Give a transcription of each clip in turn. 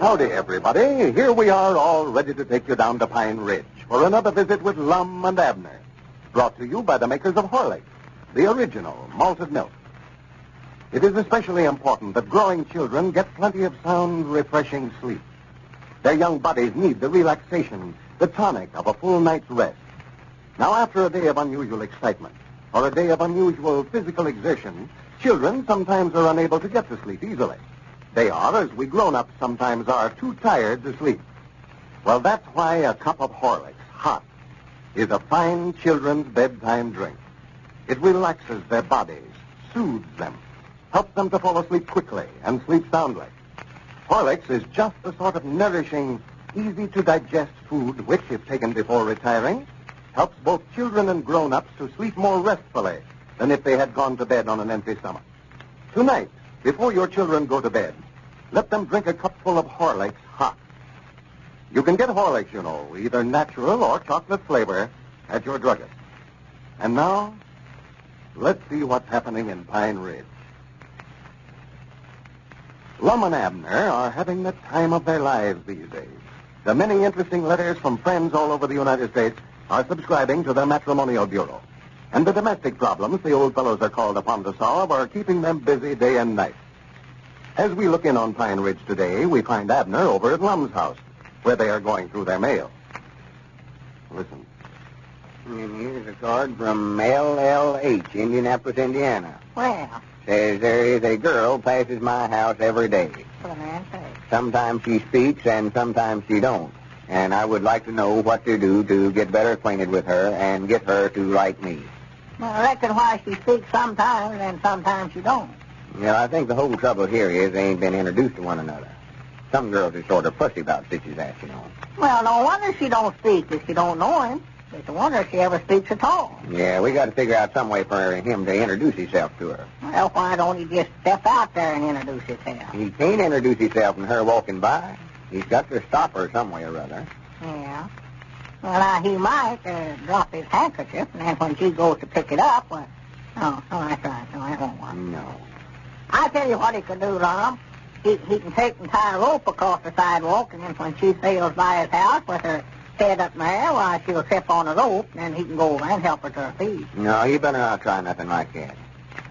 Howdy, everybody. Here we are, all ready to take you down to Pine Ridge for another visit with Lum and Abner. Brought to you by the makers of Horlicks, the original malted milk. It is especially important that growing children get plenty of sound, refreshing sleep. Their young bodies need the relaxation, the tonic of a full night's rest. Now, after a day of unusual excitement or a day of unusual physical exertion, children sometimes are unable to get to sleep easily. They are, as we grown-ups sometimes are, too tired to sleep. Well, that's why a cup of Horlicks, hot, is a fine children's bedtime drink. It relaxes their bodies, soothes them, helps them to fall asleep quickly and sleep soundly. Horlicks is just the sort of nourishing, easy-to-digest food which, if taken before retiring, helps both children and grown-ups to sleep more restfully than if they had gone to bed on an empty stomach. Tonight, before your children go to bed, let them drink a cupful of Horlicks hot. You can get Horlicks, you know, either natural or chocolate flavor, at your druggist. And now, let's see what's happening in Pine Ridge. Lum and Abner are having the time of their lives these days. The many interesting letters from friends all over the United States are subscribing to their matrimonial bureau. And the domestic problems the old fellows are called upon to solve are keeping them busy day and night. As we look in on Pine Ridge today, we find Abner over at Lum's house, where they are going through their mail. Listen. And here's a card from LLH, Indianapolis, Indiana. Well, Says there is a girl passes my house every day. for the man's sake. Sometimes she speaks and sometimes she don't. And I would like to know what to do to get better acquainted with her and get her to like me. Well, I reckon why she speaks sometimes and sometimes she don't. Yeah, I think the whole trouble here is they ain't been introduced to one another. Some girls are sort of fussy about such as that, you know. Well, no wonder she don't speak if she don't know him. It's a wonder if she ever speaks at all. Yeah, we got to figure out some way for him to introduce himself to her. Well, why don't he just step out there and introduce himself? He can't introduce himself and her walking by. He's got to stop her some way or other. Yeah. Well, now, he might drop his handkerchief, and then when she goes to pick it up, well... Oh, that's right. No, that won't work. No. I tell you what he could do, Lum. He can take and tie a rope across the sidewalk, and then when she sails by his house with her head up there, why, she'll trip on the rope, and then he can go over and help her to her feet. No, you better not try nothing like that.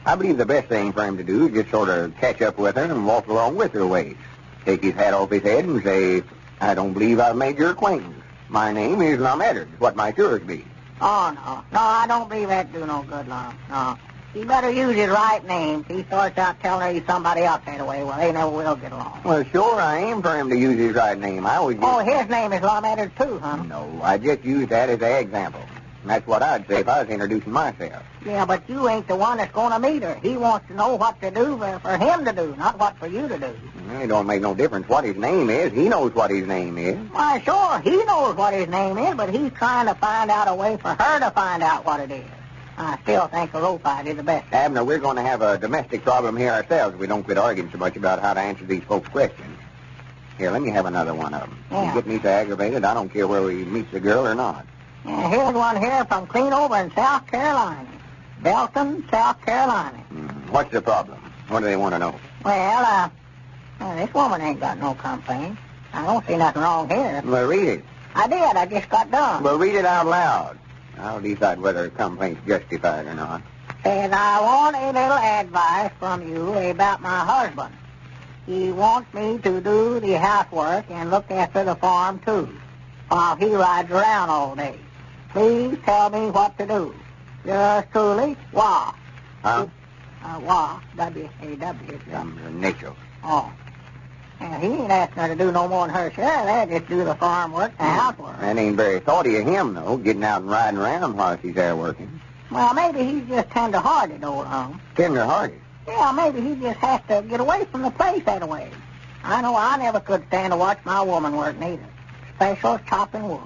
I believe the best thing for him to do is just sort of catch up with her and walk along with her a ways. Take his hat off his head and say, I don't believe I've made your acquaintance. My name is Lum Abner. What might yours be? Oh, no. No, I don't believe that'd do no good, Lum. No. He better use his right name. If he starts out telling her he's somebody else that way, well, they never will get along. Well, sure, I aim for him to use his right name. I always Oh, his name is Lum Abner, too, huh? No, I just used that as an example. And that's what I'd say if I was introducing myself. Yeah, but you ain't the one that's going to meet her. He wants to know what to do for him to do, not what for you to do. Well, it don't make no difference what his name is. He knows what his name is. Why, sure, he knows what his name is, but he's trying to find out a way for her to find out what it is. I still think a rope fight is the best. Abner, we're going to have a domestic problem here ourselves if we don't quit arguing so much about how to answer these folks' questions. Here, let me have another one of them. Yeah. You get me so aggravated, I don't care whether he meets the girl or not. Yeah, here's one here from clean over in South Carolina. Belton, South Carolina. What's the problem? What do they want to know? Well, this woman ain't got no complaint. I don't see nothing wrong here. Well, read it. I did. I just got done. Well, read it out loud. I'll decide whether a complaint's justified or not. Says, I want a little advice from you about my husband. He wants me to do the housework and look after the farm, too, while he rides around all day. Please tell me what to do. Yours truly, Wah. Huh? Wah, W-A-W. Nature. Oh. And he ain't asking her to do no more than her share. They just do the farm work, the housework. That ain't very thoughty of him, though, getting out and riding around while she's there working. Well, maybe he's just tender-hearted, old home. Tender-hearted? Yeah, maybe he just has to get away from the place that way. I know I never could stand to watch my woman work, neither. Special chopping wood.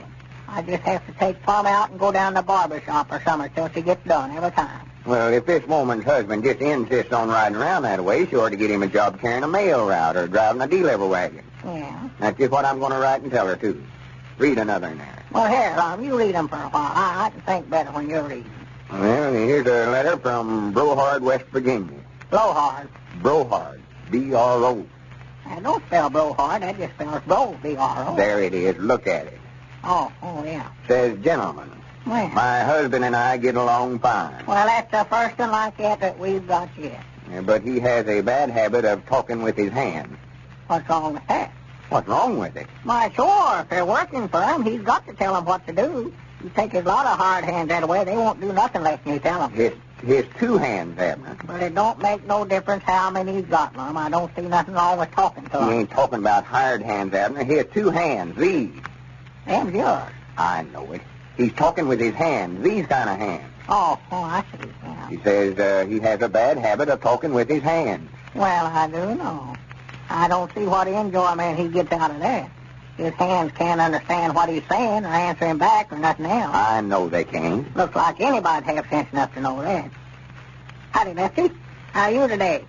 I just have to take Plum out and go down to the barber shop or something till she gets done every time. Well, if this woman's husband just insists on riding around that way, she ought to get him a job carrying a mail route or driving a delivery wagon. Yeah. That's just what I'm going to write and tell her, too. Read another in there. Well, here, Lum, you read them for a while. I can think better when you're reading. Well, here's a letter from Brohard, West Virginia. Blowhard. Brohard. B-R-O. That don't spell bro hard. That just spells bro, B-R-O. There it is. Look at it. Oh, yeah. Says, gentlemen, Well, my husband and I get along fine. well, that's the first one like that we've got yet. But he has a bad habit of talking with his hands. What's wrong with that? What's wrong with it? Why, sure, if they're working for him, he's got to tell them what to do. You take a lot of hard hands that way, they won't do nothing unless you tell them. His two hands, Abner. But it don't make no difference how many he's got, Lum. I don't see nothing wrong with talking to He him. ain't talking about hired hands, Abner. His two hands, these. Them's yours. I know it. He's talking with his hands, these kind of hands. Oh, I see. Yeah. He says he has a bad habit of talking with his hands. Well, I do know. I don't see what enjoyment he gets out of that. His hands can't understand what he's saying or answer him back or nothing else. I know they can't. Looks like anybody'd have sense enough to know that. Howdy, Lefty. How are you today?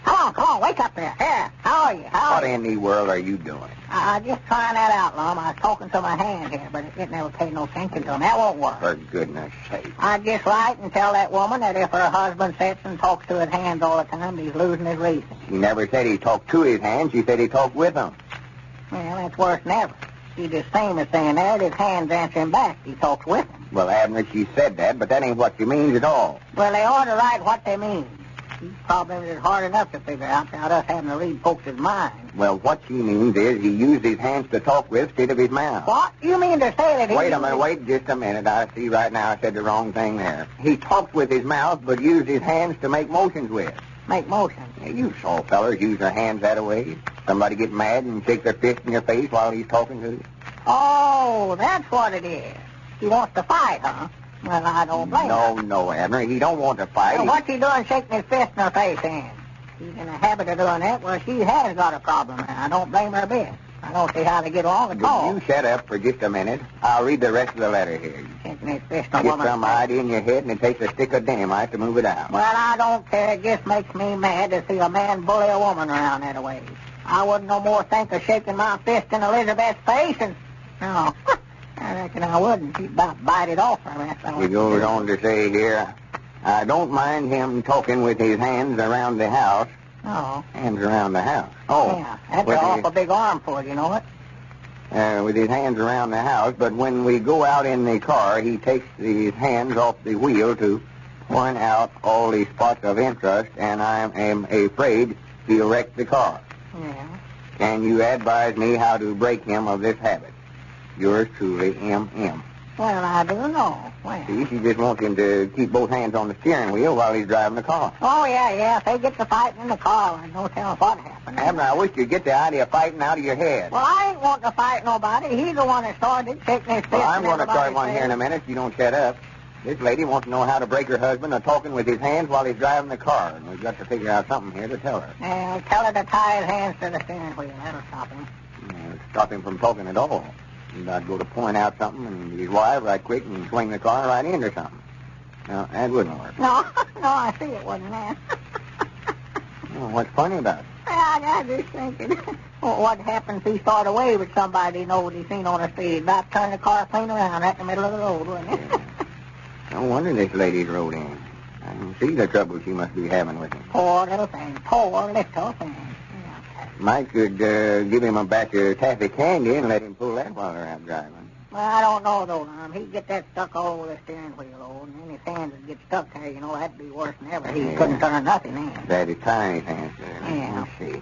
Come on, wake up there. Here, how are you? What in the world are you doing? I just trying that out, Lum. I was talking to my hand here, but it never paid no attention to him. That won't work. For goodness sake. I just write and tell that woman that if her husband sits and talks to his hands all the time, he's losing his reason. He never said he talked to his hands. He said he talked with them. Well, that's worse than ever. She's the same as saying that his hands answer him back. He talks with them. Well, Abner, she said that, but that ain't what she means at all. Well, they ought to write what they mean. These problems is hard enough to figure out without us having to read folks' minds. Well, what she means is he used his hands to talk with instead of his mouth. What? You mean to say that he... Wait a minute, wait just a minute. I see right now I said the wrong thing there. He talked with his mouth, but used his hands to make motions with. Make motions? Yeah, you saw fellers use their hands that way. Somebody get mad and shake their fist in your face while he's talking to you. Oh, that's what it is. He wants to fight, huh? Well, I don't blame him. No, Abner. He don't want to fight. Well, what's he doing shaking his fist in her face, then? He's in the habit of doing that. Well, she has got a problem, and I don't blame her a bit. I don't see how they get along at all. You shut up for just a minute. I'll read the rest of the letter here. Shaking his fist in a Get woman's some face. idea in your head, and it takes a stick of dynamite to move it out. Well, I don't care. It just makes me mad to see a man bully a woman around that way. I wouldn't no more think of shaking my fist in Elizabeth's face, and... No, I reckon I wouldn't. She'd about bite it off from that fellow. He goes on to say here, I don't mind him talking with his hands around the house. Oh. Hands around the house. Oh. Yeah, that's an awful big armful, you know it? With his hands around the house, but when we go out in the car, he takes his hands off the wheel to point out all the spots of interest, and I am afraid he'll wreck the car. Yeah. Can you advise me how to break him of this habit? Yours truly, M.M. Well, I do know. Well. See, she just wants him to keep both hands on the steering wheel while he's driving the car. Oh, yeah. If they get to fighting in the car, there's no telling what happens. Abner, I wish you'd get the idea of fighting out of your head. Well, I ain't wanting to fight nobody. He's the one that started shaking his fist. Well, I'm in going to start everybody's one here in a face. minute if you don't shut up. This lady wants to know how to break her husband of talking with his hands while he's driving the car, and we've got to figure out something here to tell her. Yeah, tell her to tie his hands to the steering wheel. That'll stop him. Stop him from talking at all. I'd go to point out something and he'd wild right quick and swing the car right into something. No, that wouldn't work. No, I see it wasn't that. Well, what's funny about it? I just thinking, what happens if he started away with somebody he knows he's seen on the street? He'd about turn the car clean around right in the middle of the road, wouldn't it? Yeah. No wonder this lady's rode in. I can see the trouble she must be having with him. Poor little thing. Poor little thing. Mike could give him a batch of taffy candy and let him pull that while they're out driving. Well, I don't know, though, He'd get that stuck all over the steering wheel, and then his hands would get stuck there, you know. That'd be worse than ever. He couldn't turn nothing in. That is tiny hands there. Yeah. Let's see.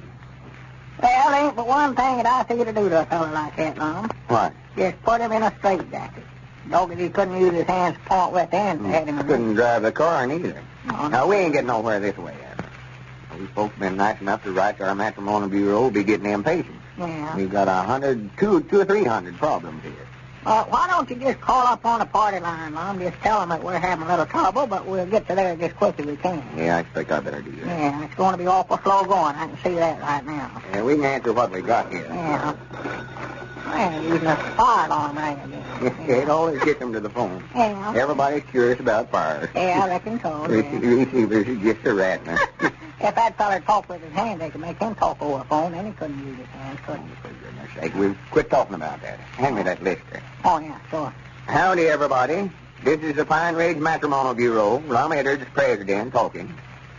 Well, there ain't but one thing that I see to do to a fellow like that, Lum. What? Just put him in a straitjacket. Dog, if he couldn't use his hands to point with the ends, had him in Couldn't drive the car neither. No. Now, we ain't getting nowhere this way, Abner. These folks been nice enough to write to our matrimonial bureau. We'll be getting impatient. Yeah. We've got 200 or 300 problems here. Why don't you just call up on the party line, Lum? Just tell them that we're having a little trouble, but we'll get to there as quick as we can. Yeah, I expect I better do that. Yeah, it's going to be awful slow going. I can see that right now. Yeah, we can answer what we got here. Yeah. Well, using a fire alarm right again. It always gets them to the phone. Yeah. Everybody's curious about fires. Yeah, I reckon so. Receivers is just a rat now. If that feller talked with his hands, they could make him talk over the phone, then he couldn't use his hands, could he? For goodness sake, we've quit talking about that. Hand me that list there. Oh, yeah, sure. Howdy, everybody. This is the Pine Ridge Matrimonial Bureau. Lum Edwards, president, talking.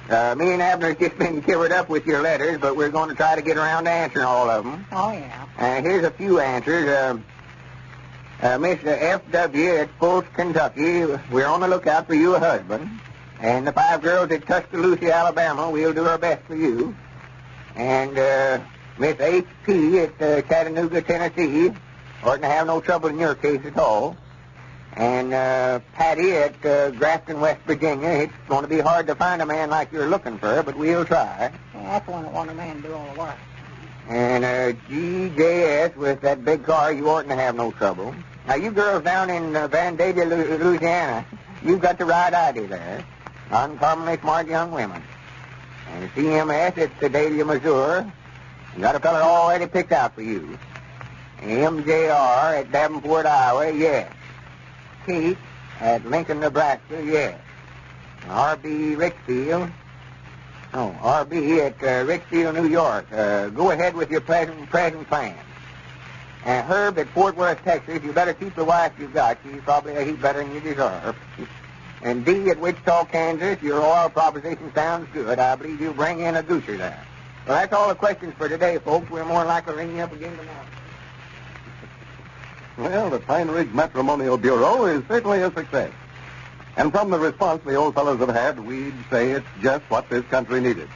Me and Abner's just been covered up with your letters, but we're going to try to get around to answering all of them. Oh, yeah. Here's a few answers. Miss F.W. at Fulton, Kentucky, we're on the lookout for you a husband. And the 5 girls at Tuscaloosa, Alabama, we'll do our best for you. And Miss H.P. at Chattanooga, Tennessee, oughtn't to have no trouble in your case at all. And Patty at Grafton, West Virginia, it's going to be hard to find a man like you're looking for, but we'll try. Yeah, that's one that want a man to do all the work. And G.J.S. with that big car, you oughtn't to have no trouble. Now, you girls down in Vandalia, Louisiana, you've got the right idea there. Uncommonly smart young women. And CMS at Sedalia, Missouri, you got a fella already picked out for you. MJR at Davenport, Iowa, yes. Kate at Lincoln, Nebraska, yes. R.B. Richfield at Richfield, New York. Go ahead with your present plans. And Herb at Fort Worth, Texas, you better keep the wife you've got. She's probably a heap better than you deserve. And D at Wichita, Kansas, your oil proposition sounds good. I believe you'll bring in a gooser there. Well, that's all the questions for today, folks. We're more likely to ring you up again tomorrow. Well, the Pine Ridge Matrimonial Bureau is certainly a success. And from the response the old fellows have had, we'd say it's just what this country needed.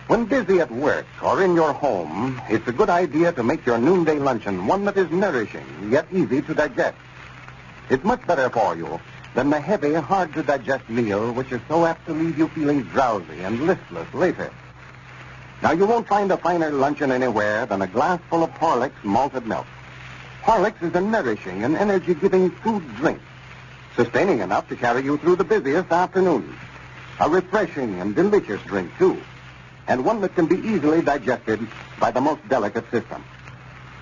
When busy at work or in your home, it's a good idea to make your noonday luncheon one that is nourishing, yet easy to digest. It's much better for you than the heavy, hard-to-digest meal which is so apt to leave you feeling drowsy and listless later. Now, you won't find a finer luncheon anywhere than a glass full of Horlicks malted milk. Horlicks is a nourishing and energy-giving food drink, sustaining enough to carry you through the busiest afternoons. A refreshing and delicious drink, too, and one that can be easily digested by the most delicate system.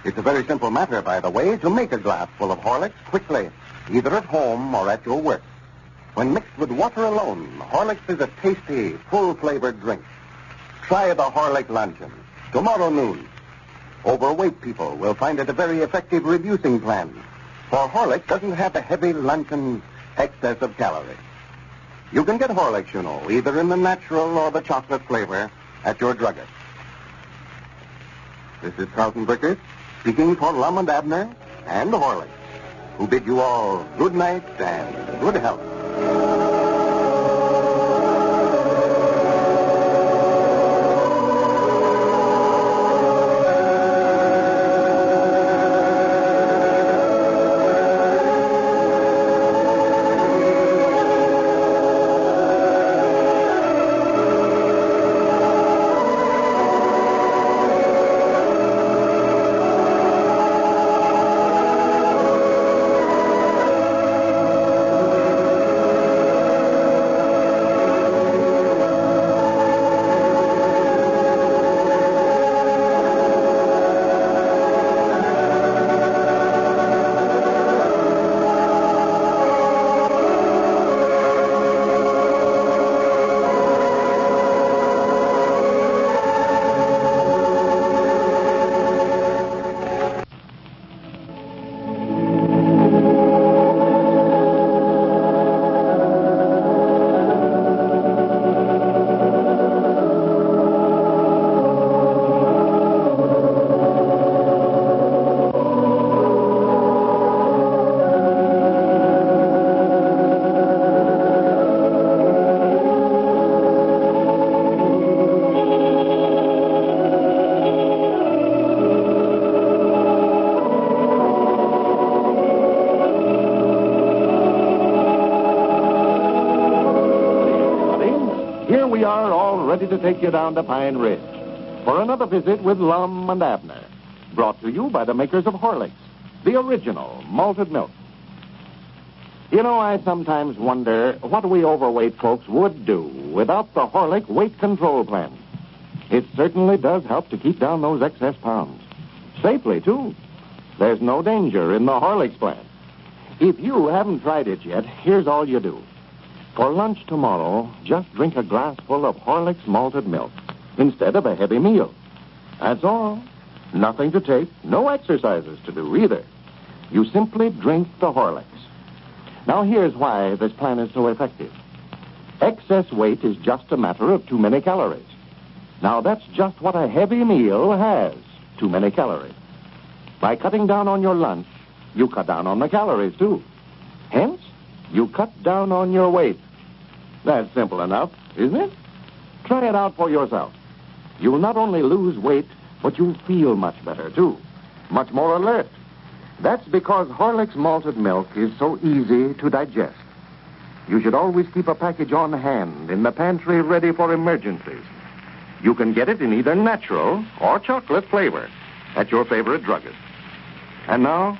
It's a very simple matter, by the way, to make a glass full of Horlicks quickly, either at home or at your work. When mixed with water alone, Horlicks is a tasty, full-flavored drink. Try the Horlick luncheon tomorrow noon. Overweight people will find it a very effective reducing plan, for Horlicks doesn't have a heavy luncheon excess of calories. You can get Horlicks, you know, either in the natural or the chocolate flavor at your druggist. This is Carlton Brickers speaking for Lum and Abner and Horlicks, who bid you all good night and good health. We are all ready to take you down to Pine Ridge for another visit with Lum and Abner, brought to you by the makers of Horlicks, the original malted milk. You know, I sometimes wonder what we overweight folks would do without the Horlick weight control plan. It certainly does help to keep down those excess pounds. Safely, too. There's no danger in the Horlicks plan. If you haven't tried it yet, here's all you do. For lunch tomorrow, just drink a glass full of Horlicks malted milk instead of a heavy meal. That's all. Nothing to take, no exercises to do either. You simply drink the Horlicks. Now, here's why this plan is so effective. Excess weight is just a matter of too many calories. Now, that's just what a heavy meal has, too many calories. By cutting down on your lunch, you cut down on the calories, too. Hence, you cut down on your weight. That's simple enough, isn't it? Try it out for yourself. You'll not only lose weight, but you'll feel much better, too. Much more alert. That's because Horlick's malted milk is so easy to digest. You should always keep a package on hand in the pantry ready for emergencies. You can get it in either natural or chocolate flavor at your favorite druggist. And now,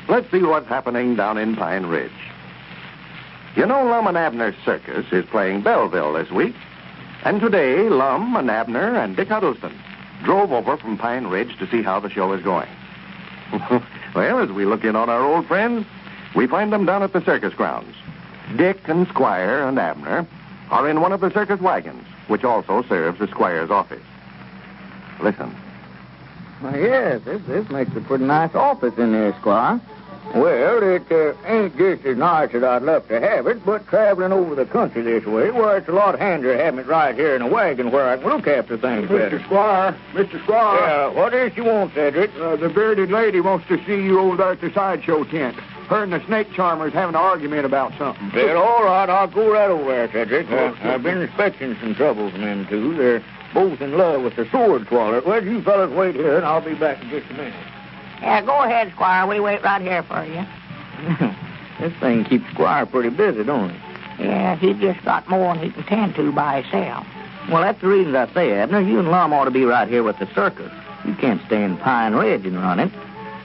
let's see what's happening down in Pine Ridge. You know, Lum and Abner Circus is playing Belleville this week. And today, Lum and Abner and Dick Huddleston drove over from Pine Ridge to see how the show is going. Well, as we look in on our old friends, we find them down at the circus grounds. Dick and Squire and Abner are in one of the circus wagons, which also serves as Squire's office. Listen. Well, yes, this makes a pretty nice office in there, Squire. Well, it ain't just as nice as I'd love to have it, but traveling over the country this way, well, it's a lot handier having it right here in a wagon where I can look after things better. Mr. Squire. Yeah, what is you want, Cedric? The bearded lady wants to see you over there at the sideshow tent. Her and the snake charmer's having an argument about something. Well, all right, I'll go right over there, Cedric. I've been expecting some trouble from them two. They're both in love with the sword swallower. Well, you fellas wait here, and I'll be back in just a minute. Yeah, go ahead, Squire. We wait right here for you. This thing keeps Squire pretty busy, don't it? Yeah, he just got more than he can tend to by himself. Well, that's the reason I say, Abner, you and Lum ought to be right here with the circus. You can't stay in Pine Ridge and run it.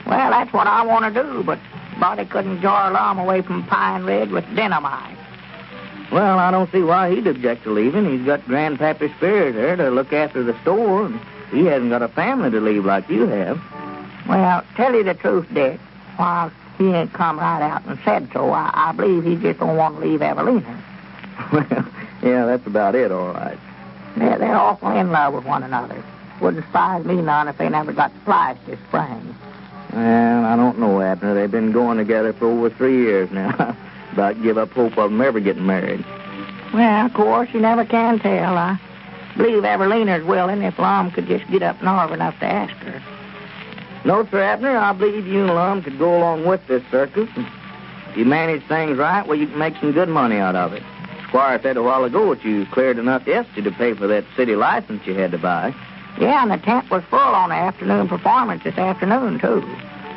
Well, that's what I want to do, but Buddy couldn't jar Lum away from Pine Ridge with dynamite. Well, I don't see why he'd object to leaving. He's got Grandpappy Spears there to look after the store, and he hasn't got a family to leave like you have. Well, tell you the truth, Dick, while he ain't come right out and said so, I believe he just don't want to leave Evelina. Well, yeah, that's about it, all right. They're awful in love with one another. Wouldn't surprise me none if they never got spliced this spring. Well, I don't know, Abner. They've been going together for over 3 years now. About give up hope of them ever getting married. Well, of course, you never can tell. I believe Evelina's willing if Lum could just get up north enough to ask her. No, Sir Abner, I believe you and Lum could go along with this circus. And if you manage things right, well, you can make some good money out of it. Squire said a while ago that you cleared enough yesterday to pay for that city license you had to buy. Yeah, and the tent was full on the afternoon performance this afternoon, too.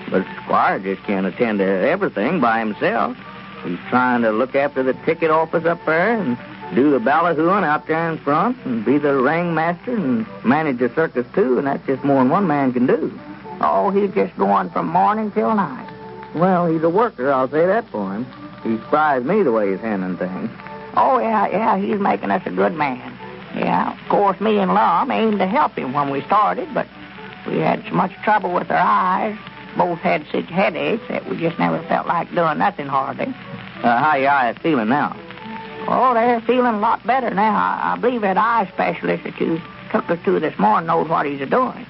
But Squire just can't attend to everything by himself. He's trying to look after the ticket office up there and do the ballyhooing out there in front and be the ringmaster and manage the circus, too, and that's just more than one man can do. Oh, he's just going from morning till night. Well, he's a worker, I'll say that for him. He surprised me the way he's handling things. Oh, yeah, he's making us a good man. Yeah, of course, me and Lum aimed to help him when we started, but we had so much trouble with our eyes. Both had sick headaches that we just never felt like doing nothing hardly. How your eyes feeling now? Oh, they're feeling a lot better now. I believe that eye specialist that you took us to this morning knows what he's doing.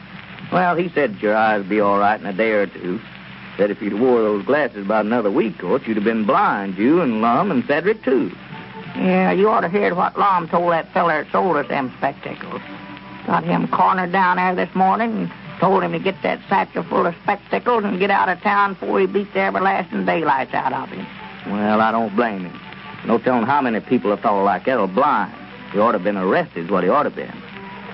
Well, he said your eyes would be all right in a day or two. Said if you'd wore those glasses about another week, of course, you'd have been blind, you and Lum and Cedric, too. Yeah, you ought to hear what Lum told that feller that sold us them spectacles. Got him cornered down there this morning and told him to get that satchel full of spectacles and get out of town before he beat the everlasting daylights out of him. Well, I don't blame him. No telling how many people a fellow like that'll blind. He ought to have been arrested is what he ought to have been.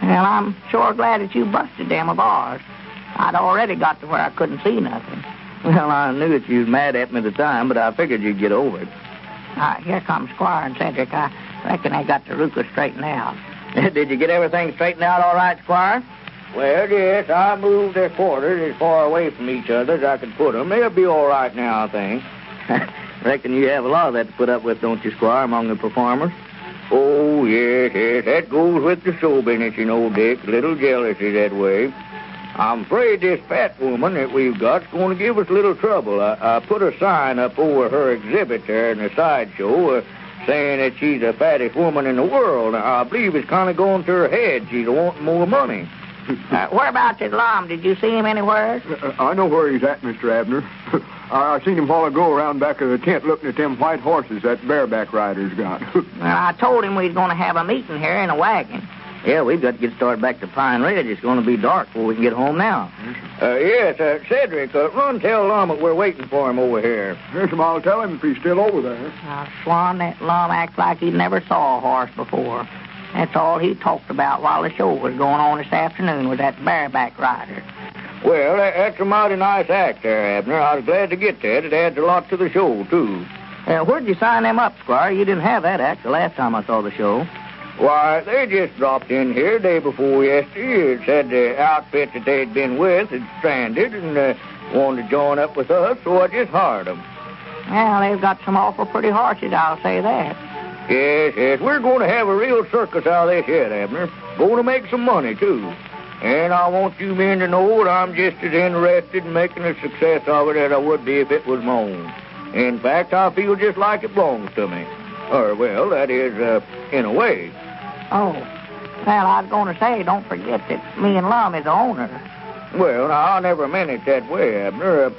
Well, I'm sure glad that you busted them of ours. I'd already got to where I couldn't see nothing. Well, I knew that you was mad at me at the time, but I figured you'd get over it. Here comes Squire and Cedric. I reckon they got the Ruka straightened out. Did you get everything straightened out all right, Squire? Well, yes, I moved their quarters as far away from each other as I could put them. They'll be all right now, I think. Reckon you have a lot of that to put up with, don't you, Squire, among the performers? Oh, yes. That goes with the show business, you know, Dick. A little jealousy that way. I'm afraid this fat woman that we've got's going to give us a little trouble. I put a sign up over her exhibit there in the sideshow saying that she's the fattest woman in the world. I believe it's kind of going to her head. She's wanting more money. Whereabouts is Lum? Did you see him anywhere? I know where he's at, Mr. Abner. I seen him a while ago around back of the tent looking at them white horses that bareback rider's got. Well, I told him we was going to have a meeting here in a wagon. Yeah, we've got to get started back to Pine Ridge. It's going to be dark before we can get home now. Yes, Cedric, run tell Lum that we're waiting for him over here. Yes, I'll tell him if he's still over there. Swan, that Lum acts like he never saw a horse before. That's all he talked about while the show was going on this afternoon with that bareback rider. Well, that's a mighty nice act there, Abner. I was glad to get that. It adds a lot to the show, too. Where'd you sign them up, Squire? You didn't have that act the last time I saw the show. Why, they just dropped in here day before yesterday. It said the outfit that they'd been with had stranded and wanted to join up with us, so I just hired them. Well, they've got some awful pretty horses, I'll say that. Yes, we're going to have a real circus out of this yet, Abner. Going to make some money, too. And I want you men to know that I'm just as interested in making a success of it as I would be if it was my own. In fact, I feel just like it belongs to me. Or, well, that is, in a way. Oh, well, I was going to say, don't forget that me and Lum is the owner. Well, now, I never meant it that way, Abner. As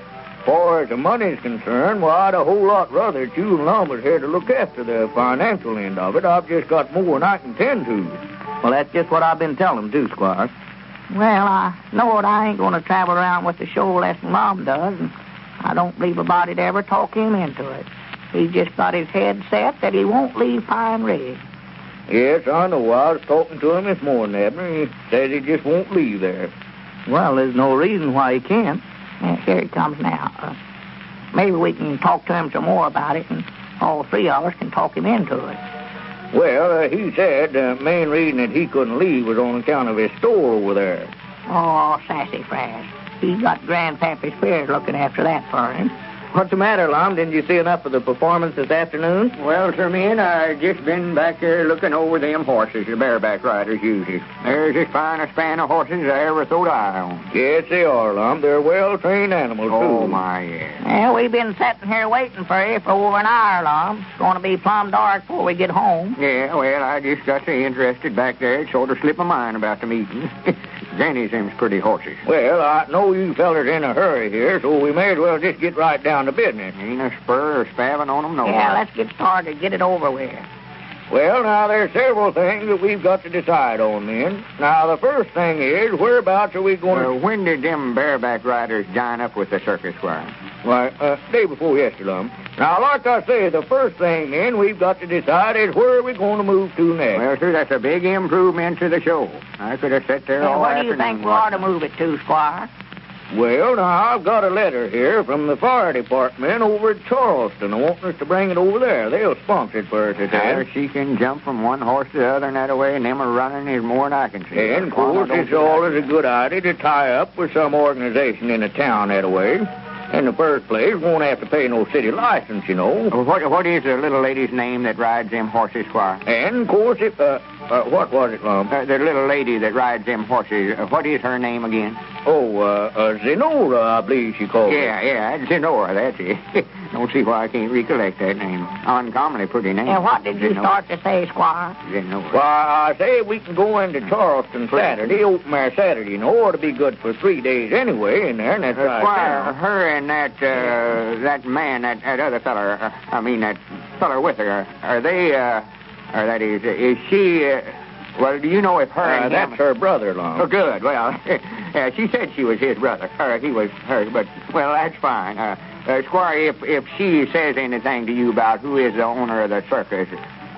far as the money's concerned, well, I'd a whole lot rather that you and Lum was here to look after the financial end of it. I've just got more than I can tend to. Well, that's just what I've been telling him, too, Squire. Well, I know that I ain't going to travel around with the show less than Lum does, and I don't believe a body'd ever talk him into it. He's just got his head set that he won't leave Pine Ridge. Yes, I know. I was talking to him this morning, Abner. He says he just won't leave there. Well, there's no reason why he can't. Here he comes now. Maybe we can talk to him some more about it, and all three of us can talk him into it. Well, he said the main reason that he couldn't leave was on account of his store over there. Oh, sassafras. He's got Grandpappy Spears looking after that for him. What's the matter, Lum? Didn't you see enough of the performance this afternoon? Well, sir, man, I just been back there looking over them horses the bareback riders uses. There's as fine a span of horses I ever thought eye on. Yes, they are, Lum. They're well-trained animals, too. Oh, my, yeah. Well, we've been sitting here waiting for you for over an hour, Lum. It's going to be plumb dark before we get home. Yeah, well, I just got so interested back there, it sort of slipped my mind about the meeting. Granny seems pretty horses. Well, I know you fellers in a hurry here, so we may as well just get right down to business. Ain't a spur or spavin on them, no. Yeah, let's get started. Get it over with. Well, now, there's several things that we've got to decide on, then. Now, the first thing is, whereabouts are we going to... When did them bareback riders join up with the circus, Squire? Why, day before yesterday, Lum. Now, like I say, the first thing, then, we've got to decide is where are we going to move to next. Well, sir, that's a big improvement to the show. I could have sat there all where afternoon. do you think we ought to move it to, Squire? Well, now, I've got a letter here from the fire department over at Charleston. They want us to bring it over there. They'll sponsor it for us today. She can jump from one horse to the other and that way, and them are running is more than I can see. And, of course, it's always a good idea to tie up with some organization in the town that way. In the first place, we won't have to pay no city license, you know. What is the little lady's name that rides them horses, Squire? And, of course, what was it, Lum? The little lady that rides them horses. What is her name again? Oh, Zenora, I believe she called it. Yeah, Zenora, that's it. Don't see why I can't recollect that name. Uncommonly pretty name. And what did you start to say, Squire? Zenora. Why, I say we can go into Charleston Saturday, open there Saturday, you know. Ought to be good for 3 days anyway in there, and that's right. Squire, her and that man, that other feller, that feller with her, are they, or that is she, well, do you know if her and that's her brother, Lum. Oh, good. Well, she said she was his brother. He was her, but, well, that's fine. Squire, if she says anything to you about who is the owner of the circus,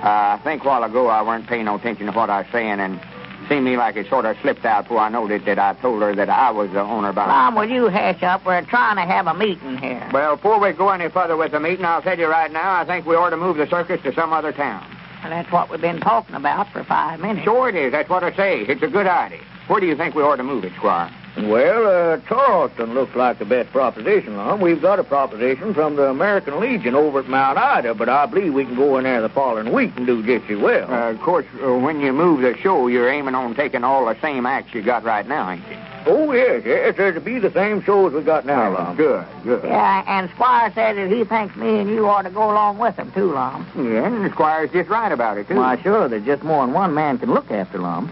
I think a while ago I weren't paying no attention to what I was saying, and seemed me like it sort of slipped out before I noticed that I told her that I was the owner. Lum, will you hash up? We're trying to have a meeting here. Well, before we go any further with the meeting, I'll tell you right now, I think we ought to move the circus to some other town. And that's what we've been talking about for 5 minutes. Sure it is. That's what I say. It's a good idea. Where do you think we ought to move it, Squire? Well, Charleston looks like the best proposition, Lum. We've got a proposition from the American Legion over at Mount Ida, but I believe we can go in there the following week and do just as well. Of course, when you move the show, you're aiming on taking all the same acts you got right now, ain't you? Oh, yes. It'll be the same show as we got now, Lum. Good. Yeah, and Squire said that he thinks me and you ought to go along with him, too, Lum. Yeah, and the Squire's just right about it, too. Why, sure, there's just more than one man can look after Lum.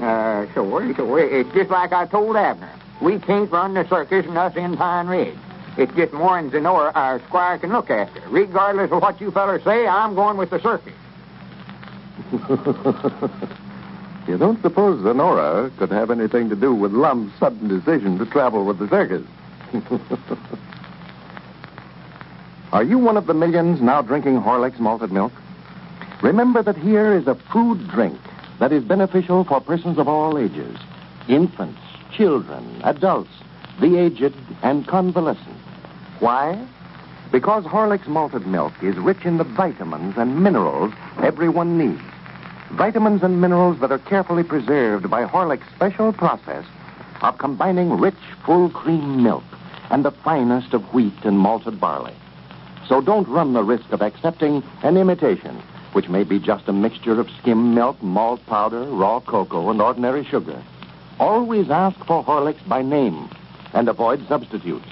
Sure. It's just like I told Abner. We can't run the circus and us in Pine Ridge. It's just more'n Zenora, our squire, can look after. Regardless of what you fellers say, I'm going with the circus. You don't suppose Zenora could have anything to do with Lum's sudden decision to travel with the circus? Are you one of the millions now drinking Horlicks malted milk? Remember that here is a food drink that is beneficial for persons of all ages. Infants, children, adults, the aged, and convalescent. Why? Because Horlicks malted milk is rich in the vitamins and minerals everyone needs. Vitamins and minerals that are carefully preserved by Horlicks' special process of combining rich, full cream milk and the finest of wheat and malted barley. So don't run the risk of accepting an imitation, which may be just a mixture of skim milk, malt powder, raw cocoa, and ordinary sugar. Always ask for Horlicks by name and avoid substitutes.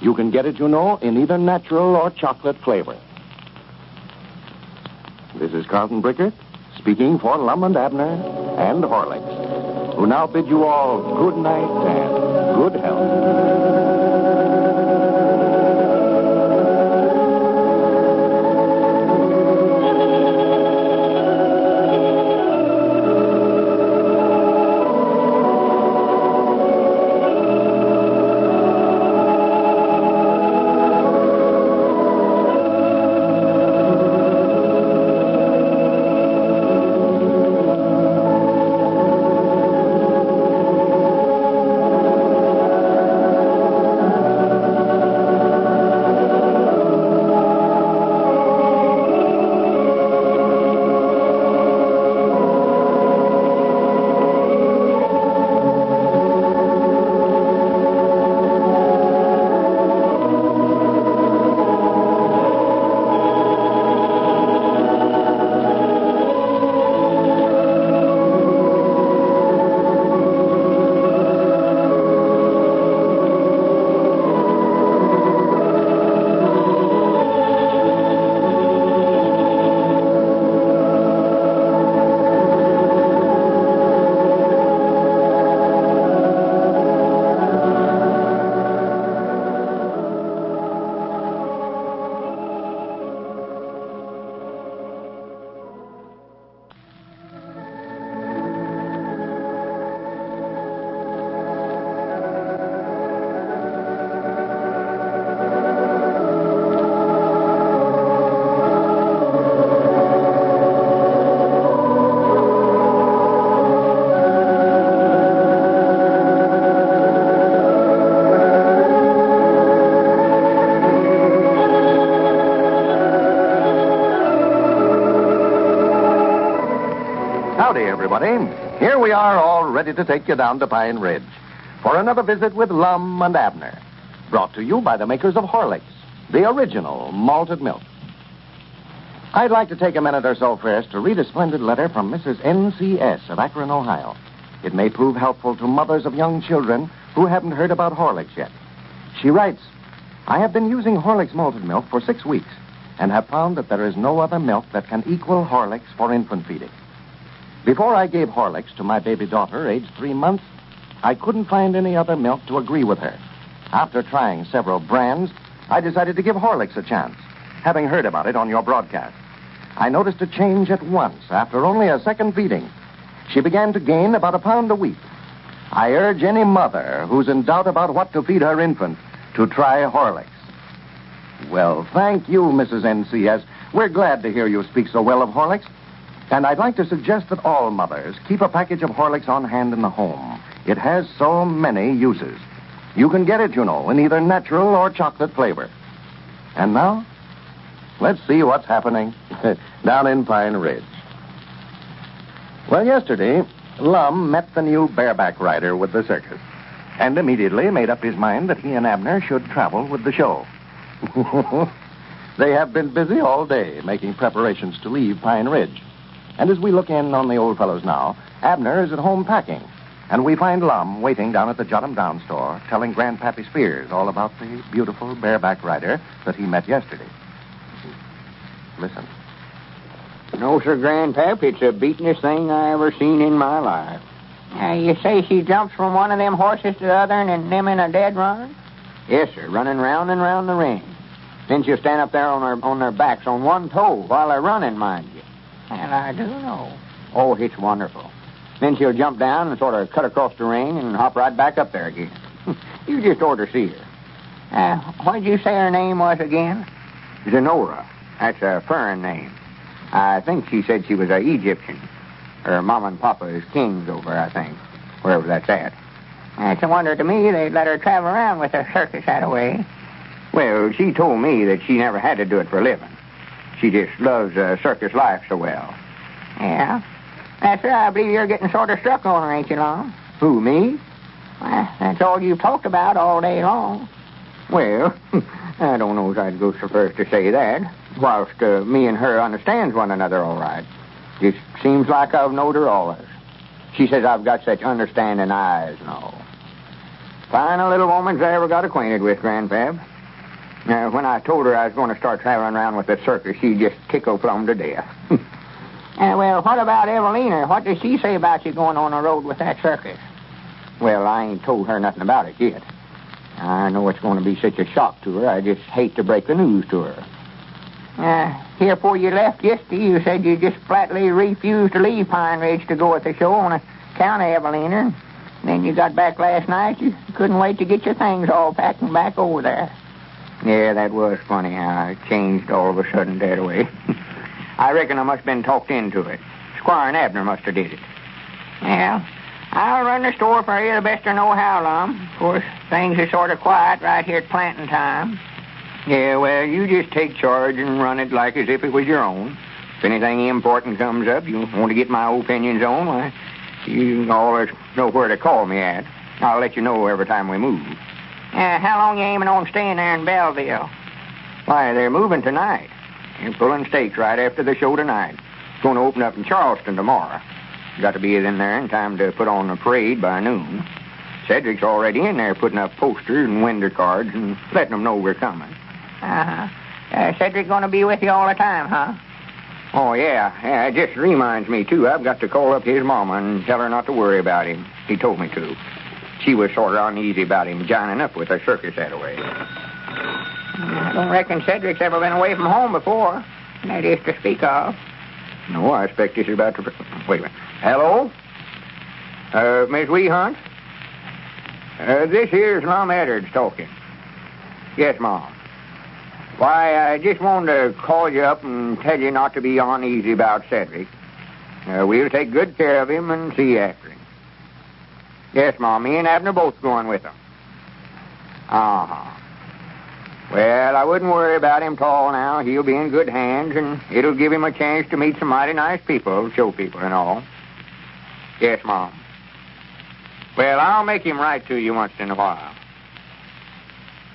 You can get it, in either natural or chocolate flavor. This is Carlton Brickert, speaking for Lum and Abner and Horlicks, who now bid you all good night and good health. Howdy, everybody. Here we are, all ready to take you down to Pine Ridge for another visit with Lum and Abner. Brought to you by the makers of Horlicks, the original malted milk. I'd like to take a minute or so first to read a splendid letter from Mrs. N.C.S. of Akron, Ohio. It may prove helpful to mothers of young children who haven't heard about Horlicks yet. She writes, I have been using Horlicks malted milk for 6 weeks and have found that there is no other milk that can equal Horlicks for infant feeding. Before I gave Horlicks to my baby daughter, aged 3 months, I couldn't find any other milk to agree with her. After trying several brands, I decided to give Horlicks a chance, having heard about it on your broadcast. I noticed a change at once after only a second feeding. She began to gain about a pound a week. I urge any mother who's in doubt about what to feed her infant to try Horlicks. Well, thank you, Mrs. N.C.S. We're glad to hear you speak so well of Horlicks. And I'd like to suggest that all mothers keep a package of Horlicks on hand in the home. It has so many uses. You can get it, in either natural or chocolate flavor. And now, let's see what's happening down in Pine Ridge. Well, yesterday, Lum met the new bareback rider with the circus and immediately made up his mind that he and Abner should travel with the show. They have been busy all day making preparations to leave Pine Ridge. And as we look in on the old fellows now, Abner is at home packing. And we find Lum waiting down at the Jot 'em Down store, telling Grandpappy Spears all about the beautiful bareback rider that he met yesterday. Listen. No, sir, Grandpap, it's the beatin'est thing I ever seen in my life. You say she jumps from one of them horses to the other and them in a dead run? Yes, sir, running round and round the ring. Then she'll stand up there on their backs on one toe while they're running, mind you. Well, I do know. Oh, it's wonderful. Then she'll jump down and sort of cut across the ring and hop right back up there again. You just ought to see her. What did you say her name was again? Zenora. That's a foreign name. I think she said she was an Egyptian. Her mama and papa is kings over, I think, wherever that's at. It's a wonder to me they'd let her travel around with a circus that way. Well, she told me that she never had to do it for a living. She just loves circus life so well. Yeah? That's right. I believe you're getting sort of struck on her, ain't you, Lum? Who, me? Well, that's all you've talked about all day long. Well, I don't know if I'd go so far as to say that. Whilst me and her understands one another all right. Just seems like I've knowed her always. She says I've got such understanding eyes and all. Finest little woman's I ever got acquainted with, Grandpap. When I told her I was going to start traveling around with the circus, she just tickled plumb to death. Well, what about Evelina? What does she say about you going on the road with that circus? Well, I ain't told her nothing about it yet. I know it's going to be such a shock to her, I just hate to break the news to her. Here before you left yesterday, you said you just flatly refused to leave Pine Ridge to go with the show on account of Evelina. Then you got back last night. You couldn't wait to get your things all packed and back over there. Yeah, that was funny how I changed all of a sudden that way. I reckon I must have been talked into it. Squire and Abner must have did it. Yeah, I'll run the store for you the best I know how, Lum. Of course, things are sort of quiet right here at planting time. Yeah, well, you just take charge and run it like as if it was your own. If anything important comes up you want to get my opinions on, why, you always know where to call me at. I'll let you know every time we move. How long you aiming on staying there in Belleville? Why, they're moving tonight. They're pulling stakes right after the show tonight. It's going to open up in Charleston tomorrow. Got to be in there in time to put on the parade by noon. Cedric's already in there putting up posters and window cards and letting them know we're coming. Cedric going to be with you all the time, huh? Oh, yeah. It just reminds me, too. I've got to call up his mama and tell her not to worry about him. He told me to. She was sort of uneasy about him joining up with the circus that way. I don't reckon Cedric's ever been away from home before. That is to speak of. No, I expect this is about to... Wait a minute. Hello? Miss Wee Hunt? This here's Lum Eddard's talking. Yes, Mom. Why, I just wanted to call you up and tell you not to be uneasy about Cedric. We'll take good care of him and see after him. Yes, Mom, me and Abner both going with him. Uh-huh. Well, I wouldn't worry about him tall now. He'll be in good hands, and it'll give him a chance to meet some mighty nice people, show people and all. Yes, Mom. Well, I'll make him write to you once in a while.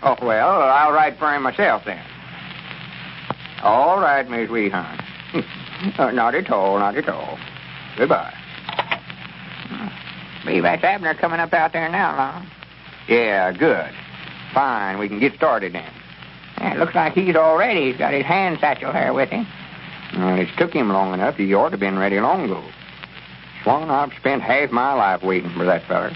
Oh, well, I'll write for him myself then. All right, Miss Wee Hunt. Not at all, not at all. Goodbye. Believe that's Abner coming up out there now, Lum. Yeah, good. Fine, we can get started then. Yeah, it looks like he's all ready. He's got his hand satchel there with him. Well, it's took him long enough. He ought to have been ready long ago. Swan, I've spent half my life waiting for that feller.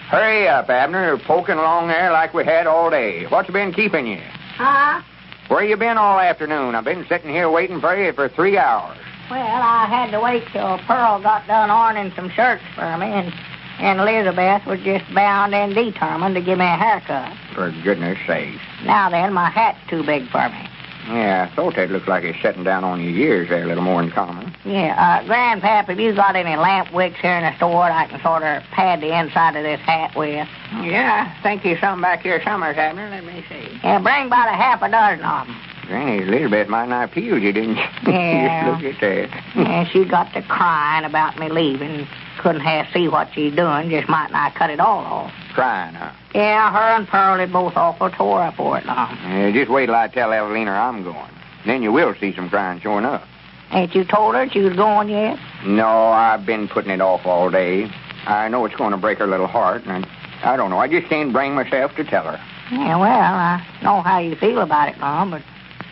Hurry up, Abner. You're poking along there like we had all day. What's been keeping you? Huh? Where you been all afternoon? I've been sitting here waiting for you for 3 hours. Well, I had to wait till Pearl got done ironing some shirts for me, and Elizabeth was just bound and determined to give me a haircut. For goodness sake. Now then, my hat's too big for me. Yeah, I thought that looked like it's setting down on your ears there a little more than common. Yeah, Grandpap, have you got any lamp wicks here in the store that I can sort of pad the inside of this hat with? Yeah, I think there's some back here somewhere, Abner. Let me see. Yeah, bring about a half a dozen of them. Granny, Elizabeth might not appeal you, didn't you? Yeah. Just look at that. Yeah, she got to crying about me leaving. Couldn't have see what she's doing, just might not cut it all off. Crying, huh? Yeah, her and Pearl are both awful tore up for it, Lum. Yeah, just wait till I tell Evelina I'm going. Then you will see some crying showing up. Ain't you told her she was going yet? No, I've been putting it off all day. I know it's going to break her little heart, and I don't know. I just can't bring myself to tell her. Yeah, well, I know how you feel about it, Lum, but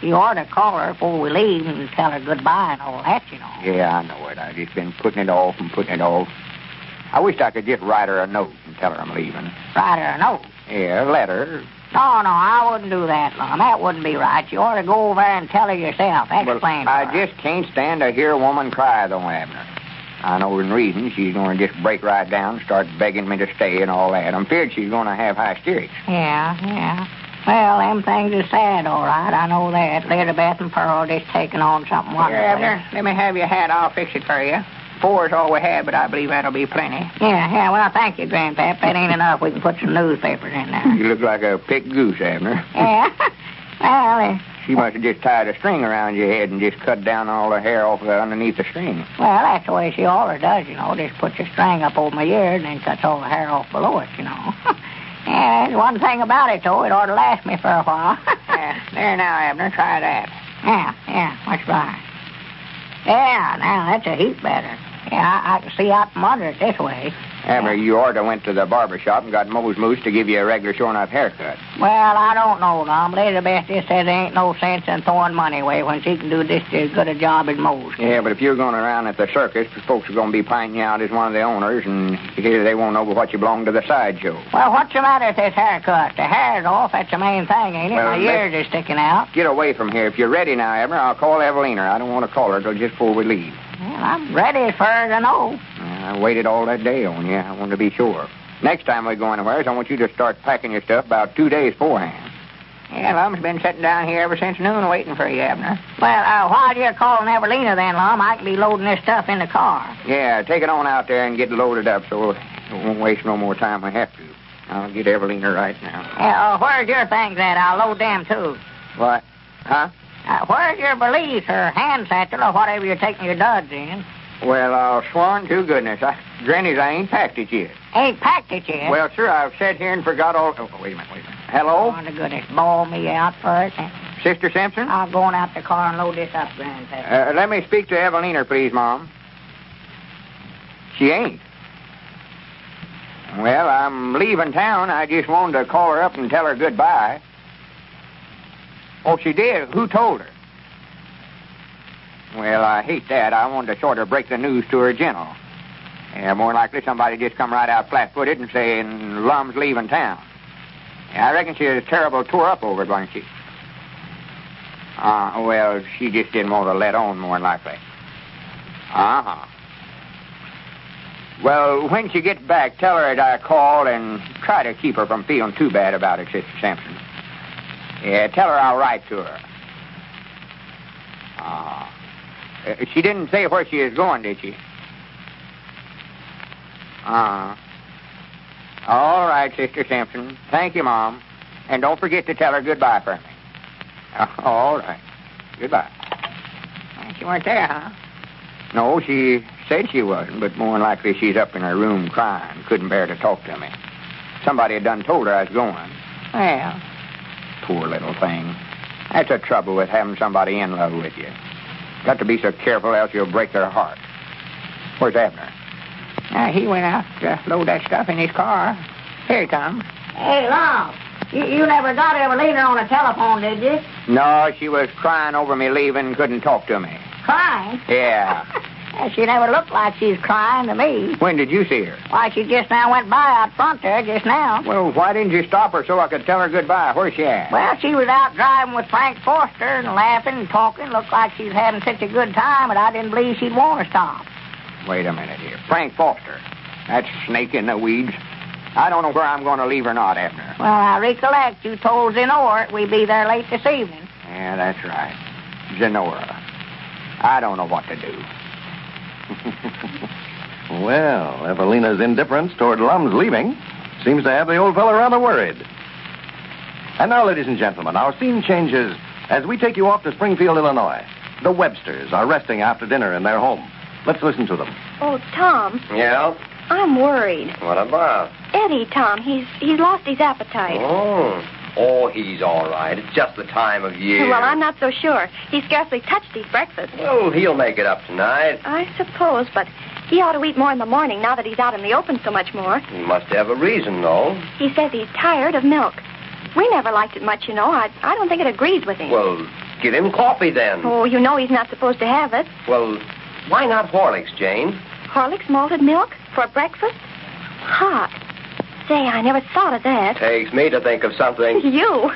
you ought to call her before we leave and tell her goodbye and all that, you know. Yeah, I know it. I've just been putting it off and putting it off. I wish I could just write her a note and tell her I'm leaving. Write her a note. Yeah, a letter. No, I wouldn't do that, Lum. That wouldn't be right. You ought to go over there and tell her yourself. Explain to her. I just can't stand to hear a woman cry, though, Abner. I know in reason she's going to just break right down and start begging me to stay and all that. I'm feared she's going to have hysterics. Yeah. Well, them things are sad, all right. I know that. Elizabeth and Pearl just taking on something wonderful. Here, Abner, let me have your hat. I'll fix it for you. 4 is all we have, but I believe that'll be plenty. Yeah. Well, thank you, Grandpap. That ain't enough. We can put some newspapers in there. You look like a picked goose, Abner. Yeah. Well, She must have just tied a string around your head and just cut down all the hair off underneath the string. well, that's the way she always does, Just puts a string up over my ear and then cuts all the hair off below it, Yeah, there's one thing about it, though. It ought to last me for a while. Yeah, there now, Abner. Try that. Yeah. Much better. Yeah, now that's a heap better. Yeah, I can see out from under it this way. Abner, you ought to went to the barber shop and got Mose Moose to give you a regular short-enough haircut. Well, I don't know, Lum. Elizabeth just says there ain't no sense in throwing money away when she can do just as good a job as Mose. Yeah, but if you're going around at the circus, folks are going to be pointing you out as one of the owners, and they won't know but what you belong to the sideshow. Well, what's the matter with this haircut? The hair's off. That's the main thing, ain't it? Well, My ears are sticking out. Get away from here. If you're ready now, Abner, I'll call Evelina. I don't want to call her till just before we leave. Well, I'm ready as far as I know. I waited all that day on you. I wanted to be sure. Next time we go anywhere, I want you to start packing your stuff about 2 days beforehand. Yeah, Lum's been sitting down here ever since noon waiting for you, Abner. Well, while you're calling Evelina then, Lum, I can be loading this stuff in the car. Yeah, take it on out there and get loaded up so we won't waste no more time we have to. I'll get Evelina right now. Yeah, where's your things at? I'll load them, too. What? Huh? Where's your valise or hand satchel or whatever you're taking your duds in? Well, I'll sworn to goodness. Granny's, I ain't packed it yet. Ain't packed it yet? Well, sir, I've sat here and forgot all... Oh, wait a minute. Hello? Oh, the goodness. Bawl me out first. Sister Simpson? I'll go on out the car and load this up, Grandpa. Let me speak to Evelina, please, Mom. She ain't. Well, I'm leaving town. I just wanted to call her up and tell her goodbye. Oh, she did? Who told her? Well, I hate that. I wanted to sort of break the news to her gentle. Yeah, more likely somebody just come right out flat-footed and saying Lum's leaving town. Yeah, I reckon she was terrible tore up over it, wasn't she? Well, she just didn't want to let on, more than likely. Uh-huh. Well, when she gets back, tell her that I called and try to keep her from feeling too bad about it, Sister Simpson. Yeah, tell her I'll write to her. She didn't say where she is going, did she? All right, Sister Simpson. Thank you, Mom. And don't forget to tell her goodbye for me. All right. Goodbye. She weren't there, huh? No, she said she wasn't, but more than likely she's up in her room crying. Couldn't bear to talk to me. Somebody had done told her I was going. Well, poor little thing. That's the trouble with having somebody in love with you. Got to be so careful, else you'll break their heart. Where's Abner? He went out to load that stuff in his car. Here he comes. Hey, Lum, you never got Evelina on the telephone, did you? No, she was crying over me leaving, couldn't talk to me. Crying? Yeah. She never looked like she's crying to me. When did you see her? Why, she just now went by out front there just now. Well, why didn't you stop her so I could tell her goodbye? Where's she at? Well, she was out driving with Frank Foster and laughing and talking. Looked like she's having such a good time, but I didn't believe she'd want to stop. Wait a minute here. Frank Foster. That snake in the weeds. I don't know where I'm going to leave or not, Abner. Well, I recollect you told Zenora we'd be there late this evening. Yeah, that's right. Zenora. I don't know what to do. Well, Evelina's indifference toward Lum's leaving seems to have the old fellow rather worried. And now, ladies and gentlemen, our scene changes as we take you off to Springfield, Illinois. The Websters are resting after dinner in their home. Let's listen to them. Oh, Tom. Yeah? I'm worried. What about? Eddie, Tom, he's lost his appetite. Oh, he's all right. It's just the time of year. Well, I'm not so sure. He scarcely touched his breakfast. Well, he'll make it up tonight. I suppose, but he ought to eat more in the morning now that he's out in the open so much more. He must have a reason, though. He says he's tired of milk. We never liked it much, I don't think it agrees with him. Well, give him coffee then. Oh, he's not supposed to have it. Well, why not Horlicks, Jane? Horlicks malted milk for breakfast? Hot. Say, I never thought of that. Takes me to think of something. You?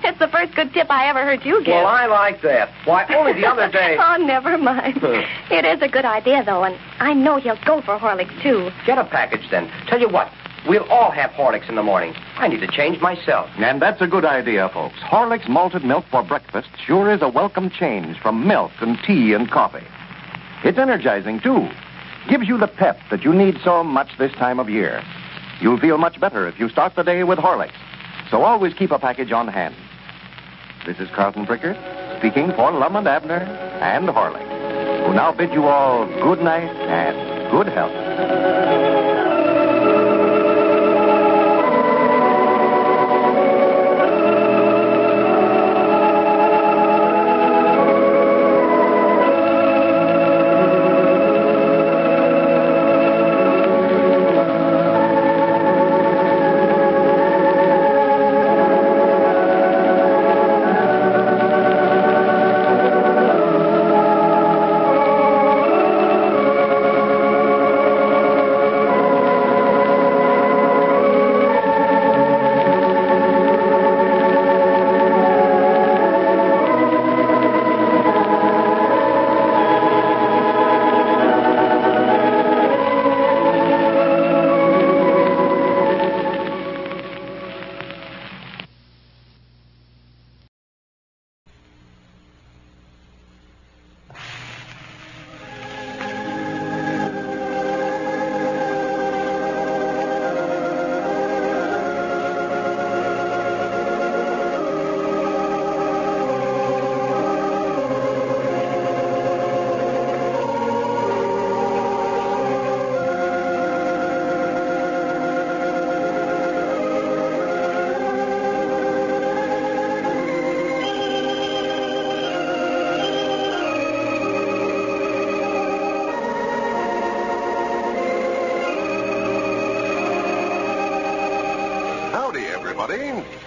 That's the first good tip I ever heard you give. Well, I like that. Why, only the other day... Oh, never mind. It is a good idea, though, and I know he'll go for Horlicks, too. Get a package, then. Tell you what, we'll all have Horlicks in the morning. I need to change myself. And that's a good idea, folks. Horlicks malted milk for breakfast sure is a welcome change from milk and tea and coffee. It's energizing, too. Gives you the pep that you need so much this time of year. You'll feel much better if you start the day with Horlicks. So always keep a package on hand. This is Carlton Prickert, speaking for Lum and Abner and Horlicks, who now bid you all good night and good health.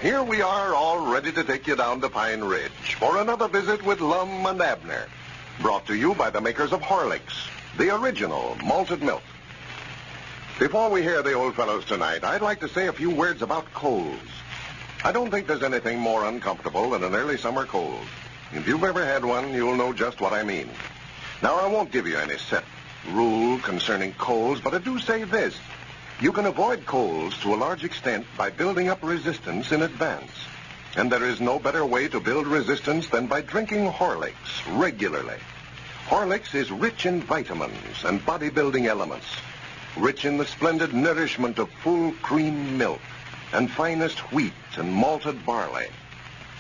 Here we are, all ready to take you down to Pine Ridge for another visit with Lum and Abner. Brought to you by the makers of Horlicks, the original malted milk. Before we hear the old fellows tonight, I'd like to say a few words about colds. I don't think there's anything more uncomfortable than an early summer cold. If you've ever had one, you'll know just what I mean. Now, I won't give you any set rule concerning colds, but I do say this. You can avoid colds to a large extent by building up resistance in advance. And there is no better way to build resistance than by drinking Horlicks regularly. Horlicks is rich in vitamins and bodybuilding elements, rich in the splendid nourishment of full cream milk and finest wheat and malted barley.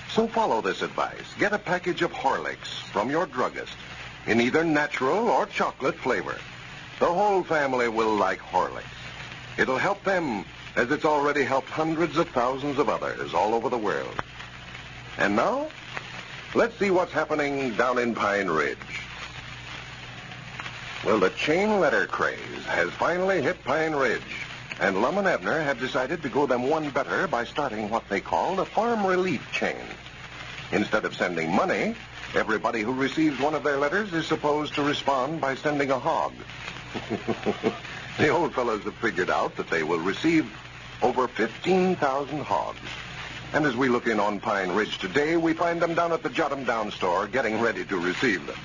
So follow this advice. Get a package of Horlicks from your druggist in either natural or chocolate flavor. The whole family will like Horlicks. It'll help them as it's already helped hundreds of thousands of others all over the world. And now, let's see what's happening down in Pine Ridge. Well, the chain letter craze has finally hit Pine Ridge, and Lum and Abner have decided to go them one better by starting what they call a farm relief chain. Instead of sending money, everybody who receives one of their letters is supposed to respond by sending a hog. The old fellows have figured out that they will receive over 15,000 hogs. And as we look in on Pine Ridge today, we find them down at the Jot 'em Down store getting ready to receive them.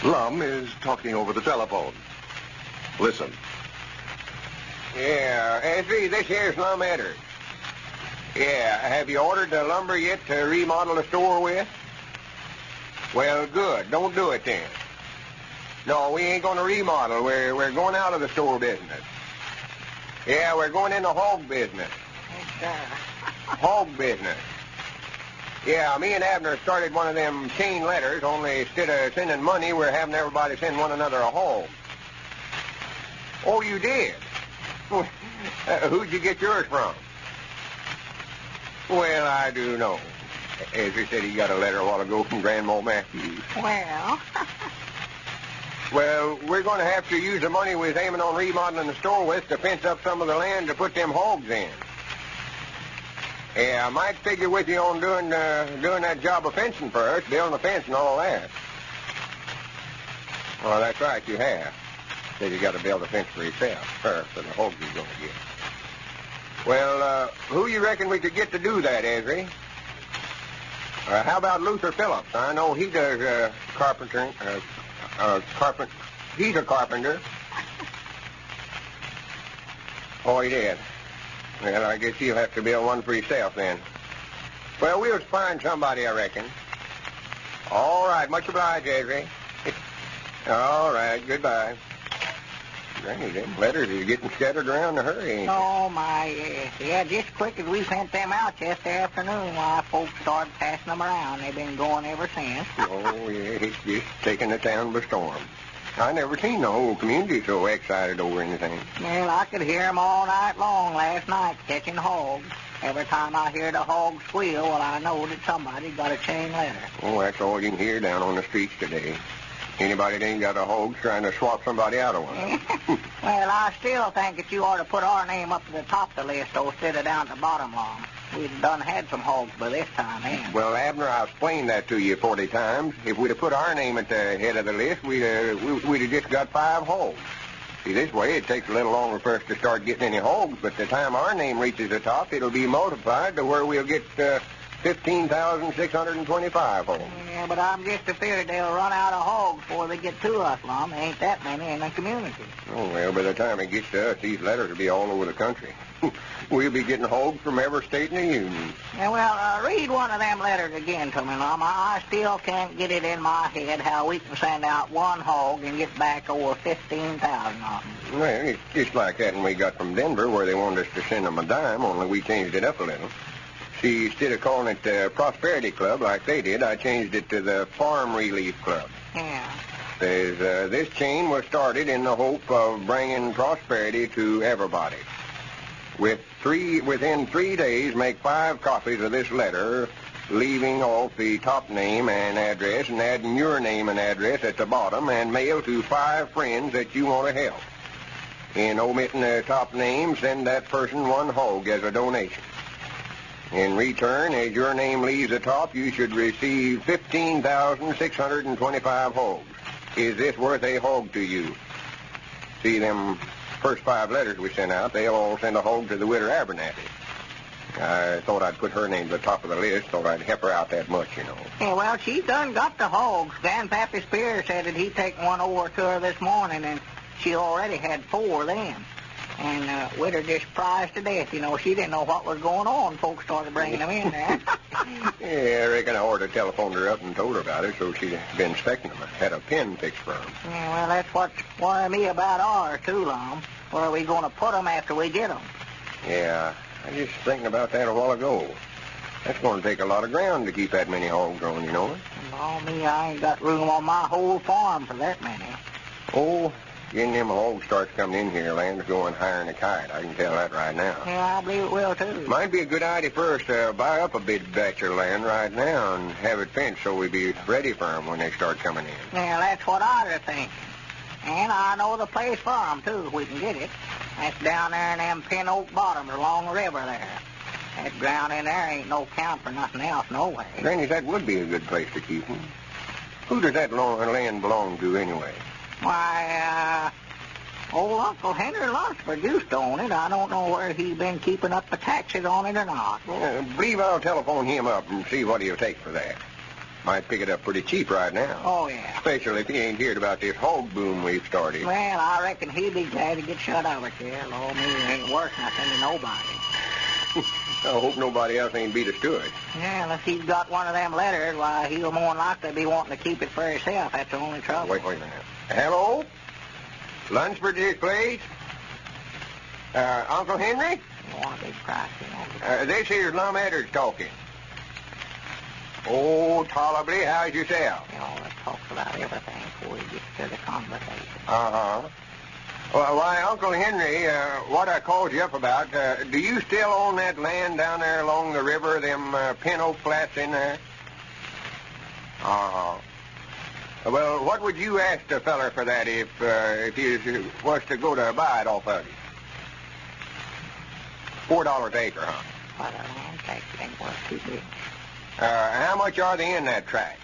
Lum is talking over the telephone. Listen. Yeah, Ezzy, this here's Lum Abner. Yeah, have you ordered the lumber yet to remodel the store with? Well, good. Don't do it then. No, we ain't going to remodel. We're going out of the store business. Yeah, we're going into hog business. Hog business. Yeah, me and Abner started one of them chain letters, only instead of sending money, we're having everybody send one another a hog. Oh, you did? Who'd you get yours from? Well, I do know. Ezra said he got a letter a while ago from Grandma Matthews. Well... Well, we're going to have to use the money we was aiming on remodeling the store with to fence up some of the land to put them hogs in. Yeah, I might figure with you on doing that job of fencing first, building the fence and all that. Oh, that's right, you have. Said you got to build a fence for yourself, or for the hogs you're going to get. Well, who you reckon we could get to do that, Ezry? How about Luther Phillips? I know he does carpentering. He's a carpenter. Oh, he did. Well, I guess you'll have to build one for yourself then. Well, we'll find somebody, I reckon. All right. Much obliged, Ezry. All right. Goodbye. Granny, them letters are getting scattered around in a hurry. Oh, my, yes. Yeah, just quick as we sent them out yesterday afternoon, why, folks started passing them around. They've been going ever since. Oh, yeah, it's just taking the town by storm. I never seen the whole community so excited over anything. Well, I could hear 'em all night long last night catching hogs. Every time I hear the hog squeal, well, I know that somebody got a chain letter. Oh, that's all you can hear down on the streets today. Anybody that ain't got a hog trying to swap somebody out of one. Well, I still think that you ought to put our name up to the top of the list, though, instead of down at the bottom long. We've done had some hogs by this time, ain't we? Well, Abner, I've explained that to you 40 times. If we'd have put our name at the head of the list, we'd have just got 5 hogs. See, this way it takes a little longer for us to start getting any hogs, but the time our name reaches the top, it'll be multiplied to where we'll get 15,625 hogs. Yeah, but I'm just afraid they'll run out of hogs before they get to us, Lum. There ain't that many in the community. Oh, well, by the time it gets to us, these letters will be all over the country. We'll be getting hogs from every state in the Union. Yeah, well, read one of them letters again to me, Lum. I still can't get it in my head how we can send out one hog and get back over 15,000 of them. Well, it's just like that when we got from Denver, where they wanted us to send them a dime, only we changed it up a little. See, instead of calling it the Prosperity Club like they did, I changed it to the Farm Relief Club. Yeah. This chain was started in the hope of bringing prosperity to everybody. Within 3 days, make 5 copies of this letter, leaving off the top name and address and adding your name and address at the bottom, and mail to 5 friends that you want to help. In omitting the top name, send that person 1 hog as a donation. In return, as your name leaves the top, you should receive 15,625 hogs. Is this worth a hog to you? See, them first 5 letters we sent out, they'll all send a hog to the widow Abernathy. I thought I'd put her name to the top of the list, thought I'd help her out that much, you know. Yeah, well, she done got the hogs. Grandpappy Spears said that he'd taken one over to her this morning, and she already had 4 then. And widow just surprised to death, you know. She didn't know what was going on. Folks started bringing them in there. Yeah, I reckon I ought to telephoned her up and told her about it, so she'd been expecting them. I had a pen fixed for them. Yeah, well, that's what's worrying me about ours, too, Lum. Where are we going to put them after we get them? Yeah, I was just thinking about that a while ago. That's going to take a lot of ground to keep that many hogs on, you know. Oh, me, I ain't got room on my whole farm for that many. Oh, getting them hogs starts coming in here, land's going higher than a kite. I can tell that right now. Yeah, I believe it will, too. Might be a good idea for us to buy up a big batch of land right now and have it fenced so we'll be ready for them when they start coming in. Yeah, that's what I was thinking. And I know the place for them, too, if we can get it. That's down there in them pin oak bottoms along the river there. That ground in there ain't no count for nothing else, no way. Granny, that would be a good place to keep them. Who does that land belong to, anyway? Why, old Uncle Henry Lunsford used to own it. I don't know where he's been keeping up the taxes on it or not. Believe I'll telephone him up and see what he'll take for that. Might pick it up pretty cheap right now. Oh, yeah. Especially if he ain't heard about this hog boom we've started. Well, I reckon he'd be glad to get shut of it, yeah. Lord, me, it ain't worth nothing to nobody. I hope nobody else ain't beat us to it. Yeah, unless he's got one of them letters, why, he'll more than likely be wanting to keep it for himself. That's the only trouble. Wait a minute. Hello? Lunsford's place? Uncle Henry? You want a big price, you know. This here's Lum Abner talking. Oh, tolerably. How's yourself? You know, let's talk about everything before we get to the conversation. Uh-huh. Well, why, Uncle Henry, what I called you up about, do you still own that land down there along the river, them pin oak flats in there? Uh-huh. Well, what would you ask the feller for that if he was to go to buy it off of you? $4 an acre, huh? What a land tax ain't worth too big. How much are they in that tract?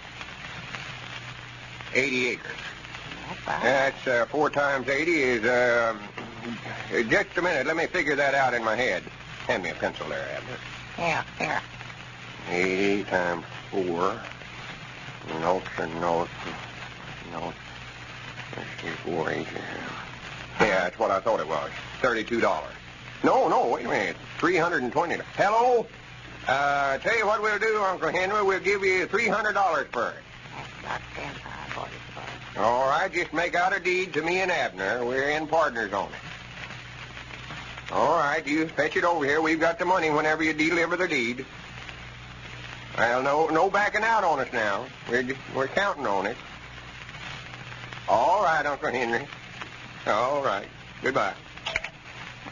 80 acres. That's 4 times 80 is, just a minute. Let me figure that out in my head. Hand me a pencil there, Abner. Yeah, here. 80 times 4. Notes and notes. Notes. 480. Yeah, that's what I thought it was. $32. No, wait a minute. $320. Hello? Tell you what we'll do, Uncle Henry. We'll give you $300 for it. That's about 10 times what it's worth. All right, just make out a deed to me and Abner. We're in partners on it. All right, you fetch it over here. We've got the money whenever you deliver the deed. Well, no backing out on us now. We're counting on it. All right, Uncle Henry. All right. Goodbye.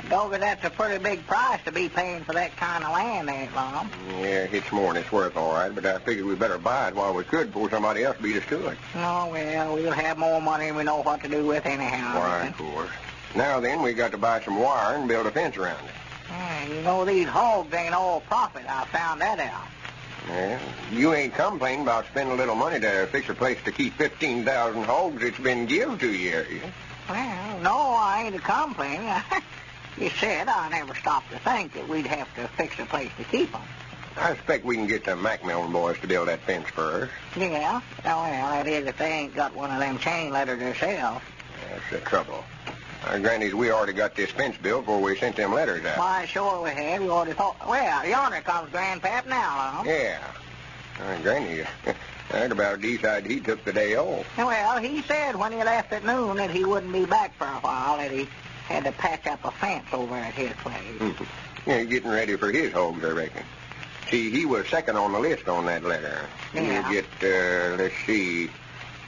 Doggy, that's a pretty big price to be paying for that kind of land, ain't it, Lum? Yeah, it's more than it's worth, all right, but I figured we better buy it while we could before somebody else beat us to it. Oh, well, we'll have more money than we know what to do with anyhow. Why, of course. Now then, we got to buy some wire and build a fence around it. You know, these hogs ain't all profit. I found that out. Yeah, you ain't complaining about spending a little money to fix a place to keep 15,000 hogs it's been give to you, are you? Well, no, I ain't complaining. You said I never stopped to think that we'd have to fix a place to keep them. I expect we can get the Macmillan boys to build that fence for us. Yeah? Oh, well, that is if they ain't got one of them chain letters themselves. That's the trouble. Granny's, we already got this fence built before we sent them letters out. Why, sure we had. We already thought... Well, yonder comes Grandpap now, huh? Yeah. Granny, I'd about decided he took the day off. Well, he said when he left at noon that he wouldn't be back for a while, that he had to patch up a fence over at his place. Yeah, getting ready for his hogs, I reckon. See, he was second on the list on that letter. Yeah. He'll get, let's see,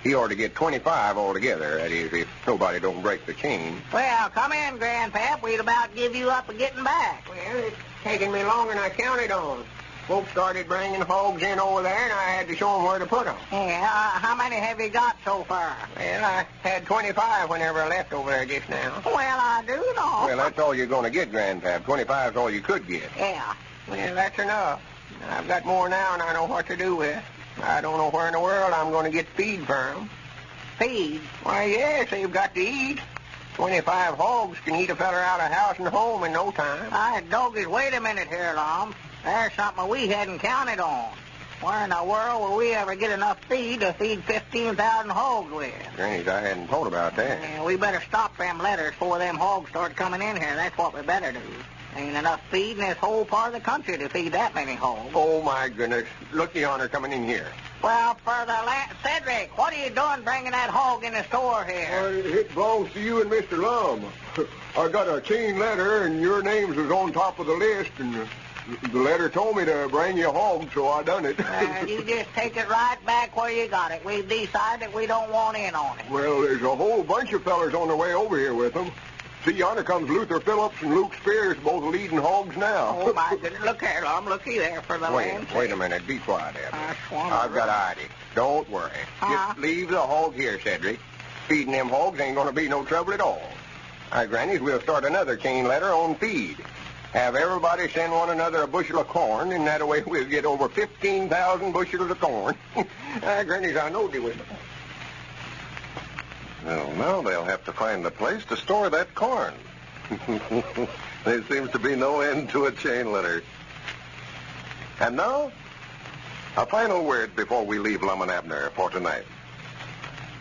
he ought to get 25 altogether, that is, if nobody don't break the chain. Well, come in, Grandpap. We'd about give you up for getting back. Well, it's taking me longer than I counted on. Folks started bringing hogs in over there, and I had to show them where to put them. Yeah, how many have you got so far? Well, I had 25 whenever I left over there just now. Well, I do know. Well, that's all you're going to get, Grandpap. 25 is all you could get. Yeah. Well, that's enough. I've got more now than I know what to do with. I don't know where in the world I'm going to get feed for them. Feed? Why, yes, they've got to eat. 25 hogs can eat a feller out of house and home in no time. Doggies, wait a minute here, Lum. There's something we hadn't counted on. Where in the world will we ever get enough feed to feed 15,000 hogs with? Granny, I hadn't thought about that. Yeah, we better stop them letters before them hogs start coming in here. That's what we better do. Ain't enough feed in this whole part of the country to feed that many hogs. Oh, my goodness. Look, yonder coming in here. Well, for the Cedric, what are you doing bringing that hog in the store here? It belongs to you and Mr. Lum. I got a chain letter, and your names was on top of the list, and the letter told me to bring you a hog, so I done it. You just take it right back where you got it. We've decided that we don't want in on it. Well, there's a whole bunch of fellers on their way over here with them. See, yonder comes Luther Phillips and Luke Spears, both leading hogs now. Oh, my goodness. Look here, Lum. Looky there for the land. Wait a minute. Be quiet, Abner. I've got an idea. Don't worry. Just leave the hog here, Cedric. Feeding them hogs ain't going to be no trouble at all. Grannies, we'll start another chain letter on feed. Have everybody send one another a bushel of corn, and that way we'll get over 15,000 bushels of corn. Grannies, I know they will. Well, now they'll have to find a place to store that corn. There seems to be no end to a chain letter. And now, a final word before we leave Lum and Abner for tonight.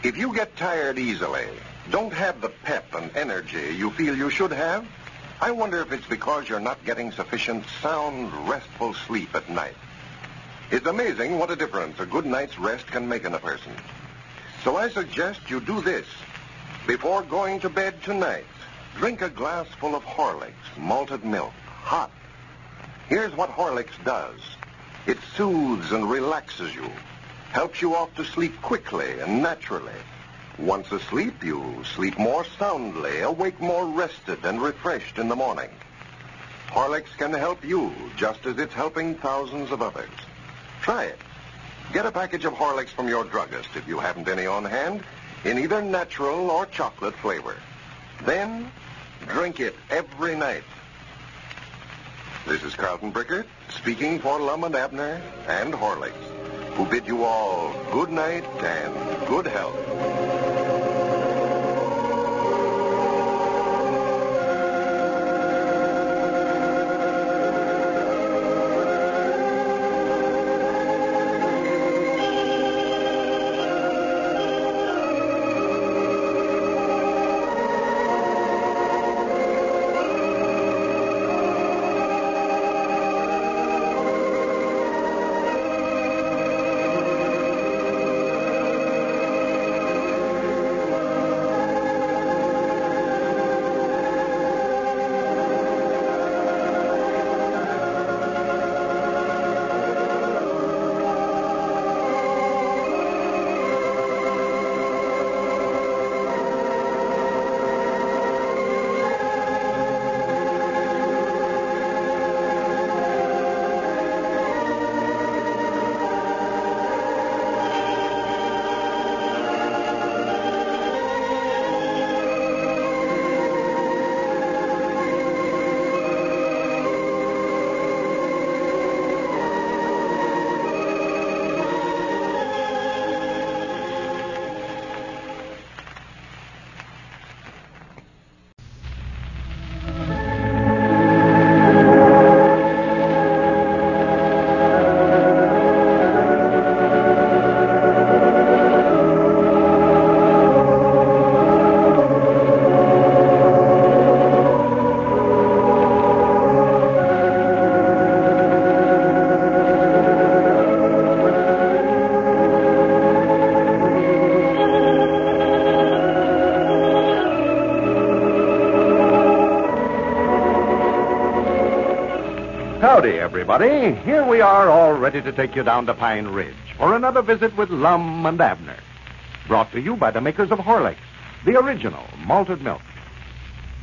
If you get tired easily, don't have the pep and energy you feel you should have, I wonder if it's because you're not getting sufficient sound, restful sleep at night. It's amazing what a difference a good night's rest can make in a person. So I suggest you do this. Before going to bed tonight, drink a glass full of Horlicks malted milk, hot. Here's what Horlicks does. It soothes and relaxes you, helps you off to sleep quickly and naturally. Once asleep, you sleep more soundly, awake more rested and refreshed in the morning. Horlicks can help you just as it's helping thousands of others. Try it. Get a package of Horlicks from your druggist if you haven't any on hand, in either natural or chocolate flavor. Then, drink it every night. This is Carlton Brickert, speaking for Lum and Abner and Horlicks, who bid you all good night and good health. day, everybody. Here we are, all ready to take you down to Pine Ridge for another visit with Lum and Abner. Brought to you by the makers of Horlicks, the original malted milk.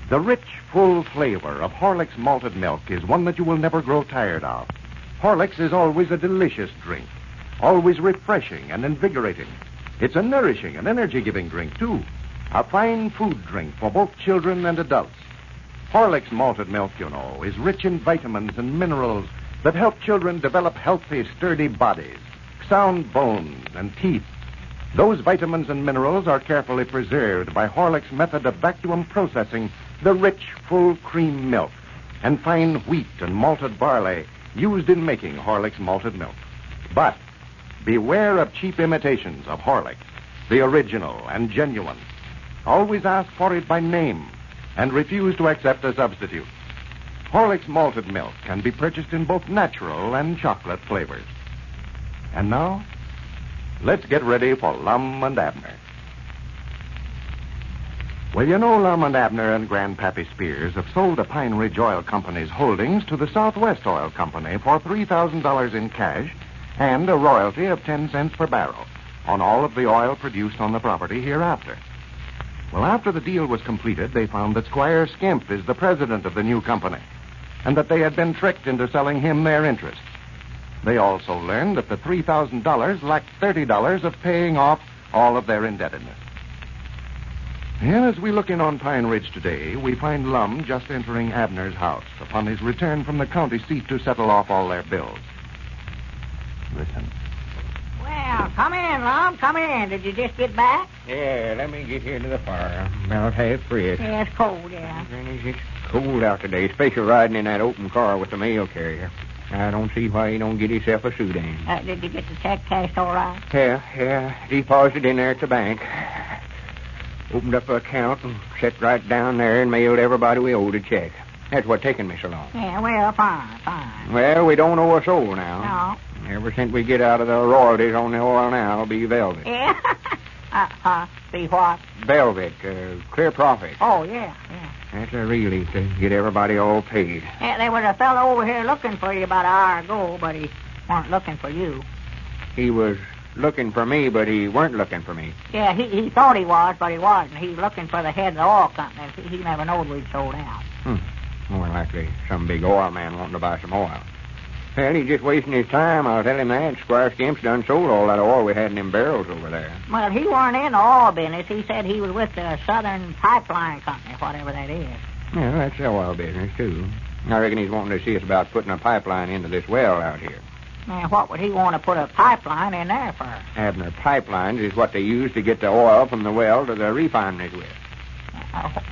The rich, full flavor of Horlicks malted milk is one that you will never grow tired of. Horlicks is always a delicious drink, always refreshing and invigorating. It's a nourishing and energy-giving drink, too. A fine food drink for both children and adults. Horlicks malted milk, you know, is rich in vitamins and minerals that help children develop healthy, sturdy bodies, sound bones, and teeth. Those vitamins and minerals are carefully preserved by Horlicks' method of vacuum processing the rich, full cream milk and fine wheat and malted barley used in making Horlicks malted milk. But beware of cheap imitations of Horlicks, the original and genuine. Always ask for it by name and refuse to accept a substitute. Horlicks malted milk can be purchased in both natural and chocolate flavors. And now, let's get ready for Lum and Abner. Well, you know, Lum and Abner and Grandpappy Spears have sold the Pine Ridge Oil Company's holdings to the Southwest Oil Company for $3,000 in cash and a royalty of 10 cents per barrel on all of the oil produced on the property hereafter. Well, after the deal was completed, they found that Squire Skimp is the president of the new company and that they had been tricked into selling him their interest. They also learned that the $3,000 lacked $30 of paying off all of their indebtedness. And as we look in on Pine Ridge today, we find Lum just entering Abner's house upon his return from the county seat to settle off all their bills. Listen. Well, come in, Lum. Come in. Did you just get back? Yeah, let me get here to the fire. About half fresh. Yeah, it's cold, yeah. It's cold out today, especially riding in that open car with the mail carrier. I don't see why he don't get himself a suit on. Did you get the check cashed all right? Yeah. Deposited in there at the bank. Opened up an account and sat right down there and mailed everybody we owed a check. That's what's taking me so long. Yeah, well, fine. Well, we don't owe a soul now. No. Ever since we get out of the royalties on the oil now, it'll be velvet. Yeah. Be what? Velvet, clear profit. Oh, yeah. That's a relief to get everybody all paid. Yeah, there was a fellow over here looking for you about an hour ago, but he weren't looking for you. He was looking for me, but he weren't looking for me. Yeah, he thought he was, but he wasn't. He was looking for the head of the oil company. He never knowed we'd sold out. More likely some big oil man wanting to buy some oil. Well, he's just wasting his time. I'll tell him that. Squire Skimp's done sold all that oil we had in them barrels over there. Well, he weren't in the oil business. He said he was with the Southern Pipeline Company, whatever that is. Yeah, that's the oil business, too. I reckon he's wanting to see us about putting a pipeline into this well out here. Now, what would he want to put a pipeline in there for? Abner, pipelines is what they use to get the oil from the well to the refineries with.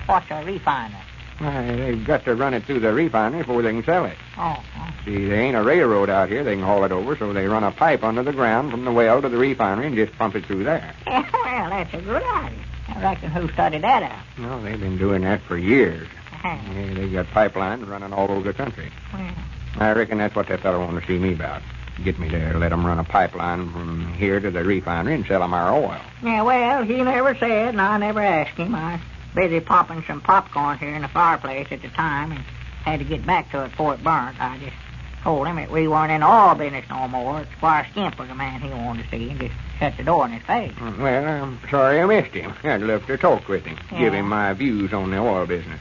What's a refinery? They've got to run it through the refinery before they can sell it. Oh. See, there ain't a railroad out here they can haul it over, so they run a pipe under the ground from the well to the refinery and just pump it through there. Yeah, well, that's a good idea. I reckon who studied that out? No, they've been doing that for years. Uh-huh. Yeah, they've got pipelines running all over the country. Well. I reckon that's what that fellow wanted to see me about. Get me to let them run a pipeline from here to the refinery and sell them our oil. Yeah, well, he never said, and I never asked him. I was busy popping some popcorn here in the fireplace at the time and had to get back to it before it burnt. I just told him that we weren't in the oil business no more. Squire Skimp was the man he wanted to see and just shut the door in his face. Well, I'm sorry I missed him. I'd love to talk with him, give him my views on the oil business.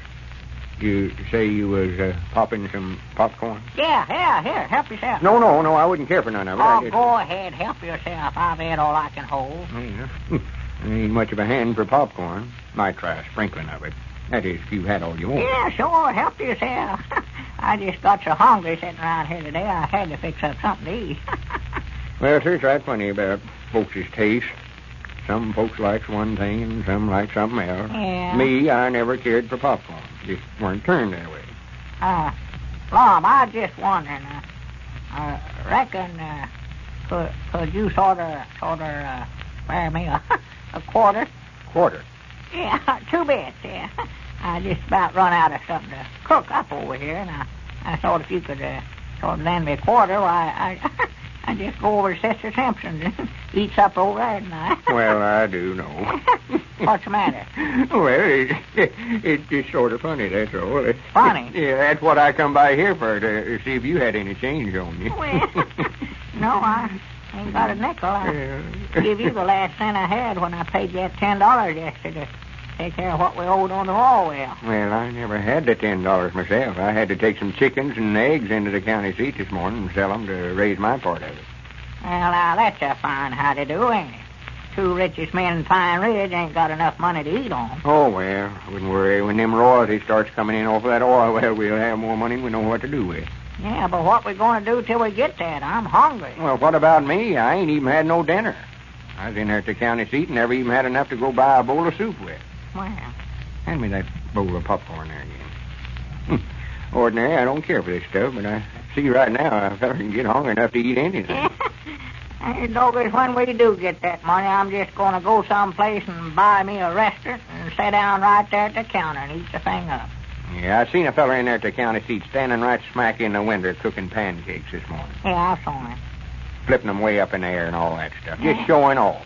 You say you was popping some popcorn? Yeah, here, help yourself. No, I wouldn't care for none of it. Oh, go ahead, help yourself. I've had all I can hold. Yeah. I ain't much of a hand for popcorn. Might try a sprinkling of it. That is, if you had all you want. Yeah, sure, help yourself. I just got so hungry sitting around here today, I had to fix up something to eat. Well, there's right funny about folks' taste. Some folks likes one thing and some like something else. Yeah. Me, I never cared for popcorn. Just weren't turned that way. Lum, I was just wondering, I reckon, could you sort of, spare me a quarter? Quarter? Yeah, 2 bits, yeah. I just about run out of something to cook up over here, and I thought if you could sort of lend me a quarter, why, I just go over to Sister Simpson's and eat supper over there tonight. Well, I do know. What's the matter? Well, it's just sort of funny, that's all. Funny? Yeah, that's what I come by here for, to see if you had any change on you. Well, no, I ain't got a nickel. I'll give you the last cent I had when I paid you that $10 yesterday to take care of what we owed on the wall well. Well, I never had the $10 myself. I had to take some chickens and eggs into the county seat this morning and sell them to raise my part of it. Well, now, that's a fine how-to-do, ain't it? Two richest men in Pine Ridge ain't got enough money to eat on. Oh, well, I wouldn't worry. When them royalties starts coming in off of that oil, well, we'll have more money than we know what to do with. Yeah, but what we going to do till we get that? I'm hungry. Well, what about me? I ain't even had no dinner. I was in there at the county seat and never even had enough to go buy a bowl of soup with. Well, hand me that bowl of popcorn there again. Ordinary, I don't care for this stuff, but I see right now a fella can get hungry enough to eat anything. Hey, Doggers, when we do get that money, I'm just going to go someplace and buy me a restaurant and sit down right there at the counter and eat the thing up. Yeah, I seen a fella in there at the county seat standing right smack in the window cooking pancakes this morning. Yeah, I saw him. Flipping them way up in the air and all that stuff. Just showing off.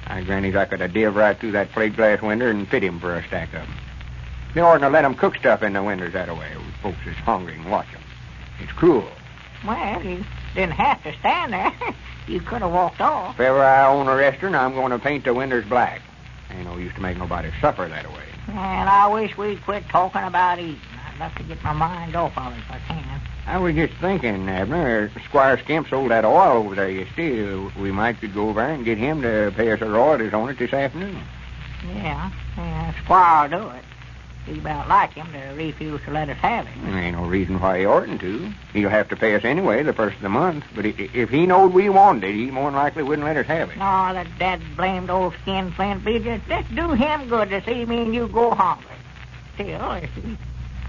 My grannies, I could have div right through that plate glass window and fit him for a stack of them. They oughtn't to let them cook stuff in the windows that way. Folks is hungry and watch them. It's cruel. Well, you didn't have to stand there. You could have walked off. If ever I own a restaurant, I'm going to paint the windows black. Ain't no use to make nobody suffer that way. And I wish we'd quit talking about eating. I'd love to get my mind off of it if I can. I was just thinking, Abner, Squire Skimp sold that oil over there yesterday. We might could go over there and get him to pay us the royalties on it this afternoon. Yeah, Squire will do it. He'd about like him to refuse to let us have it. There ain't no reason why he oughtn't to. He'll have to pay us anyway the first of the month. But if he knowed we wanted it, he more than likely wouldn't let us have it. No, that blamed old skinflint be just do him good to see me and you go hungry. Still, if he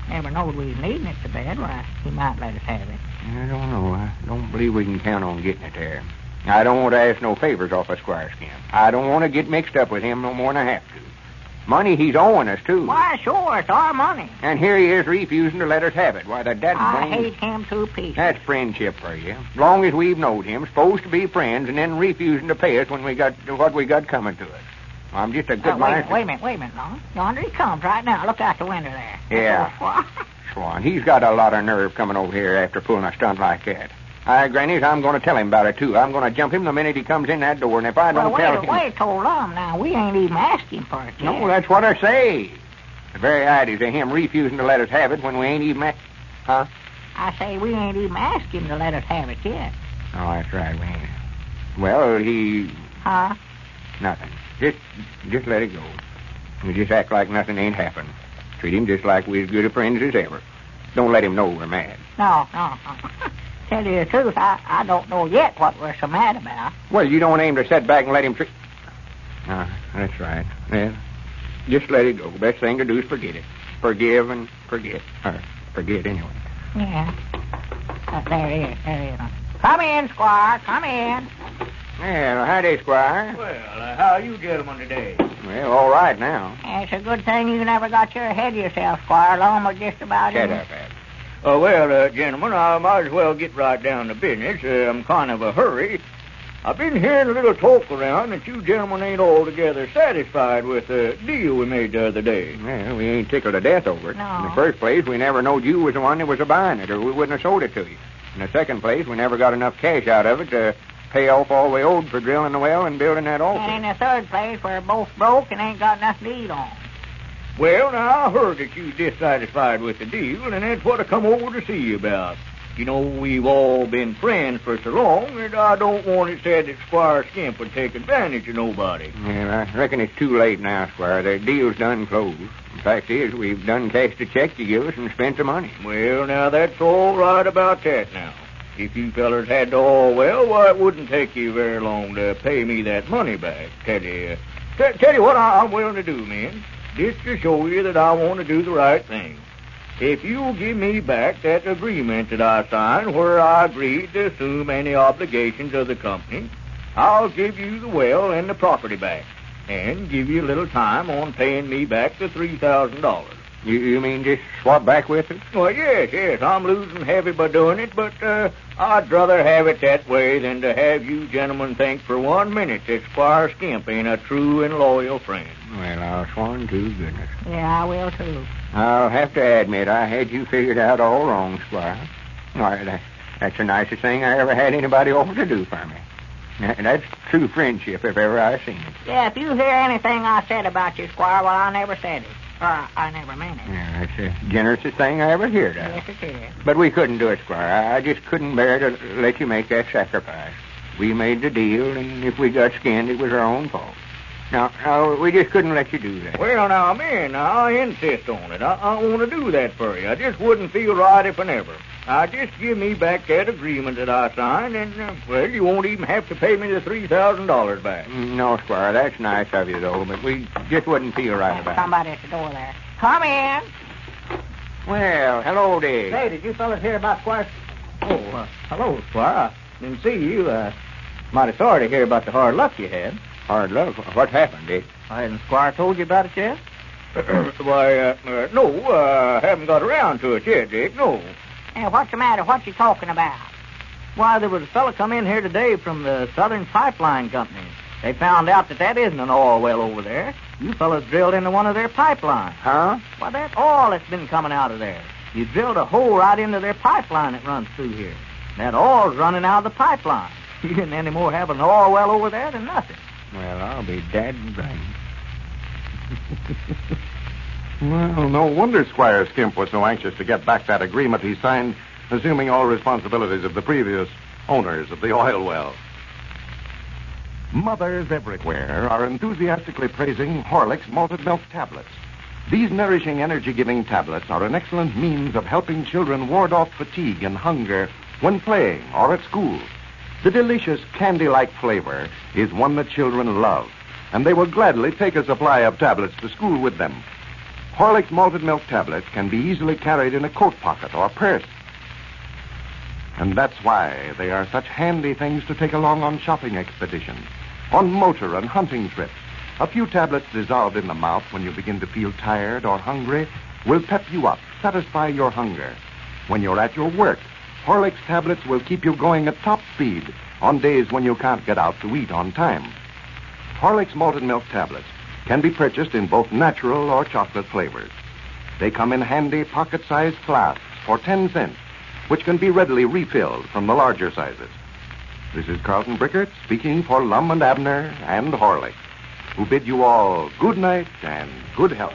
never knowed we was needing it so bad, why, he might let us have it. I don't know. I don't believe we can count on getting it there. I don't want to ask no favors off of Squire Skimp. I don't want to get mixed up with him no more than I have to. Money he's owing us, too. Why, sure, it's our money. And here he is refusing to let us have it. Why, I hate him to pieces. That's friendship for you. As long as we've knowed him, supposed to be friends, and then refusing to pay us when we got what we got coming to us. I'm just a good man. Wait a minute, Long. Yonder he comes right now. Look out the window there. Yeah. Swan, he's got a lot of nerve coming over here after pulling a stunt like that. Grannies, I'm going to tell him about it, too. I'm going to jump him the minute he comes in that door, and if I don't tell him... Wait, hold on now. We ain't even asked him for it yet. No, that's what I say. The very ideas of him refusing to let us have it when we ain't even... Huh? I say we ain't even asked him to let us have it yet. Oh, that's right, we ain't. Well, he... Huh? Nothing. Just let it go. We just act like nothing ain't happened. Treat him just like we're as good of friends as ever. Don't let him know we're mad. No. Tell you the truth, I don't know yet what we're so mad about. Well, you don't aim to sit back and let him treat... That's right. Well, just let it go. Best thing to do is forget it. Forgive and forget. Or forget anyway. Yeah. There he is. Come in, Squire. Come in. Well, howdy, Squire. Well, how are you gentlemen today? Well, all right now. It's a good thing you never got your head yourself, Squire. Lum was just about Shut up, Ab. Gentlemen, I might as well get right down to business. I'm kind of a hurry. I've been hearing a little talk around that you gentlemen ain't altogether satisfied with the deal we made the other day. Well, we ain't tickled to death over it. No. In the first place, we never knowed you was the one that was a-buying it, or we wouldn't have sold it to you. In the second place, we never got enough cash out of it to pay off all we owed for drilling the well and building that altar. And in the third place, we're both broke and ain't got nothing to eat on. Well, now, I heard that you was dissatisfied with the deal, and that's what I come over to see you about. You know, we've all been friends for so long that I don't want it said that Squire Skimp would take advantage of nobody. Well, I reckon it's too late now, Squire. The deal's done closed. The fact is, we've done cashed the check you give us and spent the money. Well, now, that's all right about that now. If you fellers had the oil well, why, it wouldn't take you very long to pay me that money back. Tell you what I'm willing to do, men. Just to show you that I want to do the right thing. If you'll give me back that agreement that I signed where I agreed to assume any obligations of the company, I'll give you the well and the property back, and give you a little time on paying me back the $3,000. You mean just swap back with her? Well, yes. I'm losing heavy by doing it, but I'd rather have it that way than to have you gentlemen think for 1 minute that Squire Skimp ain't a true and loyal friend. Well, I'll sworn to goodness. Yeah, I will, too. I'll have to admit I had you figured out all wrong, Squire. Why, that's the nicest thing I ever had anybody offer to do for me. That's true friendship if ever I seen it. Yeah, if you hear anything I said about you, Squire, well, I never said it. Or I never meant it. Yeah, that's the generousest thing I ever heard of. Yes, it is. But we couldn't do it, Squire. I just couldn't bear to let you make that sacrifice. We made the deal, and if we got skinned, it was our own fault. Now, we just couldn't let you do that. Well, now, man, I insist on it. I want to do that for you. I just wouldn't feel right if I never. Just give me back that agreement that I signed, and, well, you won't even have to pay me the $3,000 back. No, Squire, that's nice of you, though, but we just wouldn't feel right about it. Somebody at the door there. Come in. Well, hello, Dick. Hey, did you fellas hear about Squire? Oh, hello, Squire. I didn't see you. Mighty sorry to hear about the hard luck you had. Hard luck? What happened, Dick? Hasn't Squire told you about it yet? Why, no, haven't got around to it yet, Dick, no. Hey, what's the matter? What you talking about? Why, there was a fella come in here today from the Southern Pipeline Company. They found out that isn't an oil well over there. You fellas drilled into one of their pipelines. Huh? Why, that's oil that's been coming out of there. You drilled a hole right into their pipeline that runs through here. That oil's running out of the pipeline. You didn't any more have an oil well over there than nothing. Well, I'll be dead and brain. Well, no wonder Squire Skimp was so anxious to get back that agreement he signed, assuming all responsibilities of the previous owners of the oil well. Mothers everywhere are enthusiastically praising Horlick's malted milk tablets. These nourishing, energy-giving tablets are an excellent means of helping children ward off fatigue and hunger when playing or at school. The delicious candy-like flavor is one that children love, and they will gladly take a supply of tablets to school with them. Horlick's malted milk tablets can be easily carried in a coat pocket or purse. And that's why they are such handy things to take along on shopping expeditions, on motor and hunting trips. A few tablets dissolved in the mouth when you begin to feel tired or hungry will pep you up, satisfy your hunger. When you're at your work, Horlick's tablets will keep you going at top speed on days when you can't get out to eat on time. Horlick's malted milk tablets can be purchased in both natural or chocolate flavors. They come in handy pocket-sized flasks for 10 cents, which can be readily refilled from the larger sizes. This is Carlton Brickert speaking for Lum and Abner and Horlick, who bid you all good night and good health.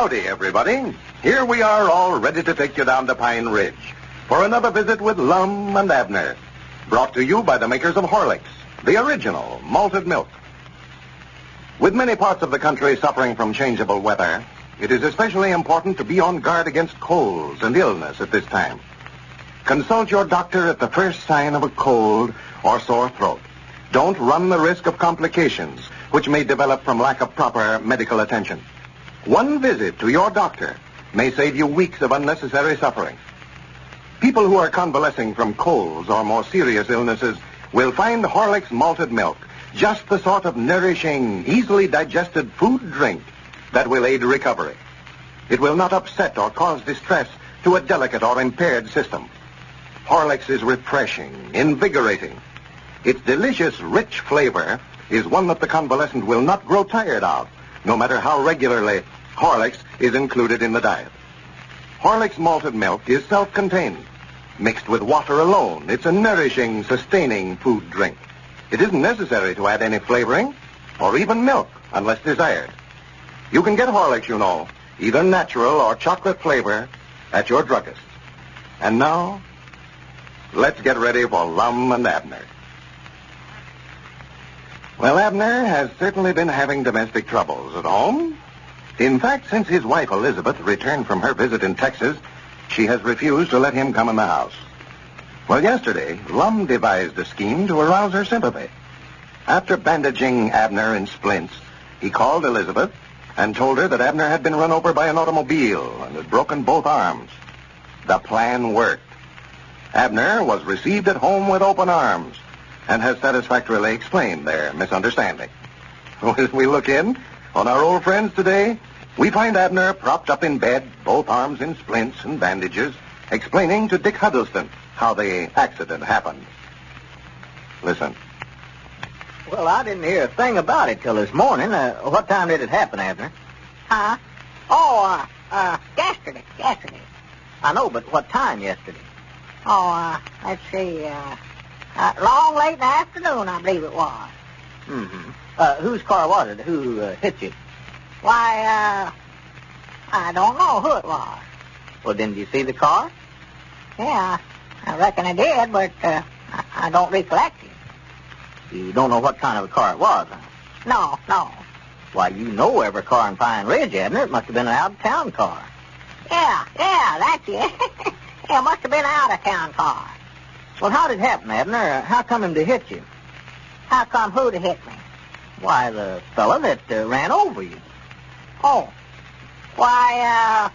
Howdy, everybody. Here we are all ready to take you down to Pine Ridge for another visit with Lum and Abner. Brought to you by the makers of Horlicks, the original malted milk. With many parts of the country suffering from changeable weather, it is especially important to be on guard against colds and illness at this time. Consult your doctor at the first sign of a cold or sore throat. Don't run the risk of complications, which may develop from lack of proper medical attention. One visit to your doctor may save you weeks of unnecessary suffering. People who are convalescing from colds or more serious illnesses will find Horlicks malted milk just the sort of nourishing, easily digested food drink that will aid recovery. It will not upset or cause distress to a delicate or impaired system. Horlicks is refreshing, invigorating. Its delicious, rich flavor is one that the convalescent will not grow tired of, no matter how regularly Horlicks is included in the diet. Horlicks malted milk is self-contained. Mixed with water alone, it's a nourishing, sustaining food drink. It isn't necessary to add any flavoring or even milk unless desired. You can get Horlicks, you know, either natural or chocolate flavor at your druggist. And now, let's get ready for Lum and Abner. Well, Abner has certainly been having domestic troubles at home. In fact, since his wife Elizabeth returned from her visit in Texas, she has refused to let him come in the house. Well, yesterday, Lum devised a scheme to arouse her sympathy. After bandaging Abner in splints, he called Elizabeth and told her that Abner had been run over by an automobile and had broken both arms. The plan worked. Abner was received at home with open arms and has satisfactorily explained their misunderstanding. As we look in on our old friends today, we find Abner propped up in bed, both arms in splints and bandages, explaining to Dick Huddleston how the accident happened. Listen. Well, I didn't hear a thing about it till this morning. What time did it happen, Abner? Huh? Yesterday. I know, but what time yesterday? Let's see, long late in the afternoon, I believe it was. Mm-hmm. Whose car was it? Who hit you? Why, I don't know who it was. Well, didn't you see the car? Yeah, I reckon I did, but I don't recollect it. You don't know what kind of a car it was, huh? No. Why, you know every car in Pine Ridge, Abner. It must have been an out-of-town car. Yeah, that's it. Yeah, it must have been an out-of-town car. Well, how did it happen, Abner? How come him to hit you? How come who to hit me? Why, the fella that ran over you. Oh. Why,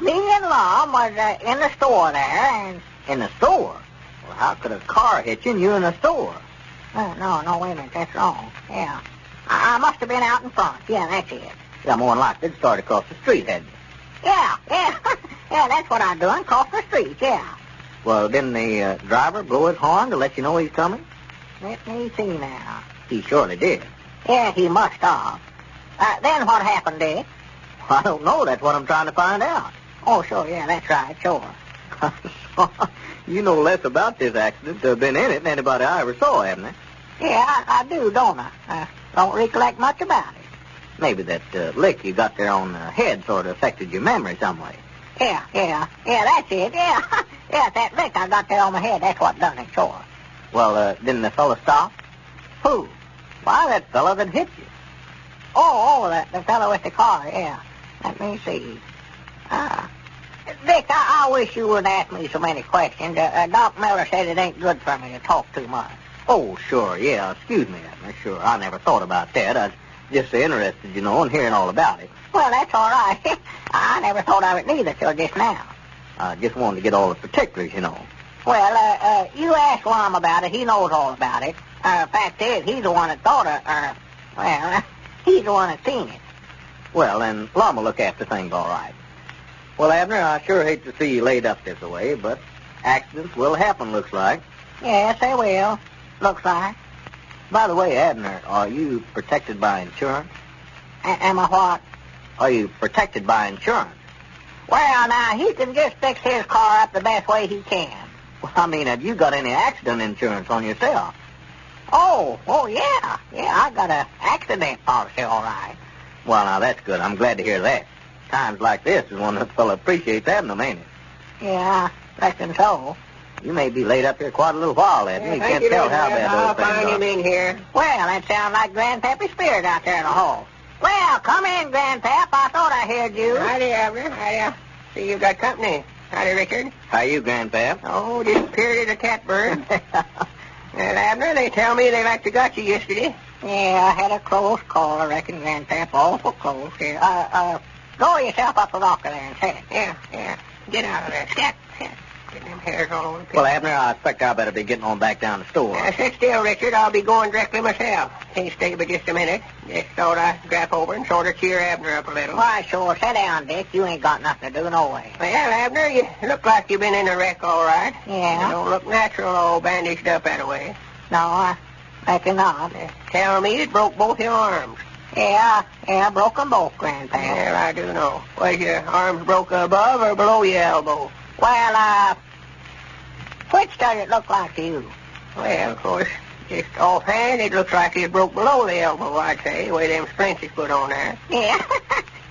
me and Lum was in the store there, and... In the store? Well, how could a car hit you and you in the store? No, wait a minute, that's wrong. Yeah. I must have been out in front. Yeah, that's it. Yeah, more than likely, it started across the street, hadn't you? Yeah. Yeah, that's what I'm doing, cross the street, yeah. Well, didn't the driver blow his horn to let you know he's coming? Let me see now. He surely did. Yeah, he must have. Then what happened, Dick? I don't know. That's what I'm trying to find out. Oh, sure, yeah, that's right, sure. You know less about this accident to have been in it than anybody I ever saw, haven't you? Yeah, I do, don't I? Don't recollect much about it. Maybe that lick you got there on the head sort of affected your memory some way. Yeah, that's it, yeah. Yeah, that lick I got there on my head, that's what done it, sure. Well, didn't the fella stop? Who? Why, that fella that hit you. The fellow with the car, yeah. Let me see. Dick, I wish you wouldn't ask me so many questions. Doc Miller said it ain't good for me to talk too much. Oh, sure, yeah. Excuse me, Abner. Sure, I never thought about that. I was just interested, in hearing all about it. Well, that's all right. I never thought of it neither till just now. I just wanted to get all the particulars, Well, you ask Lum about it. He knows all about it. Fact is, he's the one that thought of, he's the one that seen it. Well, then Lum will look after things all right. Well, Abner, I sure hate to see you laid up this way, but accidents will happen, looks like. Yes, they will. Looks like. By the way, Abner, are you protected by insurance? Am I what? Are you protected by insurance? Well, now, he can just fix his car up the best way he can. Well, I mean, have you got any accident insurance on yourself? Oh, yeah. Yeah, I got an accident policy, all right. Well, now, that's good. I'm glad to hear that. Times like this is one that a fellow appreciates having them, ain't it? Yeah, I reckon so. You may be laid up here quite a little while, Abner. You can't tell how bad I'll old things find are. him in here. Well, that sounds like Grandpappy Spirit out there in the hall. Well, come in, Grandpap. I thought I heard you. Howdy, Abner. Howdy. See, you got company. Howdy, Richard. How you, Grandpap? Oh, disappeared as a catbird. Well, Abner, they tell me they like to got you yesterday. Yeah, I had a close call, I reckon, Grandpap. Awful close. Here, go yourself up the rocker there and sit. Yeah. Get out of there. Scat. Get them hairs all over the place. Well, Abner, I expect I better be getting on back down to the store. Sit still, Richard. I'll be going directly myself. Can't stay but just a minute. Just thought I'd drop over and sort of cheer Abner up a little. Why, sure. Sit down, Dick. You ain't got nothing to do, no way. Well, Abner, you look like you've been in a wreck, all right. Yeah? You don't look natural, all bandaged up that way. No, I reckon not. Tell me it broke both your arms. Yeah, broke 'em both, Grandpap. Well, I do know. Was your arms broke above or below your elbow? Well, which does it look like to you? Well, of course, just offhand, it looks like it broke below the elbow, I'd say, the way them splints is put on there. Yeah.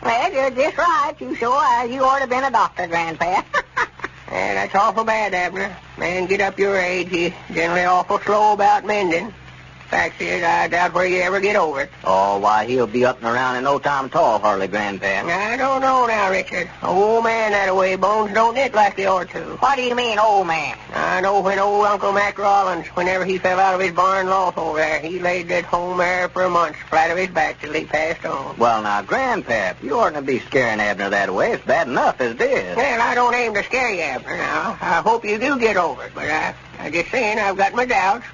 Well, you're just right. You sure are. You ought to have been a doctor, Grandpa. Yeah, that's awful bad, Abner. Man, get up your age, he's generally awful slow about mending. Fact is, I doubt where you ever get over it. Oh, why, he'll be up and around in no time at all, Harley, Grandpap. I don't know now, Richard. Old man that way, bones don't knit like they ought to. What do you mean, old man? I know when old Uncle Mac Rollins, whenever he fell out of his barn loft over there, he laid that home there for a month, flat of his back till he passed on. Well, now, Grandpap, you oughtn't to be scaring Abner that way. It's bad enough as it is. Well, I don't aim to scare you, Abner, now. I hope you do get over it, but I just saying I've got my doubts.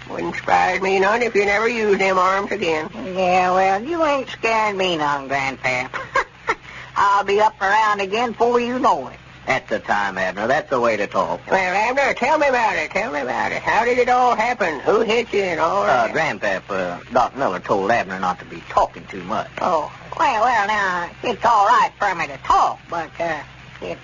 Wouldn't surprise me none if you never use them arms again. Yeah, well, you ain't scaring me none, Grandpap. I'll be up and around again before you know it. That's the time, Abner. That's the way to talk. Well, Abner, tell me about it. How did it all happen? Who hit you and all that? Grandpap, Doc Miller told Abner not to be talking too much. Oh, well, now, it's all right for me to talk, but, it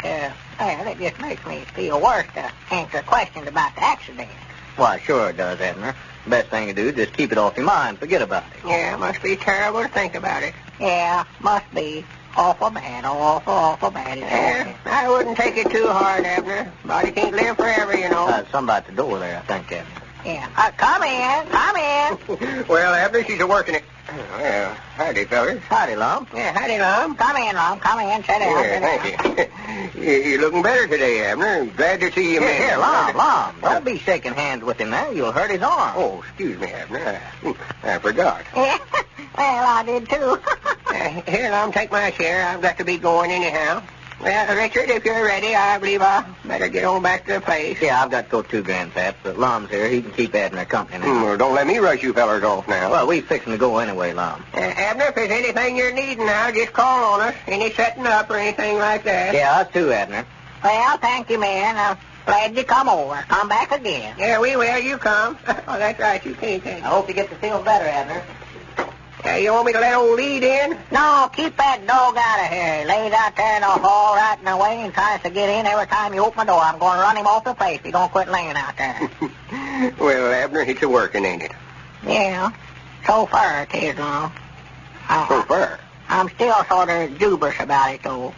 just makes me feel worse to answer questions about the accident. Why, sure it does, Abner. The best thing to do is just keep it off your mind. Forget about it. Yeah, it must be terrible to think about it. Yeah, must be. Awful bad. Awful bad. Yeah, I wouldn't take it too hard, Abner. Body can't live forever, you know. Somebody at the door there, I think, Abner. Yeah. Come in. Well, Abner, she's a-working it. Well, howdy, fellas. Howdy, Lum. Yeah, howdy, Lum. Come in, Lum. Come in. Sit down. Yeah, thank you. You're looking better today, Abner. Glad to see you, man. Here, Lum. Don't be shaking hands with him now. You'll hurt his arm. Oh, excuse me, Abner. I forgot. Yeah. Well, I did, too. Here, Lum, take my share. I've got to be going anyhow. Well, Richard, if you're ready, I believe I'll better get on back to the place. Yeah, I've got to go too, Grandpap. But Lum's here. He can keep Abner company now. Well, don't let me rush you fellers off now. Well, we fixing to go anyway, Lum. Abner, if there's anything you're needing now, just call on us. Any setting up or anything like that. Yeah, us too, Abner. Well, thank you, man. I'm glad you come over. Come back again. Yeah, we will. You come. Oh, that's right. You can't take it. I hope you get to feel better, Abner. You want me to let old Lead in? No, keep that dog out of here. He lays out there in the hall right in the way and tries to get in every time you open the door. I'm going to run him off the place. He don't quit laying out there. Well, Abner, it's a-working, ain't it? Yeah, so far it is, Lum. So far? I'm still sort of dubious about it, though.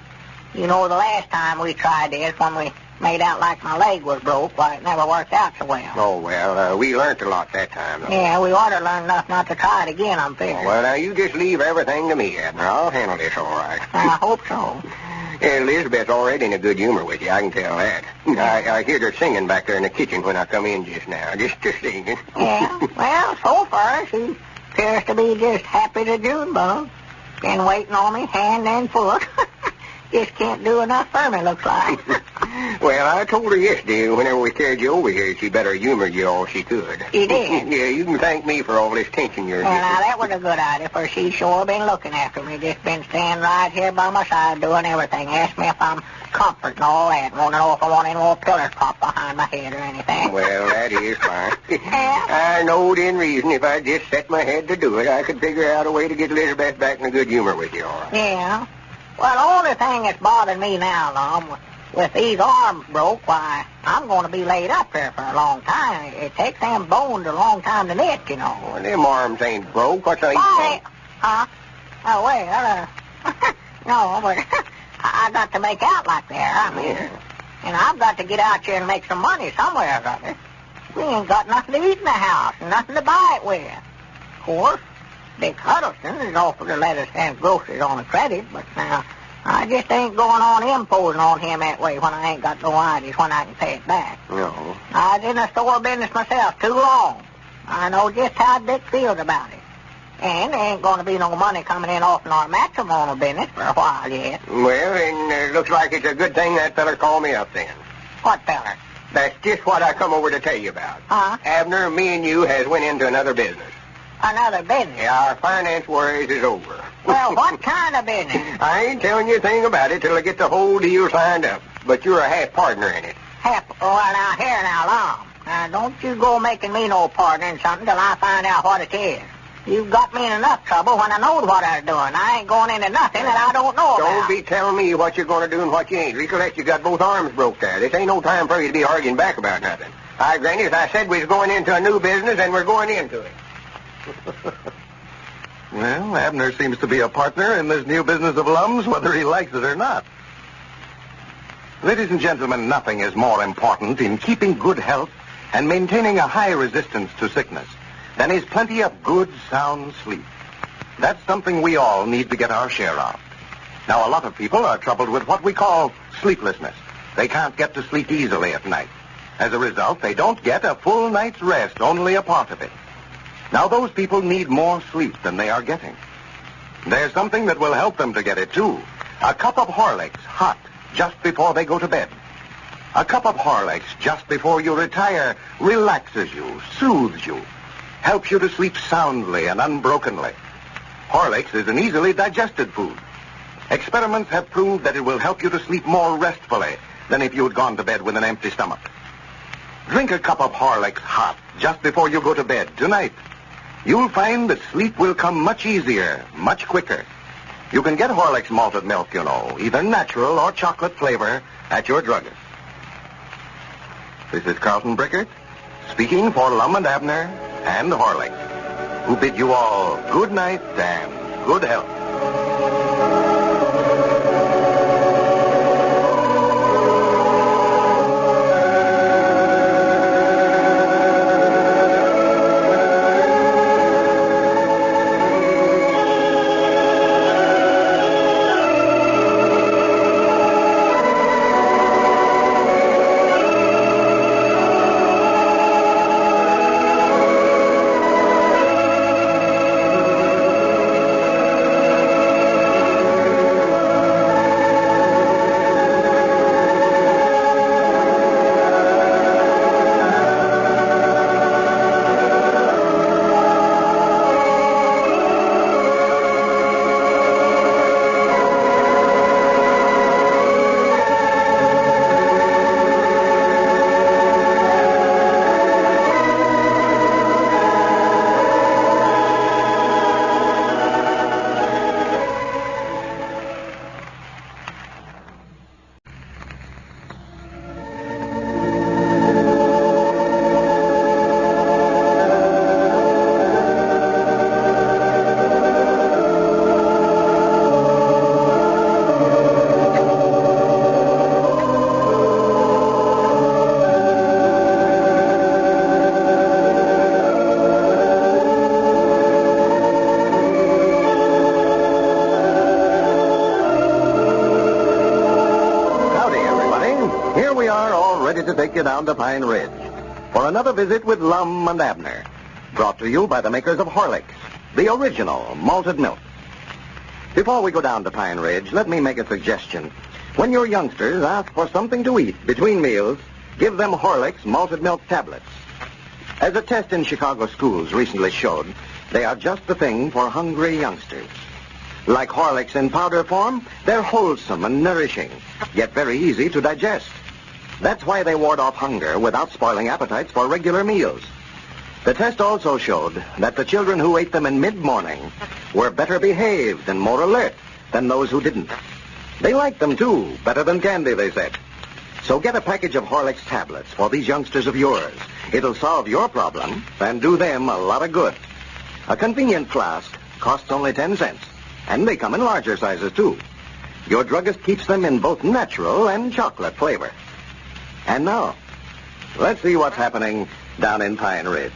You know, the last time we tried this, when we made out like my leg was broke, why, it never worked out so well. Oh, well, we learned a lot that time, though. Yeah, we ought to learn enough not to try it again, I'm figuring. Well, now, you just leave everything to me, Abner. I'll handle this all right. I hope so. Elizabeth's already in a good humor with you, I can tell that. I heard her singing back there in the kitchen when I come in just now, just singing. Yeah, well, so far, she appears to be just happy to June bug. Been waiting on me hand and foot. Just can't do enough for me, looks like. Well, I told her yesterday, whenever we carried you over here, she better humor you all she could. You did? Yeah, you can thank me for all this attention you're Well, giving. now, that was a good idea, for she's sure been looking after me. Just been standing right here by my side doing everything. Asked me if I'm comfort and all that. Want to know if I want any more pillars popped behind my head or anything. Well, that is fine. Yeah? I knowed in reason if I just set my head to do it, I could figure out a way to get Elizabeth back in a good humor with you, all right. Yeah. Well, the only thing that's bothering me now, Lum, with these arms broke, why, I'm going to be laid up here for a long time. It takes them bones a long time to knit, you know. Well, them arms ain't broke. What's the Why? Huh? Oh, well, no, but I got to make out like that. I mean, and I've got to get out here and make some money somewhere or other. We ain't got nothing to eat in the house and nothing to buy it with. Of course, Dick Huddleston has offered to let us have groceries on a credit, but now I just ain't going on imposing on him that way when I ain't got no ideas when I can pay it back. No. I was in the store business myself too long. I know just how Dick feels about it. And there ain't going to be no money coming in off in our matrimonial business for a while yet. Well, and looks like it's a good thing that feller called me up then. What feller? That's just what I come over to tell you about. Huh? Abner, me and you has went into another business. Another business? Yeah, our finance worries is over. Well, what kind of business? I ain't telling you a thing about it till I get the whole deal signed up. But you're a half partner in it. Well, now, here now, Lum. Now, don't you go making me no partner in something till I find out what it is. You've got me in enough trouble when I know what I'm doing. I ain't going into nothing that I don't know about. Don't be telling me what you're going to do and what you ain't. Recollect you got both arms broke there. This ain't no time for you to be arguing back about nothing. I granny, as I said, we was going into a new business, and we're going into it. Well, Abner seems to be a partner in this new business of Lum's, whether he likes it or not. Ladies and gentlemen, nothing is more important in keeping good health and maintaining a high resistance to sickness than is plenty of good, sound sleep. That's something we all need to get our share of. Now, a lot of people are troubled with what we call sleeplessness. They can't get to sleep easily at night. As a result, they don't get a full night's rest, only a part of it. Now, those people need more sleep than they are getting. There's something that will help them to get it, too. A cup of Horlicks, hot, just before they go to bed. A cup of Horlicks just before you retire relaxes you, soothes you, helps you to sleep soundly and unbrokenly. Horlicks is an easily digested food. Experiments have proved that it will help you to sleep more restfully than if you had gone to bed with an empty stomach. Drink a cup of Horlicks hot just before you go to bed tonight. You'll find that sleep will come much easier, much quicker. You can get Horlicks malted milk, you know, either natural or chocolate flavor at your druggist. This is Carlton Brickert, speaking for Lum and Abner and Horlicks, who bid you all good night and good health. To take you down to Pine Ridge for another visit with Lum and Abner, brought to you by the makers of Horlicks, the original malted milk. Before we go down to Pine Ridge, let me make a suggestion. When your youngsters ask for something to eat between meals, give them Horlicks malted milk tablets. As a test in Chicago schools recently showed, they are just the thing for hungry youngsters. Like Horlicks in powder form, they're wholesome and nourishing, yet very easy to digest. That's why they ward off hunger without spoiling appetites for regular meals. The test also showed that the children who ate them in mid-morning were better behaved and more alert than those who didn't. They liked them, too, better than candy, they said. So get a package of Horlicks tablets for these youngsters of yours. It'll solve your problem and do them a lot of good. A convenient flask costs only 10 cents. And they come in larger sizes, too. Your druggist keeps them in both natural and chocolate flavor. And now, let's see what's happening down in Pine Ridge.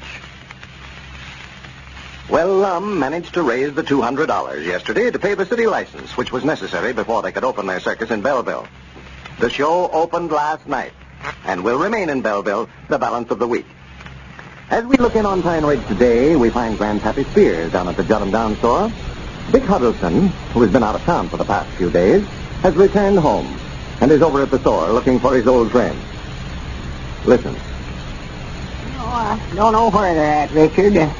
Well, Lum managed to raise the $200 yesterday to pay the city license, which was necessary before they could open their circus in Belleville. The show opened last night and will remain in Belleville the balance of the week. As we look in on Pine Ridge today, we find Grandpappy Spears down at the Jot 'em Down store. Dick Huddleston, who has been out of town for the past few days, has returned home and is over at the store looking for his old friend. Listen. Oh, I don't know where they're at, Richard.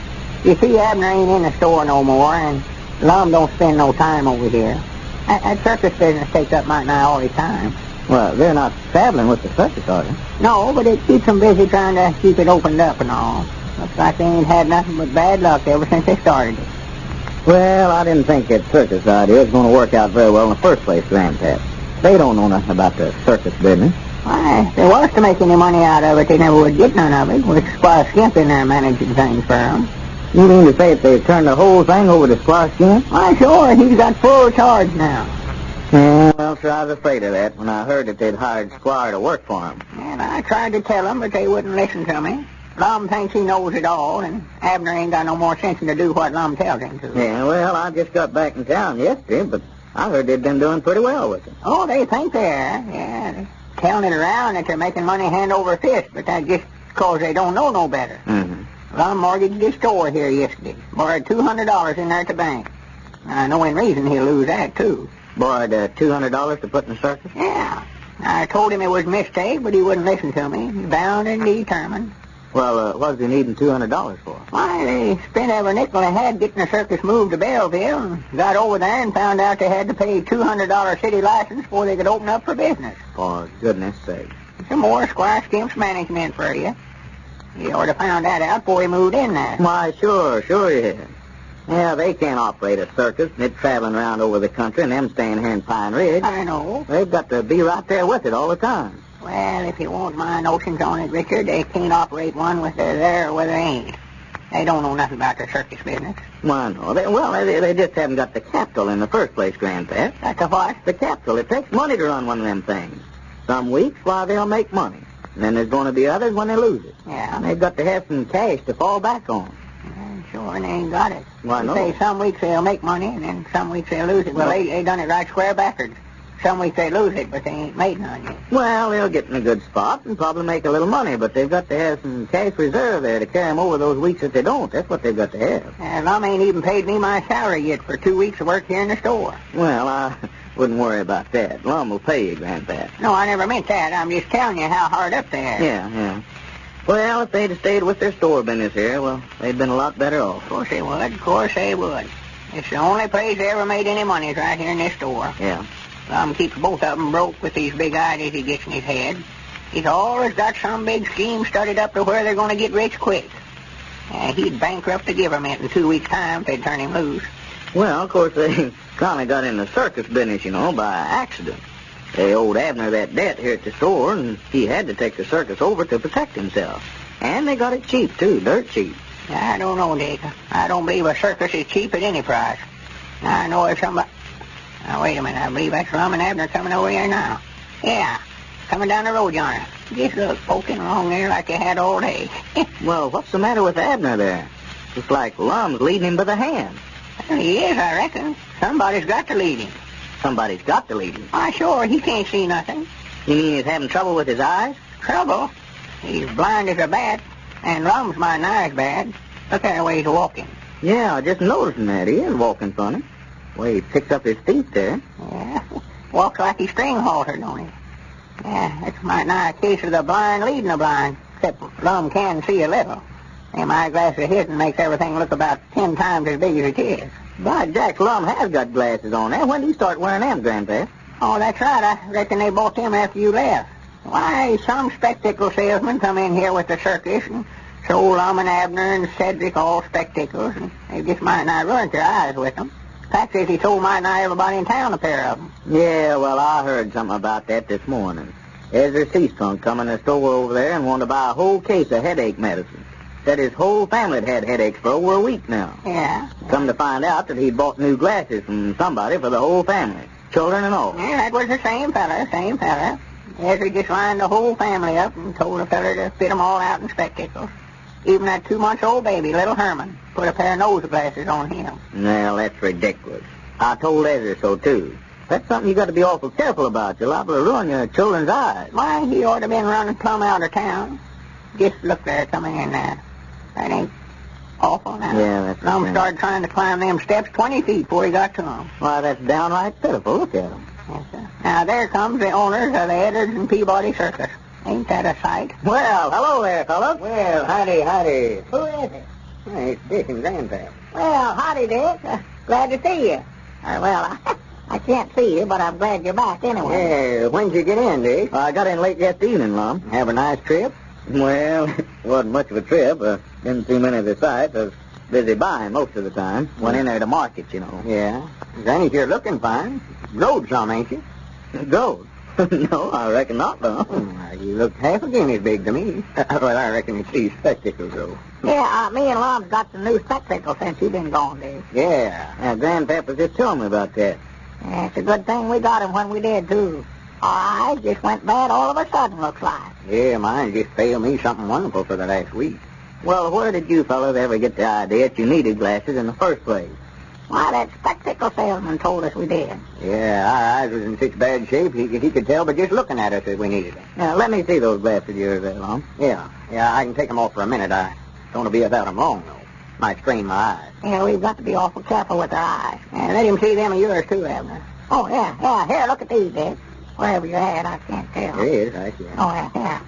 You see, Abner ain't in the store no more, and Lum don't spend no time over here. That circus business takes up might nigh all his time. Well, they're not traveling with the circus, are they? No, but it keeps them busy trying to keep it opened up and all. Looks like they ain't had nothing but bad luck ever since they started it. Well, I didn't think that circus idea was going to work out very well in the first place, Grandpap. They don't know nothing about the circus business. Why, if they was to make any money out of it, they never would get none of it, with Squire Skimp in there managing things for them. You mean to say that they turned the whole thing over to Squire Skimp? Why, sure, he's got full charge now. Yeah, well, sure, I was afraid of that when I heard that they'd hired Squire to work for him. And I tried to tell them, but they wouldn't listen to me. Lum thinks he knows it all, and Abner ain't got no more sense than to do what Lum tells him to. Yeah, well, I just got back in town yesterday, but I heard they'd been doing pretty well with it. Oh, they think they are. Yeah, they're telling it around that they're making money hand over fist, but that's just because they don't know no better. Mm-hmm. Lum mortgaged his store here yesterday. Borrowed $200 in there at the bank. I know in reason he'll lose that, too. Borrowed $200 to put in the circus? Yeah. I told him it was a mistake, but he wouldn't listen to me. He's bound and determined. Well, what was he needing $200 for? Why, they spent every nickel they had getting the circus moved to Belleville, and got over there and found out they had to pay $200 city license before they could open up for business. For goodness sake. Some more Squire Skimp's management for you. He ought to found that out before he moved in there. Why, sure he had. Yeah, they can't operate a circus, and it's traveling around over the country, and them staying here in Pine Ridge. I know. They've got to be right there with it all the time. Well, if you want my notions on it, Richard, they can't operate one whether they're there or whether they ain't. They don't know nothing about the circus business. Why, no. They just haven't got the capital in the first place, Grandpap. That's the what? The capital. It takes money to run one of them things. Some weeks, why, they'll make money. And then there's going to be others when they lose it. Yeah. And they've got to have some cash to fall back on. Sure, and they ain't got it. Why, no? They say some weeks they'll make money, and then some weeks they'll lose it. Well, they done it right square backwards. Some weeks they lose it, but they ain't made none yet. Well, they'll get in a good spot and probably make a little money, but they've got to have some cash reserve there to carry them over those weeks that they don't. That's what they've got to have. Lum ain't even paid me my salary yet for 2 weeks of work here in the store. Well, I wouldn't worry about that. Lum will pay you, Grandpa. No, I never meant that. I'm just telling you how hard up they are. Yeah. Well, if they'd have stayed with their store business here, well, they'd been a lot better off. Of course they would. It's the only place they ever made any money is right here in this store. Yeah. Lum keeps both of them broke with these big ideas he gets in his head. He's always got some big scheme started up to where they're going to get rich quick. He'd bankrupt the government in 2 weeks' time if they'd turn him loose. Well, of course, they kind of got in the circus business, by accident. They owed Abner that debt here at the store, and he had to take the circus over to protect himself. And they got it cheap, too, dirt cheap. I don't know, Dick. I don't believe a circus is cheap at any price. I know if somebody... Now, wait a minute. I believe that's Lum and Abner coming over here now. Yeah, coming down the road yonder. Just look, poking along there like they had all day. Well, what's the matter with Abner there? It's like Lum's leading him by the hand. Well, he is, I reckon. Somebody's got to lead him. Somebody's got to lead him. Why, sure, he can't see nothing. You mean he's having trouble with his eyes? Trouble? He's blind as a bat, and Lum's my eyes bad. Look at the way he's walking. Yeah, I just noticing that. He is walking funny. Way he picks up his feet there. Yeah, walks like he's string haltered, don't he? Yeah, that's might nigh a case of the blind leading the blind, except Lum can see a little. Them eyeglasses of his makes everything look about 10 times as big as it is. By Jack, Lum has got glasses on there. When did he start wearing them, Grandpa? Oh, that's right. I reckon they bought them after you left. Why, some spectacle salesmen come in here with the circus and sold Lum and Abner and Cedric all spectacles, and they just might not ruin their eyes with them. Fact is, he told might not everybody in town a pair of them. Yeah, well, I heard something about that this morning. Ezra Seastrunk come in the store over there and wanted to buy a whole case of headache medicine. Said his whole family had headaches for over a week now. Yeah. Come to find out that he'd bought new glasses from somebody for the whole family, children and all. Yeah, that was the same fella. Yes, he just lined the whole family up and told the fella to fit 'em all out in spectacles. Even that 2-month-old baby, little Herman, put a pair of nose glasses on him. Well, that's ridiculous. I told Ezra so, too. That's something you got to be awful careful about. You're liable to ruin your children's eyes. Why, he ought to been running plumb out of town. Just look there coming in there. That ain't awful now. Yeah, that's Lum true. started trying to climb them steps 20 feet before he got to them. Why, that's downright pitiful. Look at him. Yes, sir. Now, there comes the owners of the Edwards and Peabody Circus. Ain't that a sight? Well, hello there, fellas. Well, howdy. Who is it? Hey, it's Dick and Grandpa. Well, howdy, Dick. Glad to see you. Well, I can't see you, but I'm glad you're back anyway. Yeah, when'd you get in, Dick? I got in late yesterday evening, Lum. Have a nice trip? Well, it wasn't much of a trip. Didn't see many of the sights. I was busy buying most of the time. Went in there to market, you know. Yeah. Granny, you're looking fine. Growed some, ain't you? Gold? No, I reckon not, though. You look half again as big to me. Well, I reckon it's these spectacles, though. Yeah, me and Lum's got some new spectacles since you've been gone, Dick. Yeah. Grandpap was just telling me about that. Yeah, it's a good thing we got 'em when we did, too. Our eyes just went bad all of a sudden, looks like. Yeah, mine just failed me something wonderful for the last week. Well, where did you fellas ever get the idea that you needed glasses in the first place? Why, that spectacle salesman told us we did. Yeah, our eyes was in such bad shape, he could tell by just looking at us that we needed them. Now, let me see those glasses of yours there, Lum. Yeah, I can take them off for a minute. I don't want to be without them long, though. Might strain my eyes. Yeah, we've got to be awful careful with our eyes. And let him see them of yours, too, Abner. Oh, yeah. Here, look at these, Dick. Wherever you're at, I can't tell. There it is, I see. Oh, yeah.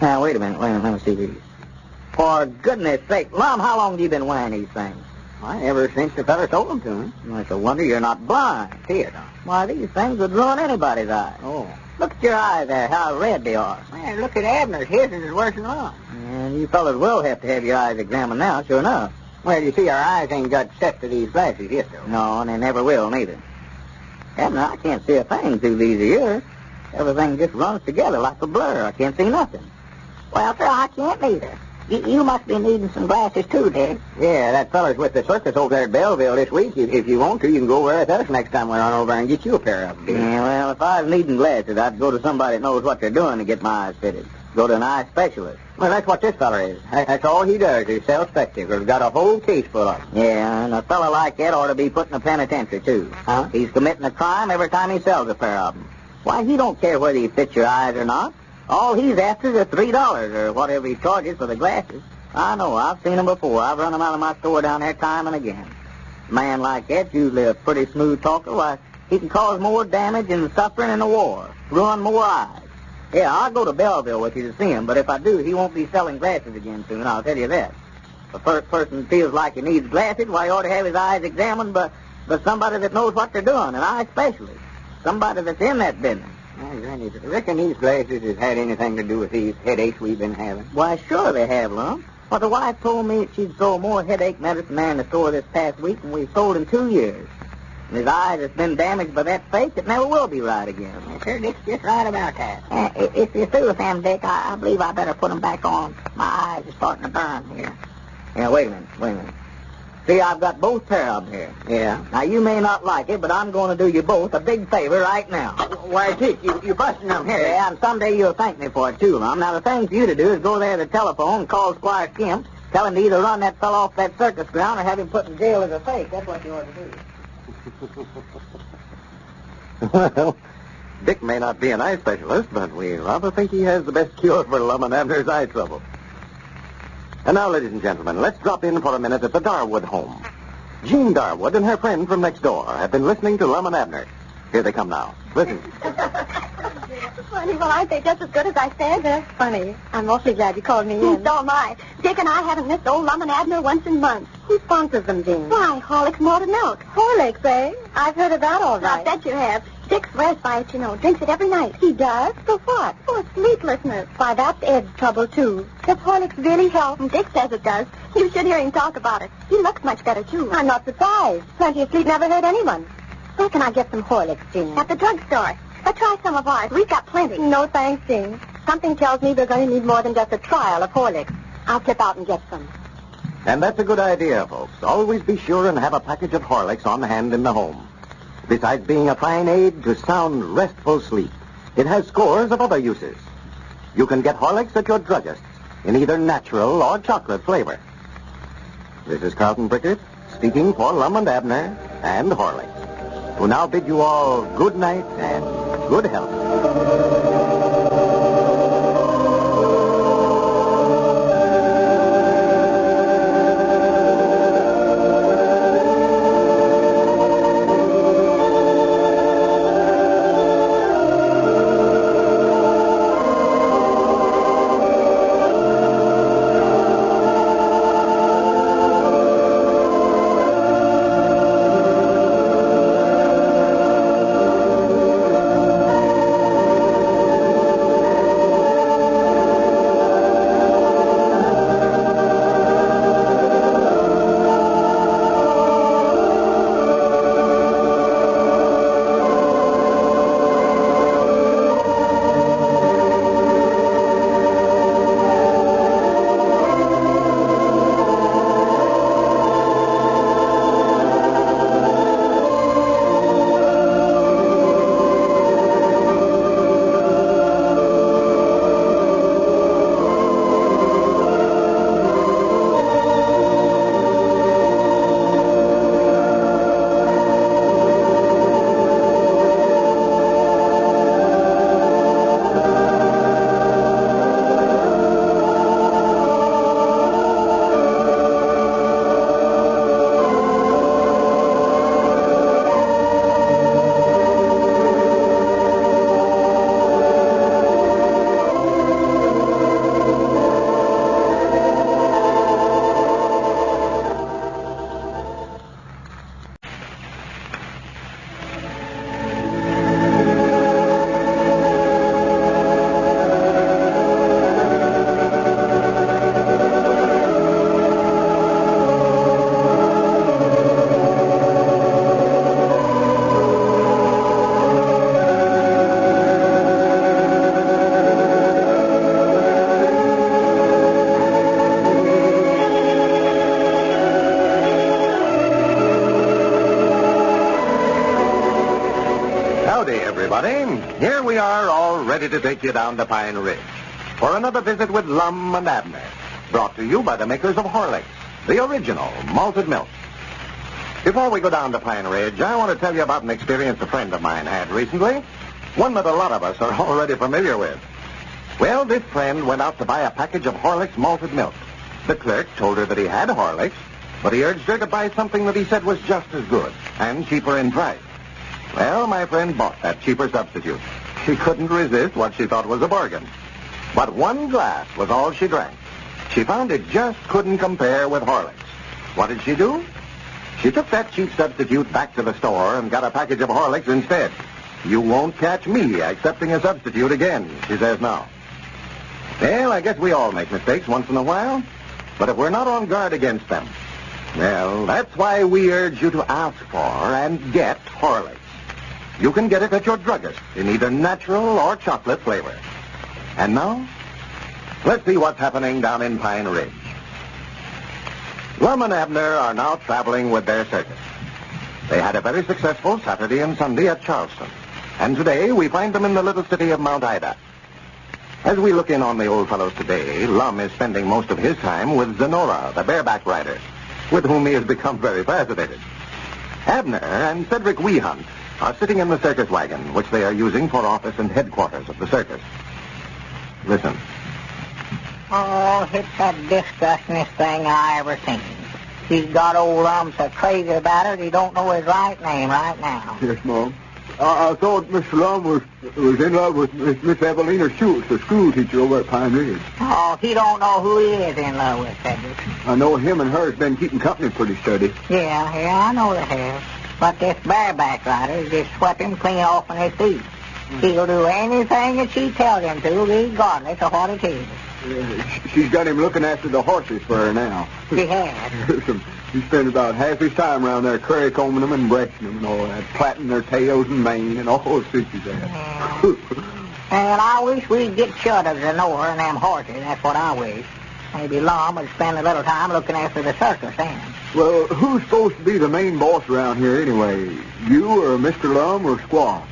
Now, wait a minute. Let me see these. For goodness sake, Lum, how long have you been wearing these things? Why, ever since the fella sold them to me. Well, it's a wonder you're not blind. Here, Tom. Why, these things would ruin anybody's eyes. Oh. Look at your eyes there, how red they are. Man, look at Abner's. His is worse than Lum's. And you fellas will have to have your eyes examined now, sure enough. Well, you see, our eyes ain't got set to these glasses yet, though. No, and they never will, neither. Abner, I can't see a thing through these of yours. Everything just runs together like a blur. I can't see nothing. Well, sir, I can't either. You must be needing some glasses, too, Dick. Yeah, that fella's with the circus over there at Belleville this week. If you want to, you can go over with us next time we run over and get you a pair of them. Yeah, well, if I was needing glasses, I'd go to somebody that knows what they're doing to get my eyes fitted. Go to an eye specialist. Well, that's what this fella is. That's all he does is sell spectacles. Got a whole case full of them. Yeah, and a fella like that ought to be put in a penitentiary, too. Huh? He's committing a crime every time he sells a pair of them. Why, he don't care whether he fits your eyes or not. All he's after is $3 or whatever he charges for the glasses. I know. I've seen them before. I've run them out of my store down there time and again. A man like that's usually a pretty smooth talker. Why, he can cause more damage and suffering in a war. Ruin more eyes. Yeah, I'll go to Belleville with you to see him, but if I do, he won't be selling glasses again soon, I'll tell you that. If a first person feels like he needs glasses, why, he ought to have his eyes examined by somebody that knows what they're doing, an eye specialist. Somebody that's in that business. Granny, do you reckon these glasses has had anything to do with these headaches we've been having? Why, sure they have, Lum. Well, the wife told me that she'd sold more headache medicine there in the store this past week than we've sold in 2 years. And his eyes has been damaged by that fake that never will be right again. Yes, sir, Dick's just right about that. If you're through with them, Dick, I believe I better put them back on. My eyes are starting to burn here. Yeah, wait a minute. See, I've got both pair of them here. Yeah. Now, you may not like it, but I'm going to do you both a big favor right now. Why, Dick, you busting them here. Yeah, and someday you'll thank me for it, too, Lum. Now, the thing for you to do is go there to the telephone and call Squire Skimp, tell him to either run that fellow off that circus ground or have him put in jail as a fake. That's what you ought to do. Well, Dick may not be an eye specialist, but we rather think he has the best cure for Lum and Abner's eye trouble. And now, ladies and gentlemen, let's drop in for a minute at the Darwood home. Jean Darwood and her friend from next door have been listening to Lum and Abner. Here they come now. Listen. Funny, well, aren't they just as good as I said? They're funny. I'm awfully glad you called me in. So am I. Dick and I haven't missed old Lum and Abner once in months. Who sponsors them, Jean? Why, Horlicks Malted Milk. Horlicks, eh? I've heard of that all right. I bet you have. Dick swears by it, you know. Drinks it every night. He does? For what? For sleeplessness. Why, that's Ed's trouble, too. Does Horlicks really help? Dick says it does. You should hear him talk about it. He looks much better, too. I'm not surprised. Plenty of sleep never hurt anyone. Where can I get some Horlicks, Jean? At the drugstore. But try some of ours. We've got plenty. No, thanks, Jean. Something tells me we're going to need more than just a trial of Horlicks. I'll tip out and get some. And that's a good idea, folks. Always be sure and have a package of Horlicks on hand in the home. Besides being a fine aid to sound, restful sleep, it has scores of other uses. You can get Horlicks at your druggist's in either natural or chocolate flavor. This is Carlton Prickett speaking for Lum and Abner and Horlicks, who now bid you all good night and good health. Here we are, all ready to take you down to Pine Ridge for another visit with Lum and Abner, brought to you by the makers of Horlicks, the original malted milk. Before we go down to Pine Ridge, I want to tell you about an experience a friend of mine had recently, one that a lot of us are already familiar with. Well, this friend went out to buy a package of Horlicks malted milk. The clerk told her that he had Horlicks, but he urged her to buy something that he said was just as good and cheaper in price. Well, my friend bought that cheaper substitute. She couldn't resist what she thought was a bargain. But one glass was all she drank. She found it just couldn't compare with Horlicks. What did she do? She took that cheap substitute back to the store and got a package of Horlicks instead. You won't catch me accepting a substitute again, she says now. Well, I guess we all make mistakes once in a while. But if we're not on guard against them, well, that's why we urge you to ask for and get Horlicks. You can get it at your druggist in either natural or chocolate flavor. And now, let's see what's happening down in Pine Ridge. Lum and Abner are now traveling with their circus. They had a very successful Saturday and Sunday at Charleston. And today we find them in the little city of Mount Ida. As we look in on the old fellows today, Lum is spending most of his time with Zenora, the bareback rider, with whom he has become very fascinated. Abner and Cedric Weehunt are sitting in the circus wagon, which they are using for office and headquarters of the circus. Listen. Oh, it's the disgustingest thing I ever seen. He's got old Lum so crazy about it, he don't know his right name right now. Yes, Mom. I thought Mr. Lum was in love with Miss Evelina Schultz, the school teacher over at Pine Ridge. Oh, he don't know who he is in love with, Cedric. I know him and her has been keeping company pretty steady. Yeah, I know they have. But this bareback rider just swept him clean off on his feet. He'll do anything that she tells him to, regardless of what it is. She's got him looking after the horses for her now. She has. He spends about half his time around there curry combing them and brushing them and all that, plaiting their tails and mane and all those fishes there. And I wish we'd get shut of Zenora and them horses. That's what I wish. Maybe Lum would spend a little time looking after the circus then. Well, who's supposed to be the main boss around here anyway? You or Mr. Lum or Squaw?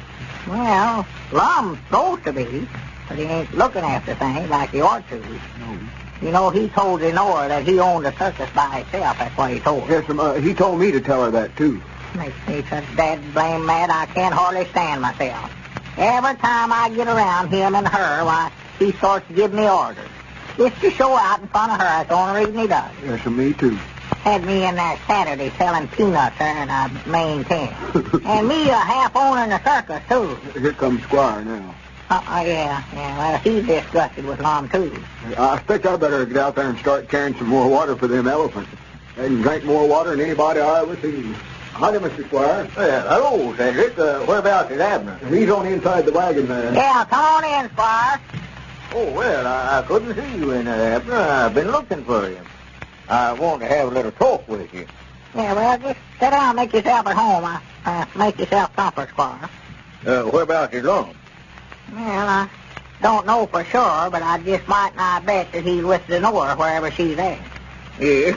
Well, Lum's supposed to be, but he ain't looking after things like he ought to. No. You know, he told Lenore that he owned the circus by himself. That's what he told her. Yes, he told me to tell her that, too. Makes me so dead blame mad I can't hardly stand myself. Every time I get around him and her, why, he starts to give me orders. Just to show out in front of her. That's the only reason he does. Yes, me, too. Had me in there Saturday selling peanuts there in a main tent. And me a half owner in the circus, too. Here comes Squire now. Yeah. Well, he's disgusted with Lum, too. I expect I better get out there and start carrying some more water for them elephants. They can drink more water than anybody I ever seen. Howdy, Mr. Squire. Hello, Cedric. Whereabouts is Abner? He's on inside the wagon there. Yeah, come on in, Squire. Oh, well, I couldn't see you in there, Abner. I've been looking for you. I want to have a little talk with you. Yeah, well, just sit down and make yourself at home. Make yourself comfort, Squire. Whereabouts is Lum? Well, I don't know for sure, but I just might not bet that he's with Zenora wherever she's at. Yes.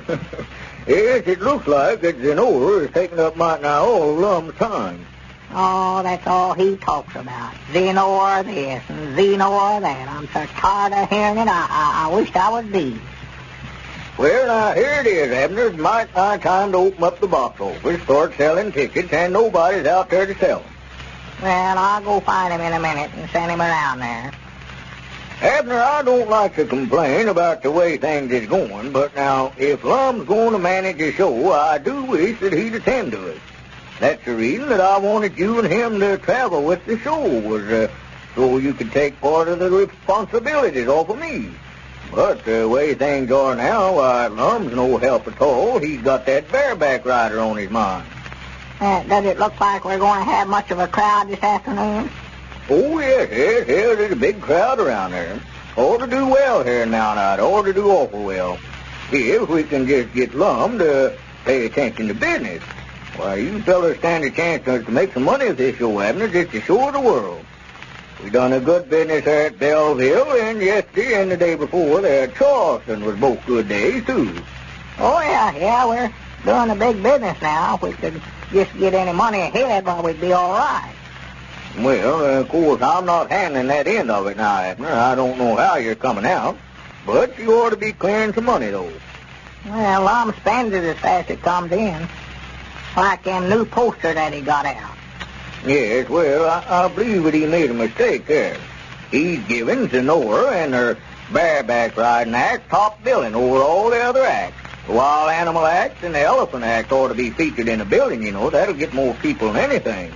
Yes, it looks like that Zenora is taking up might now all Lum's time. Oh, that's all he talks about. Zenora this and Zenora that. I'm so tired of hearing it, I wish I was thee. Well, now, here it is, Abner. It's my time to open up the box office, start selling tickets, and nobody's out there to sell them. Well, I'll go find him in a minute and send him around there. Abner, I don't like to complain about the way things is going, but now, if Lum's going to manage a show, I do wish that he'd attend to it. That's the reason that I wanted you and him to travel with the show, was so you could take part of the responsibilities off of me. But the way things are now, why, Lum's no help at all. He's got that bareback rider on his mind. Does it look like we're going to have much of a crowd this afternoon? Oh, yes, there's a big crowd around there. Ought to do well here now, ought to do awful well. If we can just get Lum to pay attention to business. Why, you fellas stand a chance to make some money with this show, Abner, just to show the world. We done a good business there at Belleville, and yesterday and the day before there at Charleston was both good days, too. Oh, yeah, we're doing a big business now. If we could just get any money ahead, well, we'd be all right. Well, of course, I'm not handling that end of it now, Abner. I don't know how you're coming out, but you ought to be clearing some money, though. Well, Lum spends it as fast as it comes in. Like them new poster that he got out. Yes, well, I believe that he made a mistake there. He's giving Zenora and her bareback riding act top billing over all the other acts. The wild animal act and the elephant act ought to be featured in a building, you know. That'll get more people than anything.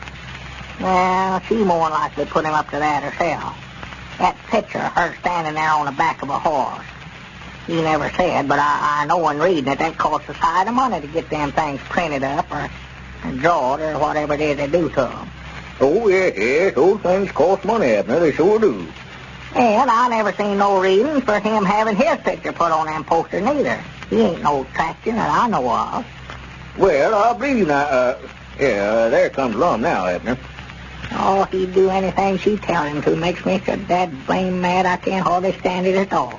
Well, she more likely put him up to that herself. That picture of her standing there on the back of a horse. He never said, but I know in reading it that costs a sight of money to get them things printed up or drawn or whatever it is they do to them. Oh, yes, those things cost money, Abner. They sure do. And I never seen no reason for him having his picture put on them posters neither. He ain't no attraction that I know of. Well, I believe now, there comes Lum now, Abner. Oh, he'd do anything she tell him to. Makes me so dad blame mad I can't hardly stand it at all.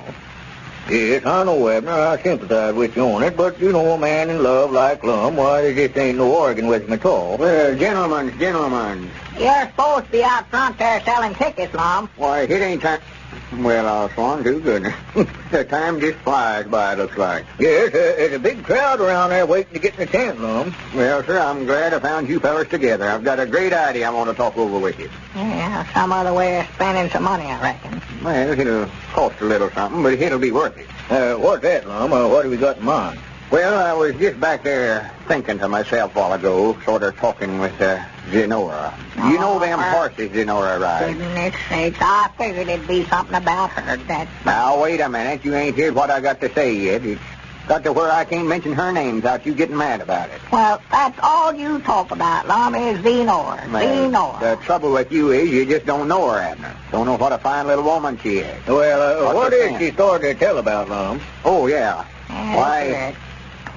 Yes, I know, Abner. I sympathize with you on it, but, you know, a man in love like Lum, why, there just ain't no arguing with him at all. Well, gentlemen. You're supposed to be out front there selling tickets, Lum. Why, it ain't time. Well, I'll swan to goodness. The time just flies by, it looks like. Yes, there's a big crowd around there waiting to get in the tent, Lum. Well, sir, I'm glad I found you fellas together. I've got a great idea I want to talk over with you. Yeah, some other way of spending some money, I reckon. Well, it'll cost a little something, but it'll be worth it. What's that, Lum? What have we got in mind? Well, I was just back there thinking to myself a while ago, sort of talking with Zenora. You know them horses Zenora rides? Goodness sakes, I figured it'd be something about her. Now, wait a minute. You ain't heard what I got to say yet. It's got to where I can't mention her name without you getting mad about it. Well, that's all you talk about, Lum, is Zenora. Zenora. The trouble with you is you just don't know her, Abner. Don't know what a fine little woman she is. Well, what is she starting to tell about, Lum? Oh, yeah. Why,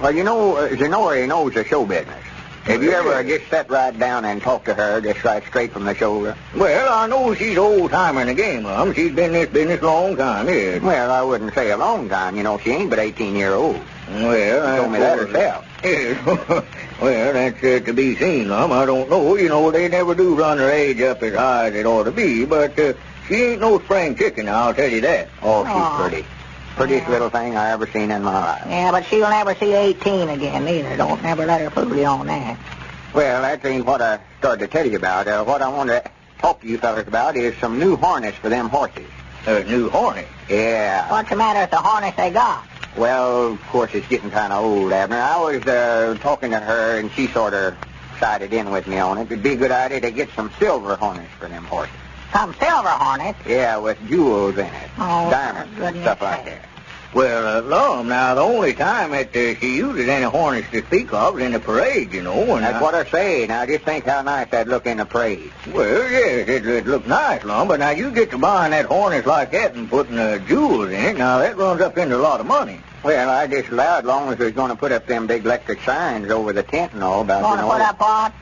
well, you know, Zenora knows the show business. Have you ever just sat right down and talked to her just right straight from the shoulder? Well, I know she's old-timer in the game, Lum. She's been in this business a long time, yes. Well, I wouldn't say a long time. You know, she ain't but 18-year-old. Well, She told me that herself. Yes. Well, that's to be seen, Lum. I don't know. You know, they never do run her age up as high as it ought to be, but she ain't no spring chicken, I'll tell you that. Oh, she's pretty. Prettiest little thing I ever seen in my life. Yeah, but she'll never see 18 again, neither. Don't never let her fool you on that. Well, that ain't what I started to tell you about. What I want to talk to you fellas about is some new harness for them horses. New harness? Yeah. What's the matter with the harness they got? Well, of course, it's getting kind of old, Abner. I was talking to her, and she sort of sided in with me on it. It'd be a good idea to get some silver harness for them horses. Some silver harness? Yeah, with jewels in it. Oh, diamonds, and stuff like that. Well, Lum, now, the only time that she uses any harness to speak of is in the parade, you know. And that's what I say. Now, just think how nice that'd look in the parade. Well, yes, it'd look nice, Lum, but now you get to buying that harness like that and putting jewels in it, now that runs up into a lot of money. Well, I just allowed, as long as we're going to put up them big electric signs over the tent and all about, Going to put up what?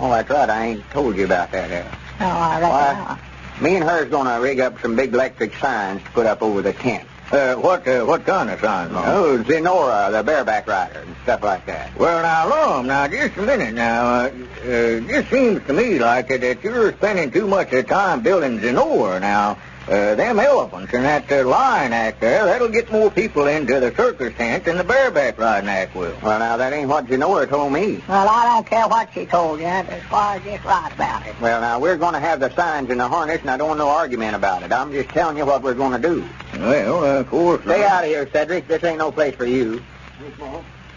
Oh, that's right. I ain't told you about that. No, I reckon not. Me and her's going to rig up some big electric signs to put up over the tent. What kind of signs, Lum? Oh, Zenora, the bareback rider, and stuff like that. Well, now, Lum, now, just a minute now. Just seems to me like that you're spending too much time building Zenora now. Them elephants and that lion act there, that'll get more people into the circus tent than the bareback riding act will. Well, now, that ain't what Zenora told me. Well, I don't care what she told you, as far as it's right about it. Well, now, we're going to have the signs in the harness, and I don't want no argument about it. I'm just telling you what we're going to do. Well, of course. Stay out of here, Cedric. This ain't no place for you.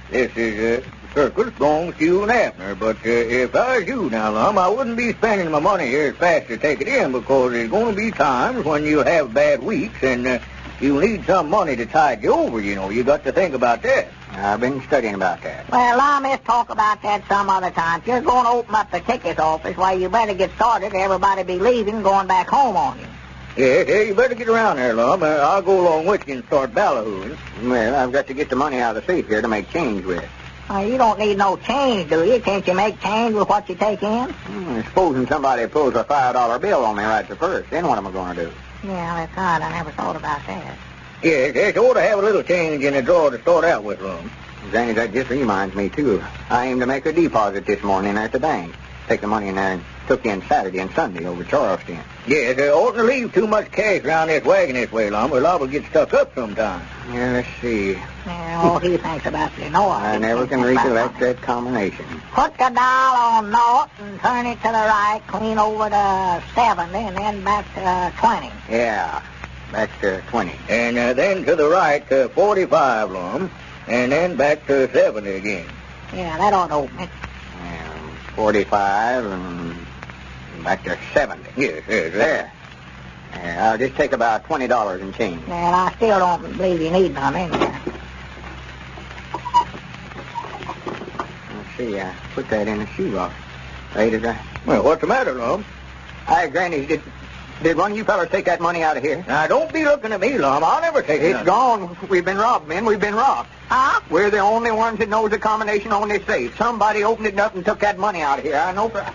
This is circus belongs to you and Abner, but if I was you now, Lum, I wouldn't be spending my money here as fast to take it in, because there's going to be times when you have bad weeks and you need some money to tide you over, you know. You got to think about that. I've been studying about that. Well, let's talk about that some other time. If you're going to open up the ticket office, why, you better get started. Everybody be leaving, going back home on you. Yeah, you better get around there, Lum. I'll go along with you and start ballyhooing. Well, I've got to get the money out of the safe here to make change with. You don't need no change, do you? Can't you make change with what you take in? Supposing somebody pulls a $5 bill on me right to first, then what am I going to do? Yeah, that's right. I never thought about that. Yes, you ought to have a little change in the drawer to start out with, Lum. Zanny, that just reminds me, too. I aim to make a deposit this morning at the bank. Take the money in there and took in Saturday and Sunday over Charleston. Yes, oughtn't to leave too much cash around this wagon this way, Lum, or liable to get stuck up sometime. Yeah, let's see. Yeah, all he thinks about you know. I never can recollect that combination. Put the dial on naught and turn it to the right, clean over to 70, and then back to 20. Yeah, back to 20. And then to the right to 45, Lum, and then back to 70 again. Yeah, that ought to open it. 45 and back to 70. Yes, there. I'll just take about $20 in change. Well, I still don't believe you need none in there. Let's see, I put that in the shoebox. Right as Well, what's the matter, Lum? Hi, Granny, did one of you fellas take that money out of here? Now, don't be looking at me, Lum. I'll never take it. It's gone. We've been robbed, men. We've been robbed. Huh? We're the only ones that knows the combination on this safe. Somebody opened it up and took that money out of here. I know for...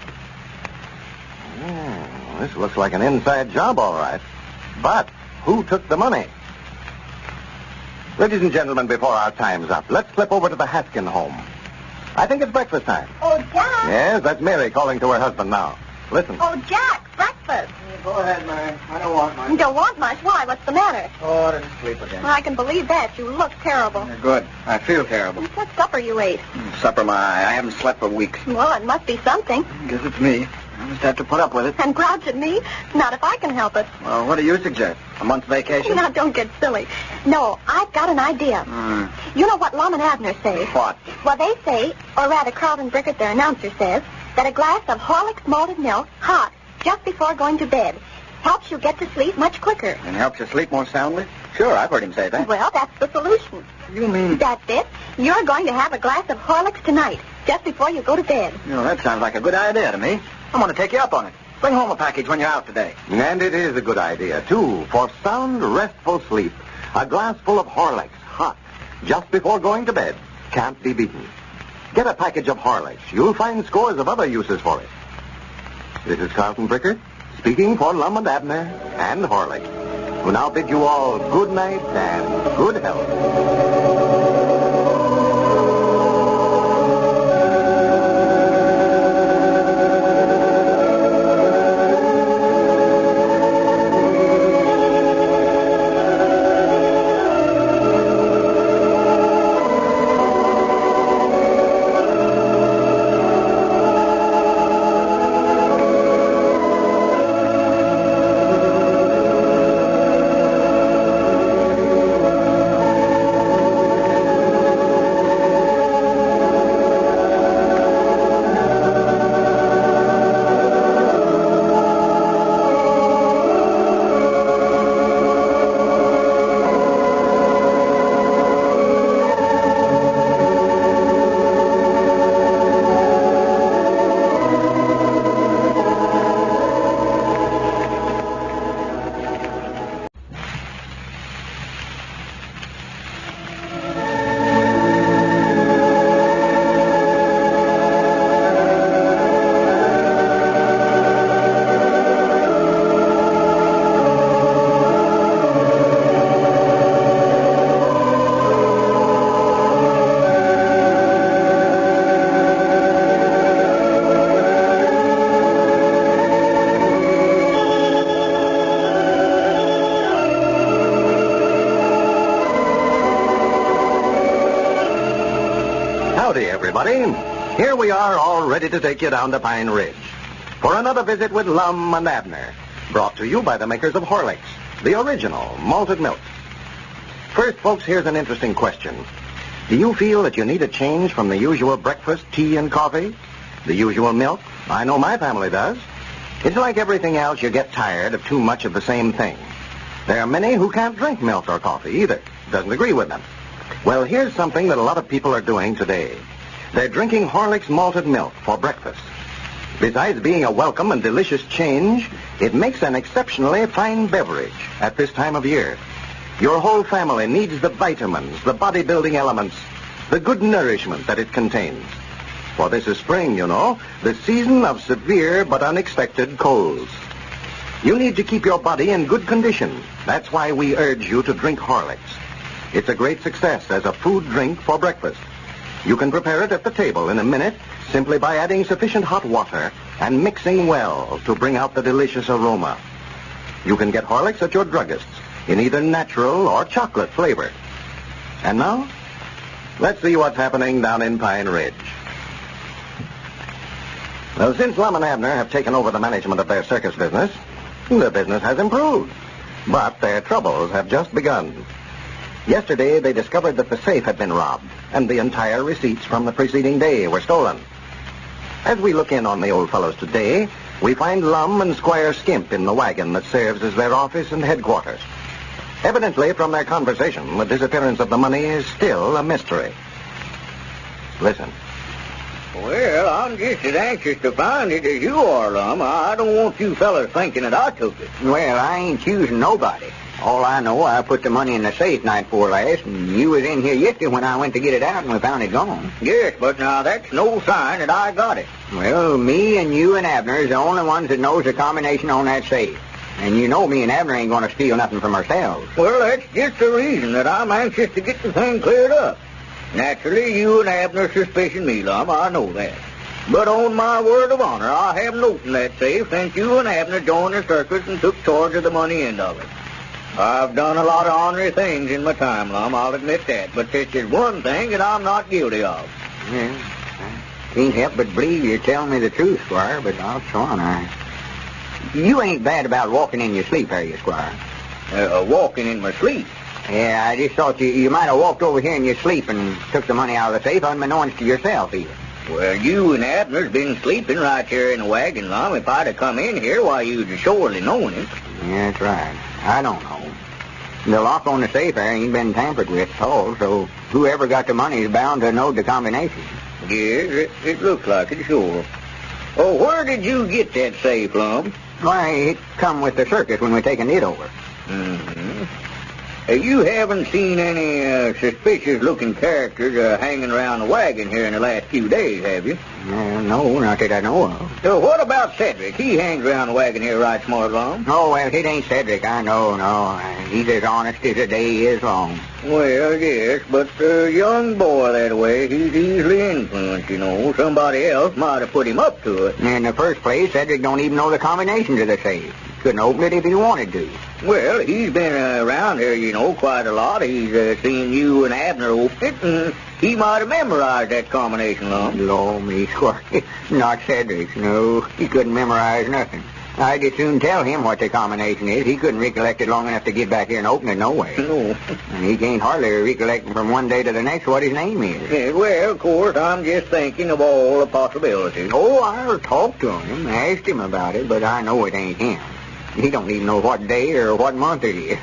This looks like an inside job, all right. But who took the money? Ladies and gentlemen, before our time's up, let's slip over to the Haskin home. I think it's breakfast time. Oh, Jack. Yes, that's Mary calling to her husband now. Listen. Oh, Jack, breakfast. Go ahead, Mary. I don't want much. You don't want much? Why? What's the matter? Oh, I didn't sleep again. Well, I can believe that. You look terrible. Good. I feel terrible. What supper you ate? Supper, I haven't slept for weeks. Well, it must be something. Guess it's me. I just have to put up with it. And grouch at me? Not if I can help it. Well, what do you suggest? A month's vacation? Now, don't get silly. No, I've got an idea. You know what Lum and Abner say? What? Well, they say, or rather Carlton Brickett, their announcer, says, that a glass of Horlicks malted milk, hot, just before going to bed, helps you get to sleep much quicker. And helps you sleep more soundly? Sure, I've heard him say that. Well, that's the solution. You mean... That's it. You're going to have a glass of Horlicks tonight, just before you go to bed. You know, that sounds like a good idea to me. I'm going to take you up on it. Bring home a package when you're out today. And it is a good idea, too, for sound, restful sleep. A glass full of Horlicks, hot, just before going to bed, can't be beaten. Get a package of Horlicks. You'll find scores of other uses for it. This is Carlton Bricker, speaking for Lum and Abner and Horlicks, who now bid you all good night and good health. Howdy, everybody. Here we are, all ready to take you down to Pine Ridge for another visit with Lum and Abner, brought to you by the makers of Horlicks, the original malted milk. First, folks, here's an interesting question. Do you feel that you need a change from the usual breakfast, tea, and coffee? The usual milk? I know my family does. It's like everything else, you get tired of too much of the same thing. There are many who can't drink milk or coffee either. Doesn't agree with them. Well, here's something that a lot of people are doing today. They're drinking Horlicks malted milk for breakfast. Besides being a welcome and delicious change, it makes an exceptionally fine beverage at this time of year. Your whole family needs the vitamins, the bodybuilding elements, the good nourishment that it contains. For this is spring, you know, the season of severe but unexpected colds. You need to keep your body in good condition. That's why we urge you to drink Horlicks. It's a great success as a food drink for breakfast. You can prepare it at the table in a minute simply by adding sufficient hot water and mixing well to bring out the delicious aroma. You can get Horlicks at your druggist's in either natural or chocolate flavor. And now, let's see what's happening down in Pine Ridge. Well, since Lum and Abner have taken over the management of their circus business, the business has improved. But their troubles have just begun. Yesterday, they discovered that the safe had been robbed, and the entire receipts from the preceding day were stolen. As we look in on the old fellows today, we find Lum and Squire Skimp in the wagon that serves as their office and headquarters. Evidently, from their conversation, the disappearance of the money is still a mystery. Listen. Well, I'm just as anxious to find it as you are, Lum. I don't want you fellas thinking that I took it. Well, I ain't choosing nobody. All I know, I put the money in the safe night before last, and you was in here yesterday when I went to get it out, and we found it gone. Yes, but now that's no sign that I got it. Well, me and you and Abner is the only ones that knows the combination on that safe. And you know me and Abner ain't going to steal nothing from ourselves. Well, that's just the reason that I'm anxious to get the thing cleared up. Naturally, you and Abner suspicion me, Lum, I know that. But on my word of honor, I haven't opened that safe since you and Abner joined the circus and took charge of the money end of it. I've done a lot of ornery things in my time, Lum, I'll admit that. But this is one thing that I'm not guilty of. Yeah, I can't help but believe you're telling me the truth, Squire, but I'll sworn You ain't bad about walking in your sleep, are you, Squire? Walking in my sleep? Yeah, I just thought you might have walked over here in your sleep and took the money out of the safe unbeknownst to yourself, even. Well, you and Abner's been sleeping right here in the wagon, Lum. If I'd have come in here, why, you'd have surely known it. Yeah, that's right. I don't know. The lock on the safe there ain't been tampered with at all, so whoever got the money is bound to know the combination. Yes, it looks like it, sure. Oh, where did you get that safe, Lum? Why, it come with the circus when we taken it over. Mm-hmm. You haven't seen any suspicious-looking characters hanging around the wagon here in the last few days, have you? No, not that I know of. So what about Cedric? He hangs around the wagon here right smart long. Oh, well, it ain't Cedric. I know, no. He's as honest as a day is long. Well, yes, but a young boy that way, he's easily influenced, you know. Somebody else might have put him up to it. In the first place, Cedric don't even know the combination to the safe. Couldn't open it if he wanted to. Well, he's been around here, you know, quite a lot. He's seen you and Abner open it, and he might have memorized that combination, Lum. Lord, me, Squire. Not Cedric, no. He couldn't memorize nothing. I'd just soon tell him what the combination is. He couldn't recollect it long enough to get back here and open it no way. No. And he can't hardly recollect from one day to the next what his name is. Yeah, well, of course, I'm just thinking of all the possibilities. Oh, I'll talk to him, asked him about it, but I know it ain't him. He don't even know what day or what month it is.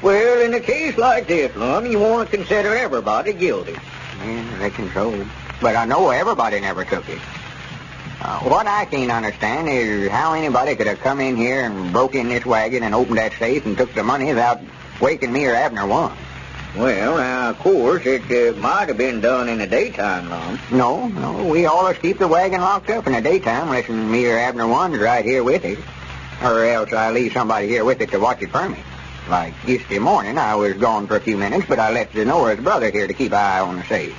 Well, in a case like this, Lum, you want to consider everybody guilty. Yeah, I reckon so. But I know everybody never took it. What I can't understand is how anybody could have come in here and broke in this wagon and opened that safe and took the money without waking me or Abner once. Well, now, of course, it might have been done in the daytime, Lum. No, we always keep the wagon locked up in the daytime unless me or Abner one's right here with it. Or else I leave somebody here with it to watch it for me. Like yesterday morning, I was gone for a few minutes, but I left Zenora's brother here to keep an eye on the safe.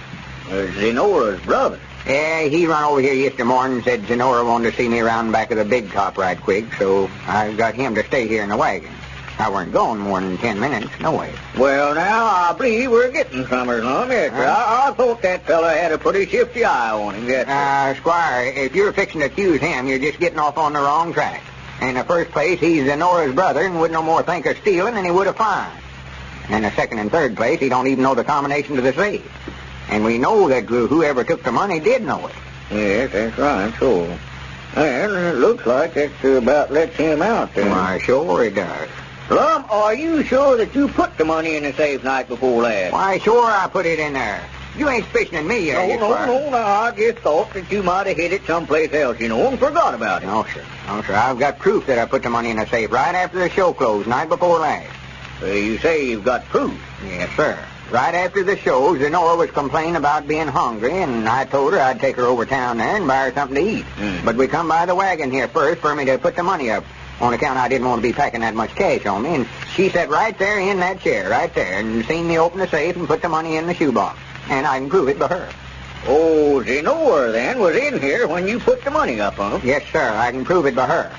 Zenora's brother? Yeah, he run over here yesterday morning and said Zenora wanted to see me around back of the big top right quick, so I got him to stay here in the wagon. I weren't gone more than 10 minutes, no way. Well, now, I believe we're getting somewhere, Lum. Yes, I thought that fella had a pretty shifty eye on him. Yes, Squire, if you're fixing to accuse him, you're just getting off on the wrong track. In the first place, he's Zenora's brother and wouldn't no more think of stealing than he would of fine. In the second and third place, he don't even know the combination to the safe. And we know that whoever took the money did know it. Yes, that's right, sure. And it looks like that about lets him out then. Why, sure it does. Lum, are you sure that you put the money in the safe night before last? Why, sure I put it in there. You ain't suspicioning me, are you, Squire? No, I just thought that you might have hid it someplace else, you know, and forgot about it. No, sir. I've got proof that I put the money in the safe right after the show closed, night before last. You say you've got proof? Yes, sir. Right after the show, Zenora was complaining about being hungry, and I told her I'd take her over town there and buy her something to eat. But we come by the wagon here first for me to put the money up, on account I didn't want to be packing that much cash on me, and she sat right there in that chair, right there, and seen me open the safe and put the money in the shoebox. And I can prove it by her. Oh, Zenora, then, was in here when you put the money up, huh? Yes, sir. I can prove it by her.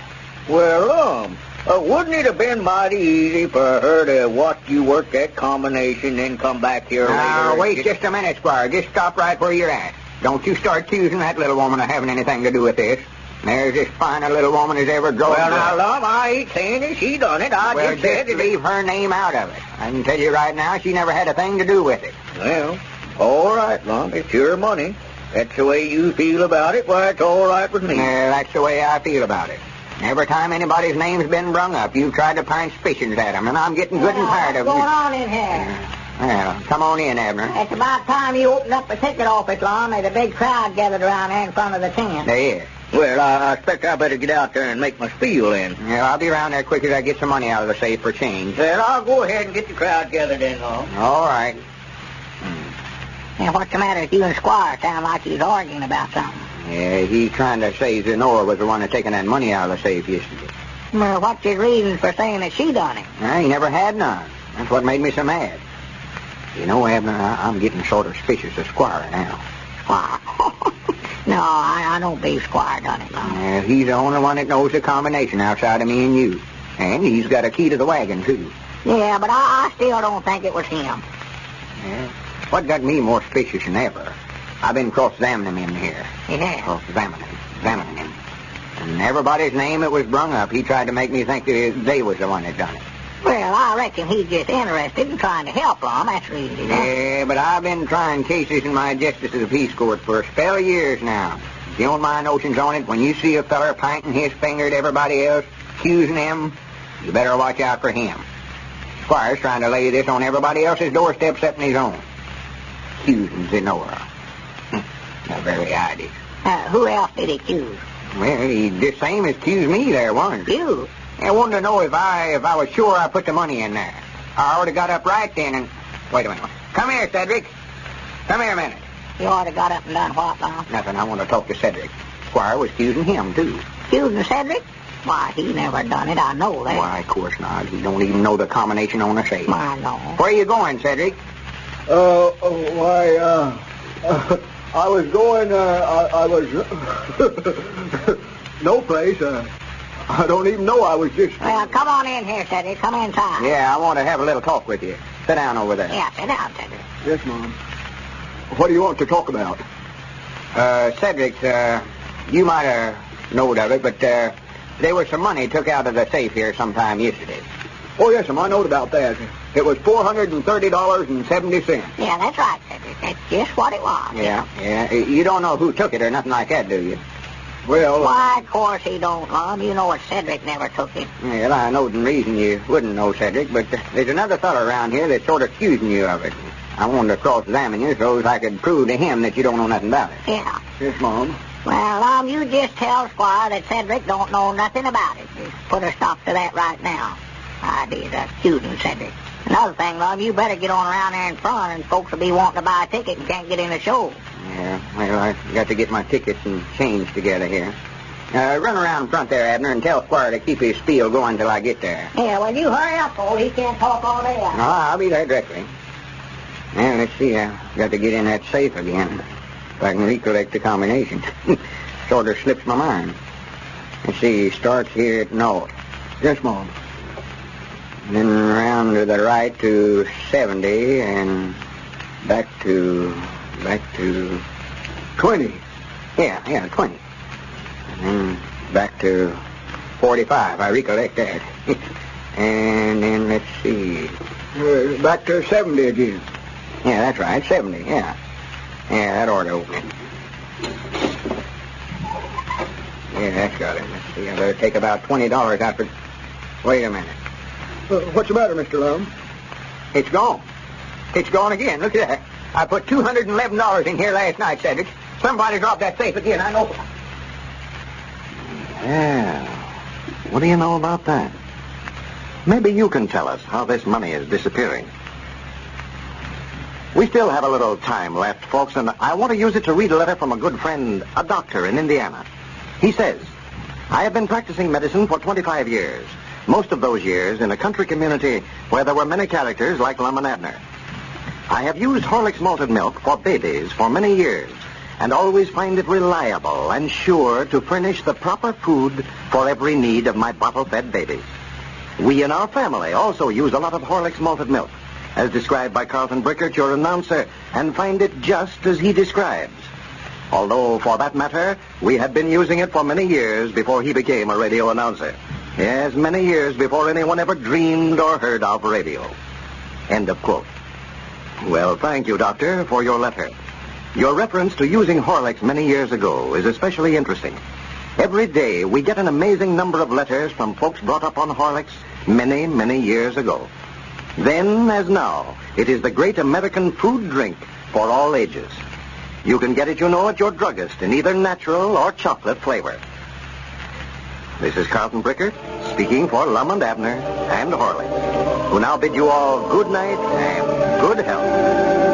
Well, wouldn't it have been mighty easy for her to watch you work that combination, then come back here later? Now, wait just a minute, Squire. Just stop right where you're at. Don't you start accusing that little woman of having anything to do with this. There's as fine a little woman as ever drove. Well, now, Lum, I ain't saying that she done it. I just said to leave her name out of it. I can tell you right now, she never had a thing to do with it. Well, all right, Lum. It's your money. That's the way you feel about it. Why, it's all right with me. That's the way I feel about it. Every time anybody's name's been brung up, you've tried to pint suspicions at them, and I'm getting good and tired of them. What's going on in here? Well, come on in, Abner. It's about time you opened up the ticket office, Lum. There's a big crowd gathered around here in front of the tent. There is. Well, I expect I better get out there and make my spiel then. Yeah, I'll be around there quick as I get some money out of the safe for change. Well, I'll go ahead and get the crowd gathered in, Lum. All right. Yeah, what's the matter with you and Squire? Sound like you was arguing about something. Yeah, he's trying to say Zenora was the one that taken that money out of the safe yesterday. Well, what's his reason for saying that she done it? He never had none. That's what made me so mad. You know, Abner, I'm getting sort of suspicious of Squire now. Squire? No, I don't believe Squire done it, Lum. He's the only one that knows the combination outside of me and you. And he's got a key to the wagon, too. Yeah, but I still don't think it was him. Yeah. What got me more suspicious than ever, I've been cross-examining him in here. Yeah. Cross-examining him. And everybody's name that was brung up, he tried to make me think that they was the one that done it. Well, I reckon he's just interested in trying to help, Lum. That's the reason. Yeah, but I've been trying cases in my Justice of the Peace Court for a spell of years now. If you don't mind notions on it, when you see a feller pointing his finger at everybody else, accusing them, you better watch out for him. Squire's trying to lay this on everybody else's doorstep except his own. Accusing Zenora. The very idea. Who else did he accuse? Well, he the same as accused me there once. You? I wanted to know if I was sure I put the money in there. I ought to got up right then and... Wait a minute. Come here, Cedric. Come here a minute. You ought to got up and done what now? Nothing. I want to talk to Cedric. Squire was accusing him, too. Accusing Cedric? Why, he never done it. I know that. Why, of course not. He don't even know the combination on the safe. I know. Where you going, Cedric? I was going, no place. I don't even know. I was just... Well, come on in here, Cedric. Come inside. Yeah, I want to have a little talk with you. Sit down over there. Yeah, sit down, Cedric. Yes, Mom. What do you want to talk about? Cedric, you might have knowed of it, but there was some money took out of the safe here sometime yesterday. Oh, yes, Mom. I know about that. It was $430.70. Yeah, that's right, Cedric. That's just what it was. Yeah. You don't know who took it or nothing like that, do you? Well... Why, of course he don't, Lum. You know what Cedric never took it. Well, I know the reason you wouldn't know, Cedric, but there's another fellow around here that's sort of accusing you of it. I wanted to cross-examine you so as I could prove to him that you don't know nothing about it. Yeah. Yes, Mom. Well, Lum, you just tell Squire that Cedric don't know nothing about it. Just put a stop to that right now. Idea's accusing Cedric. Another thing, Lum, you better get on around there in front, and folks will be wanting to buy a ticket and can't get in the show. Yeah, well, I got to get my tickets and change together here. Run around in front there, Abner, and tell Squire to keep his spiel going till I get there. Yeah, well, you hurry up, old. He can't talk all day. No, I'll be there directly. Well, let's see. I've got to get in that safe again. If I can recollect the combination. Sort of slips my mind. Let's see. Starts here at north. Yes, Mom. Then around to the right to 70 and back to 20. Yeah, 20. And then back to 45. I recollect that. And then let's see. Back to 70 again. Yeah, that's right. 70, yeah. Yeah, that ought to open it. Yeah, that's got it. Let's see. I better take about $20 out for... Wait a minute. What's the matter, Mr. Lum? It's gone. It's gone again. Look at that. I put $211 in here last night, Cedric. Somebody dropped that safe again. I know. Yeah. What do you know about that? Maybe you can tell us how this money is disappearing. We still have a little time left, folks, and I want to use it to read a letter from a good friend, a doctor in Indiana. He says, I have been practicing medicine for 25 years. Most of those years in a country community where there were many characters like Lum and Abner. I have used Horlick's malted milk for babies for many years and always find it reliable and sure to furnish the proper food for every need of my bottle-fed babies. We in our family also use a lot of Horlick's malted milk, as described by Carlton Brickert, your announcer, and find it just as he describes. Although, for that matter, we had been using it for many years before he became a radio announcer. Yes, many years before anyone ever dreamed or heard of radio. End of quote. Well, thank you, Doctor, for your letter. Your reference to using Horlicks many years ago is especially interesting. Every day we get an amazing number of letters from folks brought up on Horlicks many, many years ago. Then, as now, it is the great American food drink for all ages. You can get it, you know, at your druggist in either natural or chocolate flavor. This is Carlton Brickert, speaking for Lum and Abner and Horlicks, who now bid you all good night and good health.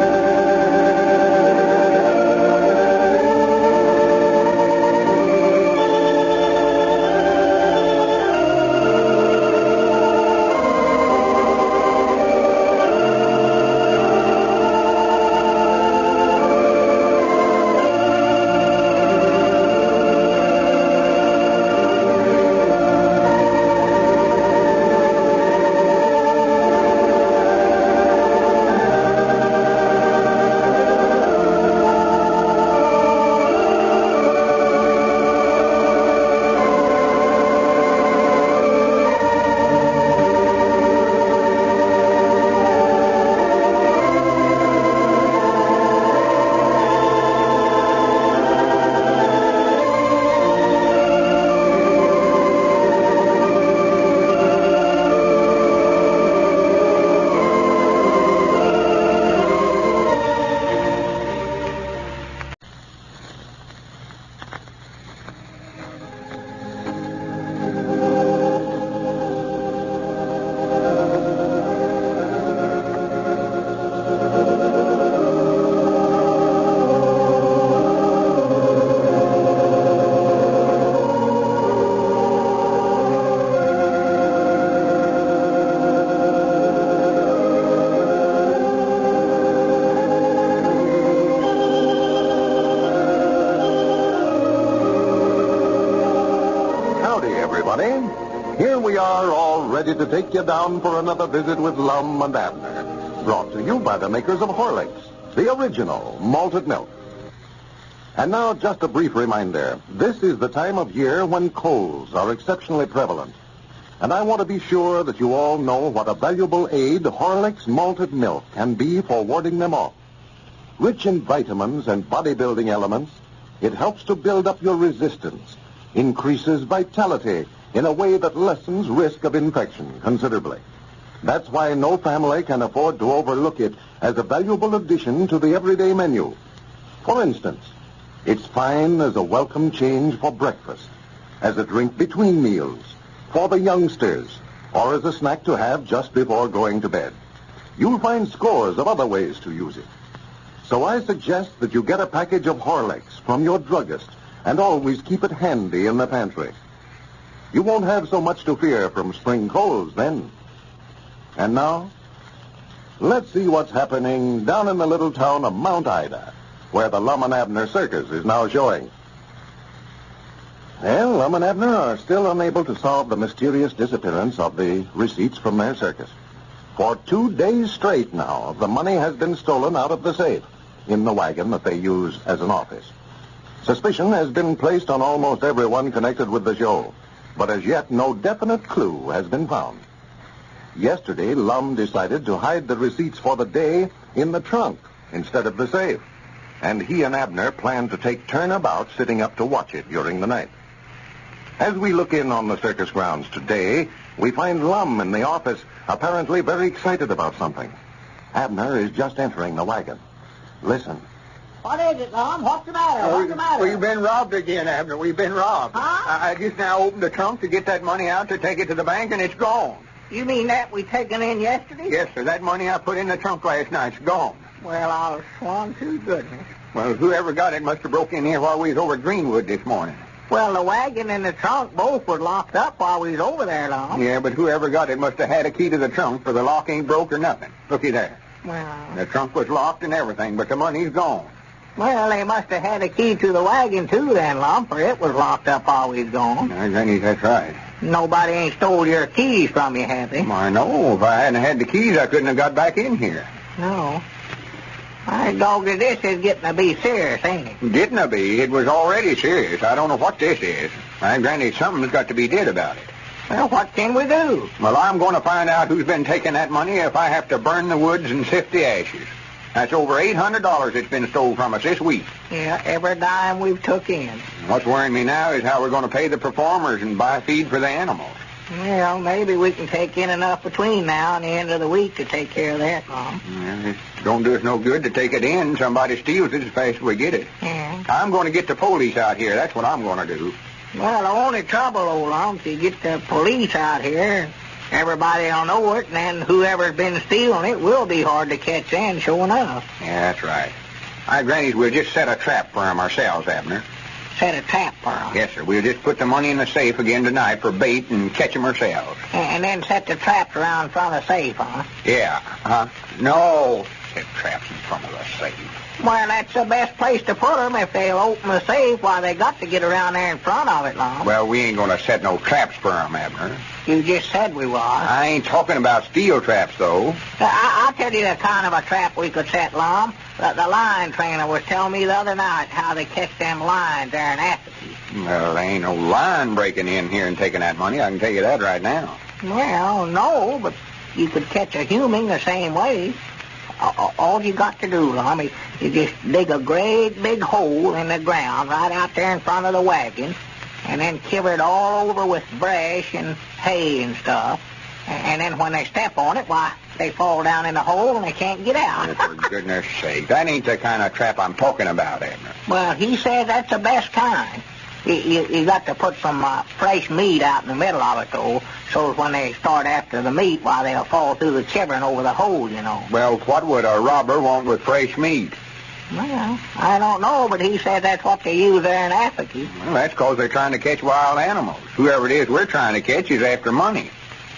Here we are, all ready to take you down for another visit with Lum and Abner. Brought to you by the makers of Horlicks, the original malted milk. And now, just a brief reminder. This is the time of year when colds are exceptionally prevalent. And I want to be sure that you all know what a valuable aid Horlicks malted milk can be for warding them off. Rich in vitamins and bodybuilding elements, it helps to build up your resistance, increases vitality in a way that lessens risk of infection considerably. That's why no family can afford to overlook it as a valuable addition to the everyday menu. For instance, it's fine as a welcome change for breakfast, as a drink between meals, for the youngsters, or as a snack to have just before going to bed. You'll find scores of other ways to use it. So I suggest that you get a package of Horlicks from your druggist and always keep it handy in the pantry. You won't have so much to fear from spring colds then. And now, let's see what's happening down in the little town of Mount Ida, where the Lum and Abner circus is now showing. Well, Lum and Abner are still unable to solve the mysterious disappearance of the receipts from their circus. For 2 days straight now, the money has been stolen out of the safe in the wagon that they use as an office. Suspicion has been placed on almost everyone connected with the show, but as yet no definite clue has been found. Yesterday, Lum decided to hide the receipts for the day in the trunk instead of the safe, and he and Abner planned to take turnabout sitting up to watch it during the night. As we look in on the circus grounds today, we find Lum in the office, apparently very excited about something. Abner is just entering the wagon. Listen. What is it, Lum? What's the matter? What's the matter? We've been robbed again, Abner. We've been robbed. Huh? I just now opened the trunk to get that money out to take it to the bank, and it's gone. You mean that we taken in yesterday? Yes, sir. That money I put in the trunk last night's gone. Well, I'll swan to goodness. Well, whoever got it must have broke in here while we was over at Greenwood this morning. Well, the wagon and the trunk both were locked up while we was over there, Lum. Yeah, but whoever got it must have had a key to the trunk, for the lock ain't broke or nothing. Looky there. Well... The trunk was locked and everything, but the money's gone. Well, they must have had a key to the wagon, too, then, Lum, for it was locked up while we was gone. Granny, that's right. Nobody ain't stole your keys from you, have they? I know. If I hadn't had the keys, I couldn't have got back in here. No. My dog, this is getting to be serious, ain't it? Getting to be? It was already serious. I don't know what this is. Granny, something's got to be did about it. Well, what can we do? Well, I'm going to find out who's been taking that money if I have to burn the woods and sift the ashes. That's over $800 that's been stole from us this week. Yeah, every dime we've took in. What's worrying me now is how we're going to pay the performers and buy feed for the animals. Well, maybe we can take in enough between now and the end of the week to take care of that, Mom. Well, it don't do us no good to take it in. Somebody steals it as fast as we get it. Yeah. I'm going to get the police out here. That's what I'm going to do. Well, the only trouble, old Lum, if you get the police out here, everybody will know it, and then whoever's been stealing it will be hard to catch in, sure enough. Yeah, that's right. Grannies, we'll just set a trap for 'em ourselves, Abner. Set a trap for 'em? Yes, sir. We'll just put the money in the safe again tonight for bait and catch 'em ourselves. And then set the traps around in front of the safe, huh? Yeah. No. Set traps in front of the safe. Well, that's the best place to put 'em. If they'll open the safe, why, they got to get around there in front of it, Lum. Well, we ain't going to set no traps for 'em, Abner. You just said we was. I ain't talking about steel traps, though. I'll tell you the kind of a trap we could set, Lum. The line trainer was telling me the other night how they catch them lines there in Africa. Well, there ain't no line breaking in here and taking that money. I can tell you that right now. Well, no, but you could catch a human the same way. All you got to do, Lum, is you just dig a great big hole in the ground right out there in front of the wagon, and then cover it all over with brush and hay and stuff. And then when they step on it, why, they fall down in the hole and they can't get out. For goodness sake, that ain't the kind of trap I'm talking about, Abner. Well, he says that's the best kind. You got to put some fresh meat out in the middle of it, though, so when they start after the meat, why, they'll fall through the chivering over the hole, you know. Well, what would a robber want with fresh meat? Well, I don't know, but he said that's what they use there in Africa. Well, that's because they're trying to catch wild animals. Whoever it is we're trying to catch is after money.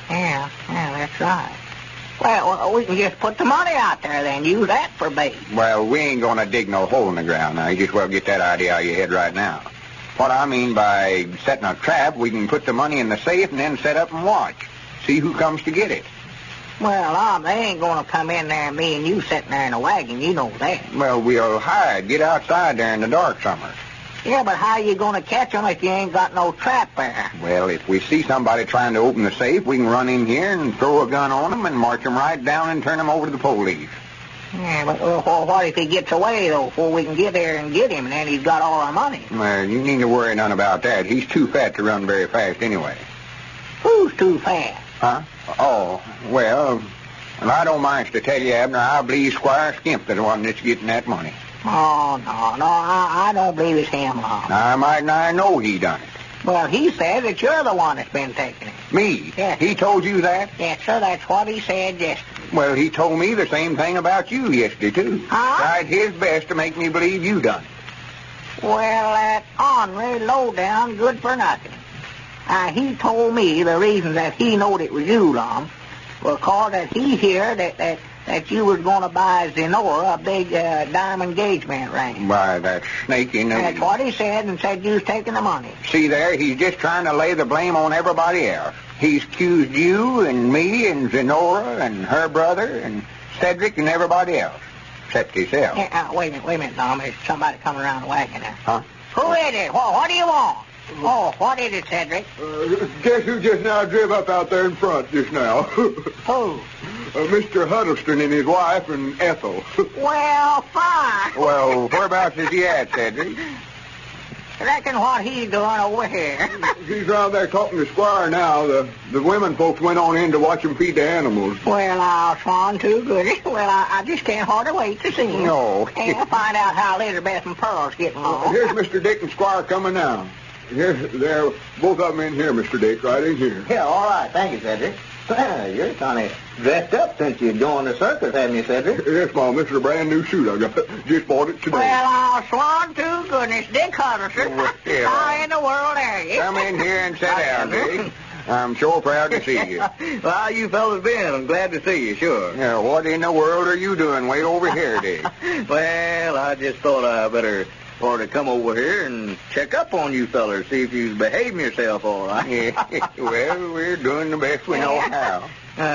Yeah, that's right. Well, we can just put the money out there then, use that for bait. Well, we ain't going to dig no hole in the ground now. You just well get that idea out of your head right now. What I mean by setting a trap, we can put the money in the safe and then set up and watch. See who comes to get it. Well, they ain't gonna come in there, me and you sitting there in a wagon, you know that. Well, we'll hide, get outside there in the dark somewhere. Yeah, but how you gonna catch 'em if you ain't got no trap there? Well, if we see somebody trying to open the safe, we can run in here and throw a gun on them and march them right down and turn them over to the police. Yeah, but what if he gets away, though, before we can get there and get him, and then he's got all our money? Well, you need to worry none about that. He's too fat to run very fast anyway. Who's too fast? Huh? Oh, well, I don't mind to tell you, Abner, I believe Squire Skimp the one that's getting that money. Oh, no, I don't believe it's him, Lum. I might not know he done it. Well, he said that you're the one that's been taking it. Me? Yes. He told you that? Yes, sir, that's what he said yesterday. Well, he told me the same thing about you yesterday, too. Huh? Tried his best to make me believe you done it. Well, that ornery, low-down, good-for-nothing. He told me the reason that he knowed it was you, Lum, was cause that he heard that you was going to buy Zenora a big diamond engagement ring. Why, that snake in the... That's what he said, and said you was taking the money. See there, he's just trying to lay the blame on everybody else. He's accused you and me and Zenora and her brother and Cedric and everybody else, except himself. Yeah, wait a minute, Lum. There's somebody coming around the wagon there. Huh? Who is it? What do you want? Oh, what is it, Cedric? Guess who just now drove up out there in front just now? Who? Mr. Huddleston and his wife and Ethel. Well, fine. Well, whereabouts is he at, Cedric? Reckon what he's doing over here. He's around there talking to Squire now. The women folks went on in to watch him feed the animals. Well, I'll swan too good. Well, I just can't hardly wait to see him. No. And find out how Elizabeth and Pearl's getting along. Here's Mr. Dick and Squire coming now. They're both of them in here, Mr. Dick, right in here. Yeah, all right. Thank you, Cedric. You're kind of dressed up since you joined the circus, haven't you, Cedric? Yes, Mom. This is a brand new suit I got. Just bought it today. Well, I'll swan to goodness. Dick Huddleston. How in the world are you? Come in here and sit down, Dick. I'm sure proud to see you. Well, how you fellas been? I'm glad to see you, sure. Yeah, what in the world are you doing way over here, Dick? Well, I just thought I better ought to come over here and check up on you fellers, see if you're behaving yourself all right. Yeah, well, we're doing the best we know how.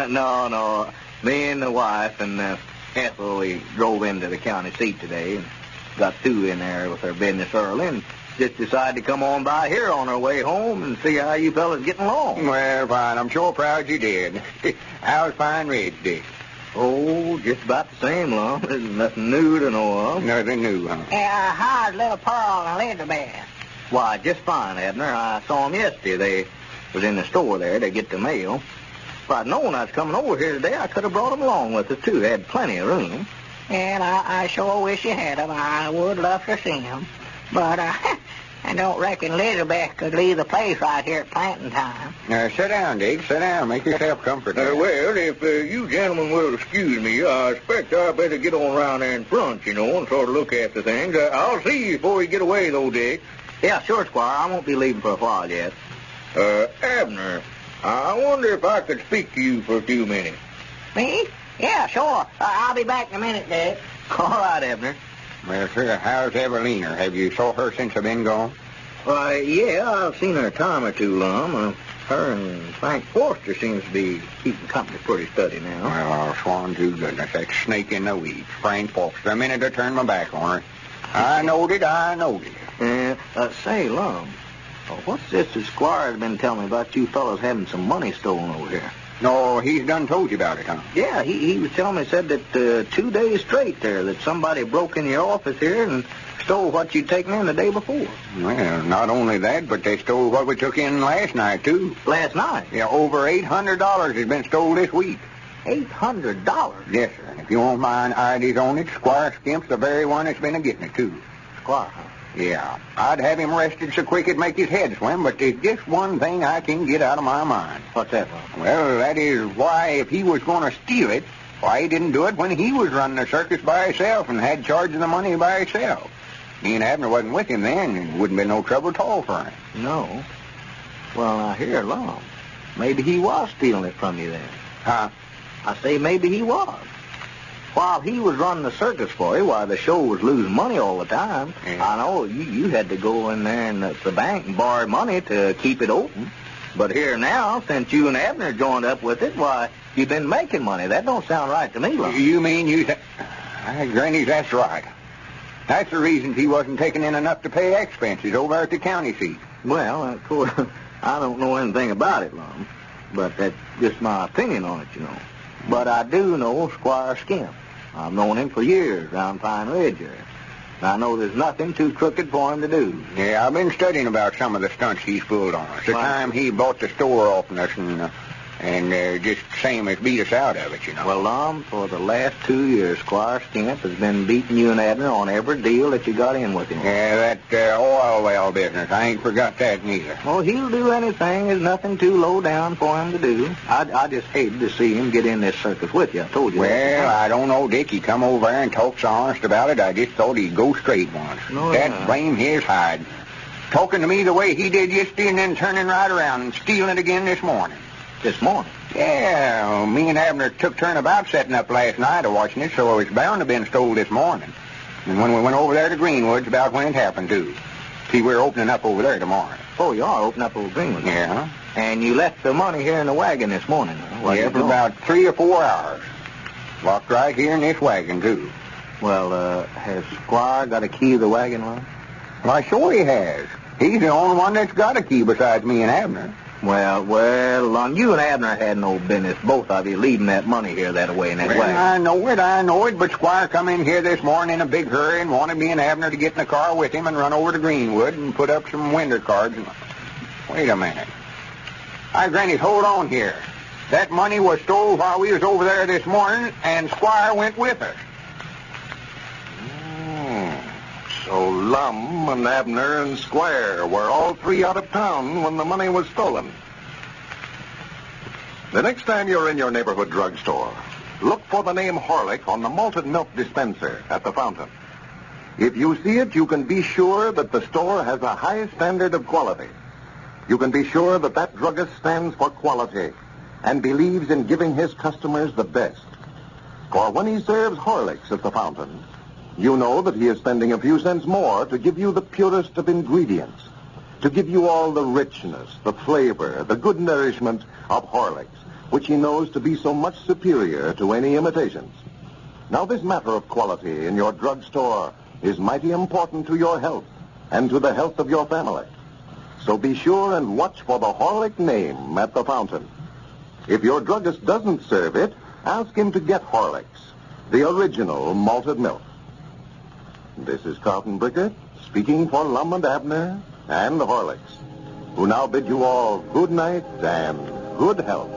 No. Me and the wife and Ethel, we drove into the county seat today and got Sue in there with her business early and just decided to come on by here on our way home and see how you fellas getting along. Well, fine. I'm sure proud you did. How's Pine Ridge, Dick? Oh, just about the same, Lum. There's nothing new to know of. Nothing new, huh? How's little Pearl and Elizabeth? Why, just fine, Abner. I saw them yesterday. They was in the store there to get the mail. If I'd known I was coming over here today, I could have brought them along with us, too. They had plenty of room. And I sure wish you had them. I would love to see them. But I don't reckon Elizabeth could leave the place right here at planting time. Sit down, Dick. Sit down. Make yourself comfortable. Well, if you gentlemen will excuse me, I expect I better get on around there in front, you know, and sort of look after things. I'll see you before you get away, though, Dick. Yeah, sure, Squire. I won't be leaving for a while yet. Abner, I wonder if I could speak to you for a few minutes. Me? Yeah, sure. I'll be back in a minute, Dick. All right, Abner. Well, sir, how's Evelina? Have you saw her since I've been gone? Why, yeah, I've seen her a time or two, Lum. Her and Frank Forster seems to be keeping company pretty steady now. Well, I'll swan to goodness. That snake in the weeds. Frank Forster. The minute I turned my back on her. I knowed it. Say, Lum, what's this the Squire's been telling me about you fellas having some money stolen over here? No, he's done told you about it, huh? Yeah, he was telling me, said that 2 days straight there, that somebody broke in your office here and stole what you'd taken in the day before. Well, not only that, but they stole what we took in last night, too. Last night? Yeah, over $800 has been stole this week. $800? Yes, sir. And if you want my IDs on it, Squire Skimp's the very one that's been a-getting it, too. Squire, huh? Yeah. I'd have him arrested so quick it'd make his head swim, but there's just one thing I can get out of my mind. What's that, Lum? Well, that is why if he was going to steal it, why he didn't do it when he was running the circus by himself and had charge of the money by himself. Me and Abner wasn't with him then, and it wouldn't be no trouble at all for him. No. Well, now, here, Lum, maybe he was stealing it from you then. Huh? I say maybe he was. While he was running the circus for you, while the show was losing money all the time, Yeah. I know you had to go in there and the bank and borrow money to keep it open. But here now, since you and Abner joined up with it, why, you've been making money. That don't sound right to me, Lum. You mean you... Granny, that's right. That's the reason he wasn't taking in enough to pay expenses over at the county seat. Well, of course, I don't know anything about it, Lum. But that's just my opinion on it, you know. But I do know Squire Skimp. I've known him for years around Pine Ridge here. And I know there's nothing too crooked for him to do. Yeah, I've been studying about some of the stunts he's pulled on us. The time he bought the store off us and just same as beat us out of it, you know. Well, Lum, for the last 2 years, Squire Skimp has been beating you and Abner on every deal that you got in with him. Yeah, that oil well business. I ain't forgot that neither. Well, he'll do anything. There's nothing too low down for him to do. I just hated to see him get in this circus with you. I told you Well, that. I don't know, Dick. He come over there and talked so honest about it, I just thought he'd go straight once. No, That yeah. blame his hide. Talking to me the way he did yesterday and then turning right around and stealing it again this morning. This morning. Yeah, me and Abner took turn about setting up last night of watching it, so it's bound to have been stole this morning. And when we went over there to Greenwood's, about when it happened, too. See, we're opening up over there tomorrow. Oh, you are opening up over Greenwood. Yeah. And you left the money here in the wagon this morning, huh? Where Yeah, you for going? about 3 or 4 hours. Locked right here in this wagon, too. Well, has Squire got a key to the wagon, Lum? Why, sure he has. He's the only one that's got a key besides me and Abner. Well, Lum, you and Abner had no business, both of you, leaving that money here that way in that Well, wagon. I know it, but Squire come in here this morning in a big hurry and wanted me and Abner to get in the car with him and run over to Greenwood and put up some winter cards. And... Wait a minute. Hi, Granny, hold on here. That money was stole while we was over there this morning, and Squire went with us. So Lum and Abner and Squire were all three out of town when the money was stolen. The next time you're in your neighborhood drugstore, look for the name Horlick on the malted milk dispenser at the fountain. If you see it, you can be sure that the store has a high standard of quality. You can be sure that that druggist stands for quality and believes in giving his customers the best. For when he serves Horlicks at the fountain, you know that he is spending a few cents more to give you the purest of ingredients, to give you all the richness, the flavor, the good nourishment of Horlicks, which he knows to be so much superior to any imitations. Now, this matter of quality in your drugstore is mighty important to your health and to the health of your family. So be sure and watch for the Horlick name at the fountain. If your druggist doesn't serve it, ask him to get Horlicks, the original malted milk. This is Carlton Brickett, speaking for Lum and Abner and the Horlicks, who now bid you all good night and good health.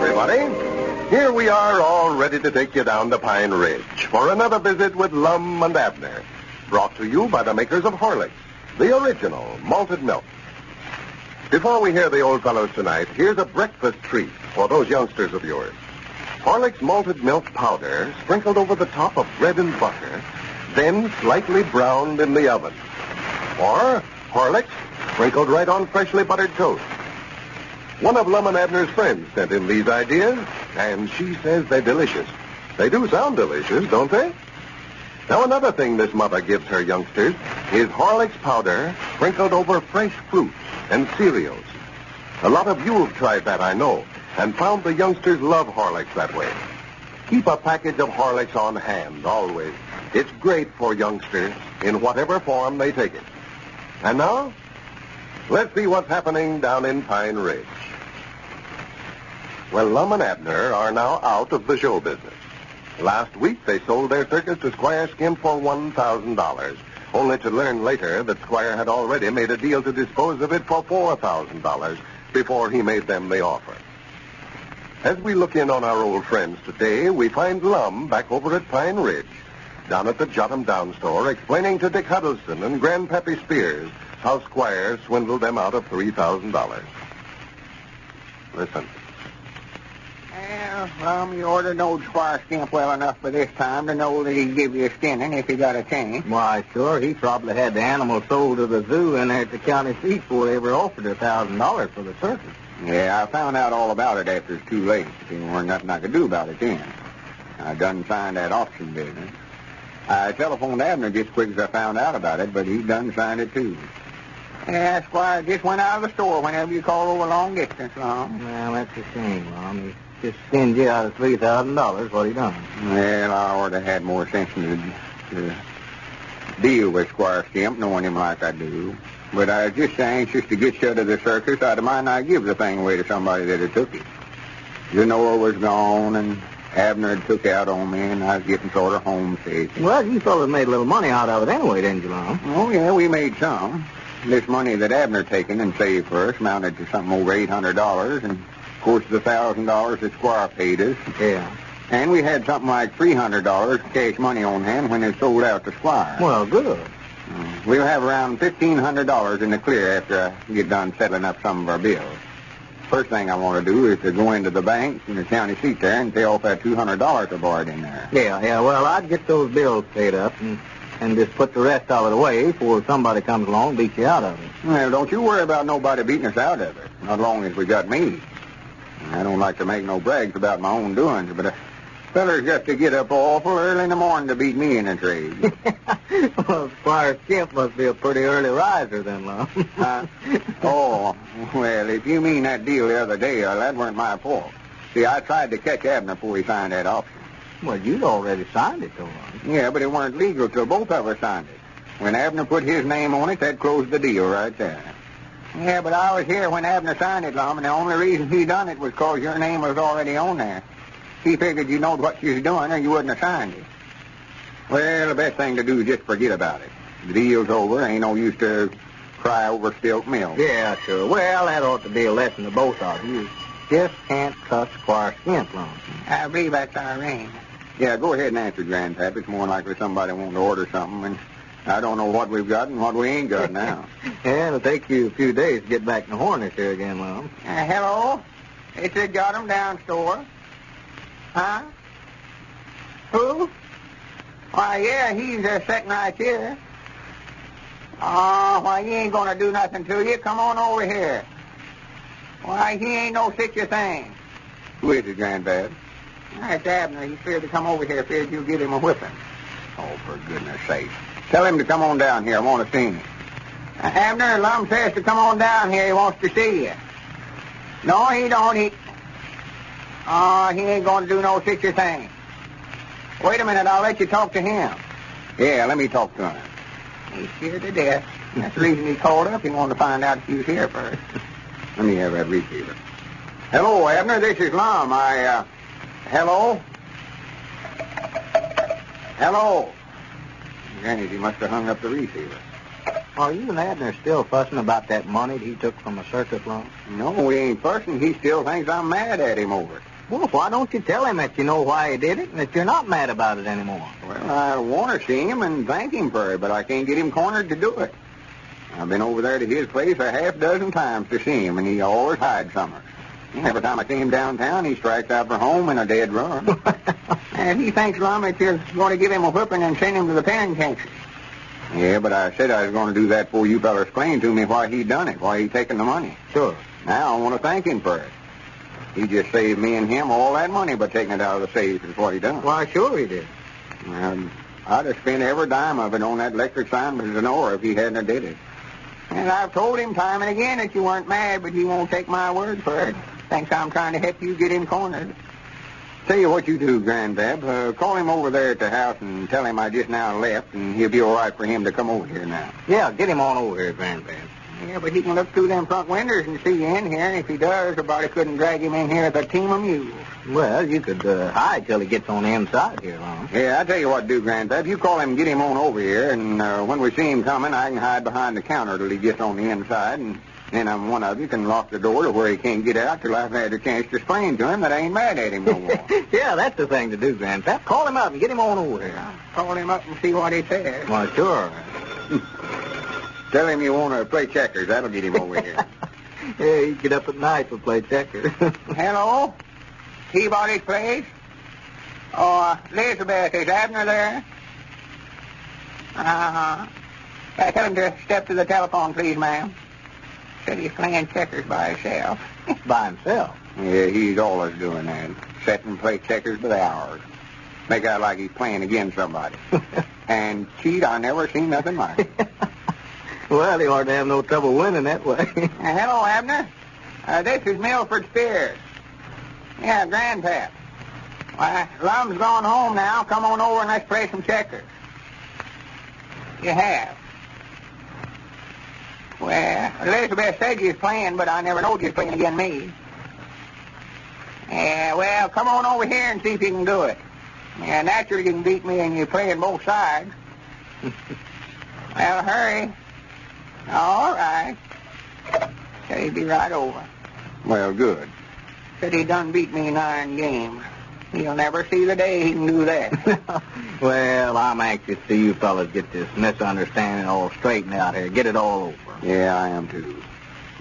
everybody. Here we are, all ready to take you down to Pine Ridge for another visit with Lum and Abner. Brought to you by the makers of Horlicks, the original malted milk. Before we hear the old fellows tonight, here's a breakfast treat for those youngsters of yours. Horlicks malted milk powder sprinkled over the top of bread and butter, then slightly browned in the oven. Or Horlicks sprinkled right on freshly buttered toast. One of Lum and Abner's friends sent in these ideas, and she says they're delicious. They do sound delicious, don't they? Now, another thing this mother gives her youngsters is Horlicks powder sprinkled over fresh fruits and cereals. A lot of you have tried that, I know, and found the youngsters love Horlicks that way. Keep a package of Horlicks on hand, always. It's great for youngsters in whatever form they take it. And now, let's see what's happening down in Pine Ridge. Well, Lum and Abner are now out of the show business. Last week, they sold their circus to Squire Skimp for $1,000, only to learn later that Squire had already made a deal to dispose of it for $4,000 before he made them the offer. As we look in on our old friends today, we find Lum back over at Pine Ridge, down at the Jot 'em Down store, explaining to Dick Huddleston and Grandpappy Spears how Squire swindled them out of $3,000. Listen. Well, Lum, you ordered old Squire Skimp well enough by this time to know that he'd give you a skinning if he got a chance. Why, sure, he probably had the animal sold to the zoo in there at the county seat before they ever offered $1,000 for the circus. Yeah, I found out all about it after it's too late. There weren't nothing I could do about it then. I done signed that auction business. I telephoned Abner just quick as I found out about it, but he done signed it too. Yeah, Squire just went out of the store whenever you call over long distance, Lum. Well, that's a shame, Lum. He just skinned you out of $3,000, what he done. Well, I ought to have had more sense to deal with Squire Skimp, knowing him like I do. But I was just anxious to get shut of the circus. I'd mind not give the thing away to somebody that had took it. Noah was gone, and Abner had took out on me, and I was getting sort of homesick. Well, you fellas made a little money out of it anyway, didn't you, Lum? Oh, yeah, we made some. This money that Abner taken and saved for us amounted to something over $800, and, of course, the $1,000 that Squire paid us. Yeah. And we had something like $300 cash money on hand when it sold out to Squire. Well, good. We'll have around $1,500 in the clear after I get done settling up some of our bills. First thing I want to do is to go into the bank in the county seat there and pay off that $200 I borrowed in there. Yeah, well, I'd get those bills paid up and just put the rest of it away before somebody comes along and beats you out of it. Well, don't you worry about nobody beating us out of it, not long as we got me. I don't like to make no brags about my own doings, but a feller's got to get up awful early in the morning to beat me in a trade. Well, Squire Skimp must be a pretty early riser then, Lum. Oh, well, if you mean that deal the other day, that weren't my fault. See, I tried to catch Abner before he signed that auction. Well, you'd already signed it, though, Lum. Yeah, but it weren't legal till both of us signed it. When Abner put his name on it, that closed the deal right there. Yeah, but I was here when Abner signed it, Lum, and the only reason he done it was because your name was already on there. He figured you knowed what you was doing or you wouldn't have signed it. Well, the best thing to do is just forget about it. The deal's over. Ain't no use to cry over spilt milk. Yeah, sure. Well, that ought to be a lesson to both of you. Just can't cuss Squire Skimp, Lum. I believe that's our ring. Yeah, go ahead and answer, Grandpap. It's more likely somebody wanting to order something, and I don't know what we've got and what we ain't got now. Yeah, it'll take you a few days to get back to Hornish here again, Lum. Hello? It's the Jot 'em Down store. Huh? Who? Why, yeah, he's sitting right here. Oh, why, he ain't going to do nothing to you. Come on over here. Why, he ain't no such a thing. Who is it, Granddad? That's Abner. He's feared to come over here. Feared you'll give him a whipping. Oh, for goodness sake. Tell him to come on down here. I want to see him. Abner, Lum says to come on down here. He wants to see you. No, he don't. He ain't going to do no such a thing. Wait a minute. I'll let you talk to him. Yeah, let me talk to him. He's scared to death. That's the reason he called up. He wanted to find out if you was here first. Let me have that receiver. Hello, Abner. This is Lum. Hello? Hello? Granny, he must have hung up the receiver. Are you and Abner still fussing about that money that he took from a circus, Lum? No, we ain't fussing. He still thinks I'm mad at him over it. Well, why don't you tell him that you know why he did it and that you're not mad about it anymore? Well, I want to see him and thank him for it, but I can't get him cornered to do it. I've been over there to his place a half dozen times to see him, and he always hides somewhere. Every time I see him downtown, he strikes out for home in a dead run. And he thinks, Lum, that you're going to give him a whipping and send him to the penitentiary. Yeah, but I said I was going to do that before you fellas explained to me why he done it, why he taken the money. Sure. Now I want to thank him for it. He just saved me and him all that money by taking it out of the safe is what he done. Why, sure he did. I'd have spent every dime of it on that electric sign with Zenora if he hadn't have did it. And I've told him time and again that you weren't mad, but he won't take my word for it. Thinks I'm trying to help you get him cornered. Tell you what you do, Grandpap. Call him over there at the house and tell him I just now left, and he'll be all right for him to come over here now. Yeah, get him on over here, Grandpap. Yeah, but he can look through them front windows and see you in here, and if he does, nobody couldn't drag him in here with a team of mules. Well, you could hide till he gets on the inside here, Lum. Yeah, I tell you what to do, Grandpap. You call him and get him on over here, and when we see him coming, I can hide behind the counter till he gets on the inside, and then one of you can lock the door to where he can't get out till I've had a chance to explain to him that I ain't mad at him no more. Yeah, that's the thing to do, Grandpap. Call him up and get him on over here. Call him up and see what he says. Well, sure. Tell him you want to play checkers. That'll get him over here. Yeah, he'd get up at night to play checkers. Hello? Peabody's place? Oh, Elizabeth, is Abner there? Uh-huh. Tell him to step to the telephone, please, ma'am. Said he's playing checkers by himself. By himself? Yeah, he's always doing that. Sit and play checkers by the hours. Make out like he's playing against somebody. And cheat, I never seen nothing like it. Well, he ought to have no trouble winning that way. Hello, Abner. This is Milford Spears. Yeah, Grandpap. Why, Lum's gone home now. Come on over and let's play some checkers. You have. Well, Elizabeth said you was playing, but I never knowed you was playing against me. Yeah, well, come on over here and see if you can do it. Yeah, naturally you can beat me and you're playing both sides. Well, hurry. All right. Said he'd be right over. Well, good. Said he done beat me 9 games. He'll never see the day he can do that. Well, I'm anxious to see you fellas get this misunderstanding all straightened out here. Get it all over. Yeah, I am, too.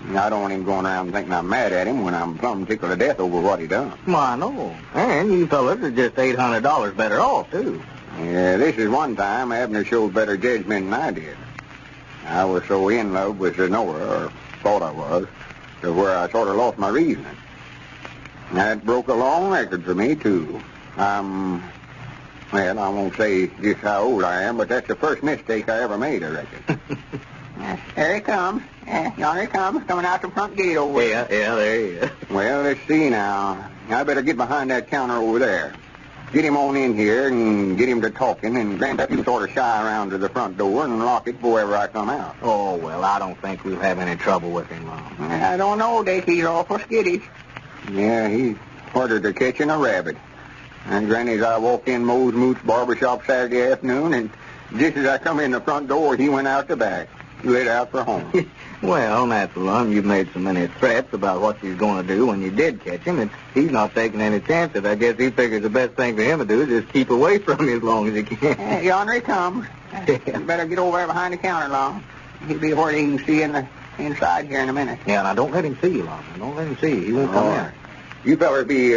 I don't want him going around thinking I'm mad at him when I'm plumb tickled to death over what he done. Well, I know. And you fellas are just $800 better off, too. Yeah, this is one time Abner showed better judgment than I did. I was so in love with Zenora, or thought I was, to where I sort of lost my reasoning. That broke a long record for me, too. Well, I won't say just how old I am, but that's the first mistake I ever made, I reckon. There he comes. Yonder he comes, coming out the front gate over there. Yeah, there he is. Well, let's see now. I better get behind that counter over there. Get him on in here and get him to talking, and Grandpap, you sort of shy around to the front door and lock it before ever I come out. Oh, well, I don't think we'll have any trouble with him, Lum. I don't know, Dick. He's awful skittish. Yeah, he's harder to catch than a rabbit. And Granny's I walked in Moe's Moots barbershop Saturday afternoon, and just as I come in the front door, he went out the back. Lit out for home. Well, natural, Lum, you've made so many threats about what you're going to do when you did catch him, and he's not taking any chances. I guess he figures the best thing for him to do is just keep away from you as long as he can. Yonder he comes. You better get over there behind the counter, Lum. He'll be where he can see in the inside here in a minute. Yeah, now don't let him see you, Lum. Don't let him see you. He won't come in. You fellas be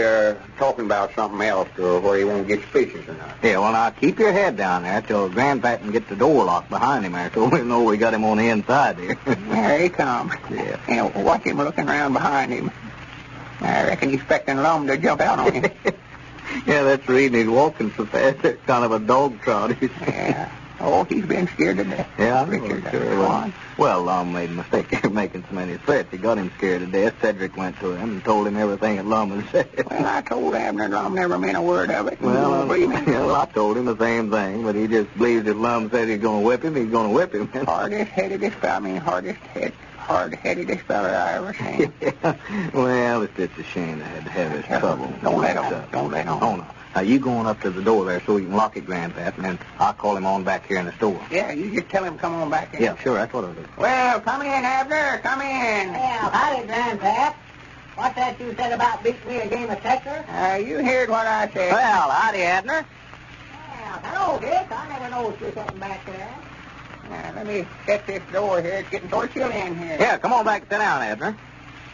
talking about something else to where he won't get suspicious or not. Yeah, well, now keep your head down there till Grandpap can get the door locked behind him there so we know we got him on the inside here. There he comes. Yeah. And watch him looking around behind him. I reckon he's expecting Lum to jump out on him. Yeah, that's the reason he's walking so fast. It's kind of a dog trot. Yeah. Oh, he's been scared to death. Yeah, I know. Well, Lum made a mistake of making so many threats. He got him scared to death. Cedric went to him and told him everything that Lum had said. Well, I told Abner Lum never meant a word of it. Well, I told him the same thing, but he just believes if Lum said he's going to whip him, he's going to whip him. Hardest-headedest fella I ever seen. Yeah. Well, it's just a shame I had to have this trouble. Don't let on. Don't let on. Oh, no. Now, you going up to the door there so you can lock it, Grandpap, and then I'll call him on back here in the store. Yeah, you just tell him come on back in. Yeah, sure, that's what I'll do. Well, come in, Abner. Come in. Yeah, howdy, Grandpap. What's that you said about beating me a game of checkers? You heard what I said. Well, howdy, Abner. Well, hello, Dick. I never noticed you sitting back there. Let me shut this door here. It's getting so chilly in here. Yeah, come on back and sit down, Abner.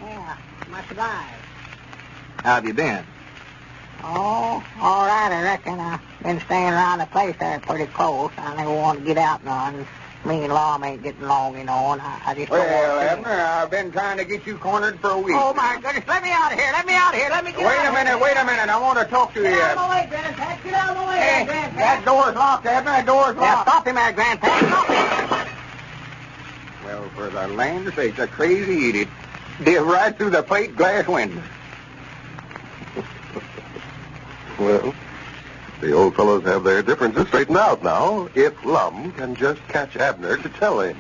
Yeah, much obliged. How have you been? Oh, all right, I reckon. I've been staying around the place there pretty close. I never want to get out none. Me and Lum ain't getting along, you know, and I just don't Well, want to. Abner, I've been trying to get you cornered for a week. Oh, my goodness. Let me out of here. Let me out of here. Let me get Wait out a of minute, here. wait a minute. I want to talk to you. Get out of the way, Grandpa. Get out of the way, Hey, Grandpa. that door's locked, Abner. That door's Yeah, locked. stop him there, Grandpa. Stop him. Well, for the land's sake, a crazy idiot. Did right through the plate glass window. Well, the old fellows have their differences straightened out now, if Lum can just catch Abner to tell him.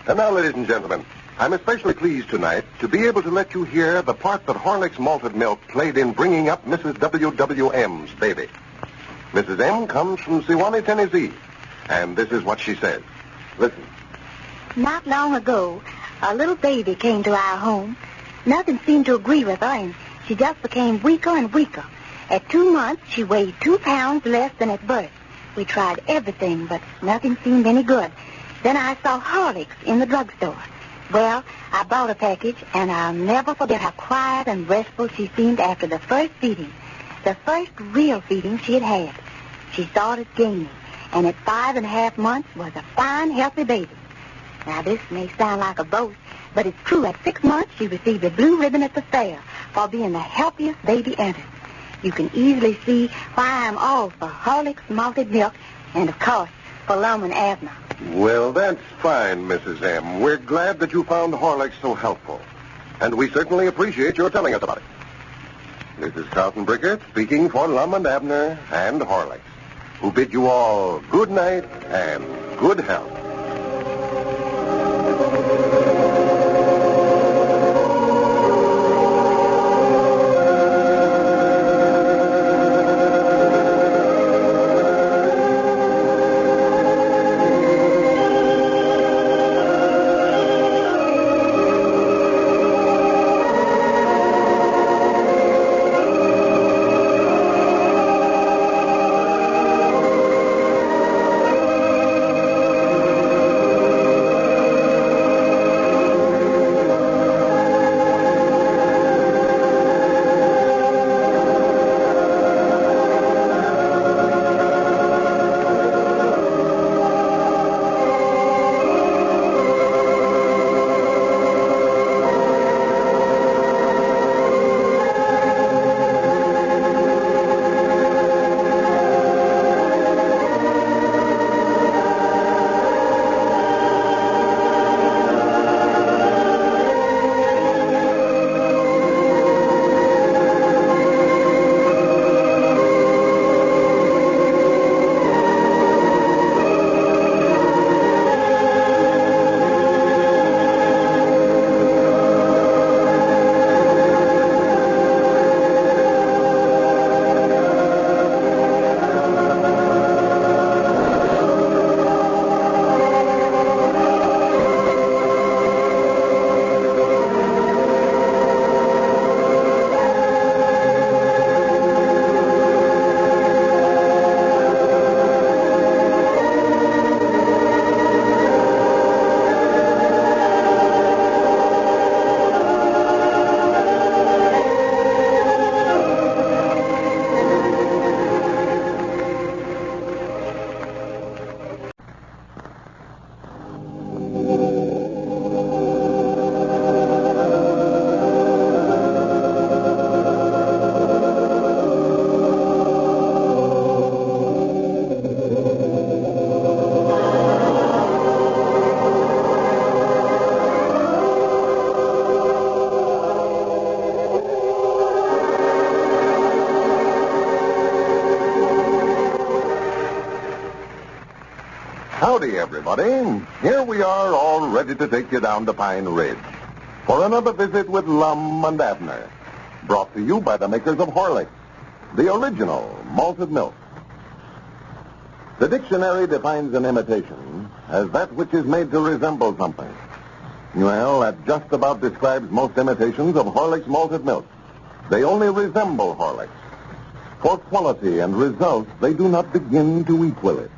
And now, ladies and gentlemen, I'm especially pleased tonight to be able to let you hear the part that Horlick's malted milk played in bringing up Mrs. W.W.M.'s baby. Mrs. M comes from Sewanee, Tennessee, and this is what she says. Listen. Not long ago, a little baby came to our home. Nothing seemed to agree with her, and she just became weaker and weaker. At 2 months, she weighed 2 pounds less than at birth. We tried everything, but nothing seemed any good. Then I saw Horlicks in the drugstore. Well, I bought a package, and I'll never forget how quiet and restful she seemed after the first feeding. The first real feeding she had had. She started gaining, and at 5.5 months was a fine, healthy baby. Now, this may sound like a boast, but it's true. At 6 months, she received a blue ribbon at the fair for being the healthiest baby entered. You can easily see why I'm all for Horlicks malted milk and, of course, for Lum and Abner. Well, that's fine, Mrs. M. We're glad that you found Horlicks so helpful. And we certainly appreciate your telling us about it. This is Carlton Brickert speaking for Lum and Abner and Horlicks, who bid you all good night and good health. Howdy, everybody. Here we are, all ready to take you down to Pine Ridge for another visit with Lum and Abner, brought to you by the makers of Horlicks, the original malted milk. The dictionary defines an imitation as that which is made to resemble something. Well, that just about describes most imitations of Horlick's malted milk. They only resemble Horlick's. For quality and results, they do not begin to equal it.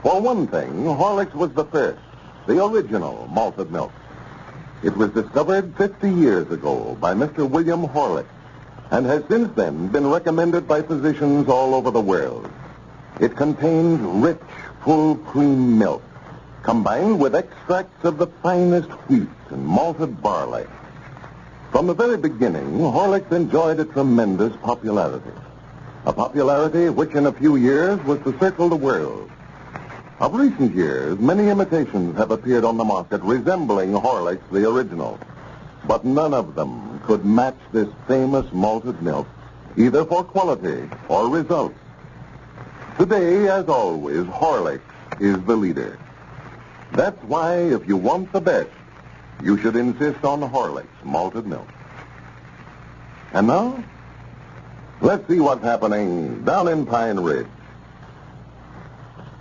For one thing, Horlick's was the first, the original malted milk. It was discovered 50 years ago by Mr. William Horlick and has since then been recommended by physicians all over the world. It contains rich, full cream milk, combined with extracts of the finest wheat and malted barley. From the very beginning, Horlicks enjoyed a tremendous popularity. A popularity which in a few years was to circle the world. Of recent years, many imitations have appeared on the market resembling Horlicks, the original. But none of them could match this famous malted milk, either for quality or results. Today, as always, Horlicks is the leader. That's why, if you want the best, you should insist on Horlicks malted milk. And now, let's see what's happening down in Pine Ridge.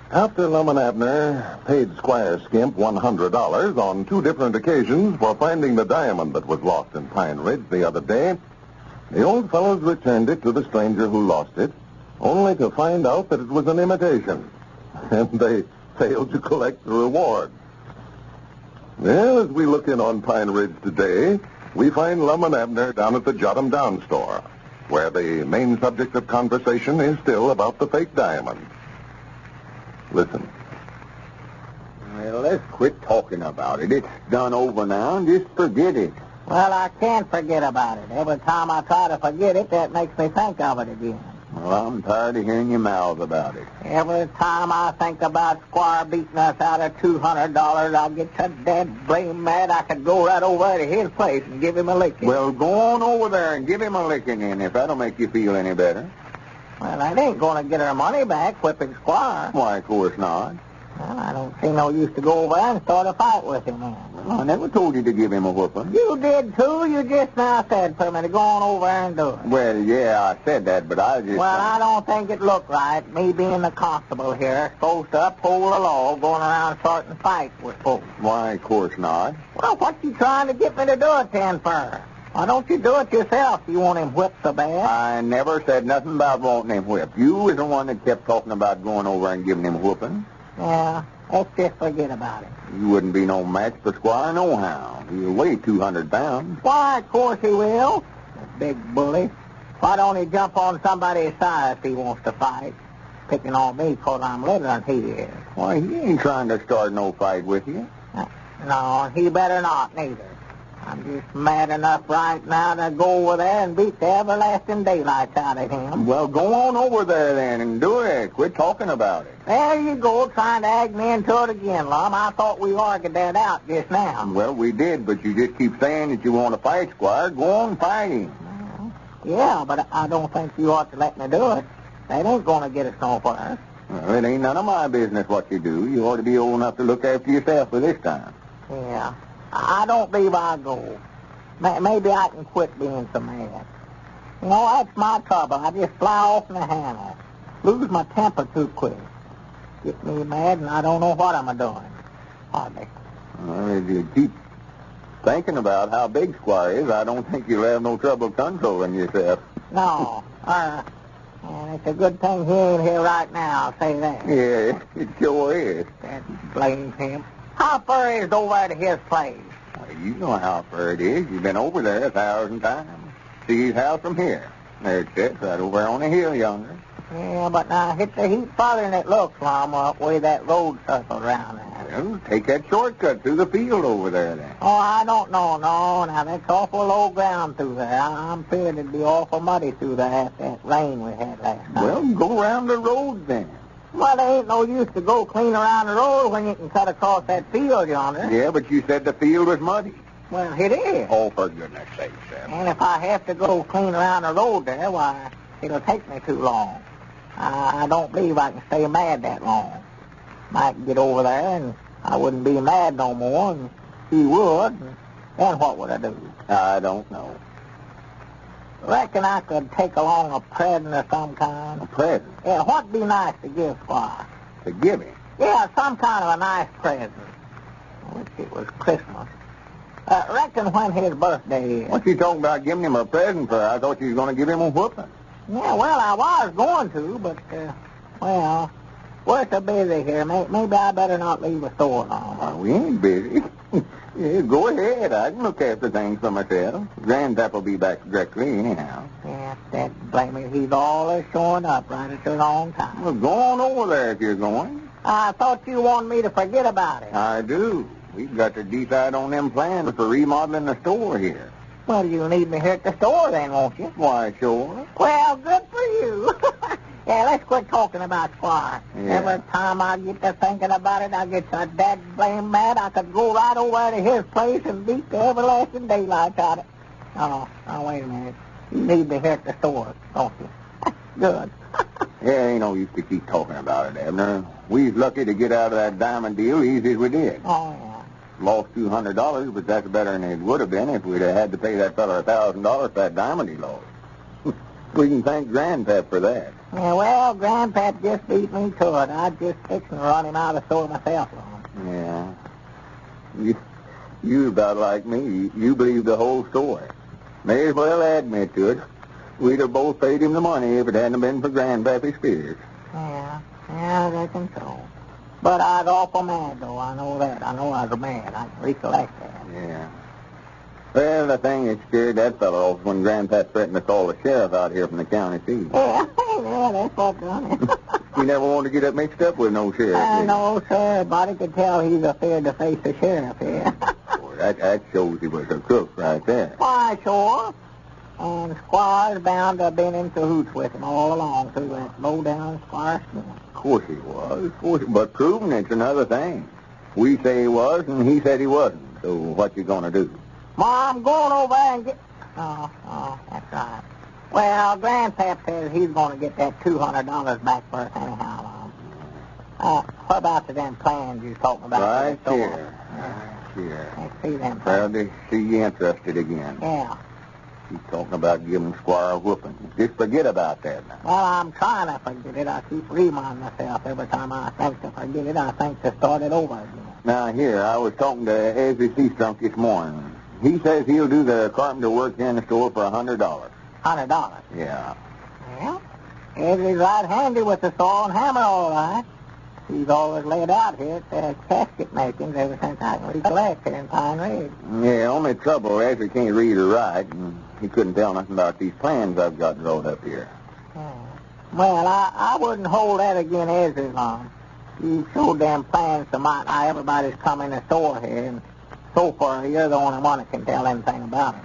After Lum and Abner paid Squire Skimp $100 on 2 different occasions for finding the diamond that was lost in Pine Ridge the other day, the old fellows returned it to the stranger who lost it, only to find out that it was an imitation, and they failed to collect the reward. Well, as we look in on Pine Ridge today, we find Lum and Abner down at the Jot 'em Down store, where the main subject of conversation is still about the fake diamond. Listen. Well, let's quit talking about it. It's done over now, and just forget it. Well, I can't forget about it. Every time I try to forget it, that makes me think of it again. Well, I'm tired of hearing your mouth about it. Every time I think about Squire beating us out of $200, I'll get so dead blame mad I could go right over to his place and give him a licking. Well, go on over there and give him a licking in, if that'll make you feel any better. Well, I ain't going to get our money back whipping Squire. Why, of course not. Well, I don't see no use to go over there and start a fight with him, man. Well, I never told you to give him a whooping. You did, too. You just now said for me to go on over there and do it. Well, yeah, I said that, but I just... Well, I don't think it looked right, me being the constable here, supposed to uphold the law, going around starting fights with folks. Why, of course not. Well, what you trying to get me to do it then for? Why don't you do it yourself? You want him whipped so bad? I never said nothing about wanting him whipped. You was the one that kept talking about going over and giving him a whooping. Yeah, let's just forget about it. You wouldn't be no match for Squire nohow. He'll weigh 200 pounds. Why, of course he will. That big bully. Why don't he jump on somebody's side if he wants to fight? Picking on me because I'm littler than he is. Why, he ain't trying to start no fight with you. No, he better not, neither. I'm just mad enough right now to go over there and beat the everlasting daylights out of him. Well, go on over there then and do it. Quit talking about it. There you go, trying to ag me into it again, Lum. I thought we argued that out just now. Well, we did, but you just keep saying that you want to fight Squire. Go on fighting. Yeah, but I don't think you ought to let me do it. That ain't going to get us no far. Well, it ain't none of my business what you do. You ought to be old enough to look after yourself for this time. Yeah. I don't believe I'll go. Maybe I can quit being so mad. You know, that's my trouble. I just fly off in the handle. Lose my temper too quick. Get me mad and I don't know what I'm doing. Hardly. Well, if you keep thinking about how big Squire is, I don't think you'll have no trouble controlling yourself. No. And it's a good thing he ain't here right now, I'll say that. Yeah, it sure is. That blame him. How far is it over to his place? Well, you know how far it is. You've been over there 1,000 times. See his house from here. There it sits, right over on the hill yonder. Yeah, but now it's a heap farther than it looks, Lum, up where that road circles around there. Well, take that shortcut through the field over there, then. Oh, I don't know, no. Now, that's awful low ground through there. I'm fearing it'd be awful muddy through there after that rain we had last night. Well, go around the road, then. Well, there ain't no use to go clean around the road when you can cut across that field yonder. Yeah, but you said the field was muddy. Well, it is. Oh, for goodness sake, Sam. And if I have to go clean around the road there, why, it'll take me too long. I don't believe I can stay mad that long. Might get over there and I wouldn't be mad no more, and he would, and then what would I do? I don't know. Reckon I could take along a present of some kind. A present? Yeah, what'd be nice to give Squire? To give him? Yeah, some kind of a nice present. I wish it was Christmas. Reckon when his birthday is. What you talking about giving him a present for? I thought you was going to give him a whooping. Yeah, well, I was going to, but, well, we're so busy here. Maybe I better not leave the store long. We ain't busy. Yeah, go ahead. I can look after things for myself. Grandpap will be back directly anyhow. Yeah, that blame it. He's always showing up right at the wrong time. Well, go on over there if you're going. I thought you wanted me to forget about it. I do. We've got to decide on them plans for remodeling the store here. Well, you'll need me here at the store then, won't you? Why, sure. Well, good for you. Yeah, let's quit talking about Squire. Yeah. Every time I get to thinking about it, I get so dad blame mad I could go right over to his place and beat the everlasting daylight out of it. Oh, wait a minute. You need me here at the store, don't you? Good. Yeah, ain't no use to keep talking about it, Abner. We's lucky to get out of that diamond deal easy as we did. Oh, yeah. Lost $200, but that's better than it would have been if we'd have had to pay that fella $1,000 for that diamond he lost. We can thank Grandpap for that. Yeah, well, Grandpap just beat me to it. I just fixed to run him out of the store myself. Yeah. You about like me. You believe the whole story. May as well admit to it. We'd have both paid him the money if it hadn't been for Grandpappy's fears. Yeah, I reckon so. But I was awful mad, though. I know that. I know I was mad. I can recollect that. Yeah. Well, the thing that scared that fellow off when Grandpa threatened to call the sheriff out here from the county seat. Yeah, that's what done it. He never wanted to get up mixed up with no sheriff. No, sir. Everybody could tell he's afraid to face the sheriff here. Boy, that shows he was a crook right there. Why, sure. And Squire's bound to have been in cahoots with him all along through that low-down Squire scheme. Of course he was. But proving it's another thing. We say he was, and he said he wasn't. So what you gonna do? Ma, I'm going over there and get... Oh, that's right. Well, Grandpap says he's going to get that $200 back for us anyhow, Mom. What about the them plans you talking about? Right here. Yeah. Here. Let's see them Well, plans. they see you interested again. Yeah. He's talking about giving Squire a whooping. Just forget about that now. Well, I'm trying to forget it. I keep reminding myself every time I think to forget it, I think to start it over again. Now, here, I was talking to Ezra Seastrunk this morning. He says he'll do the carpenter work here in the store for $100. $100? Yeah. Well, Ezra's right handy with the saw and hammer, all right. He's always laid out here at the casket makings ever since I can recollect here in Pine Ridge. Yeah, only trouble, Ezra can't read or write, and he couldn't tell nothing about these plans I've got rolled up here. Well, I wouldn't hold that against Ezra long. You showed them plans to my everybody's come in the store here, and so far you're the only one that can tell anything about it.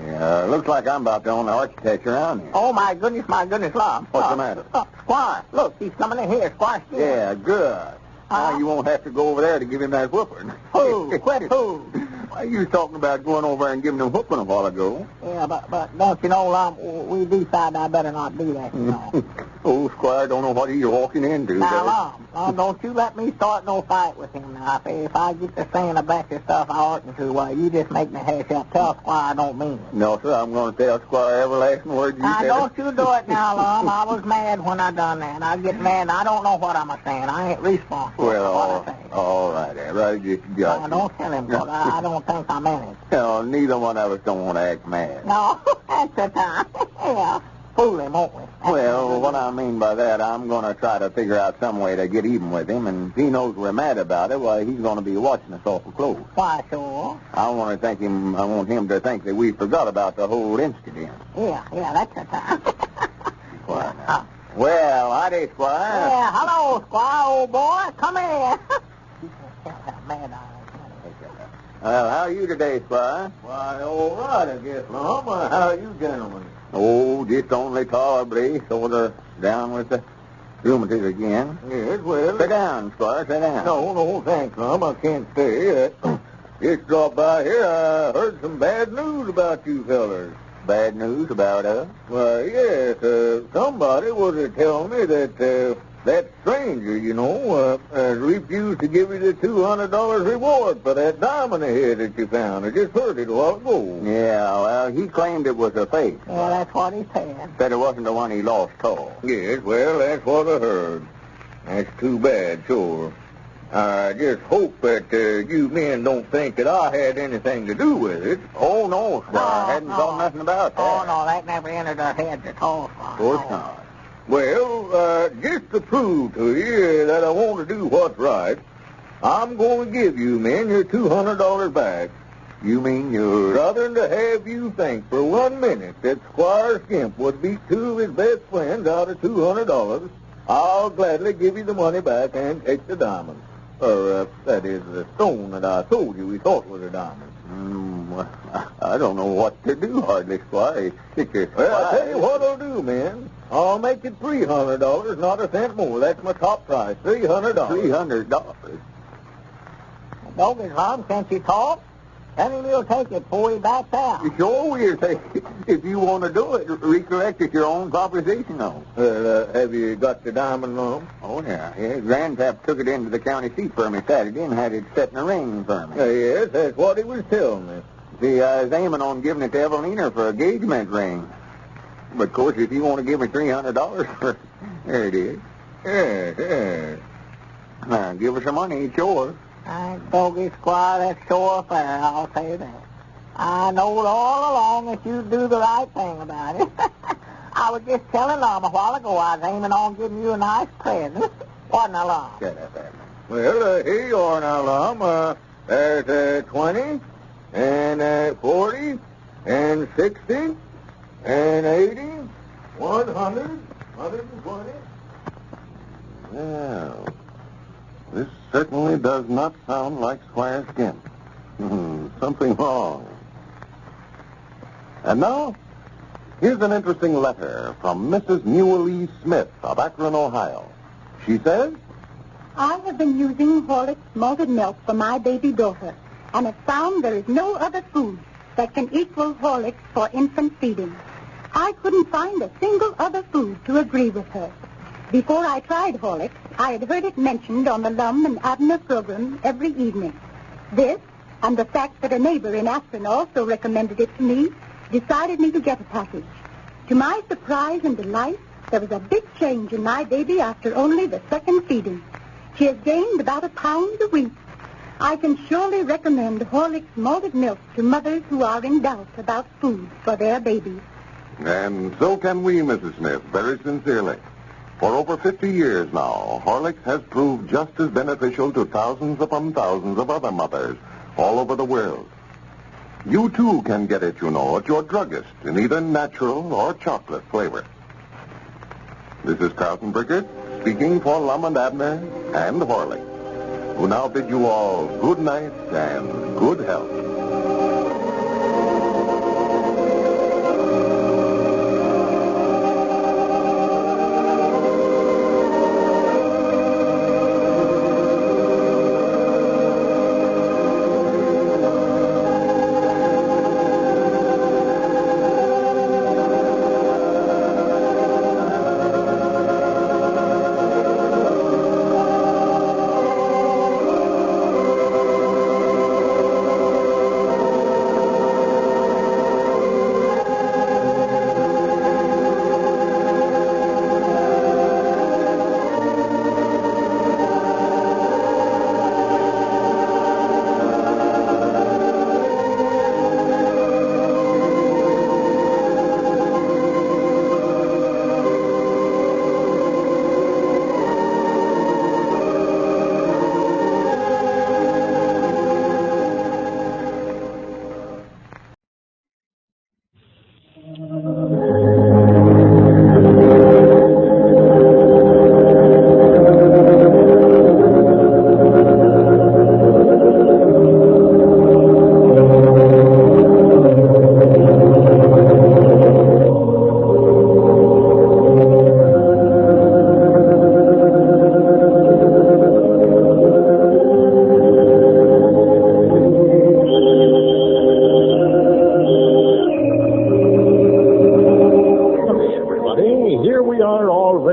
Yeah, looks like I'm about the only architect around here. Oh, my goodness, Lum. What's the matter? Squire, look, he's coming in here. Squire. Yeah, good. Now you won't have to go over there to give him that whooping. Who? Quit who? Why, you was talking about going over there and giving him a whooping a while ago. Yeah, but don't you know, Lum, we decided I better not do that, you know. Oh, Squire don't know what he's walking into. Now, Lum, don't you let me start no fight with him now. If I get to saying a bunch of stuff I oughtn't to, why, you just make me hash up. Tell Squire I don't mean it. No, sir, I'm going to tell Squire every last word you now, said. Don't you do it now, Lum. I was mad when I done that. I get mad and I don't know what I'm saying. I ain't responsible for what I say. All right, I just got you. Don't tell him, because I don't think I'm in it. No, neither one of us don't want to act mad. No, that's the time. Yeah, fool him, won't we? Well, what I mean by that, I'm going to try to figure out some way to get even with him, and if he knows we're mad about it, why, he's going to be watching us awful close. Why, sure. I want him to think that we forgot about the whole incident. Yeah, that's the time. Well, howdy, Squire. Yeah, hello, Squire, old boy. Come here. Mad Well, how are you today, Squire? Why, all right, I guess, Lum. How are you gentlemen? Oh, just only tolerably, sort of down with the rheumatiz again. Yes, well... Sit down, Squire, sit down. No, thanks, Lum. I can't stay. Just dropped by here. I heard some bad news about you fellers. Bad news about us? Why, yes, somebody was telling me that that stranger, refused to give you the $200 reward for that diamond head that you found. I just heard it a while ago. Yeah, well, he claimed it was a fake. Yeah, that's what he said. Said it wasn't the one he lost, tall. Yes, well, that's what I heard. That's too bad, sure. I just hope that you men don't think that I had anything to do with it. Oh, no, Squire. I hadn't thought nothing about that. Oh, no, that never entered our heads at all, Squire. Of course not. Well, just to prove to you that I want to do what's right, I'm going to give you men your $200 back. You mean you're... Rather than to have you think for 1 minute that Squire Skimp would beat two of his best friends out of $200, I'll gladly give you the money back and take the diamond. Or, that is, the stone that I told you we thought was a diamond. I don't know what to do, hardly, Squire. Well, I'll tell you what I'll do, men. I'll make it $300, not a cent more. That's my top price, $300. $300? Bogus, Lum, can't you talk? Tell him you'll take it before he backs out. Sure we'll take it. If you want to do it, recollect it's your own proposition, though. Have you got the diamond, Lum? Oh, yeah. Grandpap took it into the county seat for me Saturday and had it set in a ring for me. Yes, that's what he was telling me. See, I was aiming on giving it to Evelina for a engagement ring. But, of course, if you want to give me $300 for... There it is. Yeah. Now, give her some money, it's yours. Bogus, Squire, that's sure fair, I'll say that. I knowed all along that you'd do the right thing about it. I was just telling Lum a while ago I was aiming on giving you a nice present. Wasn't I, Lum? Shut up, Abner. Well, here you are now, Lum. There's 20, and 40, and 60, and 80, 100, 120. Well, this certainly does not sound like Squire Skimp. Something wrong. And now, here's an interesting letter from Mrs. Newell E. Smith of Akron, Ohio. She says, I have been using Horlick's malted milk for my baby daughter, and have found there is no other food that can equal Horlick's for infant feeding. I couldn't find a single other food to agree with her. Before I tried Horlick's, I had heard it mentioned on the Lum and Abner program every evening. This, and the fact that a neighbor in Akron also recommended it to me, decided me to get a package. To my surprise and delight, there was a big change in my baby after only the second feeding. She has gained about 1 pound a week. I can surely recommend Horlick's malted milk to mothers who are in doubt about food for their babies. and so can we, Mrs. Smith, very sincerely. For over 50 years now, Horlicks has proved just as beneficial to thousands upon thousands of other mothers all over the world. You, too, can get it, you know, at your druggist in either natural or chocolate flavor. This is Carlton Brickert speaking for Lum and Abner and Horlicks, who now bid you all good night and good health.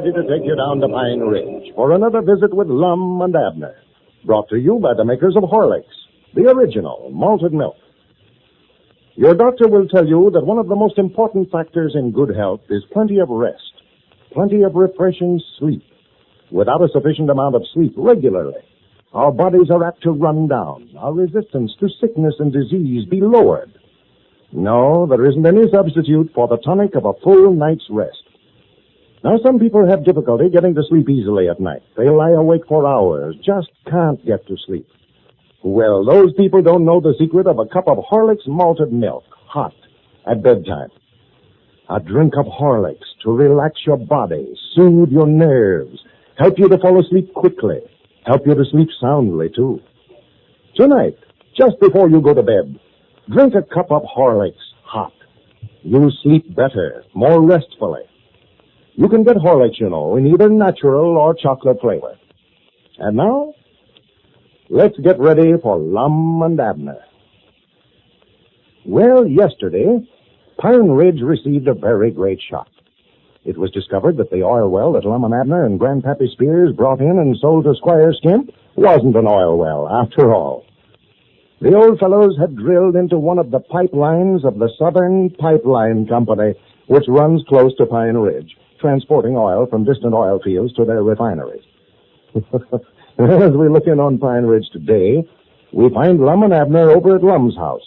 To take you down to Pine Ridge for another visit with Lum and Abner. Brought to you by the makers of Horlicks, the original malted milk. Your doctor will tell you that one of the most important factors in good health is plenty of rest, plenty of refreshing sleep. Without a sufficient amount of sleep regularly, our bodies are apt to run down, our resistance to sickness and disease be lowered. No, there isn't any substitute for the tonic of a full night's rest. Now, some people have difficulty getting to sleep easily at night. They lie awake for hours, just can't get to sleep. Well, those people don't know the secret of a cup of Horlicks malted milk, hot, at bedtime. A drink of Horlicks to relax your body, soothe your nerves, help you to fall asleep quickly, help you to sleep soundly, too. Tonight, just before you go to bed, drink a cup of Horlicks, hot. You'll sleep better, more restfully. You can get Horlicks, you know, in either natural or chocolate flavor. And now, let's get ready for Lum and Abner. Well, yesterday, Pine Ridge received a very great shock. It was discovered that the oil well that Lum and Abner and Grandpappy Spears brought in and sold to Squire Skimp wasn't an oil well, after all. The old fellows had drilled into one of the pipelines of the Southern Pipeline Company, which runs close to Pine Ridge, transporting oil from distant oil fields to their refineries. As we look in on Pine Ridge today, we find Lum and Abner over at Lum's house.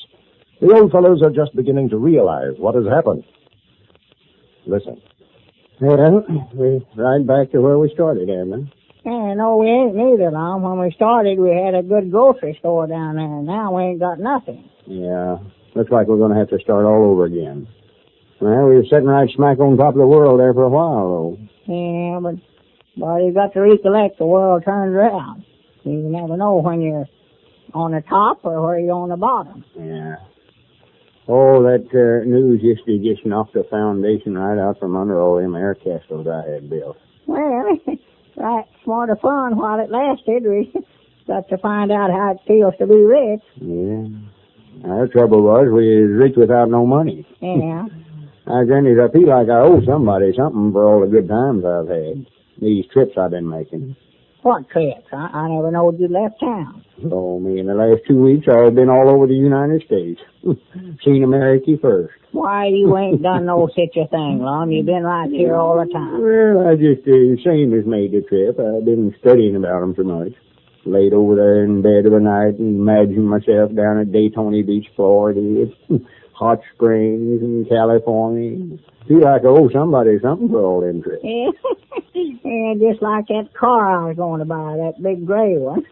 The old fellows are just beginning to realize what has happened. Listen. Well, we right back to where we started, Abner. Yeah, no, we ain't neither, Lum. When we started, we had a good grocery store down there. Now we ain't got nothing. Yeah, looks like we're going to have to start all over again. Well, we were sitting right smack on top of the world there for a while, though. Yeah, but you got to recollect the world turns around. You never know when you're on the top or where you're on the bottom. Yeah. Oh, that news yesterday just knocked the foundation right out from under all them air castles I had built. Well, right, smart of fun while it lasted. We got to find out how it feels to be rich. Yeah. Now, the trouble was we was rich without no money. Yeah. Granny, I feel like I owe somebody something for all the good times I've had. These trips I've been making. What trips? I never knowed you left town. Oh, me, in the last 2 weeks I've been all over the United States. Seen America first. Why, you ain't done no such a thing, Lum. You've been right here all the time. Well, I just, same as made the trip. I've been studying about 'em so much. Laid over there in bed of a night and imagined myself down at Daytona Beach, Florida. Hot Springs in California. Feel like I owe somebody something for all them trips. Yeah, just like that car I was going to buy, that big gray one.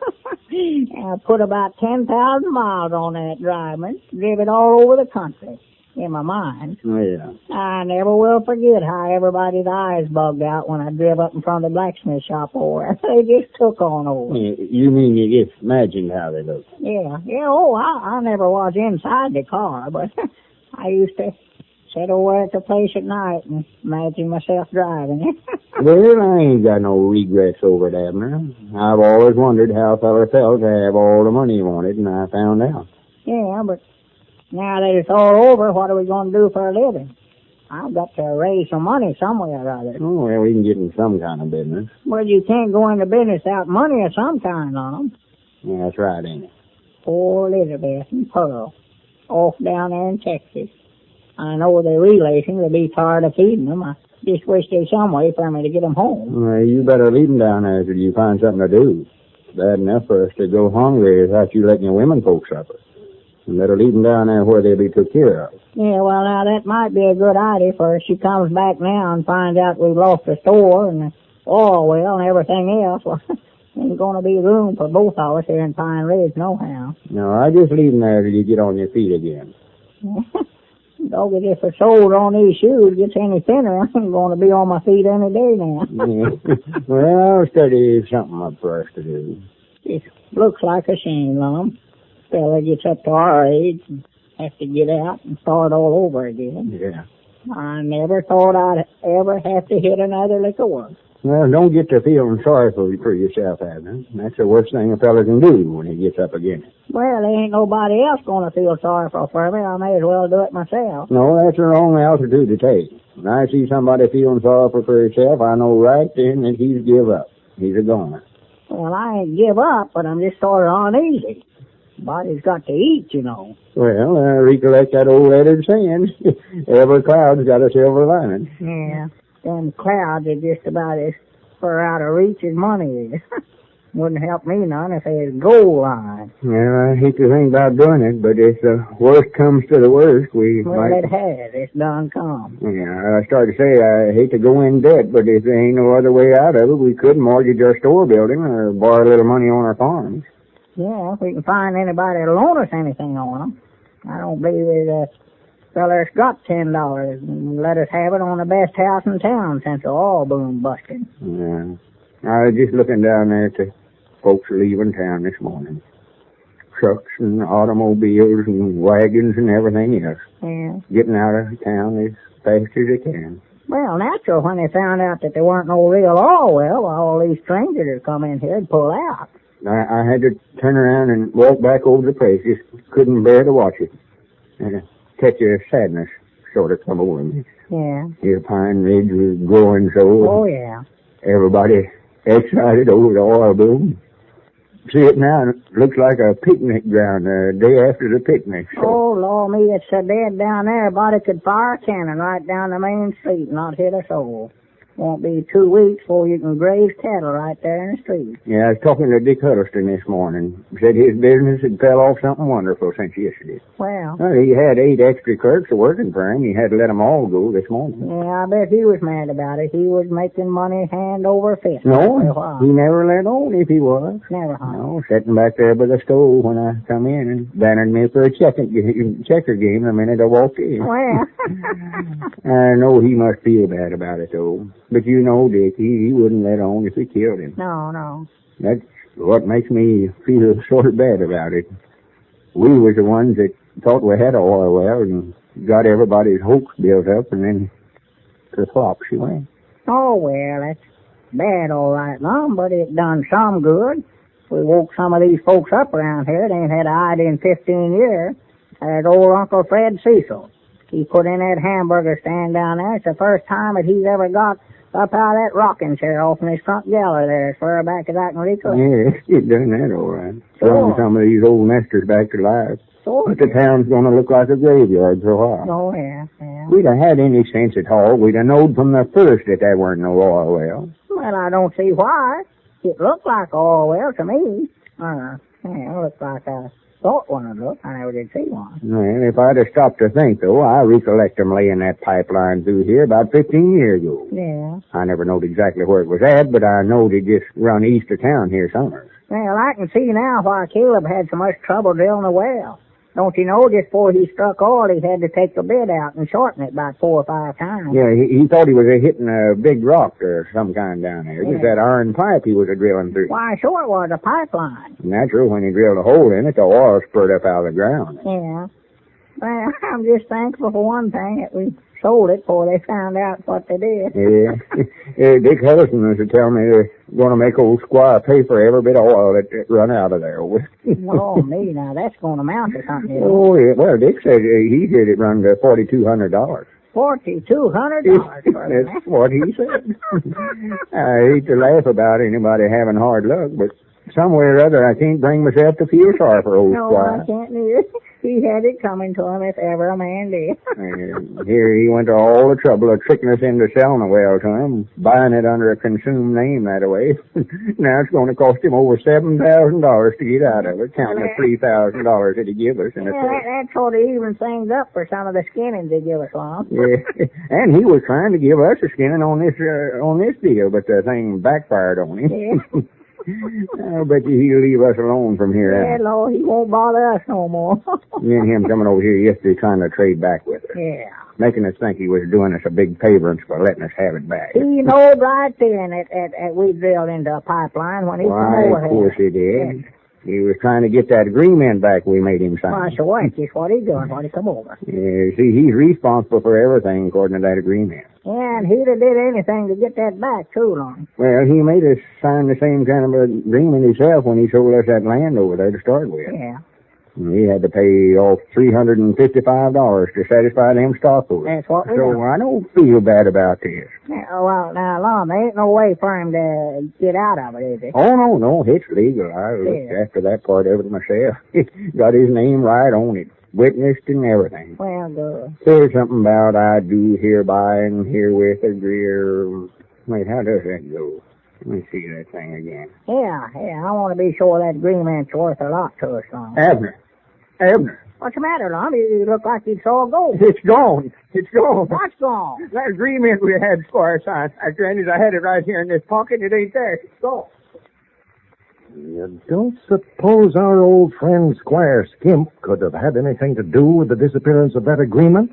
I put about 10,000 miles on that driving, drive it all over the country in my mind. Yeah. I never will forget how everybody's eyes bugged out when I drove up in front of the blacksmith shop over there. They just took on over. You mean you just imagined how they looked? Yeah. Oh, I never was inside the car, but I used to sit over at the place at night and imagine myself driving it. Well, I ain't got no regrets over it, Abner. I've always wondered how a feller felt to have all the money he wanted, and I found out. Yeah, but now that it's all over, what are we going to do for a living? I've got to raise some money somewhere or other. Oh, well, we can get in some kind of business. Well, you can't go into business without money of some kind, Lum. Yeah, that's right, ain't it? Poor Elizabeth and Pearl, off down there in Texas. I know they're relations. They'll be tired of feeding them. I just wish there's some way for me to get them home. Well, you better leave them down there till you find something to do. Bad enough for us to go hungry without you letting your women folks suffer. And better leave them down there where they'll be took care of. Yeah, well, now, that might be a good idea for her. She comes back now and finds out we've lost the store and the oil well and everything else. Well, ain't going to be room for both of us here in Pine Ridge, nohow. No, I just leave them there till you get on your feet again. Doggy, if a sole on these shoes gets any thinner, I'm going to be on my feet any day now. Yeah. Well, I'll study something up for us to do. It looks like a shame, Lum. Fella gets up to our age and has to get out and start all over again. Yeah. I never thought I'd ever have to hit another lick of work. Well, don't get to feeling sorry for yourself, Abner. That's the worst thing a fella can do when he gets up again. Well, there ain't nobody else going to feel sorry for me. I may as well do it myself. No, that's the wrong altitude to take. When I see somebody feeling sorry for himself, I know right then that he's give up. He's a goner. Well, I ain't give up, but I'm just sort of uneasy. Body's got to eat, you know. Well, recollect that old letter saying, every cloud's got a silver lining. Yeah. Them clouds are just about as far out of reach as money is. Wouldn't help me none if they had gold line. Well, I hate to think about doing it, but if the worst comes to the worst, we Well, might... it has. It's done come. Yeah, I started to say I hate to go in debt, but if there ain't no other way out of it, we could mortgage our store building or borrow a little money on our farms. Yeah, if we can find anybody to loan us anything on them. I don't believe there's a fella's got $10 and let us have it on the best house in town since the oil boom busted. Yeah. I was just looking down there at the folks leaving town this morning. Trucks and automobiles and wagons and everything else. Yeah. Getting out of town as fast as they can. Well, natural when they found out that there weren't no real oil well, all these strangers that come in here and pull out. I had to turn around and walk back over the place. Just couldn't bear to watch it. And a touch of sadness sort of come over me. Yeah. Here Pine Ridge was growing so. Oh, yeah. Everybody excited over the oil boom. See it now, it looks like a picnic ground the day after the picnic. So. Oh, Lord me, it's so dead down there, a body could fire a cannon right down the main street and not hit a soul. Won't be 2 weeks before you can graze cattle right there in the street. Yeah, I was talking to Dick Huddleston this morning. Said his business had fell off something wonderful since yesterday. Well, he had 8 extra clerks working for him. He had to let them all go this morning. Yeah, I bet he was mad about it. He was making money hand over fist. No, he never let on if he was. Never, huh? No, sitting back there by the stove when I come in and bannered me for a checker game the minute I walked in. Well. I know he must feel bad about it, though. But you know, Dick, he wouldn't let on if we killed him. No. That's what makes me feel sort of bad about it. We was the ones that thought we had an oil well and got everybody's hopes built up, and then flop she went. Oh, well, that's bad all right, Lum, but it done some good. We woke some of these folks up around here. They ain't had an idea in 15 years. That old Uncle Fred Cecil. He put in that hamburger stand down there. It's the first time that he's ever got up out of that rocking chair off in his front gallery there as far back as I can recollect. Yeah, he's done that all right. Throwing some of these old nesters back to life. Sure. But the town's going to look like a graveyard for a while. Oh, yeah. We'd have had any sense at all. We'd have known from the first that there weren't no oil wells. Well, I don't see why. It looked like oil well to me. It looked like I thought one would look. I never did see one. Well, if I'd have stopped to think, though, I recollect them laying that pipeline through here about 15 years ago. Yeah. I never knowed exactly where it was at, but I know they just run east of town here somewhere. Well, I can see now why Caleb had so much trouble drilling a well. Don't you know, just before he struck oil, he had to take the bit out and shorten it about 4 or 5 times. Yeah, he thought he was hitting a big rock or some kind down there. It was that iron pipe he was drilling through. Why, sure it was a pipeline. Natural, when he drilled a hole in it, the oil spurted up out of the ground. Yeah. Well, I'm just thankful for one thing that we sold it before they found out what they did. Yeah. Dick Huddleston was to tell me they're going to make old Squire pay for every bit of oil that run out of there. Oh, me, now that's going to amount to something. Oh, yeah. Well, Dick said he said it run to $4,200. $4,200? That's what he said. I hate to laugh about anybody having hard luck, but somewhere or other I can't bring myself to feel sorry for old Squire. No, I can't neither. He had it coming to him if ever a man did. And here he went to all the trouble of tricking us into selling the well to him, buying it under a consumed name that way. Now it's going to cost him over $7,000 to get out of it, counting the $3,000 that he gave us in a that sort of even things up for some of the skinnings they give us, Lum. Yeah, and he was trying to give us a skinning on this deal, but the thing backfired on him. Yeah. I'll bet you he'll leave us alone from here out. Yeah, Lord, he won't bother us no more. Me and him coming over here yesterday trying to trade back with us. Yeah. Making us think he was doing us a big favor for letting us have it back. He knowed right then that we drilled into a pipeline when he came over here. Of course he did. Yeah. He was trying to get that agreement back we made him sign. Well, sure, that's just what he's doing when he come over. Yeah, see, he's responsible for everything according to that agreement. Yeah, and he'd have did anything to get that back, too, Lum. Well, he made us sign the same kind of agreement himself when he sold us that land over there to start with. Yeah. He had to pay off $355 to satisfy them stockholders. That's what we So know. I don't feel bad about this. Yeah, well, now, Lum, there ain't no way for him to get out of it, is there? Oh, no, it's legal. I looked after that part of it myself. Got his name right on it. Witnessed and everything. Well, good. There's something about I do hereby and herewith agree. Wait, how does that go? Let me see that thing again. Yeah, I want to be sure that agreement's worth a lot to us, Lum. Abner. What's the matter, Lum? You look like you saw gold. It's gone. What's gone? That agreement we had, Squire, signed. Granted, I had it right here in this pocket. It ain't there. It's gone. You don't suppose our old friend Squire Skimp could have had anything to do with the disappearance of that agreement?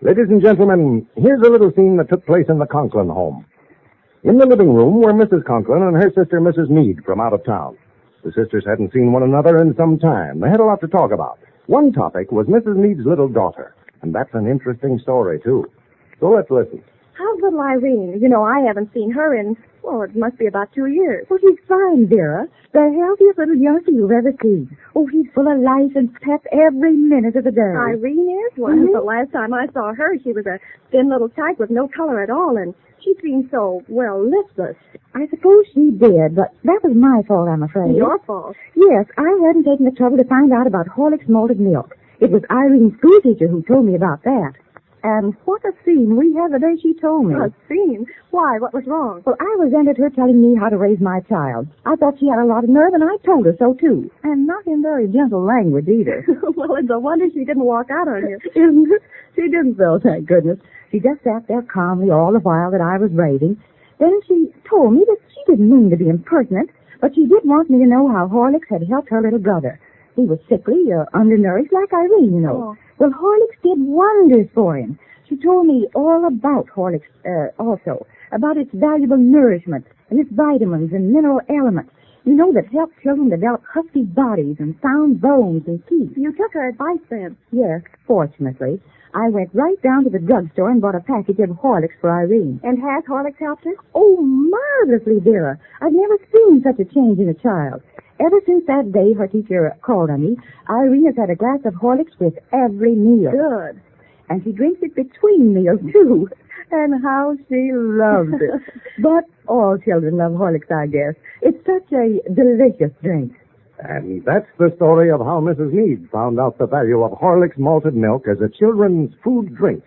Ladies and gentlemen, here's a little scene that took place in the Conklin home. In the living room were Mrs. Conklin and her sister, Mrs. Meade, from out of town. The sisters hadn't seen one another in some time. They had a lot to talk about. One topic was Mrs. Meade's little daughter, and that's an interesting story, too. So let's listen. How's little Irene? You know, I haven't seen her in, it must be about 2 years. Well, she's fine, Vera. The healthiest little youngster you've ever seen. Oh, she's full of life and pep every minute of the day. Irene is? Well, the last time I saw her, she was a thin little tyke with no color at all, and she seemed so, listless. I suppose she did, but that was my fault, I'm afraid. Your fault? Yes, I hadn't taken the trouble to find out about Horlick's malted milk. It was Irene's school teacher who told me about that. And what a scene we had the day she told me. A scene? Why? What was wrong? Well, I resented her telling me how to raise my child. I thought she had a lot of nerve, and I told her so, too. And not in very gentle language, either. Well, it's a wonder she didn't walk out on you. Isn't it? She didn't, though, thank goodness. She just sat there calmly all the while that I was raving. Then she told me that she didn't mean to be impertinent, but she did want me to know how Horlicks had helped her little brother. He was sickly, undernourished, like Irene, you know. Oh. Well, Horlicks did wonders for him. She told me all about Horlicks, also, about its valuable nourishment and its vitamins and mineral elements, that help children develop healthy bodies and sound bones and teeth. You took her advice then? Yes, fortunately. I went right down to the drugstore and bought a package of Horlicks for Irene. And has Horlicks helped her? Oh, marvelously, Vera. I've never seen such a change in a child. Ever since that day her teacher called on me, Irene has had a glass of Horlicks with every meal. Good. And she drinks it between meals, too. And how she loves it. But all children love Horlicks, I guess. It's such a delicious drink. And that's the story of how Mrs. Meade found out the value of Horlicks malted milk as a children's food drink.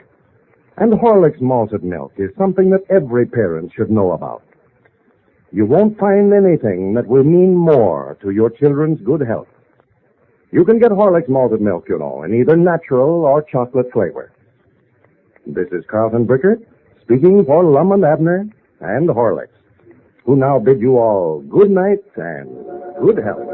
And Horlicks malted milk is something that every parent should know about. You won't find anything that will mean more to your children's good health. You can get Horlicks malted milk, in either natural or chocolate flavor. This is Carlton Brickert, speaking for Lum and Abner and Horlicks, who now bid you all good night and good health.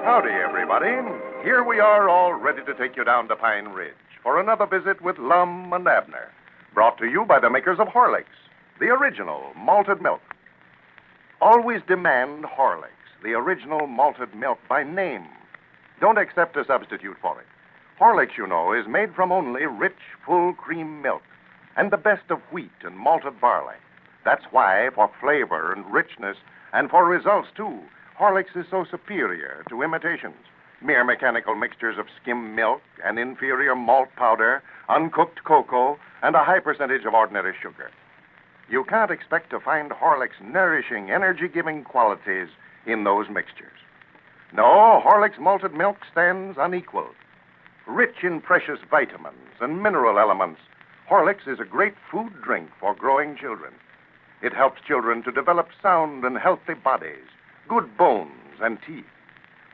Howdy, everybody. Here we are, all ready to take you down to Pine Ridge for another visit with Lum and Abner, brought to you by the makers of Horlicks, the original malted milk. Always demand Horlicks, the original malted milk by name. Don't accept a substitute for it. Horlicks, you know, is made from only rich, full cream milk and the best of wheat and malted barley. That's why, for flavor and richness, and for results, too, Horlicks is so superior to imitations. Mere mechanical mixtures of skim milk and inferior malt powder, uncooked cocoa, and a high percentage of ordinary sugar. You can't expect to find Horlicks' nourishing, energy-giving qualities in those mixtures. No, Horlicks malted milk stands unequaled. Rich in precious vitamins and mineral elements, Horlicks is a great food drink for growing children. It helps children to develop sound and healthy bodies, good bones and teeth.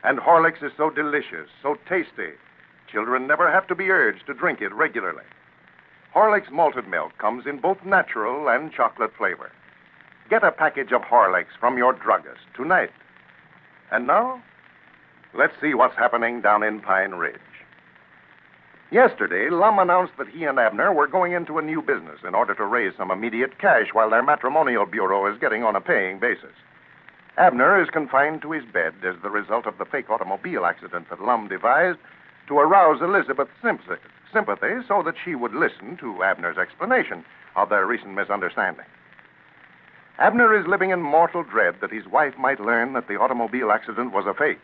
And Horlicks is so delicious, so tasty, children never have to be urged to drink it regularly. Horlicks malted milk comes in both natural and chocolate flavor. Get a package of Horlicks from your druggist tonight. And now, let's see what's happening down in Pine Ridge. Yesterday, Lum announced that he and Abner were going into a new business in order to raise some immediate cash while their matrimonial bureau is getting on a paying basis. Abner is confined to his bed as the result of the fake automobile accident that Lum devised to arouse Elizabeth's sympathy so that she would listen to Abner's explanation of their recent misunderstanding. Abner is living in mortal dread that his wife might learn that the automobile accident was a fake,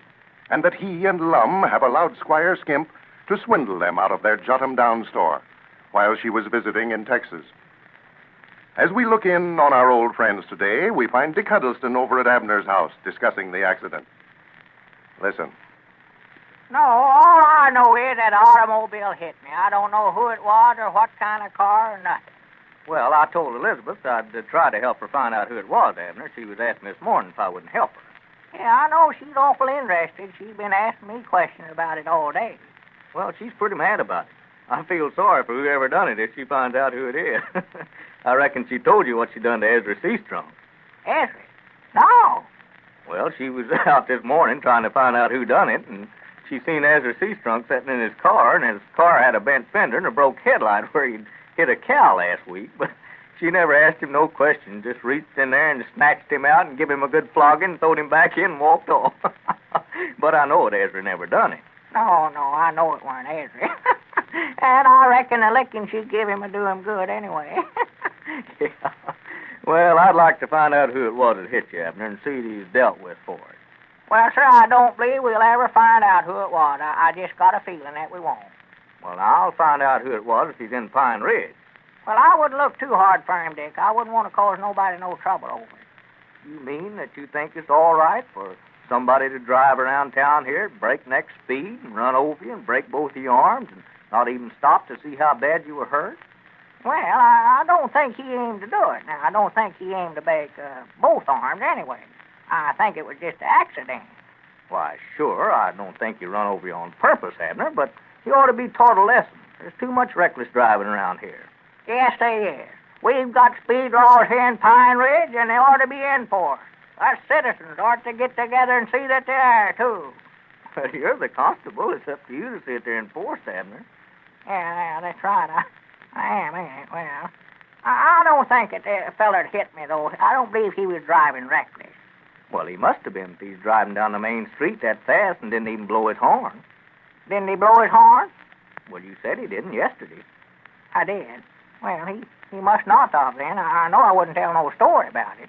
and that he and Lum have allowed Squire Skimp to swindle them out of their Jot-'em-Down store while she was visiting in Texas. As we look in on our old friends today, we find Dick Huddleston over at Abner's house discussing the accident. Listen. No, all I know is that automobile hit me. I don't know who it was or what kind of car or nothing. Well, I told Elizabeth I'd try to help her find out who it was, Abner. She was asking this morning if I wouldn't help her. Yeah, I know she's awful interested. She's been asking me questions about it all day. Well, she's pretty mad about it. I feel sorry for whoever done it if she finds out who it is. I reckon she told you what she done to Ezra Seastrong. Ezra? No. Well, she was out this morning trying to find out who done it, and she seen Ezra Seastrong sitting in his car, and his car had a bent fender and a broke headlight where he'd hit a cow last week. But she never asked him no questions, just reached in there and snatched him out and give him a good flogging, throwed him back in and walked off. But I know that Ezra never done it. No, I know it weren't Ezra. And I reckon the licking she'd give him would do him good anyway. Yeah. Well, I'd like to find out who it was that hit you, Abner, and see what he's dealt with for it. Well, sir, I don't believe we'll ever find out who it was. I just got a feeling that we won't. Well, now, I'll find out who it was if he's in Pine Ridge. Well, I wouldn't look too hard for him, Dick. I wouldn't want to cause nobody no trouble over it. You mean that you think it's all right for somebody to drive around town here at breakneck speed and run over you and break both of your arms and not even stop to see how bad you were hurt? Well, I don't think he aimed to do it. Now, I don't think he aimed to break both arms anyway. I think it was just an accident. Why, sure, I don't think you run over you on purpose, Abner, but you ought to be taught a lesson. There's too much reckless driving around here. Yes, there is. We've got speed laws here in Pine Ridge, and they ought to be enforced. Us citizens ought to get together and see that they are, too. Well, you're the constable. It's up to you to sit there and enforce, Abner. Yeah, that's right. I am, ain't it? Well, I don't think that feller hit me, though. I don't believe he was driving reckless. Well, he must have been if he's driving down the main street that fast and didn't even blow his horn. Didn't he blow his horn? Well, you said he didn't yesterday. I did. Well, he must not have then. I know I wouldn't tell no story about it.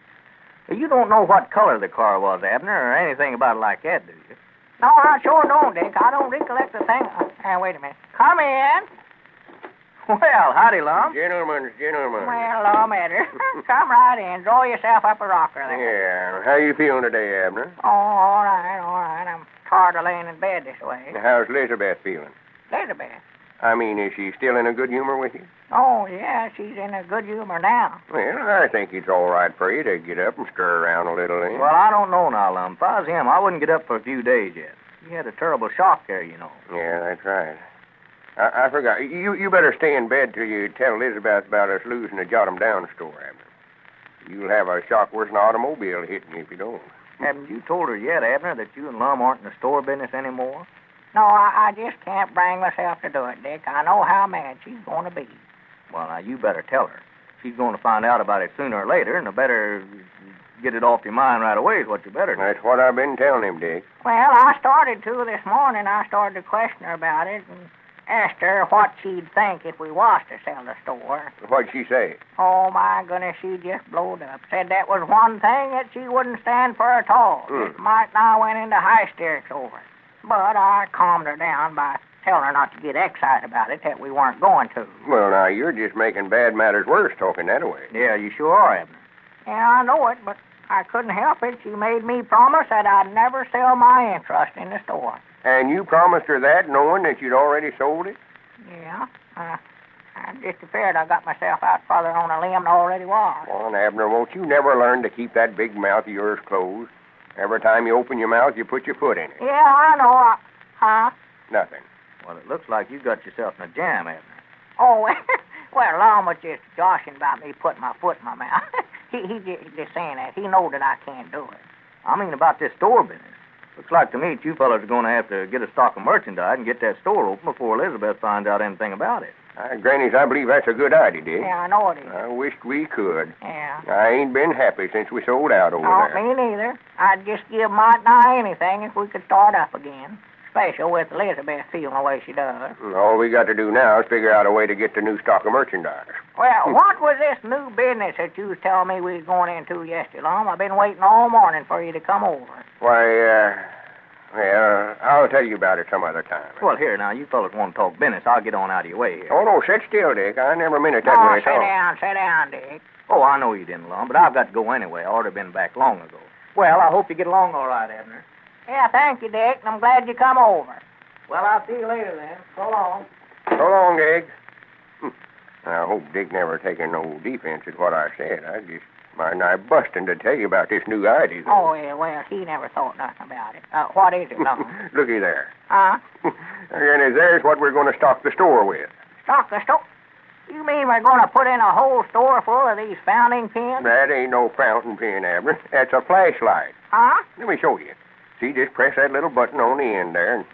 You don't know what color the car was, Abner, or anything about it like that, do you? No, I sure don't, Dick. I don't recollect the thing. Wait a minute. Come in. Well, howdy, Lum. Gentlemen. Well, Lum, Abner. Come right in. Draw yourself up a rocker there. Yeah. How you feeling today, Abner? Oh, all right. I'm tired of laying in bed this way. How's Elizabeth feeling? Elizabeth? I mean, is she still in a good humor with you? Oh, yeah, she's in a good humor now. Well, I think it's all right for you to get up and stir around a little, eh? Well, I don't know now, Lum. If I was him, I wouldn't get up for a few days yet. You had a terrible shock there, you know. Yeah, that's right. I forgot. You better stay in bed till you tell Elizabeth about us losing the Jot-'em-Down store, Abner. You'll have a shock worse than an automobile hitting you if you don't. Haven't you told her yet, Abner, that you and Lum aren't in the store business anymore? No, I just can't bring myself to do it, Dick. I know how mad she's going to be. Well, now, you better tell her. she's going to find out about it sooner or later, and the better get it off your mind right away is what you better do. That's what I've been telling him, Dick. Well, I started to this morning. I started to question her about it and asked her what she'd think if we was to sell the store. What'd she say? Oh, my goodness, she just blowed up. Said that was one thing that she wouldn't stand for at all. Just Mike and I went into hysterics over it. But I calmed her down by telling her not to get excited about it, that we weren't going to. Well, now, you're just making bad matters worse talking that way. Yeah, you sure are, Abner. Yeah, I know it, but I couldn't help it. She made me promise that I'd never sell my interest in the store. And you promised her that knowing that you'd already sold it? Yeah. I'm just afraid I got myself out further on a limb than I already was. Well, Abner, won't you never learn to keep that big mouth of yours closed? Every time you open your mouth, you put your foot in it. Yeah, I know. Huh? Nothing. Well, it looks like you got yourself in a jam, Abner. Oh, well, Lum was just joshing about me putting my foot in my mouth. he just saying that. He knows that I can't do it. I mean about this store business. Looks like to me that you fellas are going to have to get a stock of merchandise and get that store open before Elizabeth finds out anything about it. Grannies, I believe that's a good idea, Dick. Yeah, I know it is. I wished we could. Yeah. I ain't been happy since we sold out over there. Me neither. I'd just give Mike and I anything if we could start up again. Especially with Elizabeth feeling the way she does. All we got to do now is figure out a way to get the new stock of merchandise. Well, what was this new business that you was telling me we was going into yesterday, Lum? I've been waiting all morning for you to come over. Why, well, I'll tell you about it some other time. Well, here, now, you fellas want to talk business. I'll get on out of your way here. Oh, no, sit still, Dick. I never meant it that way at all. Sit down, Dick. Oh, I know you didn't, Lum, but I've got to go anyway. I ought to have been back long ago. Well, I hope you get along all right, Abner. Yeah, thank you, Dick, and I'm glad you come over. Well, I'll see you later, then. So long. So long, Dick. I hope Dick never taken no defense at what I said. I just might not busting to tell you about this new idea. Oh, yeah, well, he never thought nothing about it. What is it, Lum? Looky there. Huh? And there's what we're going to stock the store with. Stock the store? You mean we're going to put in a whole store full of these fountain pens? That ain't no fountain pen, Abner. That's a flashlight. Huh? Let me show you. See, just press that little button on the end there.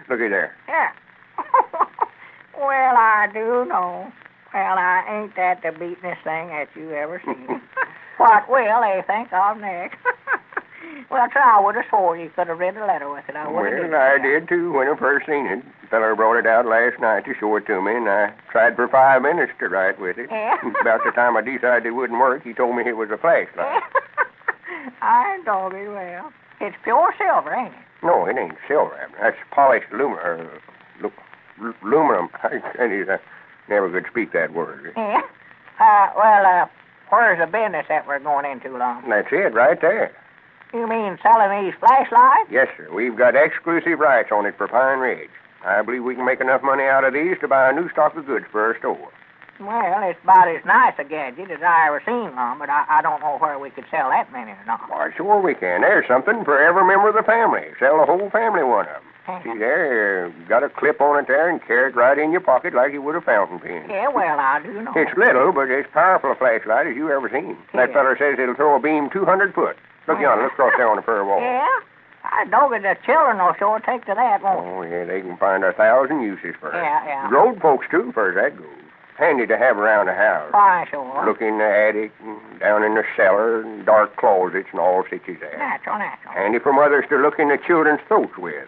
Looky there. Yeah. Well, I do know. Well, I ain't that the beatin'est thing that you ever seen. What will they think of next? Well, I would have swore you could have read a letter with it. I did, too, when I first seen it. The feller brought it out last night to show it to me, and I tried for 5 minutes to write with it. Yeah. About the time I decided it wouldn't work, he told me it was a flashlight. I dog it well. It's pure silver, ain't it? No, it ain't silver, Abner. That's polished aluminum. I never could speak that word. Yeah. Where's the business that we're going into, Lum? That's it, right there. You mean selling these flashlights? Yes, sir. We've got exclusive rights on it for Pine Ridge. I believe we can make enough money out of these to buy a new stock of goods for our store. Well, it's about as nice a gadget as I ever seen, Lum, but I don't know where we could sell that many or not. Why, sure we can. There's something for every member of the family. Sell the whole family one of them. See there, got a clip on it there and carry it right in your pocket like you would a fountain pen. Yeah, well, I do know. It's little, but it's powerful a flashlight as you ever seen. Yeah. That feller says it'll throw a beam 200 foot. Look yonder, look across there on the fur wall. Yeah? I dog it, the children will sure take to that, won't Oh, yeah, they can find 1,000 uses for it. Yeah. Road folks, too, far as that goes. Handy to have around the house. Why, sure. Look in the attic, and down in the cellar, and dark closets, and all such as that. Natural. Handy for mothers to look in the children's throats with.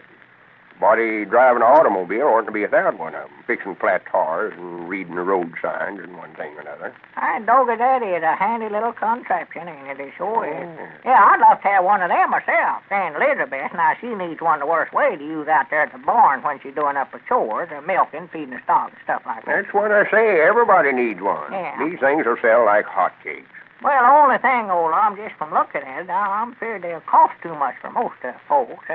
Body driving an automobile oughtn't to be without one of them, fixing flat tires and reading the road signs and one thing or another. I dog it, that is a handy little contraption, ain't it? It sure is. Yeah, I'd love to have one of them myself. And Elizabeth, now, she needs one the worst way to use out there at the barn when she's doing up her chores, or milking, feeding the stock, and stuff like that. That's what I say. Everybody needs one. Yeah. These things will sell like hotcakes. Well, the only thing, old Lum, just from looking at it, I'm afraid they'll cost too much for most folks.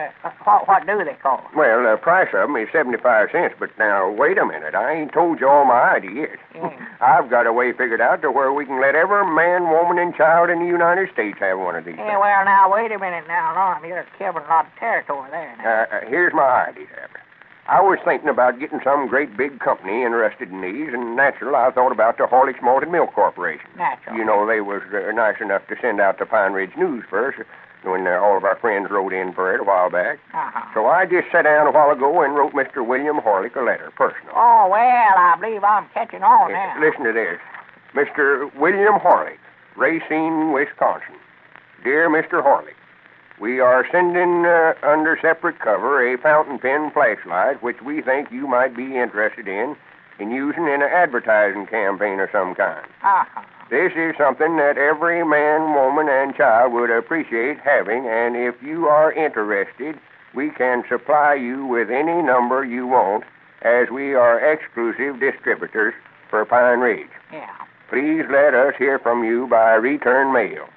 What do they cost? Well, the price of them is 75 cents, but now, wait a minute. I ain't told you all my ideas. Yeah. I've got a way figured out to where we can let every man, woman, and child in the United States have one of these. Yeah, well, now, wait a minute now, Lum. You're covering a lot of territory there now. Here's my idea, Abner. I was thinking about getting some great big company interested in these, and natural, I thought about the Horlicks Malted Milk Corporation. Natural. You know, they was nice enough to send out the Pine Ridge News first when all of our friends wrote in for it a while back. Uh-huh. So I just sat down a while ago and wrote Mr. William Horlick a letter, personal. Oh, well, I believe I'm catching on now. Listen to this. Mr. William Horlick, Racine, Wisconsin. Dear Mr. Horlick, we are sending under separate cover a fountain pen flashlight which we think you might be interested in using in an advertising campaign of some kind. Uh-huh. This is something that every man, woman, and child would appreciate having, and if you are interested, we can supply you with any number you want, as we are exclusive distributors for Pine Ridge. Yeah. Please let us hear from you by return mail.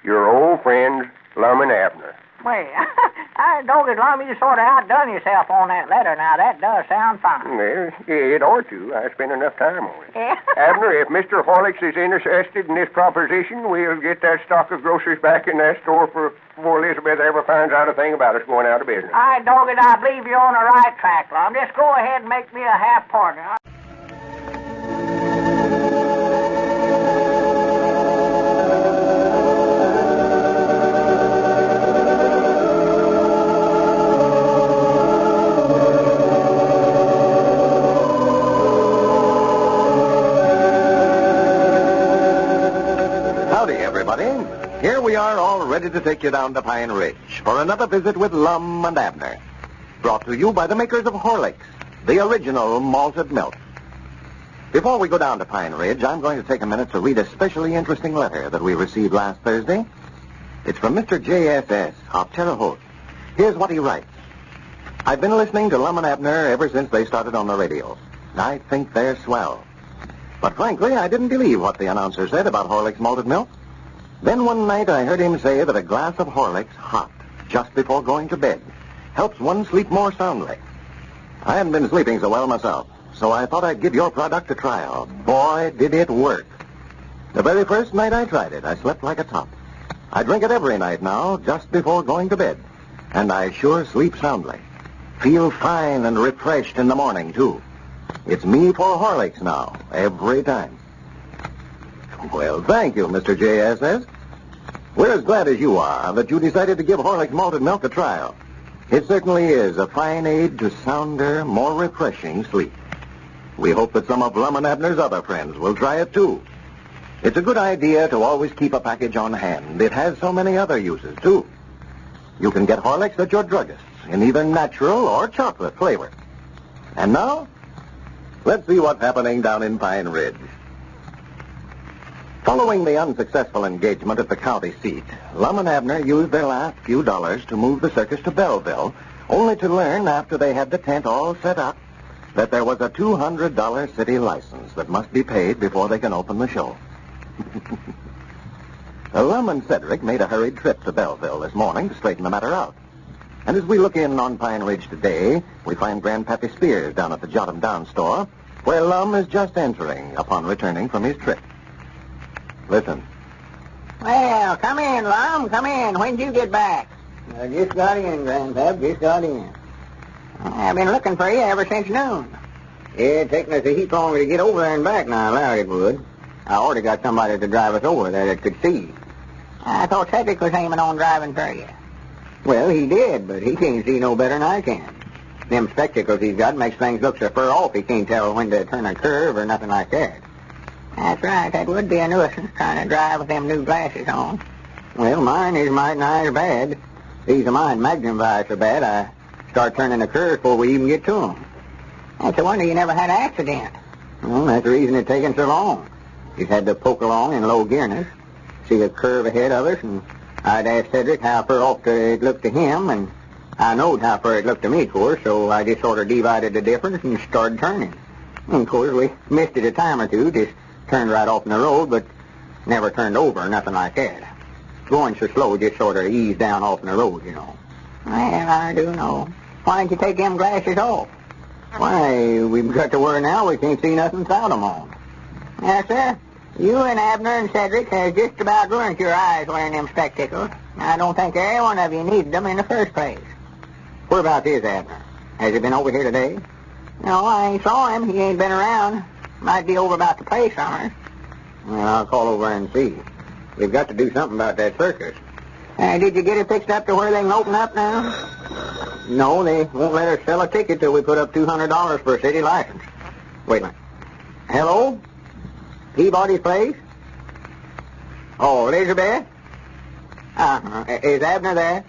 Your old friends, Lum and Abner. Well, I don't get Lum, you sort of outdone yourself on that letter. Now, that does sound fine. Well, it ought to. I spent enough time on it. Yeah. Abner, if Mr. Horlicks is interested in this proposition, we'll get that stock of groceries back in that store before Elizabeth ever finds out a thing about us going out of business. I dog it, I believe you're on the right track, Lum. Just go ahead and make me a half partner. Here we are, all ready to take you down to Pine Ridge for another visit with Lum and Abner. Brought to you by the makers of Horlicks, the original malted milk. Before we go down to Pine Ridge, I'm going to take a minute to read a specially interesting letter that we received last Thursday. It's from Mr. J.S.S. of Terre Haute. Here's what he writes. I've been listening to Lum and Abner ever since they started on the radio. I think they're swell. But frankly, I didn't believe what the announcer said about Horlicks malted milk. Then one night I heard him say that a glass of Horlicks hot just before going to bed helps one sleep more soundly. I hadn't been sleeping so well myself, so I thought I'd give your product a trial. Boy, did it work. The very first night I tried it, I slept like a top. I drink it every night now, just before going to bed, and I sure sleep soundly. Feel fine and refreshed in the morning, too. It's me for Horlicks now, every time. Well, thank you, Mr. J.S.S. We're as glad as you are that you decided to give Horlicks malted milk a trial. It certainly is a fine aid to sounder, more refreshing sleep. We hope that some of Lum and Abner's other friends will try it, too. It's a good idea to always keep a package on hand. It has so many other uses, too. You can get Horlicks at your druggist's in either natural or chocolate flavor. And now, let's see what's happening down in Pine Ridge. Following the unsuccessful engagement at the county seat, Lum and Abner used their last few dollars to move the circus to Belleville, only to learn after they had the tent all set up that there was a $200 city license that must be paid before they can open the show. Lum and Cedric made a hurried trip to Belleville this morning to straighten the matter out. And as we look in on Pine Ridge today, we find Grandpappy Spears down at the Jot 'em Down store, where Lum is just entering upon returning from his trip. Listen. Well, come in, Lum, come in. When'd you get back? I just got in, Grandpap, just got in. I've been looking for you ever since noon. It's taken us a heap longer to get over there and back now, I allowed it would. I already got somebody to drive us over that it could see. I thought Cedric was aiming on driving for you. Well, he did, but he can't see no better than I can. Them spectacles he's got makes things look so far off he can't tell when to turn a curve or nothing like that. That's right. That would be a nuisance, trying to drive with them new glasses on. Well, mine is mighty nigh as bad. These of mine magnify so bad I start turning the curve before we even get to them. That's a wonder you never had an accident. Well, that's the reason it's taking so long. Just had to poke along in low gearness, see a curve ahead of us, and I'd asked Cedric how far off it looked to him, and I knowed how far it looked to me, of course, so I just sort of divided the difference and started turning. And, of course, we missed it a time or two, just turned right off in the road, but never turned over or nothing like that. Going so slow, just sort of eased down off in the road, you know. Well, I do know. Why didn't you take them glasses off? Why, we've got to where now we can't see nothing without them on. Yes, sir. You and Abner and Cedric has just about ruined your eyes wearing them spectacles. I don't think any one of you needed them in the first place. Whereabouts is Abner? Has he been over here today? No, I ain't saw him. He ain't been around. Might be over about the place somewhere. Well, I'll call over and see. We've got to do something about that circus. Did you get it fixed up to where they can open up now? No, they won't let us sell a ticket till we put up $200 for a city license. Wait a minute. Hello? Peabody's place? Oh, Elizabeth? Uh-huh. Is Abner there?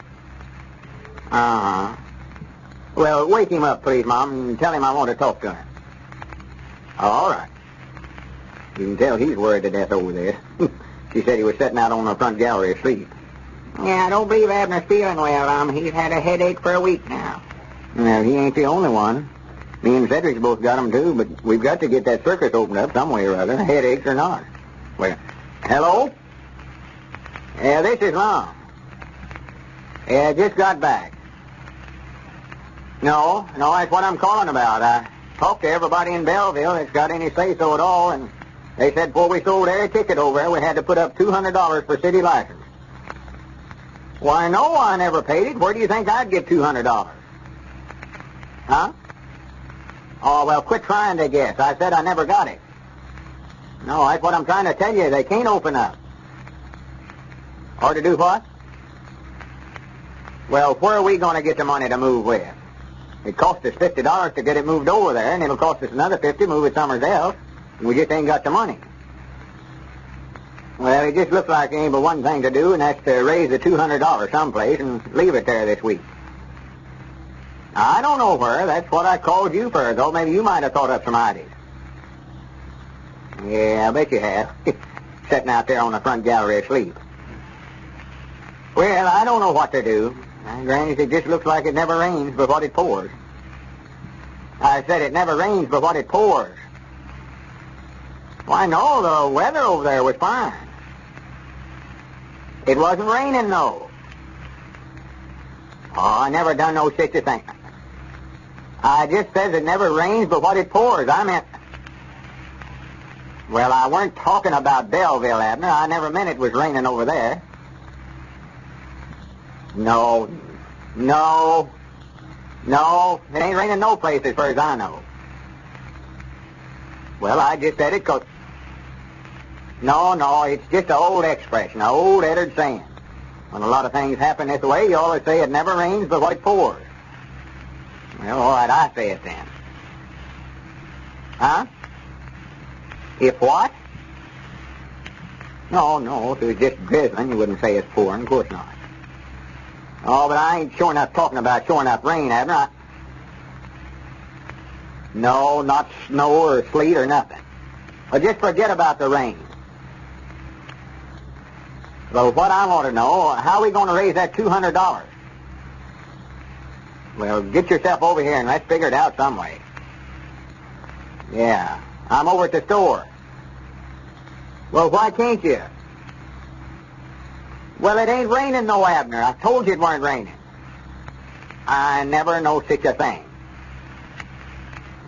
Uh-huh. Well, wake him up, please, Mom, and tell him I want to talk to him. All right. You can tell he's worried to death over this. She said he was sitting out on the front gallery asleep. Yeah, I don't believe Abner's feeling well. He's had a headache for a week now. Well, he ain't the only one. Me and Cedric's both got 'em, too, but we've got to get that circus opened up some way or other, headaches or not. Well, hello? Yeah, this is Lum. Yeah, just got back. No, that's what I'm calling about. I talked to everybody in Belleville that's got any say-so at all, and they said before we sold every ticket over there, we had to put up $200 for city license. Why, no, I never paid it. Where do you think I'd get $200? Huh? Oh, well, quit trying to guess. I said I never got it. No, that's what I'm trying to tell you. They can't open up. Or to do what? Well, where are we going to get the money to move with? It cost us $50 to get it moved over there, and it'll cost us another $50 to move it somewhere else, and we just ain't got the money. Well, it just looks like there ain't but one thing to do, and that's to raise the $200 someplace and leave it there this week. I don't know where. That's what I called you for, though. Maybe you might have thought up some ideas. Yeah, I bet you have. Sitting out there on the front gallery asleep. Well, I don't know what to do. Granny, it just looks like it never rains but what it pours. I said it never rains but what it pours. Why, no, the weather over there was fine. It wasn't raining, though. Oh, I never done no such a thing. I just says it never rains but what it pours. I meant... Well, I weren't talking about Belleville, Abner. I never meant it was raining over there. No. It ain't raining no place as far as I know. Well, I just said it 'cause... No, it's just an old expression, an old Eddard saying. When a lot of things happen this way, you always say it never rains but what it pours. Well, all right, I say it then. Huh? If what? No, if it was just drizzling, you wouldn't say it's pouring, of course not. Oh, but I ain't sure enough talking about sure enough rain, Abner. No, not snow or sleet or nothing. Well, just forget about the rain. Well, what I want to know, how are we going to raise that $200? Well, get yourself over here and let's figure it out some way. Yeah, I'm over at the store. Well, why can't you? Well, it ain't raining, no, Abner. I told you it weren't raining. I never know such a thing.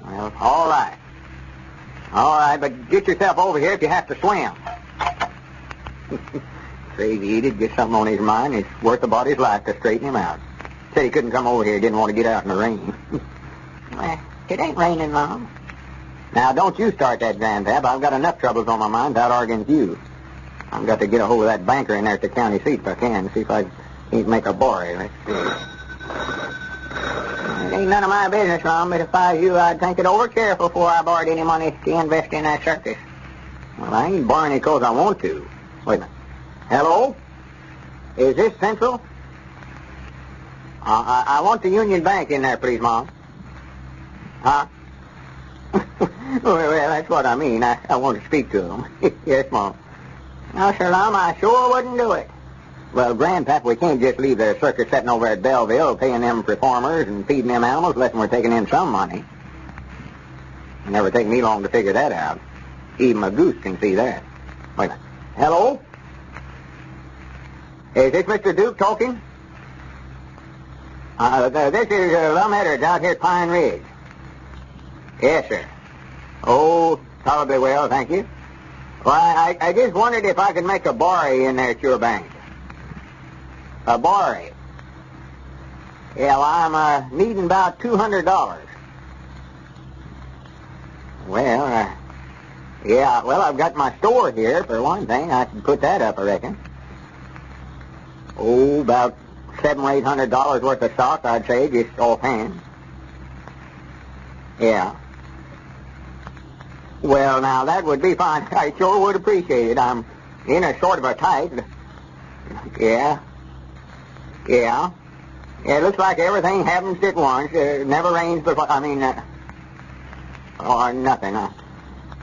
Well, all right. All right, but get yourself over here if you have to swim. Crazy idiot, get something on his mind. It's worth about his life to straighten him out. Said he couldn't come over here. Didn't want to get out in the rain. Well, it ain't raining, Mom. Now, don't you start that grandpap. I've got enough troubles on my mind without arguing with you. I've got to get a hold of that banker in there at the county seat if I can, see if I can't make a borry. Let's see. It ain't none of my business, Mom, but if I was you, I'd think it over careful before I borrowed any money to invest in that circus. Well, I ain't borrowing it 'cause I want to. Wait a minute. Hello? Is this Central? I want the Union Bank in there, please, Mom. Huh? Well, that's what I mean. I want to speak to them. Yes, Mom. No, sir, Lum, I sure wouldn't do it. Well, Grandpap, we can't just leave their circus sitting over at Belleville paying them performers and feeding them animals unless we're taking in some money. It never take me long to figure that out. Even a goose can see that. Wait a minute. Hello? Is this Mr. Duke talking? This is Lum Edwards out here at Pine Ridge. Yes, sir. Oh, tolerably well, thank you. Well, I just wondered if I could make a borry in there at your bank. A borry? Yeah, well, I'm needing about $200. Well, yeah, well, I've got my store here, for one thing. I can put that up, I reckon. Oh, about $700 or $800 worth of stock, I'd say, just offhand. Yeah. Well, now, that would be fine. I sure would appreciate it. I'm in a sort of a tight... Yeah. It looks like everything happens at once. Never rains before... or nothing.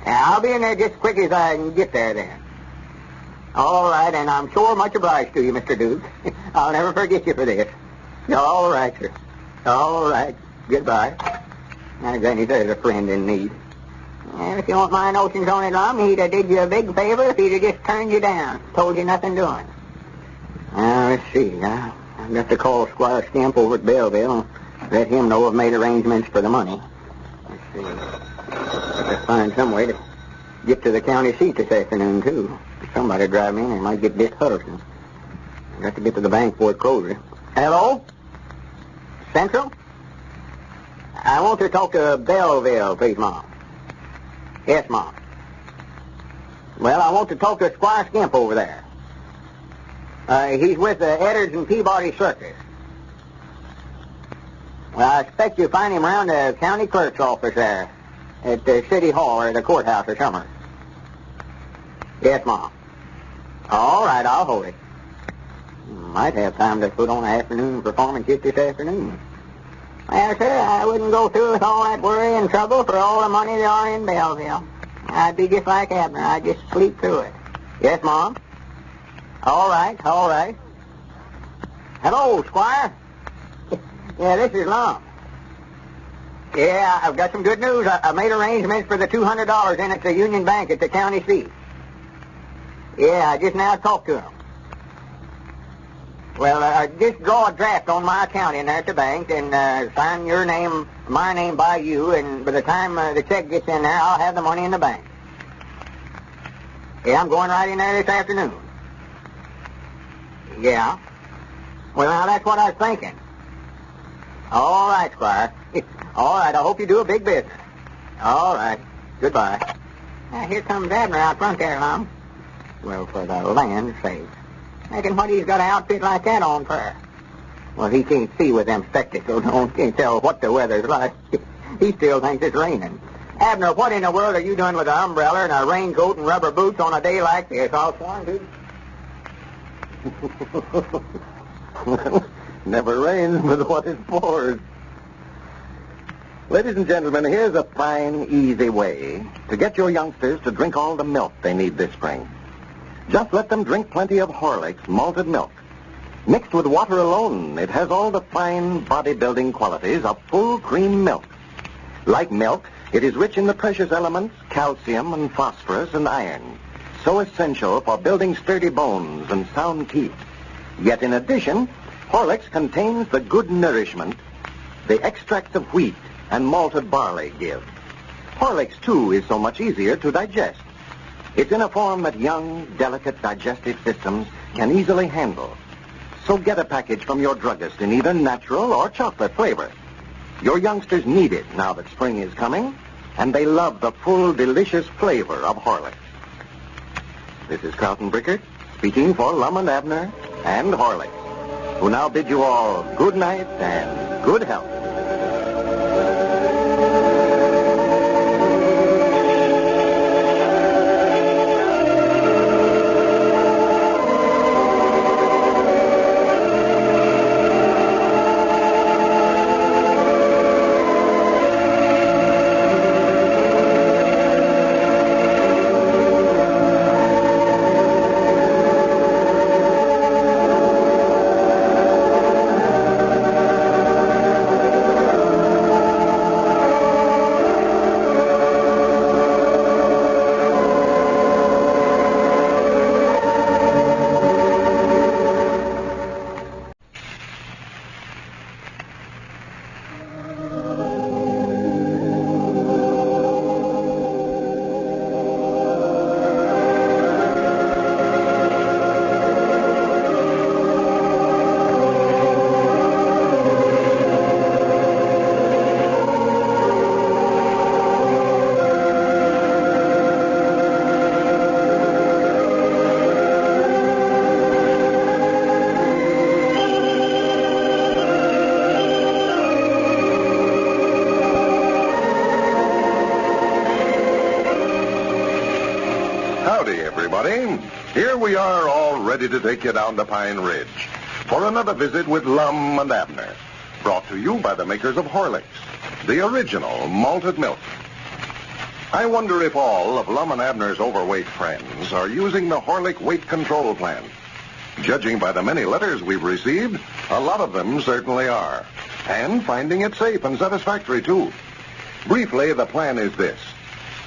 I'll be in there just as quick as I can get there then. All right, and I'm sure much obliged to you, Mr. Duke. I'll never forget you for this. All right, sir. All right. Goodbye. Now, Granny, there's a friend in need. And if you want my notions on it, Lum, he'd have did you a big favor if he'd have just turned you down. Told you nothing doing. Now, let's see. I've got to call Squire Skimp over at Belleville and let him know I've made arrangements for the money. Let's see. Got to find some way to get to the county seat this afternoon, too. Somebody drive me in. They might get Dick Huddleston. I've got to get to the bank before it closes. Hello? Central? I want to talk to Belleville, please, Mom. Yes, Mom. Well, I want to talk to Squire Skimp over there. He's with the Eddards and Peabody Circus. Well, I expect you'll find him around the county clerk's office there at the city hall or the courthouse or somewhere. Yes, Mom. All right, I'll hold it. Might have time to put on an afternoon performance just this afternoon. Well, sir, I wouldn't go through with all that worry and trouble for all the money there are in Belleville. I'd be just like Abner. I'd just sleep through it. Yes, Mom? All right. Hello, Squire. Yeah, this is Lum. Yeah, I've got some good news. I made arrangements for the $200 in at the Union Bank at the county seat. Yeah, I just now talked to him. Well, just draw a draft on my account in there at the bank and sign your name, my name by you, and by the time the check gets in there, I'll have the money in the bank. Yeah, I'm going right in there this afternoon. Yeah. Well, now, that's what I was thinking. All right, Squire. All right, I hope you do a big business. All right. Goodbye. Now, here comes Abner out front there, Lum. Well, for the land's sake. Reckon what he's got an outfit like that on for? Well, he can't see with them spectacles. Can't tell what the weather's like. He still thinks it's raining. Abner, what in the world are you doing with an umbrella and a raincoat and rubber boots on a day like this? All sworn to. Never rains but what it pours. Ladies and gentlemen, here's a fine, easy way to get your youngsters to drink all the milk they need this spring. Just let them drink plenty of Horlicks malted milk. Mixed with water alone, it has all the fine body-building qualities of full cream milk. Like milk, it is rich in the precious elements calcium and phosphorus and iron, so essential for building sturdy bones and sound teeth. Yet in addition, Horlicks contains the good nourishment the extracts of wheat and malted barley give. Horlicks, too, is so much easier to digest. It's in a form that young, delicate digestive systems can easily handle. So get a package from your druggist in either natural or chocolate flavor. Your youngsters need it now that spring is coming, and they love the full, delicious flavor of Horlicks. This is Carlton Brickert, speaking for Lum and Abner and Horlicks, who now bid you all good night and good health. Howdy, everybody. Here we are, all ready to take you down to Pine Ridge for another visit with Lum and Abner, brought to you by the makers of Horlicks, the original malted milk. I wonder if all of Lum and Abner's overweight friends are using the Horlick weight control plan. Judging by the many letters we've received, a lot of them certainly are, and finding it safe and satisfactory, too. Briefly, the plan is this.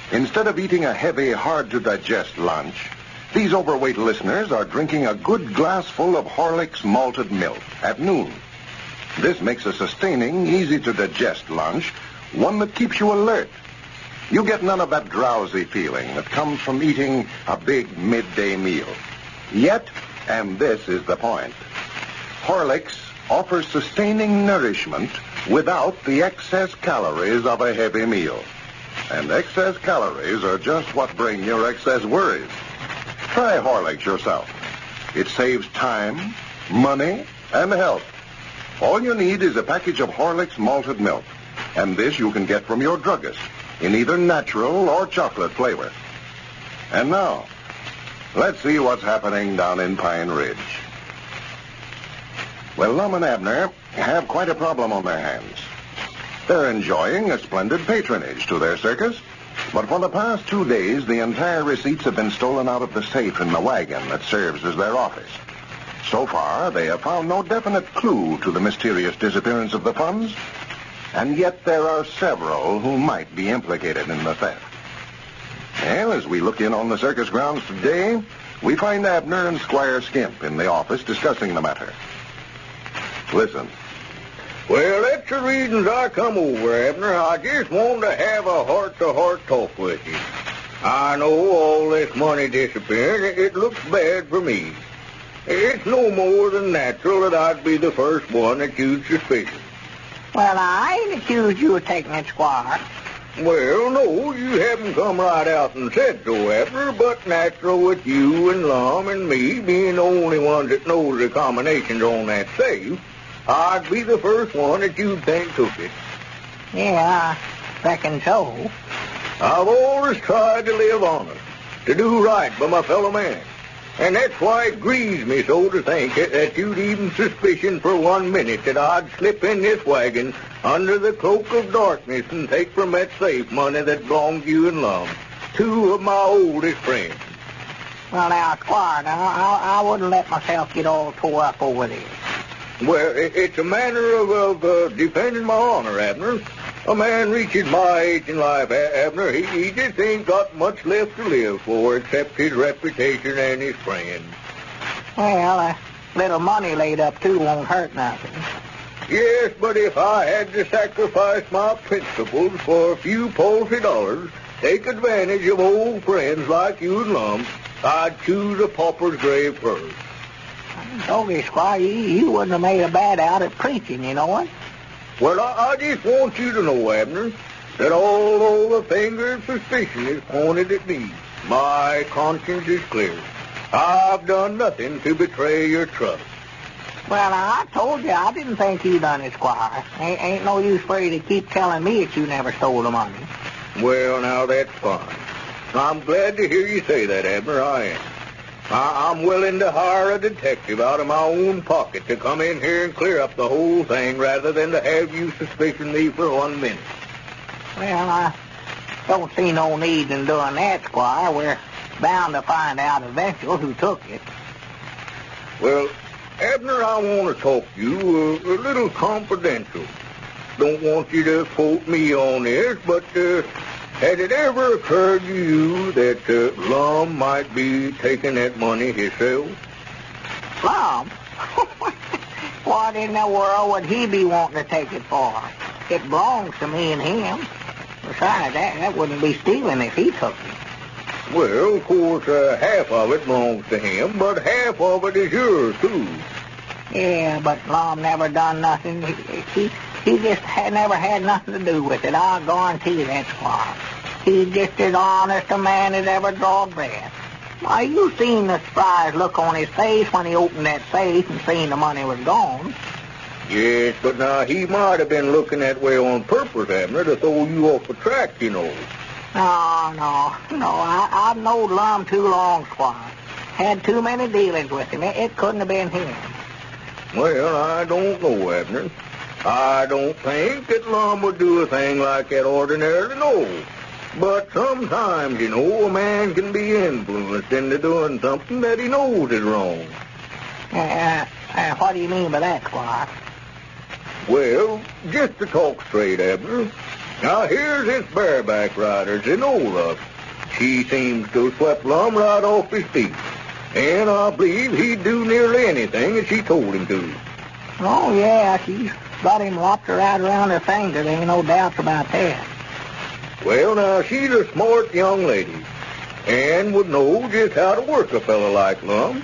Instead of eating a heavy, hard-to-digest lunch, these overweight listeners are drinking a good glassful of Horlick's malted milk at noon. This makes a sustaining, easy-to-digest lunch one that keeps you alert. You get none of that drowsy feeling that comes from eating a big midday meal. Yet, and this is the point, Horlicks offers sustaining nourishment without the excess calories of a heavy meal. And excess calories are just what bring your excess worries. Try Horlicks yourself. It saves time, money, and health. All you need is a package of Horlicks malted milk. And this you can get from your druggist in either natural or chocolate flavor. And now, let's see what's happening down in Pine Ridge. Well, Lum and Abner have quite a problem on their hands. They're enjoying a splendid patronage to their circus, but for the past 2 days, the entire receipts have been stolen out of the safe in the wagon that serves as their office. So far, they have found no definite clue to the mysterious disappearance of the funds, and yet there are several who might be implicated in the theft. Well, as we look in on the circus grounds today, we find Abner and Squire Skimp in the office discussing the matter. Listen. Well, that's the reasons I come over, Abner. I just wanted to have a heart-to-heart talk with you. I know all this money disappearing. It looks bad for me. It's no more than natural that I'd be the first one that you'd suspicion. Well, I ain't accused you of taking it, Squire. Well, no, you haven't come right out and said so, Abner, but natural with you and Lum and me being the only ones that knows the combinations on that safe, I'd be the first one that you'd think took it. Yeah, I reckon so. I've always tried to live honest, to do right by my fellow man. And that's why it grieves me so to think that you'd even suspicion for 1 minute that I'd slip in this wagon under the cloak of darkness and take from that safe money that belonged to you and Lum, 2 of my oldest friends. Well, now, Squire, I wouldn't let myself get all tore up over this. Well, it's a matter of defending my honor, Abner. A man reaches my age in life, Abner, he just ain't got much left to live for except his reputation and his friends. Well, a little money laid up, too, won't hurt nothing. Yes, but if I had to sacrifice my principles for a few paltry dollars, take advantage of old friends like you and Lum, I'd choose a pauper's grave first. I told you, Squire, you wouldn't have made a bad out at preaching, you know it? Well, I just want you to know, Abner, that although the finger of suspicion is pointed at me, my conscience is clear. I've done nothing to betray your trust. Well, I told you I didn't think you done it, Squire. Ain't no use for you to keep telling me that you never stole the money. Well, now, that's fine. I'm glad to hear you say that, Abner, I am. I'm willing to hire a detective out of my own pocket to come in here and clear up the whole thing rather than to have you suspicion me for 1 minute. Well, I don't see no need in doing that, Squire. We're bound to find out eventually who took it. Well, Abner, I want to talk to you a little confidential. Don't want you to quote me on this, but has it ever occurred to you that Lum might be taking that money himself? Lum? What in the world would he be wanting to take it for? It belongs to me and him. Besides, that wouldn't be stealing if he took it. Well, of course, half of it belongs to him, but half of it is yours, too. Yeah, but Lum never done nothing. He just never had nothing to do with it. I'll guarantee that, Squire. He's just as honest a man as ever drawed breath. Why, you seen the surprised look on his face when he opened that safe and seen the money was gone. Yes, but now he might have been looking that way on purpose, Abner, to throw you off the track, you know. No. I've knowed Lum too long, Squire. Had too many dealings with him. It couldn't have been him. Well, I don't know, Abner. I don't think that Lum would do a thing like that ordinarily, no. But sometimes, a man can be influenced into doing something that he knows is wrong. What do you mean by that, Squire? Well, just to talk straight, Abner. Now, here's this bareback rider, Zenola. She seems to have swept Lum right off his feet. And I believe he'd do nearly anything that she told him to. Oh, yeah, she's got him wrapped right around her finger. There ain't no doubts about that. Well, now, she's a smart young lady and would know just how to work a fellow like Lum.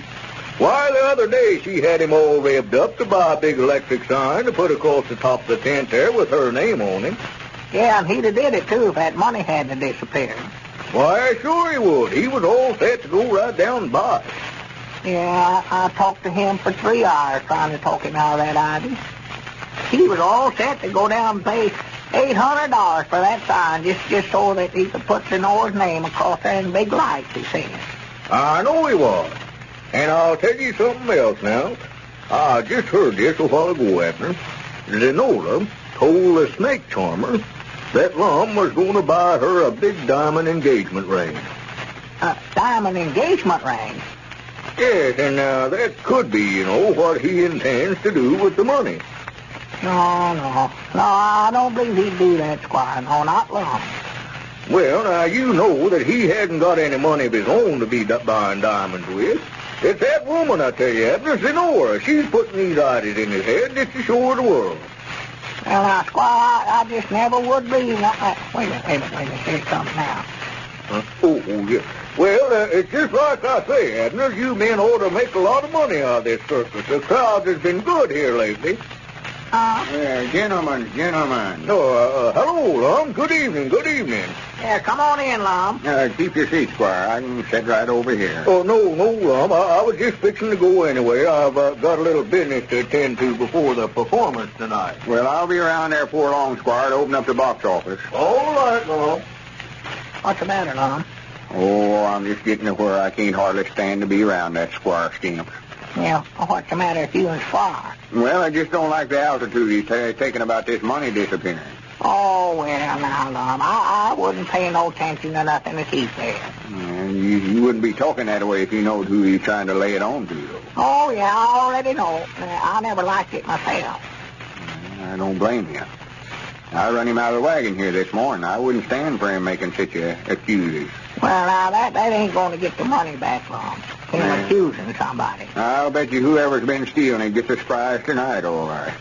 Why, the other day she had him all revved up to buy a big electric sign to put across the top of the tent there with her name on it. Yeah, and he'd have did it, too, if that money hadn't disappeared. Why, sure he would. He was all set to go right down and buy it. Yeah, I talked to him for 3 hours trying to talk him out of that idea. He was all set to go down and pay $800 for that sign just so that he could put Zenora's name across there in big lights, he said. I know he was. And I'll tell you something else now. I just heard this a while ago, Abner. Zenora told the snake charmer that Lum was going to buy her a big diamond engagement ring. A diamond engagement ring? Yes, and that could be, what he intends to do with the money. No, I don't believe he'd do that, Squire. No, not Lum. Well, now, you know that he hadn't got any money of his own to be buying diamonds with. It's that woman, I tell you, Abner, Zenora. She's putting these ideas in his head just to show her the world. Well, now, Squire, I just never would believe that. Wait a minute. Here's something now. Oh, yeah. Well, it's just like I say, Abner. You men ought to make a lot of money out of this circus. The crowd has been good here lately. Gentlemen. No, hello, Lum. Good evening. Yeah, come on in, Lum. Keep your seat, Squire. I can sit right over here. Oh, no, Lum. I was just fixing to go anyway. I've got a little business to attend to before the performance tonight. Well, I'll be around there before long, Squire, to open up the box office. All right, Lum. What's the matter, Lum? Oh, I'm just getting to where I can't hardly stand to be around that Squire scamp. Yeah, what's the matter with you and Squire? Well, I just don't like the altitude he's taking about this money disappearing. Oh, well, now, Lum, I wouldn't pay no attention to nothing that he said. And you wouldn't be talking that way if you knowed who he's trying to lay it on to, though. Oh, yeah, I already know. I never liked it myself. I don't blame you. I run him out of the wagon here this morning. I wouldn't stand for him making such accuses. Well, now, that ain't going to get the money back, Lum. Him accusing somebody. I'll bet you whoever's been stealing it gets a surprise tonight, all right.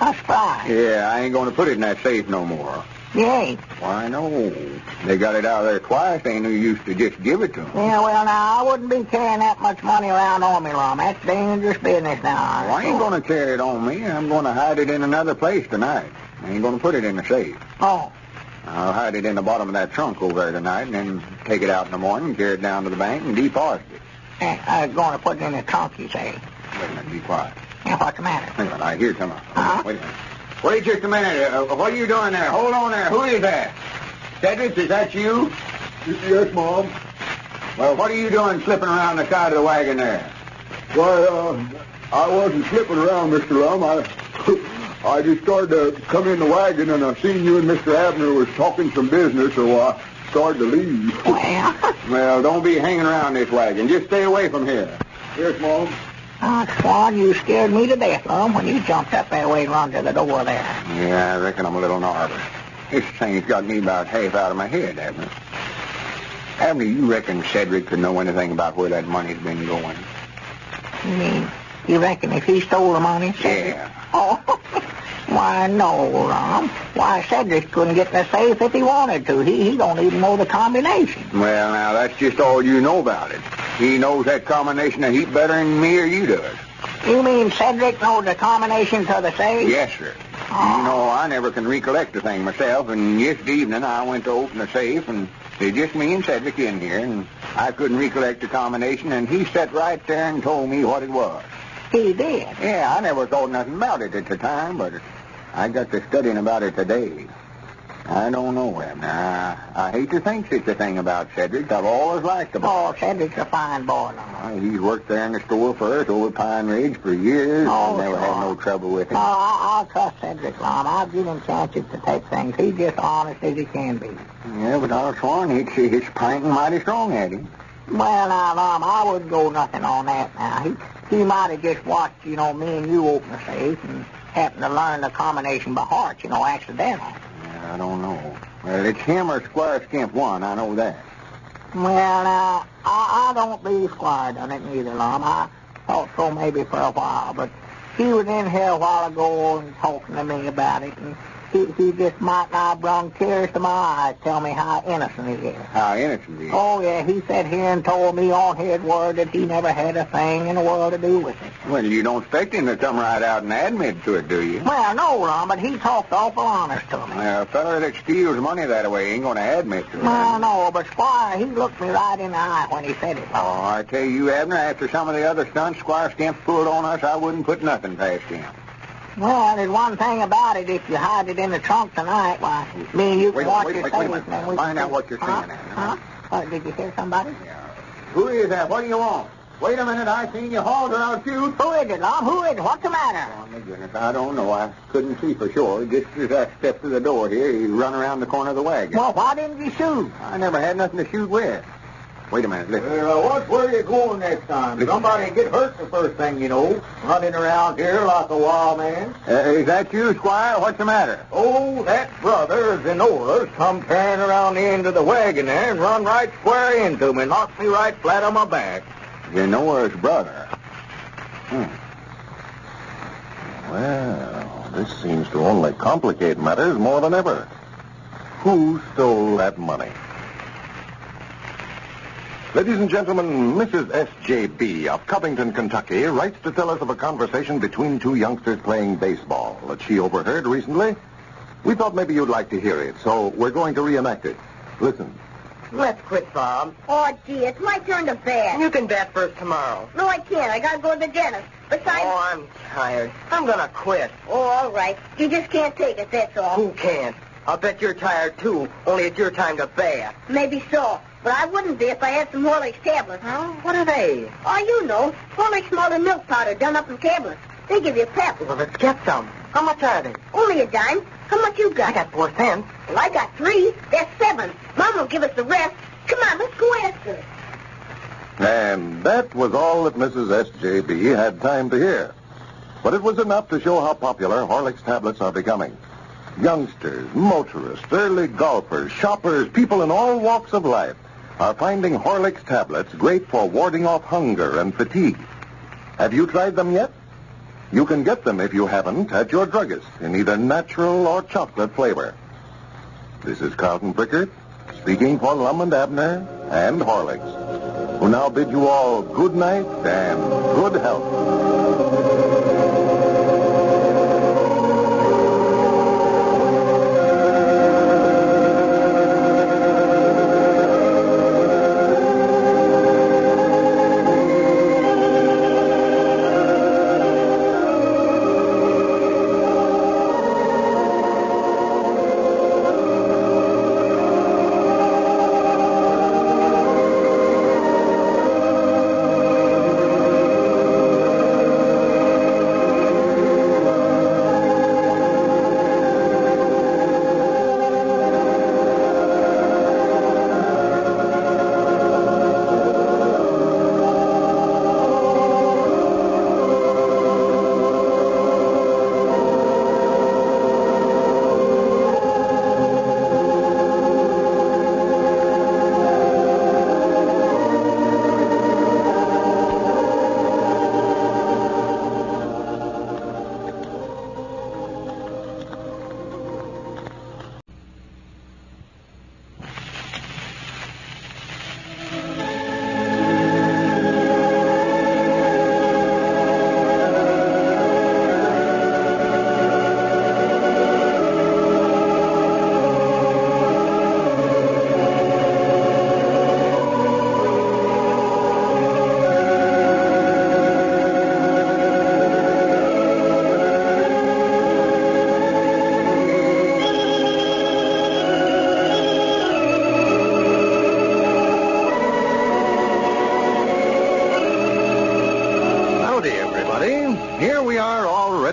A surprise? Yeah, I ain't going to put it in that safe no more. You ain't? Why, no. They got it out of there twice. Ain't no use to just give it to them. Yeah, well, now, I wouldn't be carrying that much money around on me, Lum. That's dangerous business now. Well, I ain't going to carry it on me. I'm going to hide it in another place tonight. I ain't going to put it in the safe. Oh. I'll hide it in the bottom of that trunk over there tonight and then take it out in the morning, carry it down to the bank, and deposit it. I was going to put it in the trunk, you say. Wait a minute, be quiet. Yeah, what's the matter? Wait a minute, I hear something. Huh? Wait a minute. Wait just a minute. What are you doing there? Hold on there. Who is that? Cedric, is that you? Yes, Mom. Well, what are you doing slipping around the side of the wagon there? Why, I wasn't slipping around, Mr. Lum. I just started to come in the wagon, and I seen you and Mr. Abner was talking some business, so I started to leave. Well, don't be hanging around this wagon. Just stay away from here. Yes, Mom. Swan, you scared me to death, Lum, when you jumped up that way and run to the door there. Yeah, I reckon I'm a little nervous. This thing's got me about half out of my head, Abner. Abner, you reckon Cedric could know anything about where that money's been going? You mean, you reckon if he stole the money, Cedric? Yeah. Oh, why, no, Lum. Why, Cedric couldn't get in the safe if he wanted to. He don't even know the combination. Well, now, that's just all you know about it. He knows that combination a heap better than me or you does. You mean Cedric knows the combination to the safe? Yes, sir. Oh. You know, I never can recollect the thing myself, and yesterday evening I went to open the safe, and there's just me and Cedric in here, and I couldn't recollect the combination, and he sat right there and told me what it was. He did? Yeah, I never thought nothing about it at the time, but I got to studying about it today. I don't know, Abner. I hate to think such a thing about Cedric. I've always liked the boy. Oh, Cedric's a fine boy, Lum. He's worked there in the store for us over Pine Ridge for years. Oh, Never had sure. no trouble with him. Oh, I'll trust Cedric, Lum. I'll give him chances to take things. He's just honest as he can be. Yeah, but I'll sworn he'd see his pranking mighty strong at him. Well, now, Lum, I wouldn't go nothing on that now. He might have just watched, me and you open the safe and happened to learn the combination by heart, accidental. Yeah, I don't know. Well, it's him or Squire Skimp one, I know that. Well, now, I don't believe Squire done it neither, Lum. I thought so maybe for a while, but he was in here a while ago and talking to me about it, and he just might not have brung tears to my eyes, tell me how innocent he is. How innocent he is? Oh, yeah, he sat here and told me on his word that he never had a thing in the world to do with it. Well, you don't expect him to come right out and admit to it, do you? Well, no, Lum, but he talked awful honest to me. Well, a fellow that steals money that way ain't going to admit to it. Well, no, but Squire, he looked me right in the eye when he said it. Oh, I tell you, Abner, after some of the other stunts Squire Skimp pulled on us, I wouldn't put nothing past him. Well, there's one thing about it. If you hide it in the trunk tonight, why, me and you can watch your safe. Find out what you're saying, Abner. Huh? Did you hear somebody? Yeah. Who is that? What do you want? Wait a minute, I seen you hauled or I'll shoot. Who is it, Lum? Who is it? What's the matter? Oh, my goodness, I don't know. I couldn't see for sure. Just as I stepped through the door here, he run around the corner of the wagon. Well, why didn't you shoot? I never had nothing to shoot with. Wait a minute, listen. Watch where you're going next time. Somebody get hurt the first thing you know, running around here like a wild man. Is that you, Squire? What's the matter? Oh, that brother, Zenora's, come tearing around the end of the wagon there and run right square into me, knocked me right flat on my back. Zenora's brother. Well, this seems to only complicate matters more than ever. Who stole that money? Ladies and gentlemen, Mrs. S.J.B. of Covington, Kentucky, writes to tell us of a conversation between two youngsters playing baseball that she overheard recently. We thought maybe you'd like to hear it, so we're going to reenact it. Listen. Let's quit, Bob. Oh, gee, it's my turn to bat. You can bat first tomorrow. No, I can't. I gotta go to the dentist. Besides... Oh, I'm tired. I'm gonna quit. Oh, all right. You just can't take it, that's all. Who can't? I'll bet you're tired, too, only it's your time to bat. Maybe so. But I wouldn't be if I had some Horlicks tablets. Huh? What are they? Oh, you know. Horlicks malted milk powder done up in tablets. They give you pep. Well, let's get some. How much are they? Only a dime. How much you got? I got 4 cents. Well, I got 3. That's 7. Mom will give us the rest. Come on, let's go ask her. And that was all that Mrs. S.J.B. had time to hear. But it was enough to show how popular Horlicks tablets are becoming. Youngsters, motorists, early golfers, shoppers, people in all walks of life are finding Horlicks tablets great for warding off hunger and fatigue. Have you tried them yet? You can get them, if you haven't, at your druggist in either natural or chocolate flavor. This is Carlton Prickert, speaking for Lum and Abner and Horlicks, who now bid you all good night and good health.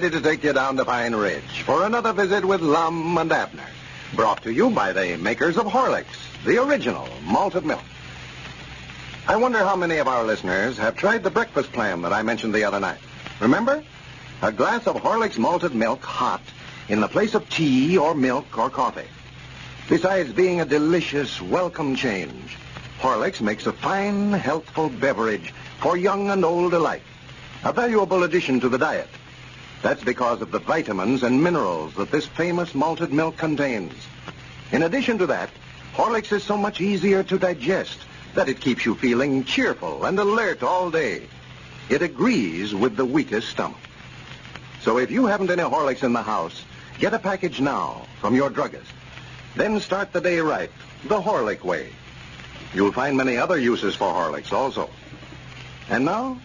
ready to take you down to Pine Ridge for another visit with Lum and Abner. Brought to you by the makers of Horlicks, the original malted milk. I wonder how many of our listeners have tried the breakfast plan that I mentioned the other night. Remember? A glass of Horlicks malted milk hot in the place of tea or milk or coffee. Besides being a delicious, welcome change, Horlicks makes a fine, healthful beverage for young and old alike. A valuable addition to the diet. That's because of the vitamins and minerals that this famous malted milk contains. In addition to that, Horlicks is so much easier to digest that it keeps you feeling cheerful and alert all day. It agrees with the weakest stomach. So if you haven't any Horlicks in the house, get a package now from your druggist. Then start the day right, the Horlick way. You'll find many other uses for Horlicks also. And now,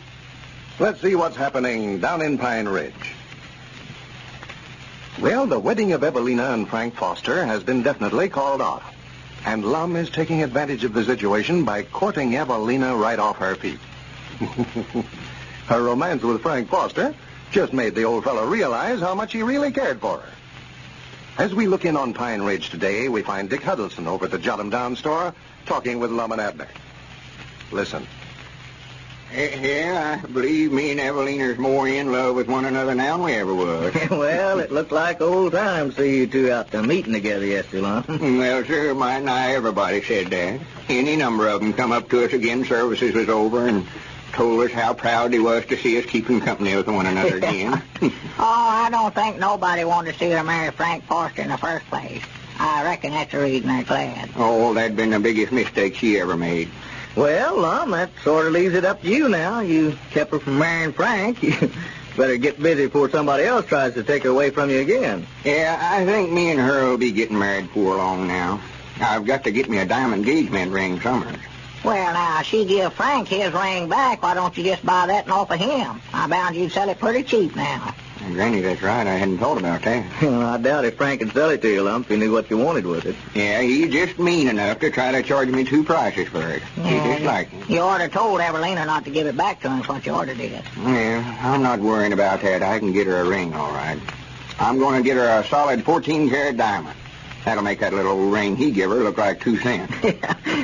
let's see what's happening down in Pine Ridge. Well, the wedding of Evelina and Frank Foster has been definitely called off. And Lum is taking advantage of the situation by courting Evelina right off her feet. Her romance with Frank Foster just made the old fellow realize how much he really cared for her. As we look in on Pine Ridge today, we find Dick Huddleston over at the Jot 'em Down store talking with Lum and Abner. Listen. Yeah, I believe me and Evelina's more in love with one another now than we ever was. Well, it looked like old times to see you two out to meeting together yesterday, Lum. Well, sure, might not everybody said that. Any number of them come up to us again services was over and told us how proud they was to see us keeping company with one another again. Oh, I don't think nobody wanted to see her marry Frank Foster in the first place. I reckon that's the reason they're glad. Oh, that'd been the biggest mistake she ever made. Well, Lum, that sort of leaves it up to you now. You kept her from marrying Frank. You better get busy before somebody else tries to take her away from you again. Yeah, I think me and her will be getting married before long now. I've got to get me a diamond engagement ring summers. Well, now, she give Frank his ring back. Why don't you just buy that and offer him? I bound you'd sell it pretty cheap now. Granny, that's right. I hadn't thought about that. Well, I doubt if Frank could sell it to you, Lum, if he knew what you wanted with it. Yeah, he's just mean enough to try to charge me two prices for it. Yeah, he just like it. You ought to told Evelina not to give it back to him, what you ought to did. Yeah, I'm not worrying about that. I can get her a ring, all right. I'm going to get her a solid 14-karat diamond. That'll make that little old ring he give her look like 2 cents.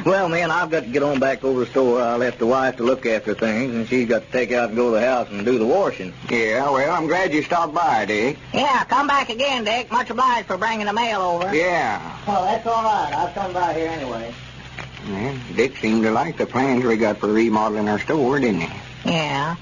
Well, man, I've got to get on back over to the store. I left the wife to look after things, and she's got to take out and go to the house and do the washing. Yeah, well, I'm glad you stopped by, Dick. Yeah, come back again, Dick. Much obliged for bringing the mail over. Yeah. Well, that's all right. I'll come by here anyway. Well, Dick seemed to like the plans we got for remodeling our store, didn't he? Yeah.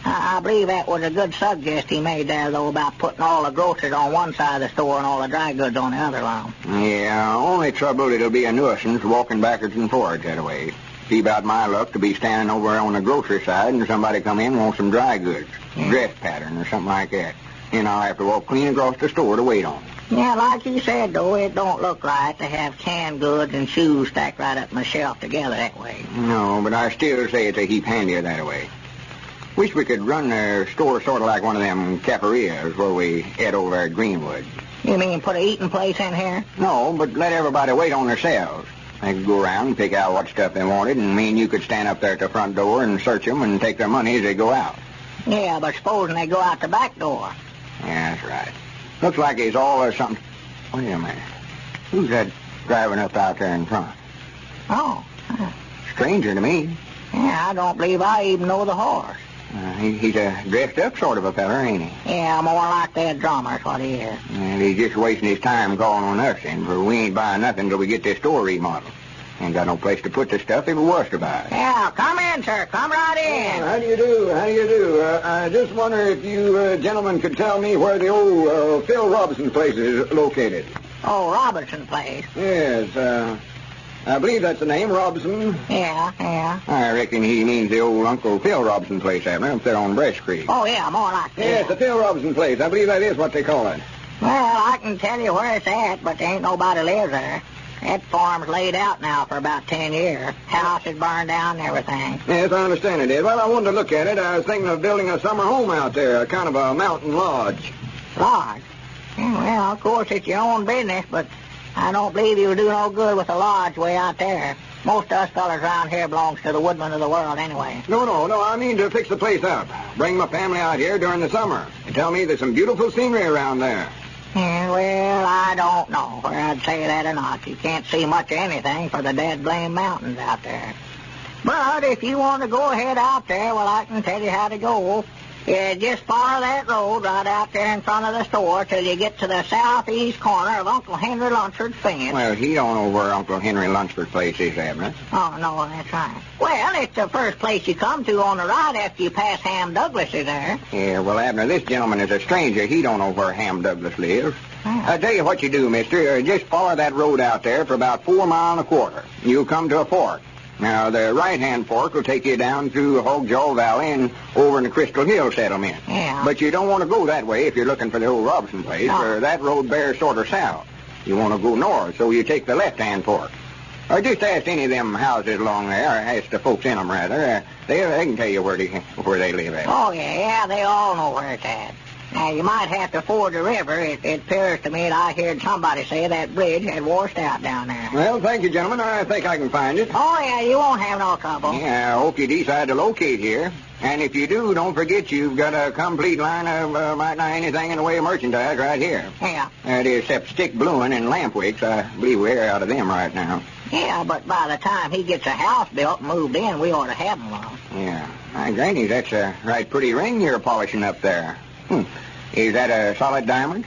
I believe that was a good suggest he made there, though, about putting all the groceries on one side of the store and all the dry goods on the other, Lum. Yeah, only trouble it'll be a nuisance walking backwards and forwards that way. See about my luck to be standing over on the grocery side and somebody come in and want some dry goods, dress pattern or something like that. And I'll have to walk clean across the store to wait on them. Yeah, like you said, though, it don't look right to have canned goods and shoes stacked right up on the shelf together that way. No, but I still say it's a heap handier that way. Wish we could run the store sort of like one of them cafeterias where we ate over at Greenwood. You mean put a eating place in here? No, but let everybody wait on themselves. They could go around and pick out what stuff they wanted, and me and you could stand up there at the front door and search them and take their money as they go out. Yeah, but supposing they go out the back door. Yeah, that's right. Looks like it's all or something. Wait a minute. Who's that driving up out there in front? Oh. Stranger to me. Yeah, I don't believe I even know the horse. He's a dressed-up sort of a feller, ain't he? Yeah, more like that drummer's what he is. And he's just wasting his time calling on us, then, for we ain't buying nothing till we get this store remodeled. Ain't got no place to put the stuff if it was to buy it. Yeah, come in, sir. Come right in. How do you do? How do you do? I just wonder if you gentlemen could tell me where the old Phil Robinson place is located. Oh, Robinson place? Yes, I believe that's the name, Robinson. Yeah. I reckon he means the old Uncle Phil Robinson place, Abner, up there on Breast Creek. Oh, yeah, more like that. Yes, the Phil Robinson place. I believe that is what they call it. Well, I can tell you where it's at, but there ain't nobody lives there. That farm's laid out now for about 10 years. House is burned down and everything. Yes, I understand it is. Well, I wanted to look at it. I was thinking of building a summer home out there, a kind of a mountain lodge. Lodge? Yeah, well, of course, it's your own business, but I don't believe you'll do no good with a lodge way out there. Most of us fellas around here belongs to the woodmen of the world anyway. No, I mean to fix the place up. Bring my family out here during the summer. They tell me there's some beautiful scenery around there. Yeah, well, I don't know whether I'd say that or not. You can't see much of anything for the dead blame mountains out there. But if you want to go ahead out there, well, I can tell you how to go. Yeah, just follow that road right out there in front of the store till you get to the southeast corner of Uncle Henry Lunsford's fence. Well, he don't know where Uncle Henry Lunsford's place is, Abner. Oh, no, that's right. Well, it's the first place you come to on the right after you pass Ham Douglas is there. Yeah, well, Abner, this gentleman is a stranger. He don't know where Ham Douglas lives. I'll tell you what you do, mister. Just follow that road out there for about 4 miles and a quarter. You'll come to a fork. Now, the right-hand fork will take you down through Hogjaw Valley and over in the Crystal Hill settlement. Yeah. But you don't want to go that way if you're looking for the old Robinson place, for that road bears sort of south. You want to go north, so you take the left-hand fork. Or just ask any of them houses along there, or ask the folks in them, rather. They can tell you where they live at. Oh, yeah, they all know where it's at. Now, you might have to ford the river. It appears to me that I heard somebody say that bridge had washed out down there. Well, thank you, gentlemen. I think I can find it. Oh, yeah, you won't have no trouble. Yeah, I hope you decide to locate here. And if you do, don't forget you've got a complete line of might not anything in the way of merchandise right here. Yeah. That is, except stick bluing and lamp wicks. I believe we're out of them right now. Yeah, but by the time he gets a house built and moved in, we ought to have them all. Yeah. My granny, that's a right pretty ring you're polishing up there. Is that a solid diamond?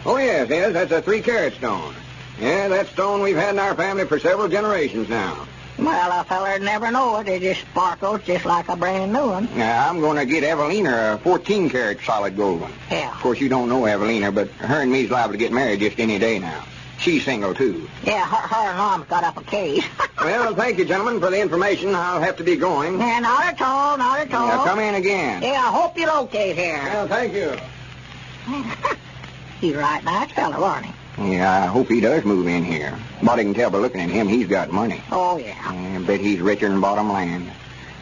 Oh, yes, that's a 3-carat stone. Yeah, that stone we've had in our family for several generations now. Well, a feller'd never know it. It just sparkles just like a brand new one. Now, I'm going to get Evelina a 14-carat solid gold one. Yeah. Of course, you don't know Evelina, but her and me's liable to get married just any day now. She's single, too. Yeah, her and Mom's got up a case. Well, thank you, gentlemen, for the information. I'll have to be going. Yeah, not at all, not at all. Yeah, come in again. Yeah, I hope you locate here. Well, thank you. He's a right nice fellow, wasn't he? Yeah, I hope he does move in here. But I can tell by looking at him, he's got money. Oh, yeah. I bet he's richer than bottom land.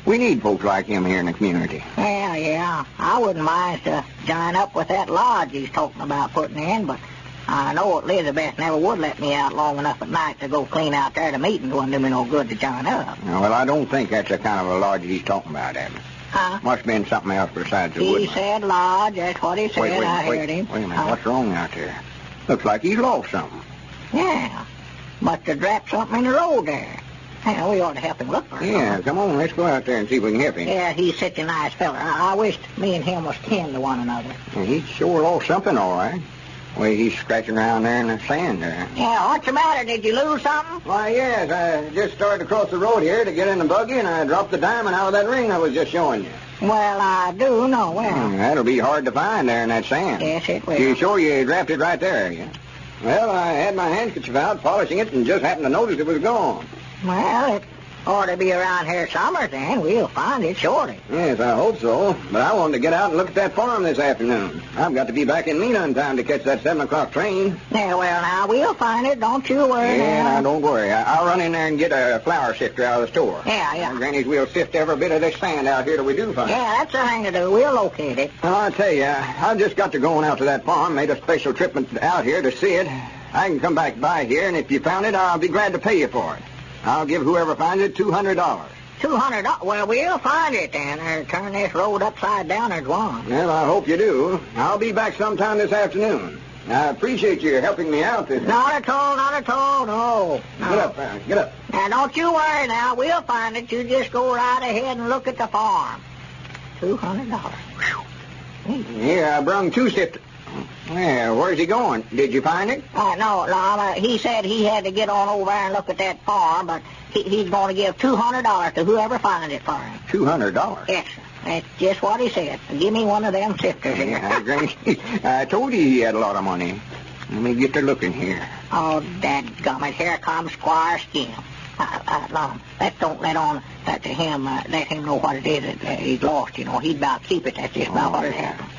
We need folks like him here in the community. Yeah. I wouldn't mind to join up with that lodge he's talking about putting in, but I know Elizabeth never would let me out long enough at night to go clean out there. The meetings wouldn't do me no good to join up. Well, I don't think that's the kind of a lodge he's talking about, Abner. Huh? Must have been something else besides the He woodman. said lodge. That's what he said. I heard him. Wait a minute. What's wrong out there? Looks like he's lost something. Yeah. Must have dropped something in the road there. Yeah, we ought to help him look for it. Yeah, come on. Let's go out there and see if we can help him. Yeah, he's such a nice fella. I wished me and him was kin to one another. Well, he sure lost something, all right. Well, he's scratching around there in the sand there. Yeah, what's the matter? Did you lose something? Why, yes. I just started to cross the road here to get in the buggy, and I dropped the diamond out of that ring I was just showing you. Well, I do know. Well, that'll be hard to find there in that sand. Yes, it will. You sure you dropped it right there, yeah? Well, I had my handkerchief out polishing it and just happened to notice it was gone. Well, it ought to be around here somewhere then. We'll find it shortly. Yes, I hope so. But I wanted to get out and look at that farm this afternoon. I've got to be back in Lena in time to catch that 7 o'clock train. Yeah, well, now, we'll find it. Don't you worry. Yeah, now, don't worry. I'll run in there and get a flour sifter out of the store. Yeah. Granny's, we'll sift every bit of this sand out here that we do find. Yeah, that's the thing to do. We'll locate it. Well, I'll tell you, I just got to going out to that farm, made a special trip out here to see it. I can come back by here, and if you found it, I'll be glad to pay you for it. I'll give whoever finds it $200. $200? Well, we'll find it then, or turn this road upside down or one. Well, I hope you do. I'll be back sometime this afternoon. I appreciate you helping me out this... Not at all, no. Get up, Barry. Get up. Now, don't you worry now. We'll find it. You just go right ahead and look at the farm. $200. Here, I brung 2 sifters. Well, where's he going? Did you find it? No. He said he had to get on over there and look at that farm, but he's going to give $200 to whoever finds it for him. $200? Yes, sir. That's just what he said. Give me one of them sifters here. I told you he had a lot of money. Let me get to looking here. Oh, dadgummit. Here comes Squire Skim. Lum, let's don't let on that to him. Let him know what it is that he's lost. You know, he'd about keep it. That's just about what has happened.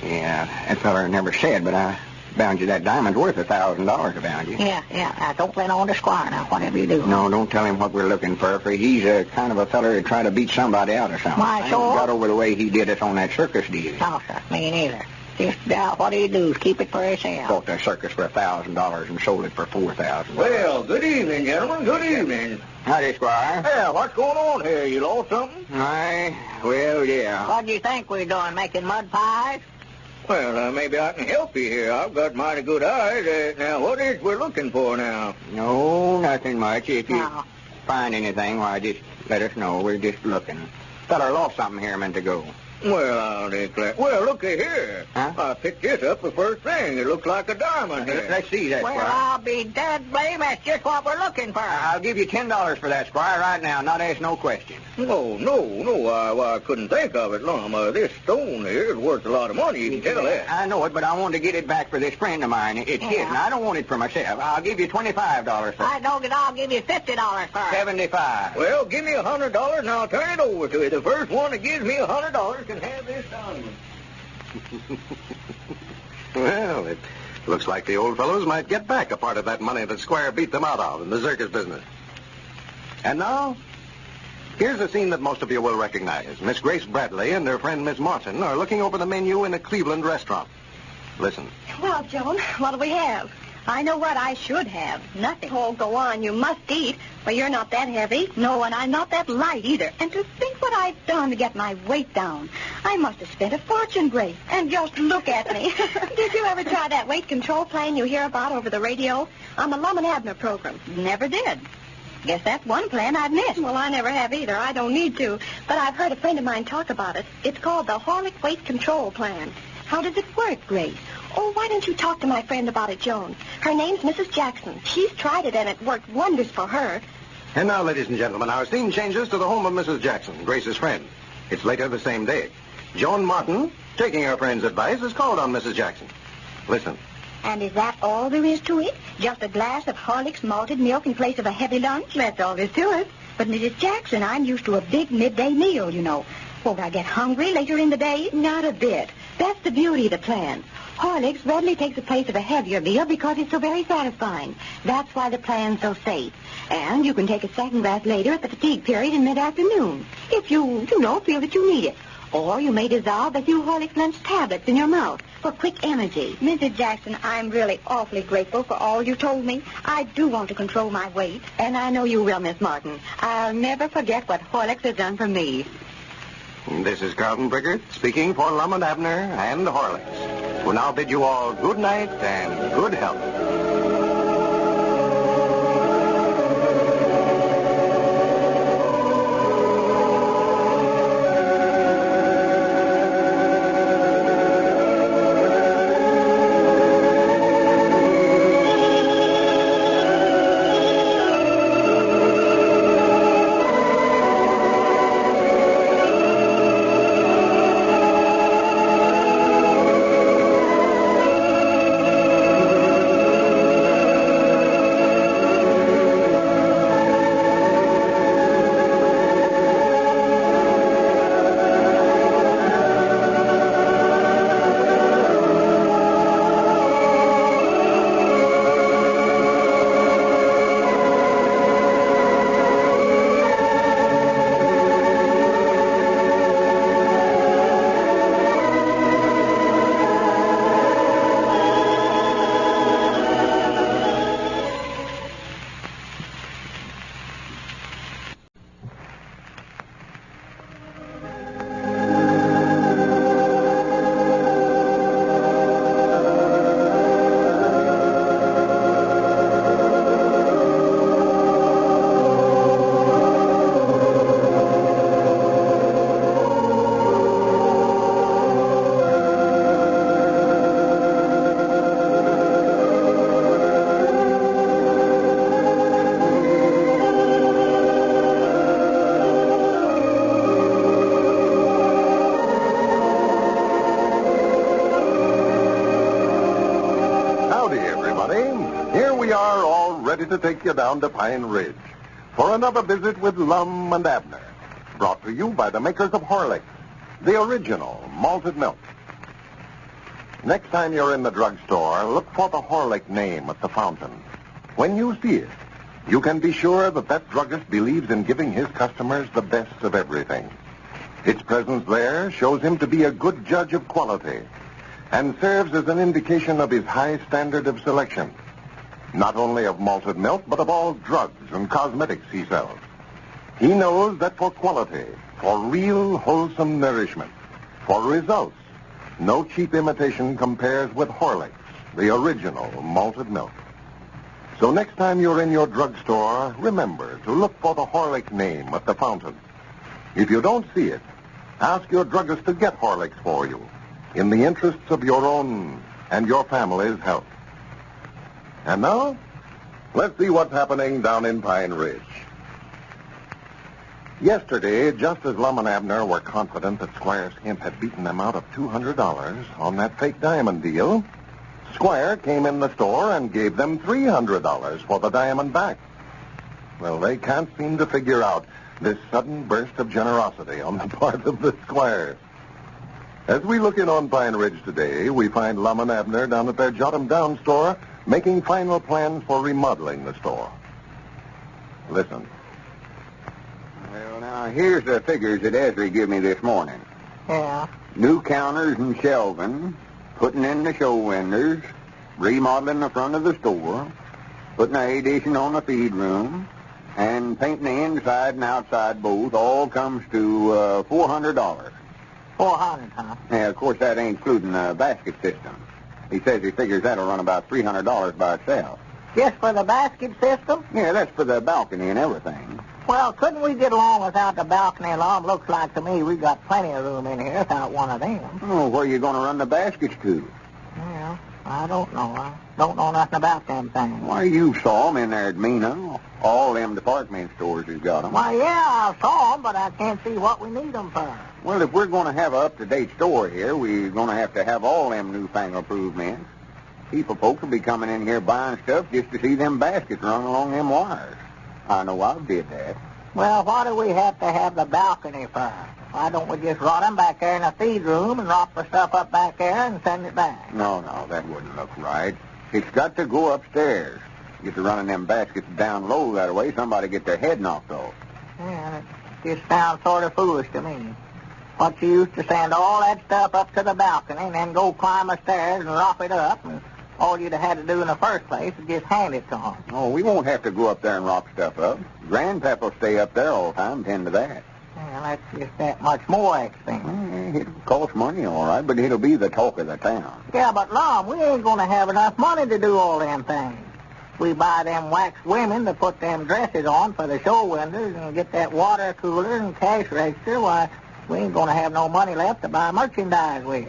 Yeah, that feller never said, but I bound you that diamond's worth $1,000, I bound you. Yeah. Don't let on to Squire now, whatever you do. No, don't tell him what we're looking for he's a kind of a feller who'd try to beat somebody out or something. Why, sure? I got over the way he did us on that circus deal. No, sir, me neither. Just what do you do? Keep it for yourself. Bought that circus for $1,000 and sold it for $4,000. Well, good evening, gentlemen. Good evening. Howdy, Squire. Yeah, what's going on here? You lost something? Well, yeah. What do you think we're doing, making mud pies? Well, maybe I can help you here. I've got mighty good eyes. Now, what is we're looking for now? No, nothing much. If you find anything, why, just let us know. We're just looking. Feller lost something here a minute ago. Well, I'll declare. Well, looky here. Huh? I picked this up the first thing. It looks like a diamond here. Let's see that, Well, Squire. I'll be dead blame. That's just what we're looking for. I'll give you $10 for that, Squire, right now. Not ask no questions. No. I couldn't think of it, Lum. This stone here is worth a lot of money. You can tell that. I know it, but I wanted to get it back for this friend of mine. It's his, and I don't want it for myself. I'll give you $25 for it. I don't get. I'll give you $50 for it. $75. Well, give me $100 and I'll turn it over to you. The first one that gives me $100 can have this diamond. Well, it looks like the old fellows might get back a part of that money that Squire beat them out of in the circus business. And now, here's a scene that most of you will recognize. Miss Grace Bradley and her friend Miss Martin are looking over the menu in a Cleveland restaurant. Listen. Well, Joan, what do we have? I know what I should have. Nothing. Oh, go on. You must eat. Well, you're not that heavy. No, and I'm not that light either. And to think what I've done to get my weight down. I must have spent a fortune, Grace. And just look at me. Did you ever try that weight control plan you hear about over the radio on the Lum and Abner program? Never did. Guess that's one plan I've missed. Well, I never have either. I don't need to. But I've heard a friend of mine talk about it. It's called the Horlick Weight Control Plan. How does it work, Grace? Oh, why don't you talk to my friend about it, Joan? Her name's Mrs. Jackson. She's tried it, and it worked wonders for her. And now, ladies and gentlemen, our scene changes to the home of Mrs. Jackson, Grace's friend. It's later the same day. Joan Martin, taking her friend's advice, has called on Mrs. Jackson. Listen. And is that all there is to it? Just a glass of Horlick's malted milk in place of a heavy lunch? That's all there is to it. But, Mrs. Jackson, I'm used to a big midday meal, you know. Won't I get hungry later in the day? Not a bit. That's the beauty of the plan. Horlicks readily takes the place of a heavier meal because it's so very satisfying. That's why the plan's so safe. And you can take a second glass later at the fatigue period in mid-afternoon, if you feel that you need it. Or you may dissolve a few Horlicks lunch tablets in your mouth for quick energy. Mrs. Jackson, I'm really awfully grateful for all you told me. I do want to control my weight. And I know you will, Miss Martin. I'll never forget what Horlicks has done for me. This is Carlton Briggert speaking for Lum and Abner and Horlicks, who now bid you all good night and good health. Ready to take you down to Pine Ridge for another visit with Lum and Abner, brought to you by the makers of Horlicks, the original malted milk. Next time you're in the drugstore, look for the Horlick name at the fountain. When you see it, you can be sure that druggist believes in giving his customers the best of everything. Its presence there shows him to be a good judge of quality. and serves as an indication of his high standard of selection, not only of malted milk, but of all drugs and cosmetics he sells. He knows that for quality, for real wholesome nourishment, for results, no cheap imitation compares with Horlicks, the original malted milk. So next time you're in your drugstore, remember to look for the Horlicks name at the fountain. If you don't see it, ask your druggist to get Horlicks for you, in the interests of your own and your family's health. And now, let's see what's happening down in Pine Ridge. Yesterday, just as Lum and Abner were confident that Squire Skimp had beaten them out of $200 on that fake diamond deal, Squire came in the store and gave them $300 for the diamond back. Well, they can't seem to figure out this sudden burst of generosity on the part of the Squires. As we look in on Pine Ridge today, we find Lum and Abner down at their Jot 'em Down store making final plans for remodeling the store. Listen. Well, now, here's the figures that Ezra gave me this morning. Yeah. New counters and shelving, putting in the show windows, remodeling the front of the store, putting an addition on the feed room, and painting the inside and outside both all comes to $400. 400, huh? Yeah, of course, that ain't including the basket system. He says he figures that'll run about $300 by itself. Just for the basket system? Yeah, that's for the balcony and everything. Well, couldn't we get along without the balcony alone? Looks like to me we got plenty of room in here without one of them. Oh, where are you going to run the baskets to? Well, I don't know. I don't know nothing about them things. Why, you saw them in there at Mina. All them department stores has got them. Why, yeah, I saw them, but I can't see what we need them for. Well, if we're going to have an up-to-date store here, we're going to have all them newfangled improvements. People folks will be coming in here buying stuff just to see them baskets run along them wires. I know I did that. Well, why do we have to have the balcony for? Why don't we just run them back there in the feed room and rock the stuff up back there and send it back? No, that wouldn't look right. It's got to go upstairs. Get to running them baskets down low that way, somebody get their head knocked off. Yeah, it just sounds sort of foolish to me. What you used to send all that stuff up to the balcony and then go climb the stairs and rock it up, and all you'd have had to do in the first place is just hand it to them. Oh, we won't have to go up there and rock stuff up. Grandpap will stay up there all the time, tend to that. Well, that's just that much more expensive. It'll cost money, all right, but it'll be the talk of the town. Yeah, but, Lum, we ain't going to have enough money to do all them things. We buy them wax women to put them dresses on for the show windows and get that water cooler and cash register. Why, we ain't going to have no money left to buy merchandise with.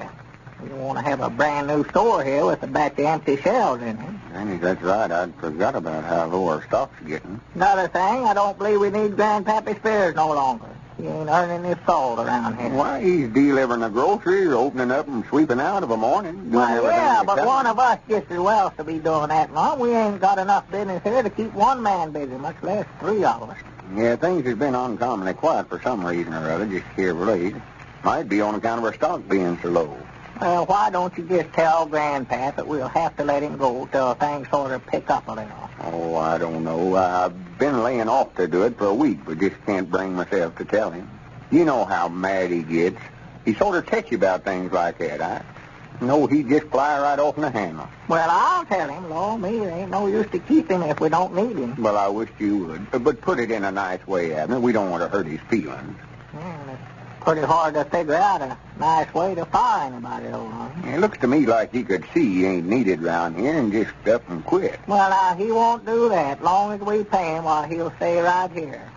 We want to have a brand new store here with a batch of empty shelves in it. Annie, that's right. I'd forgot about how low our stock's getting. Another thing, I don't believe we need Grandpappy Spears no longer. He ain't earning his salt around here. Why, he's delivering the groceries, opening up and sweeping out of a morning. Well, yeah, but one of us just as well to be doing that, Mom. We ain't got enough business here to keep one man busy, much less three of us. Yeah, things has been uncommonly quiet for some reason or other, just here of late. Might be on account of our stock being so low. Well, why don't you just tell Grandpap that we'll have to let him go till things sort of pick up a little? Oh, I don't know. I've been laying off to do it for a week, but just can't bring myself to tell him. You know how mad he gets. He's sort of touchy about things like that. I know he'd just fly right off in the handle. Well, I'll tell him, Lord, me, there ain't no use to keep him if we don't need him. Well, I wish you would. But put it in a nice way, Abner. We don't want to hurt his feelings. Well, it's pretty hard to figure out a nice way to fire anybody, old man. It looks to me like he could see he ain't needed around here and just up and quit. Well, now, he won't do that. Long as we pay him, while he'll stay right here.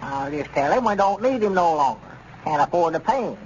I'll just tell him we don't need him no longer. Can't afford to pay him.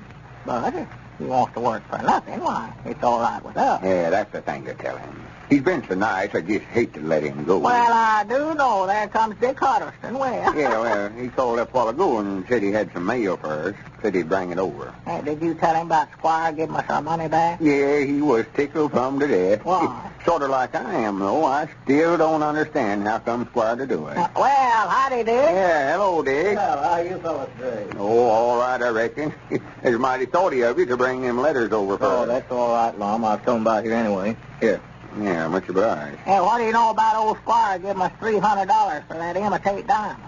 But if he wants to work for nothing, why, it's all right with us. Yeah, that's the thing to tell him. He's been so nice, I just hate to let him go. Well, I do know. There comes Dick Hutterston. Well. Yeah, well, he called up a while ago and said he had some mail for us. Said he'd bring it over. Hey, did you tell him about Squire giving us our money back? Yeah, he was tickled plumb to death. Why? Sort of like I am, though. I still don't understand how come Squire to do it. Well, howdy, Dick. Yeah, hello, Dick. Well, how you fellas today? Oh, all right, I reckon. It's mighty thoughty of you to bring them letters over for us. Oh, that's all right, Lum. I'll come by here anyway. Here. Yeah, much obliged. Hey, what do you know about old Squire giving us $300 for that imitate diamond?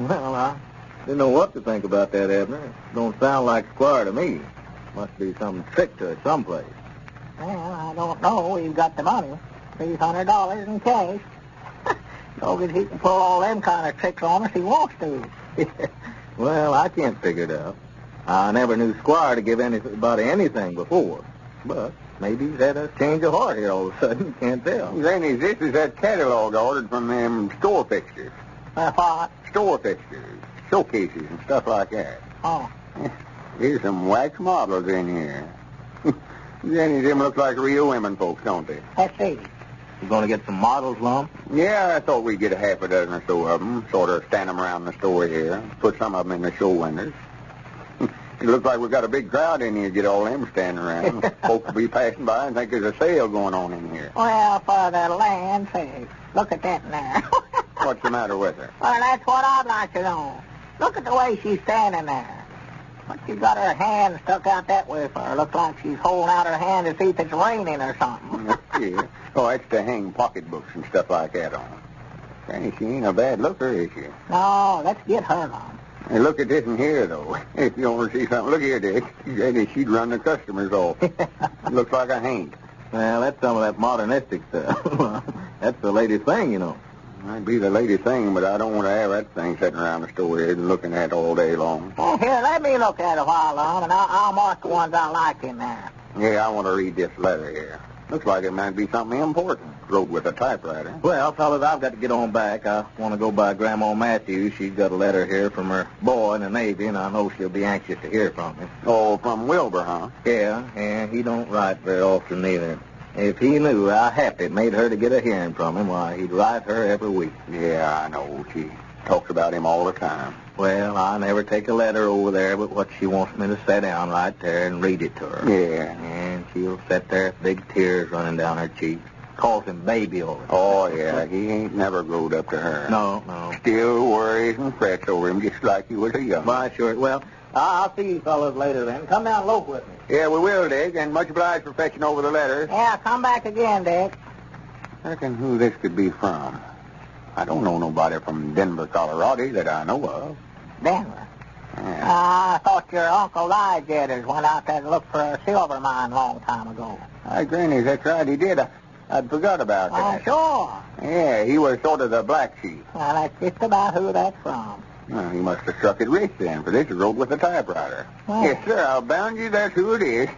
Well, I didn't know what to think about that, Abner. Don't sound like Squire to me. Must be some trick to it someplace. Well, I don't know. He's got the money. $300 in cash. So that he can pull all them kind of tricks on us he wants to. Well, I can't figure it out. I never knew Squire to give anybody anything before. But maybe he's had a change of heart here all of a sudden. Can't tell. Granny, this is that catalog I ordered from them store fixtures. What? Store fixtures, showcases, and stuff like that. Oh. Here's some wax models in here. Granny, them look like real women folks, don't they? Let's see. You going to get some models, Lum? Yeah, I thought we'd get a half a dozen or so of them, sort of stand them around the store here, put some of them in the show windows. It looks like we've got a big crowd in here, get all them standing around. Folks will be passing by and think there's a sale going on in here. Well, for the land's sake, look at that now. What's the matter with her? Well, that's what I'd like to know. Look at the way she's standing there. What, she's got her hand stuck out that way for her. Looks like she's holding out her hand to see if it's raining or something. Yeah. Oh, that's to hang pocketbooks and stuff like that on. Granny, she ain't a bad looker, is she? No, let's get her on. Hey, look at this in here, though. If you want to see something, look here, Dick. Granny, she'd run the customers off. Looks like a haint. Well, that's some of that modernistic stuff. That's the latest thing, you know. Might be the latest thing, but I don't want to have that thing sitting around the store here and looking at all day long. Well, here, let me look at it a while long, and I'll mark the ones I like in there. Yeah, I want to read this letter here. Looks like it might be something important. Wrote with a typewriter. Well, fellas, I've got to get on back. I want to go by Grandma Matthews. She's got a letter here from her boy in the Navy, and I know she'll be anxious to hear from him. Oh, from Wilbur, huh? Yeah, he don't write very often either. If he knew how happy it made her to get a hearing from him, why, he'd write her every week. Yeah, I know. She talks about him all the time. Well, I never take a letter over there but what she wants me to sit down right there and read it to her. Yeah. And she'll sit there with big tears running down her cheeks. Calls him baby over there. Oh, yeah, he ain't never growed up to her. No. Still worries and frets over him just like he was a young. Why, sure. Well, I'll see you fellas later then. Come down and loaf with me. Yeah, we will, Dick, and much obliged for fetching over the letter. Yeah, come back again, Dick. I reckon who this could be from. I don't know nobody from Denver, Colorado that I know of. Denver? Yeah. I thought your Uncle Elijah went out there to look for a silver mine a long time ago. Granny, that's right, he did. I'd forgot about that. Sure. Yeah, he was sort of the black sheep. Well, that's just about who that's from. Well, he must have struck it rich then, for this is wrote with a typewriter. Oh. Yes, sir, I'll bound you that's who it is.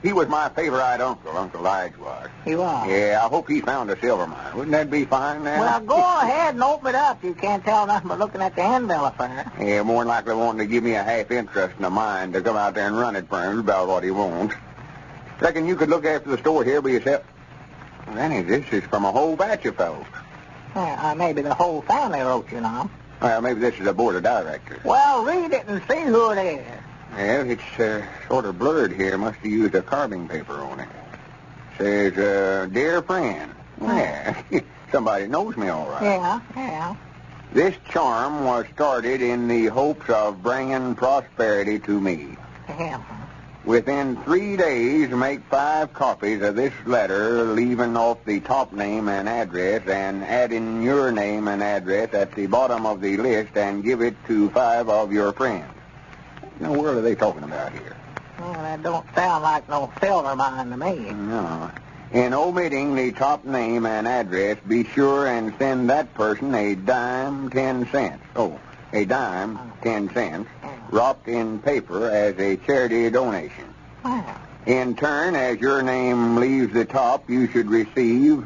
He was my favorite uncle, Uncle Lige was. He was? Yeah, I hope he found a silver mine. Wouldn't that be fine now? Well, go ahead and open it up. You can't tell nothing but looking at the handbill affair. Yeah, more than likely wanting to give me a half interest in a mine to come out there and run it for him is about what he wants. Reckon you could look after the store here by yourself? Granny, this is from a whole batch of folks. Yeah, maybe the whole family wrote you now. Well, maybe this is a board of directors. Well, read it and see who it is. Well, it's sort of blurred here. Must have used a carving paper on it. Says, dear friend. Yeah, somebody knows me all right. Yeah. This charm was started in the hopes of bringing prosperity to me. Yeah. Within 3 days, make 5 copies of this letter, leaving off the top name and address, and adding your name and address at the bottom of the list, and give it to 5 of your friends. What in the world are they talking about here? Well, that don't sound like no silver mine to me. No. In omitting the top name and address, be sure and send that person a dime 10 cents. Oh, a dime 10 cents. Wrapped in paper as a charity donation. Wow. In turn, as your name leaves the top, you should receive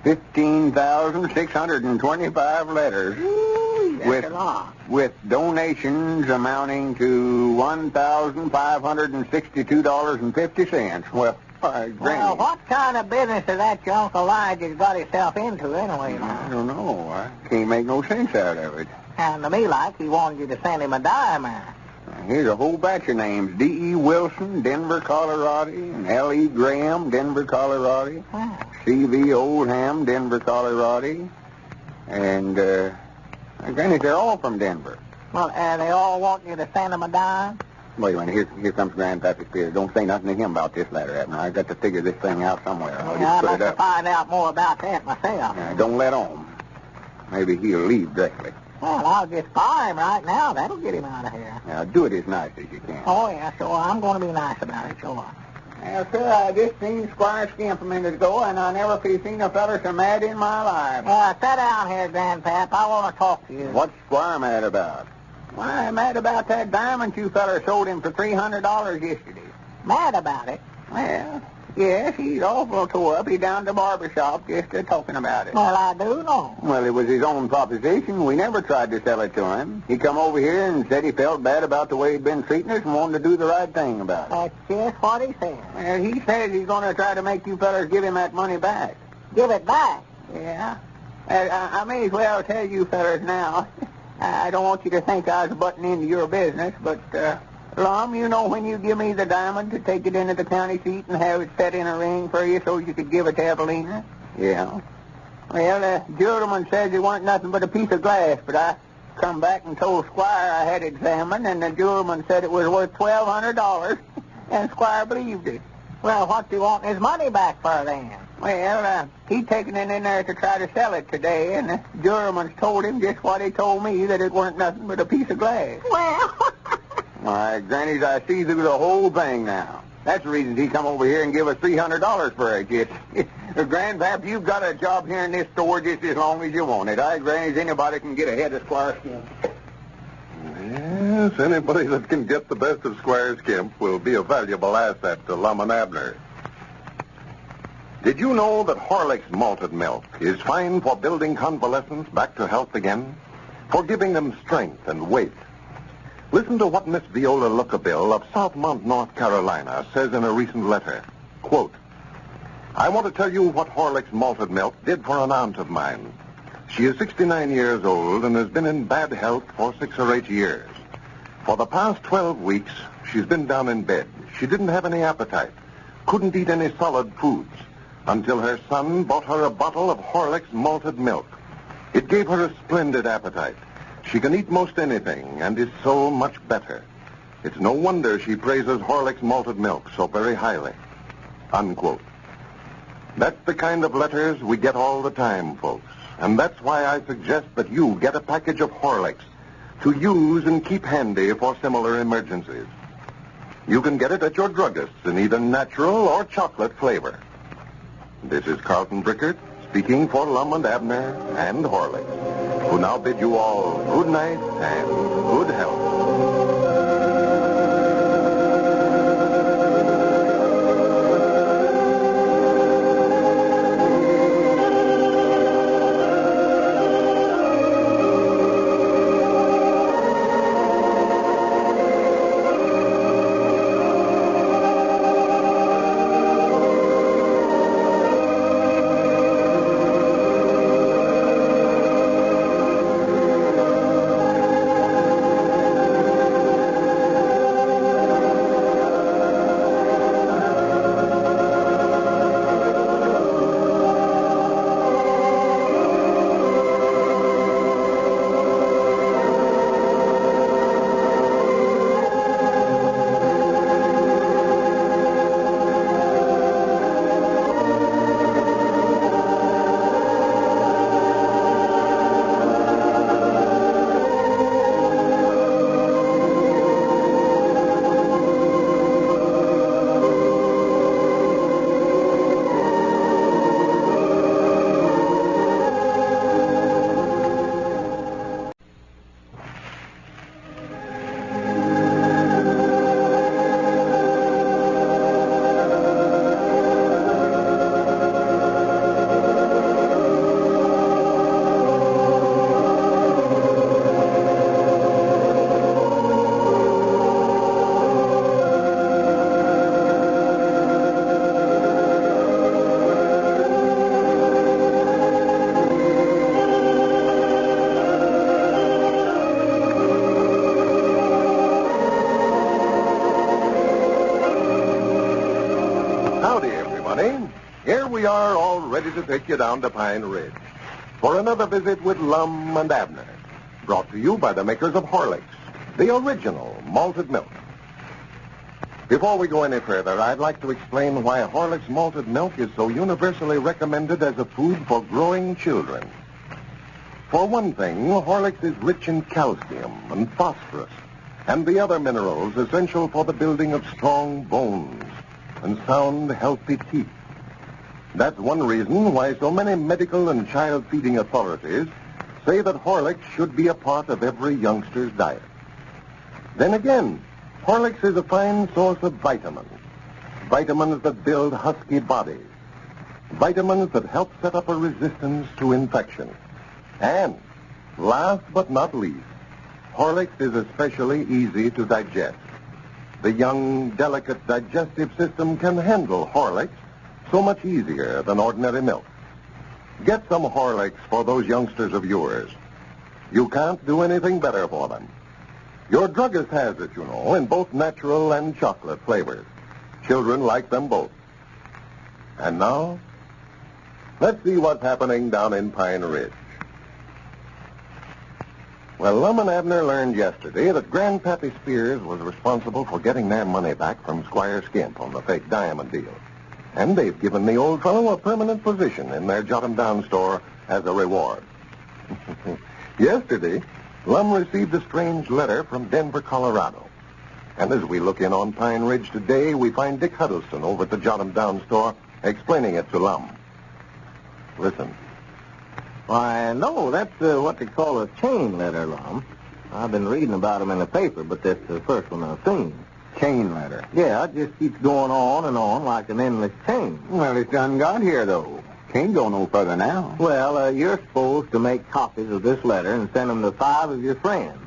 15,625 letters. Ooh, that's a lot. With donations amounting to $1,562.50. Well, Granny. Well, what kind of business is that your Uncle Elijah's got himself into anyway? I don't know. I can't make no sense out of it. Sounded to me like he wanted you to send him a dime there. Here's a whole batch of names. D.E. Wilson, Denver, Colorado, and L.E. Graham, Denver, Colorado. Wow. C.V. Oldham, Denver, Colorado. And, Granny, they're all from Denver. Well, they all want you to send him a dime? Wait a minute. Here comes Grandpappy Spears. Don't say nothing to him about this letter, Abner. I've got to figure this thing out somewhere. I'll just I'd put like it to up. find out more about that myself. Don't let on. Maybe he'll leave directly. Well, I'll just fire him right now. That'll get him out of here. Now, do it as nice as you can. Oh, yeah, sure. I'm going to be nice about it, sure. Well, sir, I just seen Squire Skimp a minute ago, and I never seen a feller so mad in my life. Sit down here, Grandpap. I want to talk to you. What's Squire mad about? Why, I'm mad about that diamond you feller sold him for $300 yesterday. Mad about it? Well, yes, he's awful tore up. He's down to the barber shop just talking about it. Well, I do know. Well, it was his own proposition. We never tried to sell it to him. He come over here and said he felt bad about the way he'd been treating us and wanted to do the right thing about it. That's just what he said. Well, he says he's going to try to make you fellers give him that money back. Give it back? Yeah. I may as well tell you fellers now. I don't want you to think I was butting into your business, but, Lum, you know when you give me the diamond to take it into the county seat and have it set in a ring for you so you could give it to Evelina? Yeah. Well, the juryman says it wasn't nothing but a piece of glass, but I come back and told Squire I had it examined, and the juryman said it was worth $1,200, and Squire believed it. Well, what's he wanting his money back for then? Well, he's taking it in there to try to sell it today, and the juryman's told him just what he told me, that it weren't nothing but a piece of glass. Well... All right, Grannies, I see through the whole thing now. That's the reason he come over here and give us $300 for it. Grandpap, you've got a job here in this store just as long as you want it. Grannies, anybody can get ahead of Squire Skimp. Yes, anybody that can get the best of Squire Skimp will be a valuable asset to Lum and Abner. Did you know that Horlick's malted milk is fine for building convalescents back to health again? For giving them strength and weight? Listen to what Miss Viola Lookabill of Southmont, North Carolina, says in a recent letter. Quote, I want to tell you what Horlick's malted milk did for an aunt of mine. She is 69 years old and has been in bad health for 6 or 8 years. For the past 12 weeks, she's been down in bed. She didn't have any appetite, couldn't eat any solid foods, until her son bought her a bottle of Horlick's malted milk. It gave her a splendid appetite. She can eat most anything and is so much better. It's no wonder she praises Horlick's malted milk so very highly. Unquote. That's the kind of letters we get all the time, folks. And that's why I suggest that you get a package of Horlicks to use and keep handy for similar emergencies. You can get it at your druggist's in either natural or chocolate flavor. This is Carlton Brickert speaking for Lum and Abner and Horlicks, who now bid you all good night and good health. Here we are, all ready to take you down to Pine Ridge for another visit with Lum and Abner, brought to you by the makers of Horlicks, the original malted milk. Before we go any further, I'd like to explain why Horlicks malted milk is so universally recommended as a food for growing children. For one thing, Horlicks is rich in calcium and phosphorus and the other minerals essential for the building of strong bones, and sound, healthy teeth. That's one reason why so many medical and child-feeding authorities say that Horlicks should be a part of every youngster's diet. Then again, Horlicks is a fine source of vitamins. Vitamins that build husky bodies. Vitamins that help set up a resistance to infection. And, last but not least, Horlicks is especially easy to digest. The young, delicate digestive system can handle Horlicks so much easier than ordinary milk. Get some Horlicks for those youngsters of yours. You can't do anything better for them. Your druggist has it, you know, in both natural and chocolate flavors. Children like them both. And now, let's see what's happening down in Pine Ridge. Well, Lum and Abner learned yesterday that Grandpappy Spears was responsible for getting their money back from Squire Skimp on the fake diamond deal. And they've given the old fellow a permanent position in their Jot-'em-Down store as a reward. Yesterday, Lum received a strange letter from Denver, Colorado. And as we look in on Pine Ridge today, we find Dick Huddleston over at the Jot-'em-Down store explaining it to Lum. Listen. Why, no, that's what they call a chain letter, Lum. I've been reading about them in the paper, but that's the first one I've seen. Chain letter. Yeah, it just keeps going on and on like an endless chain. Well, it's done got here, though. Can't go no further now. Well, you're supposed to make copies of this letter and send them to 5 of your friends.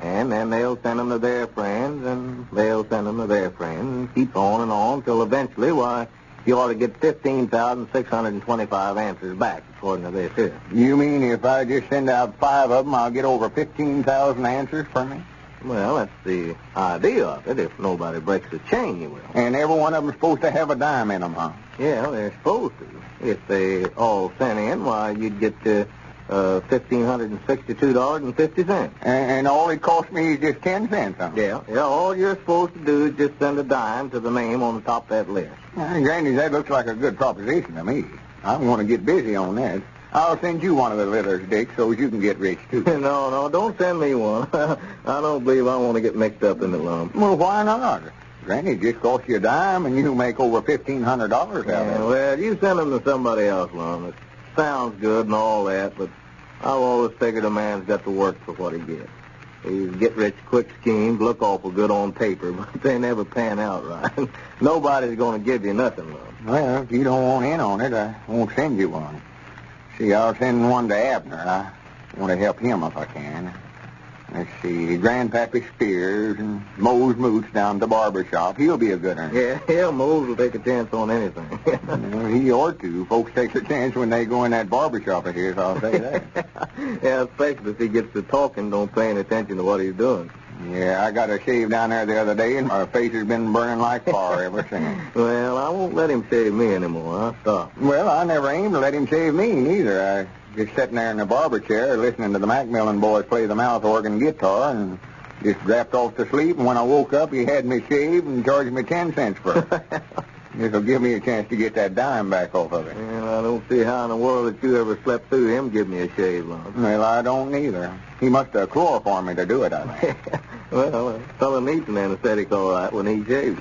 And then they'll send them to their friends, and they'll send them to their friends, and keep on till eventually, why, you ought to get 15,625 answers back, according to this here. You mean if I just send out 5 of them, I'll get over 15,000 answers from me? Well, that's the idea of it. If nobody breaks the chain, you will. And every one of them's supposed to have a dime in them, huh? Yeah, they're supposed to. If they all sent in, why, you'd get $1,562.50. And all it cost me is just 10 cents, huh? Yeah, all you're supposed to do is just send a dime to the name on the top of that list. Granny, that looks like a good proposition to me. I'm going to get busy on that. I'll send you one of the letters, Dick, so you can get rich, too. No, don't send me one. I don't believe I want to get mixed up in the lump. Well, why not? Granny, it just costs you a dime, and you make over $1,500 out of it. Well, you send them to somebody else, Lum. It sounds good and all that, but I've always figured a man's got to work for what he gets. These get-rich-quick schemes look awful good on paper, but they never pan out right. Nobody's going to give you nothing, Lum. Well, if you don't want in on it, I won't send you one. See, I'll send one to Abner. I want to help him if I can. Let's see, Grandpappy Spears and Mose Moots down at the barber shop. He'll be a good one. Yeah, Mose will take a chance on anything. Well, he ought to. Folks take a chance when they go in that barber shop of his, I'll say that. Yeah, especially if he gets to talking, don't pay any attention to what he's doing. Yeah, I got a shave down there the other day, and my face has been burning like fire ever since. Well, I won't let him shave me anymore. I'll stop. Well, I never aimed to let him shave me, neither. I just sitting there in the barber chair listening to the Macmillan boys play the mouth organ guitar and just dropped off to sleep. And when I woke up, he had me shaved and charged me 10 cents for it. This'll give me a chance to get that dime back off of it. Well, I don't see how in the world that you ever slept through him give me a shave, Lum. Well, I don't neither. He must have chloroformed me to do it, I think. Well, a fellow needs an anesthetic all right when he shaves.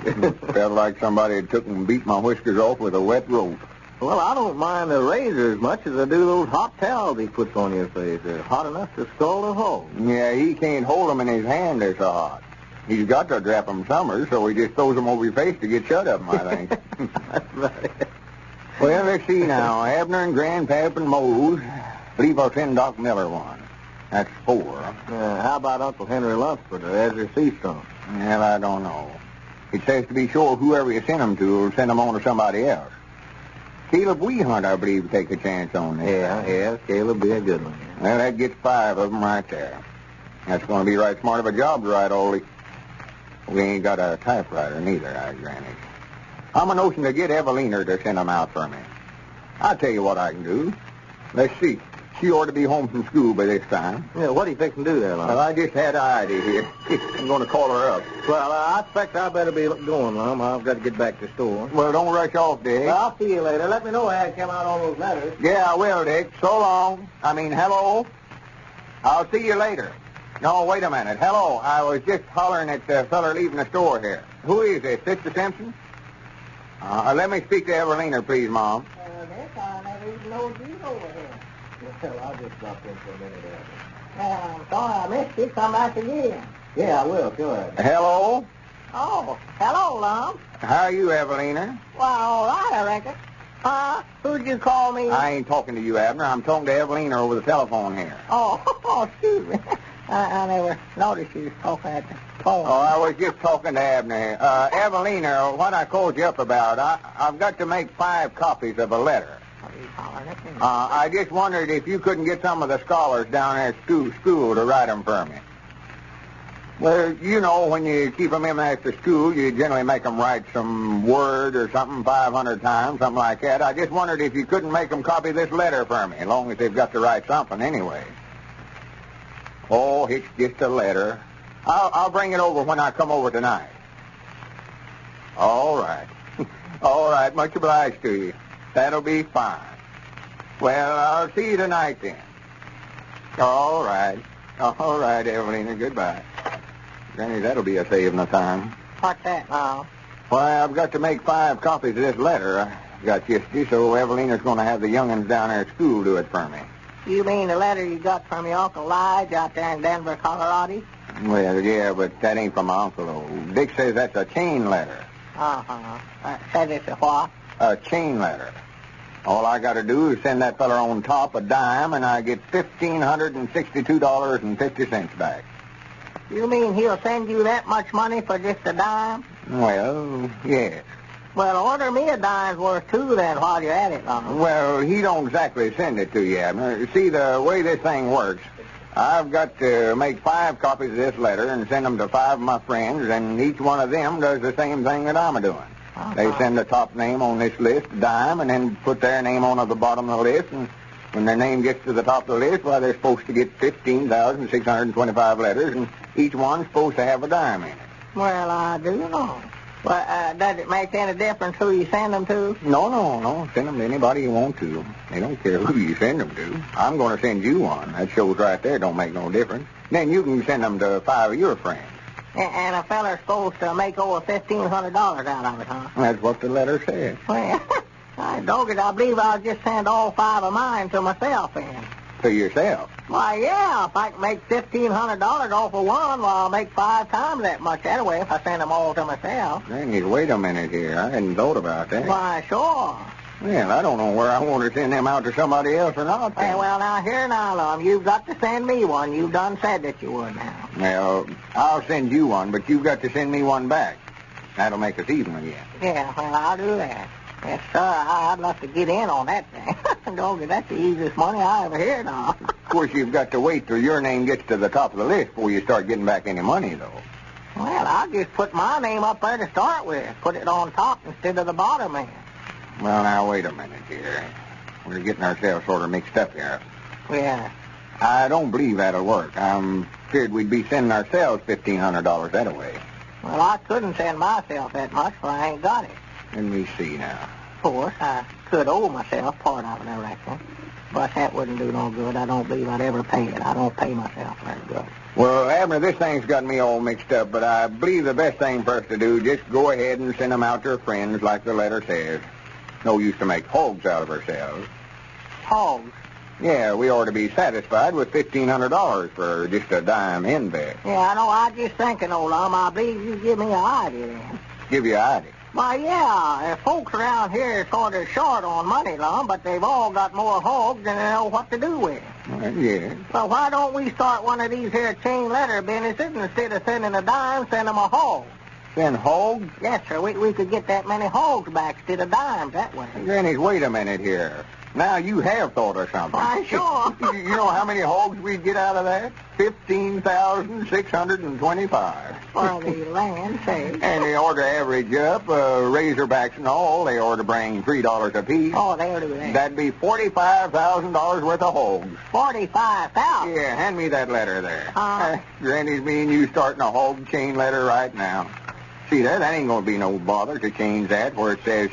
Felt like somebody had took and beat my whiskers off with a wet rope. Well, I don't mind the razor as much as I do those hot towels he puts on your face. They're hot enough to scald a hole. Yeah, he can't hold them in his hand, they're so hot. He's got to drop them somewhere, so he just throws them over your face to get shut of them, I think. That's right. Well, let's see now. Abner and Grandpap and Mose. Believe I'll send Doc Miller one. That's 4. How about Uncle Henry Lunsford or Ezra Seastrunk? Well, I don't know. It says to be sure whoever you send them to will send them on to somebody else. Caleb Weehunt, I believe, will take a chance on this. Yeah, Caleb be a good one. Well, that gets 5 of them right there. That's going to be right smart of a job to write all the... We ain't got a typewriter neither, I granted. I'm a notion to get Evelina to send them out for me. I'll tell you what I can do. Let's see. She ought to be home from school by this time. Yeah, what do you fix to do there, Lum? Well, I just had an idea here. I'm going to call her up. Well, I expect I better be going, Lum. I've got to get back to the store. Well, don't rush off, Dick. Well, I'll see you later. Let me know how it came out on those letters. Yeah, I will, Dick. So long. Hello. I'll see you later. No, wait a minute. Hello. I was just hollering at the feller leaving the store here. Who is this? Sister Simpson? Let me speak to Evelina, please, Mom. This I never even knowed you over here. Well, I'll just drop in for a minute, Abner. I'm sorry I missed you. Come back again. Yeah, I will. Sure. Hello? Oh, hello, Lum. How are you, Evelina? Well, all right, I reckon. Who'd you call me? I ain't talking to you, Abner. I'm talking to Evelina over the telephone here. Oh, excuse me. I never noticed you was talking at the phone. Oh, I was just talking to Abner. Evelina, what I called you up about, I've got to make 5 copies of a letter. I just wondered if you couldn't get some of the scholars down there at school to write them for me. Well, you know, when you keep them in after school, you generally make them write some word or something 500 times, something like that. I just wondered if you couldn't make them copy this letter for me, as long as they've got to write something anyway. Oh, it's just a letter. I'll bring it over when I come over tonight. All right. All right, much obliged to you. That'll be fine. Well, I'll see you tonight then. All right. All right, Evelina, goodbye. Granny, that'll be a saving of time. What's that, Mom? Why, I've got to make 5 copies of this letter. I got just so Evelina's going to have the young'uns down there at school do it for me. You mean the letter you got from your Uncle Lige out there in Denver, Colorado? Well, yeah, but that ain't from my uncle, though. Dick says that's a chain letter. Said it's a what? A chain letter. All I got to do is send that feller on top a dime, and I get $1,562.50 back. You mean he'll send you that much money for just a dime? Well, yes. Well, order me a dime's worth, too, then, while you're at it, Mom. Well, he don't exactly send it to you, Abner. See, the way this thing works, I've got to make 5 copies of this letter and send them to 5 of my friends, and each one of them does the same thing that I'm doing. They send the top name on this list, dime, and then put their name on the bottom of the list, and when their name gets to the top of the list, well, they're supposed to get 15,625 letters, and each one's supposed to have a dime in it. Well, I do know. Well, does it make any difference who you send them to? No. Send them to anybody you want to. They don't care who you send them to. I'm going to send you one. That shows right there don't make no difference. Then you can send them to 5 of your friends. And a feller's supposed to make over $1,500 out of it, huh? That's what the letter says. Well, I believe I'll just send all 5 of mine to myself then. To yourself? Why, yeah, if I can make $1,500 off of one, well, I'll make 5 times that much anyway if I send them all to myself. Granny, wait a minute here. I hadn't thought about that. Why, sure. Well, I don't know where I want to send them out to somebody else or not. Well, now, here now, Lum, you've got to send me one. You've done said that you would now. Well, I'll send you one, but you've got to send me one back. That'll make us even again. Yeah, well, I'll do that. Yes, sir, I'd love to get in on that thing. Doggy, that's the easiest money I ever heard of. Of course, you've got to wait till your name gets to the top of the list before you start getting back any money, though. Well, I'll just put my name up there to start with. Put it on top instead of the bottom end. Well, now, wait a minute here. We're getting ourselves sort of mixed up here. Yeah. I don't believe that'll work. I'm feared we'd be sending ourselves $1,500 that way. Well, I couldn't send myself that much, for I ain't got it. Let me see now. Of course, I could owe myself part of it, I reckon. But that wouldn't do no good. I don't believe I'd ever pay it. I don't pay myself very good. Well, Abner, this thing's got me all mixed up, but I believe the best thing for us to do, just go ahead and send them out to our friends like the letter says. No use to make hogs out of ourselves. Hogs? Yeah, we ought to be satisfied with $1,500 for just a dime in there. Yeah, I know. I was just thinking, old Lum, I believe you give me an idea then. Give you an idea? Why, yeah, folks around here are sort of short on money, Lum, but they've all got more hogs than they know what to do with. Yeah. Well, why don't we start one of these here chain letter businesses instead of sending a dime, send them a hog? Send hogs? Yes, sir. We could get that many hogs back instead of dimes that way. Granny, wait a minute here. Now, you have thought of something. Why, sure. You know how many hogs we'd get out of that? 15,625. Well, the land say. And they ought to average up, razorbacks and all, they ought to bring $3 apiece. Oh, they ought to do that. That'd be $45,000 worth of hogs. 45,000? Yeah, hand me that letter there. Granny's me and you starting a hog chain letter right now. See, that ain't going to be no bother to change that where it says,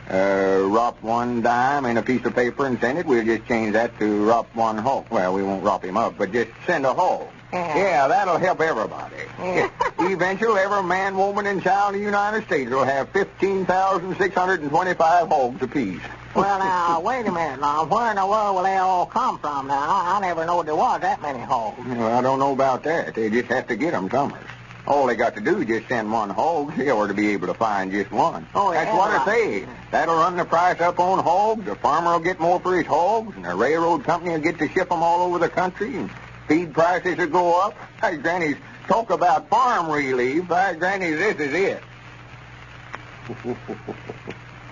rop 1 dime in a piece of paper and send it. We'll just change that to rop 1 hog. Well, we won't rop him up, but just send a hog. Yeah, that'll help everybody. Yeah. Eventually, every man, woman, and child in the United States will have 15,625 hogs apiece. Well, now, wait a minute, now. Where in the world will they all come from now? I never knowed there was that many hogs. Well, I don't know about that. They just have to get them somewhere. All they got to do is just send one hog. They ought to be able to find just one. Oh, yeah, That's what I right. say. That'll run the price up on hogs. The farmer will get more for his hogs, and the railroad company will get to ship them all over the country, and feed prices will go up. Hey, Granny's talk about farm relief. Hey, Granny, this is it.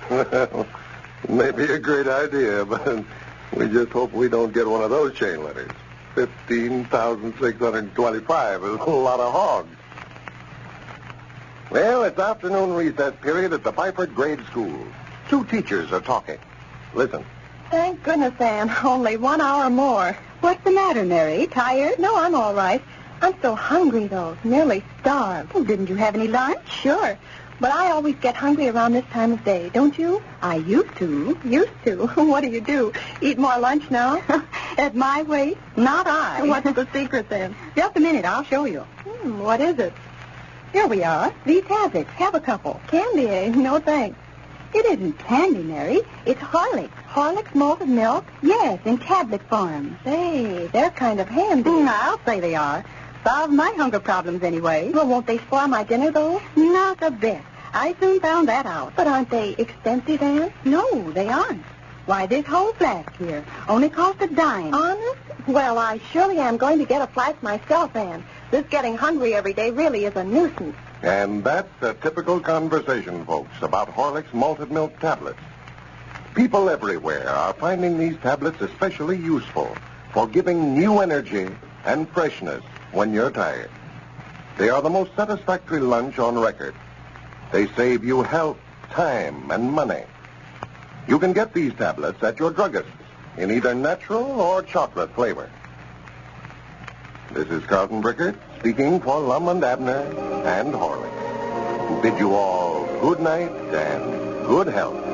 Well, maybe a great idea, but we just hope we don't get one of those chain letters. 15,625 is a lot of hogs. Well, it's afternoon recess period at the Byford Grade School. 2 teachers are talking. Listen. Thank goodness, Anne. Only 1 hour more. What's the matter, Mary? Tired? No, I'm all right. I'm so hungry, though. Nearly starved. Oh, didn't you have any lunch? Sure. But I always get hungry around this time of day, don't you? I used to. Used to? What do? Eat more lunch now? At my weight? Not I. What's the secret, then? Just a minute, I'll show you. What is it? Here we are. These tablets. Have a couple. Candy, eh? No, thanks. It isn't candy, Mary. It's Horlicks. Horlicks malted milk? Yes, in tablet form. Say, they're kind of handy. I'll say they are. Solve my hunger problems anyway. Well, won't they spoil my dinner, though? Not a bit. I soon found that out. But aren't they expensive, Anne? No, they aren't. Why, this whole flask here only cost $0.10. Honest? Well, I surely am going to get a flask myself, Anne. This getting hungry every day really is a nuisance. And that's a typical conversation, folks, about Horlicks malted milk tablets. People everywhere are finding these tablets especially useful for giving new energy and freshness when you're tired. They are the most satisfactory lunch on record. They save you health, time, and money. You can get these tablets at your druggist in either natural or chocolate flavor. This is Carlton Brickert speaking for Lum and Abner and Horlicks, who bid you all good night and good health.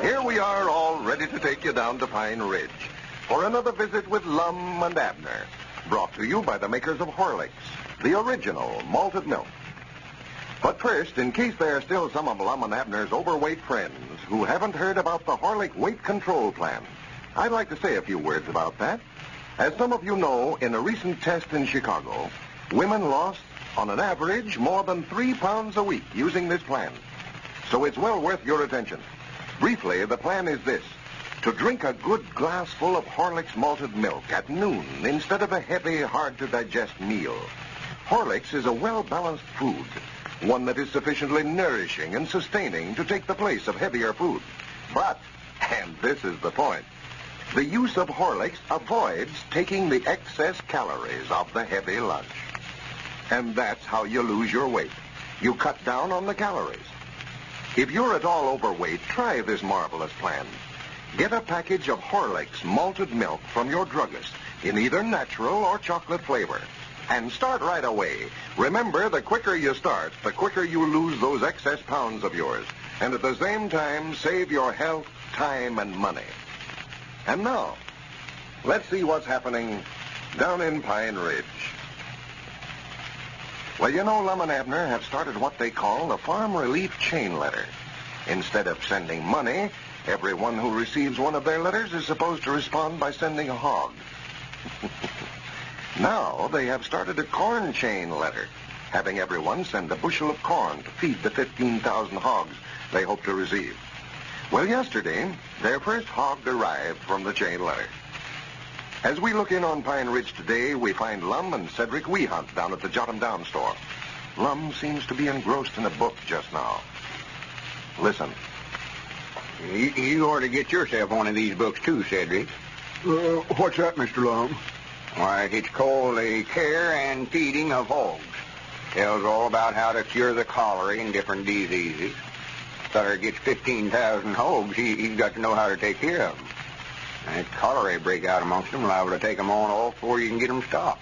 Here we are, all ready to take you down to Pine Ridge for another visit with Lum and Abner, brought to you by the makers of Horlicks, the original malted milk. But first, in case there are still some of Lum and Abner's overweight friends who haven't heard about the Horlick weight control plan, I'd like to say a few words about that. As some of you know, in a recent test in Chicago, women lost, on an average, more than 3 pounds a week using this plan. So it's well worth your attention. Briefly, the plan is this: to drink a good glassful of Horlicks malted milk at noon instead of a heavy, hard-to-digest meal. Horlicks is a well-balanced food, one that is sufficiently nourishing and sustaining to take the place of heavier food. But, and this is the point, the use of Horlicks avoids taking the excess calories of the heavy lunch. And that's how you lose your weight. You cut down on the calories. If you're at all overweight, try this marvelous plan. Get a package of Horlicks malted milk from your druggist in either natural or chocolate flavor. And start right away. Remember, the quicker you start, the quicker you lose those excess pounds of yours. And at the same time, save your health, time, and money. And now, let's see what's happening down in Pine Ridge. Well, you know, Lum and Abner have started what they call the Farm Relief Chain Letter. Instead of sending money, everyone who receives one of their letters is supposed to respond by sending a hog. Now they have started a corn chain letter, having everyone send a bushel of corn to feed the 15,000 hogs they hope to receive. Well, yesterday, their first hog arrived from the chain letter. As we look in on Pine Ridge today, we find Lum and Cedric Weehunt down at the Jot 'em Down store. Lum seems to be engrossed in a book just now. Listen. You ought to get yourself one of these books, too, Cedric. What's that, Mr. Lum? Why, it's called The Care and Feeding of Hogs. Tells all about how to cure the cholera and different diseases. Feller gets 15,000 hogs, he's got to know how to take care of them. And if cholera break out amongst them, liable to take them on off before you can get them stopped.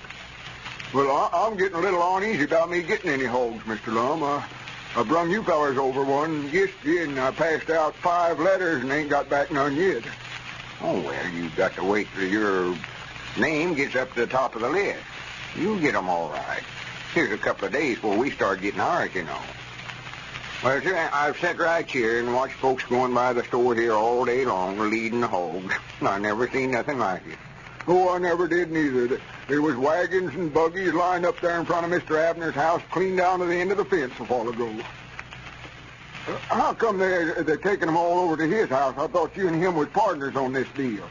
Well, I'm getting a little uneasy about me getting any hogs, Mr. Lum. I brung you fellers over one yesterday, and I passed out 5 letters and ain't got back none yet. Oh, well, you've got to wait till your name gets up to the top of the list. You'll get them all right. Here's a couple of days before we start getting ours, you know. Well, sir, I've sat right here and watched folks going by the store here all day long leading the hogs. I never seen nothing like it. Oh, I never did neither. There was wagons and buggies lined up there in front of Mr. Abner's house clean down to the end of the fence a while ago. How come they're taking them all over to his house? I thought you and him was partners on this deal.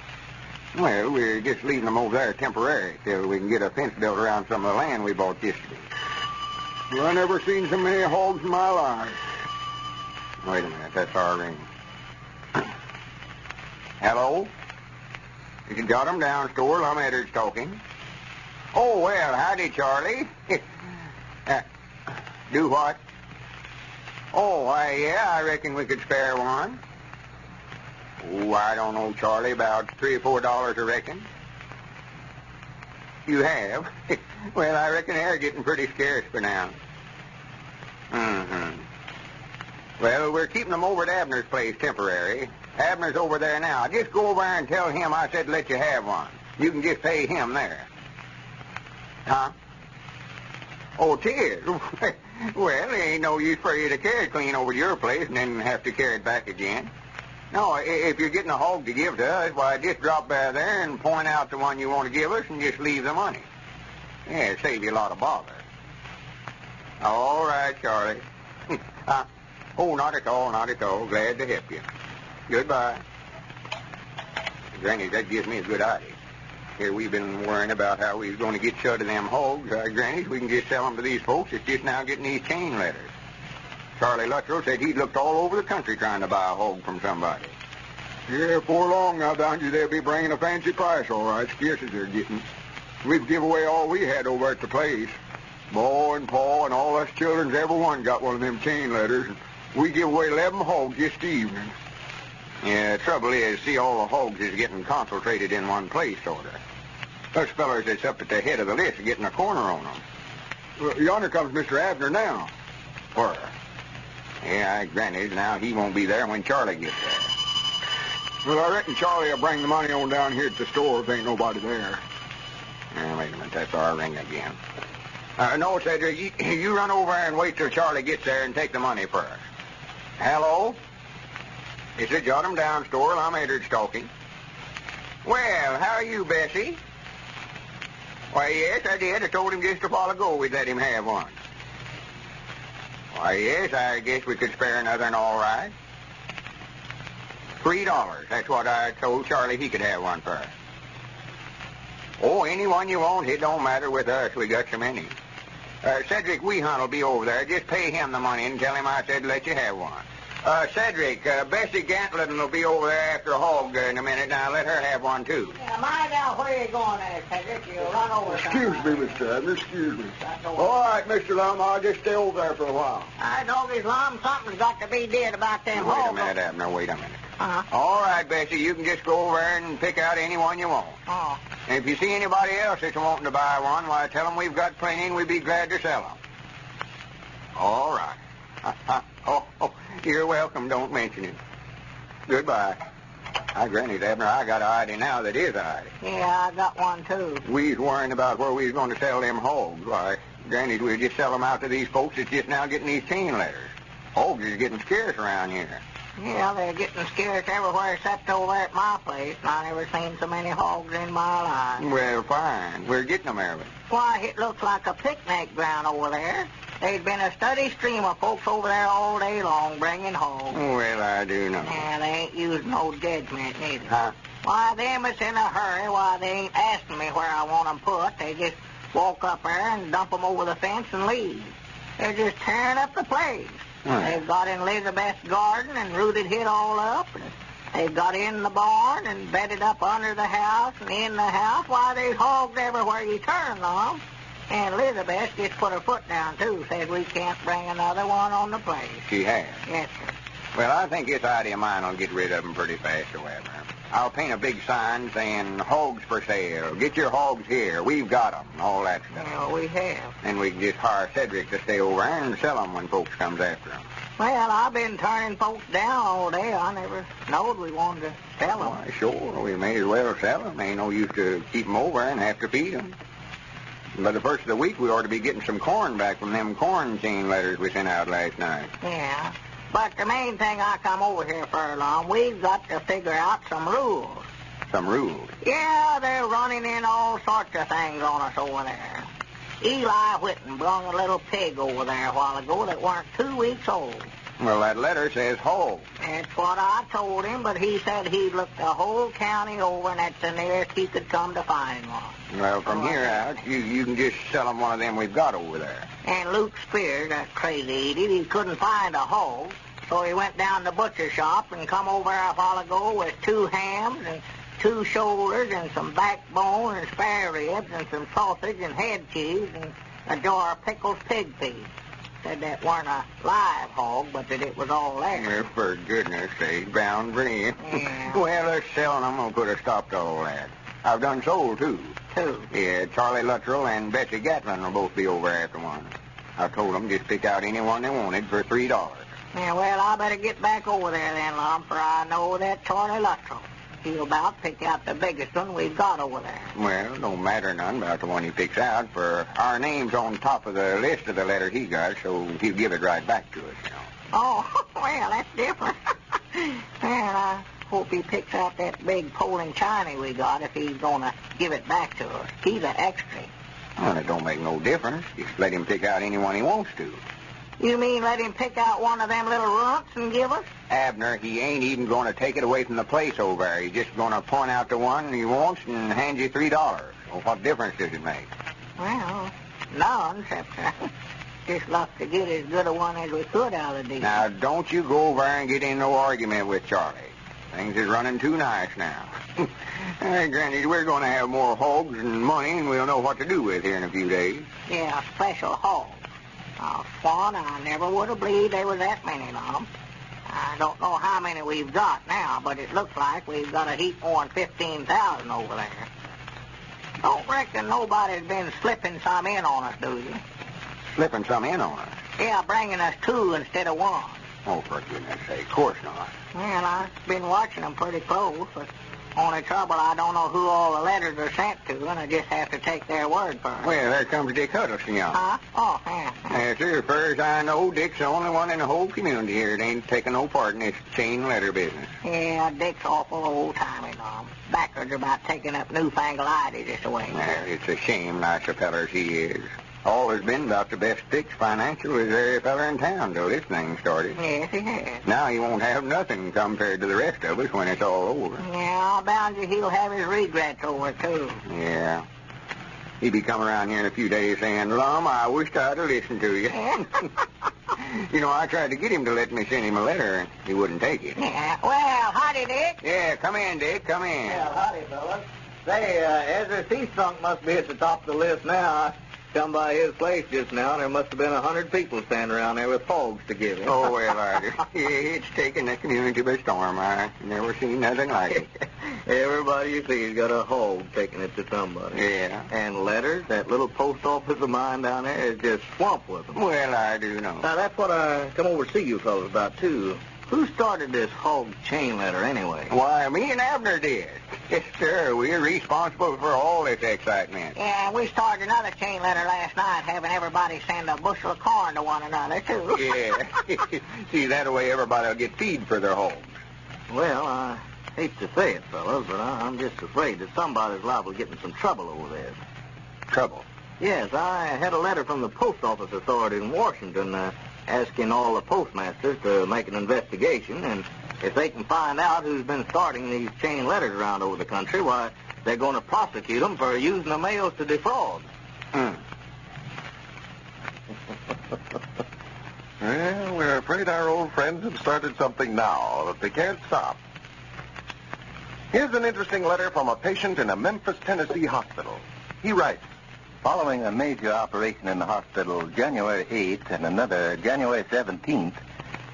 Well, we're just leaving them over there temporary till we can get a fence built around some of the land we bought yesterday. Well, I never seen so many hogs in my life. Wait a minute, that's our ring. Hello? You can Jot 'em Down store, Lum and Abner's talking. Oh, well, howdy, Charlie. Do what? Oh, why, yeah, I reckon we could spare one. Oh, I don't know, Charlie, about $3 or $4, I reckon. You have? Well, I reckon they're getting pretty scarce for now. Mm-hmm. Well, we're keeping them over at Abner's place temporary. Abner's over there now. Just go over there and tell him I said let you have one. You can just pay him there. Huh? Oh, 'tis. Well, there ain't no use for you to carry it clean over to your place and then have to carry it back again. No, if you're getting a hog to give to us, why, just drop by there and point out the one you want to give us and just leave the money. Yeah, it'll save you a lot of bother. All right, Charlie. Oh, not at all, not at all. Glad to help you. Goodbye. Granny, that gives me a good idea. Here we've been worrying about how we was going to get shut of them hogs. Granny, we can just sell them to these folks that's just now getting these chain letters. Charlie Luttrell said he'd looked all over the country trying to buy a hog from somebody. Yeah, before long, I found you they'll be bringing a fancy price, all right, scarce as they're getting. We've give away all we had over at the place. Bo and Pa and all us children's every one got one of them chain letters. We give away 11 hogs just evening. Yeah, the trouble is, see, all the hogs is getting concentrated in one place, sort of. Those fellers that's up at the head of the list are getting a corner on them. Yonder comes Mr. Abner now. Where? Yeah, granted, now he won't be there when Charlie gets there. Well, I reckon Charlie will bring the money on down here at the store if ain't nobody there. Wait a minute, that's our ring again. No, Cedric, you run over and wait till Charlie gets there and take the money first. Hello? It's the Jot 'em Down store. Lum and Abner's talking. Well, how are you, Bessie? Why, yes, I did. I told him just a while ago we'd let him have one. Why, yes, I guess we could spare another and all right. $3. That's what I told Charlie he could have one for. Oh, any one you want. It don't matter with us. We got so many. Cedric Weehunt will be over there. Just pay him the money and tell him I said let you have one. Cedric, Bessie Gantlin will be over there after a hog in a minute. Now let her have one, too. Yeah, mind out where you're going there, Cedric. You'll run over Excuse me, Mr. Abner. Excuse me. All right, Mr. Lum, I'll just stay over there for a while. I know this Lum, something's got to be did about them Wait a hogs. minute, Abner. Wait a minute. Uh-huh. All right, Bessie, you can just go over there and pick out any one you want. Oh. And if you see anybody else that's wanting to buy one, why, tell them we've got plenty and we'd be glad to sell them. All right. Oh, you're welcome. Don't mention it. Goodbye. Granny, Abner, I got an idea now that is an idea. Yeah, I got one, too. We's worrying about where we's going to sell them hogs. Why, Granny, we'll just sell them out to these folks that's just now getting these chain letters. Hogs is getting scarce around here. Yeah, they're getting scarce everywhere except over at my place. I never seen so many hogs in my life. Well, fine. We're getting them, Erwin. Why, it looks like a picnic ground over there. There's been a steady stream of folks over there all day long bringing hogs. Well, I do know. Yeah, they ain't using no judgment neither. Huh? Why, them that's in a hurry, why, they ain't asking me where I want 'em put. They just walk up there and dump 'em over the fence and leave. They're just tearing up the place. They've got in Elizabeth's garden and rooted it all up. And they've got in the barn and bedded up under the house and in the house. Why, there's hogs everywhere you turn them. And Elizabeth just put her foot down, too, said we can't bring another one on the place. She has? Yes, sir. Well, I think this idea of mine will get rid of them pretty fast, however. I'll paint a big sign saying, hogs for sale. Get your hogs here. We've got 'em. All that stuff. Well, we have. And we can just hire Cedric to stay over there and sell 'em when folks comes after 'em. Well, I've been turning folks down all day. I never knowed we wanted to sell 'em. Why, sure. We may as well sell 'em. Ain't no use to keep 'em over and have to feed 'em. By the first of the week, we ought to be getting some corn back from them corn chain letters we sent out last night. Yeah. But the main thing I come over here for, Lum, we've got to figure out some rules. Some rules? Yeah, they're running in all sorts of things on us over there. Eli Whitten brung a little pig over there a while ago that weren't 2 weeks old. Well, that letter says hog. That's what I told him, but he said he'd look the whole county over, and that's the nearest he could come to find one. Well, from here out, you can just sell 'em one of them we've got over there. And Luke Spears, that crazy idiot, he couldn't find a hog, so he went down to the butcher shop and come over a while ago with 2 hams and 2 shoulders and some backbone and spare ribs and some sausage and head cheese and a jar of pickled pig feet. Said that weren't a live hog, but that it was all there. Well, for goodness sake, bound for him. Yeah. Well, let's sell 'em. We'll put a stop to all that. I've done sold, too. 2. Yeah, Charlie Luttrell and Bessie Gatlin will both be over after one. I told them just pick out any one they wanted for $3. Yeah, well, I better get back over there then, Lum, for I know that Charlie Luttrell. He'll about pick out the biggest one we've got over there. Well, don't matter none about the one he picks out, for our name's on top of the list of the letter he got, so he'll give it right back to us, you know. Oh, well, that's different. Well, I hope he picks out that big Poland China we got if he's going to give it back to us. He's an extra. Well, it don't make no difference. Just let him pick out any one he wants to. You mean let him pick out one of them little runts and give us? Abner, he ain't even going to take it away from the place over there. He's just going to point out the one he wants and hand you $3. Well, what difference does it make? Well, none, except just luck to get as good a one as we could out of the deal. Now, don't you go over there and get in no argument with Charlie. Things is running too nice now. Hey, Granny, we're going to have more hogs and money, and we'll know what to do with here in a few days. Yeah, special hogs. Oh, Swan, I never would have believed there was that many of them. I don't know how many we've got now, but it looks like we've got a heap more than 15,000 over there. Don't reckon nobody's been slipping some in on us, do you? Slipping some in on us? Yeah, bringing us 2 instead of 1. Oh, for goodness sake, of course not. Well, I've been watching them pretty close, but only trouble I don't know who all the letters are sent to, and I just have to take their word for it. Well, there comes Dick Huddleston, young. Huh? Oh, yeah. Yes, sir. As far as I know, Dick's the only one in the whole community here that ain't taking no part in this chain letter business. Yeah, Dick's awful old-timey, Mom. backwards about taking up newfangled ideas this way. Well, it's a shame, nicer feller as he is. All has been about the best fix financial as every feller in town till this thing started. Yes, he has. Now he won't have nothing compared to the rest of us when it's all over. Yeah, I'll bound you he'll have his regrets over it, too. Yeah. He'd be coming around here in a few days saying, Lum, I wished I'd have listened to you. You know, I tried to get him to let me send him a letter. He wouldn't take it. Yeah. Well, howdy, Dick. Yeah, come in, Dick. Come in. Yeah, howdy, fellas. Say, Ezra Seastrunk must be at the top of the list now. I come by his place just now, and there must have been 100 people standing around there with hogs to give him. Oh, well, it's taken the community by storm. I never seen nothing like it. Everybody you see has got a hog taking it to somebody. Yeah. And letters, that little post office of mine down there is just swamped with them. Well, I do know. Now, that's what I come over to see you fellas about, too. Who started this hog chain letter, anyway? Why, me and Abner did. Yes, sir. We're responsible for all this excitement. Yeah, we started another chain letter last night, having everybody send a bushel of corn to one another, too. Yeah. See, that way everybody will get feed for their hogs. Well, I hate to say it, fellas, but I'm just afraid that somebody's liable to get in some trouble over this. Trouble? Yes, I had a letter from the Post Office Authority in Washington asking all the postmasters to make an investigation, and if they can find out who's been starting these chain letters around over the country, why, they're going to prosecute them for using the mails to defraud. Well, we're afraid our old friends have started something now that they can't stop. Here's an interesting letter from a patient in a Memphis, Tennessee hospital. He writes, following a major operation in the hospital January 8th and another January 17th,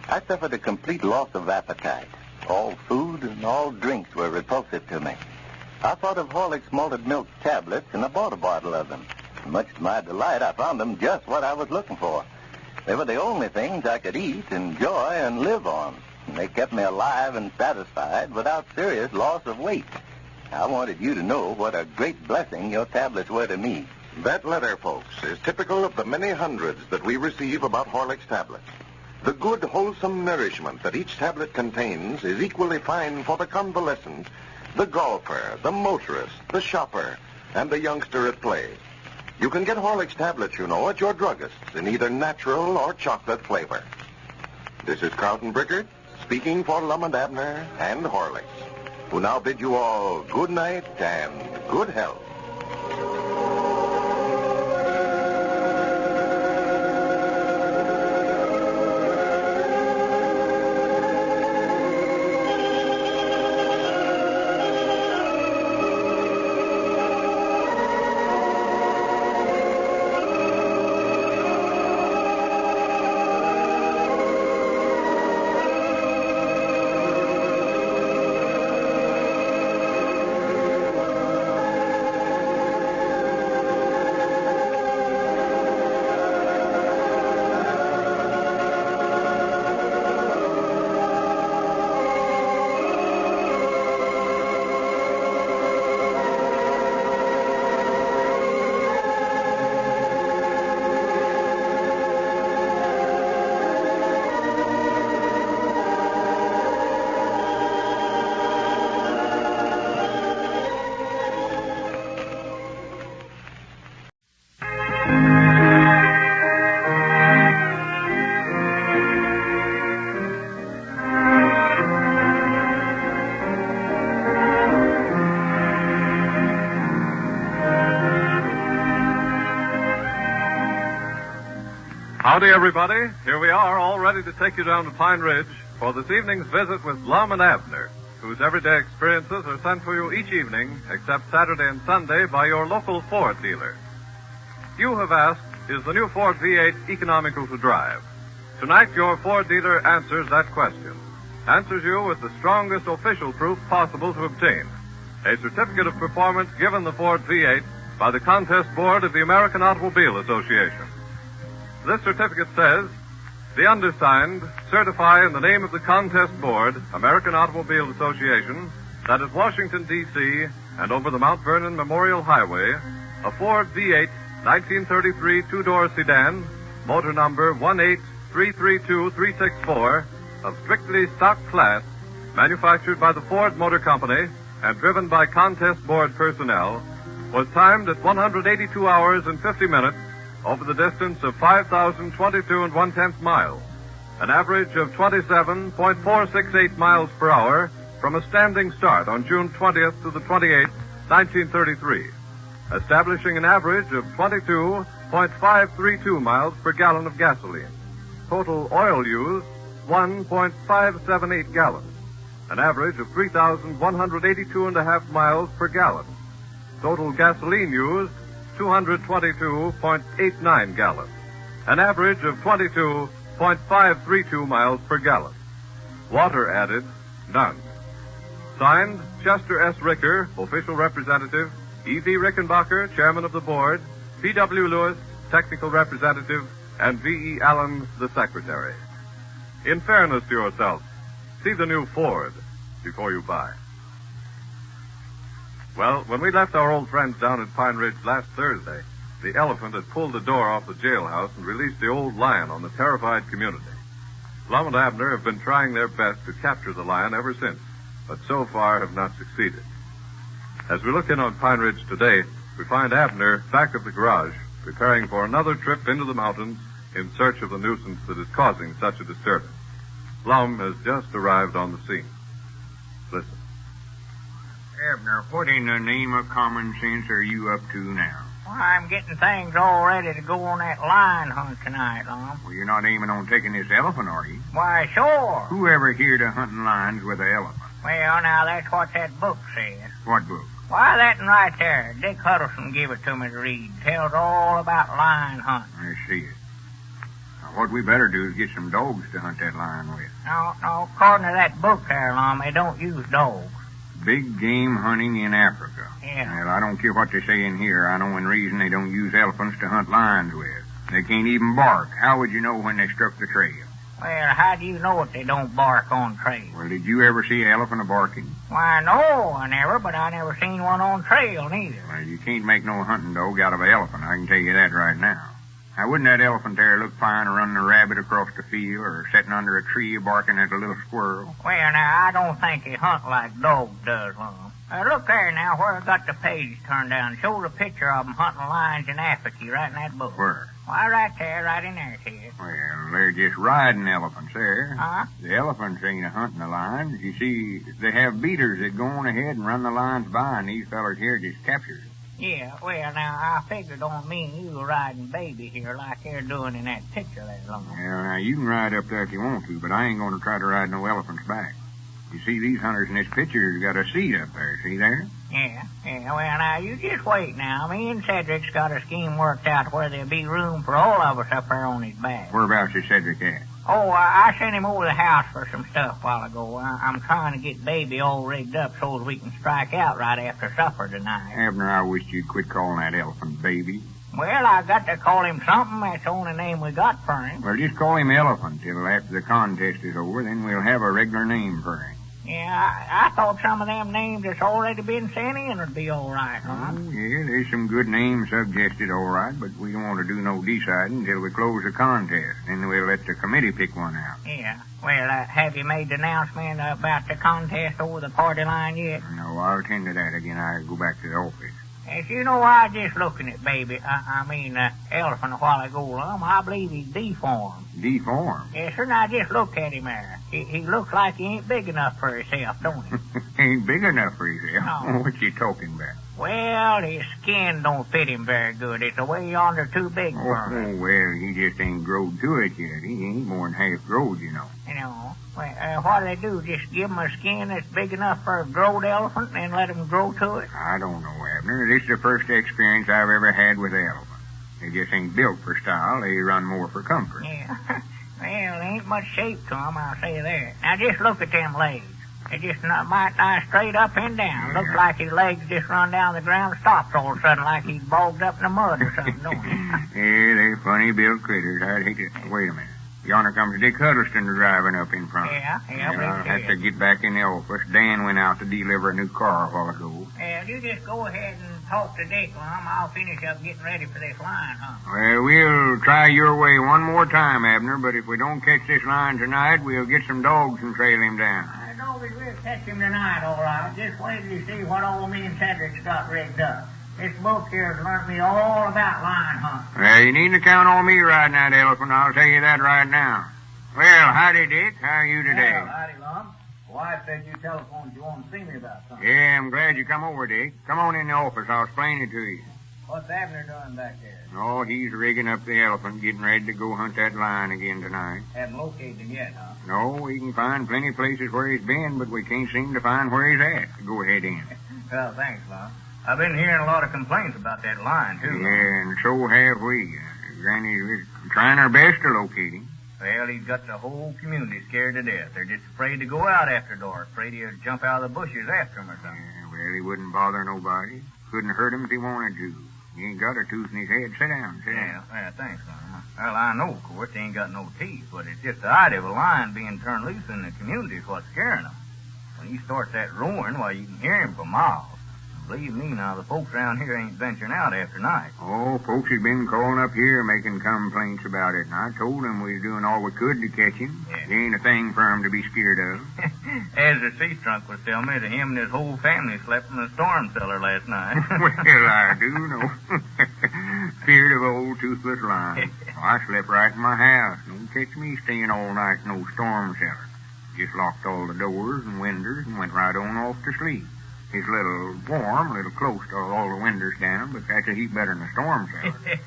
I suffered a complete loss of appetite. All food and all drinks were repulsive to me. I thought of Horlick's malted milk tablets and I bought a bottle of them. Much to my delight, I found them just what I was looking for. They were the only things I could eat, enjoy, and live on. And they kept me alive and satisfied without serious loss of weight. I wanted you to know what a great blessing your tablets were to me. that letter, folks, is typical of the many hundreds that we receive about Horlick's tablets. The good, wholesome nourishment that each tablet contains is equally fine for the convalescent, the golfer, the motorist, the shopper, and the youngster at play. You can get Horlick's tablets, you know, at your druggist's in either natural or chocolate flavor. This is Carlton Brickert speaking for Lum and Abner and Horlick's, who now bid you all good night and good health. Howdy, everybody. Here we are, all ready to take you down to Pine Ridge for this evening's visit with Lum and Abner, whose everyday experiences are sent for you each evening, except Saturday and Sunday, by your local Ford dealer. You have asked, is the new Ford V8 economical to drive? Tonight, your Ford dealer answers that question. Answers you with the strongest official proof possible to obtain. A certificate of performance given the Ford V8 by the Contest Board of the American Automobile Association. This certificate says, the undersigned certify in the name of the Contest Board, American Automobile Association, that at Washington, D.C., and over the Mount Vernon Memorial Highway, a Ford V8 1933 two-door sedan, motor number 18332-364, of strictly stock class, manufactured by the Ford Motor Company, and driven by contest board personnel, was timed at 182 hours and 50 minutes over the distance of 5,022 1/10 miles, an average of 27.468 miles per hour from a standing start on June 20th to the 28th, 1933, establishing an average of 22.532 miles per gallon of gasoline. Total oil used, 1.578 gallons, an average of 3,182.5 miles per gallon. Total gasoline used, 222.89 gallons, an average of 22.532 miles per gallon. Water added, none. Signed, Chester S. Ricker, official representative, E.V. Rickenbacker, chairman of the board, P.W. Lewis, technical representative, and V.E. Allen, the secretary. In fairness to yourself, see the new Ford before you buy. Well, when we left our old friends down at Pine Ridge last Thursday, the elephant had pulled the door off the jailhouse and released the old lion on the terrified community. Lum and Abner have been trying their best to capture the lion ever since, but so far have not succeeded. As we look in on Pine Ridge today, we find Abner back at the garage, preparing for another trip into the mountains in search of the nuisance that is causing such a disturbance. Lum has just arrived on the scene. Listen. Abner, what in the name of common sense are you up to now? Well, I'm getting things all ready to go on that lion hunt tonight, Lum. Well, you're not aiming on taking this elephant, are you? Why, sure. Who ever heard of hunting lions with an elephant? Well, now, that's what that book says. What book? Why, that one right there. Dick Huddleston gave it to me to read. Tells all about lion hunting. I see it. Now, what we better do is get some dogs to hunt that lion with. No, according to that book there, Lum, they don't use dogs. Big game hunting in Africa. Yeah. Well, I don't care what they say in here. I know in reason they don't use elephants to hunt lions with. They can't even bark. How would you know when they struck the trail? Well, how do you know if they don't bark on trail? Well, did you ever see an elephant a-barking? Why, no, I never, but I never seen one on trail, neither. Well, you can't make no hunting dog out of an elephant, I can tell you that right now. Now, wouldn't that elephant there look fine running a rabbit across the field or sitting under a tree barking at a little squirrel? Well, now, I don't think he hunt like dogs does, Lum. Look there now where I got the page turned down. Shows a picture of 'em hunting lions in Africa right in that book. Where? Why, right there, right in there, kid. Well, they're just riding elephants there. Huh? The elephants ain't a-hunting the lions. You see, they have beaters that go on ahead and run the lions by, and these fellers here just capture them. Yeah, well, now, I figured on me and you riding baby here like they're doing in that picture there, Lum. Well, now, you can ride up there if you want to, but I ain't going to try to ride no elephant's back. You see, these hunters in this picture got a seat up there, see there? Yeah, well, now, you just wait now. Me and Cedric's got a scheme worked out where there'll be room for all of us up there on his back. Whereabouts is Cedric at? Oh, I sent him over the house for some stuff a while ago. I'm trying to get baby all rigged up so that we can strike out right after supper tonight. Abner, I wish you'd quit calling that elephant baby. Well, I got to call him something. That's the only name we got for him. Well, just call him Elephant till after the contest is over, then we'll have a regular name for him. Yeah, I thought some of them names that's already been sent in would be all right, huh? Oh, yeah, there's some good names suggested, all right, but we don't want to do no deciding until we close the contest. Then we'll let the committee pick one out. Yeah. Well, have you made the announcement about the contest over the party line yet? No, I'll attend to that again. I go back to the office. As you know, I was just looking at baby, elephant a while ago, Lum. I believe he's deformed. Deformed? Yes, sir, now just look at him there. He looks like he ain't big enough for himself, don't he? Ain't big enough for himself? No. What you talking about? Well, his skin don't fit him very good. It's way yonder too big for him. Oh, well, he just ain't growed to it yet. He ain't more than half growed, you know. You know. Well, what do they do? Just give him a skin that's big enough for a growed elephant and then let him grow to it? I don't know, Abner. This is the first experience I've ever had with elephants. They just ain't built for style. They run more for comfort. Yeah. Well, there ain't much shape to them, I'll say that. Now, just look at them legs. They just might lie straight up and down. Yeah. Looks like his legs just run down the ground and stops all of a sudden like he's bogged up in the mud or something, don't he? Yeah, they're funny-built critters. I'd hate to... Wait a minute. Yonder comes Dick Huddleston driving up in front. Yeah. I'll have to get back in the office. Dan went out to deliver a new car a while ago. Yeah, you just go ahead and talk to Dick, Lum. I'll finish up getting ready for this lion hunt. Well, we'll try your way one more time, Abner, but if we don't catch this lion tonight, we'll get some dogs and trail him down. know we will catch him tonight, all right. Just wait till you see what old me and Cedric's got rigged up. This book here has learned me all about lion hunting. Well, you needn't count on me riding that elephant. I'll tell you that right now. Well, howdy, Dick. How are you today? Well, howdy, Lum. Wife said you telephoned you want to see me about something. Yeah, I'm glad you come over, Dick. Come on in the office. I'll explain it to you. What's Abner doing back there? Oh, he's rigging up the elephant, getting ready to go hunt that lion again tonight. Haven't located him yet, huh? No, we can find plenty of places where he's been, but we can't seem to find where he's at to go ahead in. Well, thanks, Lum. I've been hearing a lot of complaints about that lion, too. Yeah, and so have we. Granny's trying her best to locate him. Well, he's got the whole community scared to death. They're just afraid to go out after dark, afraid he'll jump out of the bushes after him or something. Yeah, well, he wouldn't bother nobody. Couldn't hurt him if he wanted to. He ain't got a tooth in his head. Sit down, sit down. Yeah, thanks, Lum. Well, I know, of course, he ain't got no teeth, but it's just the idea of a lion being turned loose in the community is what's scaring him. When he starts that roaring, why, you can hear him for miles. Believe me, now, the folks around here ain't venturing out after night. Oh, folks has been calling up here making complaints about it, and I told them we was doing all we could to catch him. Yeah. There ain't a thing for him to be scared of. As the sea trunk was telling me that him and his whole family slept in the storm cellar last night. Well, I do know. Feared of old toothless lion. I slept right in my house. Don't catch me staying all night in no storm cellar. Just locked all the doors and windows and went right on off to sleep. It's a little warm, a little close to all the windows down, but that's a heap better than the storm cellar.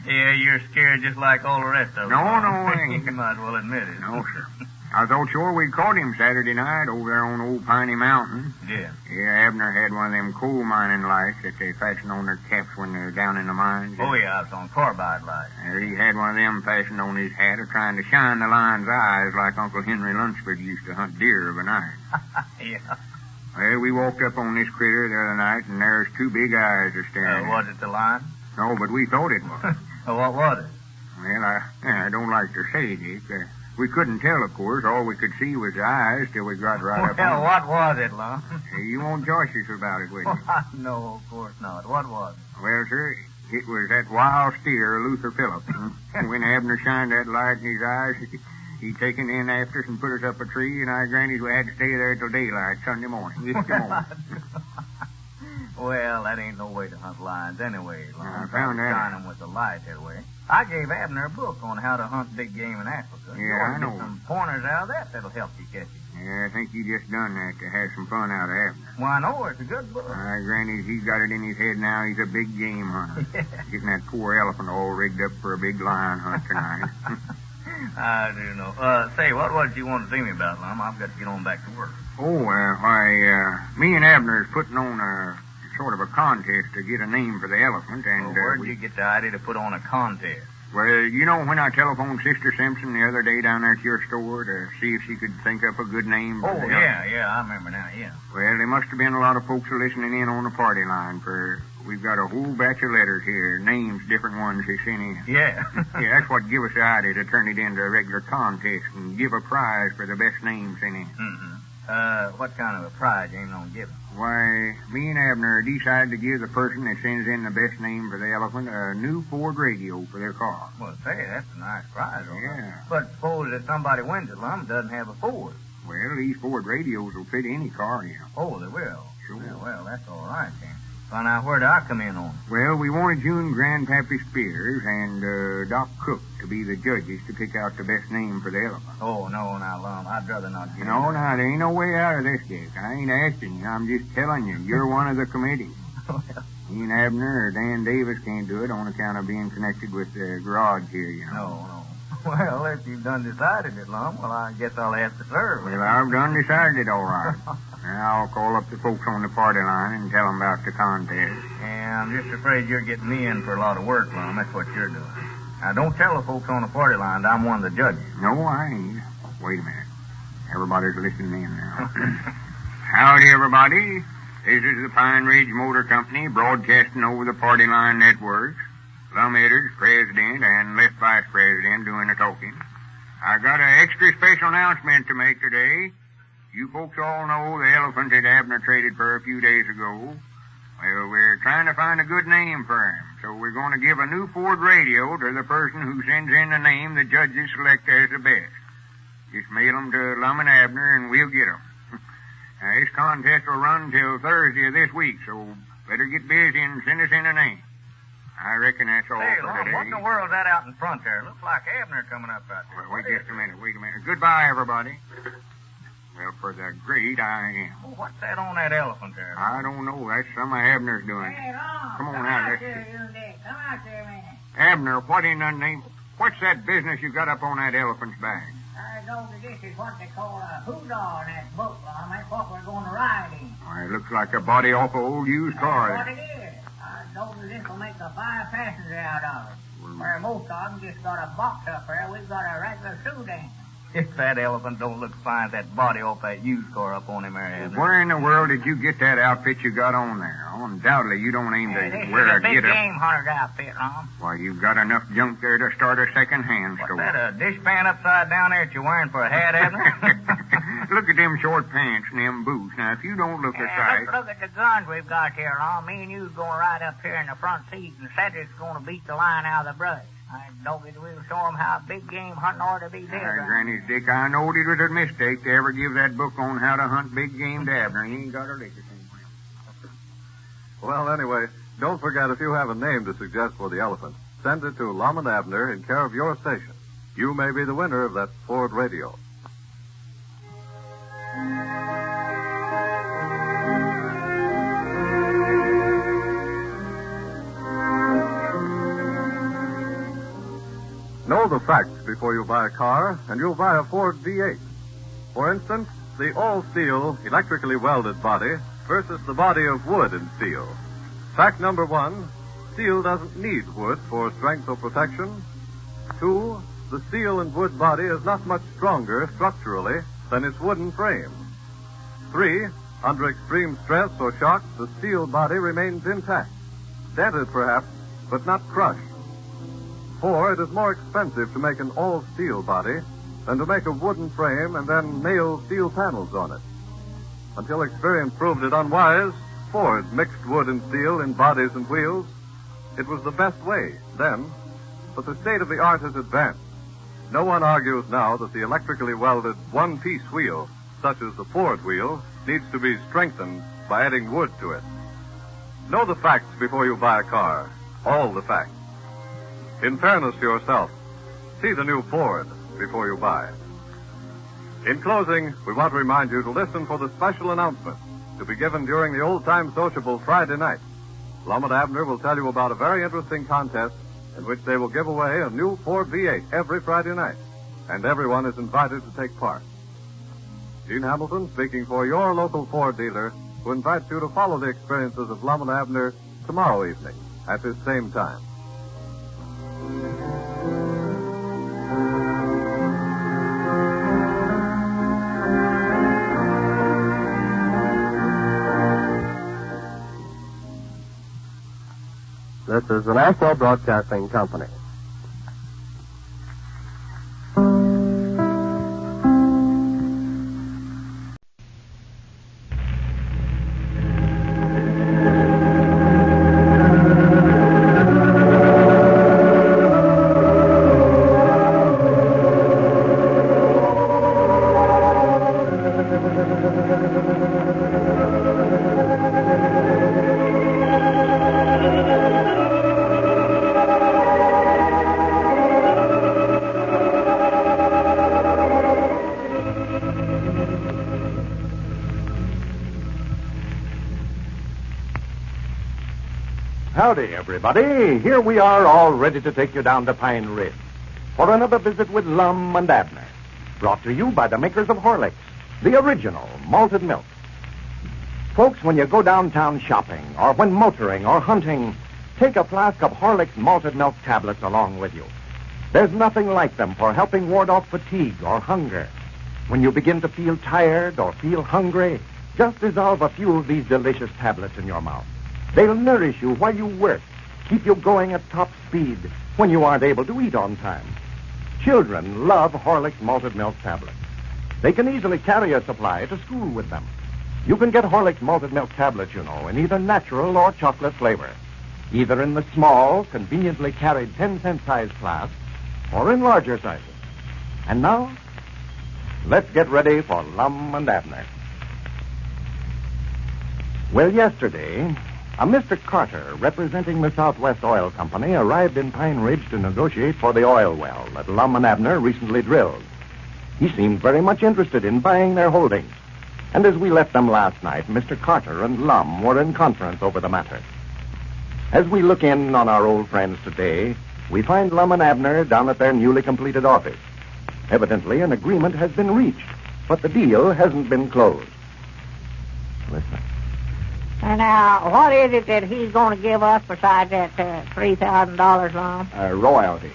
Yeah, you're scared just like all the rest of them. No, I ain't. You might as well admit it. No, sir. I thought sure we caught him Saturday night over there on Old Piney Mountain. Yeah. Yeah, Abner had one of them coal mining lights that they fasten on their caps when they're down in the mines. Oh, yeah, it's on carbide lights. There he had one of them fastened on his hat, trying to shine the lion's eyes like Uncle Henry Lunsford used to hunt deer of a night. Yeah. Well, we walked up on this critter the other night, and there's two big eyes a staring. Was it the lion? No, but we thought it was. What was it? Well, I don't like to say, Dick. We couldn't tell, of course. All we could see was the eyes till we got right up on it. Well, what was it, Lum? You won't josh us about it, will you? No, of course not. What was it? Well, sir, it was that wild steer, Luther Phillips. When Abner shined that light in his eyes, he taken in after us and put us up a tree, and our grannies, we had to stay there till daylight Sunday morning. Well, that ain't no way to hunt lions anyway, Lum. I found that. Shine them with the light that way. I gave Abner a book on how to hunt big game in Africa. Yeah, I know. Get some pointers out of that'll help you catch it. Yeah, I think you just done that to have some fun out of Abner. Why, no, it's a good book. Our grannies, he's got it in his head now. He's a big game hunter. Getting that poor elephant all rigged up for a big lion hunt tonight. I do know. Say, what was it you wanted to see me about, Lum? I've got to get on back to work. Oh, me and Abner is putting on a sort of a contest to get a name for the elephant, and where'd you get the idea to put on a contest? Well, you know when I telephoned Sister Simpson the other day down there at your store to see if she could think up a good name for the elephant? Yeah, I remember now, yeah. Well, there must have been a lot of folks listening in on the party line, for we've got a whole batch of letters here, names, different ones they sent in. Yeah. Yeah, that's what give us the idea to turn it into a regular contest and give a prize for the best name sent in. Mm-hmm. What kind of a prize you ain't gonna give? Why, me and Abner decided to give the person that sends in the best name for the elephant a new Ford radio for their car. Well, say, that's a nice prize, all right. Yeah. But suppose that somebody wins it, Lum, doesn't have a Ford. Well, these Ford radios will fit any car, you know. Oh, they will? Sure. Yeah, well, that's all right, then. Well, now, where do I come in on? Well, we wanted you and Grandpappy Spears and Doc Cook to be the judges to pick out the best name for the elephant. Oh, no, now, Lum, I'd rather not get No, now, there ain't no way out of this, Dick. I ain't asking you. I'm just telling you. You're one of the committee. Me and Abner or Dan Davis can't do it on account of being connected with the garage here, you know. No. Well, if you've done decided it, Lum, well, I guess I'll have to serve. Well, I've done decided it, all right. Now, I'll call up the folks on the party line and tell them about the contest. Yeah, I'm just afraid you're getting me in for a lot of work, Lum. That's what you're doing. Now, don't tell the folks on the party line that I'm one of the judges. No, I ain't. Wait a minute. Everybody's listening in now. Howdy, everybody. This is the Pine Ridge Motor Company broadcasting over the Party Line Networks. Lum Edders, president, and left vice president doing the talking. I got an extra special announcement to make today. You folks all know the elephant that Abner traded for a few days ago. Well, we're trying to find a good name for him, so we're going to give a new Ford radio to the person who sends in the name the judges select as the best. Just mail them to Lum and Abner, and we'll get them. This contest will run till Thursday of this week, so better get busy and send us in a name. I reckon that's all Hey, for Lum, today. what in the world's that out in front there? Looks like Abner coming up out there. Wait just a minute. Goodbye, everybody. Well, for the great I am. Oh, what's that on that elephant there? I don't know. That's some of Abner's doing. Hey, Lum, Come on out, let's here, you Dick. Come out here a minute. Abner, what in the name? What's that business you got up on that elephant's back? I know that this is what they call a hoorah in that boat, Lum. That's what we're going to ride in. Why, it looks like a body off an old used car. That's what it is. I know that this will make a fine passenger out of it. Where most of them just got a box up there, we've got a regular suit-in. If that elephant don't look fine with that body off that used car up on him there, Abner. Where in the world did you get that outfit you got on there? Undoubtedly, you don't aim to This wear is a a big get-up. game hunter's outfit, Lum. Why, you've got enough junk there to start a second-hand store. What's that, a dishpan upside down there that you're wearing for a hat, Abner? Look at them short pants and them boots. Now, if you don't look a sight... Look at the guns we've got here, Lum. Me and you's going right up here in the front seat, and Cedric's going to beat the line out of the brush. I know that we'll show 'em how big game hunting ought to be did. Granny's Dick, I knowed it was a mistake to ever give that book on how to hunt big game to Abner. He ain't got a lick of thing. Well, anyway, don't forget if you have a name to suggest for the elephant, send it to Lum and Abner in care of your station. You may be the winner of that Ford radio. Know the facts before you buy a car, and you'll buy a Ford V8. For instance, the all-steel, electrically welded body versus the body of wood and steel. Fact number 1, steel doesn't need wood for strength or protection. 2, the steel and wood body is not much stronger structurally than its wooden frame. 3, under extreme stress or shock, the steel body remains intact. Dented perhaps, but not crushed. 4, it is more expensive to make an all-steel body than to make a wooden frame and then nail steel panels on it. Until experience proved it unwise, Ford mixed wood and steel in bodies and wheels. It was the best way then, but the state of the art has advanced. No one argues now that the electrically welded one-piece wheel, such as the Ford wheel, needs to be strengthened by adding wood to it. Know the facts before you buy a car. All the facts. In fairness to yourself, see the new Ford before you buy. In closing, we want to remind you to listen for the special announcement to be given during the old-time sociable Friday night. Lum and Abner will tell you about a very interesting contest in which they will give away a new Ford V8 every Friday night, and everyone is invited to take part. Gene Hamilton, speaking for your local Ford dealer, who invites you to follow the experiences of Lum and Abner tomorrow evening at this same time. This is the National Broadcasting Company. Howdy, everybody. Here we are, all ready to take you down to Pine Ridge for another visit with Lum and Abner, brought to you by the makers of Horlicks, the original malted milk. Folks, when you go downtown shopping, or when motoring or hunting, take a flask of Horlicks malted milk tablets along with you. There's nothing like them for helping ward off fatigue or hunger. When you begin to feel tired or feel hungry, just dissolve a few of these delicious tablets in your mouth. They'll nourish you while you work, keep you going at top speed when you aren't able to eat on time. Children love Horlicks malted milk tablets. They can easily carry a supply to school with them. You can get Horlicks malted milk tablets, you know, in either natural or chocolate flavor, either in the small, conveniently carried 10-cent size flask or in larger sizes. And now, let's get ready for Lum and Abner. Well, yesterday, a Mr. Carter, representing the Southwest Oil Company, arrived in Pine Ridge to negotiate for the oil well that Lum and Abner recently drilled. He seemed very much interested in buying their holdings. And as we left them last night, Mr. Carter and Lum were in conference over the matter. As we look in on our old friends today, we find Lum and Abner down at their newly completed office. Evidently, an agreement has been reached, but the deal hasn't been closed. Listen. And now, what is it that he's going to give us besides that $3,000, Lum? Royalty.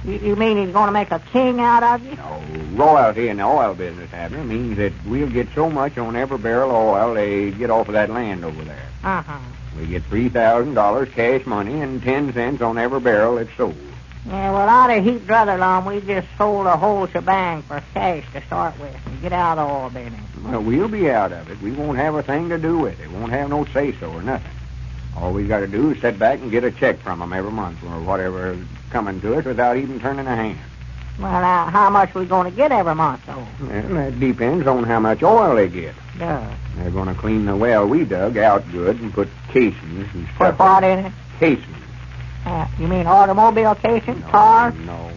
You mean he's going to make a king out of you? No, royalty in the oil business, Abner, means that we'll get so much on every barrel of oil they get off of that land over there. Uh-huh. We get $3,000 cash money and 10 cents on every barrel that's sold. Yeah, well, I'd a heap rather, Lum, we just sold a whole shebang for cash to start with and get out of the oil business. Well, we'll be out of it. We won't have a thing to do with it. Won't have no say-so or nothing. All we got to do is sit back and get a check from them every month or whatever is coming to us without even turning a hand. Well, now, how much we going to get every month, though? Well, that depends on how much oil they get. Yeah. They're going to clean the well we dug out good and put casings and stuff. Put what in it? Casings. You mean automobile casings? No, cars? No.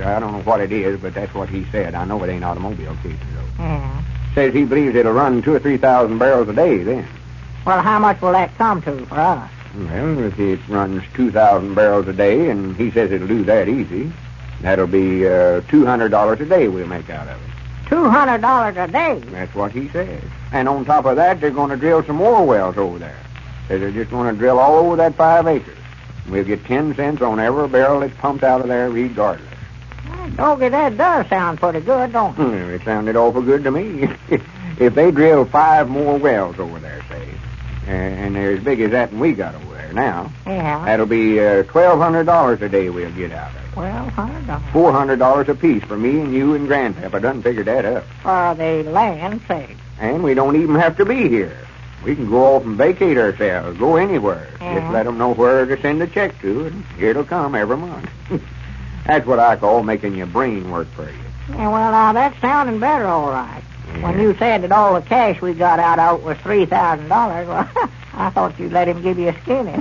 I don't know what it is, but that's what he said. I know it ain't automobile casings, though. Yeah. Says he believes it'll run 2,000 or 3,000 barrels a day then. Well, how much will that come to for us? Well, if it runs 2,000 barrels a day, and he says it'll do that easy, that'll be $200 a day we'll make out of it. $200 a day? That's what he says. And on top of that, they're going to drill some more wells over there. They're just going to drill all over that 5 acres. We'll get 10 cents on every barrel that's pumped out of there regardless. Doggy, that does sound pretty good, don't it? It sounded awful good to me. If they drill 5 more wells over there, say, and they're as big as that one we got over there now, yeah, that'll be $1,200 a day we'll get out of it. $1,200. $400 apiece for me and you and Grandpapa. Done figured that up. For the land sake. And we don't even have to be here. We can go off and vacate ourselves, go anywhere. Yeah. Just let them know where to send a check to, and it'll come every month. That's what I call making your brain work for you. Yeah, well, now, that's sounding better, all right. Yeah. When you said that all the cash we got out of it was $3,000, well, I thought you'd let him give you a skinny.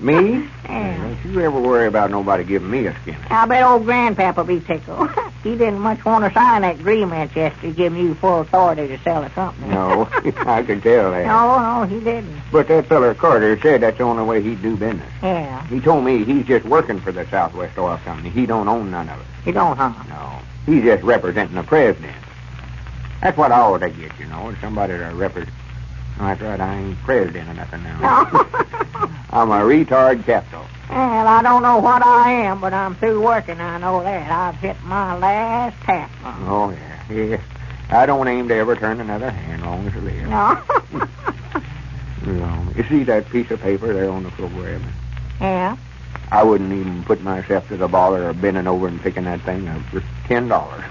Me? Yeah. Don't you ever worry about nobody giving me a skinny. I bet old Grandpapa be tickled. He didn't much want to sign that agreement yesterday, giving you full authority to sell the company. No, I can tell that. No, he didn't. But that feller Carter said that's the only way he'd do business. Yeah. He told me he's just working for the Southwest Oil Company. He don't own none of it. He don't, huh? No. He's just representing the president. That's what I ought to get, somebody to represent. No, that's right, I ain't president or nothing now. No. I'm a retard capital. Well, I don't know what I am, but I'm through working, I know that. I've hit my last tap. Oh, yeah. I don't aim to ever turn another hand long as I live. No. No. You see that piece of paper there on the floor, Abner? Yeah? I wouldn't even put myself to the bother of bending over and picking that thing up for $10.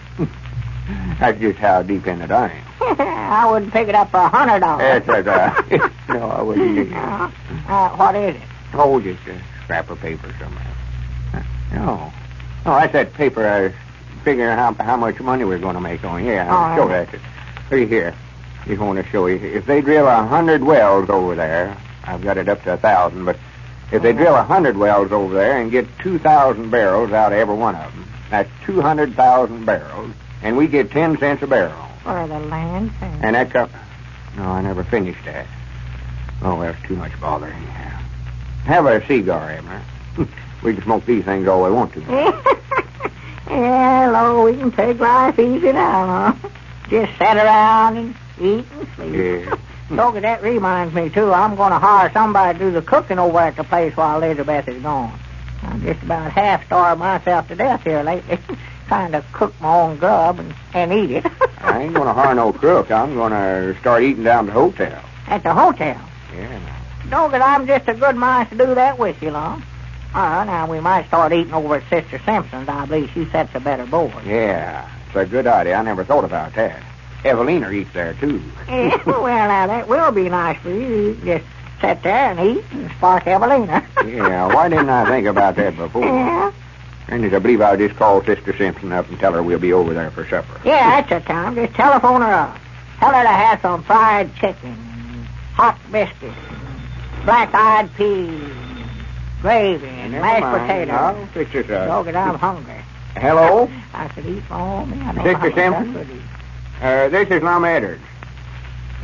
That's just how dependent I am. I wouldn't pick it up for $100. That's right. No, I wouldn't do that. What is it? Oh, just a scrap of paper somewhere. No, that's that paper I was figuring how much money we're going to make on. Yeah, I'll show that. See here. Just want to show you. If they drill 100 wells over there, I've got it up to 1,000, but if they drill 100 wells over there and get 2,000 barrels out of every one of them, that's 200,000 barrels, and we get 10 cents a barrel. For the land thing. And that cup... No, I never finished that. Oh, that's too much bother. Yeah. Have a cigar, Abner. We can smoke these things all we want to. Yeah, Lord, we can take life easy now, huh? Just sit around and eat and sleep. Yeah. Doggy, that reminds me, too. I'm going to hire somebody to do the cooking over at the place while Elizabeth is gone. I'm just about half-starved myself to death here lately. Trying to cook my own grub and eat it. I ain't going to hire no cook. I'm going to start eating down at the hotel. At the hotel? Yeah. Doggy, I'm just a good mind to do that with you, Lum. Now, we might start eating over at Sister Simpson's. I believe she sets a better board. Yeah, it's a good idea. I never thought about that. Evelina eats there, too. Yeah, well, now, that will be nice for you. You just sit there and eat and spark Evelina. Yeah, why didn't I think about that before? Yeah. And I believe I'll just call Sister Simpson up and tell her we'll be over there for supper. Yeah, that's the time. Just telephone her up. Tell her to have some fried chicken and hot biscuits, black-eyed peas, gravy, and mashed potatoes. I'll fix this up. Dog it, I'm hungry. Hello? I could eat for all me. I know Sister how much I Simpson? could eat. This is Lum Edwards.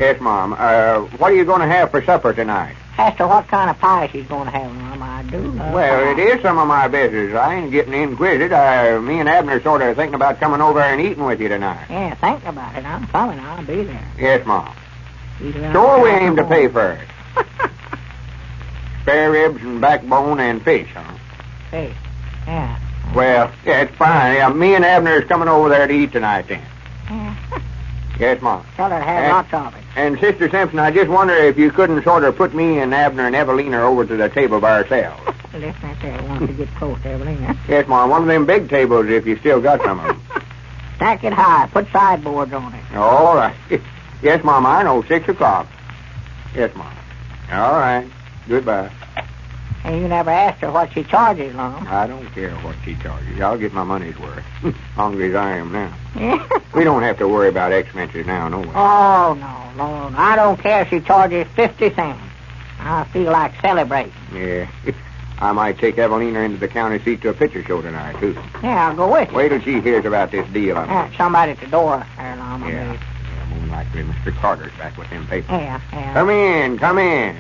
Yes, Mom. What are you going to have for supper tonight? As to what kind of pie she's going to have, Mom, I do know. Well, it is some of my business. I ain't getting inquisitive. Me and Abner sort of thinking about coming over and eating with you tonight. Yeah, think about it. I'm coming. I'll be there. Yes, Mom. Either Sure, we aim to pay first. Spare ribs and backbone and fish, huh? Hey, yeah. Well, yeah, it's fine. Yeah, me and Abner is coming over there to eat tonight, then. Yeah. Yes, Mom. Tell her to have lots of it. And Sister Simpson, I just wonder if you couldn't sort of put me and Abner and Evelina over to the table by ourselves. Listen, I say, once you get close to Evelina. Yes, Mom. One of them big tables if you still got some of them. Stack it high. Put sideboards on it. All right. Yes, Mom, I know. 6 o'clock. Yes, Mom. All right. Goodbye. And you never asked her what she charges, Lum. I don't care what she charges. I'll get my money's worth. Hungry as I am now. Yeah. We don't have to worry about expenses now, no way. Oh, no, Lord. I don't care if she charges 50 cents. I feel like celebrating. Yeah. I might take Evelina into the county seat to a picture show tonight, too. Yeah, I'll go with you. Wait till she hears about this deal I'm making. Somebody at the door there, Lum. Yeah, more likely Mr. Carter's back with them papers. Yeah. Come in, come in.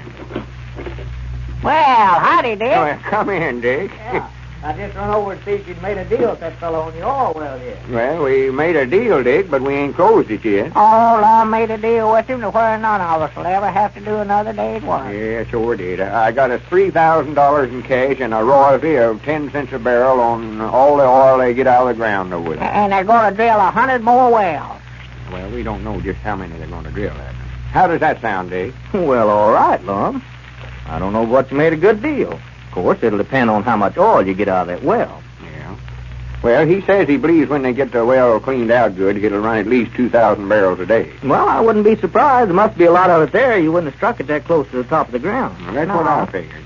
Well, howdy, Dick. Well, come in, Dick. Yeah. I just run over and see if you'd made a deal with that fellow on the oil well here. Well, we made a deal, Dick, but we ain't closed it yet. Oh, I made a deal with him to where none of us will ever have to do another day's work. Yeah, sure did. I got us $3,000 in cash and a royalty of 10 cents a barrel on all the oil they get out of the ground over there. And they're going to drill 100 more wells. Well, we don't know just how many they're going to drill at. How does that sound, Dick? Well, all right, Lum. I don't know what you made a good deal. Of course, it'll depend on how much oil you get out of that well. Yeah. Well, he says he believes when they get the well cleaned out good, it'll run at least 2,000 barrels a day. Well, I wouldn't be surprised. There must be a lot of it there. You wouldn't have struck it that close to the top of the ground. Well, that's what I figured.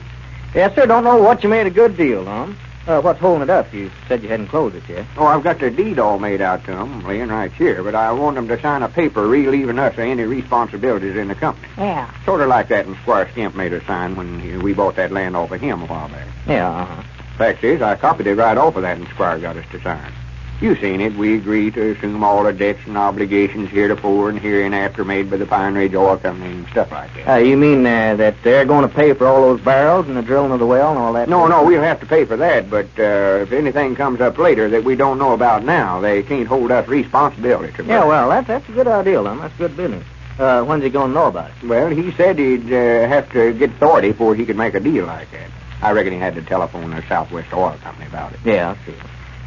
Yes, sir. Don't know what you made a good deal, Lum. What's holding it up? You said you hadn't closed it yet. Oh, I've got the deed all made out to them, laying right here, but I want them to sign a paper relieving us of any responsibilities in the company. Yeah. Sort of like that when Squire Skimp made us sign when we bought that land off of him a while back. Yeah, uh-huh. Fact is, I copied it right off of that and Squire got us to sign. You seen it. We agreed to assume all the debts and obligations heretofore and hereinafter made by the Pine Ridge Oil Company and stuff like that. You mean that they're going to pay for all those barrels and the drilling of the well and all that? No, we'll have to pay for that, but if anything comes up later that we don't know about now, they can't hold us responsibility to it. Yeah, well, that's a good idea, Lum. That's good business. When's he going to know about it? Well, he said he'd have to get authority before he could make a deal like that. I reckon he had to telephone the Southwest Oil Company about it. Yeah, I see.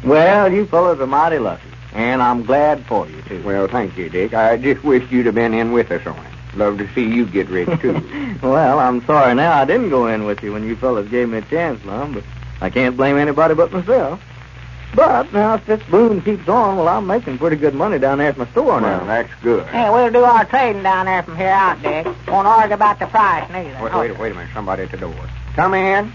Well, you fellas are mighty lucky, and I'm glad for you, too. Well, thank you, Dick. I just wished you'd have been in with us on it. Love to see you get rich, too. Well, I'm sorry now I didn't go in with you when you fellas gave me a chance, Lum, but I can't blame anybody but myself. But now, if this boom keeps on, well, I'm making pretty good money down there at my store now. Well, that's good. Yeah, we'll do our trading down there from here out, Dick. Won't argue about the price, neither. Wait a minute. Somebody at the door. Come in.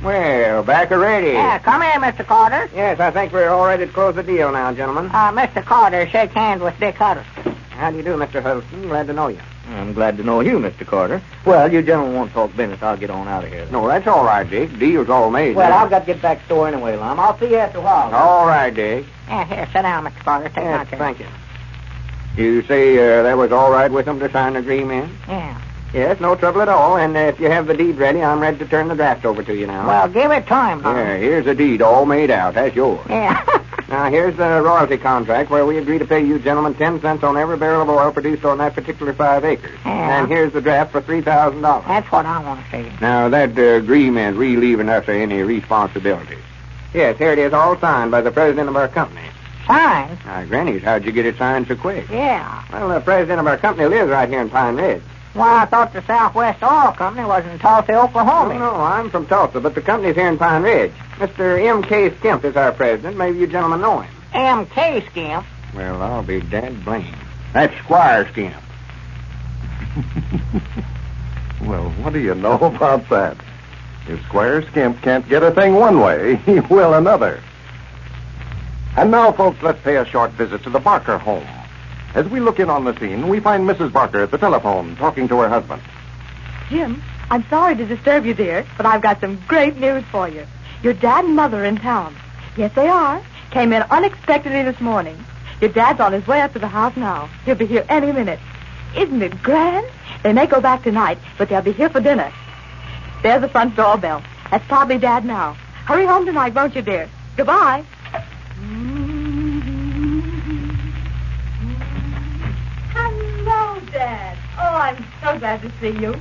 Well, back already. Yeah, come in, Mr. Carter. Yes, I think we're all ready to close the deal now, gentlemen. Mr. Carter, shake hands with Dick Huddleston. How do you do, Mr. Huddleston? Glad to know you. I'm glad to know you, Mr. Carter. Well, you gentlemen won't talk business. I'll get on out of here. No, that's all right, Dick. Deal's all made. Well, now. I've got to get back to the store anyway, Lum. I'll see you after a while. All right, Dick. Yeah, here, sit down, Mr. Carter. Take my chair. Thank you. You say that was all right with them to sign the agreement? Yeah. Yes, no trouble at all. And if you have the deed ready, I'm ready to turn the draft over to you now. Well, give it to him, Lum. Yeah, here's the deed all made out. That's yours. Yeah. Now, here's the royalty contract where we agree to pay you gentlemen 10 cents on every barrel of oil produced on that particular 5 acres. Yeah. And here's the draft for $3,000. That's what I want to see. Now, that agreement relieving us of any responsibilities. Yes, here it is, all signed by the president of our company. Signed? Now, Grannies, how'd you get it signed so quick? Yeah. Well, the president of our company lives right here in Pine Ridge. Well, I thought the Southwest Oil Company was in Tulsa, Oklahoma. No, I'm from Tulsa, but the company's here in Pine Ridge. Mr. M.K. Skimp is our president. Maybe you gentlemen know him. M.K. Skimp? Well, I'll be dead blamed. That's Squire Skimp. Well, what do you know about that? If Squire Skimp can't get a thing one way, he will another. And now, folks, let's pay a short visit to the Barker home. As we look in on the scene, we find Mrs. Barker at the telephone talking to her husband. Jim, I'm sorry to disturb you, dear, but I've got some great news for you. Your dad and mother are in town. Yes, they are. Came in unexpectedly this morning. Your dad's on his way up to the house now. He'll be here any minute. Isn't it grand? They may go back tonight, but they'll be here for dinner. There's the front doorbell. That's probably Dad now. Hurry home tonight, won't you, dear? Goodbye. Hello, Dad. Oh, I'm so glad to see you.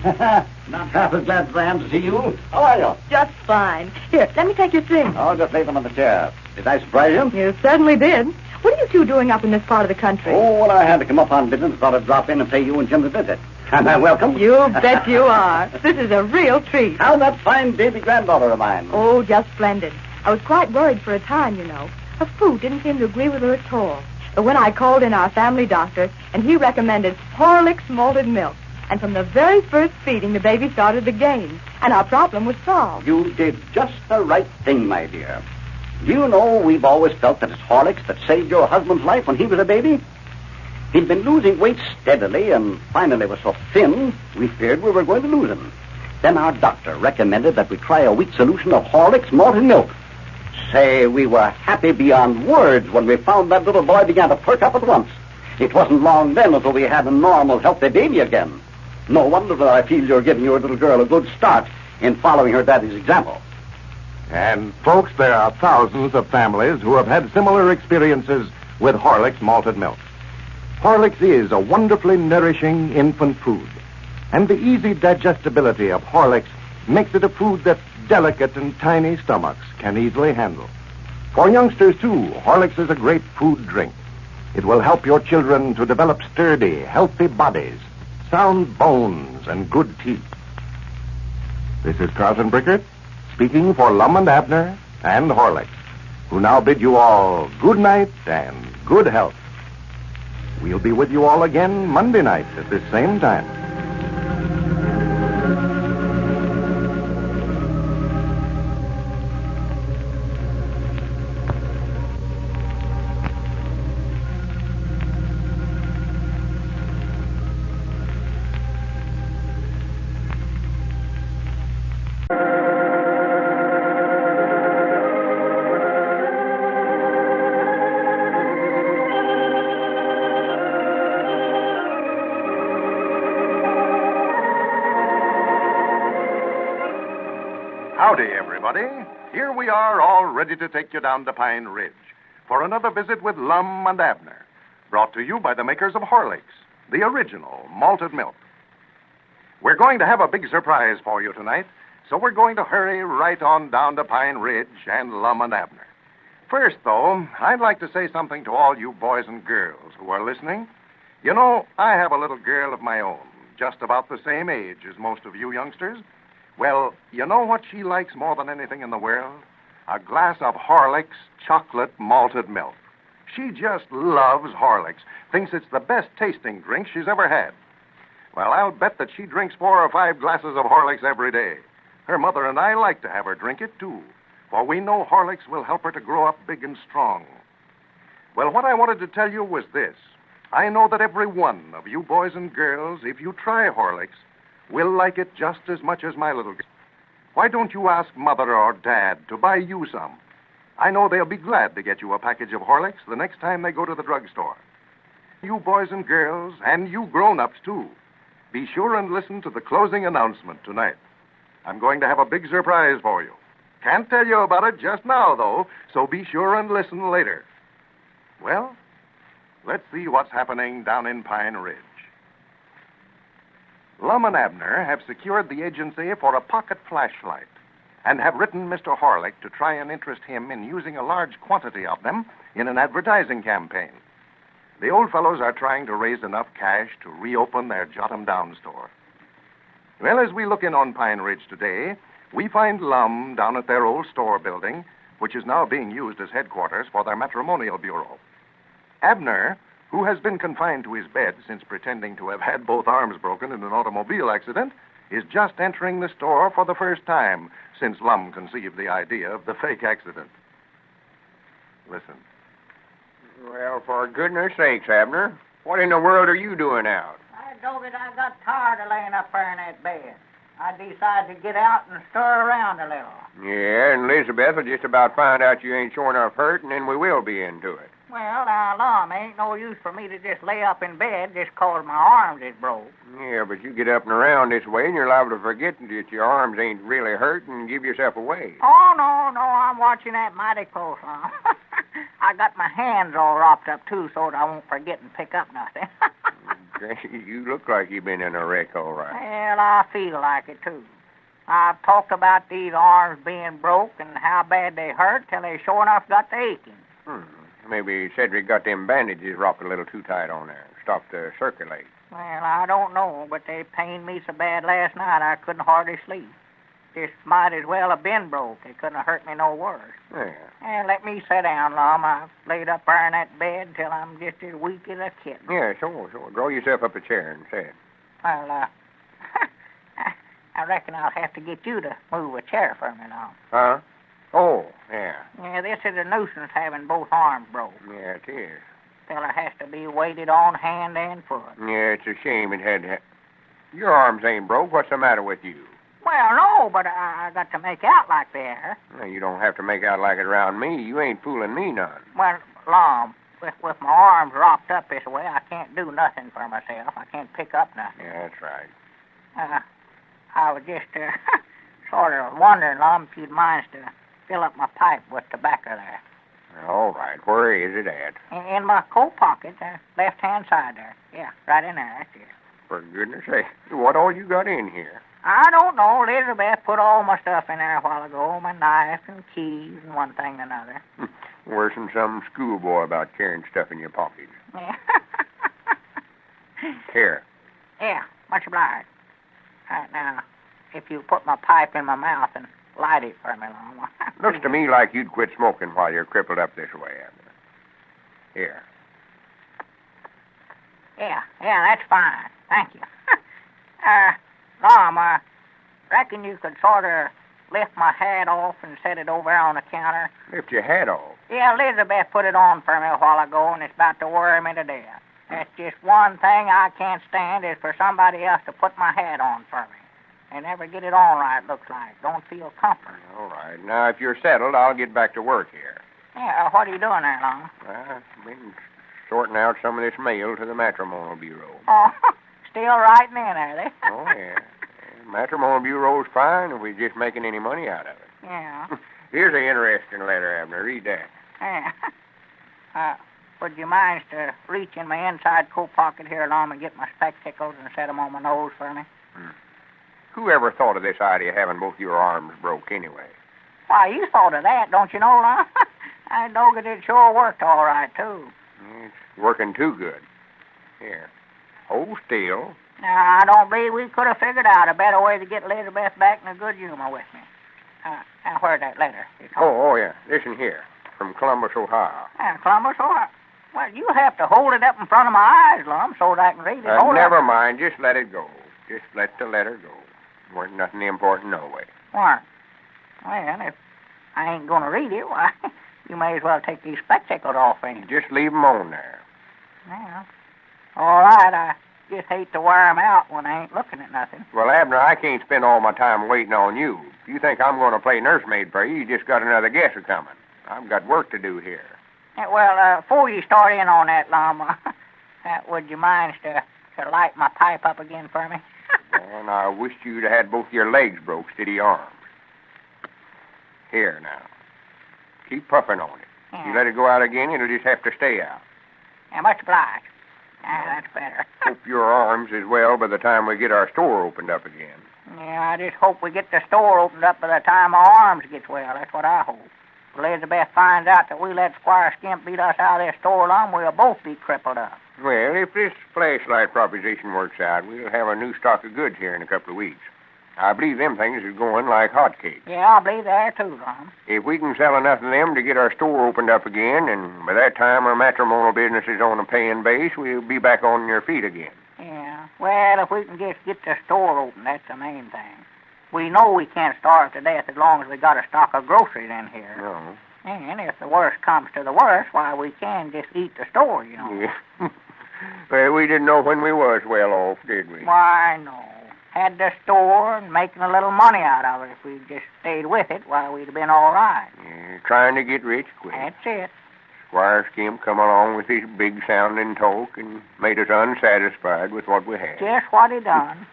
Not half as glad as I am to see you. How are you? Just fine. Here, let me take your things. Oh, just lay them on the chair. Did I surprise you? You certainly did. What are you two doing up in this part of the country? Oh, well, I had to come up on business. Thought I'd drop in and pay you and Jim a visit. Am I welcome? You bet you are. This is a real treat. How's that fine baby granddaughter of mine? Oh, just splendid. I was quite worried for a time, you know. Her food didn't seem to agree with her at all. But when I called in our family doctor, and he recommended Horlicks malted milk, and from the very first feeding, the baby started to gain, and our problem was solved. You did just the right thing, my dear. Do you know we've always felt that it's Horlicks that saved your husband's life when he was a baby? He'd been losing weight steadily and finally was so thin, we feared we were going to lose him. Then our doctor recommended that we try a weak solution of Horlicks malted milk. Say, we were happy beyond words when we found that little boy began to perk up at once. It wasn't long then until we had a normal, healthy baby again. No wonder that I feel you're giving your little girl a good start in following her daddy's example. And, folks, there are thousands of families who have had similar experiences with Horlicks malted milk. Horlicks is a wonderfully nourishing infant food, and the easy digestibility of Horlicks makes it a food that delicate and tiny stomachs can easily handle. For youngsters, too, Horlicks is a great food drink. It will help your children to develop sturdy, healthy bodies, sound bones, and good teeth. This is Carlton Brickert, speaking for Lum and Abner and Horlicks, who now bid you all good night and good health. We'll be with you all again Monday night at this same time. Howdy, everybody. Here we are, all ready to take you down to Pine Ridge for another visit with Lum and Abner, brought to you by the makers of Horlicks, the original malted milk. We're going to have a big surprise for you tonight, so we're going to hurry right on down to Pine Ridge and Lum and Abner. First, though, I'd like to say something to all you boys and girls who are listening. You know, I have a little girl of my own, just about the same age as most of you youngsters. Well, you know what she likes more than anything in the world? A glass of Horlicks chocolate malted milk. She just loves Horlicks, thinks it's the best tasting drink she's ever had. Well, I'll bet that she drinks 4 or 5 glasses of Horlicks every day. Her mother and I like to have her drink it, too, for we know Horlicks will help her to grow up big and strong. Well, what I wanted to tell you was this. I know that every one of you boys and girls, if you try Horlicks, will like it just as much as my little girl. Why don't you ask Mother or Dad to buy you some? I know they'll be glad to get you a package of Horlicks the next time they go to the drugstore. You boys and girls, and you grown-ups, too, be sure and listen to the closing announcement tonight. I'm going to have a big surprise for you. Can't tell you about it just now, though, so be sure and listen later. Well, let's see what's happening down in Pine Ridge. Lum and Abner have secured the agency for a pocket flashlight and have written Mr. Horlick to try and interest him in using a large quantity of them in an advertising campaign. The old fellows are trying to raise enough cash to reopen their Jot-'em-Down store. Well, as we look in on Pine Ridge today, we find Lum down at their old store building, which is now being used as headquarters for their matrimonial bureau. Abner, who has been confined to his bed since pretending to have had both arms broken in an automobile accident, is just entering the store for the first time since Lum conceived the idea of the fake accident. Listen. Well, for goodness sakes, Abner, What in the world are you doing out? I told it I got tired of laying up there in that bed. I decided to get out and stir around a little. Yeah, and Elizabeth will just about find out you ain't sure enough hurt, and then we will be into it. Well, now, Lum, ain't no use for me to just lay up in bed just 'cause my arms is broke. Yeah, but you get up and around this way, and you're liable to forget that your arms ain't really hurt and give yourself away. Oh, no, I'm watching that mighty close, Lum. I got my hands all wrapped up, too, so that I won't forget and pick up nothing. You look like you've been in a wreck, all right. Well, I feel like it, too. I've talked about these arms being broke and how bad they hurt till they sure enough got to aching. Maybe Cedric got them bandages wrapped a little too tight on there. Stopped to circulate. Well, I don't know, but they pained me so bad last night I couldn't hardly sleep. This might as well have been broke. It couldn't have hurt me no worse. Yeah. And let me sit down, Lum. I've laid up there in that bed till I'm just as weak as a kitten. Yeah, sure. Draw yourself up a chair and sit. Well, I reckon I'll have to get you to move a chair for me, Lum. Huh? Oh, yeah. Yeah, this is a nuisance having both arms broke. Yeah, it is. Fella has to be weighted on hand and foot. Yeah, it's a shame it had to... Your arms ain't broke. What's the matter with you? Well, no, but I got to make out like they are. Well, you don't have to make out like it around me. You ain't fooling me none. Well, Lum, with my arms wrapped up this way, I can't do nothing for myself. I can't pick up nothing. Yeah, that's right. I was just sort of wondering, Lum, if you'd mind to fill up my pipe with tobacco there. All right. Where is it at? In my coat pocket, left-hand side there. Yeah, right in there. That's it. For goodness sake, what all you got in here? I don't know. Elizabeth put all my stuff in there a while ago, my knife and keys and one thing and another. Worse than some schoolboy about carrying stuff in your pockets. Yeah. Here. Yeah, much obliged. Now, if you put my pipe in my mouth and light it for me, Lum. Looks to me like you'd quit smoking while you're crippled up this way, Abner. Here. Yeah, that's fine. Thank you. Lum, reckon you could sort of lift my hat off and set it over on the counter? Lift your hat off? Yeah, Elizabeth put it on for me a while ago, and it's about to worry me to death. That's just one thing I can't stand is for somebody else to put my hat on for me. They never get it on right, looks like. Don't feel comfort. All right. Now, if you're settled, I'll get back to work here. Yeah, what are you doing there, Lum? I've been sorting out some of this mail to the matrimonial bureau. Oh, still writing in, are they? Oh, yeah. Matrimonial bureau's fine if we're just making any money out of it. Yeah. Here's an interesting letter, Abner. Read that. Yeah. Would you mind to reach in my inside coat pocket here, Lum, and get my spectacles and set them on my nose for me? Who ever thought of this idea of having both your arms broke anyway? Why, you thought of that, don't you know, Lum? I know that it sure worked all right, too. It's working too good. Here. Hold still. Now, I don't believe we could have figured out a better way to get Elizabeth back in a good humor with me. Now, where's that letter? Oh, yeah. Listen here. From Columbus, Ohio. Columbus, Ohio? Well, you have to hold it up in front of my eyes, Lum, so that I can read it. Never mind. Just let it go. Just let the letter go. Wasn't nothing important no way. Why? Well, if I ain't going to read it, why, you may as well take these spectacles off, ain't you? Just leave them on there. Well, all right. I just hate to wear them out when I ain't looking at nothing. Well, Abner, I can't spend all my time waiting on you. If you think I'm going to play nursemaid for you, you just got another guesser coming. I've got work to do here. Well, before you start in on that, Lum, would you mind to light my pipe up again for me? And I wished you'd had both your legs broke instead of your arms. Here, now. Keep puffing on it. If you let it go out again, it'll just have to stay out. Yeah, much obliged. That's better. Hope your arms as well by the time we get our store opened up again. Yeah, I just hope we get the store opened up by the time my arms gets well. That's what I hope. If Elizabeth finds out that we let Squire Skimp beat us out of this store, Lum, we'll both be crippled up. Well, if this flashlight proposition works out, we'll have a new stock of goods here in a couple of weeks. I believe them things are going like hotcakes. Yeah, I believe they are too, Lum. If we can sell enough of them to get our store opened up again, and by that time our matrimonial business is on a paying base, we'll be back on your feet again. Yeah, well, if we can just get the store open, that's the main thing. We know we can't starve to death as long as we got a stock of groceries in here. No. And if the worst comes to the worst, why, we can just eat the store, you know. Yeah. Well, we didn't know when we was well off, did we? Why, no. Had the store and making a little money out of it. If we'd just stayed with it, why, we'd have been all right. Yeah, trying to get rich quick. That's it. Squire Skimp come along with his big-sounding talk and made us unsatisfied with what we had. Just what he done.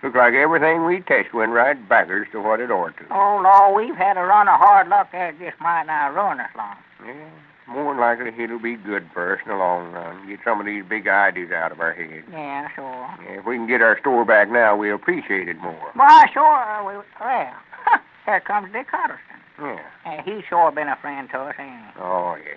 Looked like everything we touched went right backwards to what it ought to. Oh, Lord, we've had a run of hard luck that just might not ruin us long. Yeah, more than likely it'll be good for us in the long run. Get some of these big ideas out of our heads. Yeah, sure. Yeah, if we can get our store back now, we'll appreciate it more. Why, sure. Well, here comes Dick Huddleston. Yeah. He's sure been a friend to us, ain't he? Oh, yeah.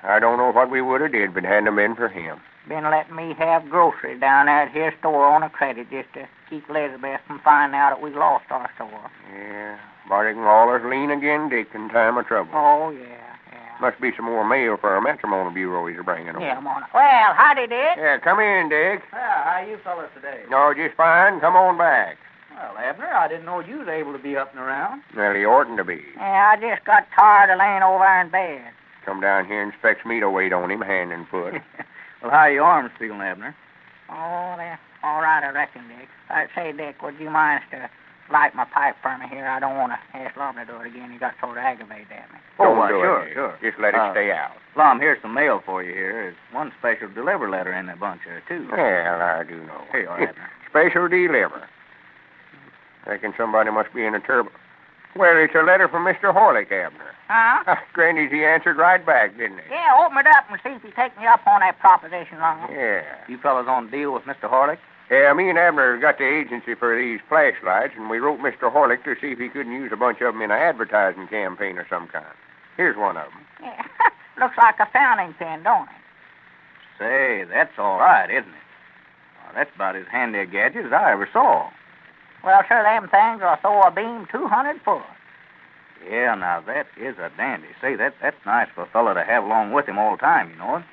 I don't know what we would have did if it hadn't been for him. Been letting me have groceries down there at his store on a credit just to keep Elizabeth from finding out that we lost our store. Yeah, but it can always lean again Dick in time of trouble. Oh, yeah. Must be some more mail for our matrimonial bureau he's bringing over. Yeah, I'm on it. Well, howdy, Dick. Yeah, come in, Dick. Well, how you fellas today? No, just fine. Come on back. Well, Abner, I didn't know you was able to be up and around. Well, he oughtn't to be. Yeah, I just got tired of laying over in bed. Come down here and expects me to wait on him hand and foot. Well, how are your arms feeling, Abner? Oh, they're all right, I reckon, Dick. Say, Dick, would you mind to light my pipe for me here? I don't want to ask Lum to do it again. He got sort of aggravated at me. Don't do sure, it, sure. Just let it stay out. Lum, here's some mail for you here. There's one special deliver letter in the bunch here, too. Well, I do know. Here you are, Abner. Special deliver. Reckon somebody must be in a turbo. Well, it's a letter from Mr. Horlick, Abner. Huh? Granny's, he answered right back, didn't he? Yeah, open it up and see if he take me up on that proposition, Lum. Yeah. You fellas on deal with Mr. Horlick? Yeah, me and Abner got the agency for these flashlights, and we wrote Mr. Horlick to see if he couldn't use a bunch of them in an advertising campaign of some kind. Here's one of them. Yeah. Looks like a fountain pen, don't it? Say, that's all right, isn't it? Well, that's about as handy a gadget as I ever saw. Well, sir, them things will throw a beam 200 foot. Yeah, now that is a dandy. Say, that's nice for a fella to have along with him all the time, you know.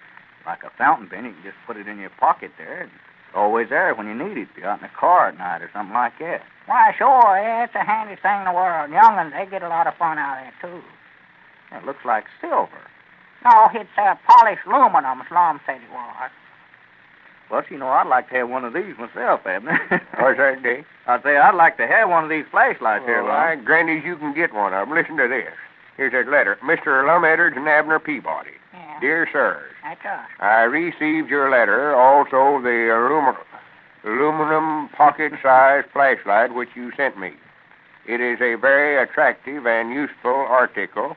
Like a fountain pen, you can just put it in your pocket there. It's always there when you need it. If you're out in the car at night or something like that. Why, sure, yeah, it's the handiest thing in the world. Young'uns, they get a lot of fun out of it, too. It looks like silver. No, it's polished aluminum, as Lum said it was. Well, you know, I'd like to have one of these myself, Abner. What's that, Dick? I'd say I'd like to have one of these flashlights here, All Lum. right, Granny's, you can get one of them. Listen to this. Here's that letter. Mr. Lum and Abner Peabody. Yeah. Dear sirs, That's us. I received your letter, also the aluminum pocket-sized flashlight which you sent me. It is a very attractive and useful article,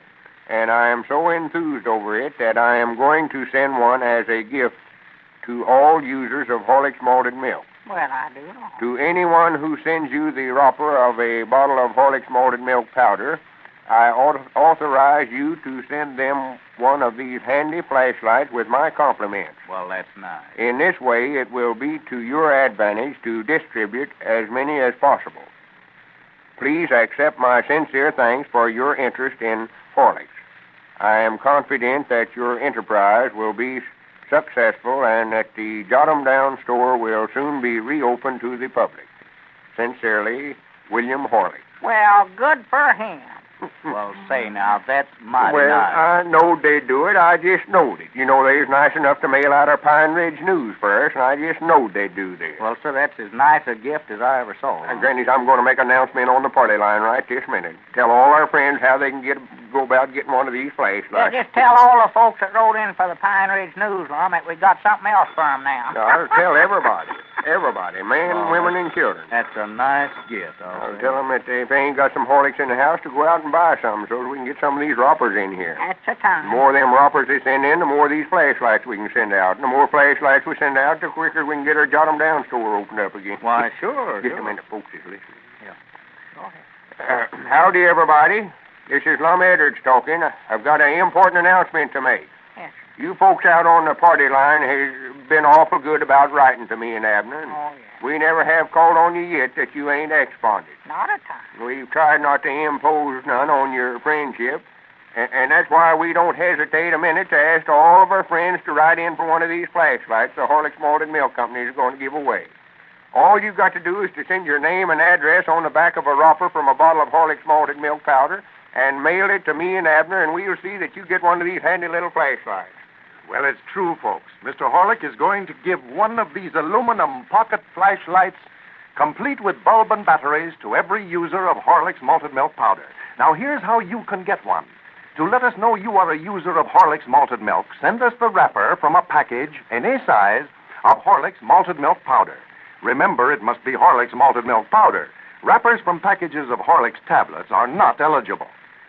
and I am so enthused over it that I am going to send one as a gift to all users of Horlick's malted milk. Well, I do know. To anyone who sends you the wrapper of a bottle of Horlick's malted milk powder, I authorize you to send them one of these handy flashlights with my compliments. Well, that's nice. In this way, it will be to your advantage to distribute as many as possible. Please accept my sincere thanks for your interest in Horlick's. I am confident that your enterprise will be successful and that the Jot-'em Down store will soon be reopened to the public. Sincerely, William Horlick. Well, good for him. Well, say now, that's mighty Well, nice. I knowed they'd do it. I just knowed it. You know, they was nice enough to mail out our Pine Ridge News for us, and I just knowed they'd do this. Well, sir, that's as nice a gift as I ever saw. Granny's, I'm going to make an announcement on the party line right this minute. Tell all our friends how they can go about getting one of these flashlights. Yeah, just tell all the folks that wrote in for the Pine Ridge News, Lum, that we got something else for them now. I'll tell everybody. Everybody, men, women, and children. That's a nice gift. I'll tell them that if they ain't got some Horlicks in the house, to go out and buy some so we can get some of these wrappers in here. That's the time. The more of them wrappers they send in, the more of these flashlights we can send out. And the more flashlights we send out, the quicker we can get our Jot-'em Down store opened up again. Why, sure. Just a minute, folks is listening. Yeah. Go ahead. Howdy, everybody. This is Lum Edwards talking. I've got an important announcement to make. Yes. You folks out on the party line has been awful good about writing to me and Abner. Oh, yeah. We never have called on you yet that you ain't ex-bonded. Not a time. We've tried not to impose none on your friendship, and that's why we don't hesitate a minute to ask all of our friends to write in for one of these flashlights the Horlick's Malted Milk Company is going to give away. All you've got to do is to send your name and address on the back of a wrapper from a bottle of Horlick's Malted Milk powder and mail it to me and Abner, and we'll see that you get one of these handy little flashlights. Well, it's true, folks. Mr. Horlick is going to give one of these aluminum pocket flashlights, complete with bulb and batteries, to every user of Horlick's malted milk powder. Now, here's how you can get one. To let us know you are a user of Horlick's malted milk, send us the wrapper from a package, any size, of Horlick's malted milk powder. Remember, it must be Horlick's malted milk powder. Wrappers from packages of Horlick's tablets are not eligible.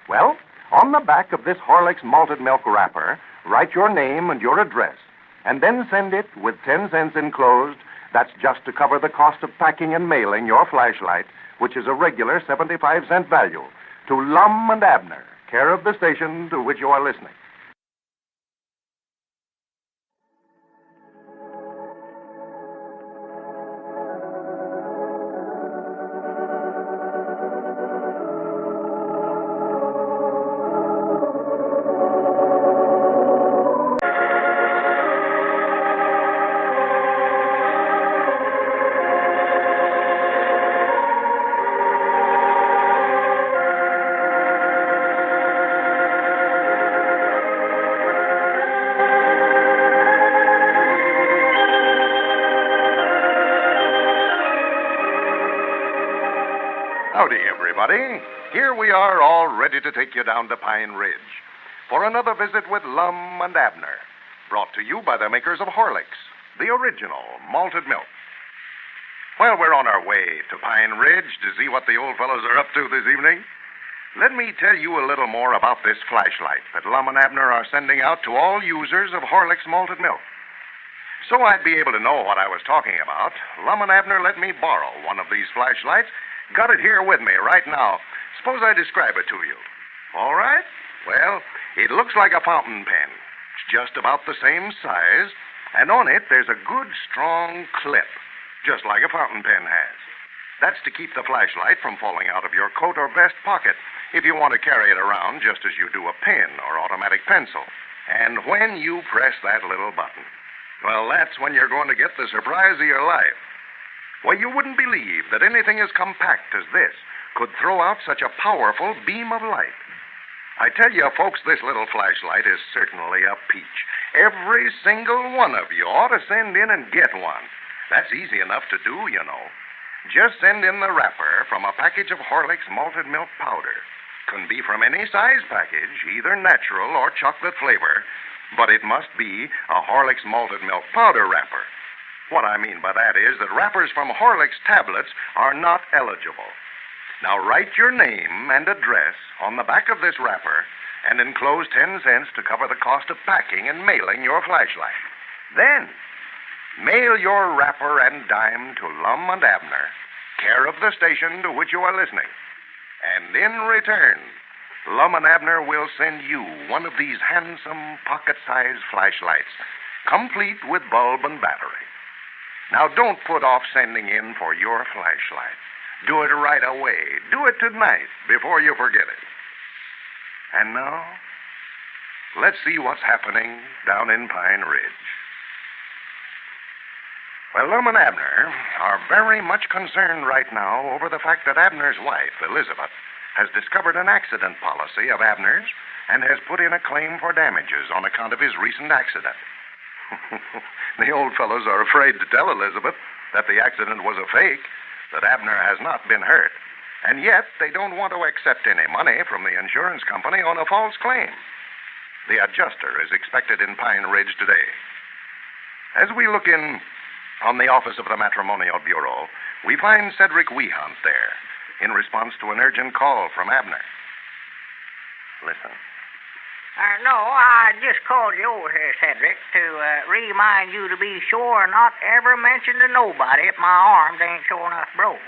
Well, on the back of this Horlick's malted milk wrapper, write your name and your address, and then send it with 10 cents enclosed. That's just to cover the cost of packing and mailing your flashlight, which is a regular 75-cent value, to Lum and Abner, care of the station to which you are listening. Howdy, everybody. Here we are, all ready to take you down to Pine Ridge for another visit with Lum and Abner, brought to you by the makers of Horlicks, the original malted milk. Well, we're on our way to Pine Ridge to see what the old fellows are up to this evening. Let me tell you a little more about this flashlight that Lum and Abner are sending out to all users of Horlicks malted milk. So I'd be able to know what I was talking about, Lum and Abner let me borrow one of these flashlights. Got it here with me right now. Suppose I describe it to you. All right? Well, it looks like a fountain pen. It's just about the same size, and on it there's a good, strong clip, just like a fountain pen has. That's to keep the flashlight from falling out of your coat or vest pocket if you want to carry it around just as you do a pen or automatic pencil. And when you press that little button, well, that's when you're going to get the surprise of your life. Well, you wouldn't believe that anything as compact as this could throw out such a powerful beam of light. I tell you, folks, this little flashlight is certainly a peach. Every single one of you ought to send in and get one. That's easy enough to do, you know. Just send in the wrapper from a package of Horlick's malted milk powder. Can be from any size package, either natural or chocolate flavor, but it must be a Horlick's malted milk powder wrapper. What I mean by that is that wrappers from Horlick's tablets are not eligible. Now, write your name and address on the back of this wrapper and enclose 10 cents to cover the cost of packing and mailing your flashlight. Then, mail your wrapper and dime to Lum and Abner, care of the station to which you are listening. And in return, Lum and Abner will send you one of these handsome pocket-sized flashlights, complete with bulb and battery. Now, don't put off sending in for your flashlight. Do it right away. Do it tonight before you forget it. And now, let's see what's happening down in Pine Ridge. Well, Lum and Abner are very much concerned right now over the fact that Abner's wife, Elizabeth, has discovered an accident policy of Abner's and has put in a claim for damages on account of his recent accident. The old fellows are afraid to tell Elizabeth that the accident was a fake, that Abner has not been hurt, and yet they don't want to accept any money from the insurance company on a false claim. The adjuster is expected in Pine Ridge today. As we look in on the office of the Matrimonial Bureau, we find Cedric Wehunt there in response to an urgent call from Abner. Listen. No, I just called you over here, Cedric, to remind you to be sure not ever mention to nobody if my arms ain't sure enough broke.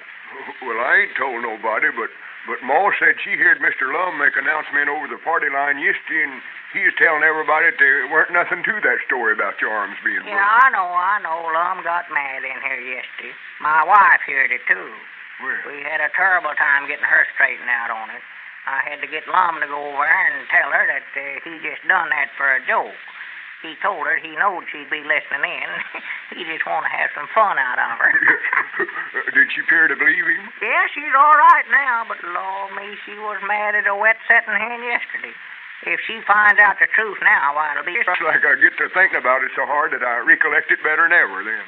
Well, I ain't told nobody, but Ma said she heard Mr. Lum make an announcement over the party line yesterday, and he was telling everybody that there weren't nothing to that story about your arms being broke. Yeah, I know. Lum got mad in here yesterday. My wife heard it, too. Well. We had a terrible time getting her straightened out on it. I had to get Lum to go over there and tell her that he just done that for a joke. He told her he knowed she'd be listening in. He just want to have some fun out of her. Did she appear to believe him? Yeah, she's all right now, but Lord me, she was mad as a wet setting hen yesterday. If she finds out the truth now, why, it'll be... It's like I get to thinking about it so hard that I recollect it better than ever then.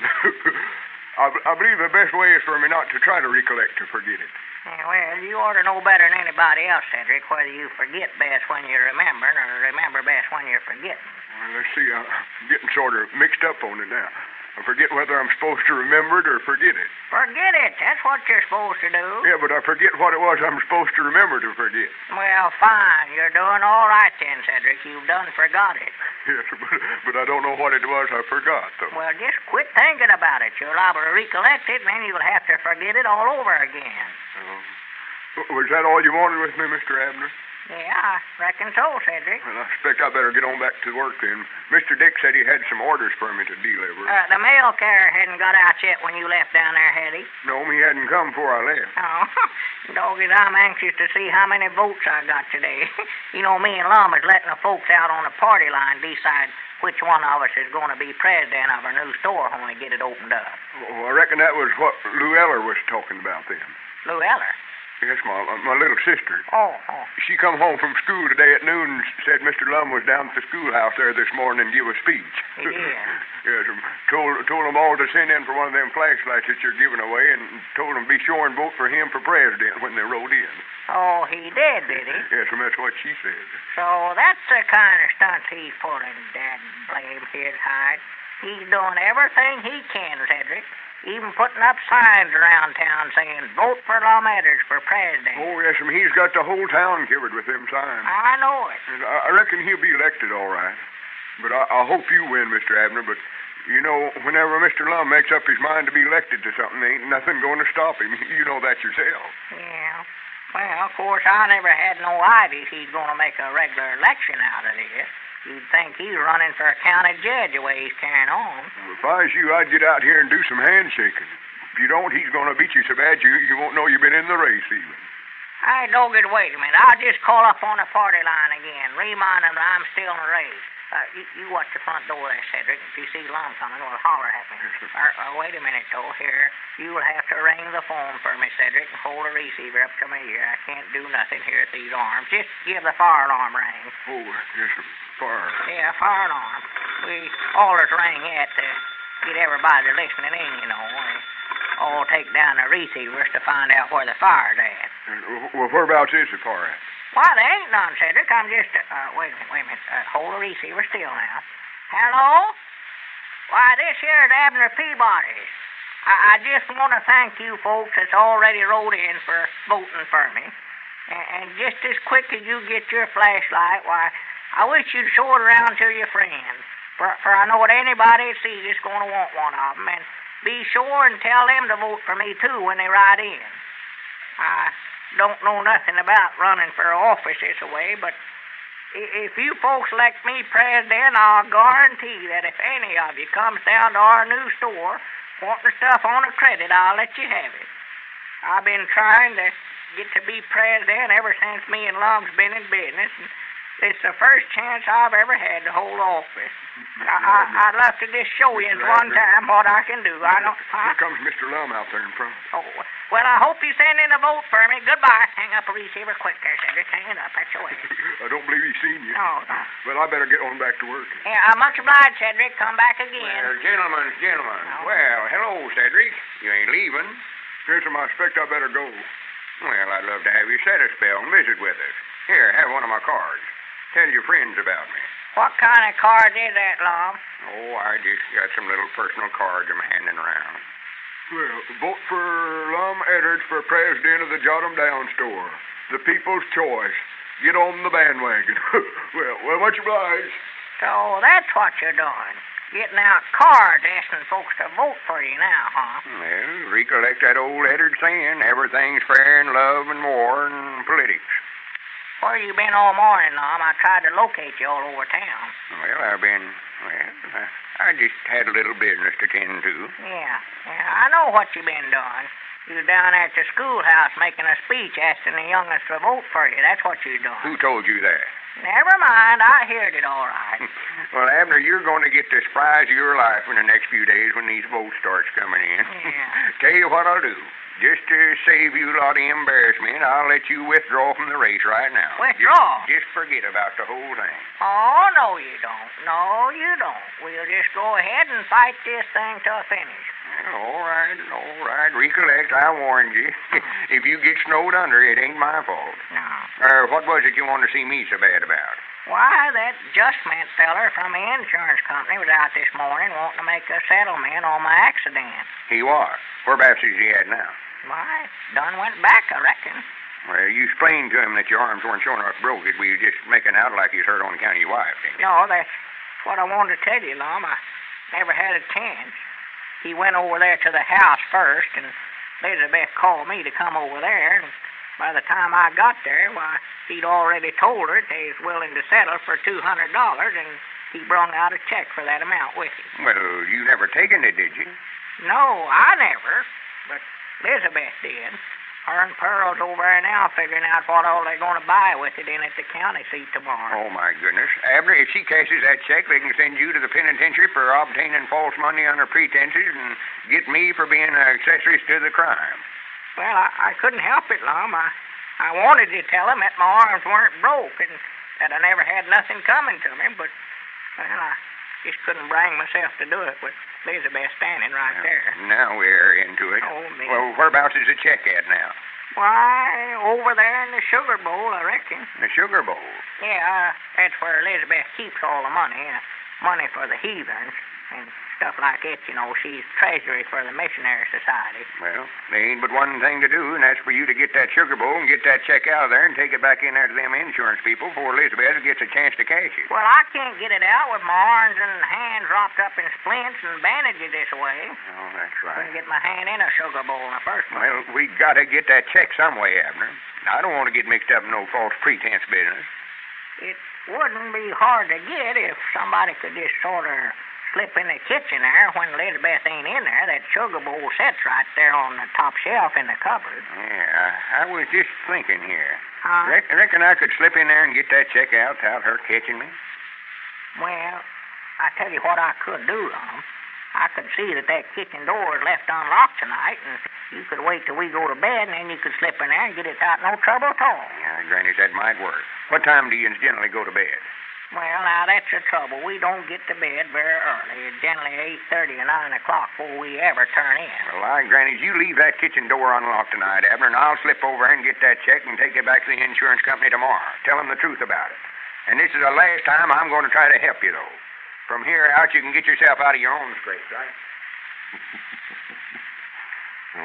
I believe the best way is for me not to try to recollect to forget it. Yeah, well, you ought to know better than anybody else, Cedric, whether you forget best when you're remembering or remember best when you're forgetting. Well, let's see. I'm getting sort of mixed up on it now. I forget whether I'm supposed to remember it or forget it. Forget it. That's what you're supposed to do. Yeah, but I forget what it was I'm supposed to remember to forget. Well, fine. You're doing all right then, Cedric. You've done forgot it. Yes, but I don't know what it was I forgot, though. Well, just quit thinking about it. You're liable to recollect it, and then you'll have to forget it all over again. Was that all you wanted with me, Mr. Abner? Yeah, I reckon so, Cedric. Well, I expect I better get on back to work then. Mr. Dick said he had some orders for me to deliver. The mail carrier hadn't got out yet when you left down there, had he? No, he hadn't come before I left. Oh, doggies, I'm anxious to see how many votes I got today. You know, me and Lum is letting the folks out on the party line decide which one of us is going to be president of our new store when we get it opened up. Oh, I reckon that was what Lou Eller was talking about then. Lou Eller? Yes, my little sister. Oh. She come home from school today at noon and said Mr. Lum was down at the schoolhouse there this morning and give a speech. Yeah. Yes, told them all to send in for one of them flashlights that you're giving away and told them be sure and vote for him for president when they rode in. Oh, he did he? Yes, and that's what she said. So that's the kind of stunts he's pulling, Dad, blame his hide. He's doing everything he can, Cedric. Even putting up signs around town saying, vote for Lum Abner for president. Oh, yes, he's got the whole town covered with them signs. I know it. And I reckon he'll be elected all right. But I hope you win, Mr. Abner. But, you know, whenever Mr. Lum makes up his mind to be elected to something, ain't nothing going to stop him. You know that yourself. Yeah. Well, of course, I never had no idea he's going to make a regular election out of this. You'd think he's running for a county judge the way he's carrying on. Well, if I was you, I'd get out here and do some handshaking. If you don't, he's going to beat you so bad you won't know you've been in the race even. Hey, Doggett, wait a minute. I'll just call up on the party line again. Remind him that I'm still in the race. You watch the front door there, Cedric. If you see Lum coming, well, holler at me. Wait a minute, though. Here, you'll have to ring the phone for me, Cedric, and hold the receiver up to me here. I can't do nothing here at these arms. Just give the fire alarm ring. Oh, yes, fire. Yeah, fire alarm. We always ring it to get everybody listening in, you know. We all take down the receivers to find out where the fire's at. Well, whereabouts is the fire at? Why, there ain't none, Cedric. I'm just... wait a minute. Hold the receiver still now. Hello? Why, this here's Abner Peabody. I just want to thank you folks that's already wrote in for voting for me. And just as quick as you get your flashlight, why, I wish you'd show it around to your friends. For I know that anybody that sees it's going to want one of them. And be sure and tell them to vote for me, too, when they ride in. I don't know nothing about running for office this way, but if you folks elect me president, I'll guarantee that if any of you comes down to our new store wanting stuff on a credit, I'll let you have it. I've been trying to get to be president ever since me and Lum's been in business, and it's the first chance I've ever had to hold office. I'd love to just show you in one time what I can do. I know. Here comes Mr. Lum out there in front. Oh, well, I hope you send in a vote for me. Goodbye. Hang up a receiver quick there, Cedric. Hang it up. That's the way. I don't believe he's seen you. No. Well, I better get on back to work. Yeah, much obliged, Cedric. Come back again. Well, gentlemen. Well, hello, Cedric. You ain't leaving. Yes, I expect I better go. Well, I'd love to have you set a spell and visit with us. Here, have one of my cards. Tell your friends about me. What kind of card is that, Lum? Oh, I just got some little personal cards I'm handing around. Well, vote for Lum Edwards for president of the Jot 'em Down store. The people's choice. Get on the bandwagon. well, much obliged. So that's what you're doing. Getting out cards asking folks to vote for you now, huh? Well, recollect that old Edwards saying, everything's fair in love and war and politics. Where you been all morning, Lum? I tried to locate you all over town. Well, I just had a little business to tend to. Yeah, I know what you been doing. You down there at the schoolhouse making a speech asking the youngest to vote for you. That's what you're doing. Who told you that? Never mind, I heard it all right. Well, Abner, you're going to get the surprise of your life in the next few days when these votes starts coming in. Yeah. Tell you what I'll do. Just to save you a lot of embarrassment, I'll let you withdraw from the race right now. Withdraw? Just forget about the whole thing. Oh, no, you don't. No, you don't. We'll just go ahead and fight this thing to a finish. All right. Recollect, I warned you. If you get snowed under, it ain't my fault. No. What was it you wanted to see me so bad about? Why, that Justment feller from the insurance company was out this morning wanting to make a settlement on my accident. He was. Whereabouts is he at now? Why, done went back, I reckon. Well, you explained to him that your arms weren't showing enough broken. Were you just making out like he's hurt on account of your wife, didn't you? No, that's what I wanted to tell you, Lum. I never had a chance. He went over there to the house first, and Elizabeth called me to come over there, and by the time I got there, why, he'd already told her that he was willing to settle for $200, and he brung out a check for that amount with him. Well, you never taken it, did you? No, I never, but Elizabeth did. Her and Pearl's over there now figuring out what all they're going to buy with it in at the county seat tomorrow. Oh, my goodness. Abner, if she cashes that check, they can send you to the penitentiary for obtaining false money under pretenses and get me for being accessories to the crime. Well, I couldn't help it, Lum. I wanted to tell him that my arms weren't broke and that I never had nothing coming to me, but, well, I just couldn't bring myself to do it with Elizabeth standing right there. Now we're into it. Oh, me. Well, whereabouts is the check at now? Why, over there in the sugar bowl, I reckon. The sugar bowl? Yeah, that's where Elizabeth keeps all the money. Money for the heathens and stuff like it. You know, she's treasury for the Missionary Society. Well, there ain't but one thing to do, and that's for you to get that sugar bowl and get that check out of there and take it back in there to them insurance people before Elizabeth gets a chance to cash it. Well, I can't get it out with my arms and hands wrapped up in splints and bandages this way. Oh, that's right. Couldn't get my hand in a sugar bowl in the first place. Well, we got to get that check some way, Abner. I don't want to get mixed up in no false pretense business. It wouldn't be hard to get if somebody could just sort of slip in the kitchen there when Elizabeth ain't in there. That sugar bowl sits right there on the top shelf in the cupboard. Yeah, I was just thinking here. Huh? Reckon I could slip in there and get that check out without her catching me? Well, I tell you what I could do, Lum. I could see that kitchen door is left unlocked tonight, and you could wait till we go to bed, and then you could slip in there and get it out no trouble at all. Yeah, Granny, that might work. What time do you generally go to bed? Well, now, that's the trouble. We don't get to bed very early. It's generally 8:30 or 9 o'clock before we ever turn in. Well, Granny, you leave that kitchen door unlocked tonight, Abner, and I'll slip over and get that check and take it back to the insurance company tomorrow. Tell them the truth about it. And this is the last time I'm going to try to help you, though. From here out, you can get yourself out of your own scrape, right?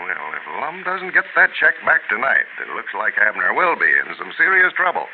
Well, if Lum doesn't get that check back tonight, it looks like Abner will be in some serious trouble.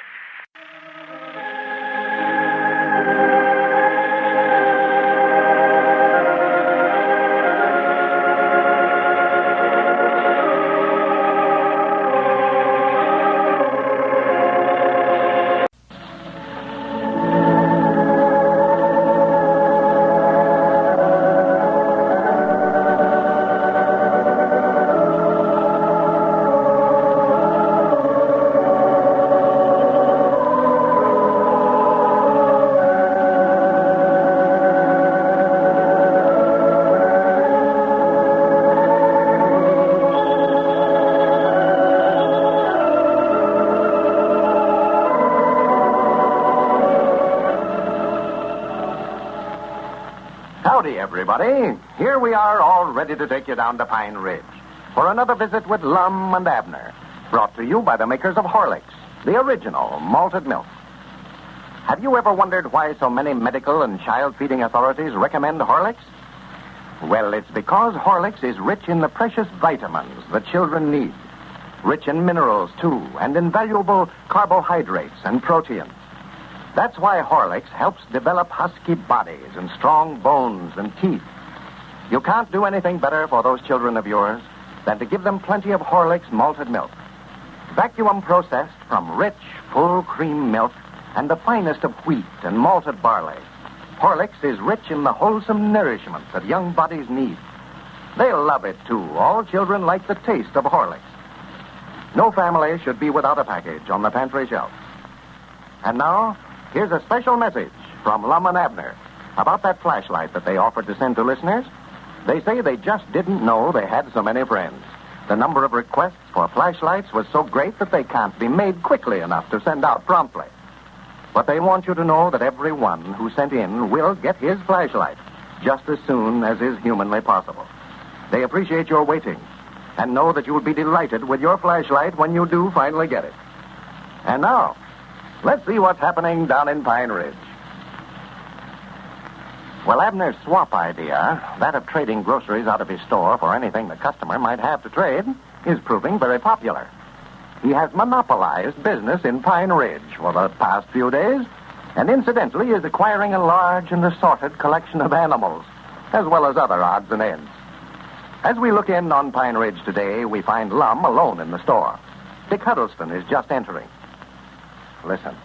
Howdy, everybody. Here we are, all ready to take you down to Pine Ridge for another visit with Lum and Abner, brought to you by the makers of Horlicks, the original malted milk. Have you ever wondered why so many medical and child-feeding authorities recommend Horlicks? Well, it's because Horlicks is rich in the precious vitamins that children need. Rich in minerals, too, and in valuable carbohydrates and proteins. That's why Horlicks helps develop husky bodies and strong bones and teeth. You can't do anything better for those children of yours than to give them plenty of Horlicks malted milk. Vacuum processed from rich, full cream milk and the finest of wheat and malted barley. Horlicks is rich in the wholesome nourishment that young bodies need. They'll love it, too. All children like the taste of Horlicks. No family should be without a package on the pantry shelf. And now, here's a special message from Lum and Abner about that flashlight that they offered to send to listeners. They say they just didn't know they had so many friends. The number of requests for flashlights was so great that they can't be made quickly enough to send out promptly. But they want you to know that everyone who sent in will get his flashlight just as soon as is humanly possible. They appreciate your waiting and know that you will be delighted with your flashlight when you do finally get it. And now, let's see what's happening down in Pine Ridge. Well, Abner's swap idea, that of trading groceries out of his store for anything the customer might have to trade, is proving very popular. He has monopolized business in Pine Ridge for the past few days, and incidentally is acquiring a large and assorted collection of animals, as well as other odds and ends. As we look in on Pine Ridge today, we find Lum alone in the store. Dick Huddleston is just entering. Listen.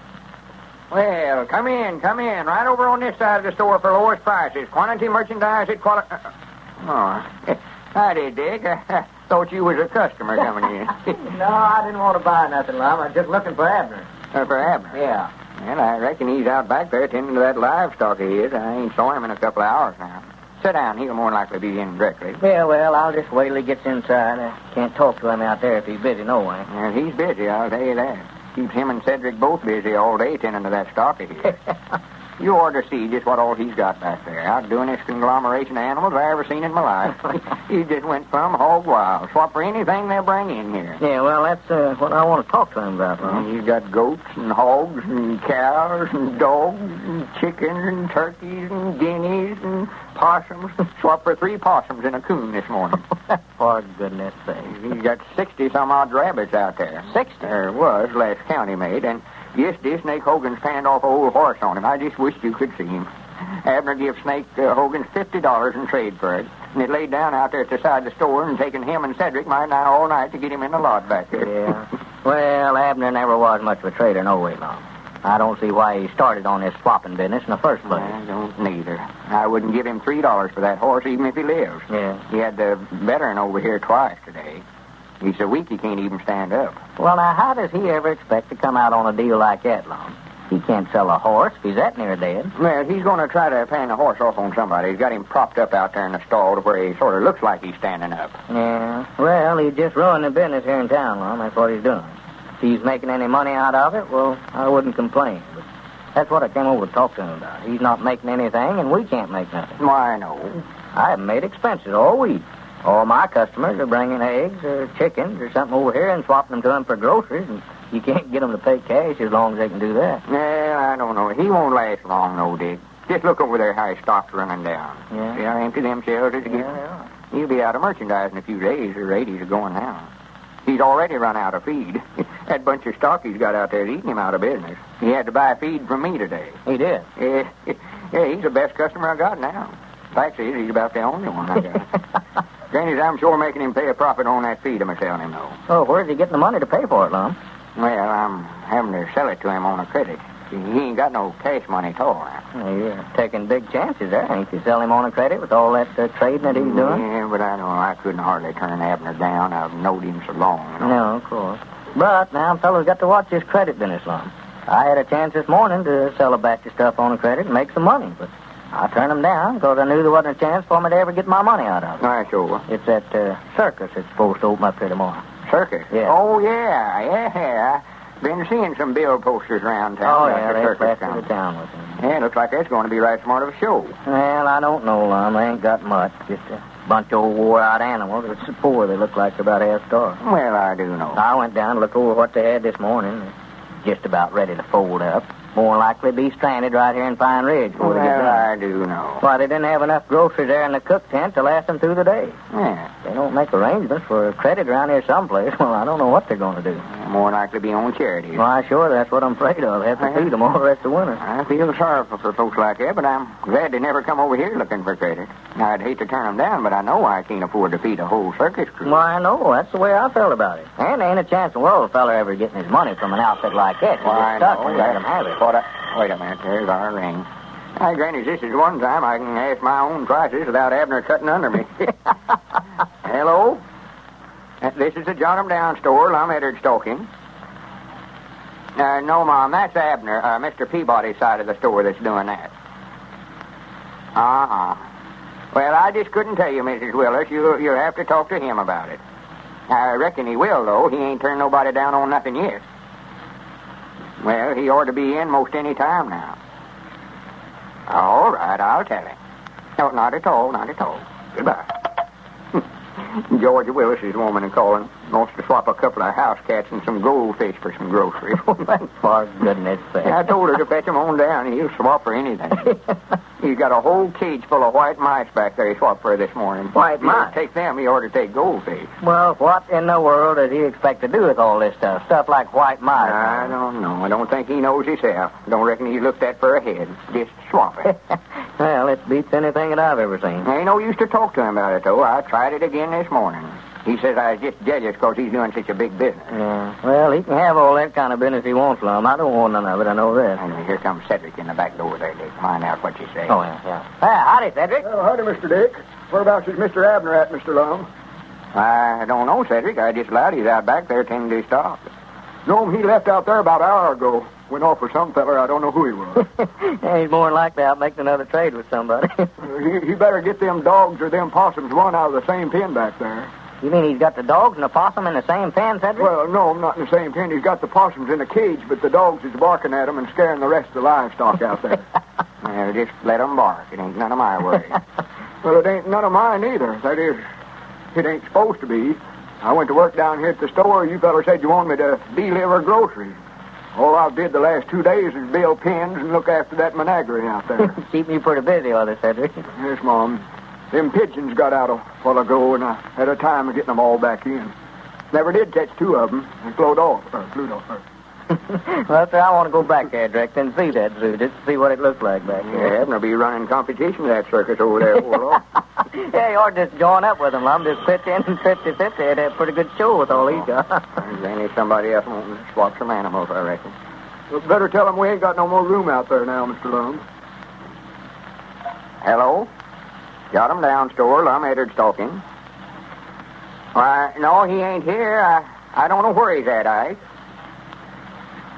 Well, come in. Right over on this side of the store for lowest prices. Quantity merchandise at quality... Howdy, Dick. I thought you was a customer coming in. No, I didn't want to buy nothing, Lum. I was just looking for Abner. For Abner? Yeah. Well, I reckon he's out back there tending to that livestock of his. I ain't saw him in a couple of hours now. Sit down. He'll more likely be in directly. Yeah, well, I'll just wait till he gets inside. I can't talk to him out there if he's busy no way. Yeah, he's busy, I'll tell you that. Keeps him and Cedric both busy all day tending to that stock of his. You ought to see just what all he's got back there. Out doing this conglomeration of animals I ever seen in my life. He just went plumb hog wild. Swap for anything they bring in here. Yeah, well, that's what I want to talk to him about, Lum. He's got goats and hogs and cows and dogs and chickens and turkeys and guineas and possums. Swap for 3 possums and a coon this morning. For goodness sake. He's got 60-some-odd rabbits out there. 60? There was, last county made, and yesterday Snake Hogan's panned off an old horse on him. I just wished you could see him. Abner gave Snake Hogan $50 in trade for it, and it laid down out there at the side of the store and taken him and Cedric my now all night to get him in the lot back there. Yeah. Well, Abner never was much of a trader no way, Lum. I don't see why he started on this swapping business in the first place. I don't neither. I wouldn't give him $3 for that horse even if he lives. Yeah. He had the veteran over here twice today. He's so weak he can't even stand up. Well, now, how does he ever expect to come out on a deal like that, Lum? He can't sell a horse if he's that near dead. Well, he's going to try to pan the horse off on somebody. He's got him propped up out there in the stall to where he sort of looks like he's standing up. Yeah. Well, he just ruined the business here in town, Lum. That's what he's doing. If he's making any money out of it, well, I wouldn't complain. But that's what I came over to talk to him about. He's not making anything, and we can't make nothing. Why, no. I haven't made expenses all week. All my customers are bringing eggs or chickens or something over here and swapping them to them for groceries, and you can't get them to pay cash as long as they can do that. Well, I don't know. He won't last long, no, Dick. Just look over there how his stock's running down. Yeah. See how empty them shelves is again? Yeah. He'll be out of merchandise in a few days. The rates are going down. He's already run out of feed. That bunch of stock he's got out there is eating him out of business. He had to buy feed from me today. He did? Yeah, he's the best customer I got now. Fact is, he's about the only one I got. Granny's, I'm sure making him pay a profit on that feed I'm selling him, though. Oh, where's he getting the money to pay for it, Lum? Well, I'm having to sell it to him on a credit. He ain't got no cash money at all now. Well, you're taking big chances there, ain't you? Sell him on a credit with all that trading that he's doing? Yeah, but I know I couldn't hardly turn Abner down. I've knowed him so long. You know? No, of course. But now fellas got to watch this credit business, Lum. I had a chance this morning to sell a batch of stuff on a credit and make some money, but I turned them down because I knew there wasn't a chance for me to ever get my money out of it. Why, sure. It's that circus that's supposed to open up here tomorrow. Circus? Yeah. Oh, yeah. Been seeing some bill posters around town. Oh, yeah, they're plastered the town with them. Yeah, looks like that's going to be right smart of a show. Well, I don't know, Lum. They ain't got much. Just a bunch of old wore-out animals. It's so poor they look like they're about half-starved. Well, I do know. I went down to look over what they had this morning. They're just about ready to fold up. More likely be stranded right here in Pine Ridge before they get done. I do know. Why, they didn't have enough groceries there in the cook tent to last them through the day. Yeah. They don't make arrangements for credit around here someplace. Well, I don't know what they're going to do. More likely be on charity. Why, sure, that's what I'm afraid of. Have to feed them all the rest of the winter. I feel sorry for folks like that, but I'm glad they never come over here looking for credit. Now, I'd hate to turn them down, but I know I can't afford to feed a whole circus crew. Why, I know. That's the way I felt about it. And there ain't a chance in the world a fella ever getting his money from an outfit like that. Why, He's stuck I when know. you let him have it. Wait a minute, there's our ring. Hey, Granny, this is one time I can ask my own prices without Abner cutting under me. Hello? This is the John 'em Down store. I'm Eddard Stalking. No, Mom, that's Abner, Mr. Peabody's side of the store that's doing that. Uh-huh. Well, I just couldn't tell you, Mrs. Willis. You'll have to talk to him about it. I reckon he will, though. He ain't turned nobody down on nothing yet. Well, he ought to be in most any time now. All right, I'll tell him. No, not at all, not at all. Goodbye. Georgia Willis's woman in calling wants to swap a couple of house cats and some goldfish for some groceries. For goodness sake. I told her to fetch them on down, and he'll swap for anything. He's got a whole cage full of white mice back there he swapped for this morning. White mice? Take them, he ought to take goldfish. Well, what in the world does he expect to do with all this stuff? Stuff like white mice. I don't know. I don't think he knows himself. Don't reckon he's looked at for a head. Just swap it. Well, it beats anything that I've ever seen. Ain't no use to talk to him about it, though. I tried it again this morning. He says I was just jealous because he's doing such a big business. Yeah. Well, he can have all that kind of business he wants, Lum. I don't want none of it. I know that. And here comes Cedric in the back door there, Dick. Find out what you say. Oh, yeah. Howdy, Cedric. Oh, howdy, Mr. Dick. Whereabouts is Mr. Abner at, Mr. Lum? I don't know, Cedric. I just allowed he's out back there tending to his stock. No, he left out there about an hour ago. Went off with some feller. I don't know who he was. Yeah, he's more than likely out making another trade with somebody. he better get them dogs or them possums run out of the same pen back there. You mean he's got the dogs and the possum in the same pen, Cedric? Well, no, not in the same pen. He's got the possums in a cage, but the dogs is barking at them and scaring the rest of the livestock out there. Well, just let them bark. It ain't none of my worry. Well, it ain't none of mine either. That is, it ain't supposed to be. I went to work down here at the store. You fellas said you wanted me to deliver groceries. All I did the last 2 days is build pens and look after that menagerie out there. Keep me pretty busy, all this, Cedric. Yes, Mom. Them pigeons got out a while ago, and I had a time of getting them all back in. Never did catch 2 of them. They flew off. Well, sir, I want to go back there, direct, and see that zoo, just to see what it looks like back there. Yeah, Abner be running competition with that circus over there. Yeah, you ought to just join up with him, Lum. Just pitch in 50-50. They'd have a pretty good show with all he's got. Then somebody else wanting to swap some animals, I reckon. Well, better tell him we ain't got no more room out there now, Mr. Lum. Hello? Got him down, store. Lum Eddard's talking. Why, no, he ain't here. I don't know where he's at, Ike.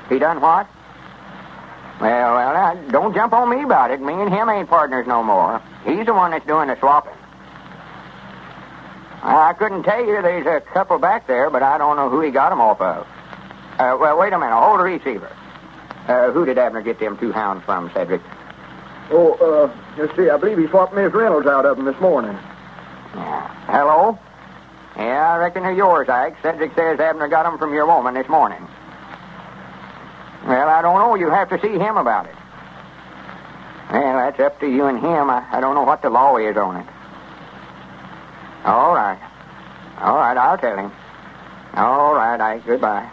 He done what? Well, don't jump on me about it. Me and him ain't partners no more. He's the one that's doing the swapping. I couldn't tell you. There's a couple back there, but I don't know who he got them off of. Well, wait a minute. Hold the receiver. Who did Abner get them 2 hounds from, Cedric? Oh, let's see. I believe he swapped Miss Reynolds out of them this morning. Yeah. Hello? Yeah, I reckon they're yours, Ike. Cedric says Abner got them from your woman this morning. Well, I don't know. You have to see him about it. Well, that's up to you and him. I don't know what the law is on it. All right. I'll tell him. All right, Ike. Goodbye.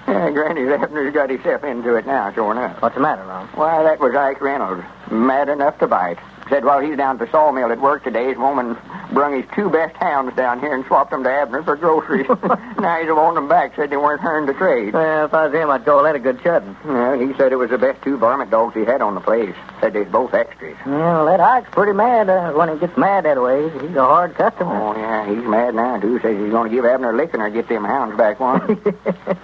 Granny Abner's got himself into it now, sure enough. What's the matter, Lum? Why, that was Ike Reynolds. Mad enough to bite. Said while he's down at the sawmill at work today, his woman brung his 2 best hounds down here and swapped them to Abner for groceries. Now he's wanting them back. Said they weren't earned to trade. Well, if I was him, I'd call that a good chudding. Well, he said it was the best 2 varmint dogs he had on the place. Said they's both extras. Well, that Ike's pretty mad. When he gets mad that way, he's a hard customer. Oh, yeah, he's mad now, too. Says he's going to give Abner a licking or get them hounds back one.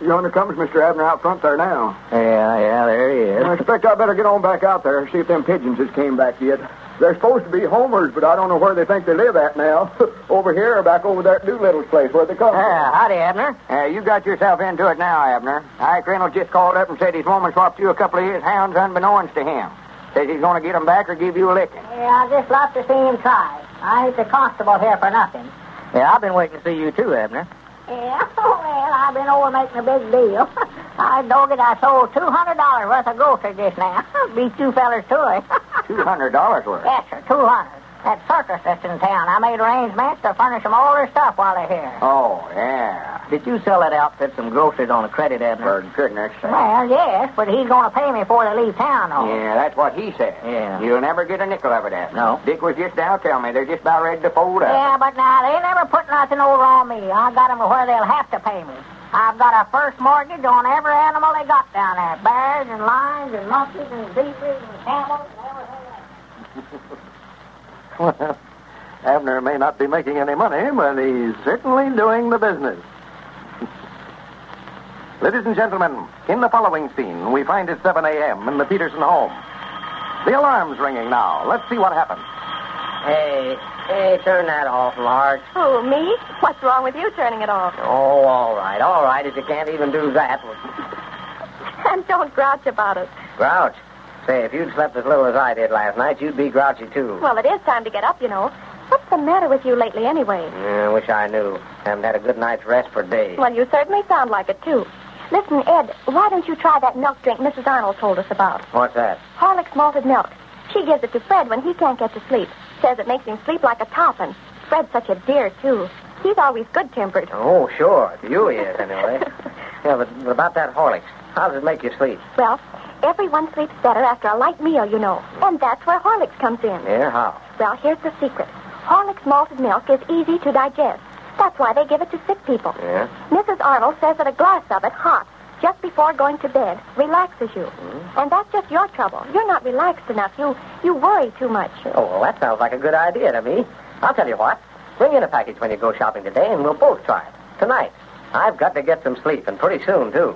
Yonder comes Mr. Abner out front there now. Yeah, there he is. I expect I better get on back out there and see if them pigeons has came back yet. They're supposed to be homers, but I don't know where they think they live at now. Over here or back over there at Doolittle's place where they come from. Howdy, Abner. You got yourself into it now, Abner. Ike Reynolds just called up and said his woman swapped you a couple of his hounds unbeknownst to him. Says he's going to get them back or give you a licking. Yeah, I'd just love to see him try. I ain't the constable here for nothing. Yeah, I've been waiting to see you too, Abner. Yeah, well, I've been over making a big deal. I dog it, I sold $200 worth of groceries just now. Beat you fellers to it. $200 worth? Yes, sir, 200. That circus that's in town, I made arrangements to furnish them all their stuff while they're here. Oh, yeah. Did you sell that outfit some groceries on a credit, Abner? For goodness sake. Well, yes, but he's going to pay me before they leave town, though. Yeah, that's what he said. Yeah. You'll never get a nickel of it, Abner. No. Dick was just down telling me they're just about ready to fold up. Yeah, but now, they never put nothing over on me. I got them to where they'll have to pay me. I've got a first mortgage on every animal they got down there. Bears and lions and monkeys and zebras and camels and everything else. Well, Abner may not be making any money, but he's certainly doing the business. Ladies and gentlemen, in the following scene, we find it 7 a.m. in the Peterson home. The alarm's ringing now. Let's see what happened. Hey, turn that off, Lark. Who, me? What's wrong with you turning it off? Oh, all right, if you can't even do that. And don't grouch about it. Grouch? Say, if you'd slept as little as I did last night, you'd be grouchy, too. Well, it is time to get up, you know. What's the matter with you lately, anyway? I wish I knew. Haven't had a good night's rest for days. Well, you certainly sound like it, too. Listen, Ed, why don't you try that milk drink Mrs. Arnold told us about? What's that? Horlicks malted milk. She gives it to Fred when he can't get to sleep. Says it makes him sleep like a top, and Fred's such a dear, too. He's always good-tempered. Oh, sure. To you he is, anyway. Yeah, but about that Horlicks, how does it make you sleep? Well, everyone sleeps better after a light meal, you know. And that's where Horlicks comes in. Yeah, how? Well, here's the secret. Horlicks malted milk is easy to digest. That's why they give it to sick people. Yeah? Mrs. Arnold says that a glass of it, hot, just before going to bed, relaxes you. And that's just your trouble. You're not relaxed enough. You worry too much. Oh, well, that sounds like a good idea to me. I'll tell you what. Bring in a package when you go shopping today, and we'll both try it. Tonight. I've got to get some sleep, and pretty soon, too.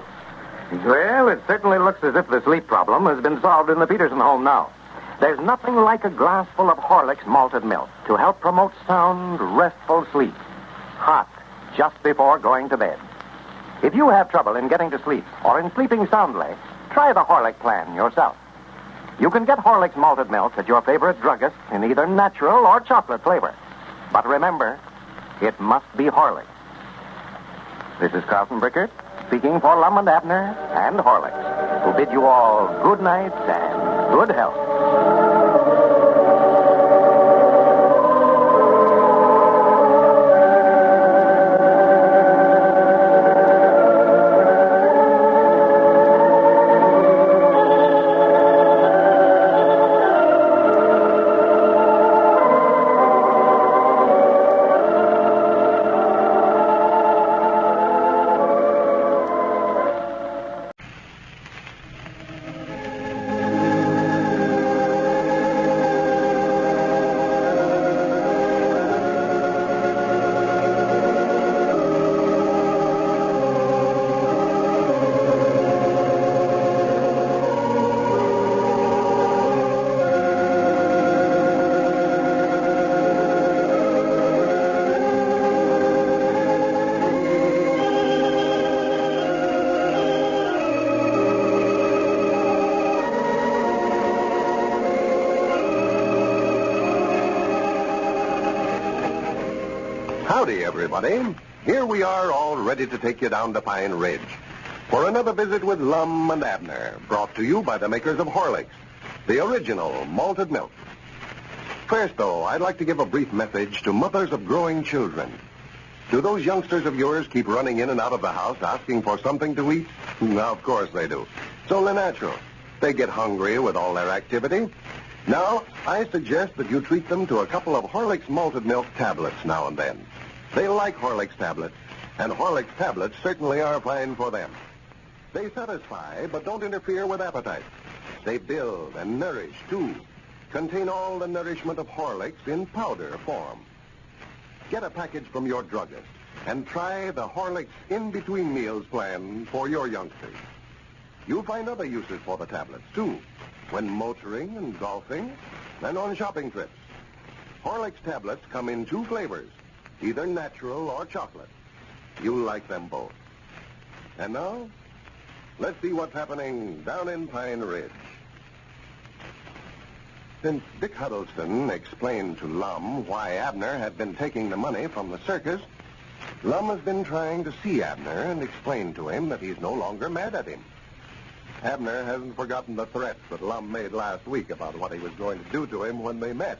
Well, it certainly looks as if the sleep problem has been solved in the Peterson home now. There's nothing like a glass full of Horlicks malted milk to help promote sound, restful sleep. Hot, just before going to bed. If you have trouble in getting to sleep or in sleeping soundly, try the Horlick plan yourself. You can get Horlicks malted milk at your favorite druggist in either natural or chocolate flavor. But remember, it must be Horlicks. This is Carlton Brickert, speaking for Lum and Abner and Horlicks, who bid you all good night and good health. Howdy, everybody. Here we are, all ready to take you down to Pine Ridge for another visit with Lum and Abner, brought to you by the makers of Horlicks, the original malted milk. First, though, I'd like to give a brief message to mothers of growing children. Do those youngsters of yours keep running in and out of the house asking for something to eat? Now, of course they do. It's only natural. They get hungry with all their activity. Now, I suggest that you treat them to a couple of Horlicks malted milk tablets now and then. They like Horlicks tablets, and Horlicks tablets certainly are fine for them. They satisfy, but don't interfere with appetite. They build and nourish, too. Contain all the nourishment of Horlicks in powder form. Get a package from your druggist and try the Horlicks in-between meals plan for your youngsters. You'll find other uses for the tablets, too, when motoring and golfing and on shopping trips. Horlicks tablets come in 2 flavors, either natural or chocolate. You'll like them both. And now, let's see what's happening down in Pine Ridge. Since Dick Huddleston explained to Lum why Abner had been taking the money from the circus, Lum has been trying to see Abner and explain to him that he's no longer mad at him. Abner hasn't forgotten the threats that Lum made last week about what he was going to do to him when they met,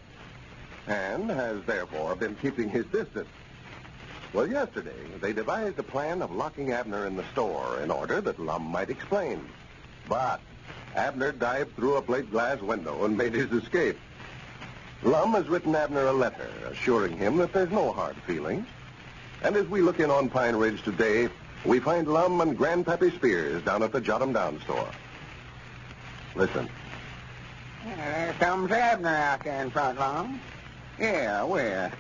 and has therefore been keeping his distance. Well, yesterday, they devised a plan of locking Abner in the store in order that Lum might explain. But Abner dived through a plate glass window and made his escape. Lum has written Abner a letter assuring him that there's no hard feelings. And as we look in on Pine Ridge today, we find Lum and Grandpappy Spears down at the Jot 'em Down store. Listen. There comes Abner out there in front, Lum. Yeah, where?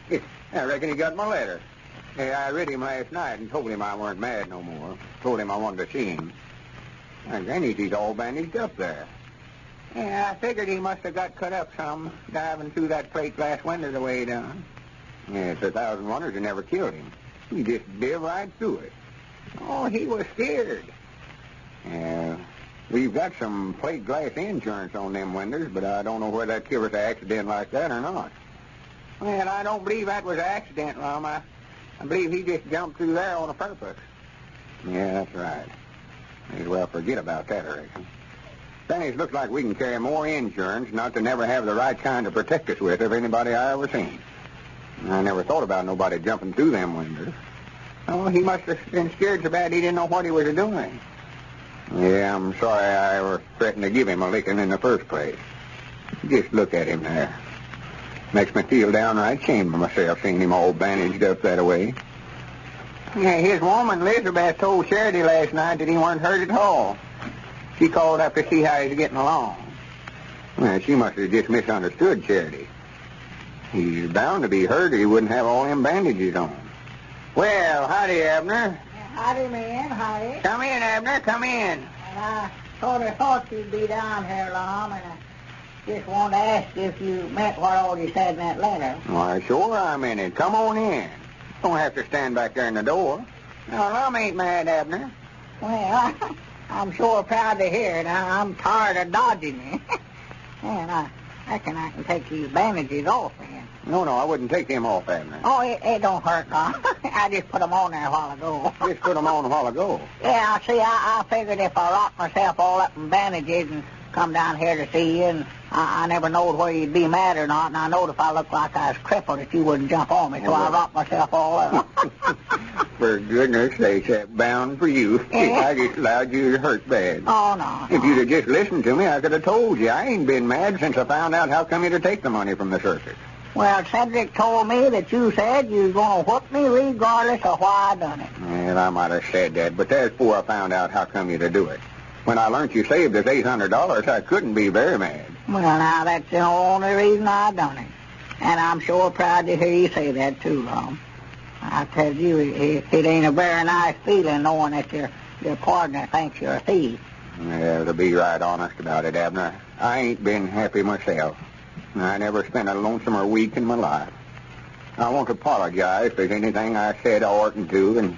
I reckon he got my letter. Yeah, I read him last night and told him I weren't mad no more. Told him I wanted to see him. And then he's all bandaged up there. Yeah, I figured he must have got cut up some, diving through that plate glass window the way he done. Yeah, it's 1,000 wonders it never killed him. He just did right through it. Oh, he was scared. Yeah, we've got some plate glass insurance on them windows, but I don't know whether that covers an accident like that or not. Well, I don't believe that was an accident, Lum. I believe he just jumped through there on a purpose. Yeah, that's right. May as well forget about that, I reckon. Then it looks like we can carry more insurance, not to never have the right kind to protect us with of anybody I ever seen. I never thought about nobody jumping through them windows. Oh, he must have been scared so bad he didn't know what he was doing. Yeah, I'm sorry I ever threatened to give him a licking in the first place. Just look at him there. Makes me feel downright ashamed of myself seeing him all bandaged up that way. Yeah, his woman, Elizabeth, told Charity last night that he weren't hurt at all. She called up to see how he's getting along. Well, she must have just misunderstood Charity. He's bound to be hurt or he wouldn't have all them bandages on. Well, howdy, Abner. Howdy, man, howdy. Come in, Abner, come in. And I sort of thought you'd be down here, Lum, and I just wanted to ask you if you meant what all you said in that letter. Why, sure I'm in it. Come on in. Don't have to stand back there in the door. No, Lum ain't mad, Abner. Well, I'm sure proud to hear it. I'm tired of dodging you. And I reckon I can take these bandages off, man. No, I wouldn't take them off, Abner. Oh, it don't hurt, Lum. I just put them on there a while ago. Just put them on a while ago? Yeah, see, I figured if I wrapped myself all up in bandages and come down here to see you, and I never knowed whether you'd be mad or not, and I knowed if I looked like I was crippled that you wouldn't jump on me, so I wrapped myself all up. For goodness sakes, that's bound for you. Yeah. I just allowed you to hurt bad. Oh, no. If you'd have just listened to me, I could have told you. I ain't been mad since I found out how come you to take the money from the circus. Well, Cedric told me that you said you was going to whoop me regardless of why I done it. Well, I might have said that, but that's before I found out how come you to do it. When I learned you saved us $800, I couldn't be very mad. Well, now, that's the only reason I done it. And I'm sure proud to hear you say that, too, Lum. I tell you, it ain't a very nice feeling knowing that your partner thinks you're a thief. Yeah, to be right honest about it, Abner, I ain't been happy myself. I never spent a lonesomer week in my life. I want to apologize if there's anything I said I oughtn't to, and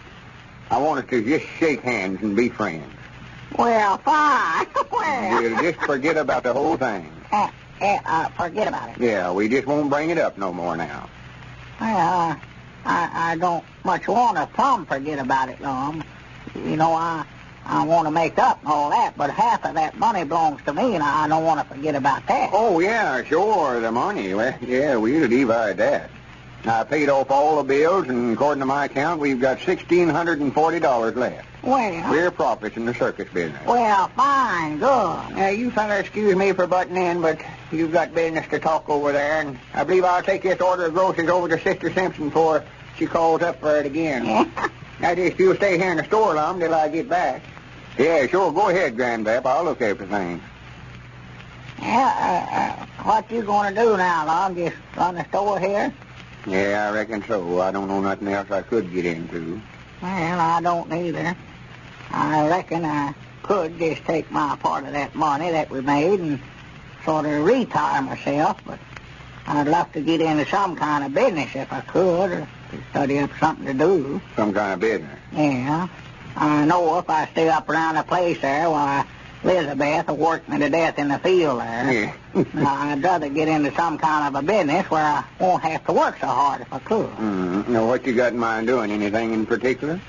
I want us to just shake hands and be friends. Well, fine. Well, We'll just forget about the whole thing. Forget about it. Yeah, we just won't bring it up no more now. Well, I don't much want to forget about it, Lum. You know, I want to make up and all that, but half of that money belongs to me, and I don't want to forget about that. Oh, yeah, sure, the money. Well, yeah, we'll divide that. I paid off all the bills, and according to my account, we've got $1,640 left. Well, We're profits in the circus business. well, fine, good. Now, you fellas excuse me for butting in, but you've got business to talk over there, and I believe I'll take this order of groceries over to Sister Simpson before she calls up for it again. Now, just you'll stay here in the store, Lum, till I get back. Yeah, sure, go ahead, Grandpap. I'll look after things. Yeah, what you going to do now, Lum? Just run the store here? Yeah, I reckon so. I don't know nothing else I could get into. Well, I don't either. I reckon I could just take my part of that money that we made and sort of retire myself, but I'd love to get into some kind of business if I could, or to study up something to do. Some kind of business? Yeah. I know if I stay up around the place there, why, Elizabeth will work me to death in the field there. Yeah. Now, I'd rather get into some kind of a business where I won't have to work so hard if I could. Now, what you got in mind doing? Anything in particular?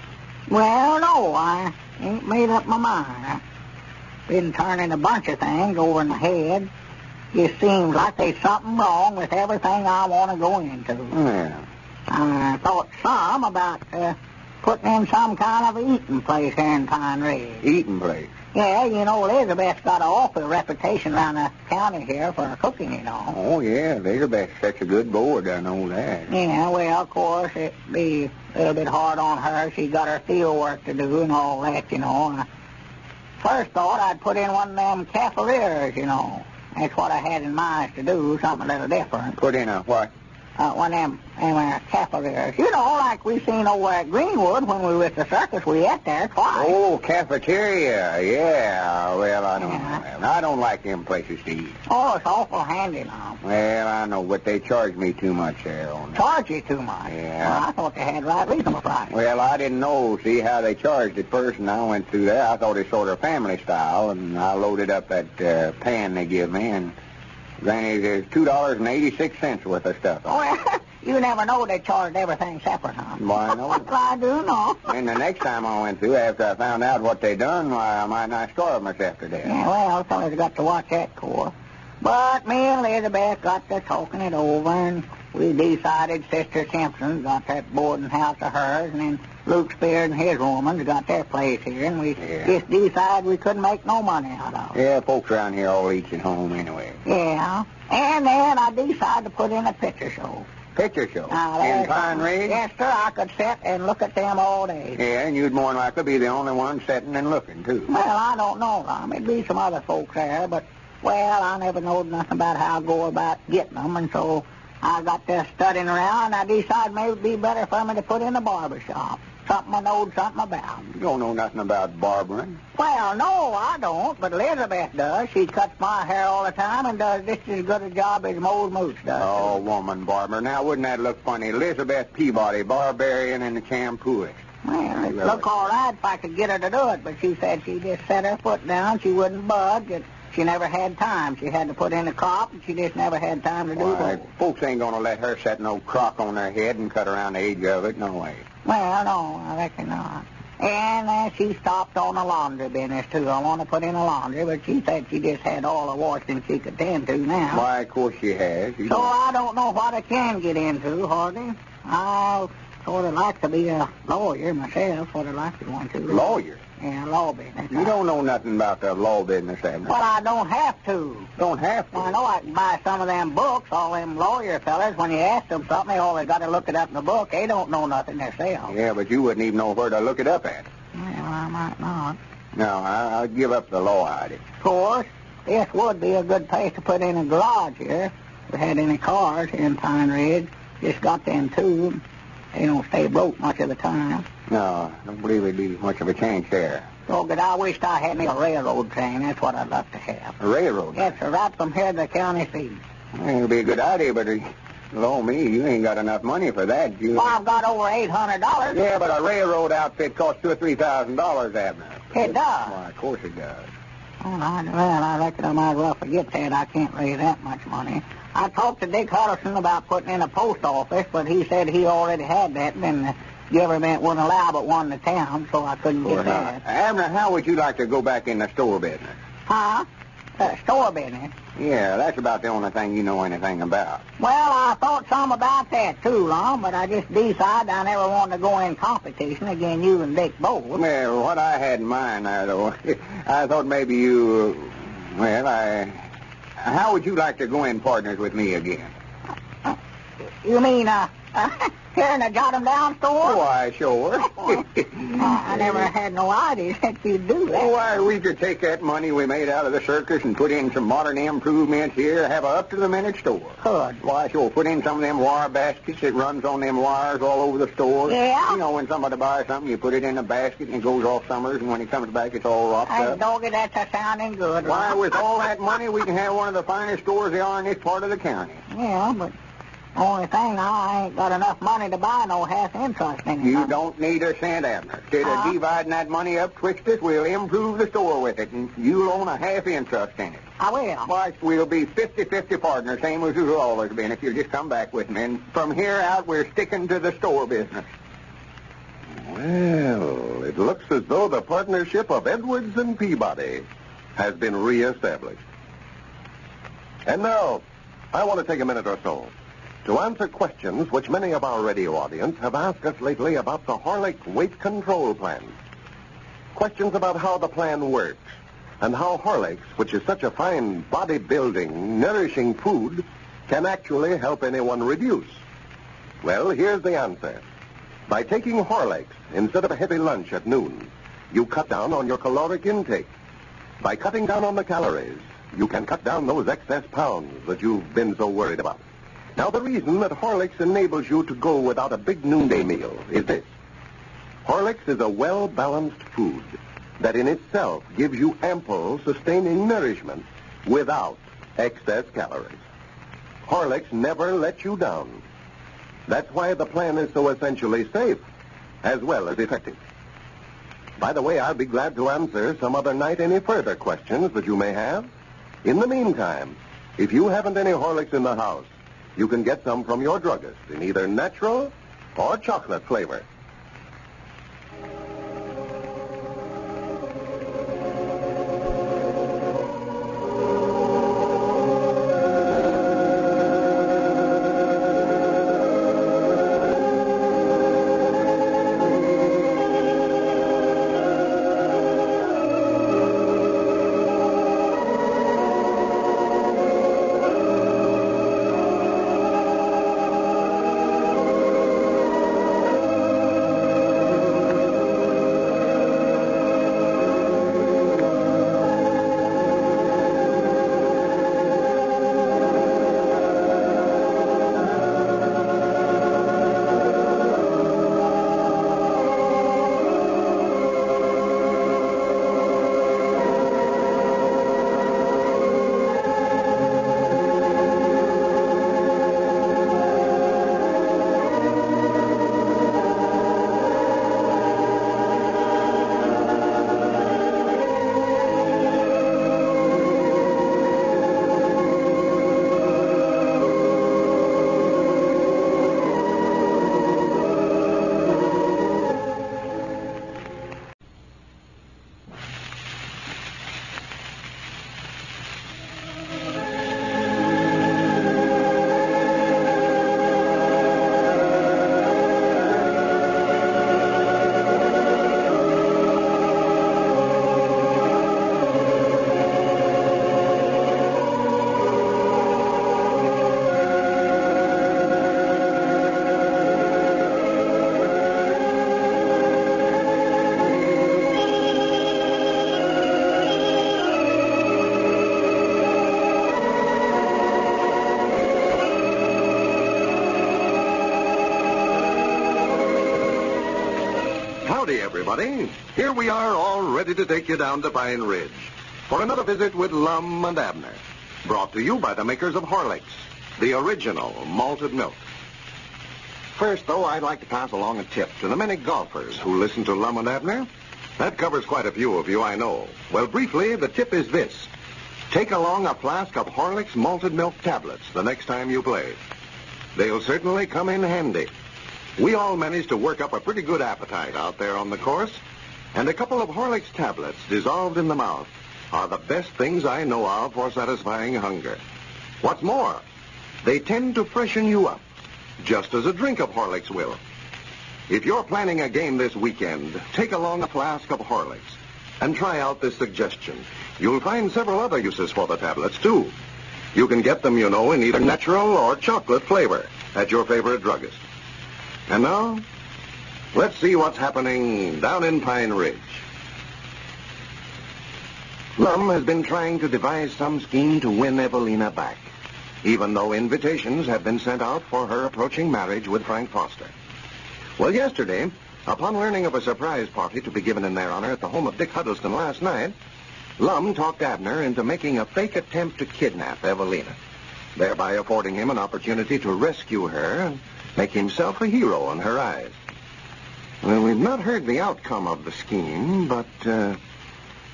Well, no, I ain't made up my mind. I've been turning a bunch of things over in my head. It seems like there's something wrong with everything I want to go into. Yeah. I thought some about putting in some kind of eating place here in Pine Ridge. Eating place? Yeah, you know, Elizabeth's got an awful reputation around the county here for cooking, you know. Oh, yeah, Elizabeth's such a good board, I know that. Yeah, well, of course, it'd be a little bit hard on her. She's got her field work to do and all that, you know. And I first thought I'd put in one of them caffeteers, you know. That's what I had in mind to do, something a little different. Put in a what? one of them cafeterias. You know, like we seen over at Greenwood when we were at the circus. We ate there twice. Oh, cafeteria. Yeah. Well, I don't know. I don't like them places to eat. Oh, it's awful handy now. Well, I know, but they charge me too much there on that. Charge you too much? Yeah. Well, I thought they had right reasonable price. Well, I didn't know, see, how they charged at first, and I went through there. I thought it sort of family style, and I loaded up that pan they give me, and Granny, there's $2.86 worth of stuff. Well, you never know they charged everything separate, huh? Why, I know. I do know. And the next time I went through, after I found out what they done, why, I might not starve myself to death. Yeah, well, fellas got to watch that course. But me and Elizabeth got to talking it over, and we decided Sister Simpson got that boarding house of hers, and then Luke Spear and his woman's got their place here, and we just decided we couldn't make no money out of it. Yeah, folks around here all eats at home anyway. Yeah. And then I decided to put in a picture show. Picture show? In Pine Ridge? Yes, sir. I could sit and look at them all day. Yeah, and you'd more than likely be the only one sitting and looking, too. Well, I don't know, Ron. There'd be some other folks there, but, well, I never knowed nothing about how to go about getting them, and so I got to studying around, and I decided maybe it'd be better for me to put in a barber shop. Something I knowed something about. You don't know nothing about barbering? Well, no, I don't, but Elizabeth does. She cuts my hair all the time and does just as good a job as Mose Moose does. Oh, woman barber. Now, wouldn't that look funny? Elizabeth Peabody, barbarian and the shampooist. Well, it'd look all right if I could get her to do it, but she said she just set her foot down. She wouldn't budge. She never had time. She had to put in a crop, and she just never had time to do that. Folks ain't going to let her set no crock on their head and cut around the edge of it. No way. Well, no, I reckon not. And she stopped on the laundry business, too. I want to put in a laundry, but she said she just had all the washing she could tend to now. Why, of course she has. So I don't know what I can get into, Hardy. I sort of like to be a lawyer myself, sort of like to go into. Lawyer? Yeah, law business. You don't know nothing about the law business, Abner. Well, I don't have to. Don't have to? Well, I know I can buy some of them books. All them lawyer fellas, when you ask them something, they always got to look it up in the book. They don't know nothing themselves. Yeah, but you wouldn't even know where to look it up at. Well, I might not. No, I'd give up the law idea. Of course, this would be a good place to put in a garage here. If we had any cars here in Pine Ridge, just got them too. They don't stay broke much of the time. No, I don't believe there'd be much of a change there. Oh, but I wished I had me a railroad train. That's what I'd love to have. A railroad? Yes, sir, right from here to the county seat. Well, it'd be a good idea, but, me, you ain't got enough money for that. Well, I've got over $800. Yeah, but a railroad outfit costs $2,000 or $3,000, Abner. It does? Why, of course it does. Oh, I reckon I might well forget that. I can't raise that much money. I talked to Dick Huddleston about putting in a post office, but he said he already had that, and then the government wouldn't allow but one in the town, so I couldn't get that. Abner, how would you like to go back in the store business? Huh? Store business? Yeah, that's about the only thing you know anything about. Well, I thought some about that, too, Lum, but I just decided I never wanted to go in competition against you and Dick both. Well, what I had in mind there, though, I thought maybe you, how would you like to go in partners with me again? You mean, here in the Jot 'em Down store? Why, sure. I never had no idea that you'd do that. Why, we could take that money we made out of the circus and put in some modern improvements here, have a up-to-the-minute store. Good. Why, sure, put in some of them wire baskets that runs on them wires all over the store. Yeah? You know, when somebody buys something, you put it in a basket and it goes off summers, and when it comes back, it's all wrapped Hey, up. doggy, that's sounding good. Why, with all that money, we can have one of the finest stores there are in this part of the county. Yeah, but only thing, I ain't got enough money to buy no half interest in it. You don't need a cent, Abner. Instead of dividing that money up twixt us, we'll improve the store with it, and you'll own a half interest in it. I will. Why, we'll be 50-50 partners, same as we've always been, if you'll just come back with me. And from here out, we're sticking to the store business. Well, it looks as though the partnership of Edwards and Peabody has been reestablished. And now, I want to take a minute or so to answer questions which many of our radio audience have asked us lately about the Horlick weight control plan. Questions about how the plan works and how Horlicks, which is such a fine body-building, nourishing food, can actually help anyone reduce. Well, here's the answer. By taking Horlicks instead of a heavy lunch at noon, you cut down on your caloric intake. By cutting down on the calories, you can cut down those excess pounds that you've been so worried about. Now, the reason that Horlicks enables you to go without a big noonday meal is this. Horlicks is a well-balanced food that in itself gives you ample, sustaining nourishment without excess calories. Horlicks never lets you down. That's why the plan is so essentially safe, as well as effective. By the way, I'll be glad to answer some other night any further questions that you may have. In the meantime, if you haven't any Horlicks in the house, you can get some from your druggist in either natural or chocolate flavor. Howdy, everybody. Here we are, all ready to take you down to Pine Ridge for another visit with Lum and Abner, brought to you by the makers of Horlicks, the original malted milk. First, though, I'd like to pass along a tip to the many golfers who listen to Lum and Abner. That covers quite a few of you, I know. Well, briefly, the tip is this. Take along a flask of Horlicks malted milk tablets the next time you play. They'll certainly come in handy. We all managed to work up a pretty good appetite out there on the course, and a couple of Horlicks tablets dissolved in the mouth are the best things I know of for satisfying hunger. What's more, they tend to freshen you up, just as a drink of Horlicks will. If you're planning a game this weekend, take along a flask of Horlicks and try out this suggestion. You'll find several other uses for the tablets, too. You can get them, you know, in either natural or chocolate flavor at your favorite druggist. And now, let's see what's happening down in Pine Ridge. Lum has been trying to devise some scheme to win Evelina back, even though invitations have been sent out for her approaching marriage with Frank Foster. Well, yesterday, upon learning of a surprise party to be given in their honor at the home of Dick Huddleston last night, Lum talked Abner into making a fake attempt to kidnap Evelina, thereby affording him an opportunity to rescue her and make himself a hero in her eyes. Well, we've not heard the outcome of the scheme, but,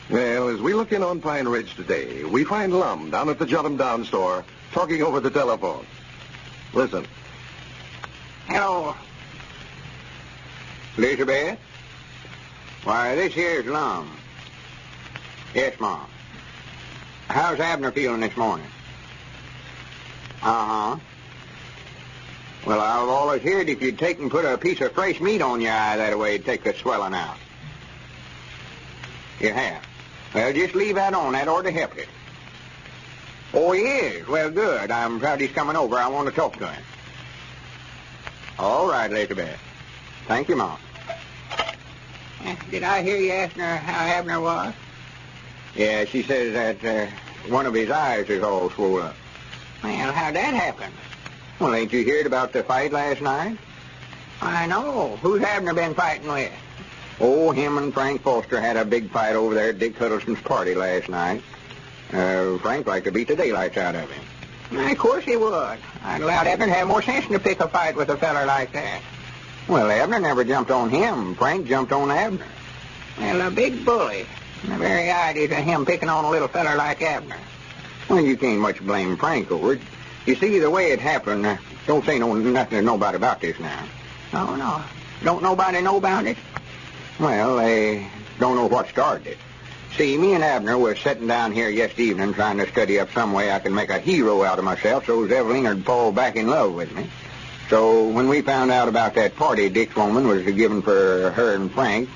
well, as we look in on Pine Ridge today, we find Lum down at the Jot 'em Down store talking over the telephone. Listen. Hello. Elizabeth? Why, this here's Lum. Yes, Mom. How's Abner feeling this morning? Uh-huh. Well, I've always heard if you'd take and put a piece of fresh meat on your eye, that way it'd take the swelling out. You have? Well, just leave that on. That ought to help it. Oh, he is? Well, good. I'm proud he's coming over. I want to talk to him. All right, Elizabeth. Thank you, Mom. Did I hear you asking her how Abner was? Yeah, she says that one of his eyes is all swollen up. Well, how'd that happen? Well, ain't you heard about the fight last night? I know. Who's Abner been fighting with? Oh, him and Frank Foster had a big fight over there at Dick Huddleston's party last night. Frank liked to beat the daylights out of him. Of course he would. I'd allowed Abner to have more sense than to pick a fight with a feller like that. Well, Abner never jumped on him. Frank jumped on Abner. Well, a big bully. The very idea of him picking on a little feller like Abner. Well, you can't much blame Frank over it. You see, the way it happened, don't say nothing to nobody about this now. Oh, no. Don't nobody know about it? Well, they don't know what started it. See, me and Abner were sitting down here yesterday evening trying to study up some way I could make a hero out of myself so's Evelyna'd fall back in love with me. So when we found out about that party Dick's woman was giving for her and Frank,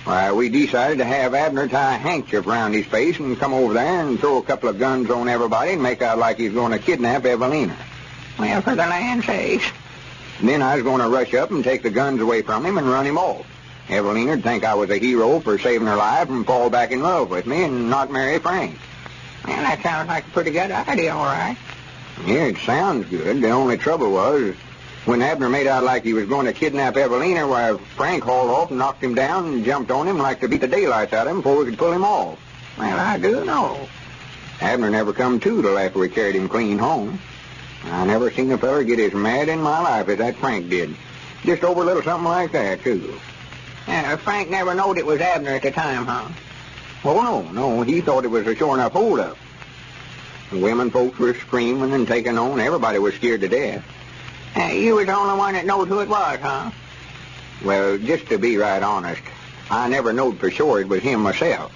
why, we decided to have Abner tie a handkerchief around his face and come over there and throw a couple of guns on everybody and make out like he's going to kidnap Evelina. Well, for the land's sake. Then I was going to rush up and take the guns away from him and run him off. Evelina'd think I was a hero for saving her life and fall back in love with me and not marry Frank. Well, that sounds like a pretty good idea, all right. Yeah, it sounds good. The only trouble was, when Abner made out like he was going to kidnap Evelina, why, Frank hauled off and knocked him down and jumped on him like to beat the daylights out of him before we could pull him off. Well, I do know. Abner never come to till after we carried him clean home. I never seen a feller get as mad in my life as that Frank did. Just over a little something like that, too. Frank never knowed it was Abner at the time, huh? Oh, no. He thought it was a sure enough hold-up. The women folks were screaming and taking on. Everybody was scared to death. You was the only one that knowed who it was, huh? Well, just to be right honest, I never knowed for sure it was him myself.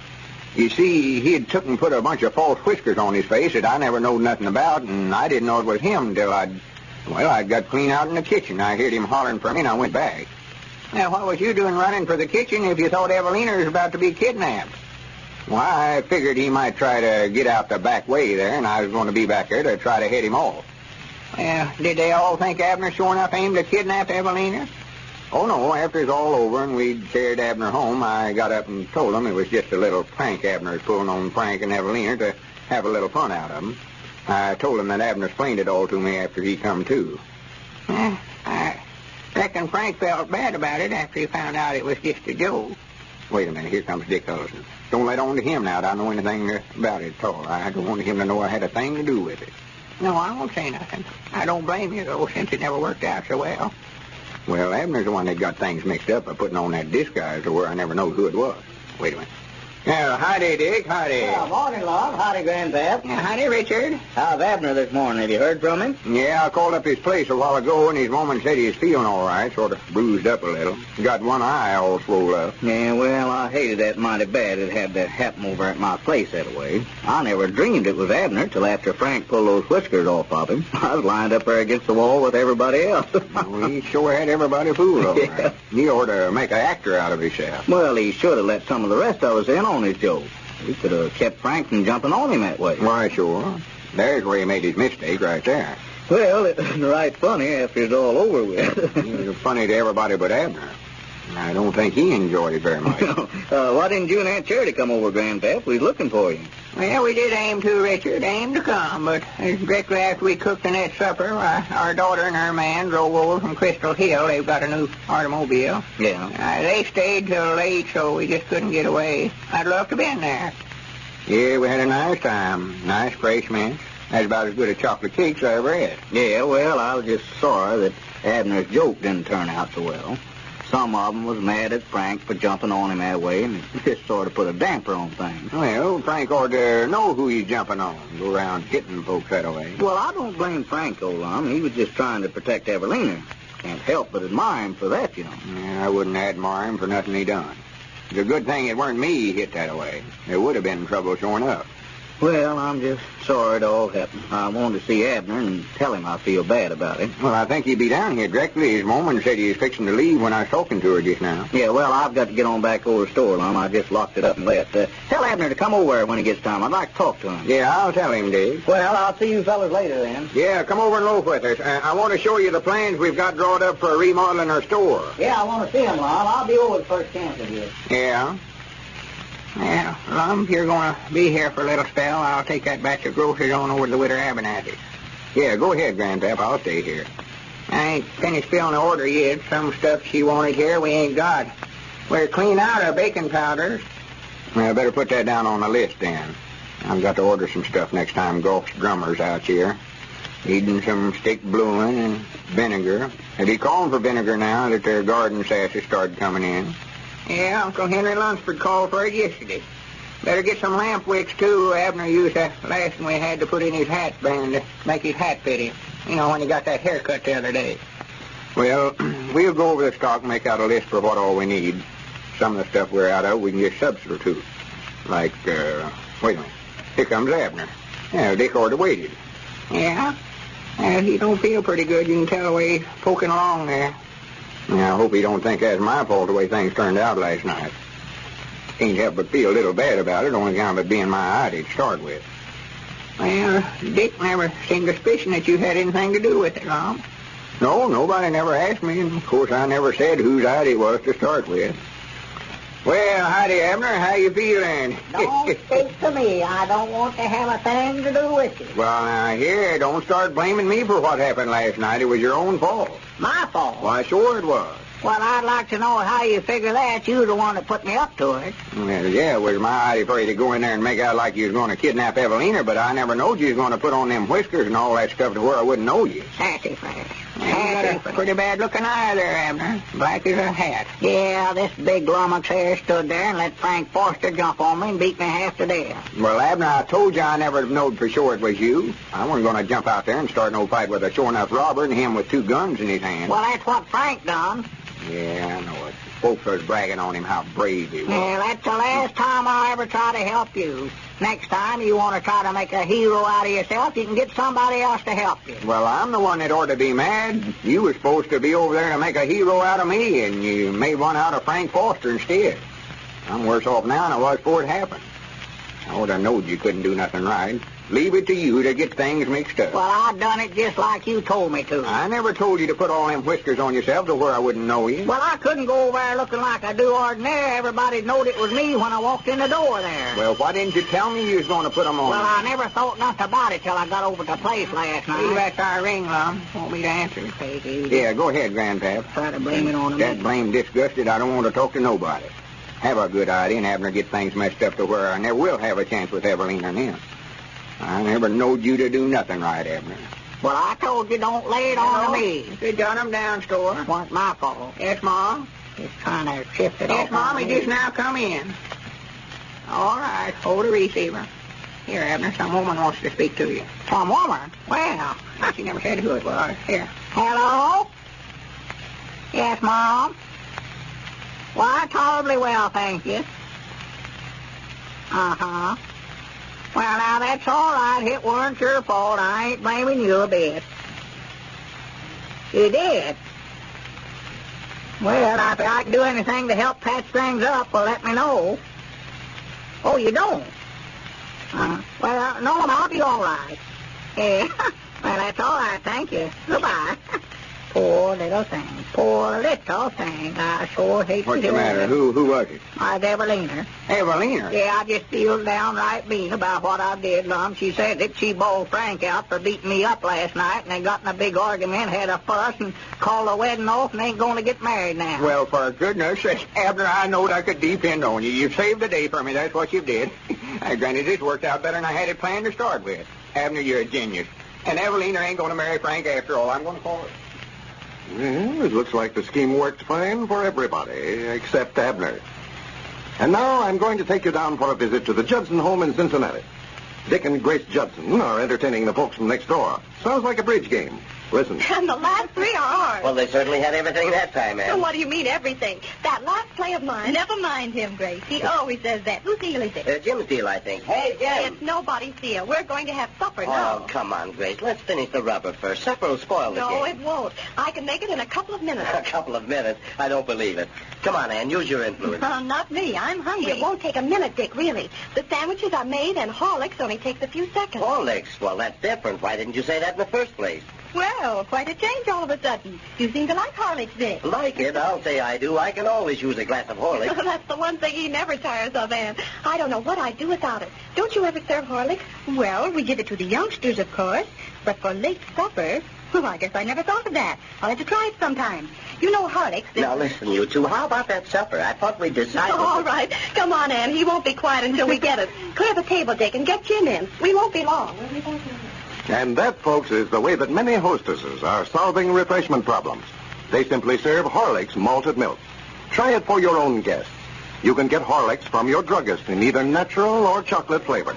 You see, he had took and put a bunch of false whiskers on his face that I never knowed nothing about, and I didn't know it was him till I'd got clean out in the kitchen. I heard him hollering for me, and I went back. Now, what was you doing running for the kitchen if you thought Evelina was about to be kidnapped? Why, I figured he might try to get out the back way there, and I was going to be back there to try to head him off. Well, did they all think Abner sure enough aimed to kidnap Evelina? Oh, no. After it's all over and we'd carried Abner home, I got up and told them it was just a little prank Abner was pulling on Frank and Evelina to have a little fun out of them. I told them that Abner explained it all to me after he come to. I reckon Frank felt bad about it after he found out it was just a joke. Wait a minute. Here comes Dick Huddleston. Don't let on to him now that I know anything about it at all. I don't want him to know I had a thing to do with it. No, I won't say nothing. I don't blame you, though, since it never worked out so well. Well, Abner's the one that got things mixed up by putting on that disguise to where I never knowed who it was. Wait a minute. Now, howdy, Dick. Howdy. Well, morning, Lum. Howdy, Grandpap. Howdy, Richard. How's Abner this morning? Have you heard from him? Yeah, I called up his place a while ago, and his woman said he's feeling all right, sort of bruised up a little. Got one eye all swole up. Yeah, well, I hated that mighty bad it had to happen over at my place that way. I never dreamed it was Abner till after Frank pulled those whiskers off of him. I was lined up there against the wall with everybody else. Well, he sure had everybody fooled, all right. He ought to make an actor out of himself. Well, he should have let some of the rest of us in on his joke. He could have kept Frank from jumping on him that way. Why, sure. There's where he made his mistake, right there. Well, it was right funny after it's all over with. It was funny to everybody but Abner. I don't think he enjoyed it very much. Why didn't you and Aunt Charity come over, Grandpap? We was looking for you. Well, we did aim to, Richard, to come, but directly after we cooked the net supper, our daughter and her man drove over from Crystal Hill. They've got a new automobile. Yeah. They stayed till late, so we just couldn't get away. I'd love to been there. Yeah, we had a nice time. Nice fresh mints. That's about as good a chocolate cake as I ever had. Yeah, well, I was just sorry that Abner's joke didn't turn out so well. Some of them was mad at Frank for jumping on him that way, and it just sort of put a damper on things. Well, Frank ought to know who he's jumping on. Go around hitting folks that way. Well, I don't blame Frank, old Lum. He was just trying to protect Evelina. Can't help but admire him for that, you know. Yeah, I wouldn't admire him for nothing he done. It's a good thing it weren't me he hit that way. There would have been trouble showing up. Well, I'm just sorry it all happened. I wanted to see Abner and tell him I feel bad about it. Well, I think he'd be down here directly. His woman said he was fixing to leave when I was talking to her just now. Yeah, well, I've got to get on back over to the store, Lum. I just locked it up and left. Tell Abner to come over when he gets time. I'd like to talk to him. Yeah, I'll tell him, Dave. Well, I'll see you fellas later then. Yeah, come over and loaf with us. I want to show you the plans we've got drawn up for remodeling our store. Yeah, I want to see him, Lum. I'll be over the first chance of it. Yeah? Well, Lum, if you're going to be here for a little spell, I'll take that batch of groceries on over to the Widow Abernathy's. Yeah, go ahead, Grandpap. I'll stay here. I ain't finished filling the order yet. Some stuff she wanted here we ain't got. We're clean out of baking powders. Well, I better put that down on the list then. I've got to order some stuff next time Golf's drummer's out here. Needing some stick bluing and vinegar. They be calling for vinegar now that their garden sashes started coming in. Yeah, Uncle Henry Lunsford called for it yesterday. Better get some lamp wicks, too. Abner used that last one we had to put in his hat band to make his hat fit him. You know, when he got that haircut the other day. Well, we'll go over the stock and make out a list for what all we need. Some of the stuff we're out of, we can get substitute. Like, wait a minute. Here comes Abner. Yeah, Dick ordered waited. Yeah? He don't feel pretty good. You can tell the way he's poking along there. Yeah, I hope he don't think that's my fault the way things turned out last night. Can't help but feel a little bad about it, only account of it being my idea to start with. Well, Dick never seemed to suspicion that you had anything to do with it, Lum. No, nobody never asked me, and of course I never said whose idea it was to start with. Well, howdy, Abner. How you feeling? Don't speak to me. I don't want to have a thing to do with you. Well, now, here, don't start blaming me for what happened last night. It was your own fault. My fault? Why, sure it was. Well, I'd like to know how you figure that. You're the one that put me up to it. Well, yeah, it was my idea for you to go in there and make out like you was going to kidnap Evelina, but I never knowed you was going to put on them whiskers and all that stuff to where I wouldn't know you. Sassafras. Pretty bad looking eye there, Abner. Black as a hat. Yeah, this big lummox here stood there and let Frank Foster jump on me and beat me half to death. Well, Abner, I told you I never knowed for sure it was you. I wasn't going to jump out there and start no fight with a sure enough robber and him with 2 guns in his hand. Well, that's what Frank done. Yeah, I know it. Folks was bragging on him how brave he was. Well, that's the last time I'll ever try to help you. Next time you want to try to make a hero out of yourself, you can get somebody else to help you. Well, I'm the one that ought to be mad. You were supposed to be over there to make a hero out of me, and you made one out of Frank Foster instead. I'm worse off now than I was before it happened. I would have knowed you couldn't do nothing right. Leave it to you to get things mixed up. Well, I done it just like you told me to. I never told you to put all them whiskers on yourself to where I wouldn't know you. Well, I couldn't go over there looking like I do ordinary. Everybody knowed it was me when I walked in the door there. Well, why didn't you tell me you was going to put them on? Well, I never thought nothing about it till I got over to the place last night. That's our ring, Lum. Want me to answer it? Take it easy. Yeah, go ahead, Grandpap. Try to blame it on me. That blame disgusted, I don't want to talk to nobody. Have a good idea and Abner get things messed up to where I never will have a chance with Evelina and him. I never knowed you to do nothing right, Abner. Well, I told you don't lay it on to me. You done him down, store. Wasn't my fault. Yes, Mom? Just trying to shift it off. Yes, Mom, he just now come in. All right, hold the receiver. Here, Abner, some woman wants to speak to you. Some woman? Well, she never said who it was. Here. Hello? Yes, Mom? Why, tolerably well, thank you. Uh-huh. Well, now, that's all right. It weren't your fault. I ain't blaming you a bit. You did? Well, if I can do anything to help patch things up, well, let me know. Oh, you don't? Well, no, I'll be all right. Yeah. Well, that's all right. Thank you. Goodbye. Poor little thing. Poor little thing. I sure hate to What's do the matter? it. Who was it? It's Evelina. Evelina? Yeah, I just feel downright mean about what I did, Lum. She said that she bawled Frank out for beating me up last night, and they got in a big argument, had a fuss, and called the wedding off, and ain't going to get married now. Well, for goodness sake, Abner, I knowed I could depend on you. You've saved the day for me. That's what you did. Granted, this worked out better than I had it planned to start with. Abner, you're a genius. And Evelina ain't going to marry Frank after all. I'm going to call her. Well, it looks like the scheme worked fine for everybody, except Abner. And now I'm going to take you down for a visit to the Judson home in Cincinnati. Dick and Grace Judson are entertaining the folks from next door. Sounds like a bridge game. Listen. And the last 3 are ours. Well, they certainly had everything that time, Ann. So what do you mean, everything? That last play of mine... Never mind him, Grace. He always says that. Whose deal is it? Jim's deal, I think. Hey, Jim. It's nobody's deal. We're going to have supper now. Oh, come on, Grace. Let's finish the rubber first. Supper will spoil the game. No, it won't. I can make it in a couple of minutes. A couple of minutes? I don't believe it. Come on, Ann. Use your influence. Not me. I'm hungry. It won't take a minute, Dick, really. The sandwiches are made, and Horlicks only takes a few seconds. Horlicks? Well, that's different. Why didn't you say that in the first place? Well, quite a change all of a sudden. You seem to like Horlicks, Dick. Like it? I'll say I do. I can always use a glass of Horlicks. That's the one thing he never tires of, Ann. I don't know what I'd do without it. Don't you ever serve Horlicks? Well, we give it to the youngsters, of course. But for late supper, well, I guess I never thought of that. I'll have to try it sometime. You know Horlicks... Now, listen, you two, how about that supper? I thought we decided... All right. Come on, Ann. He won't be quiet until we get it. Clear the table, Dick, and get Jim in. We won't be long. And that, folks, is the way that many hostesses are solving refreshment problems. They simply serve Horlicks malted milk. Try it for your own guests. You can get Horlicks from your druggist in either natural or chocolate flavor.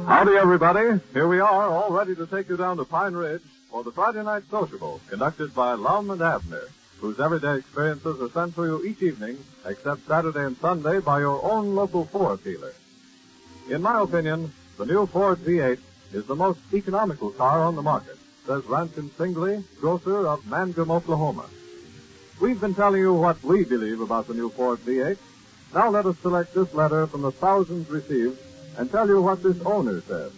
Howdy, everybody. Here we are, all ready to take you down to Pine Ridge for the Friday Night Sociable, conducted by Lum and Abner, whose everyday experiences are sent to you each evening, except Saturday and Sunday, by your own local Ford dealer. In my opinion, the new Ford V8 is the most economical car on the market, says Rankin Singley, grocer of Mangum, Oklahoma. We've been telling you what we believe about the new Ford V8. Now let us select this letter from the thousands received and tell you what this owner says.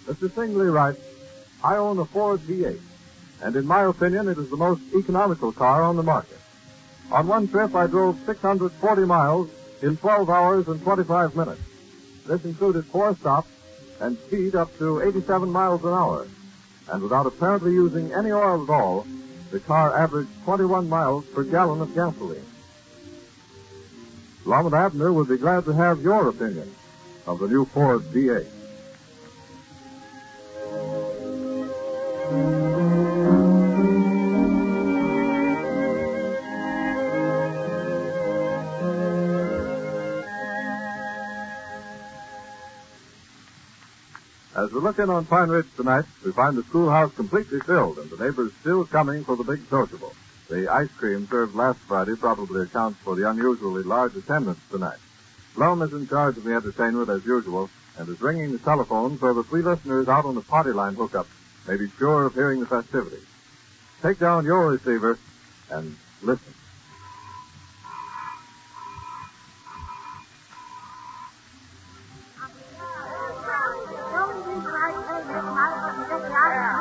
Mr. Singley writes, I own a Ford V8, and in my opinion it is the most economical car on the market. On one trip I drove 640 miles in 12 hours and 25 minutes. This included 4 stops and speed up to 87 miles an hour. And without apparently using any oil at all, the car averaged 21 miles per gallon of gasoline. Lum and Abner would be glad to have your opinion of the new Ford V8. As we look in on Pine Ridge tonight, we find the schoolhouse completely filled and the neighbors still coming for the big sociable. The ice cream served last Friday probably accounts for the unusually large attendance tonight. Lum is in charge of the entertainment as usual and is ringing the telephone so that we listeners out on the party line hookup may be sure of hearing the festivities. Take down your receiver and listen.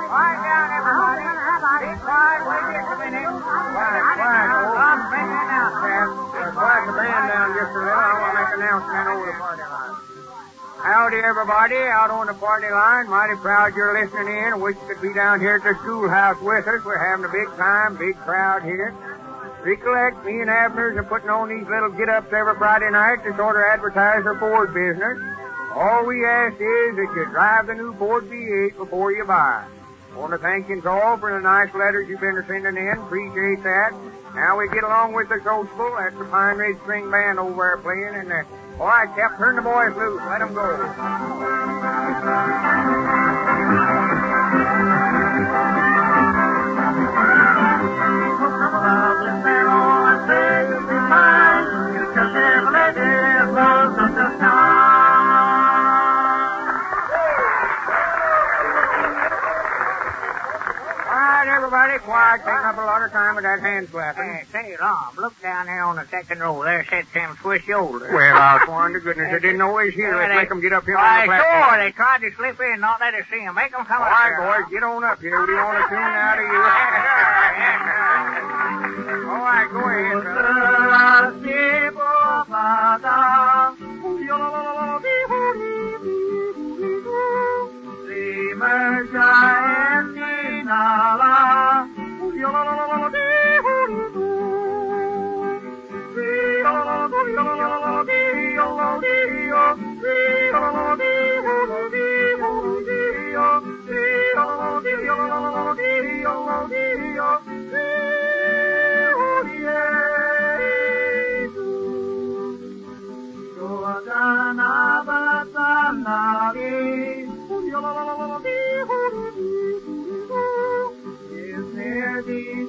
Quiet down, everybody. Be quiet. Wait just a minute. Quiet. I'm making an announcement. Quiet the band down just a little. I want to make an announcement over the party line. Howdy, everybody, out on the party line. Mighty proud you're listening in. I wish you could be down here at the schoolhouse with us. We're having a big time, big crowd here. Recollect, me and Abner's are putting on these little get-ups every Friday night to sort of advertise our Ford business. All we ask is that you drive the new Ford V8 before you buy. I want to thank you all for the nice letters you've been sending in. Appreciate that. Now we get along with the sociable. That's the Pine Ridge String Band over there playing. And all right, Cap, turn the boys loose. Let them go. Everybody, quiet. Taking up a lot of time with that hand slapping. Say, Lum, look down there on the second row. There sits them Swiss shoulders. Well, I sworn to goodness I didn't know he was here. Let's make them get up here on the platform. Sure, they tried to slip in, not let us see them. Make them come all up right, here. boys, get on up here. We want a tune out of you. All right, go ahead, brother.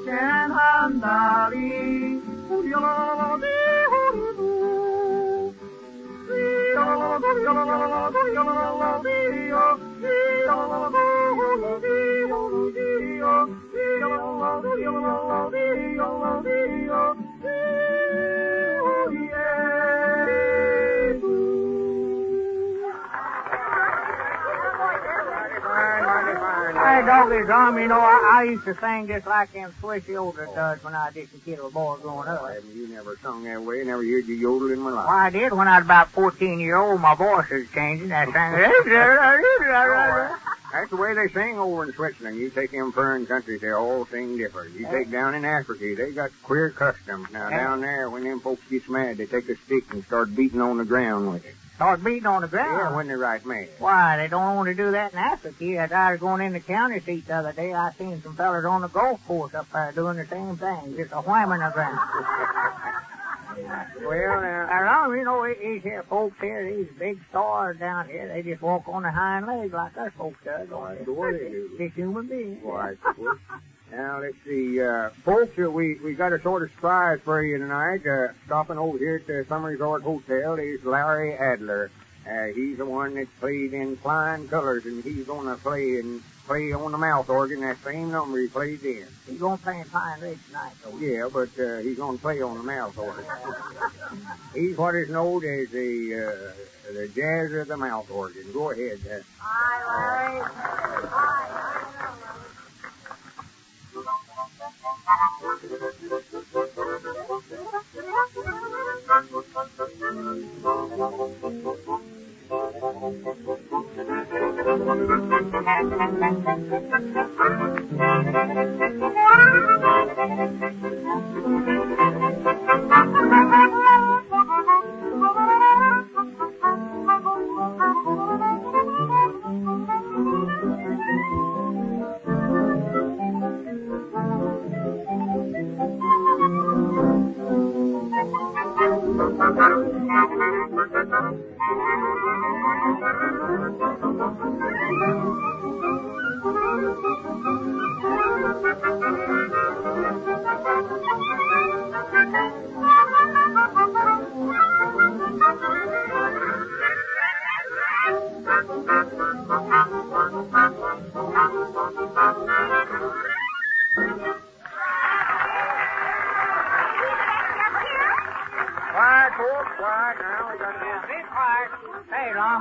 can handali. Hey, Doggy Drum, you know, I used to sing just like them Swishy Yodelers does when I was just a kid or boy growing up. You never sung that way. Never heard you yodel in my life. Well, I did when I was about 14 years old. My voice was changing. I sang. That's the way they sing over in Switzerland. You take them foreign countries, they all sing different. You take down in Africa, they got queer customs. Now, down there, when them folks gets mad, they take a stick and start beating on the ground with it. Start beating on the ground? Yeah, when they're right mad. Why, they don't want to do that in Africa. As I was going in the county seat the other day, I seen some fellas on the golf course up there doing the same thing, just a whamming the ground. Well, you know, these here folks here, these big stars down here, they just walk on their hind legs like us folks does. Why, sure they do. Just human beings. Why, sure. Now, let's see. Folks, we got a sort of surprise for you tonight. Stopping over here at the Summer Resort Hotel is Larry Adler. He's the one that played in Flying Colors, and he's going to play on the mouth organ, that same number he played in. He's going to play in Pine Ridge tonight, though. Yeah, but he's going to play on the mouth organ. He's what is known as the jazz of the mouth organ. Go ahead. Hi, Larry.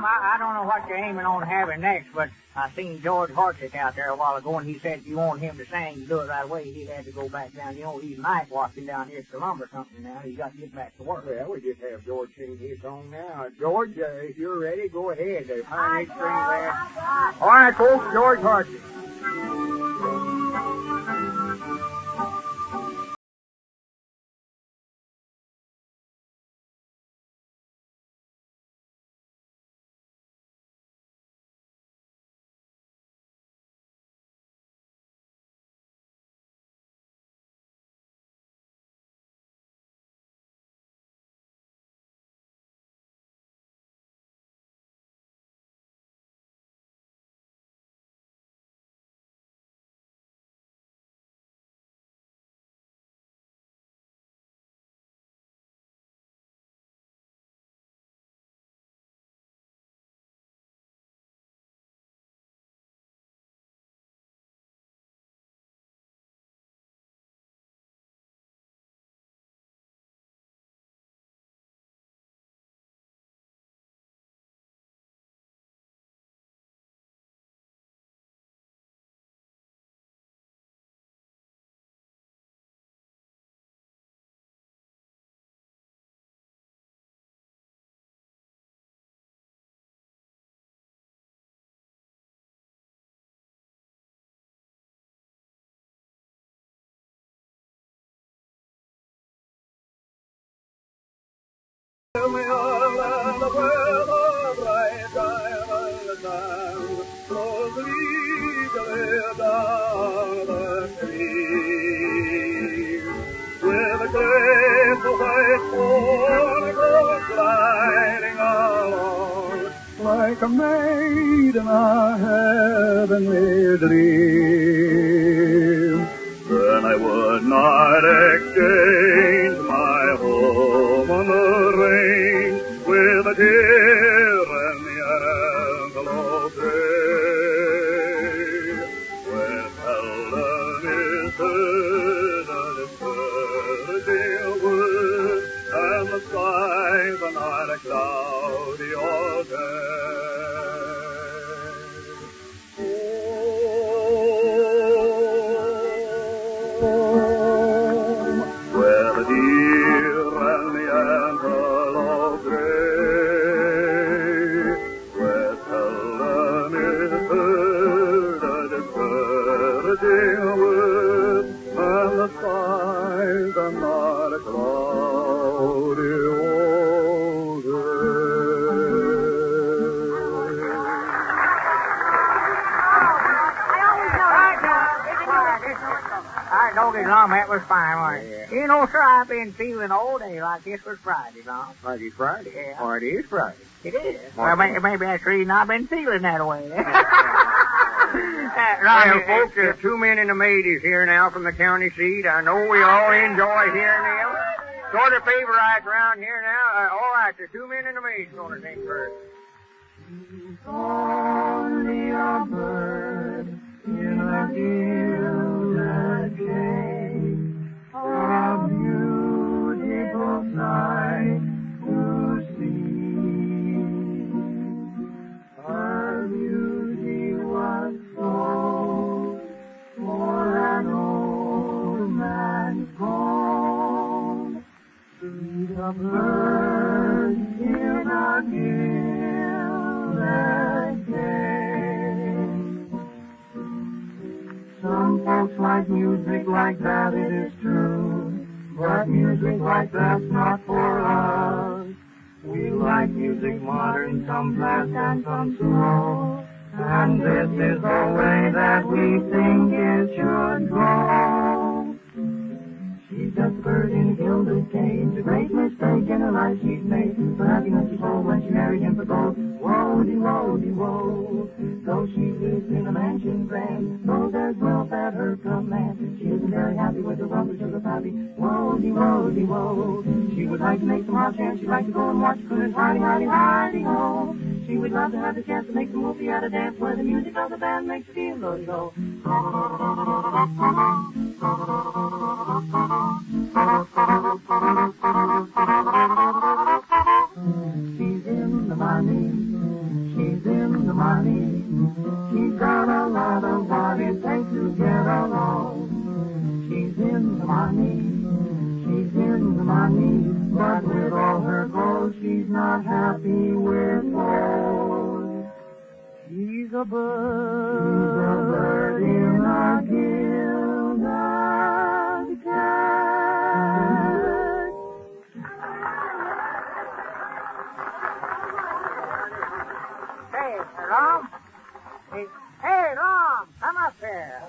I don't know what you're aiming on having next, but I seen George Hartwick out there a while ago, and he said if you want him to sing, you do it right away. He had to go back down. You know, he's night watching down here at the lumber company now. He's got to get back to work. Well, we just have George sing his song now. George, if you're ready, go ahead. Pine Ridge Spring Band. All right, folks, George Hartwick. Like a maid in a heavenly dream. Then I would Good night, exchange my home on the range with a deer and the antelope gray. When Helen is heard and it's the wood, and the skies are not a cloudy all day. Where the deer and the antelope gray, where Helen is heard and it's bursting with, and the skies are not a cloudy all Doggy Lum, that was fine, wasn't it? You know, sir, I've been feeling all day like this was Friday, Lum. Like it's Friday. Yeah. Or it is Friday. It is. Well, maybe that's the reason I've been feeling that way. Well, folks, the two men and a maid is here now from the county seat. I know we all enjoy hearing them. Sort of favorite around here now. All right, the two men and a maid's going to sing first. Only a bird in a gilded cage, a beautiful sight to see. Her beauty was sold for an old man's gold. See the bird in a gilded cage. Some folks like music like that, it is true, but music like that's not for us. We like music modern, some fast and some slow, and this is the way that we think it should go. She's just a bird in a gilded cage, a great mistake in her life she's made. For happiness she told when she married him for gold. Woe-de-woe-de-woe. Though she lives in a mansion grand, though there's wealth at her command, she isn't very happy with her rumble sugar pappy. Woe-de-woe-de-woe. She would like to make some hot chance, she'd like to go and watch Coolidge hidey-ho. She would love to have the chance to make some whoopee at a dance where the music of the band makes her feel lo-de-lo. She's in the money, she's in the money. She's got a lot of what it takes to get along. She's in the money, she's in the money. But with all her gold, she's not happy with gold. She's a bird in a gilded cage. Hey, Lum. Hey, Lum, come up here.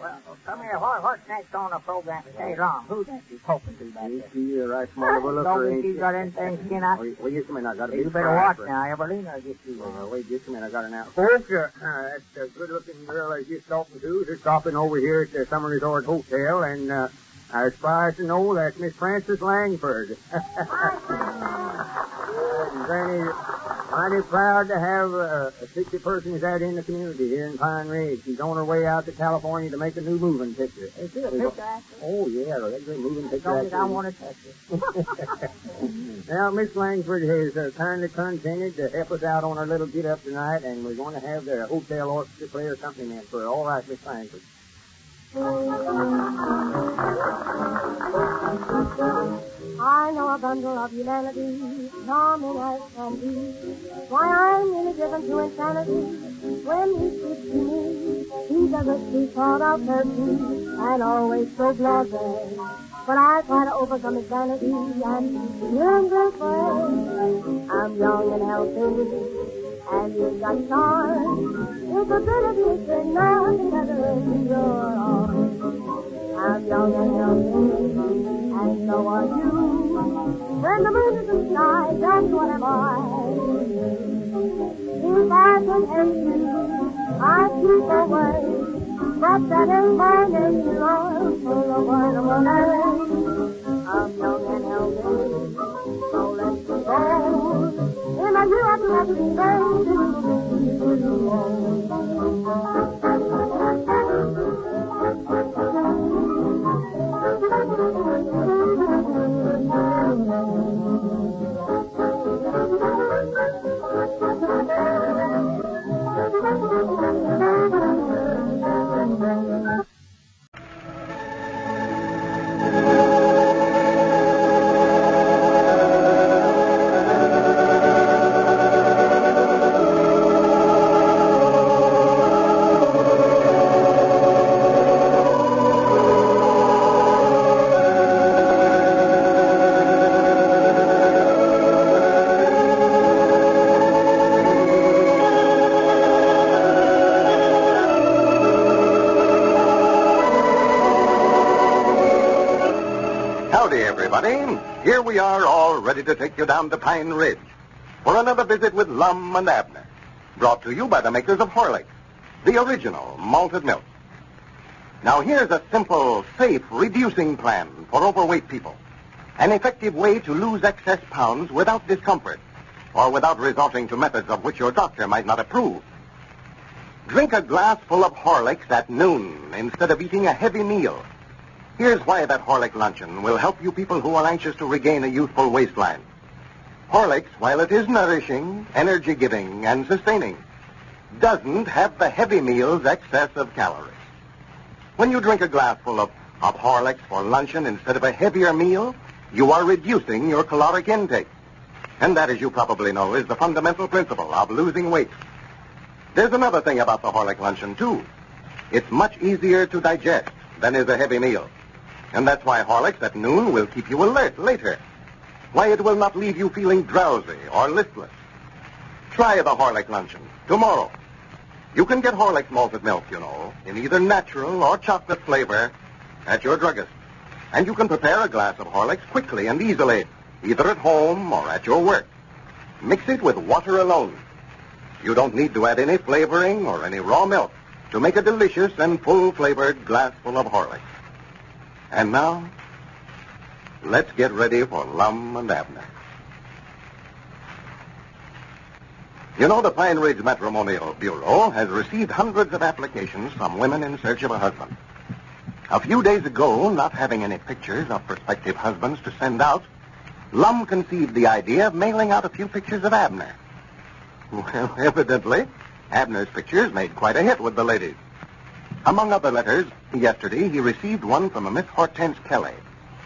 Well, come here. What's next on the program? Hey, Lum, who's that you talking to back there? She's a right smart of a looker, ain't Don't she? got anything skin out? Well, just a minute. I got a big You better surprise watch for her. now. Evelina will get you. Wait just a minute. I got her now. Folks, that's a good-looking girl I was just talking to. They're stopping over here at the Summer Resort Hotel, and I was surprised to know that's Miss Frances Langford. Granny, mighty proud to have a 60 person as that in the community here in Pine Ridge. She's on her way out to California to make a new moving picture. Is she a picture actress? Oh, yeah, a regular moving picture Don't actress. I want to touch it. Now, Miss Langford has kindly consented to help us out on our little get-up tonight, and we're going to have the hotel orchestra play her accompaniment for her. All right, Miss Langford. I know a bundle of humanity, charming as can be. Why, I'm really driven to insanity when he speaks to me. He doesn't speak sort of person and always so blasé. But I try to overcome his vanity and keep him this way. I'm young and healthy, and you've got charm. It's a bit of you can now together in your arms. I'm young and healthy, and so are you. When the moon is in the sky, that's what am I. If I can help you, I keep away. But that is my name, I'm full of wonderfulness. I'm young and healthy, so let's go. In a new and happy Here we are, all ready to take you down to Pine Ridge for another visit with Lum and Abner, brought to you by the makers of Horlicks, the original malted milk. Now here's a simple, safe, reducing plan for overweight people. An effective way to lose excess pounds without discomfort or without resorting to methods of which your doctor might not approve. Drink a glass full of Horlicks at noon instead of eating a heavy meal. Here's why that Horlick luncheon will help you people who are anxious to regain a youthful waistline. Horlicks, while it is nourishing, energy-giving, and sustaining, doesn't have the heavy meal's excess of calories. When you drink a glass full of Horlicks for luncheon instead of a heavier meal, you are reducing your caloric intake. And that, as you probably know, is the fundamental principle of losing weight. There's another thing about the Horlick luncheon, too. It's much easier to digest than is a heavy meal. And that's why Horlicks at noon will keep you alert later. Why it will not leave you feeling drowsy or listless. Try the Horlick luncheon tomorrow. You can get Horlicks malted milk, you know, in either natural or chocolate flavor at your druggist. And you can prepare a glass of Horlicks quickly and easily, either at home or at your work. Mix it with water alone. You don't need to add any flavoring or any raw milk to make a delicious and full-flavored glass full of Horlicks. And now, let's get ready for Lum and Abner. You know, the Pine Ridge Matrimonial Bureau has received hundreds of applications from women in search of a husband. A few days ago, not having any pictures of prospective husbands to send out, Lum conceived the idea of mailing out a few pictures of Abner. Well, evidently, Abner's pictures made quite a hit with the ladies. Among other letters, yesterday he received one from a Miss Hortense Kelly,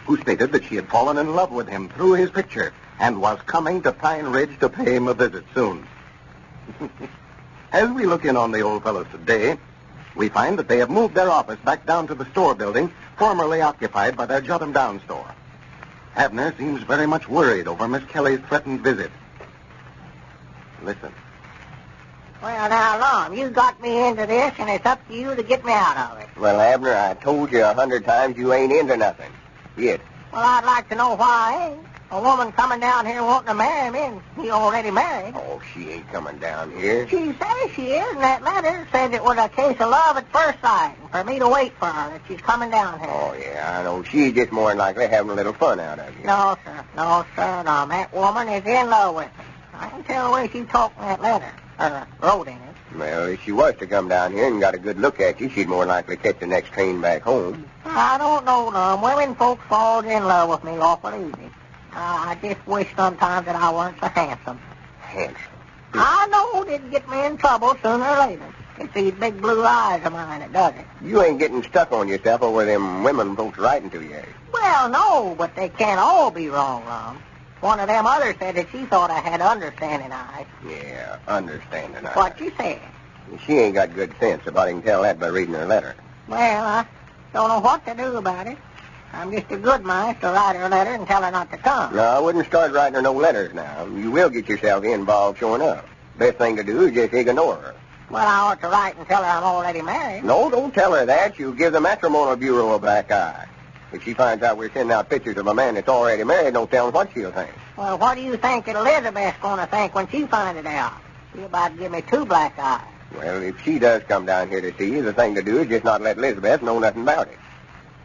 who stated that she had fallen in love with him through his picture and was coming to Pine Ridge to pay him a visit soon. As we look in on the old fellows today, we find that they have moved their office back down to the store building formerly occupied by their Jot 'em Down store. Abner seems very much worried over Miss Kelly's threatened visit. Listen. Well, now, Lum, you got me into this, and it's up to you to get me out of it. Well, Abner, I told you 100 times you ain't into nothing. Yet. Well, I'd like to know why I ain't. A woman coming down here wanting to marry me, and he already married. Oh, she ain't coming down here. She says she is, and that letter says it was a case of love at first sight, and for me to wait for her, that she's coming down here. Oh, yeah, I know. She's just more than likely having a little fun out of you. No, sir. No, sir. No, that woman is in love with me. I can tell the way she talked in that letter, or wrote in it. Well, if she was to come down here and got a good look at you, she'd more likely catch the next train back home. I don't know, Lum. Women folks fall in love with me awful easy. I just wish sometimes that I weren't so handsome. Handsome? I know it'd get me in trouble sooner or later. It's these big blue eyes of mine that does it. You ain't getting stuck on yourself over them women folks writing to you. Well, no, but they can't all be wrong, Lum. One of them others said that she thought I had understanding eyes. Yeah, understanding eyes. What you said? She ain't got good sense. About you can tell that by reading her letter. Well, I don't know what to do about it. I'm just a good mind to write her a letter and tell her not to come. No, I wouldn't start writing her no letters now. You will get yourself involved showing up. Best thing to do is just ignore her. Well, I ought to write and tell her I'm already married. No, don't tell her that. You'll give the matrimonial bureau a black eye. If she finds out we're sending out pictures of a man that's already married, don't tell her what she'll think. Well, what do you think that Elizabeth's going to think when she finds it out? She about to give me 2 black eyes. Well, if she does come down here to see you, the thing to do is just not let Elizabeth know nothing about it.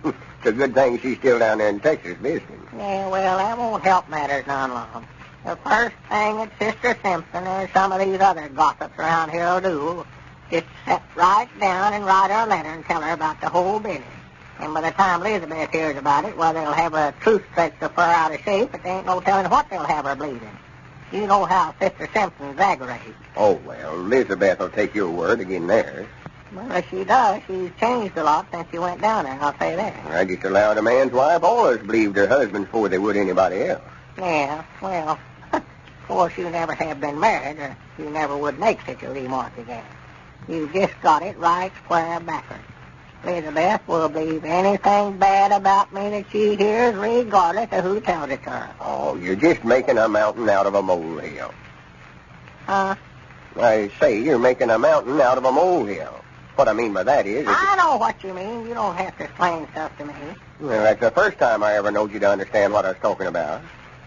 It's a good thing she's still down there in Texas visiting. Yeah, well, that won't help matters none, Lum. The first thing that Sister Simpson or some of these other gossips around here will do is sit right down and write her a letter and tell her about the whole business. And by the time Elizabeth hears about it, well, they'll have a truth stretched so far out of shape that there ain't no telling what they'll have her bleeding. You know how Sister Simpson exaggerates. Oh, well, Elizabeth will take your word again theirs. Well, if she does, she's changed a lot since she went down there, I'll say that. I just allowed a man's wife always believed her husband before they would anybody else. Yeah, well, of course you never have been married, or you never would make such a remark again. You just got it right square backwards. Elizabeth will believe anything bad about me that she hears, regardless of who tells it to her. Oh, you're just making a mountain out of a molehill. Huh? I say you're making a mountain out of a molehill. What I mean by that is... I know what you mean. You don't have to explain stuff to me. Well, that's the first time I ever knowed you to understand what I was talking about.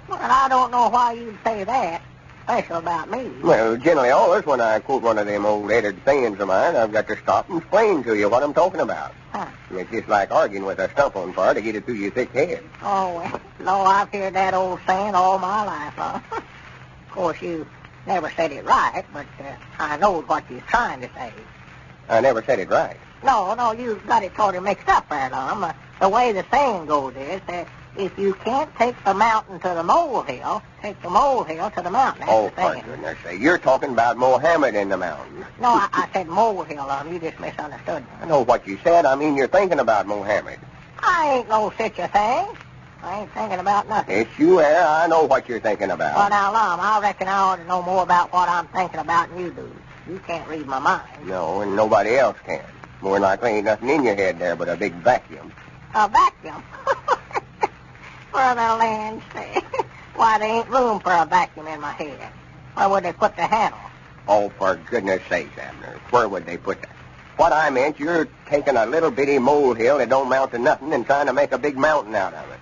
Well, I don't know why you'd say that, special about me. Well, generally always when I quote one of them old edited sayings of mine, I've got to stop and explain to you what I'm talking about. Huh. It's just like arguing with a stump on fire to get it through your thick head. Oh, well, no, I've heard that old saying all my life, huh? Of course, you never said it right, but I know what you're trying to say. I never said it right. No, you got it sort of mixed up there, Lum. The way the saying goes is that if you can't take the mountain to the molehill, take the molehill to the mountain. That's the saying. For goodness sake, you're talking about Mohammed in the mountain. No, I said molehill, Lum. You just misunderstood me. I know what you said. I mean, you're thinking about Mohammed. I ain't no such a thing. I ain't thinking about nothing. Yes, you are. I know what you're thinking about. Well, now, Lum, I reckon I ought to know more about what I'm thinking about than you do. You can't read my mind. No, and nobody else can. More than likely ain't nothing in your head there but a big vacuum. A vacuum? For the land's sake. Why, there ain't room for a vacuum in my head. Where would they put the handle? Oh, for goodness sakes, Abner. Where would they put that? What I meant, you're taking a little bitty molehill that don't mount to nothing and trying to make a big mountain out of it.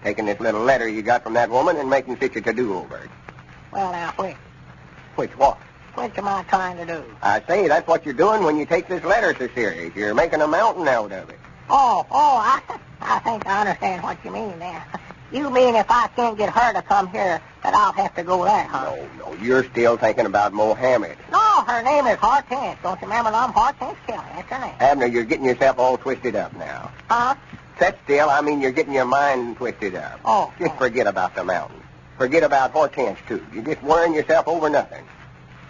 Taking this little letter you got from that woman and making such a to-do over it. Well, now, which? Which what? Which am I trying to do? I say, that's what you're doing when you take this letter so serious. You're making a mountain out of it. I think I understand what you mean there. You mean if I can't get her to come here, that I'll have to go there, huh? No, you're still thinking about Mohammed. No, her name is Hortense. Don't you remember, Lum? Hortense Kelly. That's her name. Abner, you're getting yourself all twisted up now. Huh? Sit still. I mean, you're getting your mind twisted up. Just forget about the mountain. Forget about Hortense, too. You're just worrying yourself over nothing.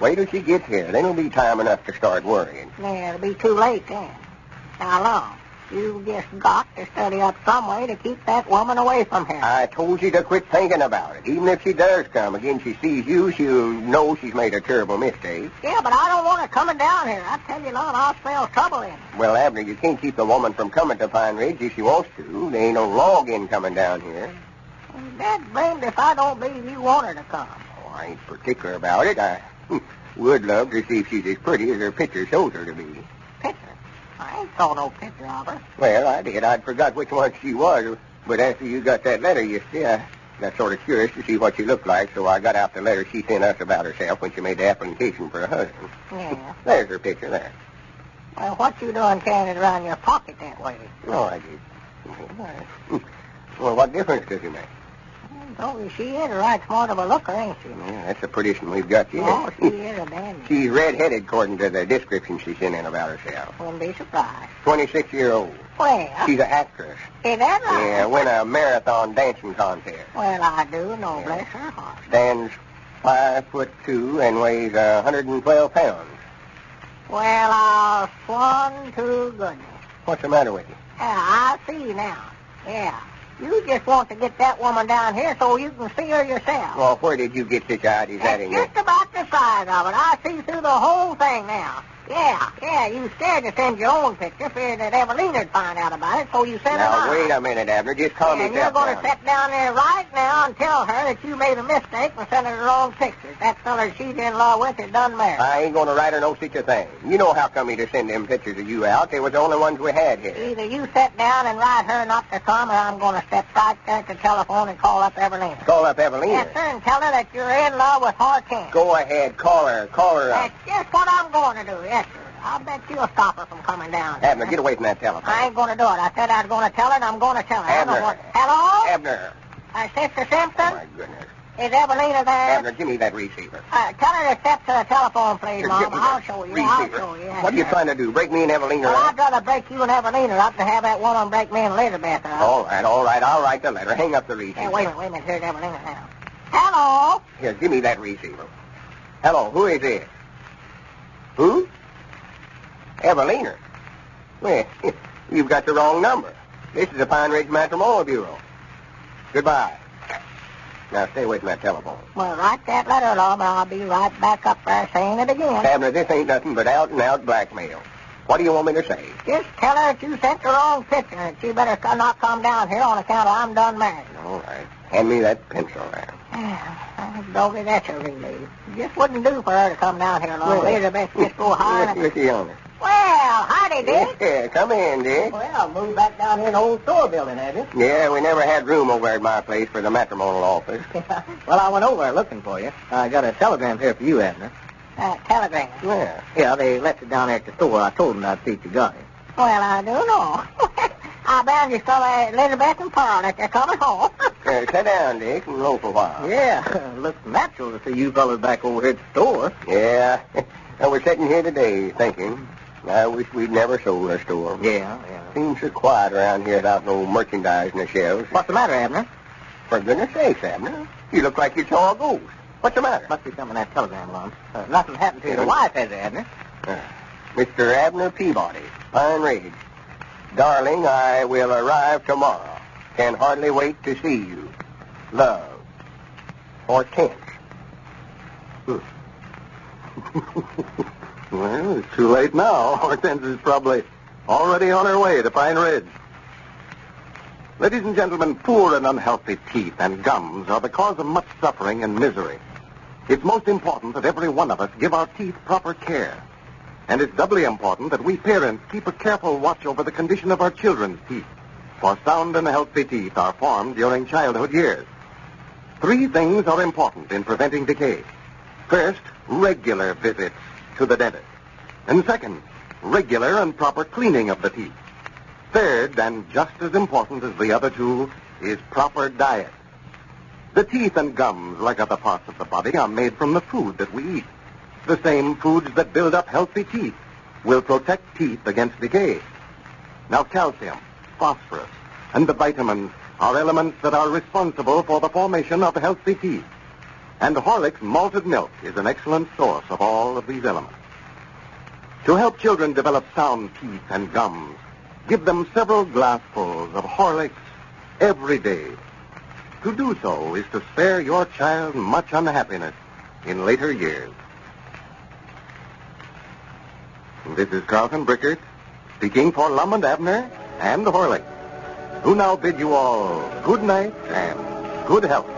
Wait till she gets here. Then it'll be time enough to start worrying. Yeah, it'll be too late then. Now, Lum, you just got to study up some way to keep that woman away from here. I told you to quit thinking about it. Even if she does come again, she sees you, she'll know she's made a terrible mistake. Yeah, but I don't want her coming down here. I tell you, Lum, I'll spell trouble in. Well, Abner, you can't keep the woman from coming to Pine Ridge if she wants to. There ain't no law again coming down here. Dad blamed if I don't believe you want her to come. Oh, I ain't particular about it. I would love to see if she's as pretty as her picture shows her to be. Picture? I ain't saw no picture of her. Well, I did. I'd forgot which one she was. But after you got that letter, you see, I got sort of curious to see what she looked like, so I got out the letter she sent us about herself when she made the application for a husband. Yeah. There's her picture there. Well, what you doing carrying it around your pocket that way? Oh, I did. Well, what difference does it make? Oh, she is a right smart of a looker, ain't she? Yeah, that's the prettiest one we've got yet. Oh, she is a dandy. She's red-headed, according to the description she sent in about herself. Wouldn't be surprised. 26-year-old. Well. She's an actress. Is that right? Yeah, win a marathon dancing contest. Well, I do know, bless her heart. Stands 5'2" and weighs 112 pounds. Well, I'll swan to goodness. What's the matter with you? Yeah, I see now. Yeah. You just want to get that woman down here so you can see her yourself. Well, where did you get such ideas at in Just about the size of it. I see through the whole thing now. Yeah, you scared to send your own picture, feared that Evelyna'd find out about it, so you sent her Now, mine. wait a minute, Abner. Just calm And yourself you're going down. to sit down there right now and tell her that you made a mistake and sent her the wrong pictures. That feller she's in love with is done married. I ain't going to write her no such a thing. You know how come he to send them pictures of you out. They was the only ones we had here. Either you sit down and write her not to come, or I'm going to step right there at the telephone and call up Evelina. Call up Evelina? Yes, sir, and tell her that you're in love with Hortense. Go ahead. Call her. Call her up. That's just what I'm going to do, yes, sir. I'll bet you'll stop her from coming down. Abner, get away from that telephone. I ain't going to do it. I said I was going to tell her, and I'm going to tell her. Abner. Hello? Abner. Sister Simpson? Oh, my goodness. Is Evelina there? Abner, give me that receiver. Tell her to step to the telephone, please, Here, Mom. give me I'll that show you. receiver. I'll show you. What are you trying to do? Break me and Evelina Well, up? I'd rather break you and Evelina up than have that one on break me and Elizabeth up. All right. I'll write the letter. Hang up the receiver. Hey, wait a minute. Here's Evelina now. Hello? Here, give me that receiver. Hello, who is it? Who? Evelina. Well, you've got the wrong number. This is the Pine Ridge Matrimonial Bureau. Goodbye. Now, stay away from that telephone. Well, write that letter, Lum, and I'll be right back up there saying it again. Abner, this ain't nothing but out-and-out blackmail. What do you want me to say? Just tell her that you sent the wrong picture, and she better not come down here on account of I'm done married. All right. Hand me that pencil there. Doggy, that's a relief. It just wouldn't do for her to come down here, Lum. Elizabeth just go high. Look on her. Well, howdy, Dick. Yeah, come in, Dick. Well, moved back down here in the old store building, have you? Yeah, we never had room over at my place for the matrimonial office. Well, I went over looking for you. I got a telegram here for you, Abner. Telegram? Yeah, they left it down there at the store. I told them I'd see if you got it. Well, I do know. I bound you saw Elizabeth and Pearl that they're coming home. Sit down, Dick, and roll for a while. Yeah, looks natural to see you fellas back over here at the store. Yeah. And we're sitting here today thinking, I wish we'd never sold our store. Yeah. Seems so quiet around here without no merchandise in the shelves. What's the matter, Abner? For goodness sakes, Abner. You look like you saw a ghost. What's the matter? Must be some of that telegram, Lum. Nothing happened to your wife, has it, Abner? Mr. Abner Peabody, Pine Ridge. Darling, I will arrive tomorrow. Can hardly wait to see you. Love. Hortense. Well, it's too late now. Hortense is probably already on her way to Pine Ridge. Ladies and gentlemen, poor and unhealthy teeth and gums are the cause of much suffering and misery. It's most important that every one of us give our teeth proper care. And it's doubly important that we parents keep a careful watch over the condition of our children's teeth. For sound and healthy teeth are formed during childhood years. 3 things are important in preventing decay. First, regular visits to the dentist. And second, regular and proper cleaning of the teeth. Third, and just as important as the other 2, is proper diet. The teeth and gums, like other parts of the body, are made from the food that we eat. The same foods that build up healthy teeth will protect teeth against decay. Now, calcium, phosphorus, and the vitamins are elements that are responsible for the formation of healthy teeth. And Horlick's malted milk is an excellent source of all of these elements. To help children develop sound teeth and gums, give them several glassfuls of Horlicks every day. To do so is to spare your child much unhappiness in later years. This is Carlton Brickert, speaking for Lum and Abner and Horlick, who now bid you all good night and good health.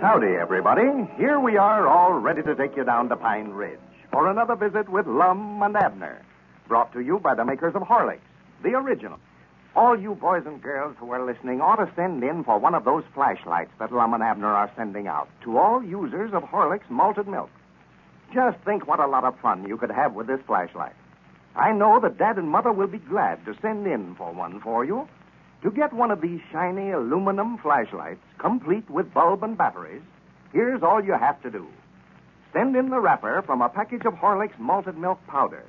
Howdy, everybody. Here we are, all ready to take you down to Pine Ridge for another visit with Lum and Abner, brought to you by the makers of Horlicks, the original. All you boys and girls who are listening ought to send in for one of those flashlights that Lum and Abner are sending out to all users of Horlicks malted milk. Just think what a lot of fun you could have with this flashlight. I know that Dad and Mother will be glad to send in for one for you. To get one of these shiny aluminum flashlights, complete with bulb and batteries, here's all you have to do. Send in the wrapper from a package of Horlicks malted milk powder.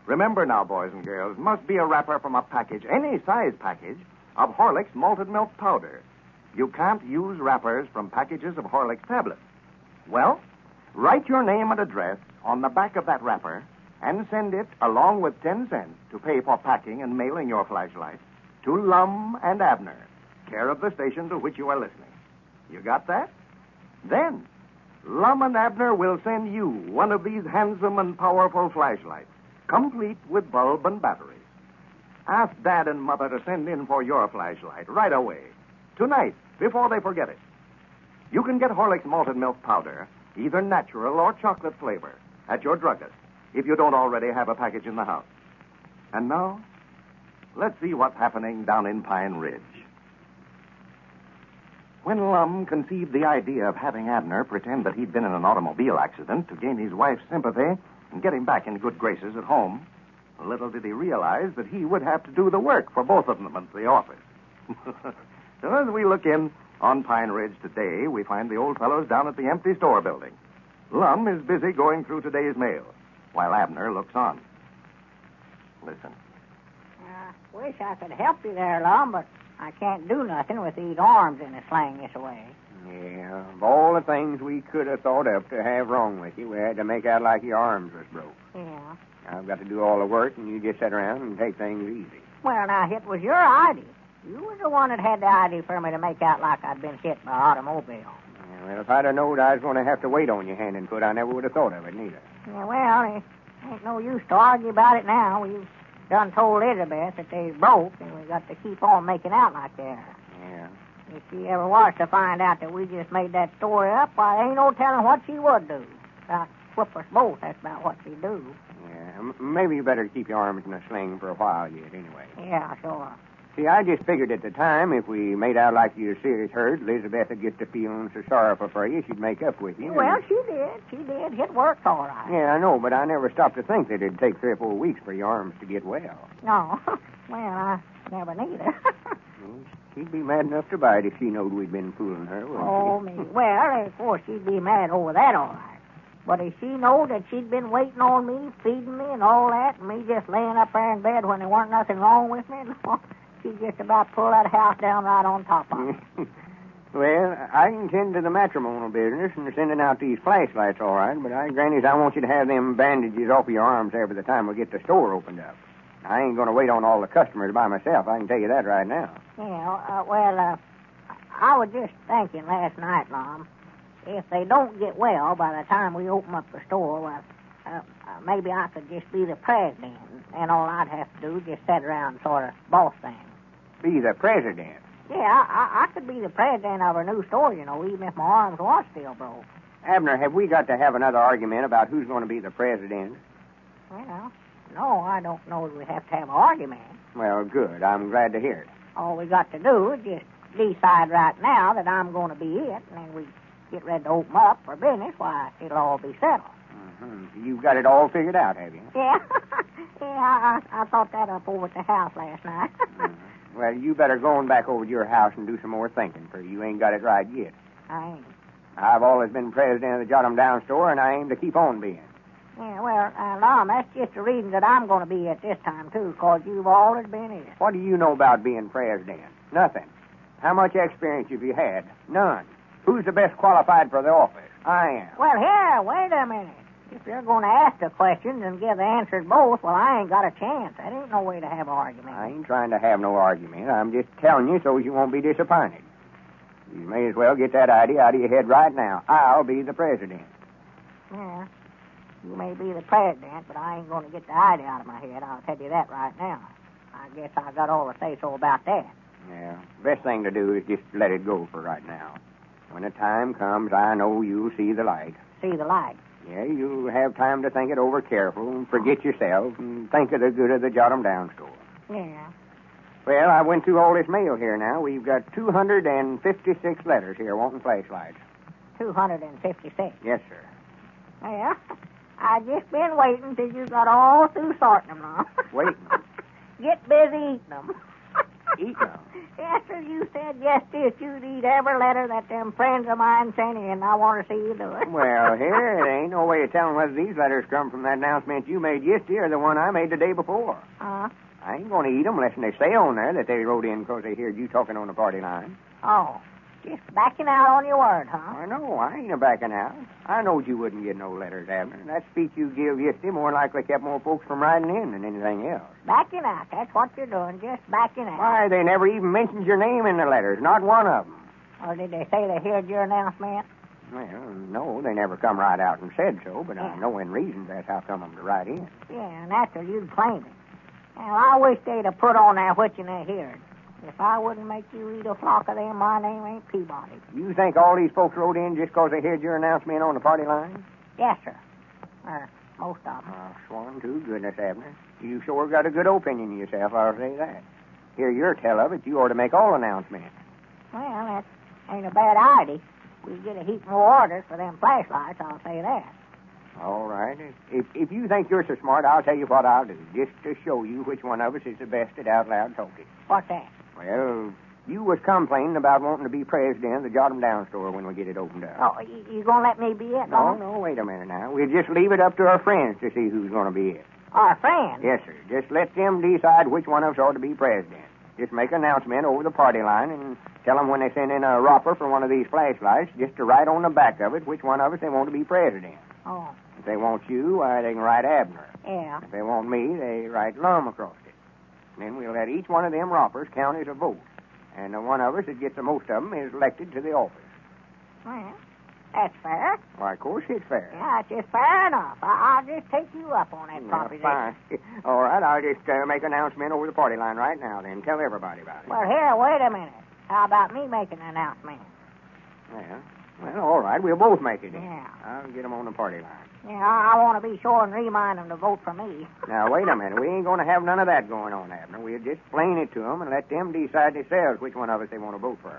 Remember now, boys and girls, must be a wrapper from a package, any size package, of Horlicks malted milk powder. You can't use wrappers from packages of Horlicks tablets. Well, write your name and address on the back of that wrapper and send it, along with 10 cents to pay for packing and mailing your flashlight, to Lum and Abner, care of the station to which you are listening. You got that? Then, Lum and Abner will send you one of these handsome and powerful flashlights, complete with bulb and batteries. Ask Dad and Mother to send in for your flashlight right away, tonight, before they forget it. You can get Horlicks malted milk powder, either natural or chocolate flavor, at your druggist, if you don't already have a package in the house. And now, let's see what's happening down in Pine Ridge. When Lum conceived the idea of having Abner pretend that he'd been in an automobile accident to gain his wife's sympathy and get him back in good graces at home, little did he realize that he would have to do the work for both of them at the office. So as we look in on Pine Ridge today, we find the old fellows down at the empty store building. Lum is busy going through today's mail, while Abner looks on. Listen. Wish I could help you there, Lum, but I can't do nothing with these arms in a sling this way. Yeah, of all the things we could have thought of to have wrong with you, we had to make out like your arms was broke. Yeah. I've got to do all the work, and you just sit around and take things easy. Well, now, it was your idea. You was the one that had the idea for me to make out like I'd been hit by an automobile. Yeah, well, if I'd have known I was going to have to wait on you hand and foot, I never would have thought of it, neither. Yeah, well, it ain't no use to argue about it now. We've done told Elizabeth that they broke, and we got to keep on making out like they are. Yeah. If she ever was to find out that we just made that story up, why, ain't no telling what she would do. About whip us both, that's about what she'd do. Yeah, maybe you better keep your arms in a sling for a while yet, anyway. Yeah, sure. See, I just figured at the time, if we made out like you were serious hurt, Elizabeth would get to feeling so sorrowful for you, she'd make up with you. Well, she did. She did. It worked all right. Yeah, I know, but I never stopped to think that it'd take 3 or 4 weeks for your arms to get well. No. Well, I never neither. She'd be mad enough to bite if she knowed we'd been fooling her, wouldn't Oh, me. Well, of course, she'd be mad over that, all right. But if she knowed that she'd been waiting on me, feeding me and all that, and me just laying up there in bed when there weren't nothing wrong with me, she'd just about pull that house down right on top of it. Well, I can tend to the matrimonial business and sending out these flashlights, all right, but Grannies, I want you to have them bandages off of your arms every the time we get the store opened up. I ain't going to wait on all the customers by myself. I can tell you that right now. Yeah, I was just thinking last night, Lum, if they don't get well by the time we open up the store, well, maybe I could just be the president, and all I'd have to do is just sit around and sort of boss things. Be the president? Yeah, I could be the president of a new store, you know, even if my arms was still broke. Abner, have we got to have another argument about who's going to be the president? Well, no, I don't know that we have to have an argument. Well, good. I'm glad to hear it. All we got to do is just decide right now that I'm going to be it, and then we get ready to open up for business, why, it'll all be settled. Mm-hmm. You've got it all figured out, have you? Yeah. Yeah, I thought that up over at the house last night. Mm-hmm. Well, you better go on back over to your house and do some more thinking, for you ain't got it right yet. I ain't. I've always been president of the Jot 'em Down store, and I aim to keep on being. Yeah, well, Lum, that's just the reason that I'm going to be it this time, too, because you've always been it. What do you know about being president? Nothing. How much experience have you had? None. Who's the best qualified for the office? I am. Well, here, wait a minute. If you're going to ask the questions and give the answers both, well, I ain't got a chance. That ain't no way to have an argument. I ain't trying to have no argument. I'm just telling you so you won't be disappointed. You may as well get that idea out of your head right now. I'll be the president. Yeah. You may be the president, but I ain't going to get the idea out of my head. I'll tell you that right now. I guess I got all the say-so about that. Yeah. Best thing to do is just let it go for right now. When the time comes, I know you'll see the light. See the light. Yeah, you'll have time to think it over careful and forget yourself and think of the good of the Jot 'em Down store. Yeah. Well, I went through all this mail here now. We've got 256 letters here wanting flashlights. 256. Yes, sir. Yeah. I just been waiting till you got all through sorting them now. Waiting? Get busy eating them. Eating them? After you said yesterday that you'd eat every letter that them friends of mine sent in, I want to see you do it. Well, here, there ain't no way of telling whether these letters come from that announcement you made yesterday or the one I made the day before. Uh-huh. I ain't going to eat them unless they say on there that they wrote in because they heard you talking on the party line. Oh, just backing out on your word, huh? I know. I ain't a backing out. I knowed you wouldn't get no letters, Abner. That speech you give yesterday more likely kept more folks from riding in than anything else. Backing out. That's what you're doing, just backing out. Why, they never even mentioned your name in the letters, not one of them. Or did they say they heard your announcement? Well, no, they never come right out and said so, but I know in reasons that's how come them to write in. Yeah, and that's what you'd claim it. Well, I wish they'd have put on there what you heard. If I wouldn't make you eat a flock of them, my name ain't Peabody. You think all these folks wrote in just because they heard your announcement on the party line? Yes, sir. Most of them. Oh, sworn to goodness, Abner. You sure got a good opinion of yourself, I'll say that. Hear your tell of it, you ought to make all announcements. Well, that ain't a bad idea. We get a heap more orders for them flashlights, I'll say that. All right. If you think you're so smart, I'll tell you what I'll do, just to show you which one of us is the best at out loud talking. What's that? Well, you was complaining about wanting to be president of the Jot 'em Down store when we get it opened up. Oh, you gonna let me be it? No, wait a minute now. We'll just leave it up to our friends to see who's gonna be it. Our friends? Yes, sir. Just let them decide which one of us ought to be president. Just make an announcement over the party line and tell them when they send in a robber for one of these flashlights just to write on the back of it which one of us they want to be president. Oh. If they want you, why, they can write Abner. Yeah. If they want me, they write Lum across it. Then we'll let each one of them robbers count as a vote. And the one of us that gets the most of them is elected to the office. Well, that's fair. Why, of course it's fair. Yeah, it's just fair enough. I'll just take you up on that proposition. Fine. All right, I'll just make an announcement over the party line right now, then. Tell everybody about it. Well, here, wait a minute. How about me making an announcement? Well, all right, we'll both make it then. Yeah. I'll get them on the party line. Yeah, I want to be sure and remind them to vote for me. Now, wait a minute. We ain't going to have none of that going on, Abner. We'll just explain it to them and let them decide themselves which one of us they want to vote for.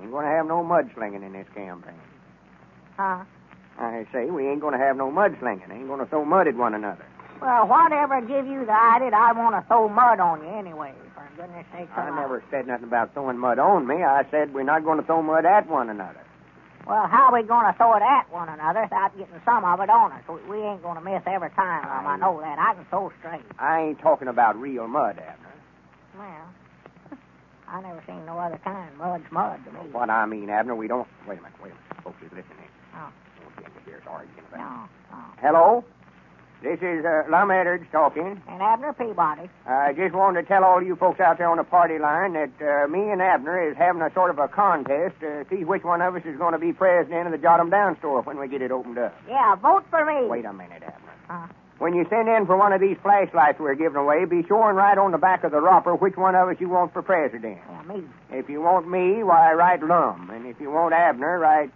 Ain't going to have no mudslinging in this campaign. Huh? I say, we ain't going to have no mudslinging. Ain't going to throw mud at one another. Well, whatever give you the idea I want to throw mud on you anyway, for goodness sake. I never said nothing about throwing mud on me. I said we're not going to throw mud at one another. Well, how are we going to throw it at one another without getting some of it on us? We ain't going to miss every time, I know that. I can throw straight. I ain't talking about real mud, Abner. Well, I never seen no other kind. Mud's mud to me. What I mean, Abner, we don't... Wait a minute. Folks is listening. Oh. No. Hello? This is Lum and Abner talking. And Abner Peabody. I just wanted to tell all you folks out there on the party line that me and Abner is having a sort of a contest to see which one of us is going to be president of the Jot 'em Down store when we get it opened up. Yeah, vote for me. Wait a minute, Abner. When you send in for one of these flashlights we're giving away, be sure and write on the back of the wrapper which one of us you want for president. Yeah, me. If you want me, why, write Lum. And if you want Abner, write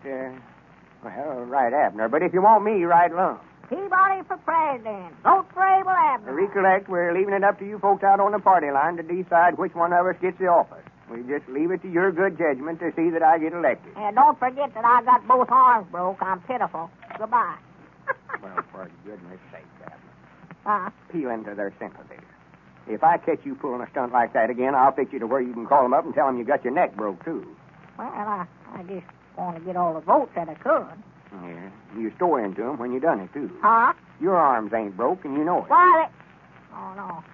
Abner. But if you want me, write Lum. Peabody for president. Vote for Abel Abner. Recollect, we're leaving it up to you folks out on the party line to decide which one of us gets the office. We just leave it to your good judgment to see that I get elected. And don't forget that I got both arms broke. I'm pitiful. Goodbye. Well, for goodness sake, Abner. Appeal into their sympathies. If I catch you pulling a stunt like that again, I'll fix you to where you can call them up and tell them you got your neck broke, too. Well, I just want to get all the votes that I could. Yeah, you store into them when you done it, too. Huh? Your arms ain't broke, and you know it. Why, Oh, no.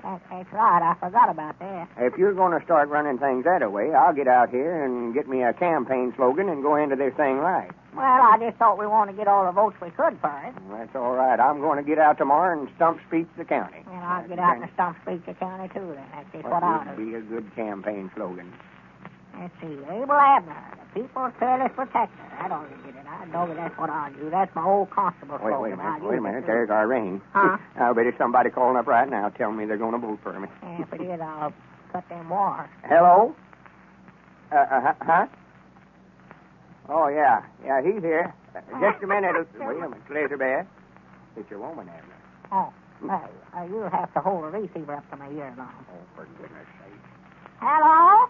That's right. I forgot about that. If you're going to start running things that way, I'll get out here and get me a campaign slogan and go into this thing right. Well, I just thought we want to get all the votes we could for it. Well, that's all right. I'm going to get out tomorrow and stump speech the county. And I'll get out and stump speech the county, too, then. That's just what I'll do. Be a good campaign slogan. Let's see. Abel Abner, the people's fearless protector. That ought to get it. I know that's what I'll do. That's my old constable slogan. Wait a minute. There's our ring. Huh? I bet it's somebody calling up right now telling me they're going to vote for me. Yeah, if it is, I'll cut them wires. Hello? Huh? Oh, yeah. Yeah, he's here. Just a minute. Wait a minute, Elizabeth. It's your woman, Abner. Oh, you'll have to hold the receiver up to my ear now. Oh, for goodness sake. Hello?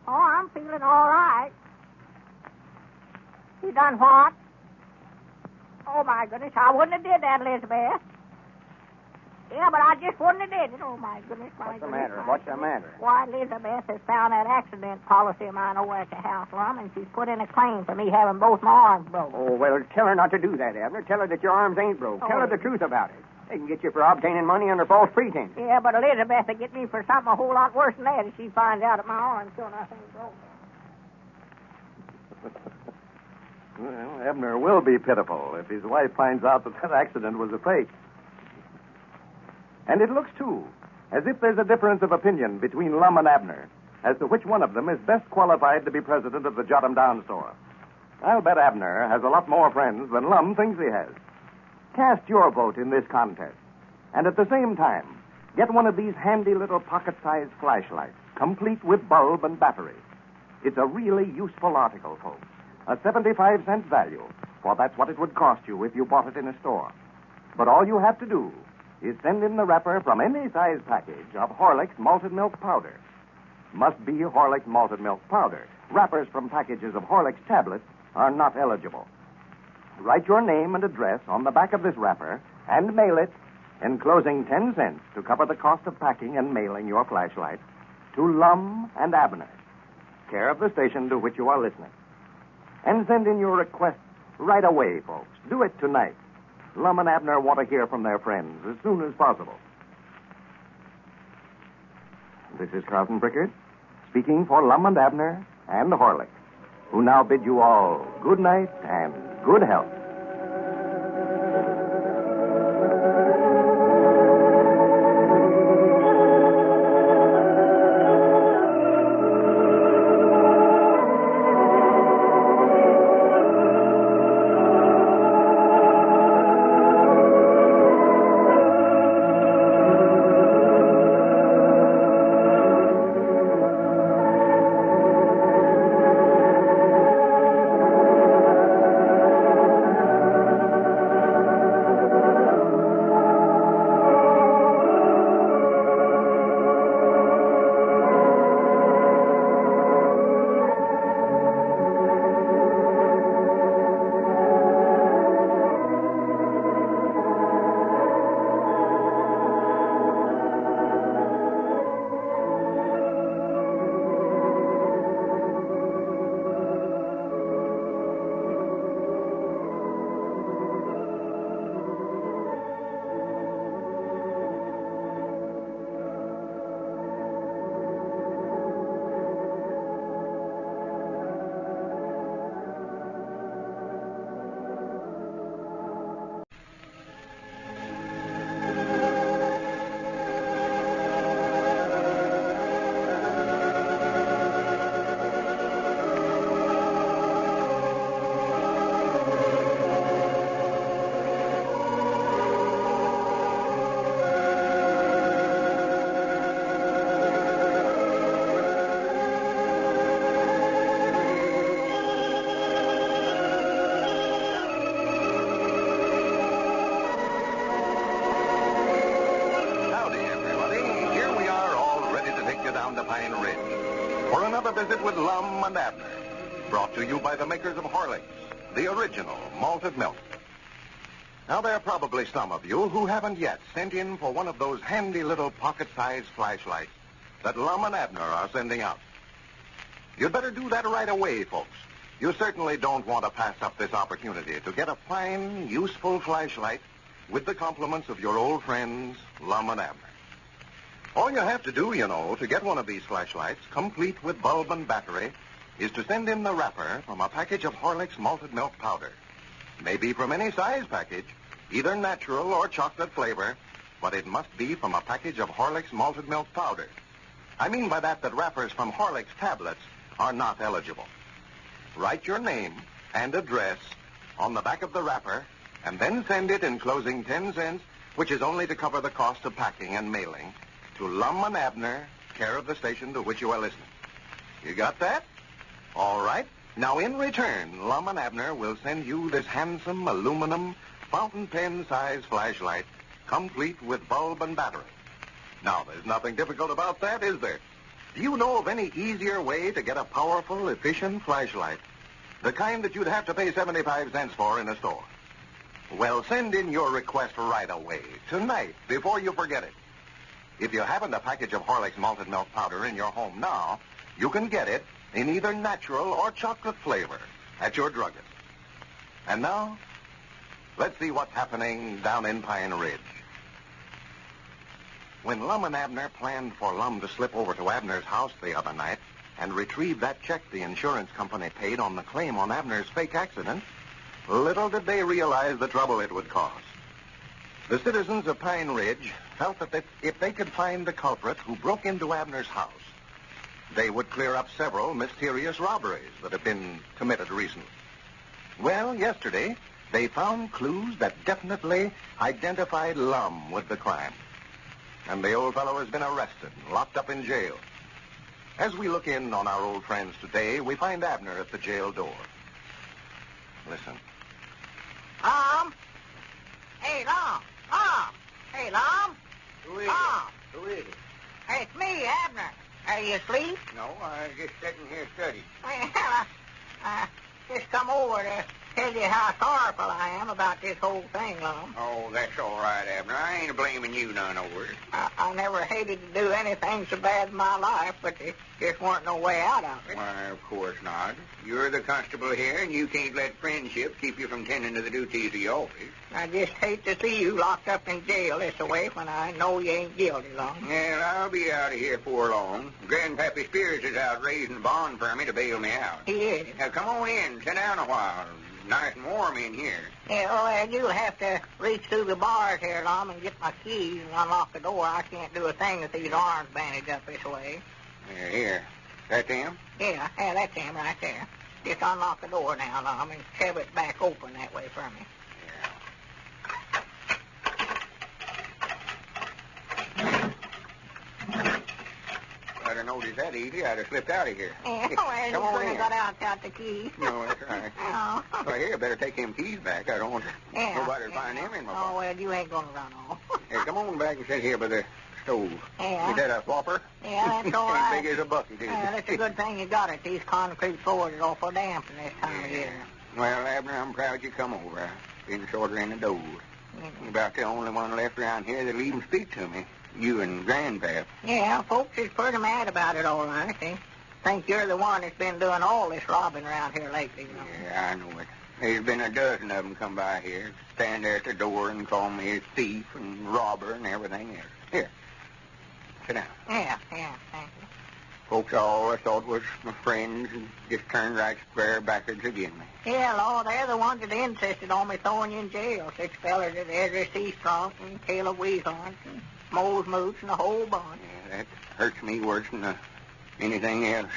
Oh, I'm feeling all right. You done what? Oh, my goodness, I wouldn't have did that, Elizabeth. Yeah, but I just wouldn't have did it. Oh, my goodness, What's the matter? What's the matter? Why, Elizabeth has found that accident policy of mine over at the house, Lum, and she's put in a claim for me having both my arms broke. Oh, well, tell her not to do that, Abner. Tell her that your arms ain't broke. Tell her the truth about it. They can get you for obtaining money under false pretense. Yeah, but Elizabeth will get me for something a whole lot worse than that if she finds out that my arms still nothing broke. Well, Abner will be pitiful if his wife finds out that accident was a fake. And it looks, too, as if there's a difference of opinion between Lum and Abner as to which one of them is best qualified to be president of the Jot 'em Down store. I'll bet Abner has a lot more friends than Lum thinks he has. Cast your vote in this contest. And at the same time, get one of these handy little pocket-sized flashlights, complete with bulb and battery. It's a really useful article, folks. A 75-cent value, for that's what it would cost you if you bought it in a store. But all you have to do is send in the wrapper from any size package of Horlicks malted milk powder. Must be Horlicks malted milk powder. Wrappers from packages of Horlicks tablets are not eligible. Write your name and address on the back of this wrapper and mail it, enclosing 10 cents to cover the cost of packing and mailing your flashlight, to Lum and Abner, care of the station to which you are listening. And send in your request right away, folks. Do it tonight. Lum and Abner want to hear from their friends as soon as possible. This is Carlton Brickard, speaking for Lum and Abner and Horlicks, who now bid you all good night and good health. Visit with Lum and Abner, brought to you by the makers of Horlicks, the original malted milk. Now, there are probably some of you who haven't yet sent in for one of those handy little pocket-sized flashlights that Lum and Abner are sending out. You'd better do that right away, folks. You certainly don't want to pass up this opportunity to get a fine, useful flashlight with the compliments of your old friends, Lum and Abner. All you have to do, you know, to get one of these flashlights, complete with bulb and battery, is to send in the wrapper from a package of Horlicks malted milk powder. Maybe from any size package, either natural or chocolate flavor, but it must be from a package of Horlicks malted milk powder. I mean by that wrappers from Horlicks tablets are not eligible. Write your name and address on the back of the wrapper, and then send it enclosing 10 cents, which is only to cover the cost of packing and mailing, to Lum and Abner, care of the station to which you are listening. You got that? All right. Now, in return, Lum and Abner will send you this handsome aluminum fountain pen-size flashlight, complete with bulb and battery. Now, there's nothing difficult about that, is there? Do you know of any easier way to get a powerful, efficient flashlight? The kind that you'd have to pay 75 cents for in a store. Well, send in your request right away, tonight, before you forget it. If you haven't a package of Horlicks malted milk powder in your home now, you can get it in either natural or chocolate flavor at your druggist. And now, let's see what's happening down in Pine Ridge. When Lum and Abner planned for Lum to slip over to Abner's house the other night and retrieve that check the insurance company paid on the claim on Abner's fake accident, little did they realize the trouble it would cause. The citizens of Pine Ridge felt that if they could find the culprit who broke into Abner's house, they would clear up several mysterious robberies that have been committed recently. Well, yesterday, they found clues that definitely identified Lum with the crime. And the old fellow has been arrested and locked up in jail. As we look in on our old friends today, we find Abner at the jail door. Listen. Lum? Hey, Lum. Lum. Hey, Lum. Who is Lum. it? Who is it? Hey, it's me, Abner. Are you asleep? No, I'm just sitting here studying. Well, I just come over to tell you how sorrowful I am about this whole thing, Lum. Oh, that's all right, Abner. I ain't blaming you none over it. I never hated to do anything so bad in my life, but there just weren't no way out of it. Why, of course not. You're the constable here, and you can't let friendship keep you from tending to the duties of your office. I just hate to see you locked up in jail this way when I know you ain't guilty, Lum. Well, I'll be out of here before long. Grandpappy Spears is out raising bond for me to bail me out. He is. Now, come on in. Sit down a while. Nice and warm in here. Yeah, well, you'll have to reach through the bars here, Lum, and get my keys and unlock the door. I can't do a thing with these arms bandaged up this way. Here. That's him? Yeah, that's him right there. Just unlock the door now, Lum, and shove it back open that way for me. I'd have noticed that easy. I'd have slipped out of here. Yeah, well, you Come on couldn't in. have got out the keys. No, that's right. Oh. Well, here, better take them keys back. I don't want nobody to find them in my Oh, well, you ain't going to run off. Hey, come on back and sit here by the stove. Yeah. Is that a flopper? Yeah, that's all right. As big as a bucket, is Yeah, it? that's a good thing you got it. These concrete floors are awful damp in this time of year. Well, Abner, I'm proud you come over. I've been sorter in the door. You're about the only one left around here that'll even speak to me. You and Grandpap. Yeah, folks is pretty mad about it, all right. They think you're the one that's been doing all this robbing around here lately. You know. Yeah, I know it. There's been a dozen of them come by here, stand there at the door and call me a thief and robber and everything else. Here, sit down. Yeah, thank you. Folks all I thought was my friends and just turned right square backwards again me. Yeah, Lord, they're the ones that insisted on me throwing you in jail. 6 fellers that Ezra C. Strunk and Caleb Weishaupt and Mose Moots and the whole bunch. Yeah, that hurts me worse than anything else.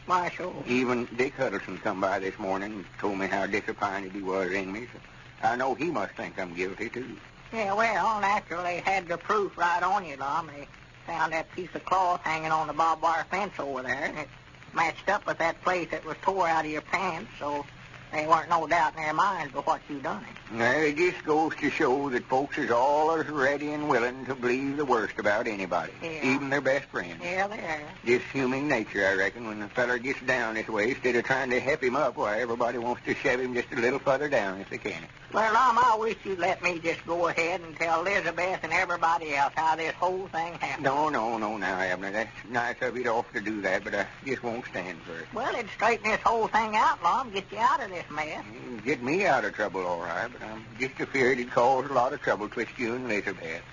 Why, sure. Even Dick Huddleston come by this morning and told me how disappointed he was in me. So I know he must think I'm guilty, too. Yeah, well, naturally, they had the proof right on you, Lum. They found that piece of cloth hanging on the barbed wire fence over there, and it matched up with that place that was tore out of your pants, so there weren't no doubt in their minds but what you done it. Now, it just goes to show that folks is all as ready and willing to believe the worst about anybody, even their best friends. Yeah, they are. Just human nature, I reckon. When a feller gets down this way, instead of trying to help him up, why, everybody wants to shove him just a little further down if they can. Well, Lum, I wish you'd let me just go ahead and tell Elizabeth and everybody else how this whole thing happened. No, now, Abner. That's nice of you to offer to do that, but I just won't stand for it. Well, it'd straighten this whole thing out, Lum, get you out of this mess. Get me out of trouble, all right, but I'm just afraid it'd cause a lot of trouble twist you and Elizabeth.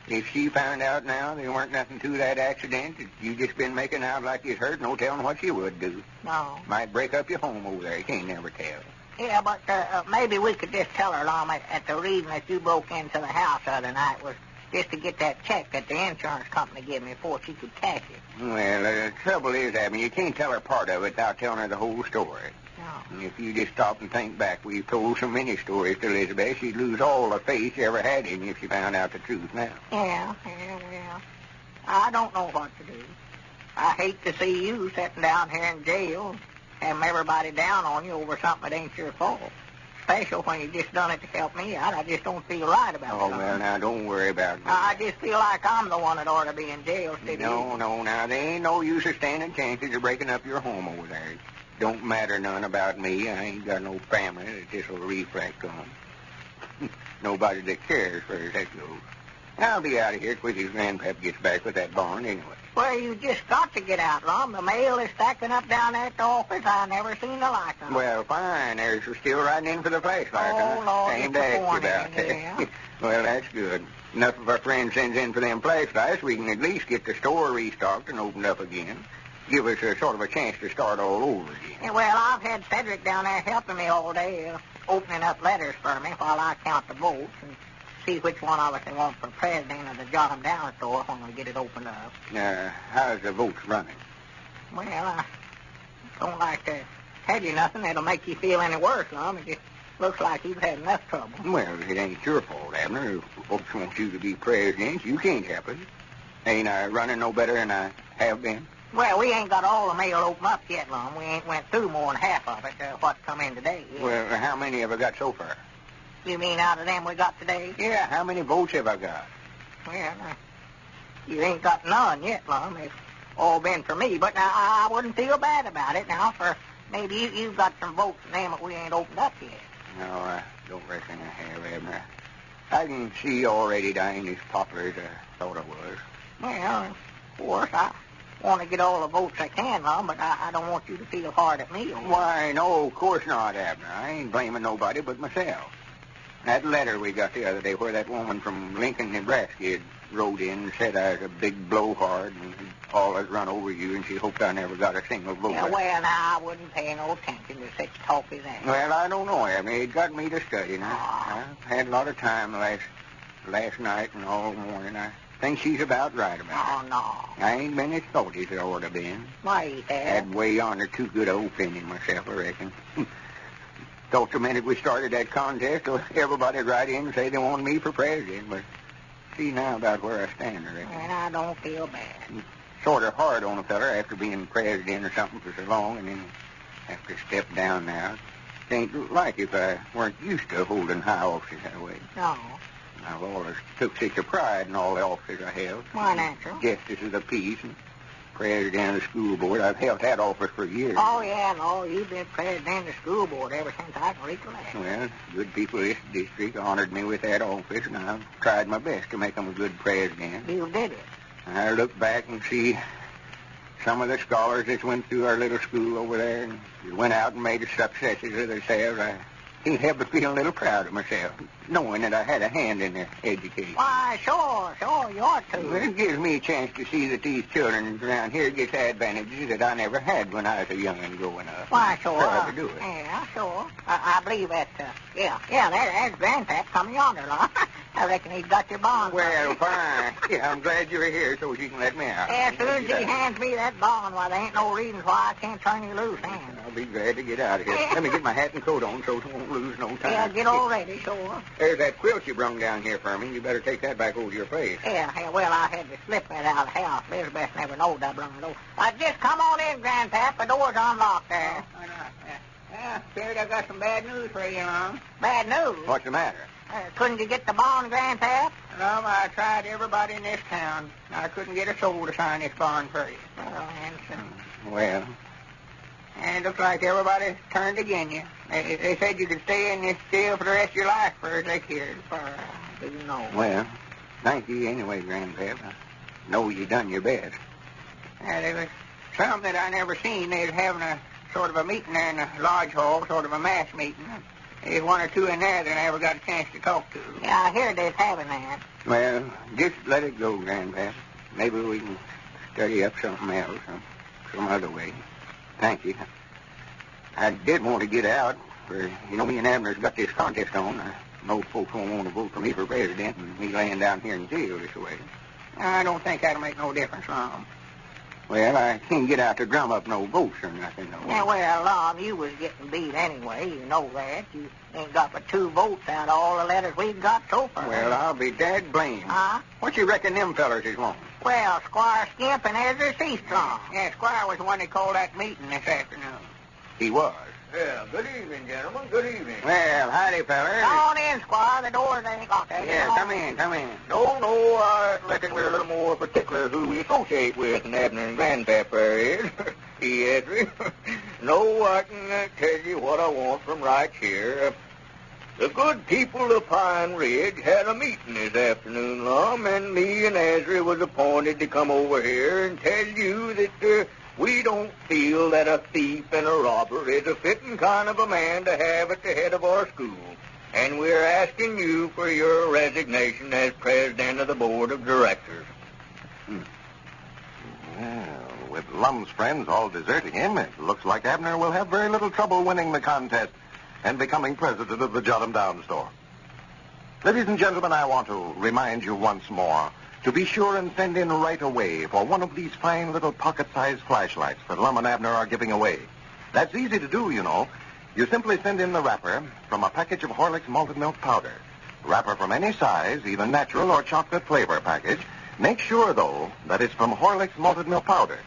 If she found out now there weren't nothing to that accident, that you just been making out like you's hurt, no telling what she would do. No. Might break up your home over there. You can't never tell. Yeah, but maybe we could just tell her, Lum, that the reason that you broke into the house the other night was just to get that check that the insurance company gave me before she could cash it. Well, the trouble is, Abner, you can't tell her part of it without telling her the whole story. No. And if you just stop and think back, we've told so many stories to Elizabeth, she'd lose all the faith she ever had in you if she found out the truth now. Yeah, well, I don't know what to do. I hate to see you sitting down here in jail, having everybody down on you over something that ain't your fault. Special when you just done it to help me out. I just don't feel right about it. Oh, well, now, don't worry about me. I just feel like I'm the one that ought to be in jail. No, now, there ain't no use of standing chances of breaking up your home over there. Don't matter none about me. I ain't got no family that this'll reflect on. Nobody that cares for as that goes. I'll be out of here quick as Grandpap gets back with that barn anyway. Well, you just got to get out, Lum. The mail is stacking up down there at the office. I never seen the like of it. Well, fine. There's still riding in for the flashlight. Oh, Lord, I aimed to ask you about that. Well, that's good. Enough of our friends sends in for them flashlights, we can at least get the store restocked and opened up again. Give us a sort of a chance to start all over again. Yeah, well, I've had Cedric down there helping me all day, opening up letters for me while I count the votes and see which one of us they want for president of the Jot 'em Down store when we get it opened up. How's the votes running? Well, I don't like to tell you nothing that'll make you feel any worse, Lum. It just looks like you've had enough trouble. Well, it ain't your fault, Abner. If folks want you to be president, you can't help it. Ain't I running no better than I have been? Well, we ain't got all the mail open up yet, Lum. We ain't went through more than half of it, what come in today. Well, how many have I got so far? You mean out of them we got today? Yeah, how many votes have I got? Well, you ain't got none yet, Lum. They've all been for me, but now I wouldn't feel bad about it now, for maybe you've got some votes in them that we ain't opened up yet. No, I don't reckon I have, Abner. I can see already that I ain't as popular as I thought I was. Well, of course, I want to get all the votes I can, Lum, but I don't want you to feel hard at me. Why, no, of course not, Abner. I ain't blaming nobody but myself. That letter we got the other day where that woman from Lincoln, Nebraska had wrote in and said I was a big blowhard and all has run over you, and she hoped I never got a single vote. Yeah, well, now, I wouldn't pay no attention to such talk as that. Well, I don't know, Abner. It got me to studying. I've had a lot of time last night and all morning. I think she's about right about it. Oh, no. I ain't been as thoughty as I ought to been. Why, ain't that? Had way yonder too good an opinion myself, I reckon. Thought the minute we started that contest, everybody'd write in and say they want me for president, but see now about where I stand, I reckon. And I don't feel bad. Sort of hard on a feller after being president or something for so long, and then have to step down now. It ain't like if I weren't used to holding high offices that way. No. I've always took such a pride in all the offices I held. Why, natural? Justice of the peace and president of the school board. I've held that office for years. Oh, yeah, no, you've been president of the school board ever since I can recollect. Well, good people of this district honored me with that office, and I've tried my best to make them a good president. You did it. I look back and see some of the scholars that went through our little school over there and went out and made successes of themselves. I can't help but feel a little proud of myself, knowing that I had a hand in their education. Why, sure, you ought to. Well, it gives me a chance to see that these children around here get advantages that I never had when I was a young'un growing up. Why, sure. Proud to do it. Yeah, sure. I believe that, there's Grandpap coming yonder, Lum. I reckon he's got your bond. Well, fine. Yeah, I'm glad you're here so you can let me out. Yeah, as soon as he hands me that bond, why, there ain't no reason why I can't turn you loose, man. I'll be glad to get out of here. Let me get my hat and coat on so it won't lose no time. Yeah, get all ready, sure. There's that quilt you brung down here for me. You better take that back over your place. Yeah, well, I had to slip that out of the house. Elizabeth never knowed I brung it over. Just come on in, Grandpap. The door's unlocked there. Why not? Yeah, Spirit, I got some bad news for you, Lum. Bad news? What's the matter? Couldn't you get the bond, Grandpap? Lum, I tried everybody in this town. I couldn't get a soul to sign this bond for you. Well? And it looks like everybody turned against you. They said you could stay in this jail for the rest of your life for as they cared. I didn't know. Well, thank you anyway, Grandpap. I know you done your best. There was some that I never seen. They was having a sort of a meeting there in the lodge hall, sort of a mass meeting. There's one or two in there that I never got a chance to talk to. Yeah, I heard they're having that. Well, just let it go, Grandpap. Maybe we can study up something else, some other way. Thank you. I did want to get out, for, me and Abner's got this contest on. I know folks won't want to vote for me for president, and me laying down here in jail this way. I don't think that'll make no difference, Lum. Well, I can't get out to drum up no votes or nothing, though. Yeah, well, Lum, you was getting beat anyway. You know that. You ain't got but 2 votes out of all the letters we've got so far. Well, I'll be dad blamed. Huh? What you reckon them fellers is wanting? Well, Squire Skimp and Ezra Seastrong. Yeah, Squire was the one that called that meeting this afternoon. He was. Yeah, good evening, gentlemen. Good evening. Well, howdy, fellas. Come on in, Squire. The doors ain't locked. Yeah, come in. No, I reckon we're a little more particular who we associate with than Abner and Grandpapa is. Yes, no, I can tell you what I want from right here. The good people of Pine Ridge had a meeting this afternoon, Lum, and me and Ezra was appointed to come over here and tell you that we don't feel that a thief and a robber is a fitting kind of a man to have at the head of our school. And we're asking you for your resignation as president of the board of directors. Well, with Lum's friends all deserting him, it looks like Abner will have very little trouble winning the contest and becoming president of the Jot 'em Down store. Ladies and gentlemen, I want to remind you once more to be sure and send in right away for one of these fine little pocket-sized flashlights that Lum and Abner are giving away. That's easy to do, you know. You simply send in the wrapper from a package of Horlicks malted milk powder. Wrapper from any size, either natural or chocolate flavor package. Make sure, though, that it's from Horlicks malted milk powder.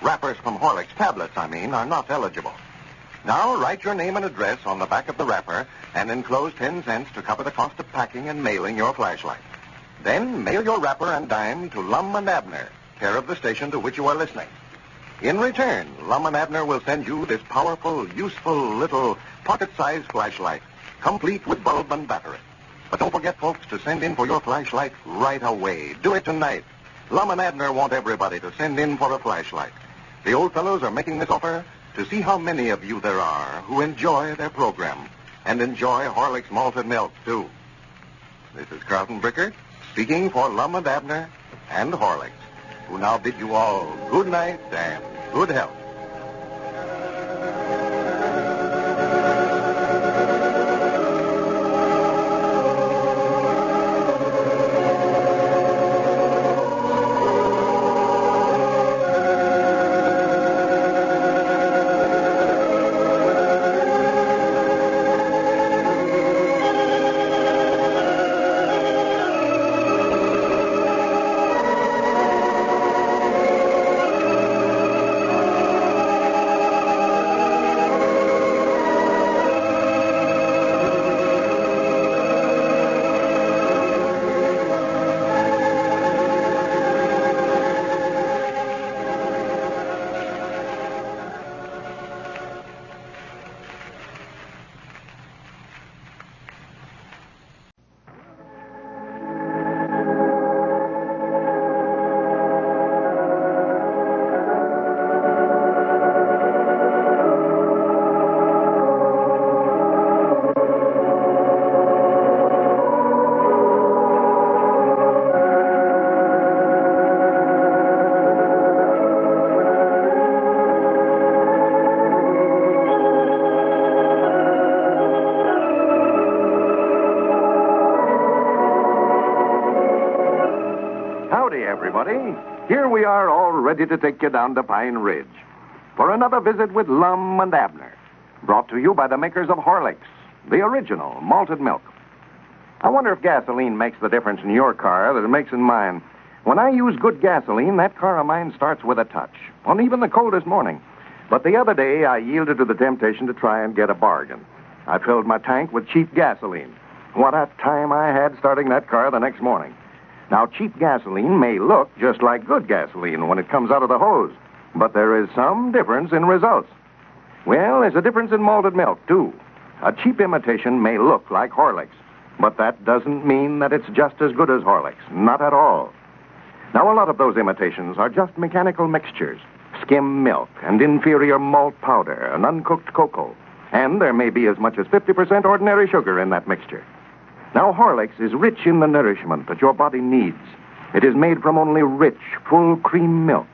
Wrappers from Horlicks tablets, are not eligible. Now, write your name and address on the back of the wrapper and enclose 10 cents to cover the cost of packing and mailing your flashlight. Then mail your wrapper and dime to Lum and Abner, care of the station to which you are listening. In return, Lum and Abner will send you this powerful, useful little pocket-sized flashlight, complete with bulb and battery. But don't forget, folks, to send in for your flashlight right away. Do it tonight. Lum and Abner want everybody to send in for a flashlight. The old fellows are making this offer to see how many of you there are who enjoy their program and enjoy Horlicks malted milk, too. This is Carlton Brickert, speaking for Lum and Abner and Horlicks, who now bid you all good night and good health. Everybody, here we are all ready to take you down to Pine Ridge for another visit with Lum and Abner, brought to you by the makers of Horlicks, the original malted milk. I wonder if gasoline makes the difference in your car that it makes in mine. When I use good gasoline, that car of mine starts with a touch, on even the coldest morning. But the other day, I yielded to the temptation to try and get a bargain. I filled my tank with cheap gasoline. What a time I had starting that car the next morning. Now, cheap gasoline may look just like good gasoline when it comes out of the hose, but there is some difference in results. Well, there's a difference in malted milk, too. A cheap imitation may look like Horlicks, but that doesn't mean that it's just as good as Horlicks. Not at all. Now, a lot of those imitations are just mechanical mixtures, skim milk and inferior malt powder and uncooked cocoa, and there may be as much as 50% ordinary sugar in that mixture. Now, Horlicks is rich in the nourishment that your body needs. It is made from only rich, full cream milk.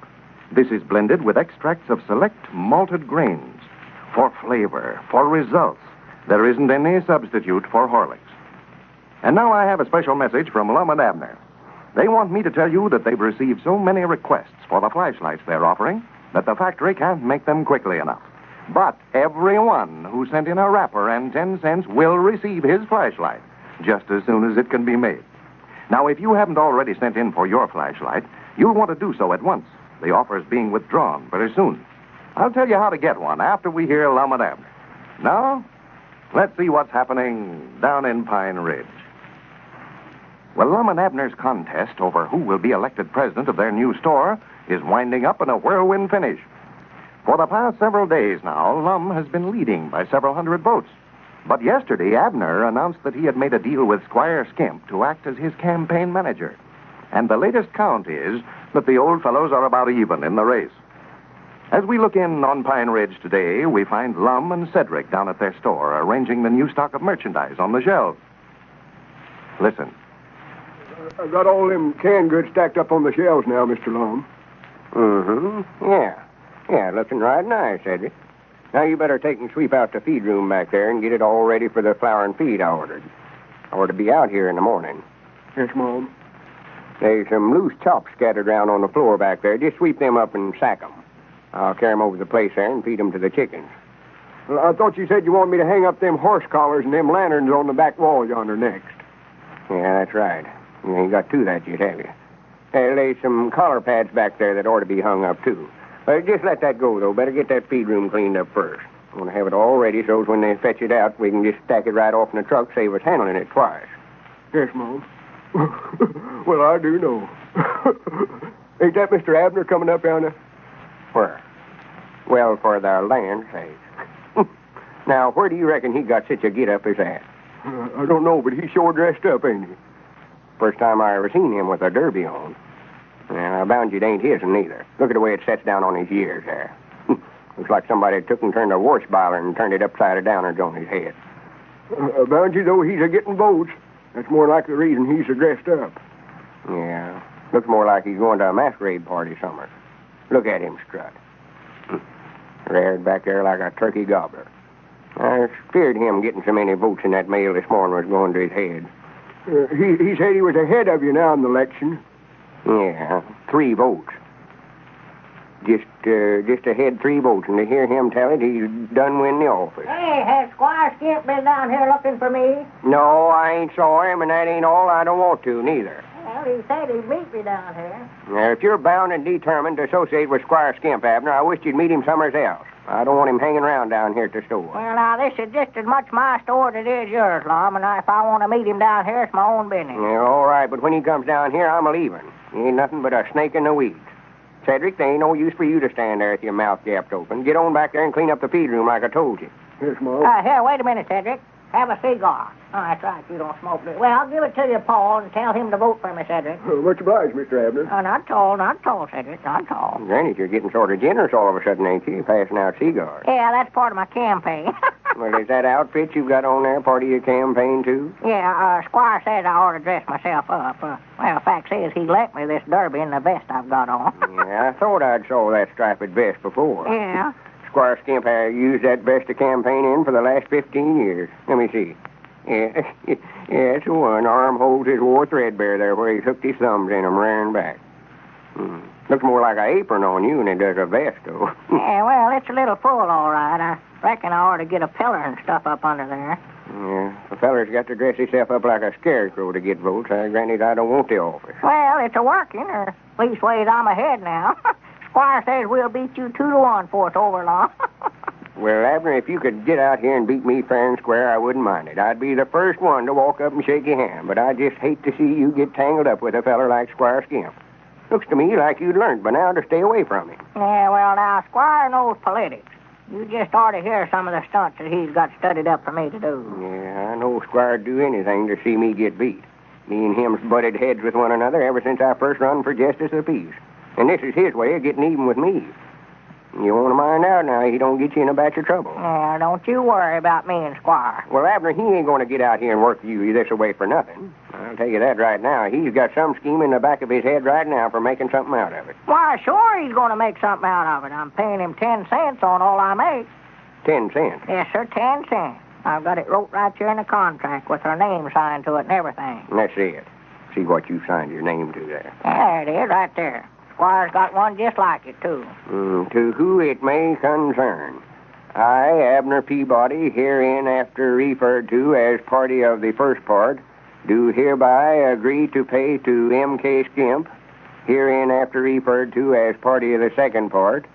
This is blended with extracts of select malted grains. For flavor, for results, there isn't any substitute for Horlicks. And now I have a special message from Lum and Abner. They want me to tell you that they've received so many requests for the flashlights they're offering that the factory can't make them quickly enough. But everyone who sent in a wrapper and 10 cents will receive his flashlight just as soon as it can be made. Now, if you haven't already sent in for your flashlight, you'll want to do so at once. The offer is being withdrawn very soon. I'll tell you how to get one after we hear Lum and Abner. Now, let's see what's happening down in Pine Ridge. Well, Lum and Abner's contest over who will be elected president of their new store is winding up in a whirlwind finish. For the past several days now, Lum has been leading by several hundred votes. But yesterday, Abner announced that he had made a deal with Squire Skimp to act as his campaign manager. And the latest count is that the old fellows are about even in the race. As we look in on Pine Ridge today, we find Lum and Cedric down at their store arranging the new stock of merchandise on the shelves. Listen. I've got all them canned goods stacked up on the shelves now, Mr. Lum. Mm-hmm. Yeah, looking right nice, Cedric. Now you better take and sweep out the feed room back there and get it all ready for the flour and feed I ordered. I ought to be out here in the morning. Yes, Mom. There's some loose chops scattered around on the floor back there. Just sweep them up and sack them. I'll carry them over the place there and feed them to the chickens. Well, I thought you said you wanted me to hang up them horse collars and them lanterns on the back wall yonder next. Yeah, that's right. You ain't got to that yet, have you? There's some collar pads back there that ought to be hung up, too. Just let that go, though. Better get that feed room cleaned up first. I want to have it all ready so when they fetch it out, we can just stack it right off in the truck, save us handling it twice. Yes, Mom. Well, I do know. Ain't that Mr. Abner coming up yonder? Where? Well, for the land's sake. Now, where do you reckon he got such a get-up as that? I don't know, but he's sure dressed up, ain't he? First time I ever seen him with a derby on. And I bound you it ain't his neither. Look at the way it sets down on his ears there. Looks like somebody took and turned a wash boiler and turned it upside down on his head. I bound you, though, he's a-getting votes. That's more like the reason he's so-dressed up. Yeah. Looks more like he's going to a masquerade party somewhere. Look at him strut. Reared back there like a turkey gobbler. I feared him getting so many votes in that mail this morning was going to his head. He said he was ahead of you now in the election. Yeah, 3 votes. Just ahead 3 votes, and to hear him tell it, he's done win the office. Hey, has Squire Skimp been down here looking for me? No, I ain't saw him, and that ain't all. I don't want to, neither. Well, he said he'd meet me down here. Now, if you're bound and determined to associate with Squire Skimp, Abner, I wish you'd meet him somewhere else. I don't want him hanging around down here at the store. Well, now, this is just as much my store as it is yours, Lum, and if I want to meet him down here, it's my own business. Yeah, all right, but when he comes down here, I'm a-leaving. He ain't nothing but a snake in the weeds. Cedric, there ain't no use for you to stand there with your mouth gapped open. Get on back there and clean up the feed room like I told you. Yes, Mom. Here, wait a minute, Cedric. Have a cigar. Oh, that's right, you don't smoke it. Well, I'll give it to you, Paul, and tell him to vote for me, Cedric. Much obliged, Mr. Abner. Oh, not tall, Cedric, not tall. Granny, you're getting sort of generous all of a sudden, ain't you? Passing out cigars. Yeah, that's part of my campaign. Well, is that outfit you've got on there part of your campaign, too? Yeah, Squire says I ought to dress myself up. Well, fact is, he lent me this derby and the vest I've got on. Yeah, I thought I'd saw that striped vest before. Yeah. Squire Skimp had used that vest to campaign in for the last 15 years. Let me see. Yeah, it's the one. Armholes is wore threadbare there where he's hooked his thumbs in them rearing back. Looks more like an apron on you than it does a vest, though. Yeah, well, it's a little full, all right. I reckon I ought to get a pillar and stuff up under there. Yeah, the feller's got to dress himself up like a scarecrow to get votes. Granted, I don't want the office. Well, it's a-working, or leastways I'm ahead now. Squire says we'll beat you 2-1 for us over long. Well, Abner, if you could get out here and beat me fair and square, I wouldn't mind it. I'd be the first one to walk up and shake your hand, but I just hate to see you get tangled up with a feller like Squire Skimp. Looks to me like you'd learned by now to stay away from him. Yeah, well, now, Squire knows politics. You just ought to hear some of the stunts that he's got studied up for me to do. Yeah, I know Squire'd do anything to see me get beat. Me and him's butted heads with one another ever since I first run for justice of the peace. And this is his way of getting even with me. You want to mind out now, he don't get you in a batch of trouble. Yeah, don't you worry about me and Squire. Well, Abner, he ain't going to get out here and work you this away for nothing. I'll tell you that right now. He's got some scheme in the back of his head right now for making something out of it. Why, sure he's going to make something out of it. I'm paying him 10 cents on all I make. 10 cents? Yes, sir, 10 cents. I've got it wrote right here in the contract with her name signed to it and everything. That's it. See what you signed your name to there. There it is, right there. Squire's got one just like it, too. To who it may concern. I, Abner Peabody, hereinafter referred to as party of the first part, do hereby agree to pay to M.K. Skimp, hereinafter referred to as party of the second part,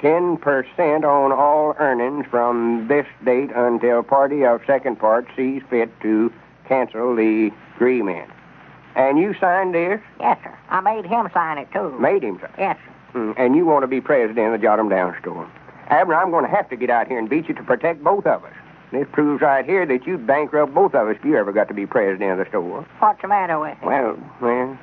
10% on all earnings from this date until party of second part sees fit to cancel the agreement. And you signed this? Yes, sir. I made him sign it, too. Made him sign? Yes, sir. And you want to be president of the Jot 'em Down store. Abner, I'm going to have to get out here and beat you to protect both of us. This proves right here that you'd bankrupt both of us if you ever got to be president of the store. What's the matter with it? Well, there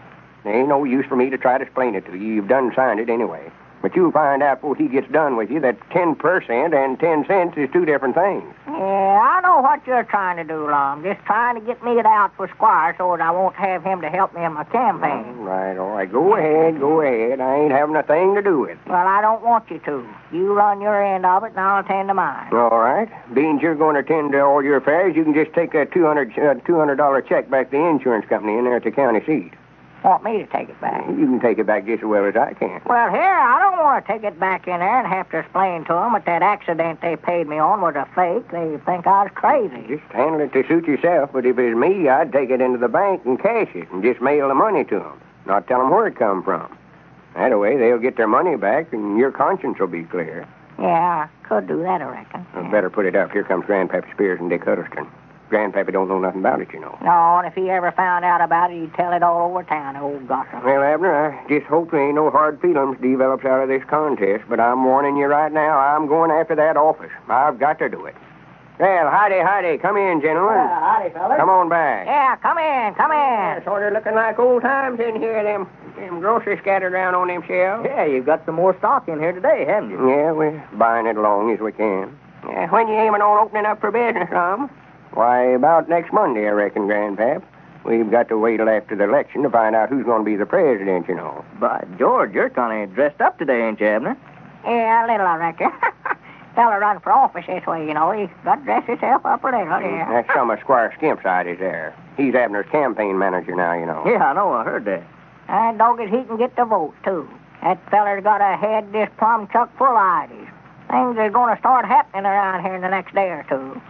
ain't no use for me to try to explain it to you. You've done signed it anyway. But you'll find out before he gets done with you that 10% and 10 cents is two different things. Yeah, I know what you're trying to do, Lum. Just trying to get me out for Squire so that I won't have him to help me in my campaign. All right. Go ahead. I ain't having a thing to do with it. Well, I don't want you to. You run your end of it, and I'll attend to mine. All right. Being you're going to attend to all your affairs, you can just take a $200 check back to the insurance company in there at the county seat. Want me to take it back? You can take it back just as well as I can. Well, here, I don't want to take it back in there and have to explain to them that accident they paid me on was a fake. They think I was crazy. Just handle it to suit yourself, but if it was me, I'd take it into the bank and cash it and just mail the money to them, not tell them where it come from. That way, they'll get their money back and your conscience will be clear. Yeah, I could do that, I reckon. I'd better put it up. Here comes Grandpappy Spears and Dick Huddleston. Grandpappy don't know nothing about it, you know. No, and if he ever found out about it, he'd tell it all over town, old gossip. Well, Abner, I just hope there ain't no hard feelings develops out of this contest, but I'm warning you right now, I'm going after that office. I've got to do it. Well, howdy. Come in, gentlemen. Howdy, fellas. Come on back. Yeah, come in. Sort of looking like old times in here, them groceries scattered around on them shelves. Yeah, you've got some more stock in here today, haven't you? Yeah, we're buying it along as we can. When you aiming on opening up for business, Tom? Why, about next Monday, I reckon, Grandpap. We've got to wait till after the election to find out who's going to be the president, you know. By George, you're kind of dressed up today, ain't you, Abner? Yeah, a little, I reckon. Fella run for office this way, you know. He's got to dress himself up a little, yeah. That's some of Squire Skimp's ideas there. He's Abner's campaign manager now, you know. Yeah, I know. I heard that. And dog it, he can get the votes, too. That feller's got a head just plumb chuck full of ideas. Things are going to start happening around here in the next day or two.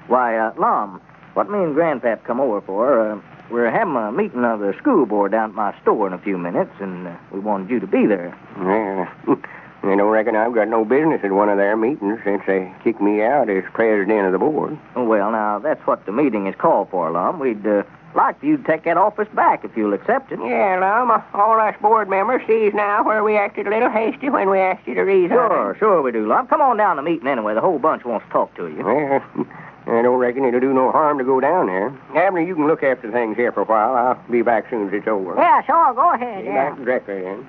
Why, Lum, what me and Grandpap come over for, we're having a meeting of the school board down at my store in a few minutes, and we wanted you to be there. Yeah. I don't reckon I've got no business at one of their meetings since they kicked me out as president of the board. Well, now, that's what the meeting is called for, Lum. We'd like for you to take that office back if you'll accept it. Yeah, Lum, all us board members sees now where we acted a little hasty when we asked you to resign. Sure we do, Lum. Come on down to the meeting anyway. The whole bunch wants to talk to you. Well, I don't reckon it'll do no harm to go down there. Abner, you can look after things here for a while. I'll be back soon as it's over. Yeah, sure. Go ahead, Be back directly then.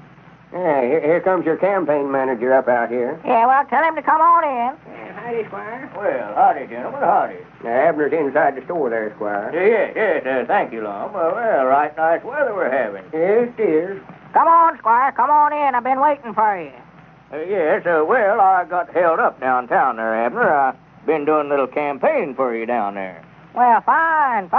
Yeah, here comes your campaign manager up out here. Yeah, well, tell him to come on in. Howdy, Squire. Well, howdy, gentlemen, howdy. Abner's inside the store there, Squire. Yes, thank you, Lum. Well, right nice weather we're having. Yes, it is. Come on, Squire, come on in. I've been waiting for you. Yes, well, I got held up downtown there, Abner. I've been doing a little campaign for you down there. Well, fine.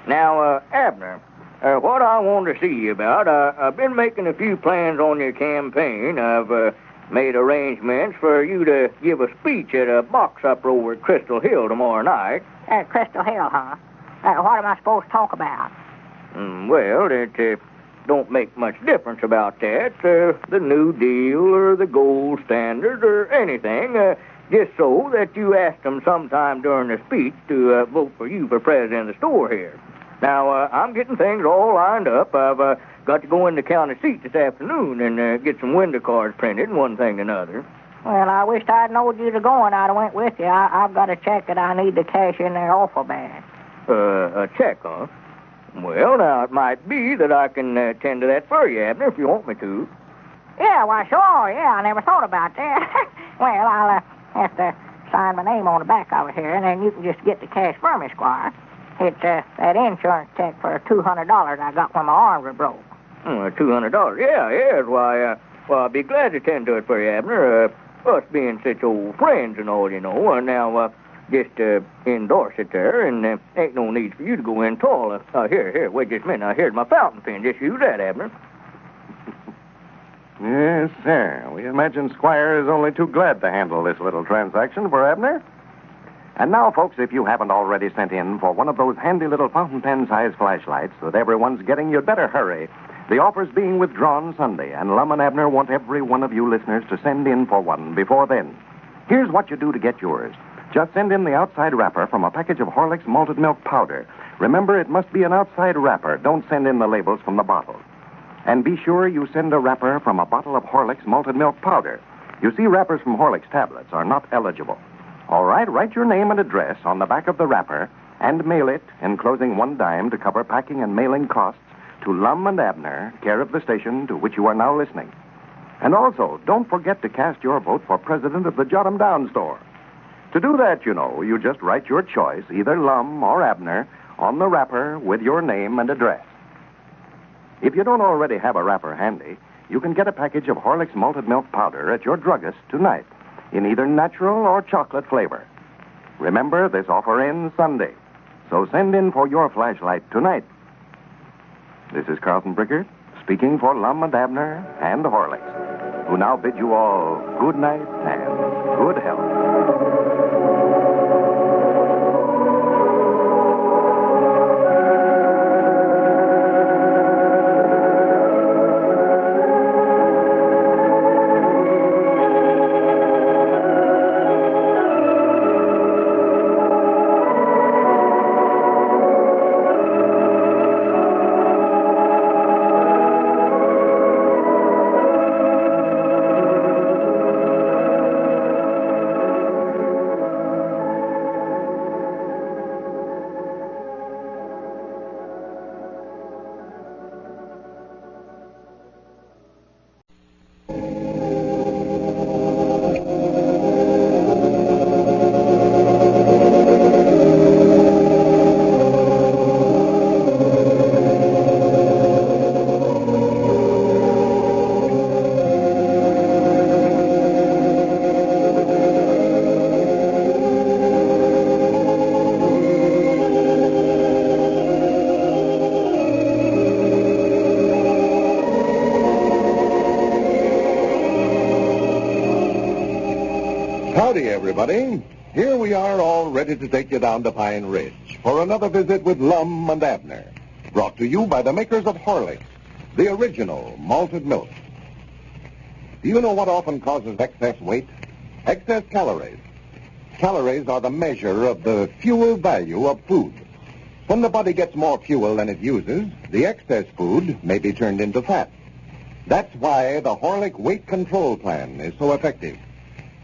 Now, Abner, what I want to see you about, I've been making a few plans on your campaign. I've made arrangements for you to give a speech at a box supper over at Crystal Hill tomorrow night. At Crystal Hill, huh? What am I supposed to talk about? Well, it don't make much difference about that. The New Deal or the gold standard or anything. Just so that you ask them sometime during the speech to vote for you for president of the store here. Now, I'm getting things all lined up. I've got to go in the county seat this afternoon and get some window cards printed and one thing and another. Well, I wished I'd known you to go and I'd have went with you. I've got a check that I need to cash in there awful bad. A check, huh? Well, now, it might be that I can tend to that for you, Abner, if you want me to. Yeah, why, sure. Yeah, I never thought about that. Well, I'll have to sign my name on the back of it here, and then you can just get the cash for me, Squire. It's that insurance check for $200 I got when my arms were broke. $200? Yeah. Why, I'll be glad to tend to it for you, Abner. Us being such old friends and all, you know. And now, just endorse it there, and ain't no need for you to go in tall. Here, wait just a minute. Now, here's my fountain pen. Just use that, Abner. Yes, sir. We imagine Squire is only too glad to handle this little transaction for Abner. And now, folks, if you haven't already sent in for one of those handy little fountain pen-sized flashlights that everyone's getting, you'd better hurry. The offer's being withdrawn Sunday, and Lum and Abner want every one of you listeners to send in for one before then. Here's what you do to get yours. Just send in the outside wrapper from a package of Horlicks malted milk powder. Remember, it must be an outside wrapper. Don't send in the labels from the bottle. And be sure you send a wrapper from a bottle of Horlicks malted milk powder. You see, wrappers from Horlicks tablets are not eligible. All right, write your name and address on the back of the wrapper and mail it, enclosing 1 dime to cover packing and mailing costs, to Lum and Abner, care of the station to which you are now listening. And also, don't forget to cast your vote for president of the Jot 'em Down store. To do that, you just write your choice, either Lum or Abner, on the wrapper with your name and address. If you don't already have a wrapper handy, you can get a package of Horlicks malted milk powder at your druggist tonight, in either natural or chocolate flavor. Remember, this offer ends Sunday, so send in for your flashlight tonight. This is Carlton Brickert, speaking for Lum and Abner and Horlicks, who now bid you all good night and good health. Howdy, everybody. Here we are, all ready to take you down to Pine Ridge for another visit with Lum and Abner, brought to you by the makers of Horlicks, the original malted milk. Do you know what often causes excess weight? Excess calories. Calories are the measure of the fuel value of food. When the body gets more fuel than it uses, the excess food may be turned into fat. That's why the Horlick Weight Control Plan is so effective.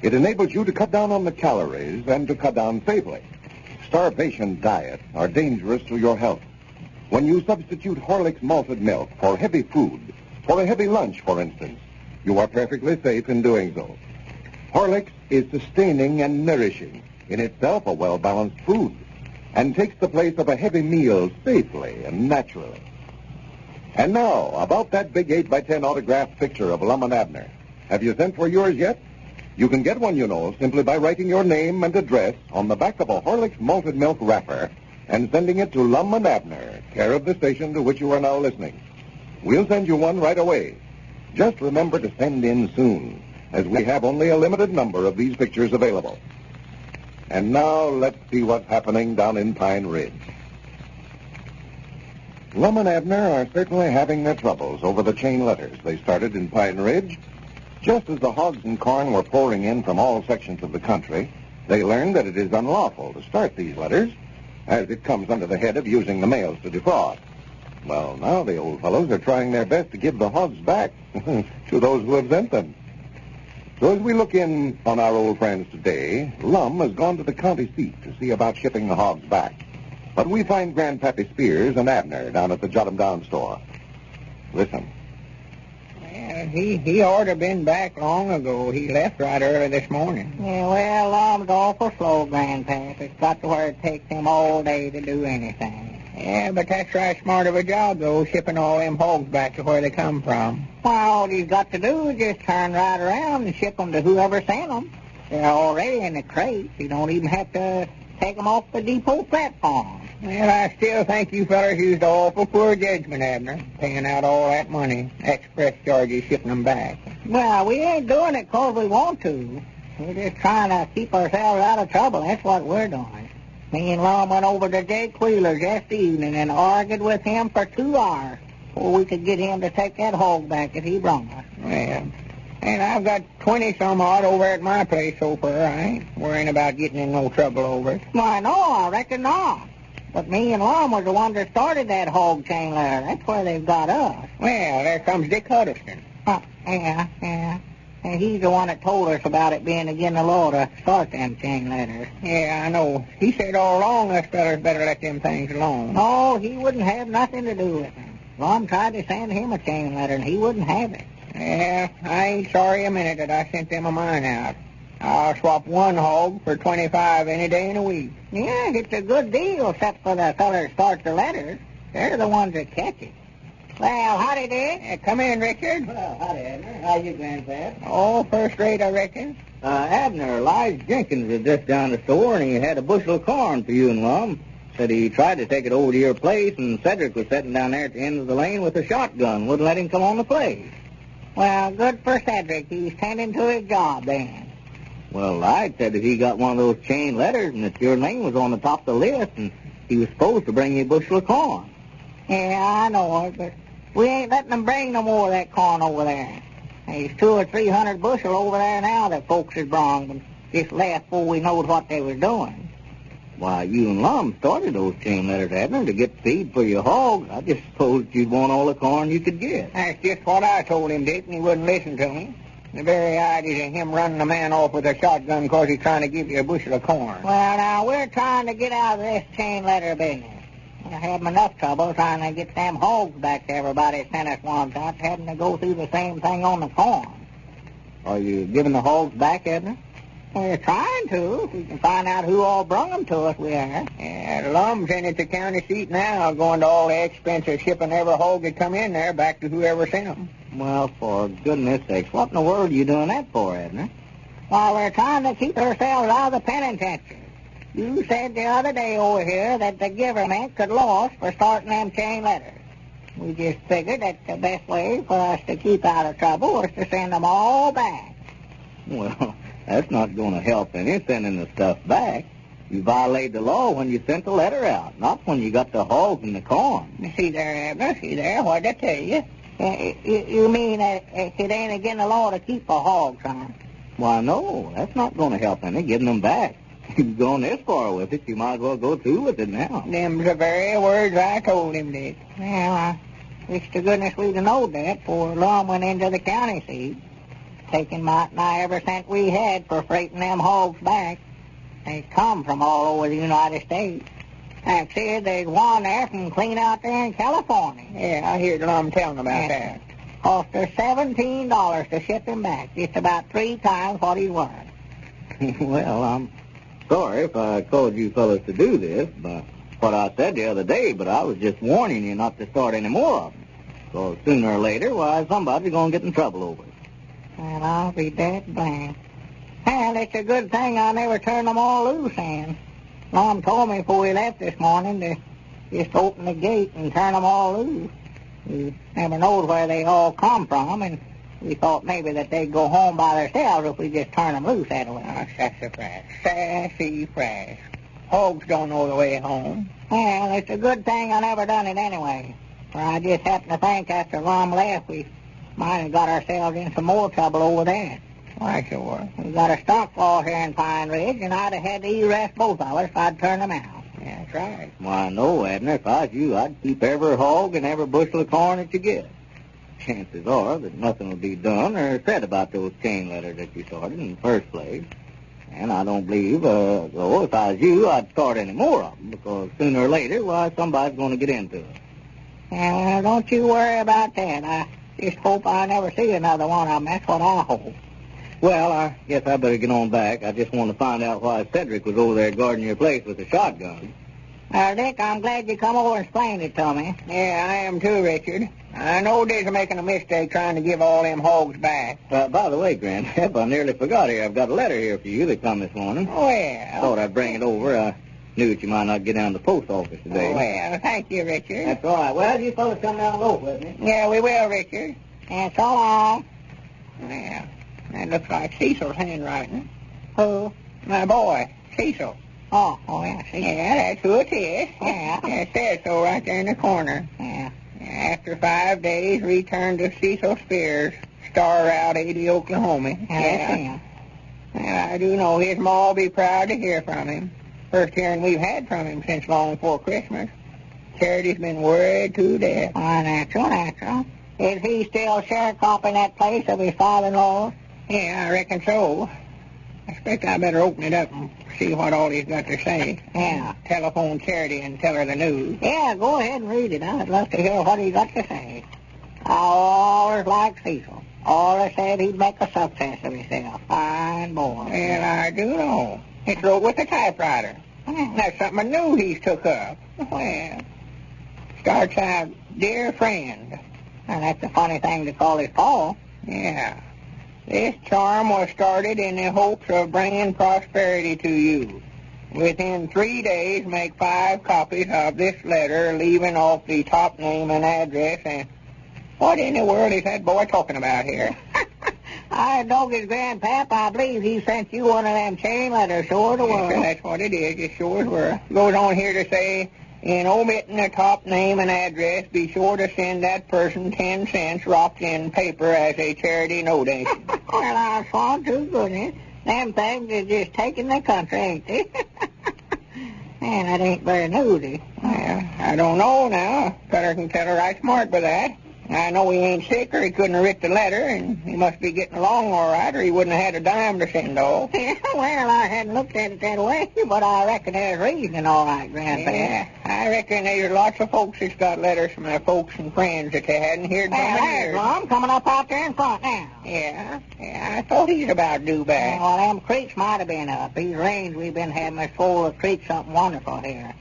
It enables you to cut down on the calories and to cut down safely. Starvation diets are dangerous to your health. When you substitute Horlick's malted milk for heavy food, for a heavy lunch, for instance, you are perfectly safe in doing so. Horlicks is sustaining and nourishing, in itself a well-balanced food, and takes the place of a heavy meal safely and naturally. And now, about that big 8x10 autographed picture of Lum and Abner. Have you sent for yours yet? You can get one, simply by writing your name and address on the back of a Horlicks malted milk wrapper and sending it to Lum and Abner, care of the station to which you are now listening. We'll send you one right away. Just remember to send in soon, as we have only a limited number of these pictures available. And now let's see what's happening down in Pine Ridge. Lum and Abner are certainly having their troubles over the chain letters they started in Pine Ridge. Just as the hogs and corn were pouring in from all sections of the country, they learned that it is unlawful to start these letters, as it comes under the head of using the mails to defraud. Well, now the old fellows are trying their best to give the hogs back to those who have sent them. So as we look in on our old friends today, Lum has gone to the county seat to see about shipping the hogs back. But we find Grandpappy Spears and Abner down at the Jot 'em Down store. Listen. Well, he ought to have been back long ago. He left right early this morning. Yeah, well, Lum's awful slow, Grandpa. It's got to where it takes him all day to do anything. Yeah, but that's right smart of a job, though, shipping all them hogs back to where they come from. Why, all he's got to do is just turn right around and ship them to whoever sent them. They're already in the crates. He don't even have to take them off the depot platform. Well, I still think you fellas used awful poor judgment, Abner, paying out all that money, express charges, shipping them back. Well, we ain't doing it 'cause we want to. We're just trying to keep ourselves out of trouble. That's what we're doing. Me and Lum went over to Jake Wheeler's yesterday evening and argued with him for 2 hours. before we could get him to take that hog back that he brought us. Well, and I've got 20-some odd over at my place so far. I ain't worrying about getting in no trouble over it. Why, no, I reckon not. But me and Lum was the ones that started that hog chain ladder. That's where they've got us. Well, there comes Dick Huddleston. Yeah. And he's the one that told us about it being against the law to start them chain ladders. Yeah, I know. He said all along us fellers better let them things alone. No, he wouldn't have nothing to do with it. Lum tried to send him a chain ladder, and he wouldn't have it. Yeah, I ain't sorry a minute that I sent them of mine out. I'll swap one hog for 25 any day in a week. Yeah, it's a good deal, except for the fellers that start the ladders. They're the ones that catch it. Well, howdy, Dick. Come in, Richard. Well, howdy, Abner. How you, Grandpap? Oh, first rate, I reckon. Abner, Lige Jenkins was just down the store, and he had a bushel of corn for you and Lum. Said he tried to take it over to your place, and Cedric was sitting down there at the end of the lane with a shotgun. Wouldn't let him come on the place. Well, good for Cedric. He's tending to his job then. Well, Lige said that he got one of those chain letters, and that your name was on the top of the list, and he was supposed to bring you a bushel of corn. Yeah, I know it, but we ain't letting them bring no more of that corn over there. There's 200 or 300 bushel over there now that folks has brought, but just left before we knowed what they was doing. Why, you and Lum started those chain letters, Abner, to get feed for your hogs. I just supposed you'd want all the corn you could get. That's just what I told him, Dick, and he wouldn't listen to me. The very idea of him running a man off with a shotgun because he's trying to give you a bushel of corn. Well, now, we're trying to get out of this chain letter business. I had enough trouble trying to get them hogs back to everybody sent us once out, having to go through the same thing on the corn. Are you giving the hogs back, Abner? We're trying to. If we can find out who all brung them to us, we are. Yeah, Lum's in at the county seat now, going to all the expense of shipping every hog that come in there back to whoever sent them. Well, for goodness sakes, what in the world are you doing that for, Abner? Well, we're trying to keep ourselves out of the penitentiary. You said the other day over here that the government could loss for starting them chain letters. We just figured that the best way for us to keep out of trouble was to send them all back. Well, that's not going to help any sending the stuff back. You violated the law when you sent the letter out, not when you got the hogs and the corn. See there, Abner, see there, what'd I tell you? You mean that it ain't against the law to keep a hog, son? Why, no, that's not going to help any, getting them back. You've gone this far with it, you might as well go through with it now. Them's the very words I told him, Dick. Well, I wish to goodness we'd have known that before Lum went into the county seat. Taking might nigh every cent we had for freighting them hogs back. They come from all over the United States. I said there's one there from clean out there in California. Yeah, I heard Lum telling about that. Cost us $17 to ship him back. Just about 3 times what he's worth. Well, I'm sorry if I caused you fellas to do this, but what I said the other day, but I was just warning you not to start any more of them. So sooner or later, why, somebody's going to get in trouble over it. Well, I'll be dead blamed. And it's a good thing I never turned them all loose, Ann. Mom told me before we left this morning to just open the gate and turn them all loose. We never knowed where they all come from, and we thought maybe that they'd go home by themselves if we just turn them loose that way. Oh, sassy fresh. Hogs don't know the way home. Well, it's a good thing I never done it anyway. For I just happened to think after Lum left, we might have got ourselves in some more trouble over there. Why, sure. We got a stock fall here in Pine Ridge, and I'd have had to arrest both of us if I'd turned them out. Yeah, that's right. Why, no, Abner. If I was you, I'd keep every hog and every bushel of corn that you get. Chances are that nothing will be done or said about those chain letters that you started in the first place. And I don't believe, though, if I was you, I'd start any more of them, because sooner or later, why, somebody's going to get into it. Well, don't you worry about that. I just hope I never see another one of them. That's what I hope. Well, I guess I better get on back. I just want to find out why Cedric was over there guarding your place with a shotgun. Dick, I'm glad you come over and explained it to me. Yeah, I am too, Richard. I know Dick's making a mistake trying to give all them hogs back. By the way, Grandpap, I nearly forgot here. I've got a letter here for you that come this morning. Well. Thought I'd bring it over. I knew that you might not get down to the post office today. Well, thank you, Richard. That's all right. Well, you fellas come down and loaf with me. Yeah, we will, Richard. And so long. Well, that looks like Cecil's handwriting. Who? My boy, Cecil. Oh, yeah, Cecil. Yeah, that's who it is. Yeah, it says so right there in the corner. Yeah. After 5 days, returned to Cecil Spears, Star Route 80, Oklahoma. Yeah. Well, I do know his ma'll be proud to hear from him. First hearing we've had from him since long before Christmas. Charity's been worried to death. Why, natural. Is he still sharecropping that place of his father-in-law's? Yeah, I reckon so. I expect I better open it up and see what all he's got to say. Yeah. Telephone Charity and tell her the news. Yeah, go ahead and read it. I'd love to hear what he's got to say. I always liked Cecil. Always said he'd make a success of himself. Fine boy. Well, I do know. It's wrote with a typewriter. That's something new he's took up. Well, starts out, dear friend. And that's a funny thing to call his Paul. Yeah. This charm was started in the hopes of bringing prosperity to you. Within 3 days, make 5 copies of this letter, leaving off the top name and address. And what in the world is that boy talking about here? I dog his grandpap. I believe he sent you one of them chain letters, sure to were. Yes, that's what it is. It sure were. Goes on here to say, in omitting the top name and address, be sure to send that person 10 cents wrapped in paper as a charity donation. Well, I saw to goodness. Them things is just taking the country, ain't they? Man, that ain't very newsy. Well, I don't know now. Feller can tell her right smart by that. I know he ain't sick or he couldn't have written the letter, and he must be getting along all right, or he wouldn't have had a dime to send off. Well, I hadn't looked at it that way, but I reckon there's reasoning all right, Grandpa. Yeah, I reckon there's lots of folks that's got letters from their folks and friends that they hadn't heard from in years. Well, I'm coming up out there in front now. Yeah, I thought he's about due back. Well, them creeks might have been up. These rains we've been having us full of creeks something wonderful here.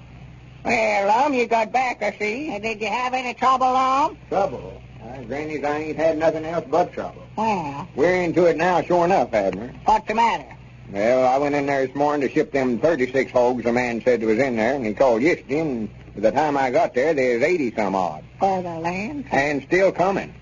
Well, Lum, you got back, I see. Did you have any trouble, Lum? Trouble? Granny's, I ain't had nothing else but trouble. Well. We're into it now, sure enough, Abner. What's the matter? Well, I went in there this morning to ship them 36 hogs the man said was in there, and he called yesterday, and by the time I got there, there's 80-some odd. For the land? And still coming.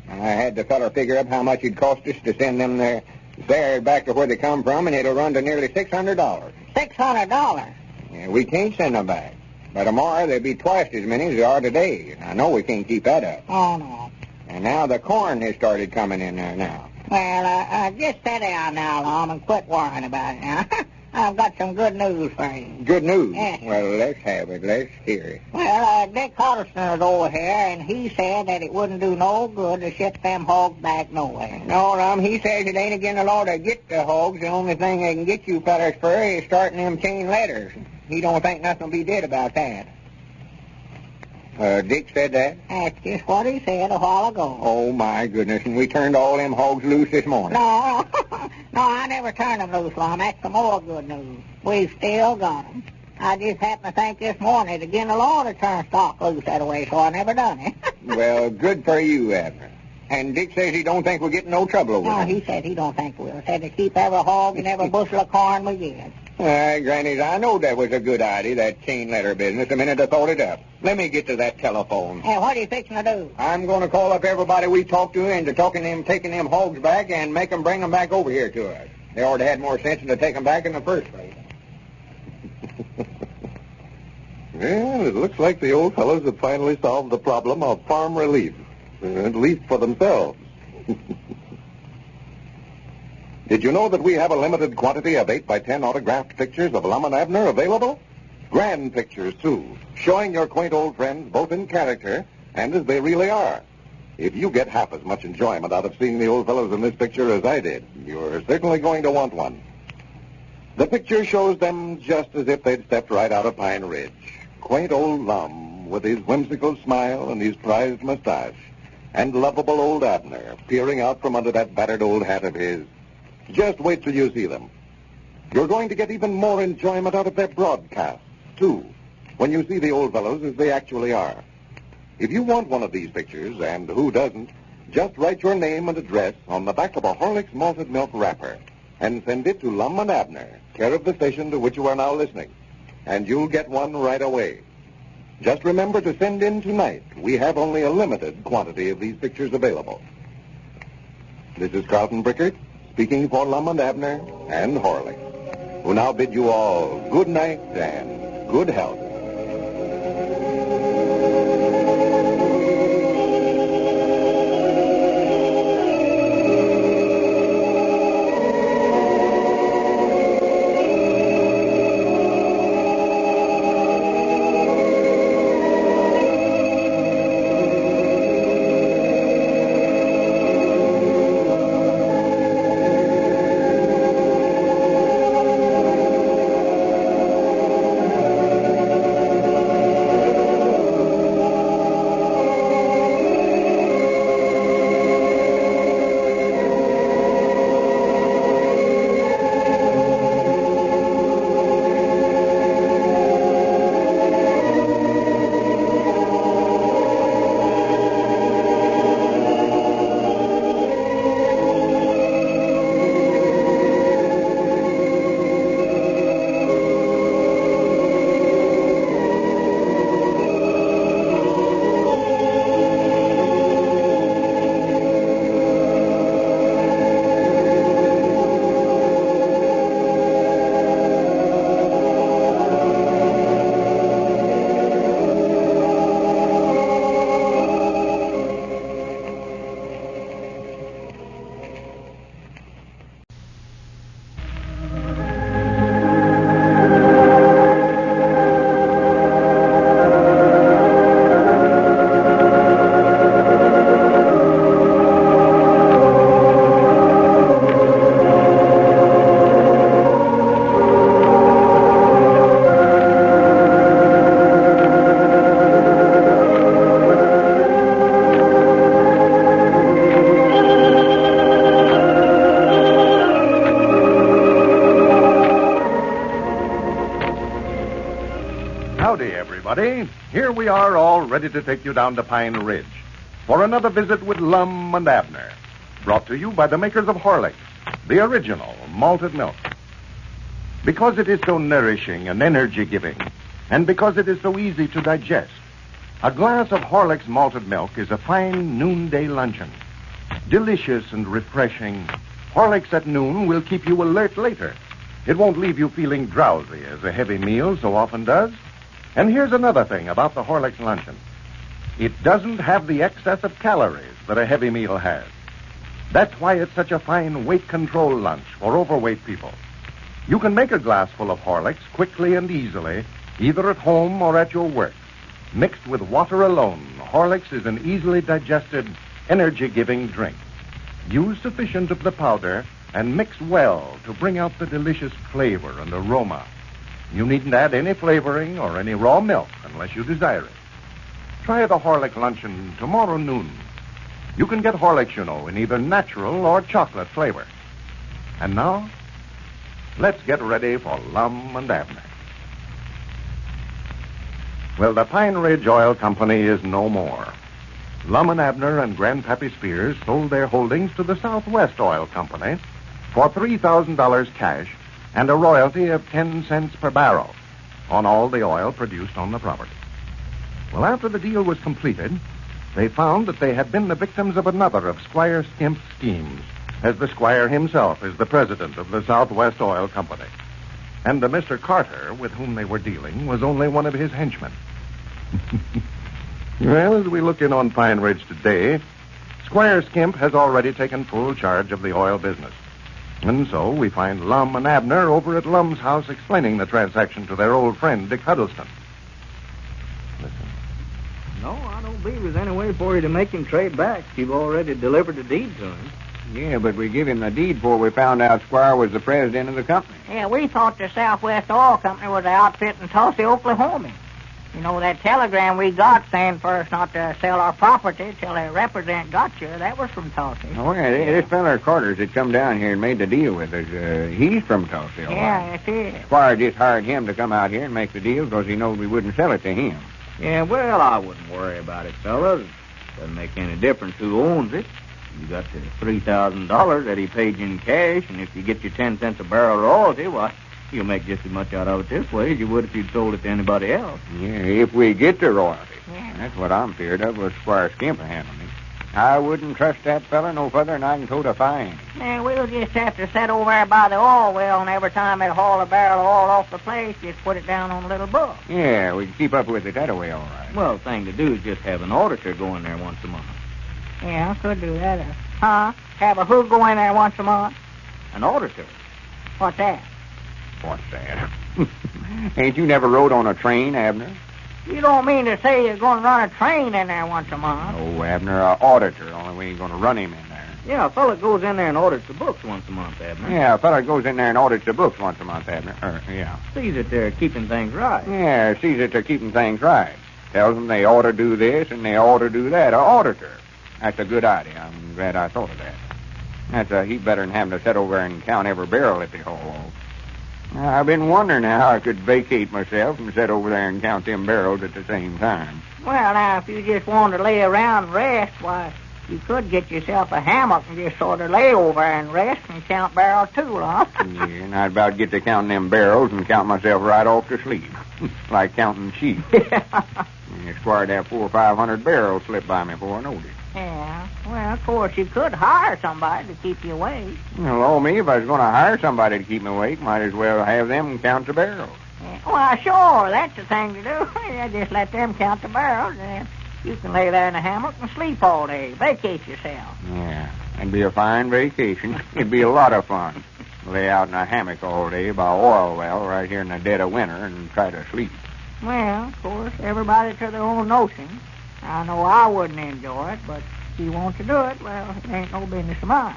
I had the feller figure up how much it'd cost us to send them there back to where they come from, and it'll run to nearly $600. $600? Yeah, we can't send them back. By tomorrow, there'll be twice as many as there are today. I know we can't keep that up. Oh, no. And now the corn has started coming in there now. Well, just sit down now, Lum, and quit worrying about it now. I've got some good news for you. Good news? Yes. Well, let's have it. Let's hear it. Well, Dick Huddleston is over here, and he said that it wouldn't do no good to ship them hogs back nowhere. No, Lum, he says it ain't against the law to get the hogs. The only thing they can get you fellers for is starting them chain letters. He don't think nothing will be did about that. Dick said that? That's just what he said a while ago. Oh, my goodness, and we turned all them hogs loose this morning. No, I never turned them loose, Lum. That's some more good news. We've still got them. I just happened to think this morning it's against the law to turn stock loose that way, so I never done it. Well, good for you, Abner. And Dick says he don't think we'll get in no trouble over it. No, he said he don't think we'll. Said to keep every hog and every bushel of corn we get. Grannies, I know that was a good idea, that chain letter business, the minute I thought it up. Let me get to that telephone. Hey, what are you fixing to do? I'm going to call up everybody we talked to into taking them hogs back and make them bring them back over here to us. They ought to have more sense than to take them back in the first place. Well, it looks like the old fellows have finally solved the problem of farm relief, at least for themselves. Did you know that we have a limited quantity of 8x10 autographed pictures of Lum and Abner available? Grand pictures, too, showing your quaint old friends both in character and as they really are. If you get half as much enjoyment out of seeing the old fellows in this picture as I did, you're certainly going to want one. The picture shows them just as if they'd stepped right out of Pine Ridge. Quaint old Lum with his whimsical smile and his prized mustache, and lovable old Abner peering out from under that battered old hat of his. Just wait till you see them. You're going to get even more enjoyment out of their broadcasts, too, when you see the old fellows as they actually are. If you want one of these pictures, and who doesn't, just write your name and address on the back of a Horlicks malted milk wrapper and send it to Lum and Abner, care of the station to which you are now listening, and you'll get one right away. Just remember to send in tonight. We have only a limited quantity of these pictures available. This is Carlton Brickert, speaking for Lum and Abner and Horlicks, who now bid you all good night and good health. Howdy, everybody. Here we are, all ready to take you down to Pine Ridge for another visit with Lum and Abner, brought to you by the makers of Horlicks, the original malted milk. Because it is so nourishing and energy-giving, and because it is so easy to digest, a glass of Horlicks malted milk is a fine noonday luncheon. Delicious and refreshing, Horlicks at noon will keep you alert later. It won't leave you feeling drowsy as a heavy meal so often does. And here's another thing about the Horlicks luncheon. It doesn't have the excess of calories that a heavy meal has. That's why it's such a fine weight control lunch for overweight people. You can make a glass full of Horlicks quickly and easily, either at home or at your work. Mixed with water alone, Horlicks is an easily digested, energy-giving drink. Use sufficient of the powder and mix well to bring out the delicious flavor and aroma. You needn't add any flavoring or any raw milk unless you desire it. Try the Horlicks luncheon tomorrow noon. You can get Horlicks, you know, in either natural or chocolate flavor. And now, let's get ready for Lum and Abner. Well, the Pine Ridge Oil Company is no more. Lum and Abner and Grandpappy Spears sold their holdings to the Southwest Oil Company for $3,000 cash and a royalty of 10 cents per barrel on all the oil produced on the property. Well, after the deal was completed, they found that they had been the victims of another of Squire Skimp's schemes, as the Squire himself is the president of the Southwest Oil Company. And the Mr. Carter with whom they were dealing was only one of his henchmen. Well, as we look in on Pine Ridge today, Squire Skimp has already taken full charge of the oil business. And so we find Lum and Abner over at Lum's house explaining the transaction to their old friend, Dick Huddleston. Listen. No, I don't believe there's any way for you to make him trade back. You've already delivered the deed to him. Yeah, but we give him the deed before we found out Squire was the president of the company. Yeah, we thought the Southwest Oil Company was an outfit in Tulsa, Oklahoma. You know, that telegram we got saying for us not to sell our property till a representative got you, that was from Tulsa. Oh, yeah, this feller Carter's had come down here and made the deal with us. He's from Tulsa, all Yeah, right. that's it. Squire just hired him to come out here and make the deal because he knowed we wouldn't sell it to him. Yeah, well, I wouldn't worry about it, fellas. Doesn't make any difference who owns it. You got the $3,000 that he paid you in cash, and if you get your 10 cents a barrel royalty, why, you'll make just as much out of it this way as you would if you'd sold it to anybody else. Yeah, if we get the royalty. Yeah. That's what I'm feared of, was Squire Skimp handling it. I wouldn't trust that feller no further than I can tote a fine. Yeah, we'll just have to sit over there by the oil well, and every time they haul a barrel of oil off the place, just put it down on a little book. Yeah, we can keep up with it that way, all right. Well, the thing to do is just have an auditor go in there once a month. Yeah, I could do that. Have a who go in there once a month? An auditor? What's that? What's that? Ain't you never rode on a train, Abner? You don't mean to say you're going to run a train in there once a month? Oh, Abner, an auditor. Only we ain't going to run him in there. Yeah, a fella goes in there and audits the books once a month, Abner. Yeah, a fella goes in there and audits the books once a month, Abner. Yeah. Sees that they're keeping things right. Yeah, sees that they're keeping things right. Tells them they ought to do this and they ought to do that. An auditor. That's a good idea. I'm glad I thought of that. That's a heap better than having to sit over there and count every barrel that they haul off. I've been wondering how I could vacate myself and sit over there and count them barrels at the same time. Well, now, if you just want to lay around and rest, why, you could get yourself a hammock and just sort of lay over and rest and count barrels too, huh? Yeah, and I'd about get to counting them barrels and count myself right off to sleep. Like counting sheep. And Squire'd have 400 or 500 barrels slip by me before I knowed it. Yeah. Well, of course, you could hire somebody to keep you awake. Well, me, if I was going to hire somebody to keep me awake, might as well have them count the barrels. Yeah. Well, sure, that's the thing to do. Yeah, just let them count the barrels, and you can lay there in a hammock and sleep all day. Vacate yourself. Yeah, that'd be a fine vacation. It'd be a lot of fun. Lay out in a hammock all day by a oil well right here in the dead of winter and try to sleep. Well, of course, everybody to their own notion. I know I wouldn't enjoy it, but if you want to do it, well, it ain't no business of mine.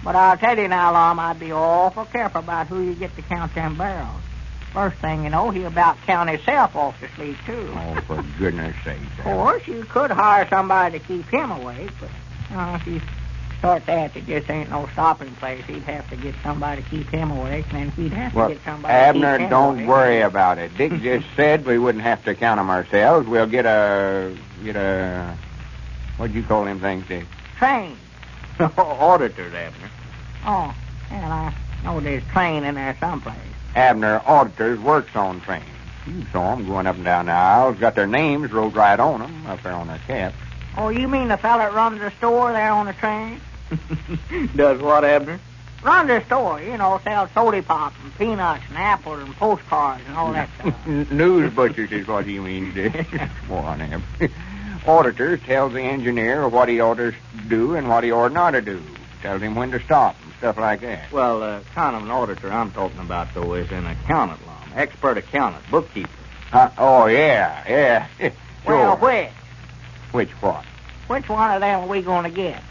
But I'll tell you now, Lum, I'd be awful careful about who you get to count them barrels. First thing you know, he'll about count himself off to sleep, too. Oh, for goodness sake. Of course, you could hire somebody to keep him awake, but if you start that, there just ain't no stopping place. He'd have to get somebody to keep him awake, and then he'd have to get somebody to keep Abner, him don't awake. worry about it. Dick just said we wouldn't have to count 'em ourselves. We'll get a... What'd you call them things, Dick? Train. Auditors, Abner. Oh, well, I know there's train in there someplace. Abner, auditors works on trains. You saw 'em going up and down the aisles. Got their names wrote right on 'em up there on their caps. Oh, you mean the fella that runs the store there on the train? Does what, Abner? Runs the store, sells soda pop and peanuts and apples and postcards and all that stuff. News butchers is what you mean, Dick. Come on, Ab. Auditors tells the engineer what he ought to do and what he ought not to do. Tells him when to stop and stuff like that. Well, kind of an auditor I'm talking about, though, is an accountant, Lum. Expert accountant, bookkeeper. Oh, yeah. Well, Sure. Which what? Which one of them are we going to get?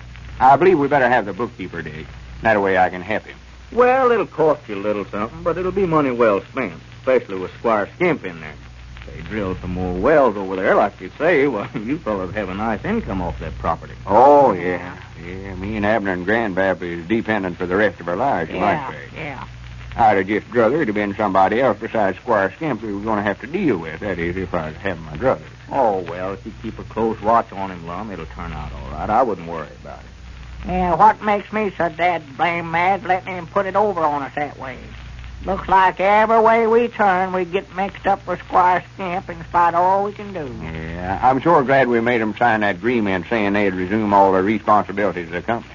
I believe we better have the bookkeeper, Dick. That way I can help him. Well, it'll cost you a little something, but it'll be money well spent, especially with Squire Skimp in there. They drill some more wells over there, like you say. Well, you fellas have a nice income off that property. Oh, yeah. Yeah, me and Abner and Grandpap is dependent for the rest of our lives, you might say. Yeah. I'd have just druther it'd have been somebody else besides Squire Skimp we were going to have to deal with. That is, if I was having my druthers. Oh, well, if you keep a close watch on him, Lum, it'll turn out all right. I wouldn't worry about it. Yeah, what makes me so dad blame mad letting him put it over on us that way? Looks like every way we turn, we get mixed up with Squire Skimp in spite of all we can do. Yeah, I'm sure glad we made them sign that agreement saying they'd resume all their responsibilities of the company.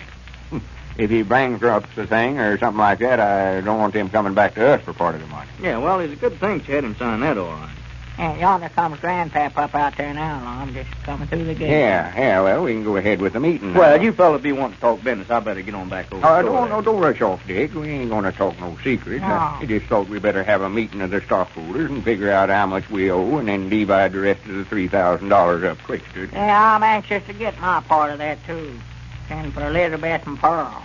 If he bankrupts the thing or something like that, I don't want him coming back to us for part of the money. Yeah, well, it's a good thing you had him sign that all right. And yonder comes Grandpap up out there now, Lum, just coming through the gate. Yeah, well, we can go ahead with the meeting now. Well, you fellas be wanting to talk business. I better get on back over the store. Don't rush off, Dick. We ain't going to talk no secrets. No. I just thought we better have a meeting of the stockholders and figure out how much we owe and then divide the rest of the $3,000 up quick. Yeah, I'm anxious to get my part of that, too. Send for Elizabeth and Pearl.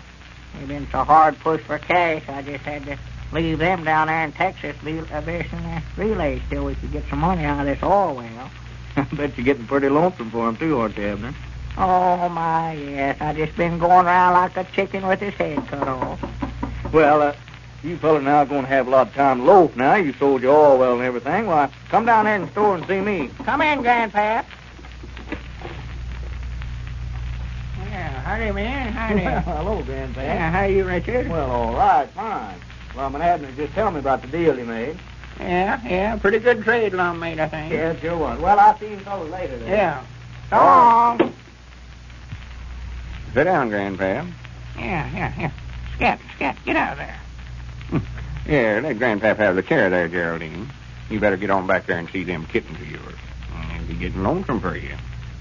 We've been so hard pushed for cash, I just had to leave them down there in Texas visiting the relays till we could get some money out of this oil well. I bet you're getting pretty lonesome for him, too, aren't you, Abner? Oh, my, yes. I just been going around like a chicken with his head cut off. Well, you fellas now are going to have a lot of time to loaf now. You sold your oil well and everything. Why, come down there in the store and see me. Come in, Grandpap. Yeah, howdy, man. Howdy. Well, hello, Grandpap. Yeah, how you, Richard? Well, all right, fine. Lum and Abner just tell me about the deal he made. Yeah, pretty good trade Lum made, I think. Yeah, it sure was. Well, I'll see you fellas later then. Yeah. So long. Sit down, Grandpap. Yeah. Scat, get out of there. Yeah, let Grandpap have the chair there, Geraldine. You better get on back there and see them kittens of yours. They'll be getting lonesome for you.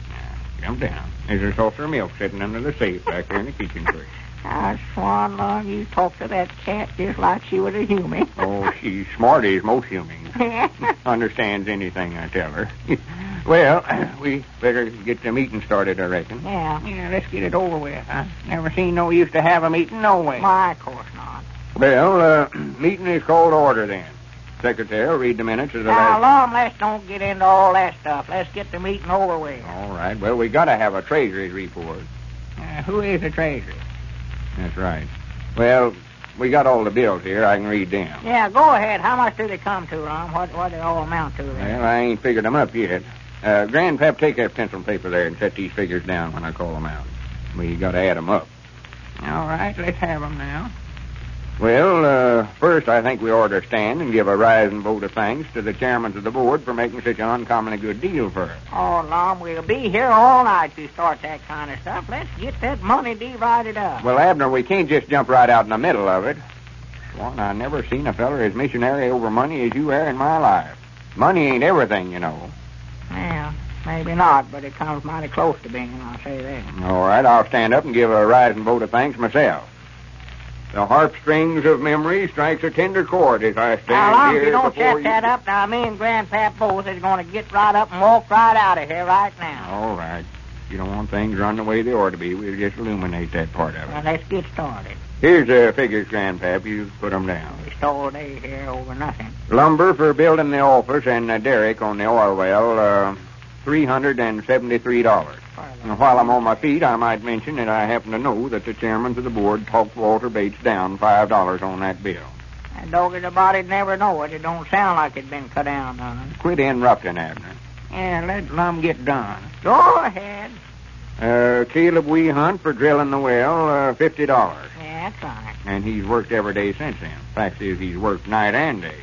Now, jump down. There's a saucer of milk sitting under the safe back there in the kitchen tree. I swan, Lum, you talk to that cat just like she was a human. Oh, she's smart as most humans. Understands anything I tell her. Well, we better get the meeting started, I reckon. Yeah, let's get it over with. I never seen no use to have a meeting no way. Why, of course not. Well, meeting is called to order then. Secretary, read the minutes of the Now, Lum, let's don't get into all that stuff. Let's get the meeting over with. All right. Well, we got to have a treasury report. Who is the treasurer? That's right. Well, we got all the bills here. I can read them. Yeah, go ahead. How much do they come to, Lum? What do they all amount to then? Well, I ain't figured them up yet. Grandpap, take that pencil and paper there and set these figures down when I call them out. We got to add them up. All right, let's have them now. Well, first I think we ought to stand and give a rising vote of thanks to the chairman of the board for making such an uncommonly good deal for us. Oh, Lum, we'll be here all night if you start that kind of stuff. Let's get that money divided up. Well, Abner, we can't just jump right out in the middle of it. Swan, I never seen a feller as missionary over money as you are in my life. Money ain't everything, you know. Yeah, maybe not, but it comes mighty close to being, I'll say that. All right, I'll stand up and give a rising vote of thanks myself. The harpstrings of memory strikes a tender chord as I stand now, Lum, here if you don't before shut that up, now me and Grandpap both is going to get right up and walk right out of here right now. All right. You don't want things run the way they ought to be. We'll just illuminate that part of it. Well, let's get started. Here's the figures, Grandpap. You put them down. We stole a day here over nothing. Lumber for building the office and derrick on the oil well, $373. And while I'm on my feet, I might mention that I happen to know that the chairman of the board talked Walter Bates down $5 on that bill. And doggy the body'd never know it. It don't sound like it'd been cut down on. Quit interrupting, Abner. Yeah, let Lum get done. Go ahead. Caleb Wee Hunt for drilling the well, $50. Yeah, that's right. And he's worked every day since then. Fact is, he's worked night and day.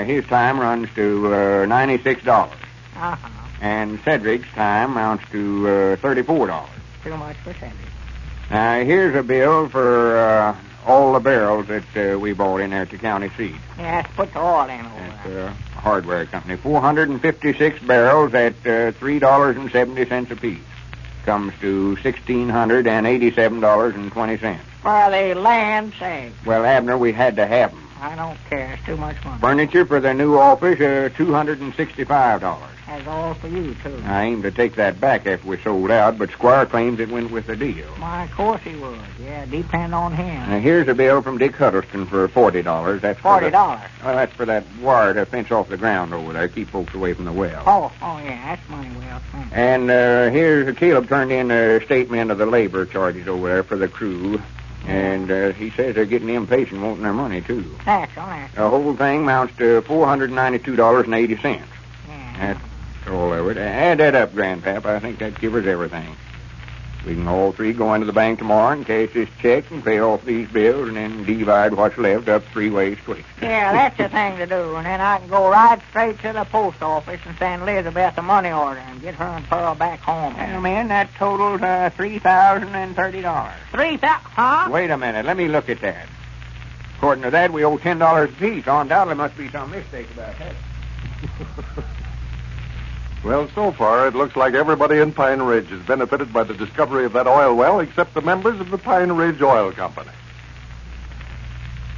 His time runs to $96. Uh-huh. And Cedric's time amounts to $34. Too much for Cedric. Here's a bill for all the barrels that we bought in there at the county seat. Yeah, let's put the oil in over At the hardware company. 456 barrels at $3.70 apiece. Comes to $1,687.20. For the land's sake. Well, Abner, we had to have them. I don't care. It's too much money. Furniture for the new office, $265. That's all for you, too. I aim to take that back after we sold out, but Squire claims it went with the deal. Why, of course he would. Yeah, depend on him. Now, here's a bill from Dick Huddleston for $40. That's for $40? Well, that's for that wire to fence off the ground over there, keep folks away from the well. Oh, yeah, that's money well spent. And here's Caleb turned in a statement of the labor charges over there for the crew. And he says they're getting impatient wanting their money, too. That's all right. The whole thing amounts to $492.80. Yeah. That's all over it. Add that up, Grandpap. I think that covers everything. We can all three go into the bank tomorrow and cash this check and pay off these bills and then divide what's left up 3 ways quick. Yeah, that's the thing to do. And then I can go right straight to the post office and send Elizabeth a money order and get her and Pearl back home. Well, man, that totals $3,030. Huh? Wait a minute. Let me look at that. According to that, we owe $10 apiece. Undoubtedly must be some mistake about that. Well, so far, it looks like everybody in Pine Ridge has benefited by the discovery of that oil well except the members of the Pine Ridge Oil Company.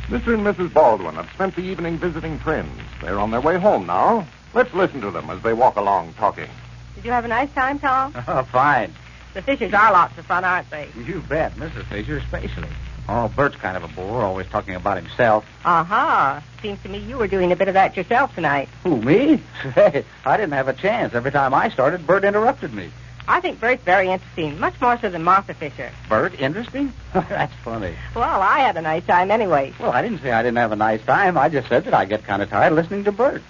Mr. and Mrs. Baldwin have spent the evening visiting friends. They're on their way home now. Let's listen to them as they walk along talking. Did you have a nice time, Tom? Oh, fine. The Fishers are lots of fun, aren't they? You bet, Mrs. Fisher especially. Oh, Bert's kind of a bore, always talking about himself. Uh-huh. Seems to me you were doing a bit of that yourself tonight. Who, me? Hey, I didn't have a chance. Every time I started, Bert interrupted me. I think Bert's very interesting, much more so than Martha Fisher. Bert, interesting? That's funny. Well, I had a nice time anyway. Well, I didn't say I didn't have a nice time. I just said that I get kind of tired listening to Bert.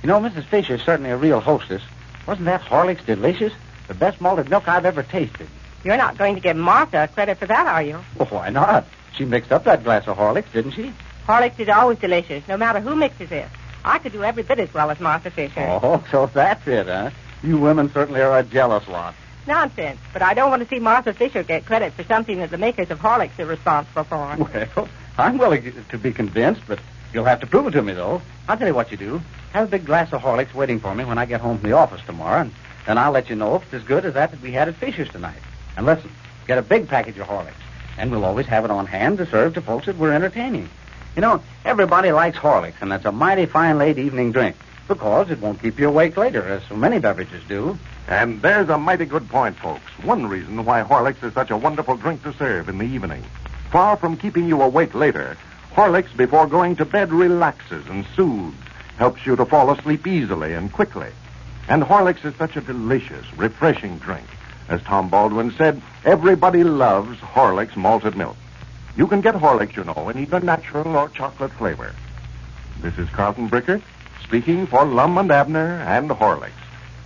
You know, Mrs. Fisher's certainly a real hostess. Wasn't that Horlicks delicious? The best malted milk I've ever tasted. You're not going to give Martha credit for that, are you? Well, why not? She mixed up that glass of Horlicks, didn't she? Horlicks is always delicious, no matter who mixes it. I could do every bit as well as Martha Fisher. Oh, so that's it, huh? You women certainly are a jealous lot. Nonsense, but I don't want to see Martha Fisher get credit for something that the makers of Horlicks are responsible for. Well, I'm willing to be convinced, but you'll have to prove it to me, though. I'll tell you what you do. Have a big glass of Horlicks waiting for me when I get home from the office tomorrow, and then I'll let you know if it's as good as that we had at Fisher's tonight. And listen, get a big package of Horlicks, and we'll always have it on hand to serve to folks that we're entertaining. You know, everybody likes Horlicks, and that's a mighty fine late evening drink, because it won't keep you awake later, as so many beverages do. And there's a mighty good point, folks. One reason why Horlicks is such a wonderful drink to serve in the evening. Far from keeping you awake later, Horlicks before going to bed relaxes and soothes, helps you to fall asleep easily and quickly. And Horlicks is such a delicious, refreshing drink. As Tom Baldwin said, everybody loves Horlicks malted milk. You can get Horlicks, you know, in either natural or chocolate flavor. This is Carlton Bricker, speaking for Lum and Abner and Horlicks,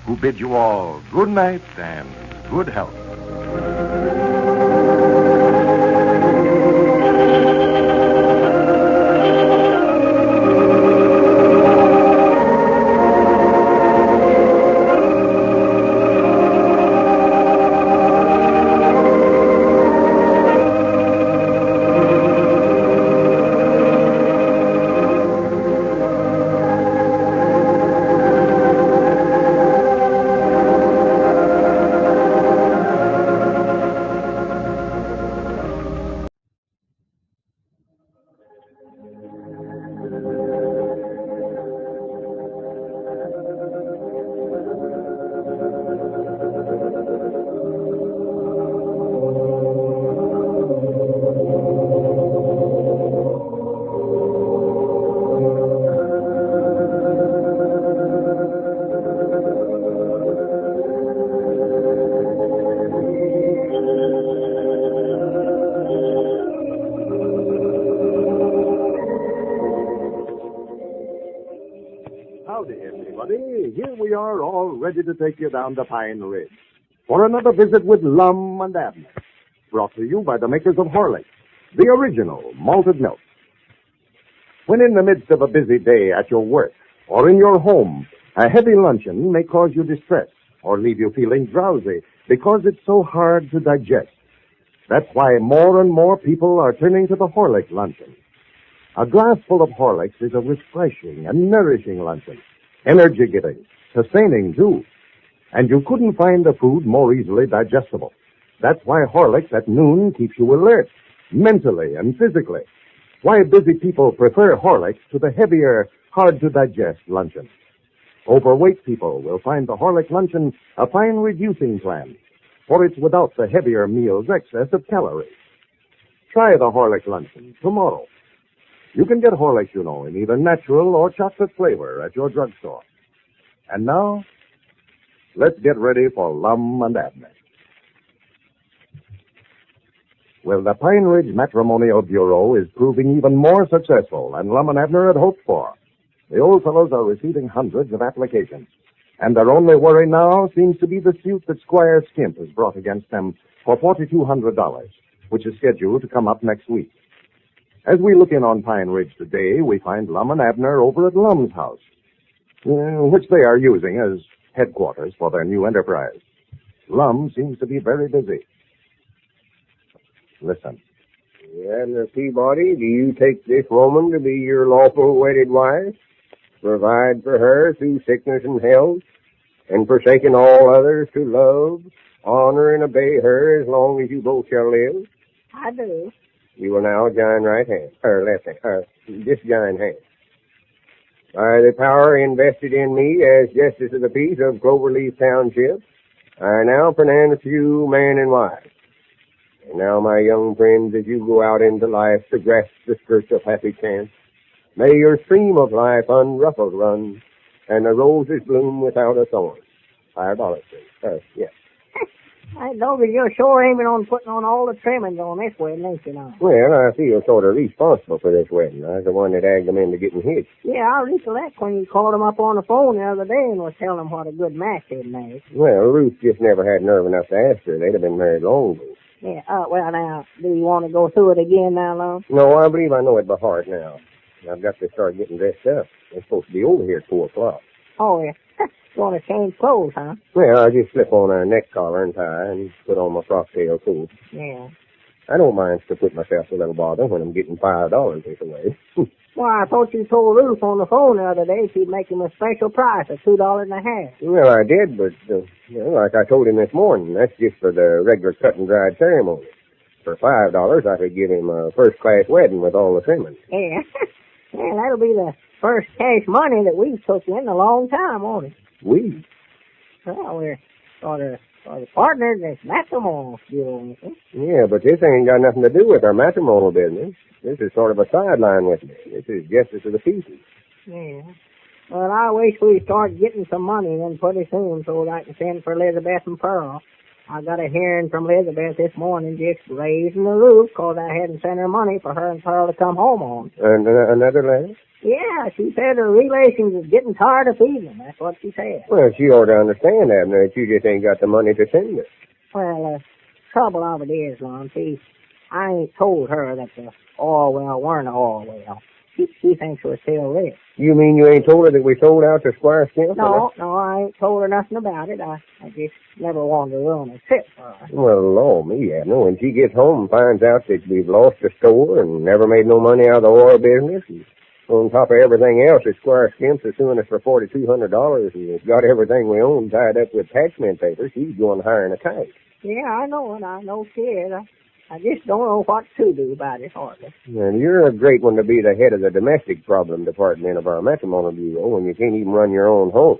who bid you all good night and good health. Howdy, everybody. Here we are, all ready to take you down to Pine Ridge for another visit with Lum and Abner, brought to you by the makers of Horlicks, the original malted milk. When in the midst of a busy day at your work or in your home, a heavy luncheon may cause you distress or leave you feeling drowsy because it's so hard to digest. That's why more and more people are turning to the Horlicks luncheon. A glass full of Horlicks is a refreshing and nourishing luncheon, energy-giving, sustaining, too. And you couldn't find a food more easily digestible. That's why Horlicks at noon keeps you alert, mentally and physically. Why busy people prefer Horlicks to the heavier, hard-to-digest luncheon. Overweight people will find the Horlicks luncheon a fine reducing plan, for it's without the heavier meal's excess of calories. Try the Horlicks luncheon tomorrow. You can get Horlicks, you know, in either natural or chocolate flavor at your drugstore. And now, let's get ready for Lum and Abner. Well, the Pine Ridge Matrimonial Bureau is proving even more successful than Lum and Abner had hoped for. The old fellows are receiving hundreds of applications, and their only worry now seems to be the suit that Squire Skimp has brought against them for $4,200, which is scheduled to come up next week. As we look in on Pine Ridge today, we find Lum and Abner over at Lum's house, which they are using as headquarters for their new enterprise. Lum seems to be very busy. Listen. And Peabody, do you take this woman to be your lawful wedded wife? Provide for her through sickness and health, and forsaking all others to love, honor, and obey her as long as you both shall live? I do. You will now join right hand, or left hand, just join hands. By the power invested in me as Justice of the Peace of Cloverleaf Township, I now pronounce you man and wife. And now, my young friends, as you go out into life to grasp the skirts of happy chance, may your stream of life unruffled run, and the roses bloom without a thorn. $5, yes. I know that you're sure aiming on putting on all the trimmings on this wedding, ain't you now? Well, I feel sort of responsible for this wedding. I was the one that egged them into getting hitched. Yeah, I recollect when you called them up on the phone the other day and was telling them what a good match they'd made. Well, Ruth just never had nerve enough to ask her. They'd have been married long ago. Yeah, well, now, do you want to go through it again now, Lum? No, I believe I know it by heart now. I've got to start getting dressed up. They're supposed to be over here at 4 o'clock. Oh, yeah. You want to change clothes, huh? Well, I just slip on a neck collar and tie and put on my frock-tail coat. Yeah. I don't mind to put myself a little bother when I'm getting $5 this away. Well, I thought you told Ruth on the phone the other day she'd make him a special price of $2.50. Well, I did, but, like I told him this morning, that's just for the regular cut-and-dried ceremony. For $5, I could give him a first-class wedding with all the trimmings. Yeah. Yeah, that'll be the first cash money that we've took in a long time, won't it? We? Well, we're sort of partners in this matrimonial deal. Yeah, but this ain't got nothing to do with our matrimonial business. This is sort of a sideline with me. This is Justice of the Peace. Yeah. Well, I wish we'd start getting some money then pretty soon so that I can send for Elizabeth and Pearl. I got a hearing from Elizabeth this morning just raising the roof because I hadn't sent her money for her and Pearl to come home on. Another letter? Yeah, she said her relations is getting tired of feeding them. That's what she said. Well, she ought to understand, Abner, that you just ain't got the money to send her. Well, trouble of it is, Lon, see, I ain't told her that the Orwell weren't Orwell. She thinks we're still rich. You mean you ain't told her that we sold out to Squire Skimp? No, I ain't told her nothing about it. I just never wanted to ruin a trip for her. Well, Lord, me, Abner, when she gets home and finds out that we've lost the store and never made no money out of the oil business, and on top of everything else, that Squire Skimp's is suing us for $4,200 and it's got everything we own tied up with attachment paper, she's going to hire a kite. Yeah, I know it. I know she is. I just don't know what to do about it, hardly. And you're a great one to be the head of the domestic problem department of our matrimonial bureau when you can't even run your own home.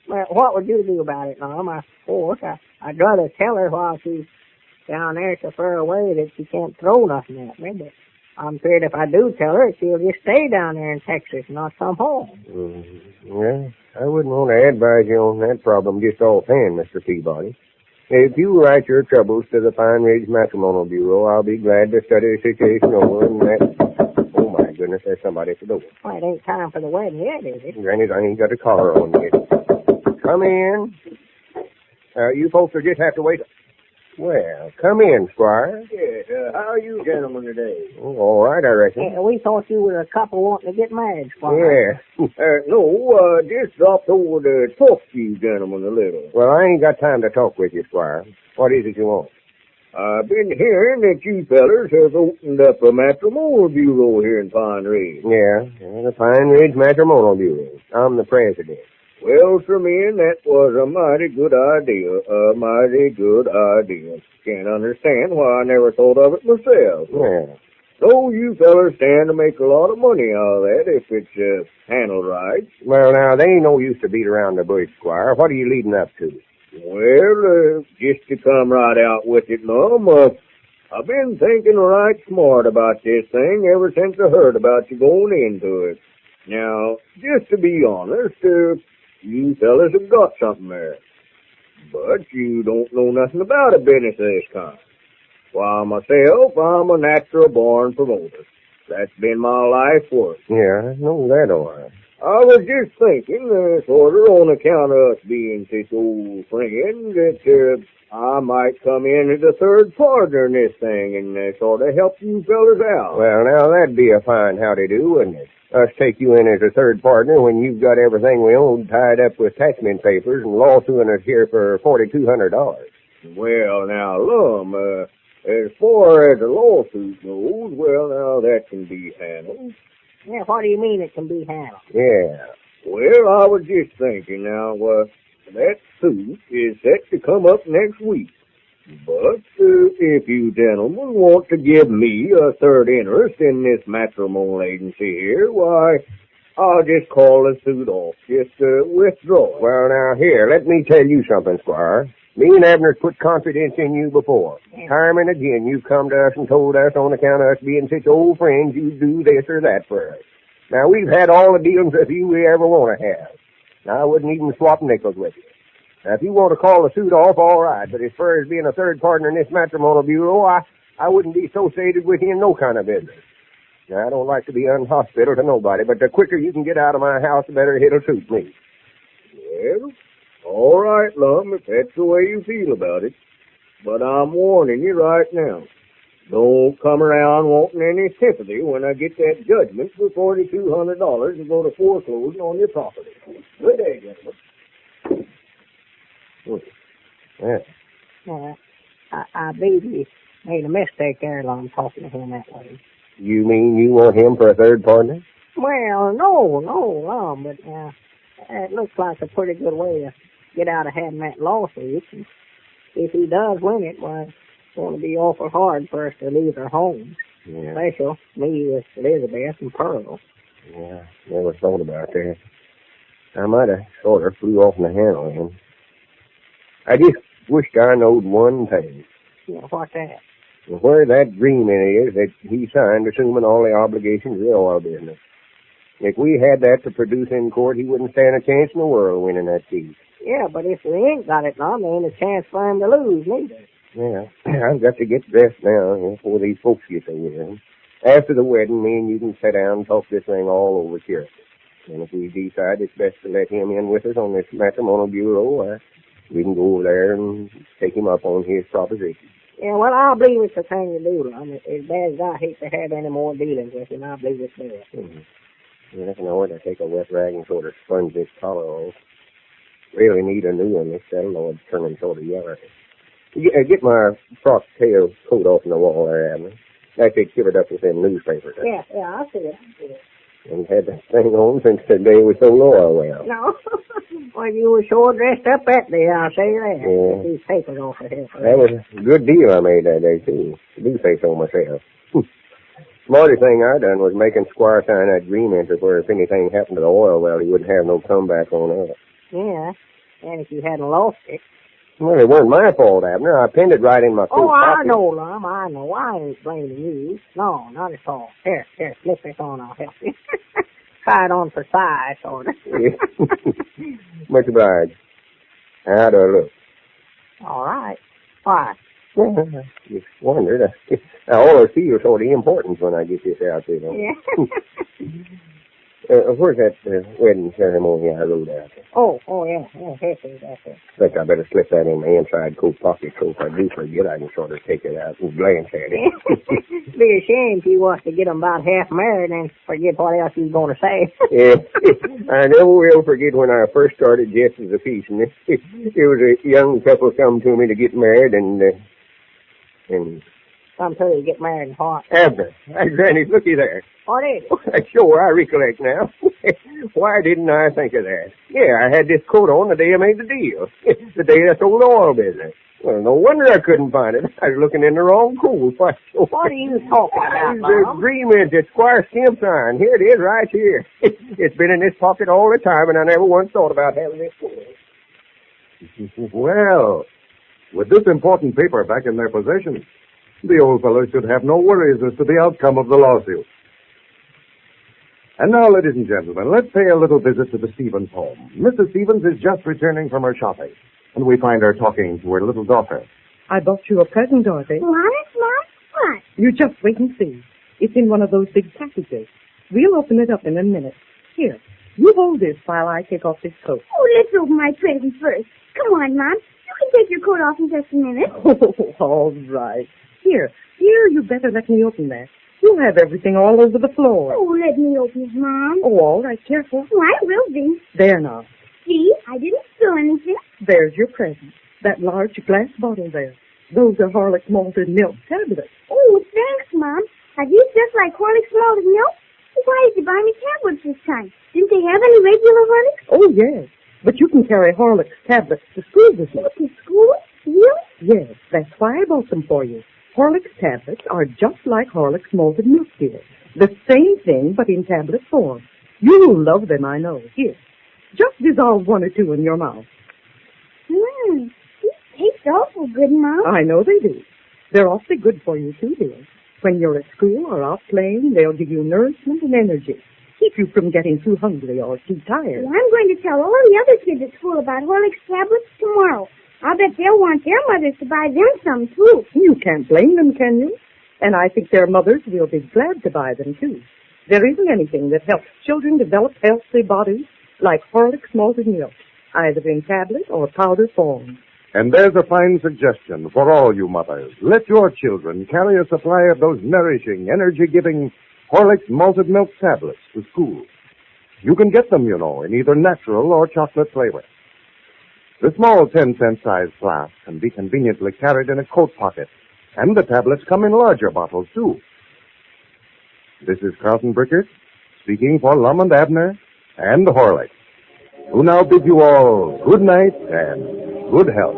Well, what would you do about it, Mom? Of course, I'd rather tell her while she's down there so far away that she can't throw nothing at me, but I'm afraid if I do tell her, she'll just stay down there in Texas and not come home. Well, I wouldn't want to advise you on that problem just offhand, Mr. Peabody. If you write your troubles to the Pine Ridge Matrimonial Bureau, I'll be glad to study the situation over and that... Oh, my goodness, there's somebody at the door. Well, it ain't time for the wedding yet, is it? Granny, I ain't got the collar on yet. Come in. You folks will just have to wait. Well, come in, Squire. Yes, how are you gentlemen today? Oh, all right, I reckon. We thought you were a couple wanting to get married, Squire. Yeah. No, just dropped over to talk to you gentlemen a little. Well, I ain't got time to talk with you, Squire. What is it you want? I've been hearing that you fellers have opened up a matrimonial bureau here in Pine Ridge. Yeah, the Pine Ridge Matrimonial Bureau. I'm the president. Well, sir, man, that was a mighty good idea. A mighty good idea. Can't understand why I never thought of it myself. Yeah. So you fellers stand to make a lot of money out of that if it's handled right. Well, now, they ain't no use to beat around the bush, Squire. What are you leading up to? Well, just to come right out with it, Lum, I've been thinking right smart about this thing ever since I heard about you going into it. Now, just to be honest, you fellas have got something there. But you don't know nothing about a business of this kind. Why, myself, I'm a natural-born promoter. That's been my life work. Yeah, I know that all right. I was just thinking, sort of on account of us being such old friends, that I might come in as a third partner in this thing and sort of help you fellas out. Well, now, that'd be a fine howdy-do, wouldn't it? Us take you in as a third partner when you've got everything we own tied up with taxman papers and lawsuing us here for $4,200. Well, now, Lum, as far as the lawsuit goes, well, now, that can be handled. Yeah, what do you mean it can be handled? Yeah. Well, I was just thinking now, that suit is set to come up next week. But if you gentlemen want to give me a third interest in this matrimonial agency here, why, I'll just call the suit off. Just withdraw it. Well, now, here, let me tell you something, Squire. Me and Abner's put confidence in you before. Time and again, you've come to us and told us on account of us being such old friends, you do this or that for us. Now, we've had all the dealings with you we ever want to have. Now, I wouldn't even swap nickels with you. Now, if you want to call the suit off, all right. But as far as being a third partner in this matrimonial bureau, I wouldn't be associated with you in no kind of business. Now, I don't like to be unhospitable to nobody, but the quicker you can get out of my house, the better it'll suit me. Well, all right, Lum, if that's the way you feel about it. But I'm warning you right now. Don't come around wanting any sympathy when I get that judgment for $4,200 to go to foreclosing on your property. Good day, gentlemen. Yeah. I believe you made a mistake there, Lum, talking to him that way. You mean you want him for a third partner? Well, no, Lum, but it looks like a pretty good way to get out of having that lawsuit. And if he does win it, why, it's going to be awful hard for us to leave our homes. Yeah. Especially me with Elizabeth and Pearl. Yeah, never thought about that. I might have sort of flew off the handle of him. I just wished I knowed one thing. Yeah, what's that? Where that agreement is that he signed assuming all the obligations of the oil business. If we had that to produce in court, he wouldn't stand a chance in the world winning that case. Yeah, but if we ain't got it, Lum, there ain't a chance for him to lose, neither. Yeah, I've got to get dressed now before these folks get there. After the wedding, me and you can sit down and talk this thing all over here. And if we decide it's best to let him in with us on this matrimonial bureau, we can go over there and take him up on his proposition. Yeah, well, I believe it's the thing to do, Lum. As bad as I hate to have any more dealings with him, I believe it's best. I reckon I ought to take a wet rag and sort of sponge this collar off. Really need a new one. This saddle is turning sort of yellow. Get my frock tail coat off in the wall there, Abner. That's it, covered up with them newspapers. Yeah, I see it. And had that thing on since the day we so low well. No. Well, you were sure dressed up that day, I'll say that. Yeah. These papers off of here. That was a good deal I made that day, too. I do say so myself. Smartest thing I done was making Squire sign that agreement to where if anything happened to the oil well, he wouldn't have no comeback on us. Yeah, and if you hadn't lost it. Well, it weren't my fault, Abner. I pinned it right in my coat I pocket. know, Lum, I know. I ain't blaming you. No, not at all. Here, slip this on, I'll help you. Try it on for size, sort of. Much obliged. How do I look? All right. Why, Well, I just wondered. I always feel sort of important when I get this out there. Yeah. Where's that wedding ceremony I wrote out there? Oh, yeah. Here it is, that's it. I think I better slip that in my inside coat pocket so if I do forget, I can sort of take it out and glance at it. Be a shame if you was to get them about half married and forget what else you was going to say. Yeah, I never will forget when I first started just as a piece. And there was a young couple come to me to get married, and Some tell you get married in what? Abner. Granny, looky there. What is it? Sure, I recollect now. Why didn't I think of that? Yeah, I had this coat on the day I made the deal. The day I sold the oil business. Well, no wonder I couldn't find it. I was looking in the wrong cool. What are you talking about, The agreement that Squire Skim signed. Here it is, right here. It's been in this pocket all the time, and I never once thought about having it. Well, with this important paper back in their possession, the old fellow should have no worries as to the outcome of the lawsuit. And now, ladies and gentlemen, let's pay a little visit to the Stevens home. Mrs. Stevens is just returning from her shopping, and we find her talking to her little daughter. I bought you a present, Dorothy. What? What? You just wait and see. It's in one of those big packages. We'll open it up in a minute. Here, you hold this while I take off this coat. Oh, let's open my present first. Come on, Mom. You can take your coat off in just a minute. Oh, all right. Here, you better let me open that. You'll have everything all over the floor. Oh, let me open it, Mom. Oh, all right, careful. Oh, I will be. There now. See, I didn't spill anything. There's your present. That large glass bottle there. Those are Horlick's malted milk tablets. Oh, thanks, Mom. Are these just like Horlick's malted milk? Why did you buy me tablets this time? Didn't they have any regular Horlicks? Oh, yes. But you can carry Horlick's tablets to school with you. To school? Really? Yes, that's why I bought them for you. Horlick's tablets are just like Horlick's malted milk, dear. The same thing, but in tablet form. You'll love them, I know. Here, just dissolve one or two in your mouth. These taste awful good, Mom. I know they do. They're awfully good for you, too, dear. When you're at school or out playing, they'll give you nourishment and energy. Keep you from getting too hungry or too tired. Well, I'm going to tell all the other kids at school about Horlick's tablets tomorrow. I'll bet they'll want their mothers to buy them some, too. You can't blame them, can you? And I think their mothers will be glad to buy them, too. There isn't anything that helps children develop healthy bodies like Horlick's malted milk, either in tablet or powder form. And there's a fine suggestion for all you mothers. Let your children carry a supply of those nourishing, energy-giving Horlick's malted milk tablets to school. You can get them, you know, in either natural or chocolate flavor. The small 10-cent size flask can be conveniently carried in a coat pocket, and the tablets come in larger bottles, too. This is Carlton Brickert, speaking for Lum and Abner and Horlick, who now bid you all good night and good health.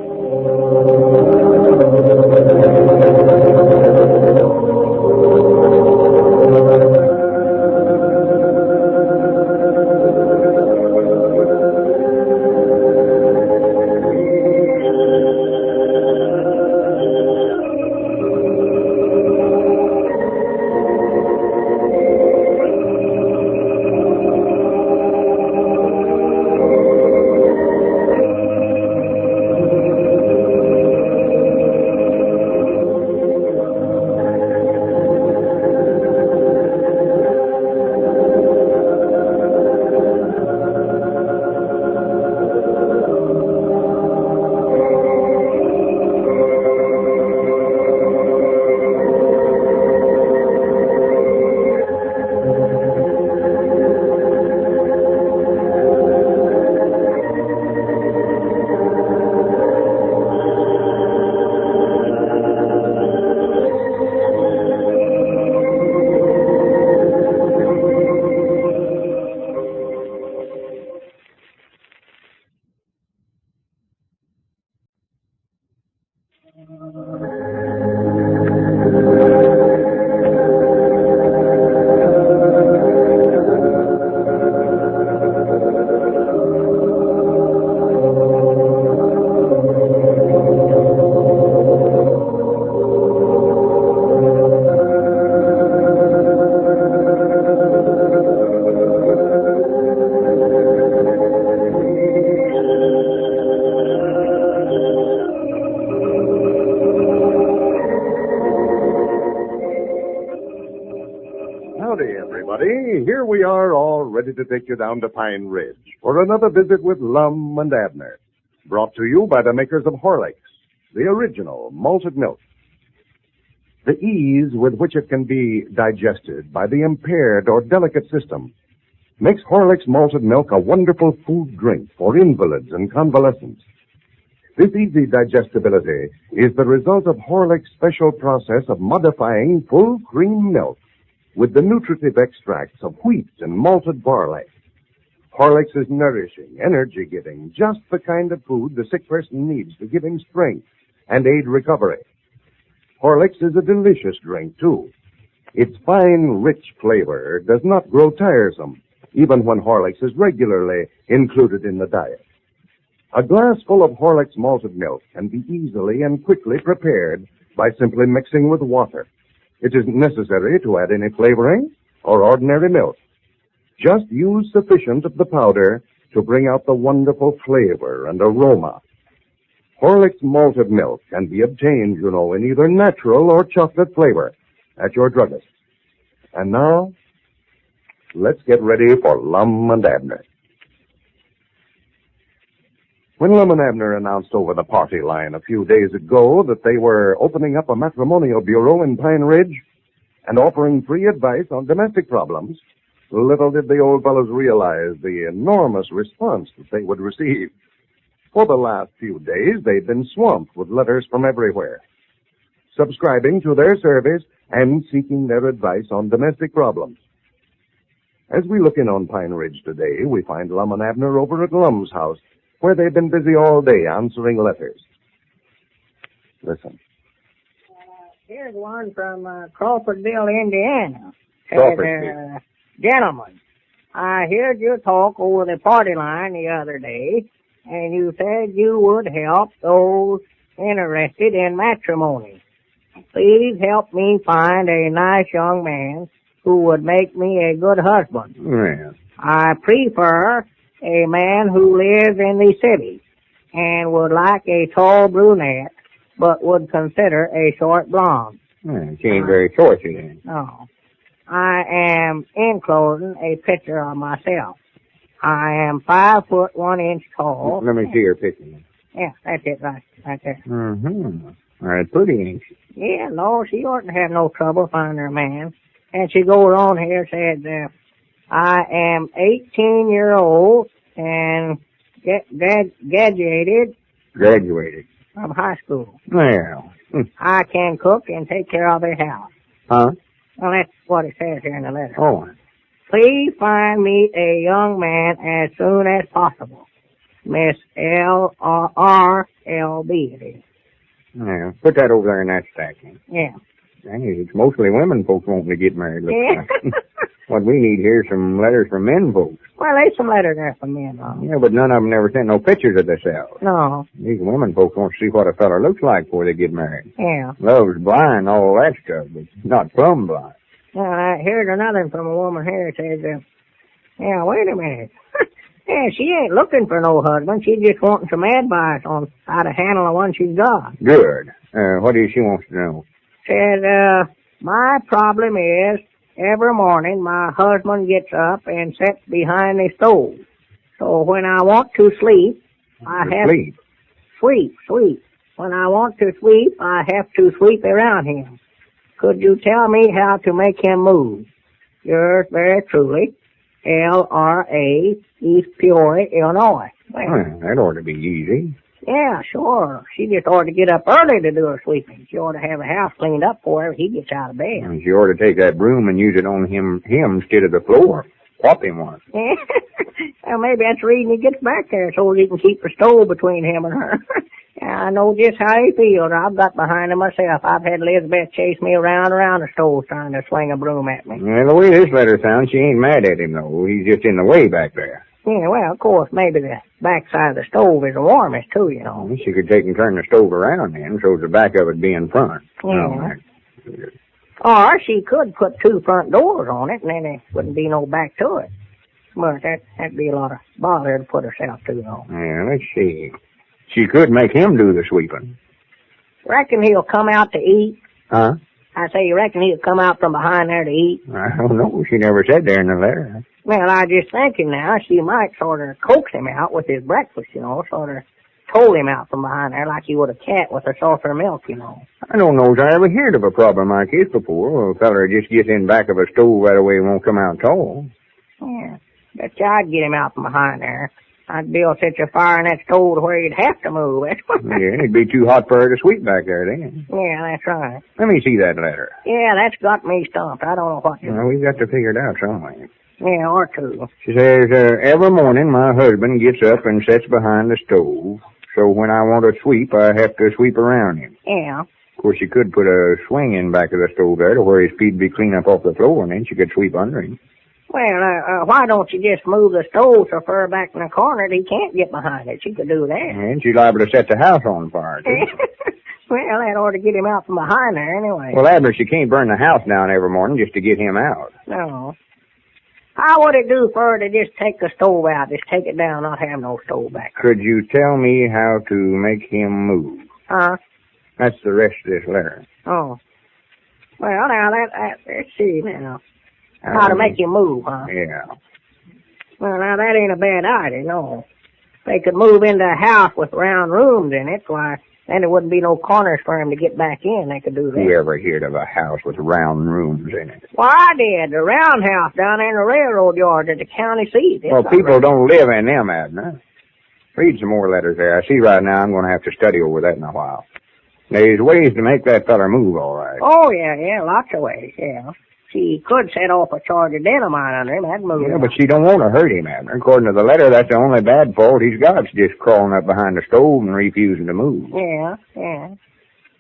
Company, here we are all ready to take you down to Pine Ridge for another visit with Lum and Abner. Brought to you by the makers of Horlicks, the original malted milk. The ease with which it can be digested by the impaired or delicate system makes Horlicks malted milk a wonderful food drink for invalids and convalescents. This easy digestibility is the result of Horlicks' special process of modifying full cream milk with the nutritive extracts of wheat and malted barley. Horlicks is nourishing, energy-giving, just the kind of food the sick person needs to give him strength and aid recovery. Horlicks is a delicious drink, too. Its fine, rich flavor does not grow tiresome, even when Horlicks is regularly included in the diet. A glass full of Horlicks malted milk can be easily and quickly prepared by simply mixing with water. It isn't necessary to add any flavoring or ordinary milk. Just use sufficient of the powder to bring out the wonderful flavor and aroma. Horlicks malted milk can be obtained, in either natural or chocolate flavor at your druggist. And now, let's get ready for Lum and Abner. When Lum and Abner announced over the party line a few days ago that they were opening up a matrimonial bureau in Pine Ridge and offering free advice on domestic problems, little did the old fellows realize the enormous response that they would receive. For the last few days, they'd been swamped with letters from everywhere, subscribing to their service and seeking their advice on domestic problems. As we look in on Pine Ridge today, we find Lum and Abner over at Lum's house, where they've been busy all day answering letters. Listen. Here's one from Crawfordville, Indiana. Crawfordville. Gentlemen, I heard you talk over the party line the other day, and you said you would help those interested in matrimony. Please help me find a nice young man who would make me a good husband. Yes. I prefer a man who lives in the city and would like a tall brunette, but would consider a short blonde. She ain't very short, she ain't. No. I am enclosing a picture of myself. I am 5 foot 1 inch tall. Let me see your picture. Yeah, that's it, right there. Mm-hmm. All right, pretty, ain't she? Yeah, no, she oughtn't have no trouble finding her man. And she goes on here, said, I am 18-year-old and graduated from high school. Well. I can cook and take care of a house. Huh? Well, that's what it says here in the letter. Oh. Please find me a young man as soon as possible. Miss L.R.L.B. it is. Yeah, put that over there in that stacking. Yeah. It's mostly women folks wanting to get married. Yeah. What we need here is some letters from men folks. Well, there's some letters there from men, though. Yeah, but none of them never sent no pictures of themselves. No. These women folks want to see what a fella looks like before they get married. Yeah. Love's blind, all that stuff, but not plumb blind. Now, here's another from a woman here. It says, yeah, wait a minute. Yeah, she ain't looking for no husband. She's just wanting some advice on how to handle the one she's got. Good. What is she wants to know? Said, my problem is, every morning my husband gets up and sits behind the stove. So when I want to sleep, I have... Sleep. When I want to sleep, I have to sweep around him. Could you tell me how to make him move? Yours very truly, L.R.A., East Peoria, Illinois. Well, that ought to be easy. Yeah, sure. She just ought to get up early to do her sweeping. She ought to have her house cleaned up for her if he gets out of bed. And she ought to take that broom and use it on him instead of the floor. Whop him once. Well, maybe that's the reason he gets back there, so he can keep the stove between him and her. I know just how he feels. I've got behind him myself. I've had Elizabeth chase me around the stove trying to swing a broom at me. Well, the way this letter sounds, she ain't mad at him, though. He's just in the way back there. Yeah, well, of course, maybe the back side of the stove is the warmest, too, you know. She could take and turn the stove around then, so the back of it be in front. Yeah. Or she could put 2 front doors on it, and then there wouldn't be no back to it. But that'd be a lot of bother to put herself to, though. Yeah, let's see. She could make him do the sweeping. Reckon he'll come out to eat. Huh? I say, you reckon he'll come out from behind there to eat? I don't know. She never said there in the letter. Well, I just thinking now, she might sort of coax him out with his breakfast, you know, sort of told him out from behind there like you would a cat with a saucer of milk, you know. I don't know as I ever heard of a problem like this before. A feller just gets in back of a stove right away and won't come out at all. Yeah, bet you I'd get him out from behind there. I'd build such a fire in that stove to where he'd have to move. Yeah, it'd be too hot for her to sweep back there then. Yeah, that's right. Let me see that letter. Yeah, that's got me stumped. I don't know what to do. Well, we've got to figure it out some way. Yeah, or two. She says, every morning my husband gets up and sits behind the stove. So when I want to sweep, I have to sweep around him. Yeah. Of course, she could put a swing in back of the stove there to where his feet would be clean up off the floor, and then she could sweep under him. Well, why don't you just move the stove so far back in the corner that he can't get behind it? She could do that. And she's liable to set the house on fire, too. Well, that ought to get him out from behind there anyway. Well, Abner, she can't burn the house down every morning just to get him out. No. How would it do for her to just take the stove out, just take it down, not have no stove back? Could you tell me how to make him move? Huh? That's the rest of this letter. Oh. Well, now, let's see now. How to make him move, huh? Yeah. Well, now, that ain't a bad idea, no. They could move into a house with round rooms in it, why, then there wouldn't be no corners for him to get back in. They could do that. Who ever heard of a house with round rooms in it? Well, I did. The roundhouse down there in the railroad yard at the county seat. Well, people don't live in them, Abner. Read some more letters there. I see right now I'm going to have to study over that in a while. There's ways to make that feller move, all right. Oh, yeah, lots of ways, yeah. She could set off a charge of dynamite on him. That'd move him. Yeah, but she don't want to hurt him, Abner. According to the letter, that's the only bad fault he's got. It's just crawling up behind the stove and refusing to move. Yeah.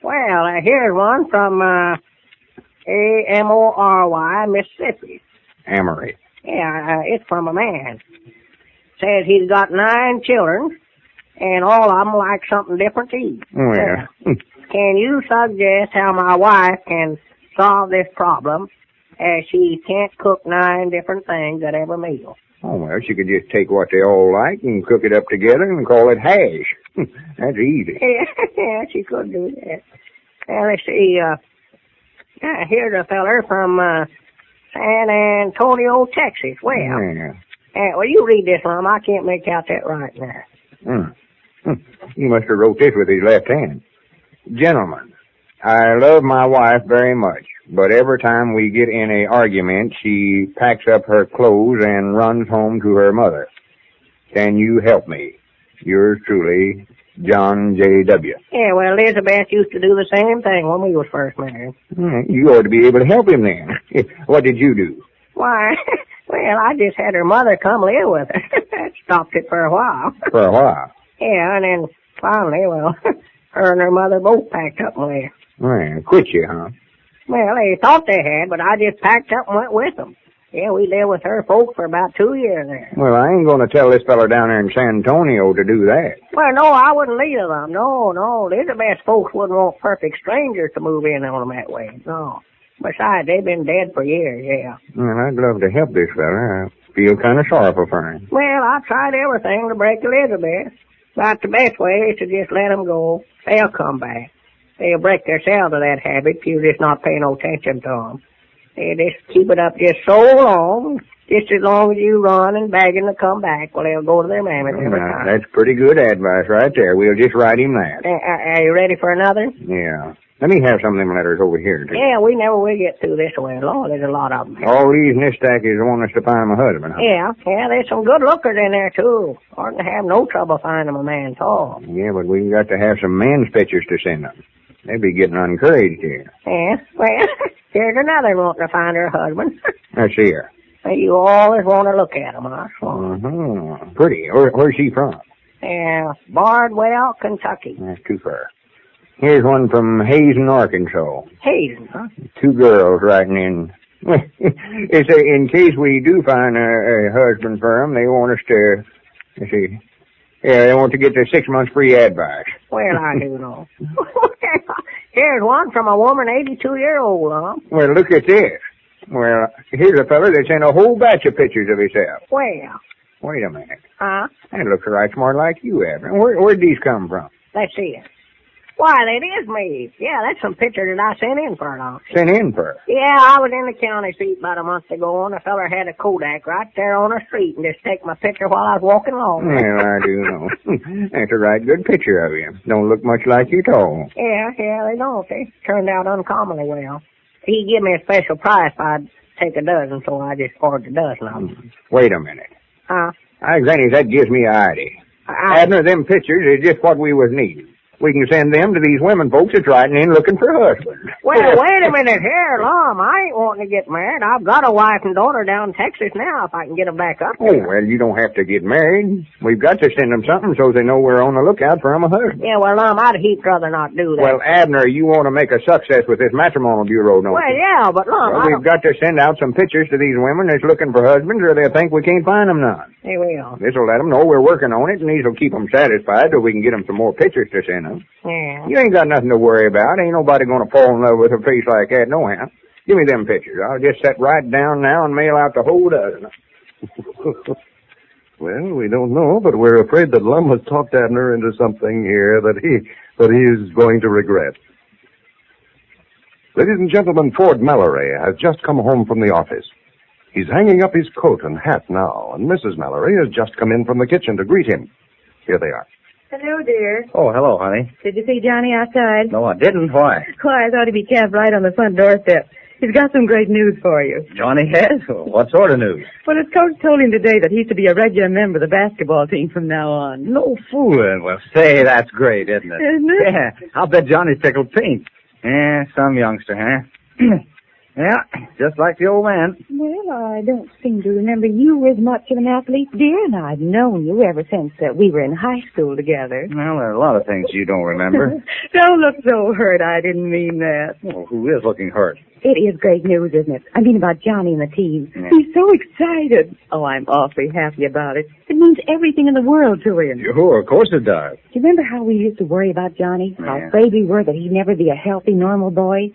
Well, here's one from Amory, Mississippi. Amory. Yeah, it's from a man. Says he's got 9 children, and all of them like something different to eat. Oh, yeah. Can you suggest how my wife can solve this problem, as she can't cook 9 different things at every meal? Oh, well, she could just take what they all like and cook it up together and call it hash. That's easy. Yeah, she could do that. Well, let's see, here's a feller from San Antonio, Texas. Well, well, you read this, Lum. I can't make out that right now. He must have wrote this with his left hand. Gentlemen, I love my wife very much, but every time we get in an argument, she packs up her clothes and runs home to her mother. Can you help me? Yours truly, John J.W. Yeah, well, Elizabeth used to do the same thing when we was first married. You ought to be able to help him then. What did you do? Why, well, I just had her mother come live with her. That stopped it for a while. For a while? Yeah, and then finally, well, her and her mother both packed up and left. Well, quit you, huh? Well, they thought they had, but I just packed up and went with them. Yeah, we lived with her folks for about 2 years there. Well, I ain't going to tell this fellow down there in San Antonio to do that. Well, no, I wouldn't lead them. No. Elizabeth's folks wouldn't want perfect strangers to move in on them that way. No. Besides, they've been dead for years, yeah. Well, I'd love to help this fella. I feel kind of sorrowful for him. Well, I tried everything to break Elizabeth. But the best way is to just let them go. They'll come back. They'll break themselves of that habit if you just not pay no attention to them. They just keep it up just so long, just as long as you run and begging to come back. Well, they'll go to their mammoth every time. That's pretty good advice right there. We'll just write him that. Are you ready for another? Yeah. Let me have some of them letters over here, too. Yeah, we never will get through this way. Lord, there's a lot of them. All these in this stack is want us to find my husband, huh? Yeah, there's some good lookers in there, too. Oughtn't to have no trouble finding a man tall. Yeah, but we've got to have some men's pictures to send them. They'd be getting encouraged here. Yeah, well, here's another wanting to find her husband. Let's see her. You always want to look at him, huh? Pretty. Where's she from? Yeah, Bardwell, Kentucky. That's too far. Here's one from Hazen, Arkansas. Hazen, huh? 2 girls writing in. It's in case we do find a husband for them, they want us to, let's see. Yeah, they want to get their 6 months free advice. Well, I do know. Here's one from a woman 82-year-old, huh? Well, look at this. Well, here's a fella that sent a whole batch of pictures of himself. Well. Wait a minute. Huh? That looks right smart like you, Abner. Where'd these come from? Let's see it. Why, that is me. Yeah, that's some picture that I sent in for, Lum. Sent in for? Yeah, I was in the county seat about a month ago, and a feller had a Kodak right there on the street and just take my picture while I was walking along. Well, I do know. That's a right good picture of you. Don't look much like you at all. Yeah, they don't. They turned out uncommonly well. He give me a special price if I'd take a dozen, so I just ordered a dozen of them. Wait a minute. Huh? I think that gives me an idea. Abner, them pictures is just what we was needing. We can send them to these women folks that's riding in looking for husbands. Well, wait a minute here, Lum. I ain't wanting to get married. I've got a wife and daughter down in Texas now if I can get them back up Oh, here. well, you don't have to get married. We've got to send them something so they know we're on the lookout for them a husband. Yeah, well, Lum, I'd heap rather not do that. Well, Abner, you want to make a success with this matrimonial bureau, don't Well, you? yeah, but Lum, Well, we've got to send out some pictures to these women that's looking for husbands or they'll think we can't find them none. Here we are. This will let them know we're working on it, and these will keep them satisfied so we can get them some more pictures to send them. Yeah. You ain't got nothing to worry about. Ain't nobody going to fall in love with a face like that, nohow. Give me them pictures. I'll just set right down now and mail out the whole dozen. Well, we don't know, but we're afraid that Lum has talked Abner into something here that he is going to regret. Ladies and gentlemen, Ford Mallory has just come home from the office. He's hanging up his coat and hat now, and Mrs. Mallory has just come in from the kitchen to greet him. Here they are. Hello, dear. Oh, hello, honey. Did you see Johnny outside? No, I didn't. Why? Why, I thought he'd be camped right on the front doorstep. He's got some great news for you. Johnny has? What sort of news? Well, his coach told him today that he's to be a regular member of the basketball team from now on. No fooling. Well, say, that's great, isn't it? Isn't it? Yeah, I'll bet Johnny's tickled pink. Yeah, some youngster, huh? Yeah, just like the old man. Well, I don't seem to remember you as much of an athlete, dear, and I've known you ever since we were in high school together. Well, there are a lot of things you don't remember. Don't look so hurt. I didn't mean that. Well, who is looking hurt? It is great news, isn't it? I mean about Johnny and the team. Yeah. He's so excited. Oh, I'm awfully happy about it. It means everything in the world to him. Sure, of course it does. Do you remember how we used to worry about Johnny? How Yeah. afraid we were that he'd never be a healthy, normal boy?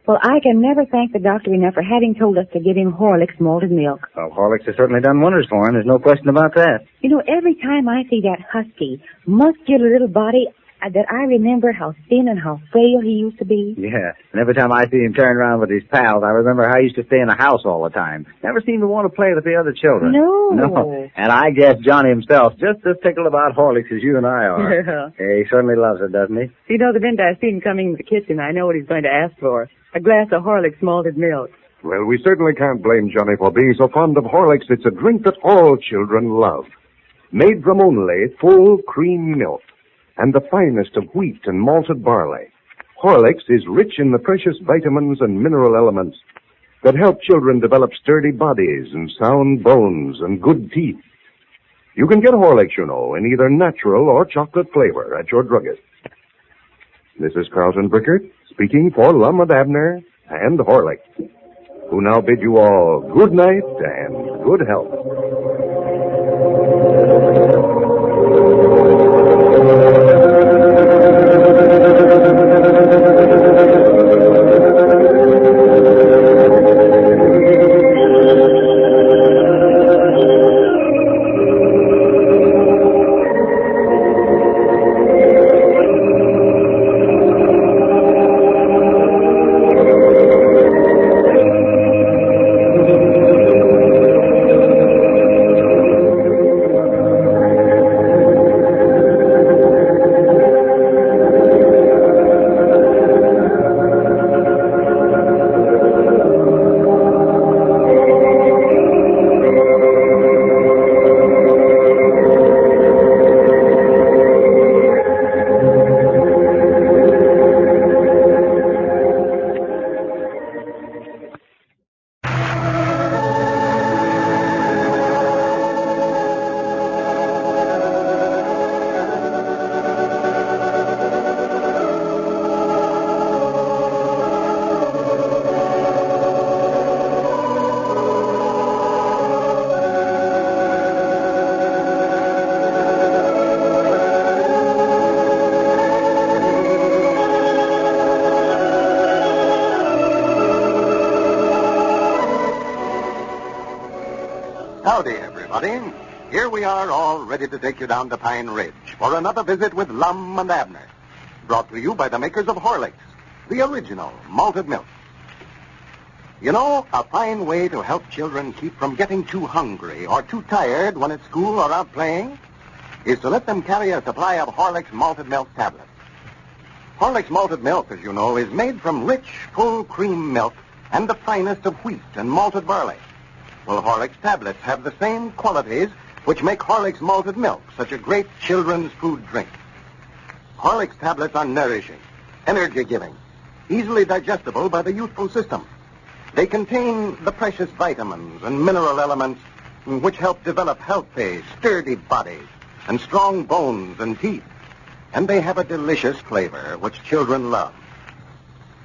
Well, I can never thank the doctor enough for having told us to give him Horlicks malted milk. Well, Horlicks has certainly done wonders for him. There's no question about that. You know, every time I see that husky, muscular little body, that I remember how thin and how frail he used to be. Yeah, and every time I see him turn around with his pals, I remember how he used to stay in the house all the time. Never seemed to want to play with the other children. No. And I guess Johnny himself just as tickled about Horlicks as you and I are. Yeah. He certainly loves it, doesn't he? You know, the minute I see him coming into the kitchen, I know what he's going to ask for. A glass of Horlicks malted milk. Well, we certainly can't blame Johnny for being so fond of Horlicks. It's a drink that all children love. Made from only full cream milk and the finest of wheat and malted barley. Horlicks is rich in the precious vitamins and mineral elements that help children develop sturdy bodies and sound bones and good teeth. You can get Horlicks, you know, in either natural or chocolate flavor at your druggist. This is Carlton Brickert speaking for Lum and Abner and Horlicks, who now bid you all good night and good health. Howdy, everybody. Here we are all ready to take you down to Pine Ridge for another visit with Lum and Abner. brought to you by the makers of Horlicks, the original malted milk. You know, a fine way to help children keep from getting too hungry or too tired when at school or out playing is to let them carry a supply of Horlicks malted milk tablets. Horlicks malted milk, as you know, is made from rich, full cream milk and the finest of wheat and malted barley. Well, Horlicks tablets have the same qualities which make Horlicks malted milk such a great children's food drink. Horlicks tablets are nourishing, energy-giving, easily digestible by the youthful system. They contain the precious vitamins and mineral elements which help develop healthy, sturdy bodies and strong bones and teeth. And they have a delicious flavor which children love.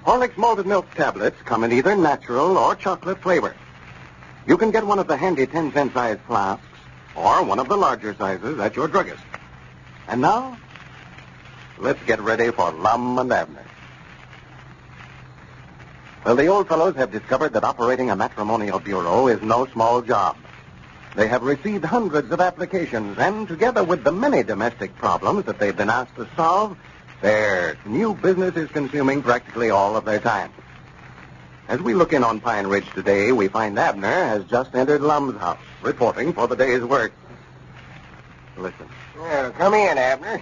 Horlicks malted milk tablets come in either natural or chocolate flavor. You can get one of the handy 10-cent size flasks or one of the larger sizes at your druggist. And now, let's get ready for Lum and Abner. Well, the old fellows have discovered that operating a matrimonial bureau is no small job. They have received hundreds of applications, and together with the many domestic problems that they've been asked to solve, their new business is consuming practically all of their time. As we look in on Pine Ridge today, we find Abner has just entered Lum's house, reporting for the day's work. Listen. Well, come in, Abner.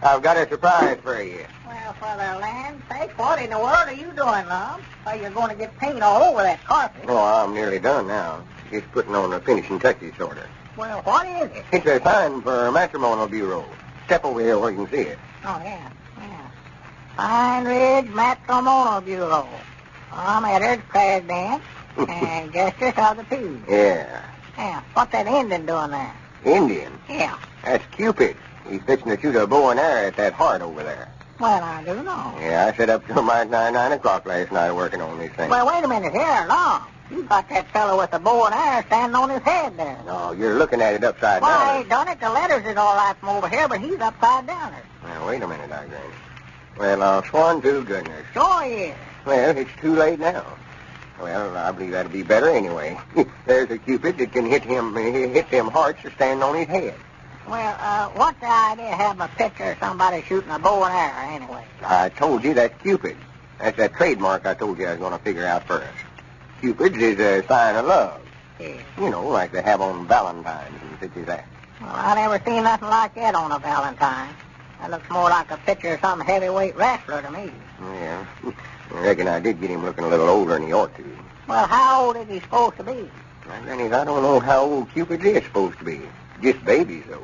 I've got a surprise for you. Well, for the land's sake, what in the world are you doing, Lum? Why, you're going to get paint all over that carpet. Oh, I'm nearly done now. Just putting on the finishing touches, sort of. Well, what is it? It's a sign for a matrimonial bureau. Step over here where you can see it. Oh, yeah. Pine Ridge Matrimonial Bureau. I'm Edward's president and justice of the peace. Yeah. Yeah. What's that Indian doing there? Indian? Yeah. That's Cupid. He's fixing to shoot a bow and arrow at that heart over there. Well, I do know. Yeah, I sat up till about 9 o'clock last night working on these things. Well, wait a minute here, Lum. You got that fellow with the bow and arrow standing on his head there. No, you're looking at it upside Well, down. I ain't done it. The letters is all right from over here, but he's upside down there. Now, wait a minute, I Granny. Well, I'll sworn to goodness. Sure he is. Well, it's too late now. Well, I believe that'll be better anyway. There's a Cupid that can hit them hearts that stand on his head. Well, what's the idea of having a picture of somebody shooting a bow and arrow anyway? I told you that's Cupid. That's that trademark I told you I was going to figure out first. Cupid's is a sign of love. Yeah. You know, like they have on Valentine's and such as that. Well, I never seen nothing like that on a Valentine. That looks more like a picture of some heavyweight wrestler to me. Yeah. I reckon I did get him looking a little older than he ought to. Well, how old is he supposed to be? Now, Granny, I don't know how old Cupid is supposed to be. Just babies, though.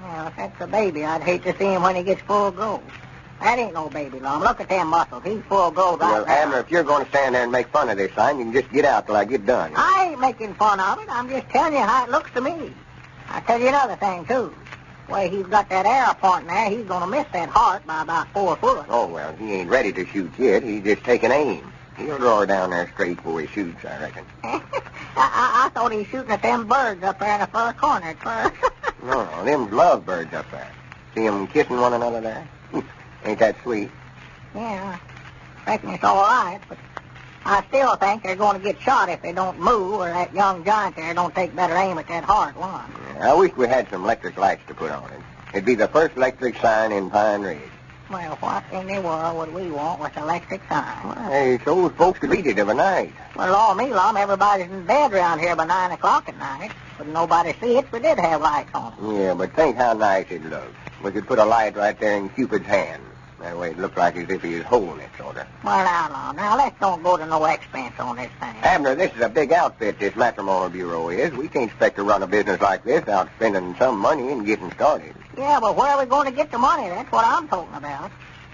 Well, if that's a baby, I'd hate to see him when he gets full grown. That ain't no baby, Lum. Look at them muscles. He's full grown right Well, Abner, if you're going to stand there and make fun of this sign, you can just get out till I get done. I ain't making fun of it. I'm just telling you how it looks to me. I'll tell you another thing, too. The way he's got that arrow pointing there, he's going to miss that heart by about 4 foot. Oh, well, he ain't ready to shoot yet. He's just taking aim. He'll draw her down there straight before he shoots, I reckon. I thought he was shooting at them birds up there in the far corner at first. No, them lovebirds up there. See them kissing one another there? Ain't that sweet? Yeah, I reckon it's all right, but I still think they're going to get shot if they don't move, or that young giant there don't take better aim at that heart one. Yeah, I wish we had some electric lights to put on it. It'd be the first electric sign in Pine Ridge. Well, what in the world would we want with electric signs? Hey, so folks could read it of a night. Well, all me, Lum, everybody's in bed around here by 9 o'clock at night. Wouldn't nobody see it if we did have lights on. Yeah, but think how nice it'd look. We could put a light right there in Cupid's hand. That way it'd look like as if he was holding it, sort of. Well, now, Lum, now let's don't go to no expense on this thing. Abner, this is a big outfit, this matrimonial bureau is. We can't expect to run a business like this without spending some money and getting started. Yeah, but where are we going to get the money? That's what I'm talking about.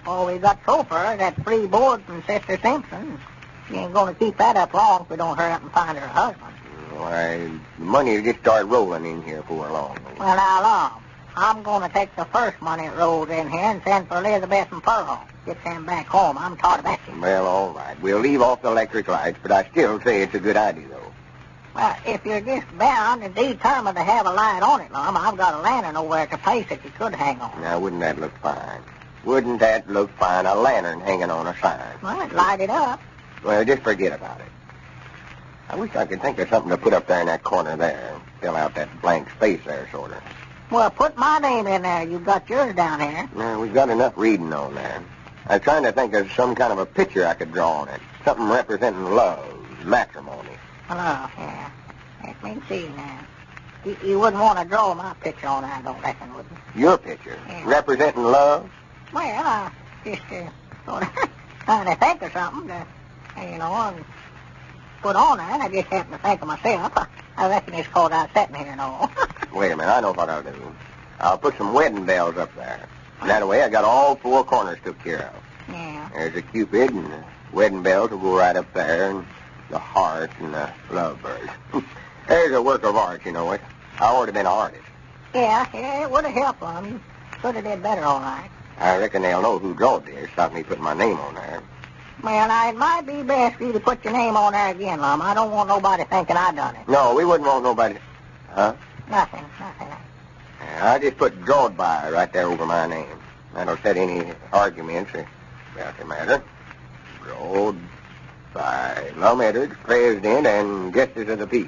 All we got so far is that free board from Sister Simpson. She ain't going to keep that up long if we don't hurry up and find her husband. Why, the money will just start rolling in here before long. Well, now, Lum, I'm going to take the first money that rolls in here and send for Elizabeth and Pearl. Get them back home. I'm tired of that. Well, all right. We'll leave off the electric lights, but I still say it's a good idea, though. Well, if you're just bound and determined to have a light on it, Lum, I've got a lantern over at the place that you could hang on. Now, wouldn't that look fine? Wouldn't that look fine, a lantern hanging on a sign? Well, it'd light it up. Well, just forget about it. I wish I could think of something to put up there in that corner there. Fill out that blank space there, sort of. Well, put my name in there. You've got yours down here. No, we've got enough reading on there. I was trying to think of some kind of a picture I could draw on it. Something representing love, matrimony. Hello, yeah. Let me see now. You wouldn't want to draw my picture on there, I don't reckon, would you? Your picture? Yeah. Representing love? Well, I just sort of trying to think of something to, and put on there, and I just happened to think of myself. I reckon it's called out sitting here and all. Wait a minute, I know what I'll do. I'll put some wedding bells up there. And that way I got all four corners took care of. Yeah. There's a cupid, and the wedding bells will go right up there, and the heart and the lovebird. There's a work of art, you know it. I ought to have been an artist. Yeah, it would have helped them. You could have did better all right. I reckon they'll know who drawed this. Stop me putting my name on there. Well, now, it might be best for you to put your name on there again, Lum. I don't want nobody thinking I done it. No, we wouldn't want nobody... Huh? Nothing. I just put drawed by right there over my name. That'll set any arguments about the matter. Drawed by Lum Edwards, President and Justice of the Peace.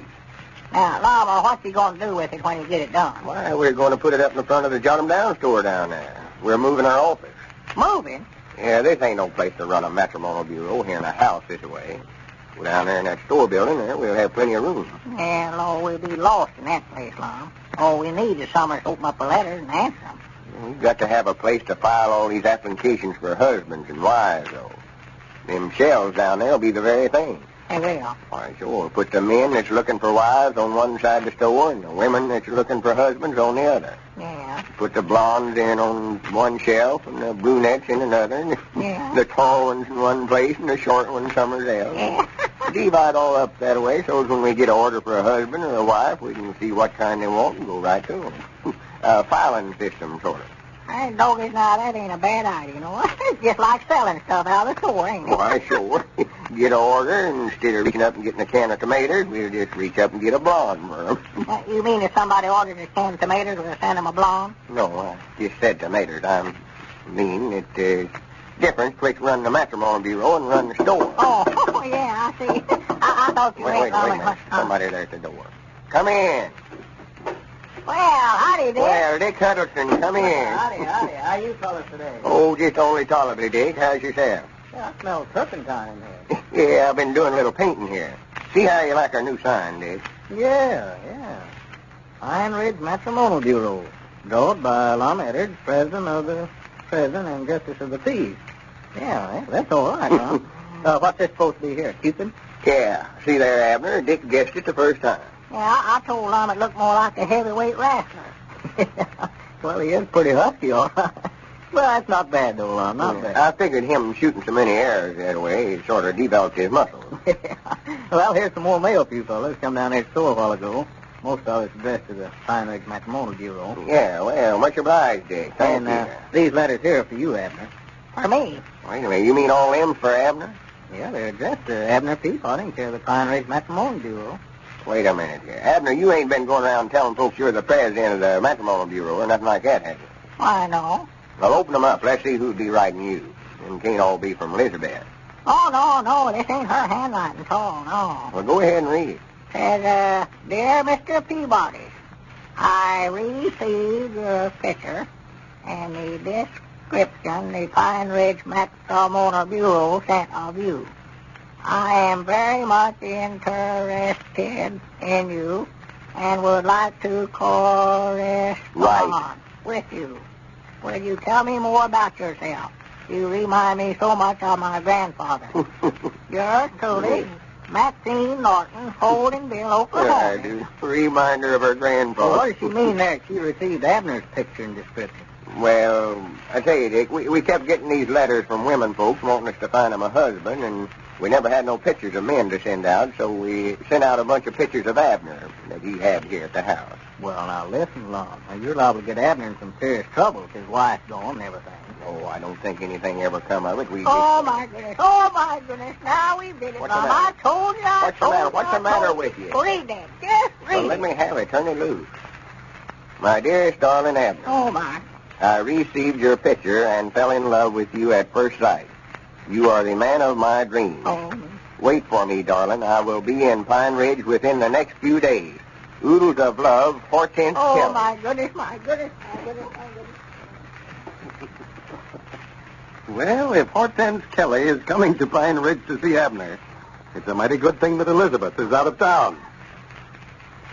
Now, Lum, what you going to do with it when you get it done? Why, we're going to put it up in the front of the Jot 'em Down store down there. We're moving our office. Moving? Yeah, this ain't no place to run a matrimonial bureau here in a house this way. Go down there in that store building there, we'll have plenty of room. Yeah, Lord, we'll be lost in that place, Lum. All we need is somewhere to open up the letters and answer them. We've got to have a place to file all these applications for husbands and wives, though. Them shelves down there will be the very thing. They will. Why, sure. Put the men that's looking for wives on one side of the store and the women that's looking for husbands on the other. Yeah. Put the blondes in on one shelf and the brunettes in another. And yeah. The tall ones in one place and the short ones somewhere else. Yeah. Divide all up that way so when we get an order for a husband or a wife, we can see what kind they want and go right to them. Filing system, sort of. Hey, doggies, now, that ain't a bad idea, you know. It's just like selling stuff out of the store, ain't it? Why, sure. Get an order, and instead of reaching up and getting a can of tomatoes, we'll just reach up and get a blonde for them. You mean if somebody orders a can of tomatoes, we'll send them a blonde? No, I just said tomatoes. I mean it's difference between running the matrimonial bureau and running the store. Oh, yeah, I see. I thought you wait a minute. Somebody there at the door. Come in. Well, howdy, Dick. Well, Dick Huddleston, come in. Howdy. How you fellas today? Oh, just only tolerably, Dick. How's yourself? Yeah, I smell turpentine in here. Yeah, I've been doing a little painting here. See how you like our new sign, Dick? Yeah. Pine Ridge Matrimonial Bureau. Drawn by Lum Edwards, President and Justice of the Peace. Yeah, that's all right, huh? What's this supposed to be here, Cupid? Yeah. See there, Abner? Dick guessed it the first time. Yeah, I told Lum it looked more like a heavyweight wrestler. Well, he is pretty husky, all right. Well, that's not bad, though, Lum, not bad. I figured him shooting so many arrows that way, he sort of developed his muscles. Well, here's some more mail for you fellas. Come down there to the store a while ago. Most of it's addressed to the Pine Ridge Matrimonial Bureau. Yeah, well, much obliged, Dick. Thank you. These letters here are for you, Abner. For me? Wait a minute, you mean all them for Abner? Yeah, they're addressed to Abner Peabody, care of the Pine Ridge Matrimonial Bureau. Wait a minute here. Abner, you ain't been going around telling folks you're the president of the Matrimonial Bureau or nothing like that, have you? Why, no. Well, open them up. Let's see who'd be writing you. Them can't all be from Elizabeth. Oh, no, this ain't her handwriting at all, no. Well, go ahead and read it. Says, Dear Mr. Peabody, I received your picture and the description the Pine Ridge Matrimonial Bureau sent of you. I am very much interested in you and would like to correspond with you. Will you tell me more about yourself? You remind me so much of my grandfather. Yours truly, Maxine Norton, Holdingville, Oklahoma. I do. Reminder of her grandfather. Well, what does she mean there? She received Abner's picture and description. Well, I tell you, Dick, we kept getting these letters from women folks wanting us to find them a husband, and we never had no pictures of men to send out, so we sent out a bunch of pictures of Abner that he had here at the house. Well, now, listen, Lum. Now, you're liable to get Abner in some serious trouble if his wife's gone and everything. Oh, I don't think anything ever come of it. My goodness. Now we did it, Lum. I told you. What's the matter with you? Read that. Just read Well, let me have it. Turn it loose. My dearest darling Abner. Oh, my. I received your picture and fell in love with you at first sight. You are the man of my dreams. Oh. Wait for me, darling. I will be in Pine Ridge within the next few days. Oodles of love, Hortense Oh, Kelly. my goodness, my goodness, my goodness, my goodness. Well, if Hortense Kelly is coming to Pine Ridge to see Abner, it's a mighty good thing that Elizabeth is out of town.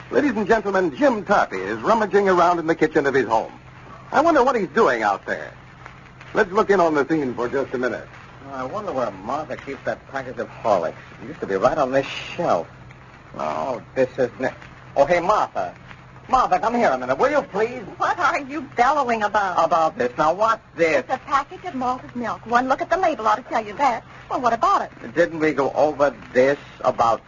Ladies and gentlemen, Jim Tarpey is rummaging around in the kitchen of his home. I wonder what he's doing out there. Let's look in on the scene for just a minute. I wonder where Martha keeps that package of Horlicks. It used to be right on this shelf. Oh, this isn't it. Oh, hey, Martha. Martha, come here a minute, will you please? What are you bellowing about? About this. Now, what's this? It's a package of malted milk. One look at the label ought to tell you that. Well, what about it? Didn't we go over this about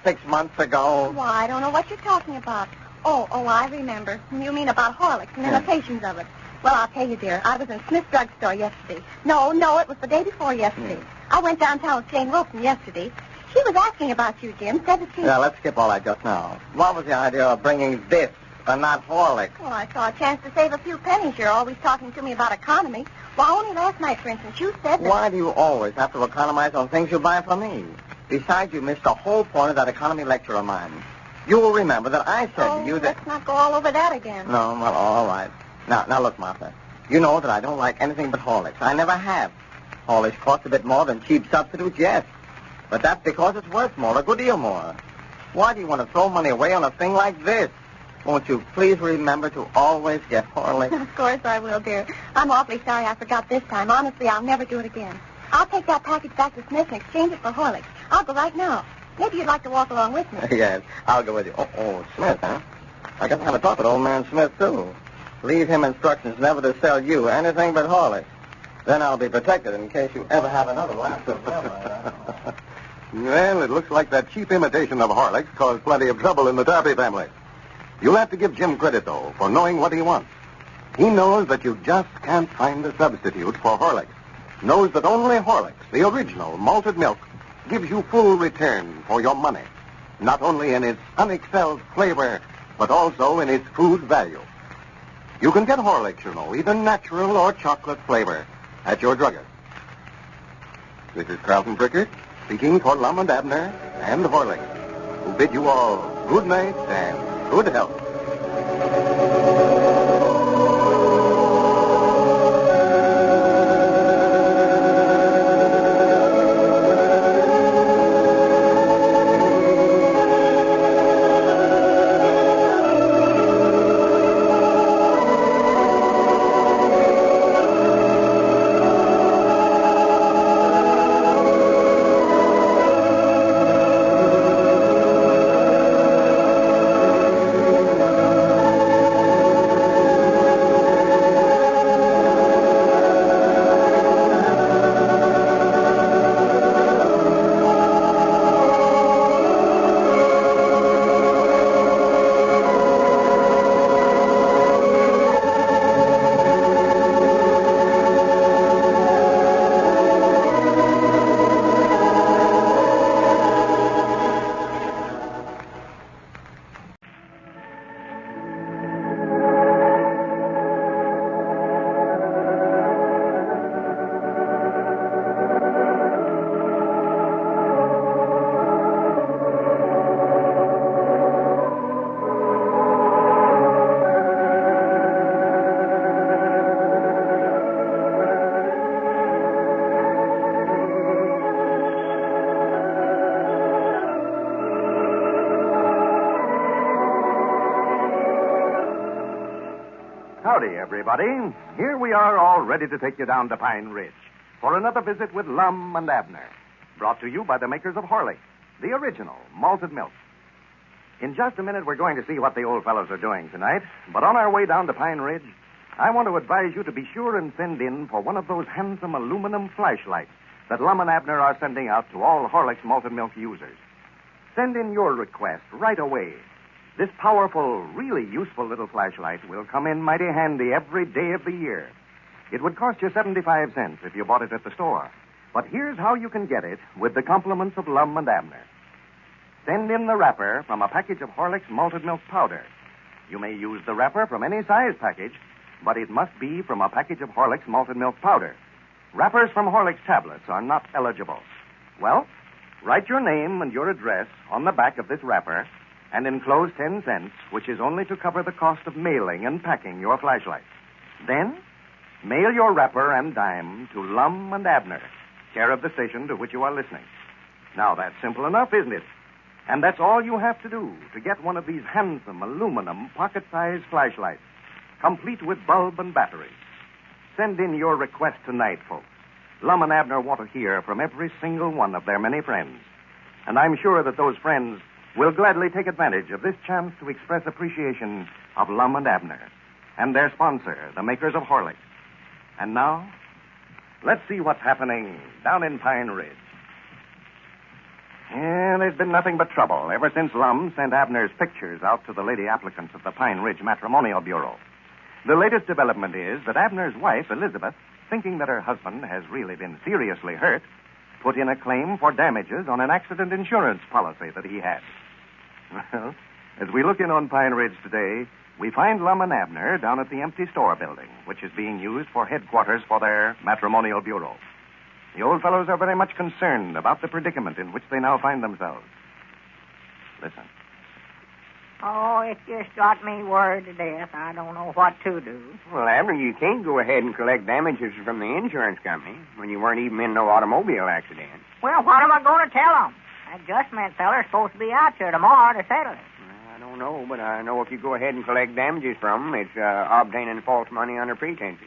6 months ago? Why, I don't know what you're talking about. Oh, I remember. You mean about Horlicks and imitations of it. Well, I'll tell you, dear, I was in Smith's drugstore yesterday. No, it was the day before yesterday. I went downtown with Jane Wilson yesterday. She was asking about you, Jim. Said that she... Yeah, let's skip all that just now. What was the idea of bringing this and not Horlicks? Well, I saw a chance to save a few pennies. You're always talking to me about economy. Well, only last night, for instance, you said that... Why do you always have to economize on things you buy from me? Besides, you missed the whole point of that economy lecture of mine. You will remember that I said to you that... let's not go all over that again. No, well, all right. Now, look, Martha. You know that I don't like anything but Horlicks. I never have. Horlicks cost a bit more than cheap substitutes, yes. But that's because it's worth more, a good deal more. Why do you want to throw money away on a thing like this? Won't you please remember to always get Horlicks? Of course I will, dear. I'm awfully sorry I forgot this time. Honestly, I'll never do it again. I'll take that package back to Smith and exchange it for Horlicks. I'll go right now. Maybe you'd like to walk along with me. Yes, I'll go with you. Oh, Smith, huh? I got to have a talk with old man Smith, too. Leave him instructions never to sell you anything but Horlicks. Then I'll be protected in case you ever have another lapse of memory. Well, it looks like that cheap imitation of Horlicks caused plenty of trouble in the Tarpey family. You'll have to give Jim credit, though, for knowing what he wants. He knows that you just can't find a substitute for Horlicks. Knows that only Horlicks, the original malted milk, gives you full return for your money. Not only in its unexcelled flavor, but also in its food value. You can get Horlicks, you know, either natural or chocolate flavor, at your druggist. This is Carlton Prickert, speaking for Lum and Abner and Horlicks, who bid you all good night and good health. Howdy, everybody. Here we are all ready to take you down to Pine Ridge for another visit with Lum and Abner, brought to you by the makers of Horlicks, the original malted milk. In just a minute, we're going to see what the old fellows are doing tonight, but on our way down to Pine Ridge, I want to advise you to be sure and send in for one of those handsome aluminum flashlights that Lum and Abner are sending out to all Horlicks malted milk users. Send in your request right away. This powerful, really useful little flashlight will come in mighty handy every day of the year. It would cost you 75 cents if you bought it at the store. But here's how you can get it with the compliments of Lum and Abner. Send in the wrapper from a package of Horlicks malted milk powder. You may use the wrapper from any size package, but it must be from a package of Horlicks malted milk powder. Wrappers from Horlicks tablets are not eligible. Well, write your name and your address on the back of this wrapper and enclose 10 cents, which is only to cover the cost of mailing and packing your flashlight. Then, mail your wrapper and dime to Lum and Abner, care of the station to which you are listening. Now, that's simple enough, isn't it? And that's all you have to do to get one of these handsome aluminum pocket-sized flashlights, complete with bulb and battery. Send in your request tonight, folks. Lum and Abner want to hear from every single one of their many friends. And I'm sure that those friends will gladly take advantage of this chance to express appreciation of Lum and Abner and their sponsor, the makers of Horlicks. And now, let's see what's happening down in Pine Ridge. Yeah, there's been nothing but trouble ever since Lum sent Abner's pictures out to the lady applicants of the Pine Ridge Matrimonial Bureau. The latest development is that Abner's wife, Elizabeth, thinking that her husband has really been seriously hurt, put in a claim for damages on an accident insurance policy that he had. Well, as we look in on Pine Ridge today, we find Lum and Abner down at the empty store building, which is being used for headquarters for their matrimonial bureau. The old fellows are very much concerned about the predicament in which they now find themselves. Listen. Oh, it just got me worried to death. I don't know what to do. Well, Abner, you can't go ahead and collect damages from the insurance company when you weren't even in no automobile accident. Well, what am I going to tell them? That adjustment feller's supposed to be out here tomorrow to settle it. I don't know, but I know if you go ahead and collect damages from them, it's obtaining false money under pretense.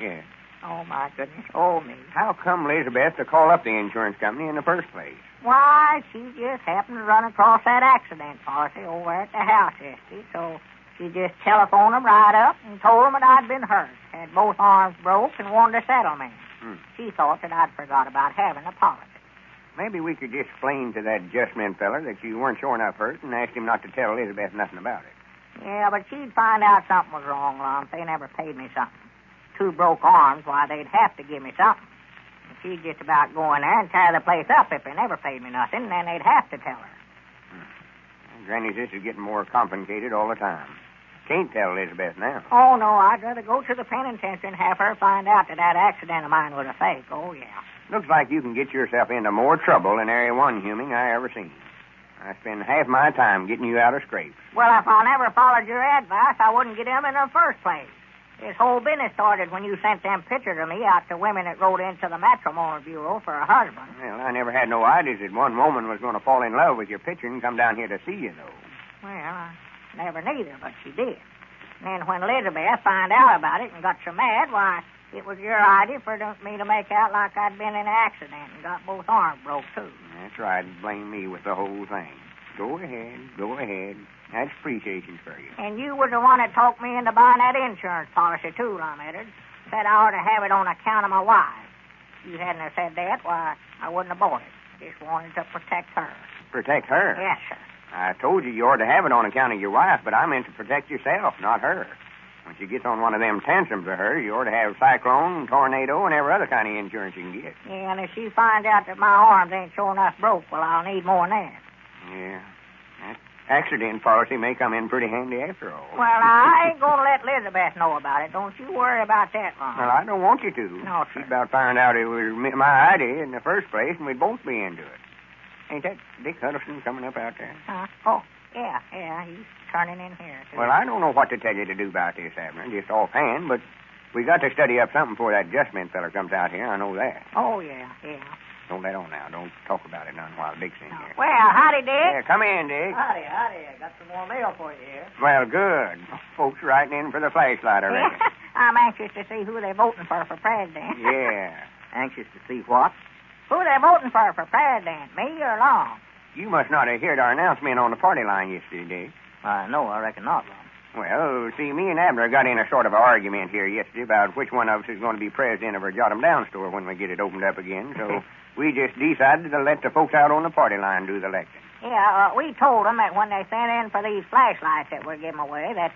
Yeah. Oh, my goodness. Oh, me. How come Elizabeth to call up the insurance company in the first place? Why, she just happened to run across that accident policy over at the house yesterday, so she just telephoned them right up and told them that I'd been hurt, had both arms broke, and wanted a settlement. She thought that I'd forgot about having a policy. Maybe we could just explain to that adjustment feller that you weren't sure enough hurt and ask him not to tell Elizabeth nothing about it. Yeah, but she'd find out something was wrong, Lum, if they never paid me something. 2 broke arms, why, they'd have to give me something. And she'd just about go in there and tear the place up if they never paid me nothing, and then they'd have to tell her. Granny, this is getting more complicated all the time. Can't tell Elizabeth now. Oh, no, I'd rather go to the penitentiary and have her find out that accident of mine was a fake. Oh, yeah. Looks like you can get yourself into more trouble than Area 1 human I ever seen. I spend half my time getting you out of scrapes. Well, if I never followed your advice, I wouldn't get him in the first place. This whole business started when you sent them pictures of me out to women that wrote into the matrimonial bureau for a husband. Well, I never had no ideas that one woman was going to fall in love with your picture and come down here to see you, though. Well, I never neither, but she did. And then when Elizabeth found out about it and got so mad, why, it was your idea for me to make out like I'd been in an accident and got both arms broke, too. That's right. Blame me with the whole thing. Go ahead. Go ahead. That's appreciation for you. And you was the one that talked me into buying that insurance policy, too, Lum Edwards. Said I ought to have it on account of my wife. If you hadn't have said that, why, I wouldn't have bought it. Just wanted to protect her. Protect her? Yes, sir. I told you ought to have it on account of your wife, but I meant to protect yourself, not her. When she gets on one of them tantrums of hers, you ought to have cyclone, tornado, and every other kind of insurance you can get. Yeah, and if she finds out that my arms ain't sure enough broke, well, I'll need more than that. Yeah. That accident policy may come in pretty handy after all. Well, I ain't going to let Elizabeth know about it. Don't you worry about that, Lum. Well, I don't want you to. No, sir. She'd about find out it was my idea in the first place, and we'd both be into it. Ain't that Dick Huddleston coming up out there? Oh, yeah, he's turning in here, too. Well, I don't know what to tell you to do about this, Abner, just offhand, but we got to study up something before that adjustment feller comes out here. I know that. Oh, yeah. Don't let on now. Don't talk about it none while Dick's in here. Well, howdy, Dick. Yeah, come in, Dick. Howdy. I got some more mail for you here. Well, good. Folks writing in for the flashlight, I reckon. I'm anxious to see who they're voting for president. Yeah. Anxious to see what? Who they're voting for president, me or Long? You must not have heard our announcement on the party line yesterday, Dick. No, I reckon not, Long. Well, see, me and Abner got in a sort of argument here yesterday about which one of us is going to be president of our Jot 'em Down store when we get it opened up again, so we just decided to let the folks out on the party line do the electing. Yeah, we told them that when they sent in for these flashlights that we're giving away, that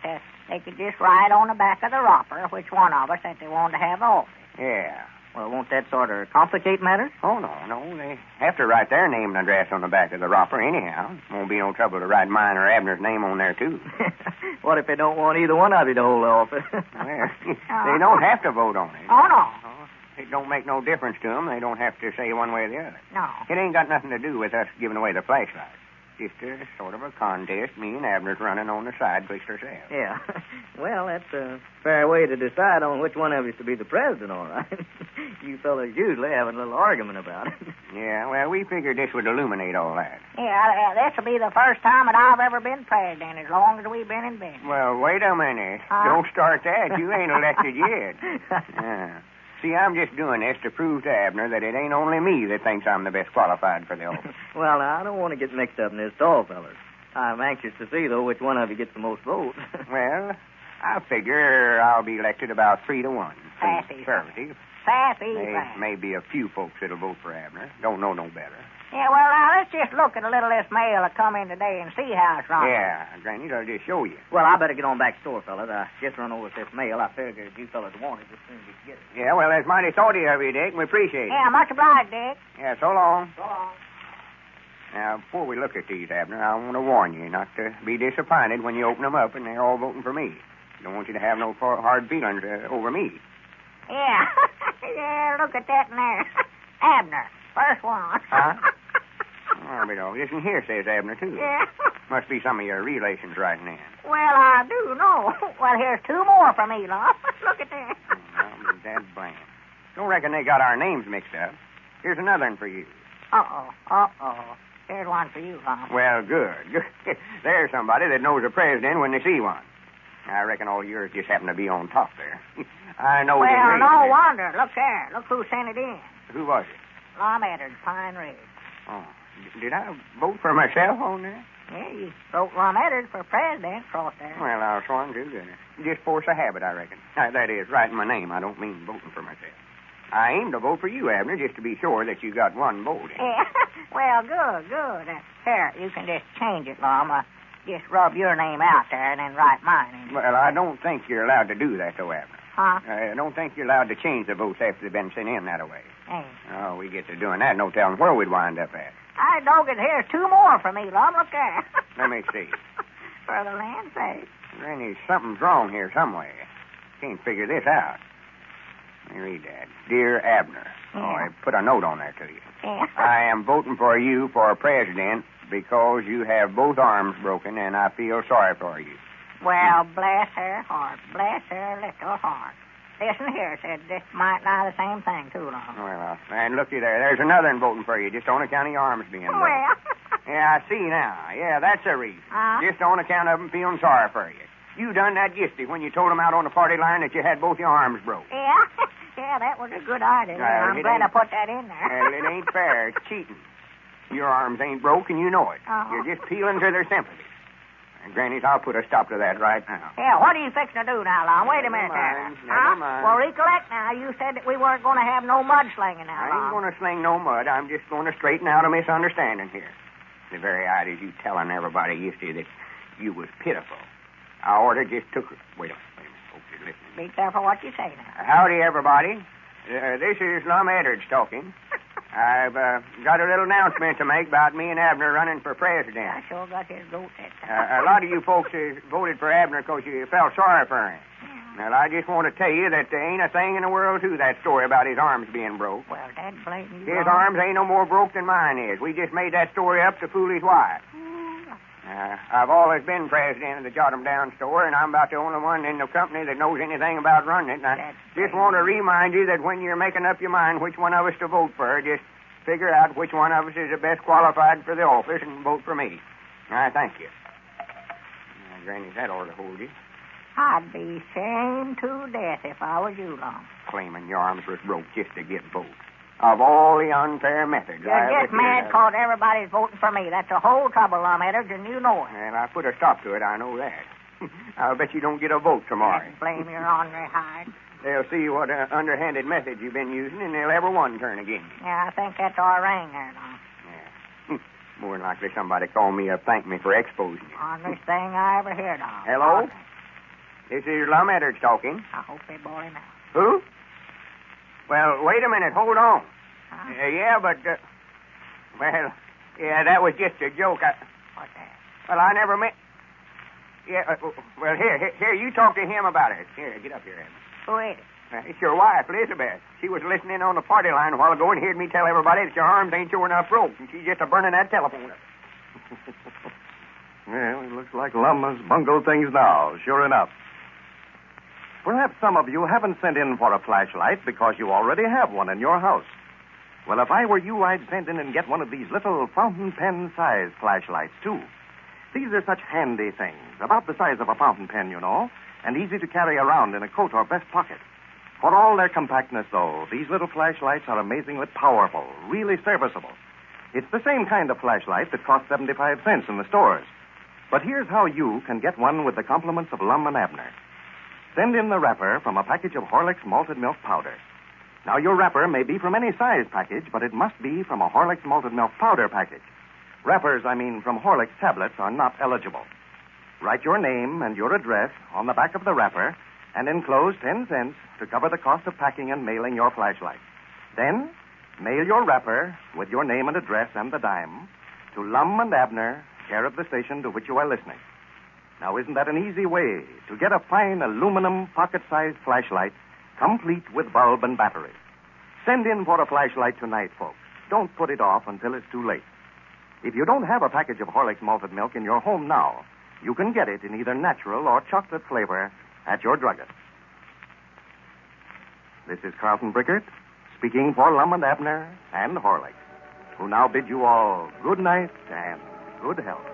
they could just write on the back of the wrapper which one of us that they wanted to have office. Yeah. Well, won't that sort of complicate matters? Oh, no. They have to write their name and address on the back of the wrapper anyhow. Won't be no trouble to write mine or Abner's name on there, too. What if they don't want either one of you to hold the office? Well, they don't have to vote on it. Oh, no. It don't make no difference to them. They don't have to say one way or the other. No. It ain't got nothing to do with us giving away the flashlight. Just a sort of a contest. Me and Abner's running on the side twixt ourselves. Yeah. Well, that's a fair way to decide on which one of you is to be the president, all right. You fellas usually have a little argument about it. Yeah, well, we figured this would illuminate all that. Yeah, this will be the first time that I've ever been president as long as we've been in business. Well, wait a minute. Don't start that. You ain't elected yet. Yeah. See, I'm just doing this to prove to Abner that it ain't only me that thinks I'm the best qualified for the office. Well, now, I don't want to get mixed up in this at all, fellas. I'm anxious to see, though, which one of you gets the most votes. Well, I figure I'll be elected about 3-1. Conservative. Maybe a few folks that'll vote for Abner. Don't know no better. Yeah, well, now, let's just look at a little of this mail that come in today and see how it's run. Yeah, Granny, I'll just show you. Well, I better get on back store, fellas. I just run over with this mail. I figured you fellas wanted it as soon as you get it. Yeah, well, that's mighty thoughtful of you, Dick. We appreciate it. Yeah, much obliged, Dick. Yeah, so long. So long. Now, before we look at these, Abner, I want to warn you not to be disappointed when you open them up and they're all voting for me. Don't want you to have no hard feelings over me. Yeah. Yeah, look at that in there. Abner, first one. Huh? Oh, but listen here, says Abner, too. Yeah. Must be some of your relations writing in. Well, I do know. Well, here's 2 more from Elon. Look at that. Well, that's bland. Don't reckon they got our names mixed up. Here's another one for you. Uh-oh. Here's one for you, Lum. Well, good. There's somebody that knows a president when they see one. I reckon all yours just happen to be on top there. I know. Well, no wonder. Look there. Look who sent it in. Who was it? Lum Abner, Pine Ridge. Oh, did I vote for myself on that? Yeah, you wrote Lum Abner for president across there. Well, I'll swan do good. Just force a habit, I reckon. That is, writing my name. I don't mean voting for myself. I aim to vote for you, Abner, just to be sure that you got one vote in. Yeah. Well, good. Here, you can just change it, Lum. Just rub your name out there and then write mine in. Well, I don't think you're allowed to do that, though, Abner. Huh? I don't think you're allowed to change the votes after they've been sent in that way. Hey. Oh, we get to doing that, no telling where we'd wind up at. I dog it. Here's 2 more for me, Lum. Look there. Let me see. For the land's sake. Granny, something's wrong here somewhere. Can't figure this out. Let me read that. Dear Abner. Yeah. Oh, I put a note on there to you. Yeah. I am voting for you for president because you have both arms broken, and I feel sorry for you. Well, bless her heart. Bless her little heart. Listen here, said this might lie the same thing, too, Lum. Well, and looky there. There's another one voting for you, just on account of your arms being broken. Well. Yeah, I see now. Yeah, that's the reason. Just on account of them feeling sorry for you. You done that yesterday when you told them out on the party line that you had both your arms broke. Yeah? Yeah, that was a good idea. I'm glad I put that in there. Well, it ain't fair. It's cheating. Your arms ain't broke, and you know it. Uh-huh. You're just peeling to their sympathy. And, Grannies, I'll put a stop to that right now. Yeah, what are you fixing to do now, Lum? Wait a minute there. Never mind. Well, recollect now, you said that we weren't going to have no mudslinging now, I ain't Lum. going to sling no mud. I'm just going to straighten out a misunderstanding here. The very idea you telling everybody yesterday that you was pitiful. I order just took her. Wait a minute. Folks are listening. Be careful what you say now. Howdy, everybody. This is Lum Edwards talking. I've got a little announcement to make about me and Abner running for president. I sure got his goat that time. A lot of you folks voted for Abner because you felt sorry for him. Well, I just want to tell you that there ain't a thing in the world to that story about his arms being broke. Well, that blame you. His arms ain't no more broke than mine is. We just made that story up to fool his wife. I've always been president of the Jot 'em Down store, and I'm about the only one in the company that knows anything about running it. And I just want to remind you that when you're making up your mind which one of us to vote for, just figure out which one of us is the best qualified for the office and vote for me. I thank you. Granny, that ought to hold you. I'd be shamed to death if I was you, Lum. Claiming your arms was broke just to get votes. Of all the unfair methods. You're just mad because everybody's voting for me. That's the whole trouble, Lum Edwards, and you know it. Well, I put a stop to it. I know that. I'll bet you don't get a vote tomorrow. Blame your ornery hide. They'll see what underhanded methods you've been using, and they'll ever one turn against you. Yeah, I think that's our ring there, Lum. Yeah. More than likely somebody call me up, thank me for exposing you. Honest thing I ever heard of. Hello? This is Lum Edwards talking. I hope they bore him out. Who? Well, wait a minute. Hold on. Yeah, but, well, yeah, that was just a joke. What's that? Well, I never meant... Yeah, well, here, you talk to him about it. Here, get up here, Abner. Who is it? It's your wife, Elizabeth. She was listening on the party line a while ago and heard me tell everybody that your arms ain't sure enough broke, and she's just a-burning that telephone up. Well, it looks like Lum has bungled things now, sure enough. Perhaps some of you haven't sent in for a flashlight because you already have one in your house. Well, if I were you, I'd send in and get one of these little fountain pen-sized flashlights, too. These are such handy things, about the size of a fountain pen, you know, and easy to carry around in a coat or vest pocket. For all their compactness, though, these little flashlights are amazingly powerful, really serviceable. It's the same kind of flashlight that costs 75 cents in the stores. But here's how you can get one with the compliments of Lum and Abner. Send in the wrapper from a package of Horlicks malted milk powder. Now, your wrapper may be from any size package, but it must be from a Horlicks malted milk powder package. Wrappers, from Horlicks tablets are not eligible. Write your name and your address on the back of the wrapper and enclose 10 cents to cover the cost of packing and mailing your flashlight. Then, mail your wrapper with your name and address and the dime to Lum and Abner, care of the station to which you are listening. Now, isn't that an easy way to get a fine aluminum pocket-sized flashlight complete with bulb and battery? Send in for a flashlight tonight, folks. Don't put it off until it's too late. If you don't have a package of Horlicks malted milk in your home now, you can get it in either natural or chocolate flavor at your druggist. This is Carlton Brickert, speaking for Lum and Abner and Horlicks, who now bid you all good night and good health.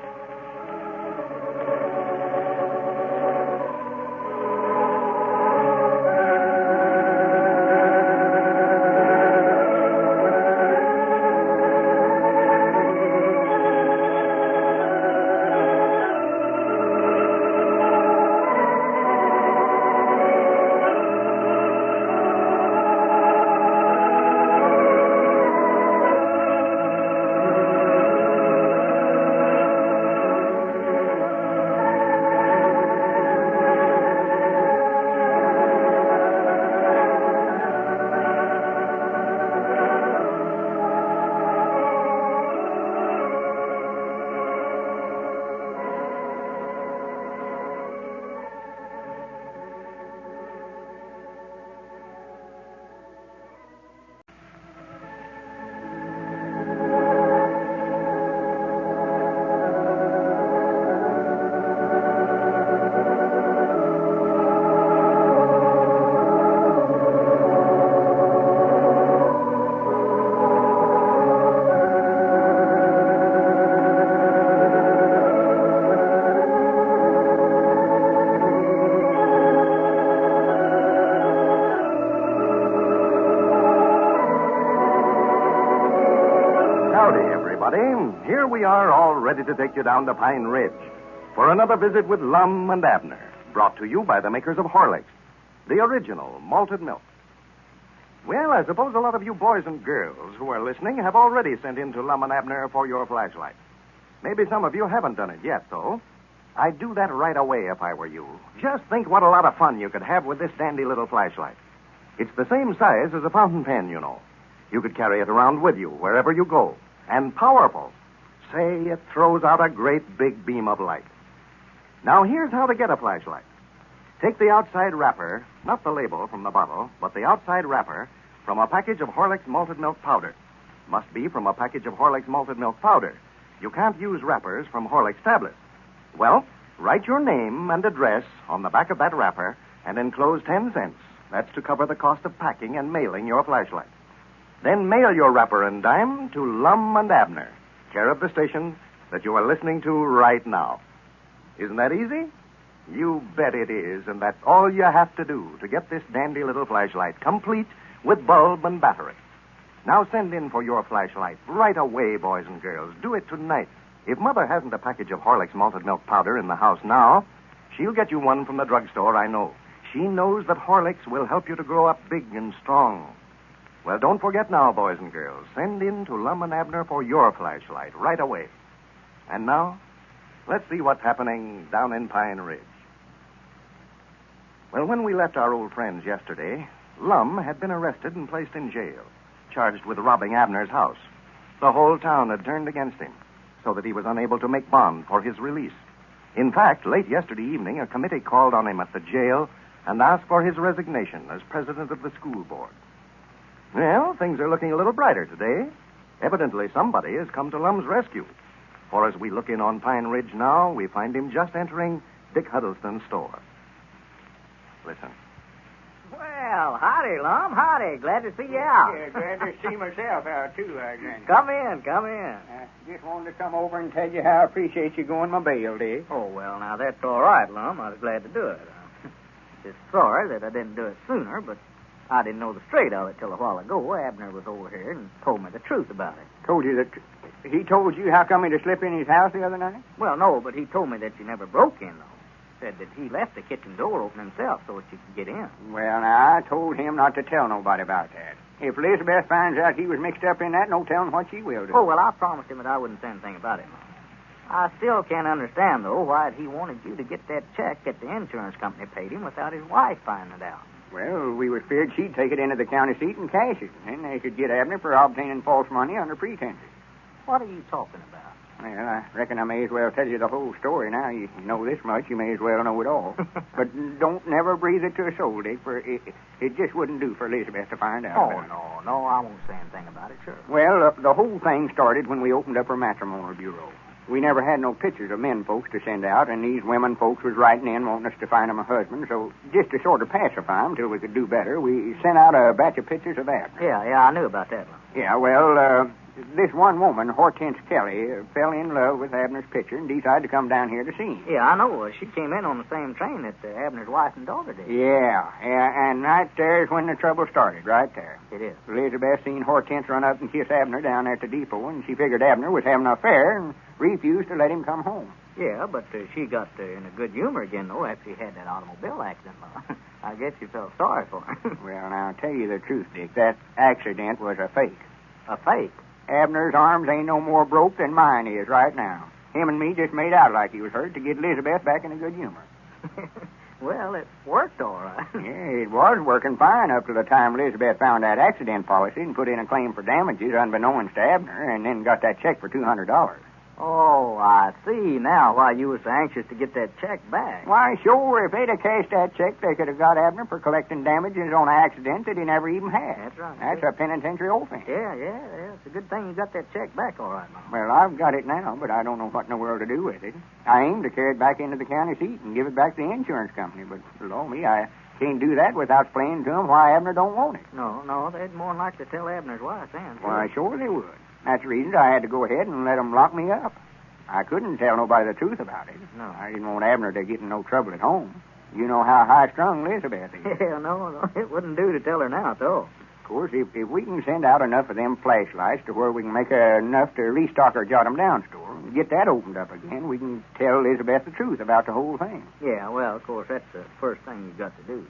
Here we are, all ready to take you down to Pine Ridge for another visit with Lum and Abner, brought to you by the makers of Horlicks, the original malted milk. Well, I suppose a lot of you boys and girls who are listening have already sent in to Lum and Abner for your flashlight. Maybe some of you haven't done it yet, though. I'd do that right away if I were you. Just think what a lot of fun you could have with this dandy little flashlight. It's the same size as a fountain pen, you know. You could carry it around with you wherever you go. And powerful. Say, it throws out a great big beam of light. Now, here's how to get a flashlight. Take the outside wrapper, not the label from the bottle, but the outside wrapper from a package of Horlicks malted milk powder. Must be from a package of Horlicks malted milk powder. You can't use wrappers from Horlicks tablets. Well, write your name and address on the back of that wrapper and enclose 10 cents. That's to cover the cost of packing and mailing your flashlight. Then mail your wrapper and dime to Lum and Abner, care of the station that you are listening to right now. Isn't that easy? You bet it is, and that's all you have to do to get this dandy little flashlight, complete with bulb and battery. Now send in for your flashlight right away, boys and girls. Do it tonight. If Mother hasn't a package of Horlicks malted milk powder in the house now, she'll get you one from the drugstore, I know. She knows that Horlicks will help you to grow up big and strong. Well, don't forget now, boys and girls. Send in to Lum and Abner for your flashlight right away. And now, let's see what's happening down in Pine Ridge. Well, when we left our old friends yesterday, Lum had been arrested and placed in jail, charged with robbing Abner's house. The whole town had turned against him, so that he was unable to make bond for his release. In fact, late yesterday evening, a committee called on him at the jail and asked for his resignation as president of the school board. Well, things are looking a little brighter today. Evidently, somebody has come to Lum's rescue. For as we look in on Pine Ridge now, we find him just entering Dick Huddleston's store. Listen. Well, howdy, Lum. Howdy. Glad to see you out. Yeah, glad to see myself out, too, Granny. Come in, come in. Just wanted to come over and tell you how I appreciate you going my bail, Dick. Oh, well, now, that's all right, Lum. I was glad to do it. Just sorry that I didn't do it sooner, but I didn't know the straight of it till a while ago. Abner was over here and told me the truth about it. Told you that... He told you how come he to slip in his house the other night? Well, no, but he told me that you never broke in, though. Said that he left the kitchen door open himself so that you could get in. Well, now, I told him not to tell nobody about that. If Elizabeth finds out he was mixed up in that, no telling what she will do. Oh, well, I promised him that I wouldn't say anything about it, Lum. I still can't understand, though, why he wanted you to get that check that the insurance company paid him without his wife finding it out. Well, we was feared she'd take it into the county seat and cash it, and they could get Abner for obtaining false money under pretenses. What are you talking about? Well, I reckon I may as well tell you the whole story now. You know this much, you may as well know it all. But don't never breathe it to a soul, Dick, for it just wouldn't do for Elizabeth to find out. Oh, no, I won't say anything about it, sure. Well, the whole thing started when we opened up our matrimonial bureau. We never had no pictures of men folks to send out, and these women folks was writing in wanting us to find them a husband, so just to sort of pacify them till we could do better, we sent out a batch of pictures of Abner. Yeah, I knew about that one. Yeah, well, this one woman, Hortense Kelly, fell in love with Abner's picture and decided to come down here to see him. Yeah, I know. She came in on the same train that Abner's wife and daughter did. Yeah, and right there's when the trouble started, right there. It is. Elizabeth seen Hortense run up and kiss Abner down at the depot, and she figured Abner was having an affair and refused to let him come home. Yeah, but she got in a good humor again, though, after he had that automobile accident. I guess you felt sorry for him. Well, now, I'll tell you the truth, Dick. That accident was a fake. A fake? Abner's arms ain't no more broke than mine is right now. Him and me just made out like he was hurt to get Elizabeth back in a good humor. Well, it worked all right. Yeah, it was working fine up to the time Elizabeth found that accident policy and put in a claim for damages unbeknownst to Abner and then got that check for $200. Oh, I see now why you were so anxious to get that check back. Why, sure, if they'd have cashed that check, they could have got Abner for collecting damages on an accident that he never even had. That's right. That's a penitentiary offense. Yeah. It's a good thing you got that check back all right, Mom. Well, I've got it now, but I don't know what in the world to do with it. I aim to carry it back into the county seat and give it back to the insurance company, but, below me, I can't do that without explaining to them why Abner don't want it. No, they'd more like to tell Abner's wife then. Why, sure they would. That's the reason I had to go ahead and let them lock me up. I couldn't tell nobody the truth about it. No. I didn't want Abner to get in no trouble at home. You know how high-strung Elizabeth is. Yeah, no, it wouldn't do to tell her now, though. Of course, if we can send out enough of them flashlights to where we can make enough to restock our Jot 'em Down store and get that opened up again, we can tell Elizabeth the truth about the whole thing. Yeah, well, of course, that's the first thing you've got to do.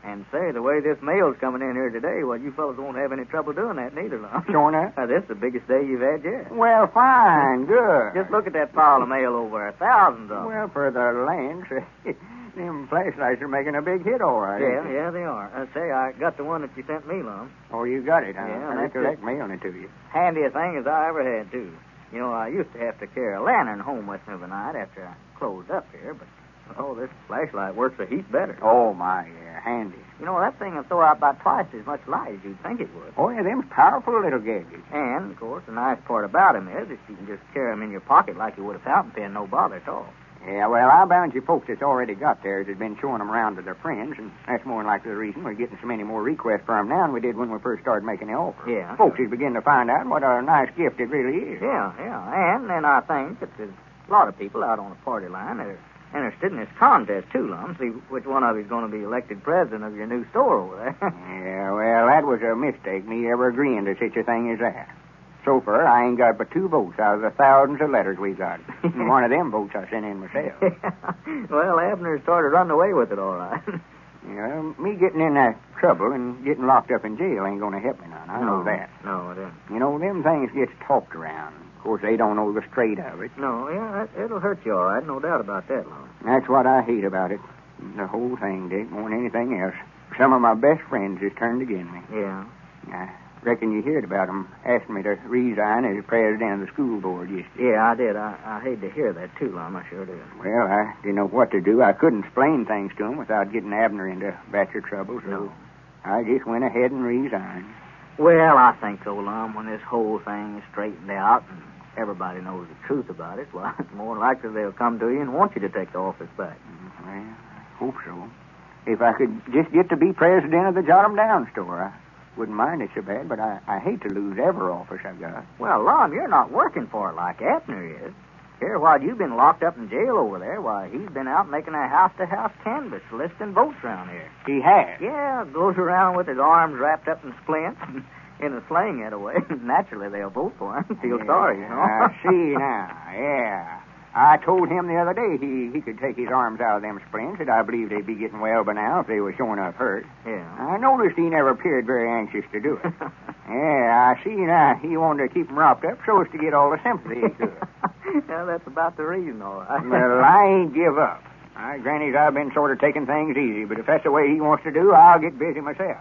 And say, the way this mail's coming in here today, well, you fellas won't have any trouble doing that neither, Lum. Sure enough. This is the biggest day you've had yet. Well, fine, good. Just look at that pile of mail over there, thousands of them. Well, for the land, them flashlights are making a big hit, all right. Yeah, they are. Say, I got the one that you sent me, Lum. Oh, you got it, huh? Yeah, I recollect mailing it to you. Handiest thing as I ever had, too. You know, I used to have to carry a lantern home with me every night after I closed up here, but, this flashlight works a heap better. Oh, my, yeah, handy. You know, that thing will throw out about twice as much light as you'd think it would. Oh, yeah, them's powerful little gadgets. And, of course, the nice part about them is that you can just carry them in your pocket like you would a fountain pen, no bother at all. Yeah, well, I bound you folks that's already got theirs has been showing them around to their friends, and that's more than likely the reason we're getting so many more requests for them now than we did when we first started making the offer. Yeah. Folks is beginning to find out what a nice gift it really is. Yeah. And then I think that there's a lot of people out on the party line that are interested in this contest, too, Lum. See which one of you is going to be elected president of your new store over there. Yeah, well, that was a mistake, me ever agreeing to such a thing as that. So far, I ain't got but 2 votes out of the thousands of letters we got. And one of them votes I sent in myself. Well, Abner started running away with it, all right. Yeah, me getting in that trouble and getting locked up in jail ain't going to help me none. I know that. No, it isn't. You know, them things gets talked around. Of course, they don't know the straight of it. No, yeah, it'll hurt you all right. No doubt about that, Lum. That's what I hate about it. The whole thing, Dick, more than anything else. Some of my best friends has turned against me. Yeah. I reckon you heard about them asking me to resign as president of the school board yesterday. Yeah, I did. I hate to hear that, too, Lum. I sure did. Well, I didn't know what to do. I couldn't explain things to them without getting Abner into a batch of trouble, so I just went ahead and resigned. Well, I think so, Lum, when this whole thing is straightened out and everybody knows the truth about it, well, it's more likely they'll come to you and want you to take the office back. Well, I hope so. If I could just get to be president of the Jot 'em Down store, I wouldn't mind it so bad, but I hate to lose every office I've got. Well, Lum, you're not working for it like Abner is. Here, while you've been locked up in jail over there, why, he's been out making a house-to-house canvass listing votes around here. He has? Yeah, goes around with his arms wrapped up in splints in a sling that way. Naturally, they'll vote for him. Feel sorry, you know. I see now, yeah. I told him the other day he could take his arms out of them splints, and I believe they'd be getting well by now if they were sure enough hurt. Yeah. I noticed he never appeared very anxious to do it. Yeah, I see now he wanted to keep them wrapped up so as to get all the sympathy he could. Yeah, that's about the reason, all right. Well, I ain't give up. Granny's I've been sort of taking things easy, but if that's the way he wants to do, I'll get busy myself.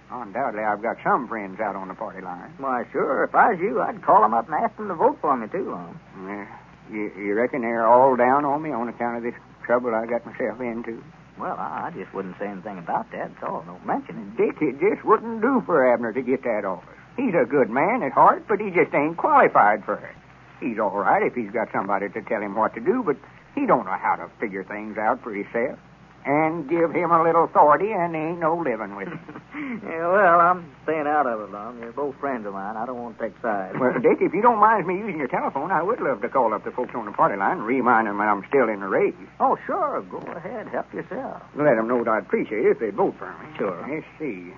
Undoubtedly, I've got some friends out on the party line. Why, sure, if I was you, I'd call them up and ask them to vote for me, too, Lum. Yeah. You reckon they're all down on me on account of this trouble I got myself into? Well, I just wouldn't say anything about that at all. Don't mention it. Dick, it just wouldn't do for Abner to get that office. He's a good man at heart, but he just ain't qualified for it. He's all right if he's got somebody to tell him what to do, but he don't know how to figure things out for himself. And give him a little authority, and there ain't no living with him. Yeah, well, I'm staying out of it, Lum. You're both friends of mine. I don't want to take sides. Well, Dick, if you don't mind me using your telephone, I would love to call up the folks on the party line and remind them that I'm still in the race. Oh, sure. Go ahead. Help yourself. Let them know that I'd appreciate it if they'd vote for me. Sure. Let's see.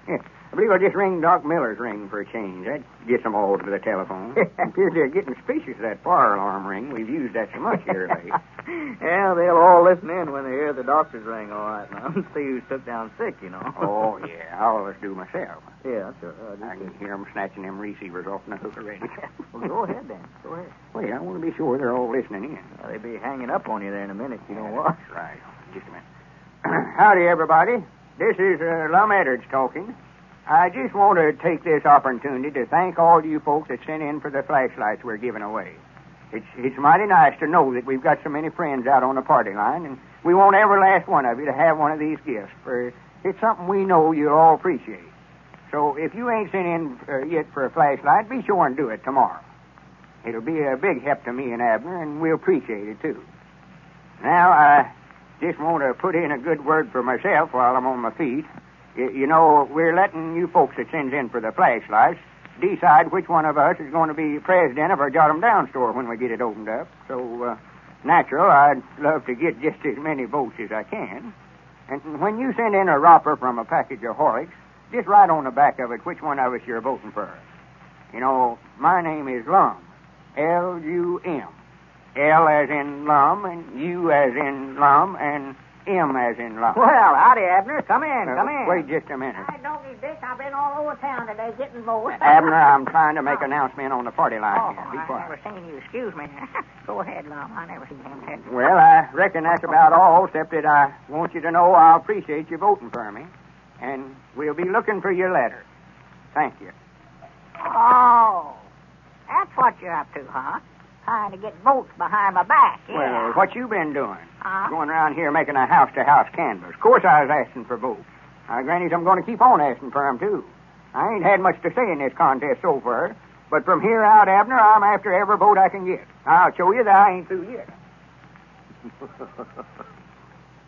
Yeah, I believe I just rang Doc Miller's ring for a change. That gets them all to the telephone. It appears they're getting suspicious of that fire alarm ring. We've used that so much here lately. Yeah, they'll all listen in when they hear the doctor's ring, all right, now. See who's took down sick, you know. Oh, yeah. I always do myself. Yeah, sure. I can hear them snatching them receivers off the hook already. Well, go ahead, then. Go ahead. Well, I want to be sure they're all listening in. Well, they'll be hanging up on you there in a minute, you know what? That's right. Just a minute. Howdy, everybody. This is Lum Edwards talking. I just want to take this opportunity to thank all you folks that sent in for the flashlights we're giving away. It's mighty nice to know that we've got so many friends out on the party line, and we want every last one of you to have one of these gifts, for it's something we know you'll all appreciate. So if you ain't sent in yet for a flashlight, be sure and do it tomorrow. It'll be a big help to me and Abner, and we'll appreciate it, too. Now, I just want to put in a good word for myself while I'm on my feet. You know, we're letting you folks that sends in for the flashlights decide which one of us is going to be president of our Jot 'em Down store when we get it opened up. So, natural, I'd love to get just as many votes as I can. And when you send in a wrapper from a package of Horlicks, just write on the back of it which one of us you're voting for. You know, my name is Lum. L-U-M. L as in Lum, and U as in Lum, and M as in Lum. Well, howdy, Abner. Come in. Wait just a minute. Hi, Doggy Dick. I've been all over town today getting votes. Abner, I'm trying to make an announcement on the party line here. Be I quiet. never seen you. Excuse me. Go ahead, Lum. I never seen him. Well, I reckon that's about all, except that I want you to know I appreciate you voting for me, and we'll be looking for your letter. Thank you. Oh, that's what you're up to, huh? Trying to get votes behind my back. Yeah. Well, what you been doing? Going around here making a house-to-house canvass. Of course I was asking for votes. Grannies, I'm going to keep on asking for them, too. I ain't had much to say in this contest so far, but from here out, Abner, I'm after every vote I can get. I'll show you that I ain't through yet.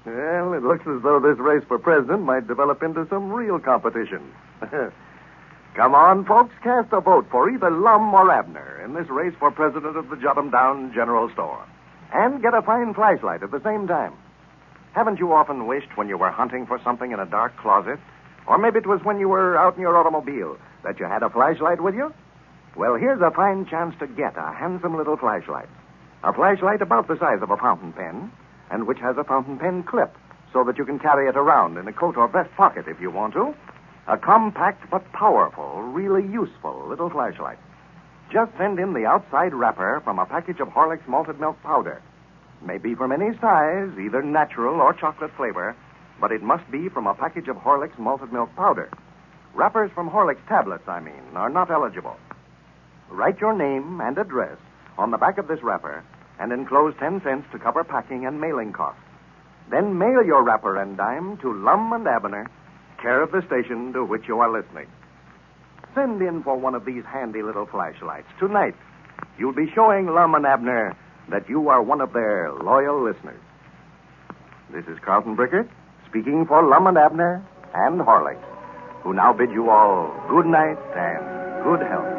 Well, it looks as though this race for president might develop into some real competition. Come on, folks, cast a vote for either Lum or Abner in this race for president of the Jot 'em Down General Store. And get a fine flashlight at the same time. Haven't you often wished when you were hunting for something in a dark closet, or maybe it was when you were out in your automobile, that you had a flashlight with you? Well, here's a fine chance to get a handsome little flashlight. A flashlight about the size of a fountain pen, and which has a fountain pen clip, so that you can carry it around in a coat or vest pocket if you want to. A compact but powerful, really useful little flashlight. Just send in the outside wrapper from a package of Horlicks malted milk powder. May be from any size, either natural or chocolate flavor, but it must be from a package of Horlicks malted milk powder. Wrappers from Horlicks tablets, are not eligible. Write your name and address on the back of this wrapper and enclose 10 cents to cover packing and mailing costs. Then mail your wrapper and dime to Lum and Abner, care of the station to which you are listening. Send in for one of these handy little flashlights tonight you'll be showing Lum and Abner that you are one of their loyal listeners. This is Carlton Brickert speaking for Lum and Abner and Horlicks, who now bid you all good night and good health.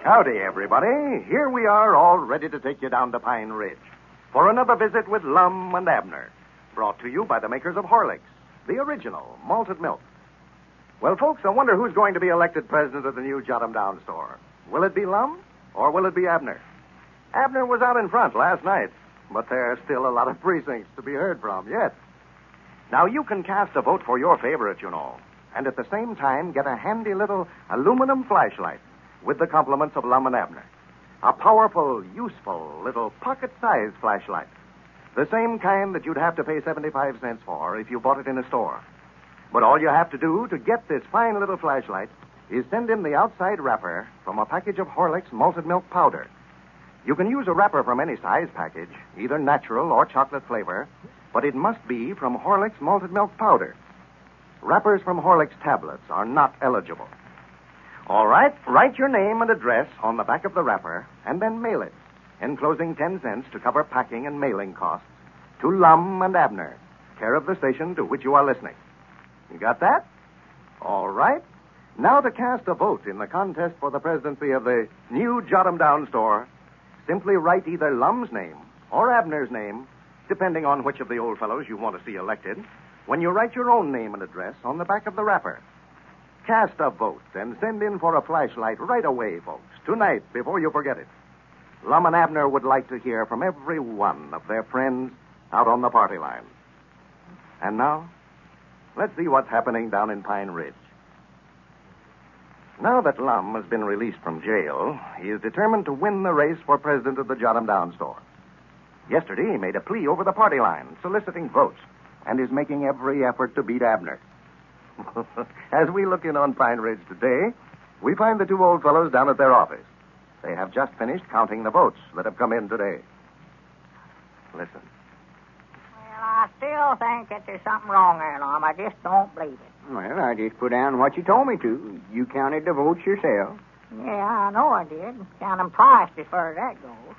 Howdy, everybody. Here we are, all ready to take you down to Pine Ridge for another visit with Lum and Abner, brought to you by the makers of Horlicks, the original malted milk. Well, folks, I wonder who's going to be elected president of the new Jot 'em Down store. Will it be Lum, or will it be Abner? Abner was out in front last night, but there's still a lot of precincts to be heard from yet. Now, you can cast a vote for your favorite, you know, and at the same time get a handy little aluminum flashlight with the compliments of Lum and Abner. A powerful, useful, little pocket-sized flashlight. The same kind that you'd have to pay 75 cents for if you bought it in a store. But all you have to do to get this fine little flashlight is send in the outside wrapper from a package of Horlicks malted milk powder. You can use a wrapper from any size package, either natural or chocolate flavor, but it must be from Horlicks malted milk powder. Wrappers from Horlicks tablets are not eligible. All right, write your name and address on the back of the wrapper and then mail it, enclosing 10 cents to cover packing and mailing costs, to Lum and Abner, care of the station to which you are listening. You got that? All right. Now to cast a vote in the contest for the presidency of the new Jot 'em Down store, simply write either Lum's name or Abner's name, depending on which of the old fellows you want to see elected, when you write your own name and address on the back of the wrapper. Cast a vote and send in for a flashlight right away, folks, tonight, before you forget it. Lum and Abner would like to hear from every one of their friends out on the party line. And now, let's see what's happening down in Pine Ridge. Now that Lum has been released from jail, he is determined to win the race for president of the Jot 'em Down store. Yesterday, he made a plea over the party line, soliciting votes, and is making every effort to beat Abner. As we look in on Pine Ridge today, we find the two old fellows down at their office. They have just finished counting the votes that have come in today. Listen. Well, I still think that there's something wrong there, Lum. I just don't believe it. Well, I just put down what you told me to. You counted the votes yourself. Yeah, I know I did. Count them twice as far as that goes.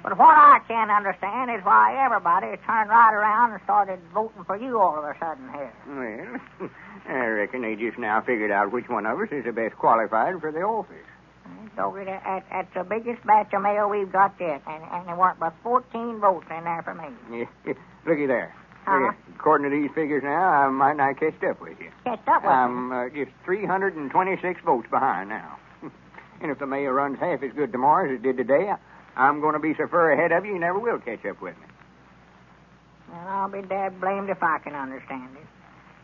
But what I can't understand is why everybody turned right around and started voting for you all of a sudden here. Well, I reckon they just now figured out which one of us is the best qualified for the office. So that's the biggest batch of mail we've got yet, and there weren't but 14 votes in there for me. Yeah. Looky there. According to these figures now, I might not catch up with you. Catch up with I'm just 326 votes behind now. And if the mail runs half as good tomorrow as it did today, I'm going to be so far ahead of you, you never will catch up with me. Well, I'll be dad blamed if I can understand it.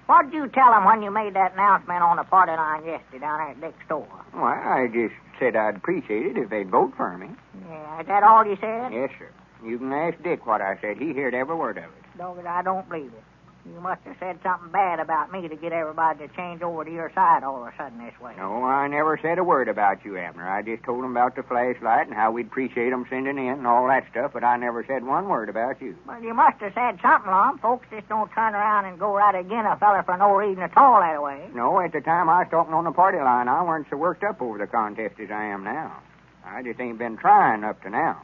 What'd you tell them when you made that announcement on the party line yesterday down there at Dick's store? Well, I just said I'd appreciate it if they'd vote for me. Yeah, is that all you said? Yes, sir. You can ask Dick what I said. He heard every word of it. Dogged, I don't believe it. You must have said something bad about me to get everybody to change over to your side all of a sudden this way. No, I never said a word about you, Abner. I just told them about the flashlight and how we'd appreciate them sending in and all that stuff, but I never said one word about you. Well, you must have said something, Lum. Folks just don't turn around and go right again a fella for no reason at all that way. No, at the time I was talking on the party line, I weren't so worked up over the contest as I am now. I just ain't been trying up to now.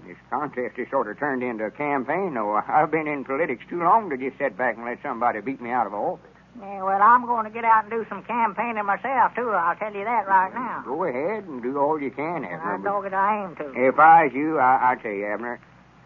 This contest has sort of turned into a campaign, though. I've been in politics too long to just sit back and let somebody beat me out of office. Yeah, well, I'm going to get out and do some campaigning myself, too. I'll tell you that right now. Go ahead and do all you can, Abner. I dog it, I aim to. If I was you, I tell you, Abner,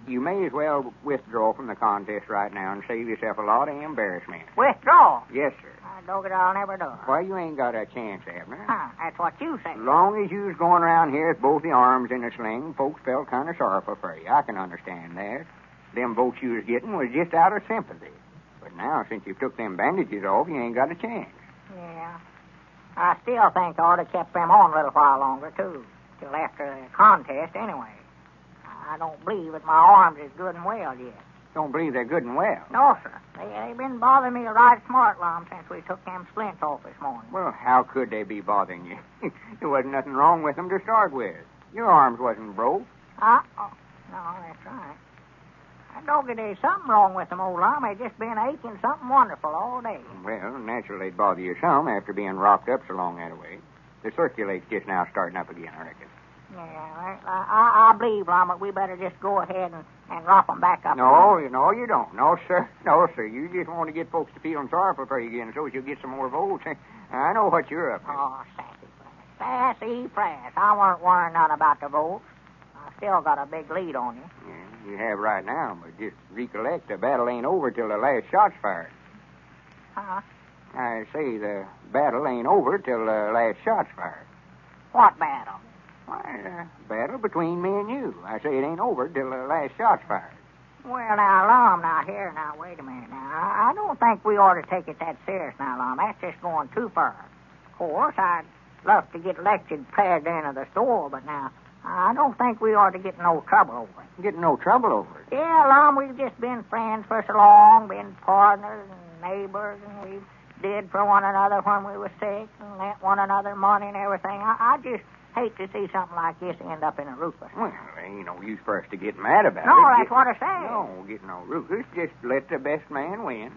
you may as well withdraw from the contest right now and save yourself a lot of embarrassment. Withdraw? Yes, sir. I dog it, I'll never do it. Why, you ain't got a chance, Abner. Huh, that's what you say. As long as you was going around here with both the arms in a sling, folks felt kind of sorrowful for you. I can understand that. Them votes you was getting was just out of sympathy. But now, since you took them bandages off, you ain't got a chance. Yeah. I still think I ought to kept them on a little while longer, too. Till after the contest, anyway. I don't believe that my arms is good and well yet. Don't believe they're good and well? No, sir. They've been bothering me right smart, Lum, since we took them splints off this morning. Well, how could they be bothering you? There wasn't nothing wrong with them to start with. Your arms wasn't broke. Oh, no, that's right. I don't get there's something wrong with them, old Lum. They've just been aching something wonderful all day. Well, naturally they'd bother you some after being rocked up so long that way. The circulate's just now starting up again, I reckon. Yeah, I believe, Lum, that we better just go ahead and rock them back up. No, you don't. No, sir. No, sir. You just want to get folks to feeling sorrowful for you again so as you'll get some more votes. I know what you're up to. Oh, sassy press. I weren't worrying none about the votes. I still got a big lead on you. Yeah, you have right now, but just recollect the battle ain't over till the last shot's fired. Huh? I say the battle ain't over till the last shot's fired. What battle? Why, battle between me and you. I say it ain't over till the last shot's fired. Well, now, Lum, now, wait a minute. Now, I don't think we ought to take it that serious now, Lum. That's just going too far. Of course, I'd love to get elected president of the store, but now, I don't think we ought to get in no trouble over it. Get in no trouble over it? Yeah, Lum, we've just been friends for so long, been partners and neighbors, and we've did for one another when we were sick and lent one another money and everything. I just hate to see something like this end up in a rufus. Well, there ain't no use for us to get mad about it. No, that's what I say. No, get no rufus. Just let the best man win.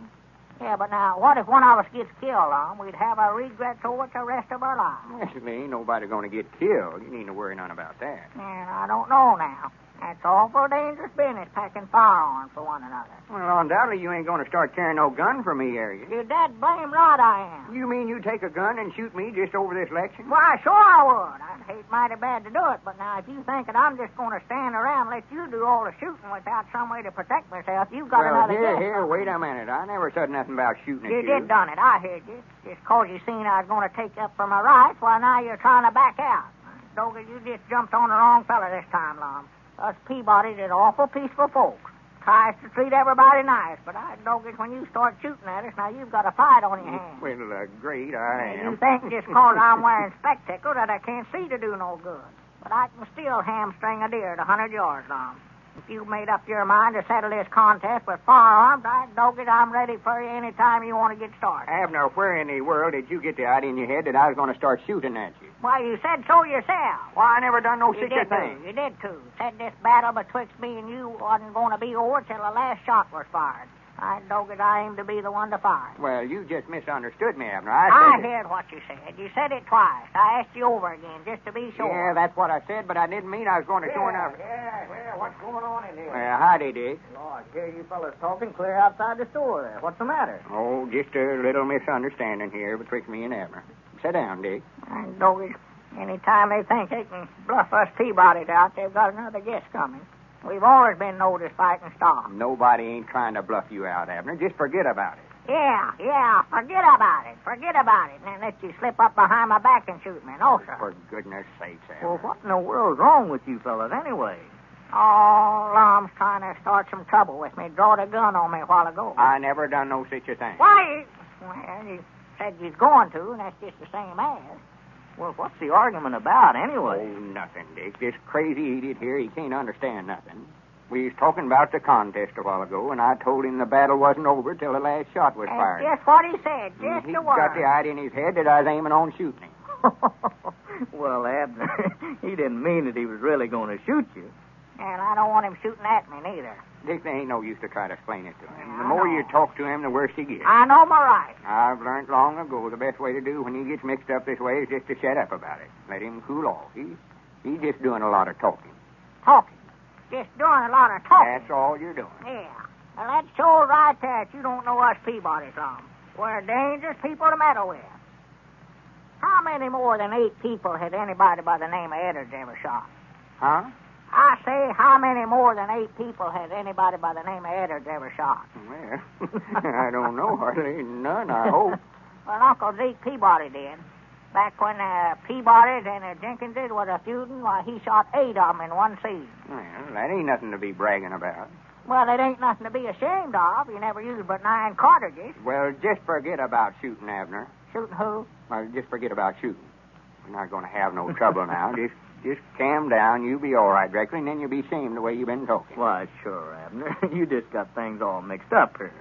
Yeah, but now, what if one of us gets killed, Lum? We'd have our regrets over it the rest of our lives. Well, there ain't nobody going to get killed. You needn't to worry none about that. Yeah, I don't know now. That's awful dangerous business, packing firearms for one another. Well, undoubtedly you ain't going to start carrying no gun for me, are you? You're dead blame right I am. You mean you take a gun and shoot me just over this election? Why, sure I would. I'd hate mighty bad to do it, but now if you think that I'm just going to stand around and let you do all the shooting without some way to protect myself, you've got another guess. Here, wait a minute. I never said nothing about shooting at you. You did done it. I heard you. Just 'cause you seen I was going to take up for my rights, well, now you're trying to back out. Dogie, you just jumped on the wrong fella this time, Lum. Us Peabody's is awful peaceful folks. Tries to treat everybody nice, but I don't get when you start shooting at us, now you've got a fight on your hands. Well, great, I am. You think just 'cause I'm wearing spectacles that I can't see to do no good. But I can still hamstring a deer at 100 yards, Lum. If you've made up your mind to settle this contest with firearms, I'm ready for you any time you want to get started. Abner, where in the world did you get the idea in your head that I was going to start shooting at you? Why, you said so yourself. Why, I never done no such a thing. You did, too. Said this battle betwixt me and you wasn't going to be over till the last shot was fired. I aim to be the one to fire. Well, you just misunderstood me, Abner. I heard what you said. You said it twice. I asked you over again, just to be sure. Yeah, that's what I said, but I didn't mean I was going to join up. Yeah, what's going on in here? Well, howdy, Dick. Oh, I hear you fellas talking clear outside the store there. What's the matter? Oh, just a little misunderstanding here betwixt me and Abner. Sit down, Dick. Any time they think they can bluff us Peabody out, they've got another guest coming. We've always been noticed fighting stock. Nobody ain't trying to bluff you out, Abner. Just forget about it. Yeah, forget about it. Forget about it. And then let you slip up behind my back and shoot me. No, sir. For goodness sakes, Abner. Well, what in the world's wrong with you fellas anyway? Oh, Lum's trying to start some trouble with me. Drawed a gun on me a while ago. I never done no such a thing. Why? Well, you said you's going to, and that's just the same as. Well, what's the argument about, anyway? Oh, nothing, Dick. This crazy idiot here, he can't understand nothing. We was talking about the contest a while ago, and I told him the battle wasn't over till the last shot was fired. Just what he said. Just He's the word. got the idea in his head that I was aiming on shooting him. Well, Abner, he didn't mean that he was really going to shoot you. And I don't want him shooting at me, neither. Dick, there ain't no use to try to explain it to him. Yeah, The I more know. you talk to him, the worse he gets. I know my rights. I've learned long ago the best way to do when he gets mixed up this way is just to shut up about it. Let him cool off. He's just doing a lot of talking. Talking. Just doing a lot of talking. That's all you're doing. Yeah. Well, that shows right there that you don't know us Peabody, Tom. We're dangerous people to meddle with. How many more than 8 people had anybody by the name of Edwards ever shot? Huh? I say, how many more than 8 people had anybody by the name of Edwards ever shot? Well, I don't know. Hardly none, I hope. Well, Uncle Zeke Peabody did. Back when Peabody and Jenkinses was a feuding, why, he shot 8 of them in one season. Well, that ain't nothing to be bragging about. Well, it ain't nothing to be ashamed of. You never used but 9 cartridges. Well, just forget about shooting, Abner. Shooting who? Well, just forget about shooting. We're not going to have no trouble now. Just calm down. You'll be all right directly, and then you'll be ashamed the way you've been talking. Why, sure, Abner. You just got things all mixed up here.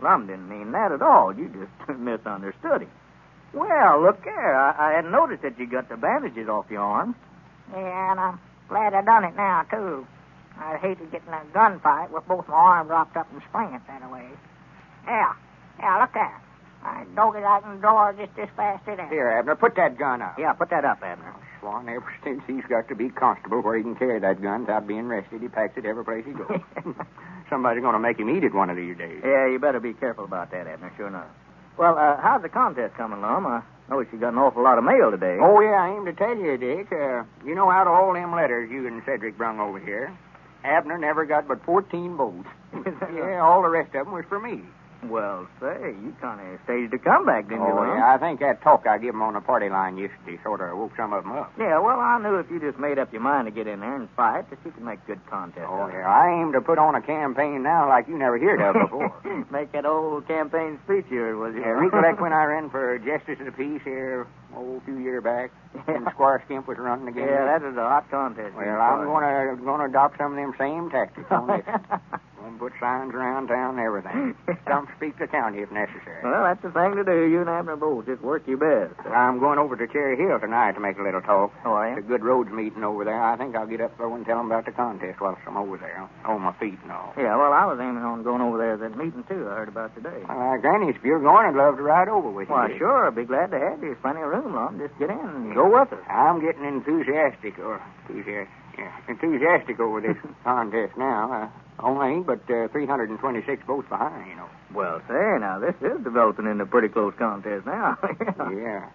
Lum didn't mean that at all. You just misunderstood him. Well, look there. I hadn't noticed that you got the bandages off your arms. Yeah, and I'm glad I done it now, too. I'd hate to get in a gunfight with both my arms wrapped up in splint that way. Yeah, look there. I dog it out in the door just this fast it is. Here, Abner, put that gun up. Yeah, put that up, Abner. Swan, ever since he's got to be constable where he can carry that gun without being arrested, he packs it every place he goes. Somebody's going to make him eat it one of these days. Yeah, you better be careful about that, Abner, sure enough. Well, how's the contest coming, Lum? I noticed you got an awful lot of mail today. Oh, yeah, I aim to tell you, Dick. You know, out of all them letters you and Cedric brung over here, Abner never got but 14 votes. Yeah, all the rest of them was for me. Well, say, you kind of staged a comeback, didn't you, Oh, Lum? yeah, I think that talk I give them on the party line yesterday sort of woke some of them up. Yeah, well, I knew if you just made up your mind to get in there and fight, that you could make good contest. Oh, yeah, I aim to put on a campaign now like you never heard of before. Make that old campaign speech here, was you? Yeah, recollect when I ran for Justice of the Peace here, a few years back, when Squire Skimp was running again? Yeah, that was a hot contest. Well, I'm going to adopt some of them same tactics on this. Going to put signs around town and everything. Stump speak the county if necessary. Well, that's the thing to do. You and Abner both just work your best. I'm going over to Cherry Hill tonight to make a little talk. Oh, are you? It's a good roads meeting over there. I think I'll get up there and tell them about the contest while I'm over there, on my feet and all. Yeah, well, I was aiming on going over there to that meeting, too. I heard about today. Granny, if you're going, I'd love to ride over with you. Why, sure. I'd be glad to have you. There's plenty of room, Lum. Just get in and go with us. I'm getting enthusiastic over this contest now. Only ain't but 326 votes behind, you know. Well, say, now, this is developing into a pretty close contest now. Yeah.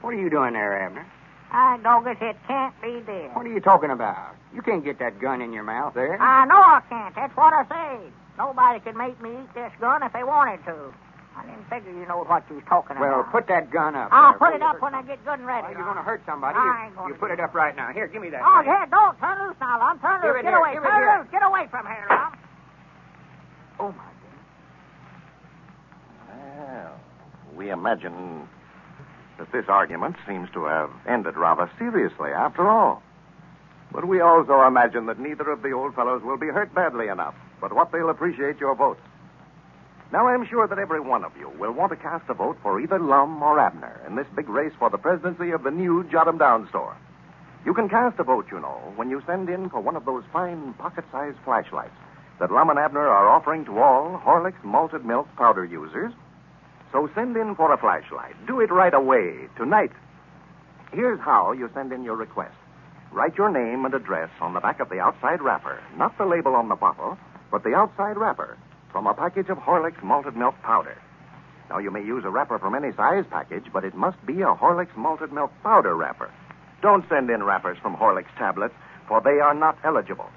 What are you doing there, Abner? I doggone it can't be did. What are you talking about? You can't get that gun in your mouth there. I know I can't. That's what I say. Nobody could make me eat this gun if they wanted to. I didn't figure you know what you was talking Well, about. put that gun up. I'll there. put it up when I get good and ready. Well, you're going to hurt somebody. I ain't gonna You put it up right now. Here, give me that. Oh, thing. yeah, don't. Turn loose now, Lum. Turn Give loose. it Get here, away. give it Turn here. loose. Get away from here, Lum. Oh, my Well, we imagine that this argument seems to have ended rather seriously after all. But we also imagine that neither of the old fellows will be hurt badly enough, but what they'll appreciate your votes. Now, I'm sure that every one of you will want to cast a vote for either Lum or Abner in this big race for the presidency of the new Jot 'em Down store. You can cast a vote, you know, when you send in for one of those fine pocket-sized flashlights that Lum and Abner are offering to all Horlicks malted milk powder users. So send in for a flashlight. Do it right away, tonight. Here's how you send in your request. Write your name and address on the back of the outside wrapper, not the label on the bottle, but the outside wrapper, from a package of Horlicks malted milk powder. Now, you may use a wrapper from any size package, but it must be a Horlicks malted milk powder wrapper. Don't send in wrappers from Horlicks tablets, for they are not eligible.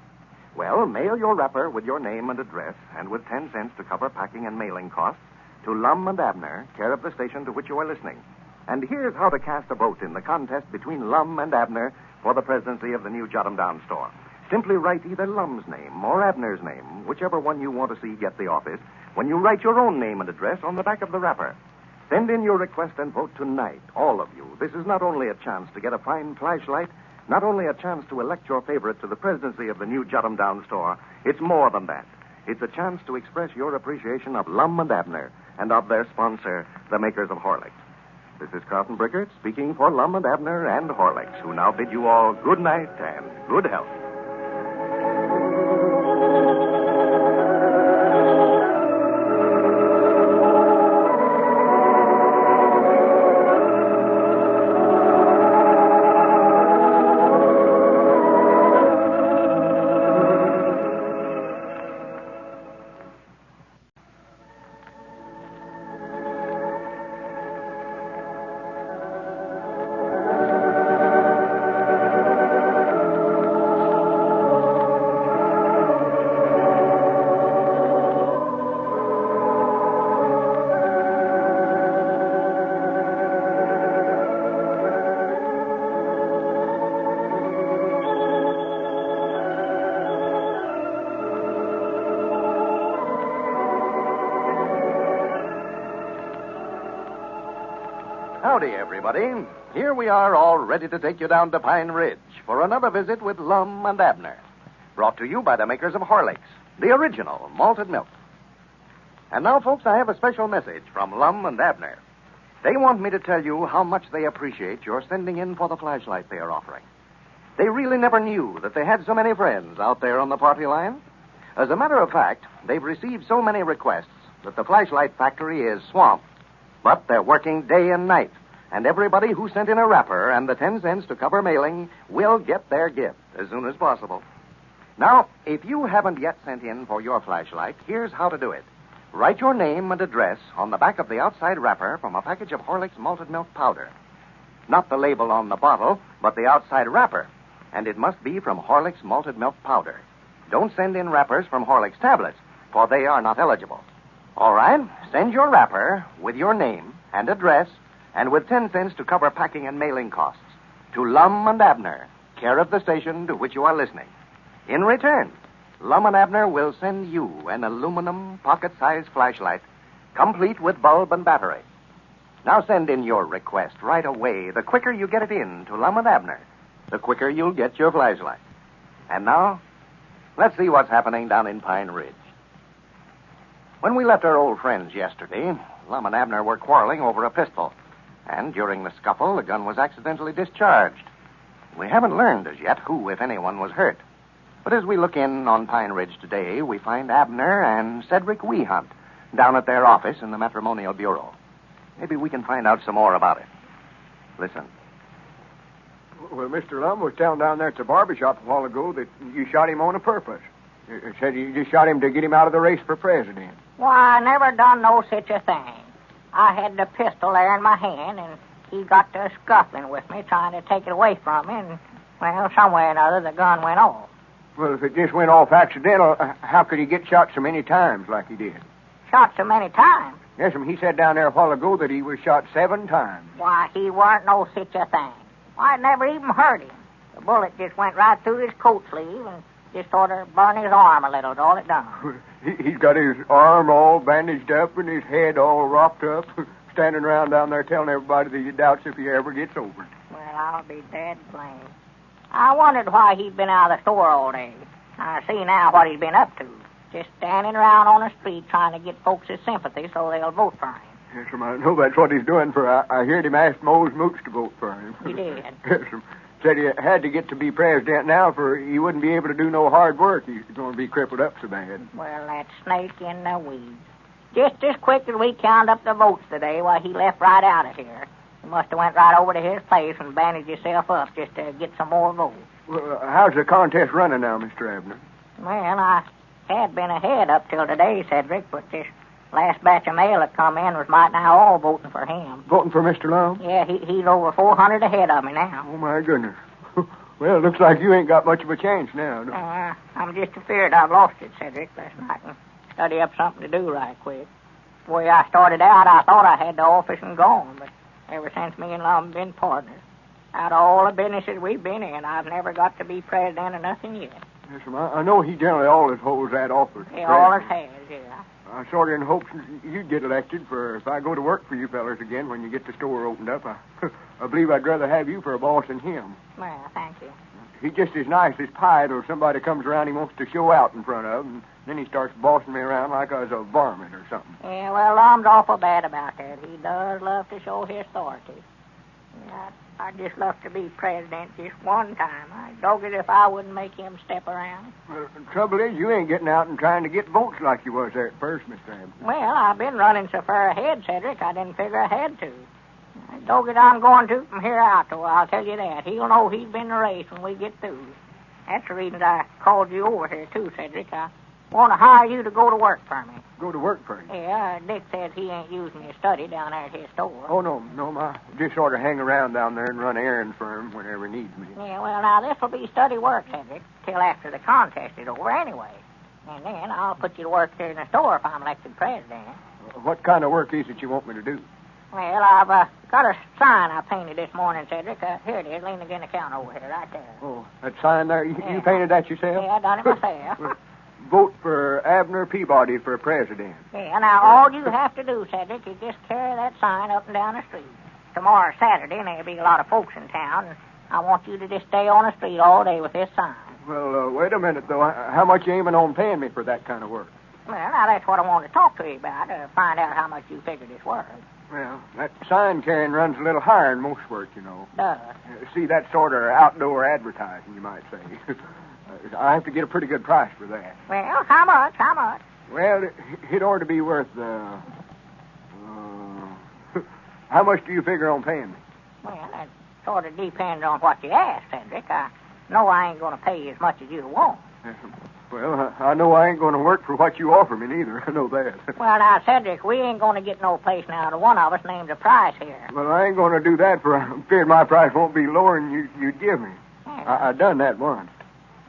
Well, mail your wrapper with your name and address, and with 10 cents to cover packing and mailing costs, to Lum and Abner, care of the station to which you are listening. And here's how to cast a vote in the contest between Lum and Abner for the presidency of the new Jot 'em Down store. Simply write either Lum's name or Abner's name, whichever one you want to see get the office, when you write your own name and address on the back of the wrapper. Send in your request and vote tonight, all of you. This is not only a chance to get a fine flashlight, not only a chance to elect your favorite to the presidency of the new Jot 'em Down store, it's more than that. It's a chance to express your appreciation of Lum and Abner and of their sponsor, the makers of Horlicks. This is Carlton Brickert speaking for Lum and Abner and Horlicks, who now bid you all good night and good health. Howdy, everybody. Here we are, all ready to take you down to Pine Ridge for another visit with Lum and Abner. Brought to you by the makers of Horlicks, the original malted milk. And now, folks, I have a special message from Lum and Abner. They want me to tell you how much they appreciate your sending in for the flashlight they are offering. They really never knew that they had so many friends out there on the party line. As a matter of fact, they've received so many requests that the flashlight factory is swamped. But they're working day and night, and everybody who sent in a wrapper and the 10 cents to cover mailing will get their gift as soon as possible. Now, if you haven't yet sent in for your flashlight, here's how to do it. Write your name and address on the back of the outside wrapper from a package of Horlicks malted milk powder. Not the label on the bottle, but the outside wrapper. And it must be from Horlicks malted milk powder. Don't send in wrappers from Horlicks tablets, for they are not eligible. All right, send your wrapper with your name and address and with 10 cents to cover packing and mailing costs to Lum and Abner, care of the station to which you are listening. In return, Lum and Abner will send you an aluminum pocket-sized flashlight, complete with bulb and battery. Now send in your request right away. The quicker you get it in to Lum and Abner, the quicker you'll get your flashlight. And now, let's see what's happening down in Pine Ridge. When we left our old friends yesterday, Lum and Abner were quarreling over a pistol. And during the scuffle, the gun was accidentally discharged. We haven't learned as yet who, if anyone, was hurt. But as we look in on Pine Ridge today, we find Abner and Cedric Weehunt down at their office in the Matrimonial Bureau. Maybe we can find out some more about it. Listen. Well, Mr. Lum was telling down there at the barbershop a while ago that you shot him on a purpose. It said you just shot him to get him out of the race for president. Why, I never done no such a thing. I had the pistol there in my hand, and he got to scuffling with me, trying to take it away from me, and, well, some way or another, the gun went off. Well, if it just went off accidental, how could he get shot so many times like he did? Shot so many times? Yes, he said down there a while ago that he was shot 7 times. Why, he weren't no such a thing. I never even hurt him. The bullet just went right through his coat sleeve and just sort of burned his arm a little, all it done. He's got his arm all bandaged up and his head all wrapped up, standing around down there telling everybody that he doubts if he ever gets over it. Well, I'll be dead blamed. I wondered why he'd been out of the store all day. I see now what he's been up to. Just standing around on the street trying to get folks' sympathy so they'll vote for him. Yes, I know that's what he's doing, for I heard him ask Mose Mooks to vote for him. He did? Yes, said he had to get to be president now, for he wouldn't be able to do no hard work. He's going to be crippled up so bad. Well, that snake in the weeds. Just as quick as we count up the votes today, why, he left right out of here. He must have went right over to his place and bandaged himself up just to get some more votes. Well, how's the contest running now, Mr. Abner? Well, I had been ahead up till today, Cedric, but this last batch of mail that come in was might now all voting for him. Voting for Mr. Lum? Yeah, he's over 400 ahead of me now. Oh, my goodness. Well, it looks like you ain't got much of a chance now. No? I'm just afraid I've lost it, Cedric. Last night and study up something to do right quick. The way I started out, I thought I had the office and gone, but ever since me and Lum been partners, out of all the businesses we've been in, I've never got to be president of nothing yet. Yes, ma'am. I know he generally always holds that offer. He always has, yeah. I sort of in hopes you'd get elected for if I go to work for you fellers again when you get the store opened up. I believe I'd rather have you for a boss than him. Well, thank you. He's just as nice as pie till somebody comes around he wants to show out in front of, and then he starts bossing me around like I was a varmint or something. Yeah, well, Lum's awful bad about that. He does love to show his authority. Yeah, I'd just love to be president just one time. I'd dog it if I wouldn't make him step around. Well, the trouble is, you ain't getting out and trying to get votes like you was there at first, Mr. Abner. Well, I've been running so far ahead, Cedric, I didn't figure I had to. Dog it, I'm going to from here out, though, I'll tell you that. He'll know he's been in the race when we get through. That's the reason I called you over here, too, Cedric. I want to hire you to go to work for me. Go to work for you? Yeah, Dick says he ain't using his study down there at his store. Oh, no, I just sort of hang around down there and run errands for him whenever he needs me. Yeah, well, now, this will be study work, Cedric, till after the contest is over anyway. And then I'll put you to work here in the store if I'm elected president. What kind of work is it you want me to do? Well, I've got a sign I painted this morning, Cedric. Here it is, leaning against the counter over here, right there. Oh, that sign there? You painted that yourself? Yeah, I done it myself. Vote for Abner Peabody for president. Yeah, now, all you have to do, Cedric, is just carry that sign up and down the street. Tomorrow's Saturday, and there'll be a lot of folks in town, and I want you to just stay on the street all day with this sign. Well, wait a minute, though. How much you aiming on paying me for that kind of work? Well, now, that's what I wanted to talk to you about, to find out how much you figured it's worth. Well, that sign carrying runs a little higher than most work, you know. Does? See, that's sort of outdoor advertising, you might say. I have to get a pretty good price for that. Well, how much? How much? Well, it ought to be worth, how much do you figure on paying me? Well, that sort of depends on what you ask, Cedric. I know I ain't going to pay you as much as you want. Well, I know I ain't going to work for what you offer me, neither. I know that. Well, now, Cedric, we ain't going to get no place now to one of us named a price here. Well, I ain't going to do that, for I'm afraid my price won't be lower than you'd give me. I done that once.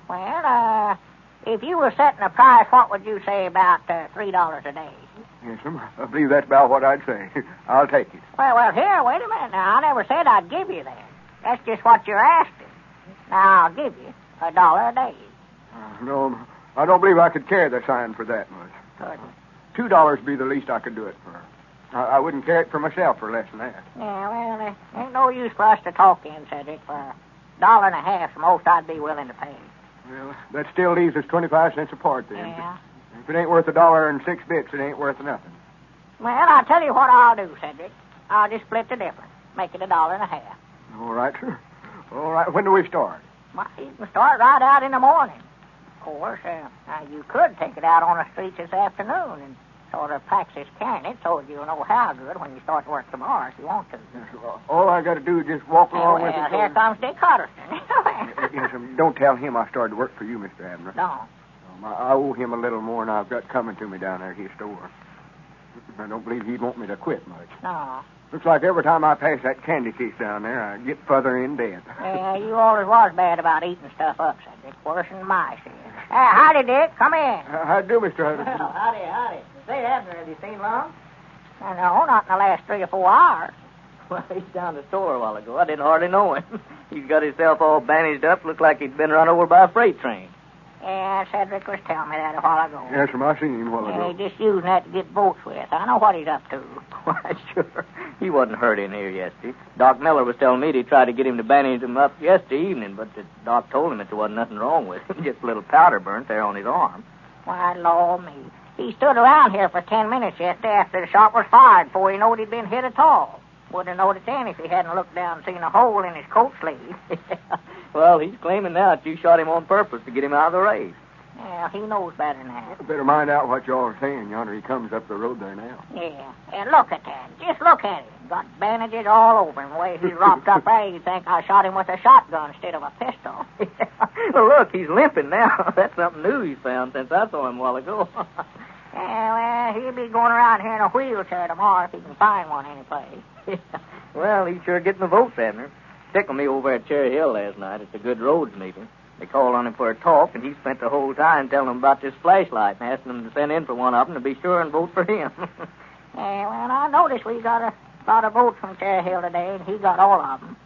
Well, if you were setting a price, what would you say about $3 a day? Yes, sir. I believe that's about what I'd say. I'll take it. Well, here, wait a minute now. I never said I'd give you that. That's just what you're asking. Now, I'll give you $1 a day. No, I don't believe I could carry the sign for that much. Good. $2 would be the least I could do it for. I wouldn't carry it for myself for less than that. Yeah, well, there ain't no use for us to talk in, Cedric. For $1.50 the most I'd be willing to pay. Well, that still leaves us 25 cents apart then. Yeah. If it ain't worth $1.06, it ain't worth nothing. Well, I'll tell you what I'll do, Cedric. I'll just split the difference. Make it $1.50. All right, sir. All right. When do we start? Well, you can start right out in the morning. Of course, now you could take it out on the streets this afternoon and sort of practice carrying it so you'll know how good when you start to work tomorrow if you want to. All I got to do is just walk along with it. Here comes Dick Hutterson. Yes, don't tell him I started to work for you, Mr. Abner. No. I owe him a little more than I've got coming to me down there at his store. I don't believe he'd want me to quit much. No. Looks like every time I pass that candy case down there, I get further in debt. Yeah, you always was bad about eating stuff up, Cedric. Worse than mice is. Howdy, Dick. Come in. How do, Mr. Hutterson? Well, howdy. Say, Abner, have you seen Lum? No, not in the last 3 or 4 hours. Well, he's down the store a while ago. I didn't hardly know him. He's got himself all bandaged up. Looked like he'd been run over by a freight train. Yeah, Cedric was telling me that a while ago. Yes, sir, I seen him a while ago. He's just using that to get votes with. I know what he's up to. Why, sure. He wasn't hurt in here yesterday. Doc Miller was telling me he tried to get him to bandage him up yesterday evening, but the doc told him that there wasn't nothing wrong with him. Just a little powder burnt there on his arm. Why, Lord me. He stood around here for 10 minutes yesterday after the shot was fired before he knowed he'd been hit at all. Wouldn't have known it then if he hadn't looked down and seen a hole in his coat sleeve. Well, he's claiming now that you shot him on purpose to get him out of the race. Yeah, he knows better than that. Better mind out what y'all are saying yonder. He comes up the road there now. Yeah. And look at that. Just look at him. Got bandages all over him. The way he's wrapped up there, you'd think I shot him with a shotgun instead of a pistol. Well, look, he's limping now. That's something new he's found since I saw him a while ago. Yeah, well, he'll be going around here in a wheelchair tomorrow if he can find one anyplace. Well, he's sure getting the votes, Abner. Tickled me over at Cherry Hill last night at the Good Roads meeting. They called on him for a talk, and he spent the whole time telling them about this flashlight and asking them to send in for one of them to be sure and vote for him. Yeah, well, I noticed we got a lot of votes from Cherry Hill today, and he got all of them.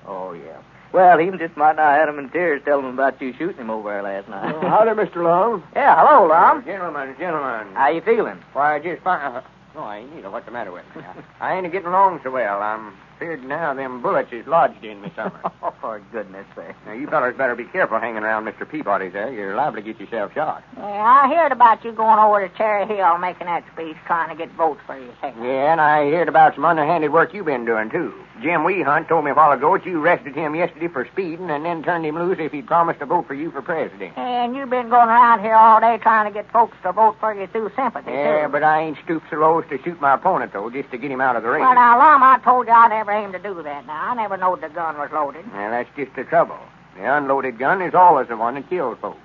Oh, yeah. Well, he just might not have him in tears telling him about you shooting him over there last night. Howdy, Mr. Lum. Yeah, hello, Lum. Gentlemen. How you feeling? Why, just fine. No, I ain't either. What's the matter with me? I ain't getting along so well. I'm feared now them bullets is lodged in me somewhere. Oh, for goodness sake. Now, you fellas better be careful hanging around Mr. Peabody's there. You're liable to get yourself shot. Yeah, I heard about you going over to Cherry Hill making that speech trying to get votes for yourself. Yeah, and I heard about some underhanded work you've been doing, too. Jim Weehunt told me a while ago that you arrested him yesterday for speeding and then turned him loose if he'd promised to vote for you for president. And you've been going around here all day trying to get folks to vote for you through sympathy, Yeah, too. but I ain't stooped so low as to shoot my opponent, though, just to get him out of the race. Well, now, Lum, I told you I never aimed to do that. Now, I never knowed the gun was loaded. Well, that's just the trouble. The unloaded gun is always the one that kills folks.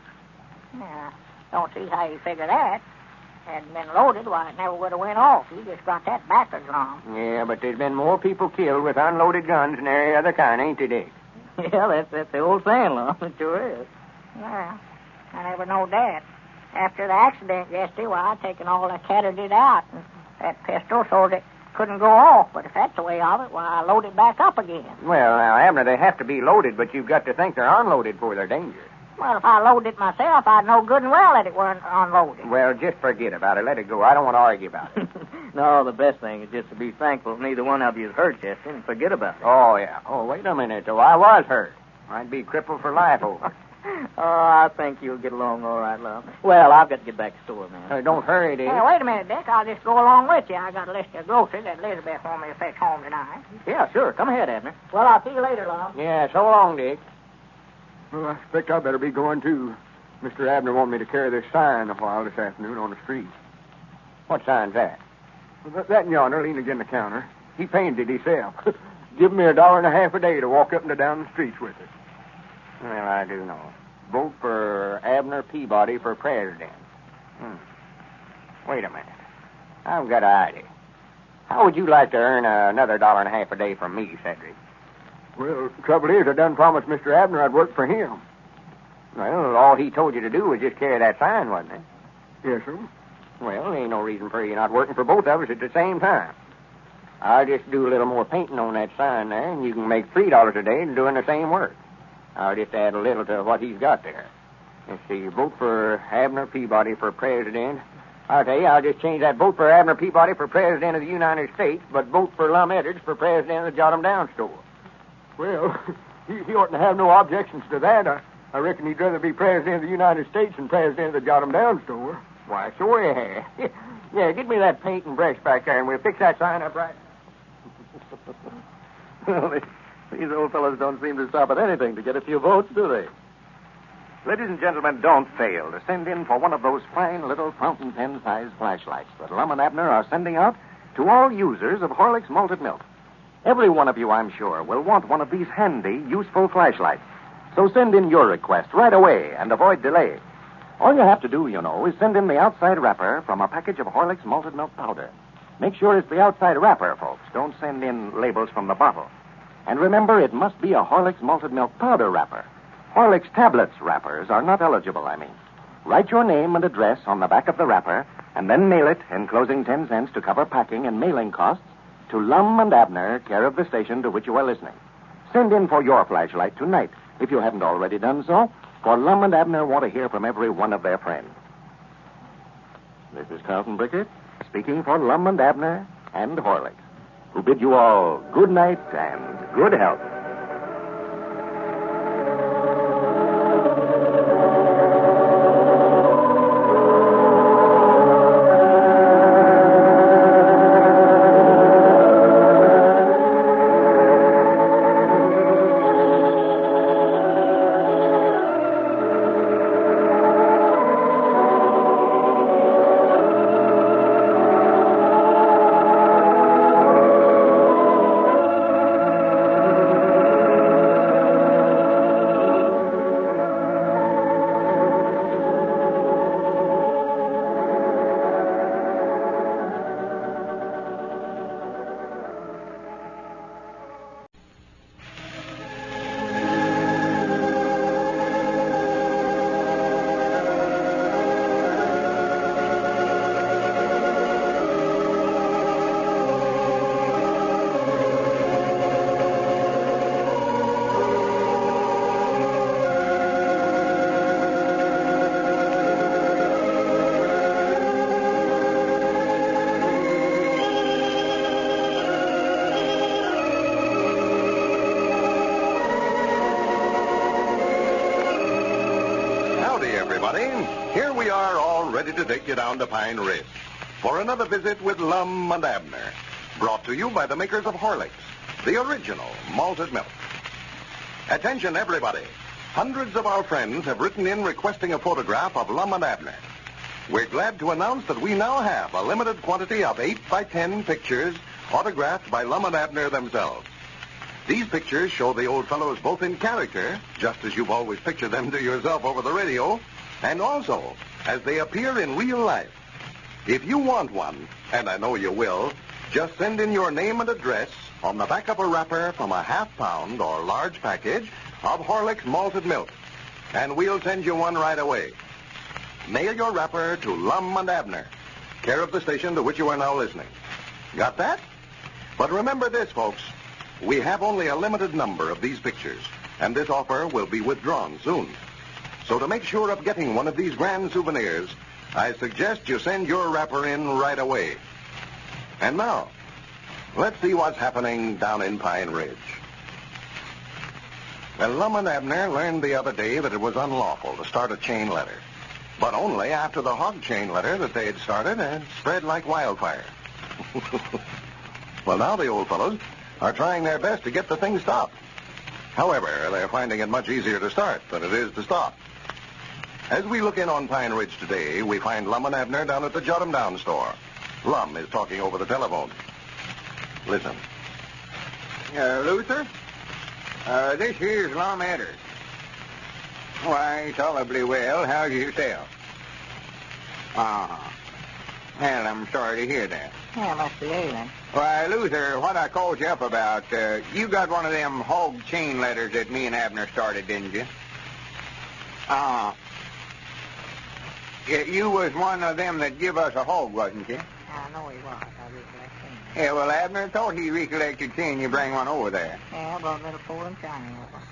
Yeah, don't see how you figure that. Hadn't been loaded, why, it never would have went off. You just got that backwards, Lum. Yeah, but there's been more people killed with unloaded guns than any other kind, ain't there, Dick? Yeah, that's the old saying, Lum. It sure is. Yeah, I never knowed that. After the accident yesterday, why, I'd taken all the cartridges out and that pistol so that it couldn't go off. But if that's the way of it, why, I load it back up again. Well, now, Abner, they have to be loaded, but you've got to think they're unloaded for their danger. Well, if I loaded it myself, I'd know good and well that it weren't unloaded. Well, just forget about it. Let it go. I don't want to argue about it. No, the best thing is just to be thankful neither one of you is hurt, Chester, and forget about it. Oh, yeah. Oh, wait a minute, though. I was hurt. I'd be crippled for life over it. Oh, I think you'll get along all right, Lum. Well, I've got to get back to the store, man. Don't hurry, Dick. Hey, wait a minute, Dick. I'll just go along with you. I got a list of groceries that Elizabeth wanted me to fetch home tonight. Yeah, sure. Come ahead, Abner. Well, I'll see you later, Lum. Yeah, so long, Dick. Well, I expect I better be going, too. Mr. Abner wanted me to carry this sign a while this afternoon on the street. What sign's that? Well, that yonder, leaning against the counter. He painted it himself. Give me $1.50 a day to walk up and down the streets with it. Well, I do know. Vote for Abner Peabody for president. Wait a minute. I've got an idea. How would you like to earn another $1.50 a day from me, Cedric? Well, the trouble is, I done promised Mr. Abner I'd work for him. Well, all he told you to do was just carry that sign, wasn't it? Yes, sir. Well, there ain't no reason for you not working for both of us at the same time. I'll just do a little more painting on that sign there, and you can make $3 a day doing the same work. I'll just add a little to what he's got there. Let's see, vote for Abner Peabody for president. I'll tell you, I'll just change that vote for Abner Peabody for president of the United States, but vote for Lum Edwards for president of the Jot 'em Down store. Well, he oughtn't to have no objections to that. I reckon he'd rather be president of the United States than president of the Jot 'em Down store. Why, sure he has. Yeah, get me that paint and brush back there, and we'll fix that sign up right. Well, these old fellows don't seem to stop at anything to get a few votes, do they? Ladies and gentlemen, don't fail to send in for one of those fine little fountain pen-sized flashlights that Lum and Abner are sending out to all users of Horlick's malted milk. Every one of you, I'm sure, will want one of these handy, useful flashlights. So send in your request right away and avoid delay. All you have to do, you know, is send in the outside wrapper from a package of Horlick's malted milk powder. Make sure it's the outside wrapper, folks. Don't send in labels from the bottle. And remember, it must be a Horlick's malted milk powder wrapper. Horlick's tablets wrappers are not eligible, I mean. Write your name and address on the back of the wrapper, and then mail it, enclosing 10 cents to cover packing and mailing costs, to Lum and Abner, care of the station to which you are listening. Send in for your flashlight tonight, if you haven't already done so, for Lum and Abner want to hear from every one of their friends. This is Carlton Brickert, speaking for Lum and Abner and Horlick, who bid you all good night and good health. ready to take you down to Pine Ridge for another visit with Lum and Abner, brought to you by the makers of Horlicks, the original malted milk. Attention, everybody. Hundreds of our friends have written in requesting a photograph of Lum and Abner. We're glad to announce that we now have a limited quantity of 8 by 10 pictures autographed by Lum and Abner themselves. These pictures show the old fellows both in character, just as you've always pictured them to yourself over the radio, and also as they appear in real life. If you want one, and I know you will, just send in your name and address on the back of a wrapper from a half-pound or large package of Horlicks malted milk, and we'll send you one right away. Mail your wrapper to Lum and Abner, care of the station to which you are now listening. Got that? But remember this, folks. We have only a limited number of these pictures, and this offer will be withdrawn soon. So to make sure of getting one of these grand souvenirs, I suggest you send your wrapper in right away. And now, let's see what's happening down in Pine Ridge. Well, Lum and Abner learned the other day that it was unlawful to start a chain letter, but only after the hog chain letter that they had started had spread like wildfire. Well, now the old fellows are trying their best to get the thing stopped. However, they're finding it much easier to start than it is to stop. As we look in on Pine Ridge today, we find Lum and Abner down at the Jot 'em Down store. Lum is talking over the telephone. Listen. Luther? This here's Lum Abner. Why, tolerably well. How's yourself? Well, I'm sorry to hear that. Yeah, must be ailing. Why, Luther, what I called you up about, you got one of them hog chain letters that me and Abner started, didn't you? Yeah, you was one of them that give us a hog, wasn't you? I know he was. I recollect him. Yeah, well, Abner thought he recollected seeing you bring one over there. Yeah, I brought a little folding china over.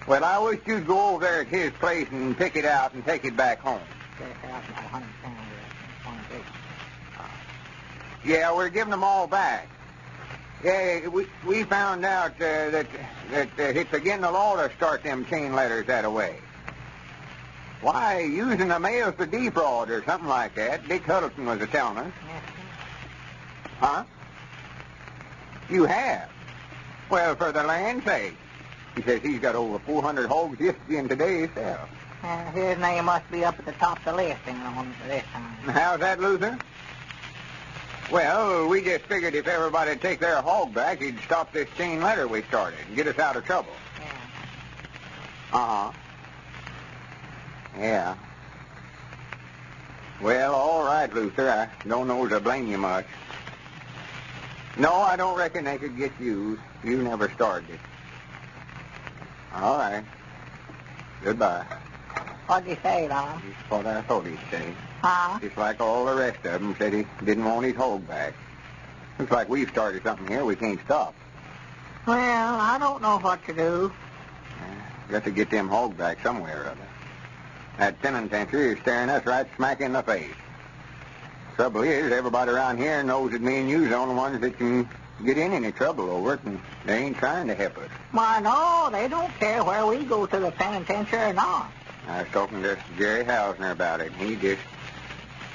Well, I wish you'd go over there at his place and pick it out and take it back home. That's out about 100 pounds. Yeah, we're giving them all back. Yeah, we found out that it's against the law to start them chain letters that way. Why, using the mail for defraud or something like that. Dick Huddleston was telling us. Yes, sir. Huh? You have? Well, for the land's sake. He says he's got over 400 hogs just in today himself. His name must be up at the top of the list on this time. How's that, Luther? Well, we just figured if everybody'd take their hog back, he'd stop this chain letter we started and get us out of trouble. Yeah. Yeah. Well, all right, Luther. I don't know to blame you much. No, I don't reckon they could get you. You never started it. All right. Goodbye. What'd you say, Lum? That's what I thought he'd say. Huh? Just like all the rest of them said he didn't want his hog back. Looks like we've started something here we can't stop. Well, I don't know what to do. Got to get them hog back somewhere or other. That penitentiary is staring us right smack in the face. Trouble is, everybody around here knows that me and you's the only ones that can get in any trouble over it, and they ain't trying to help us. Why, no, they don't care where we go to the penitentiary or not. I was talking to Jerry Hausner about it, and he just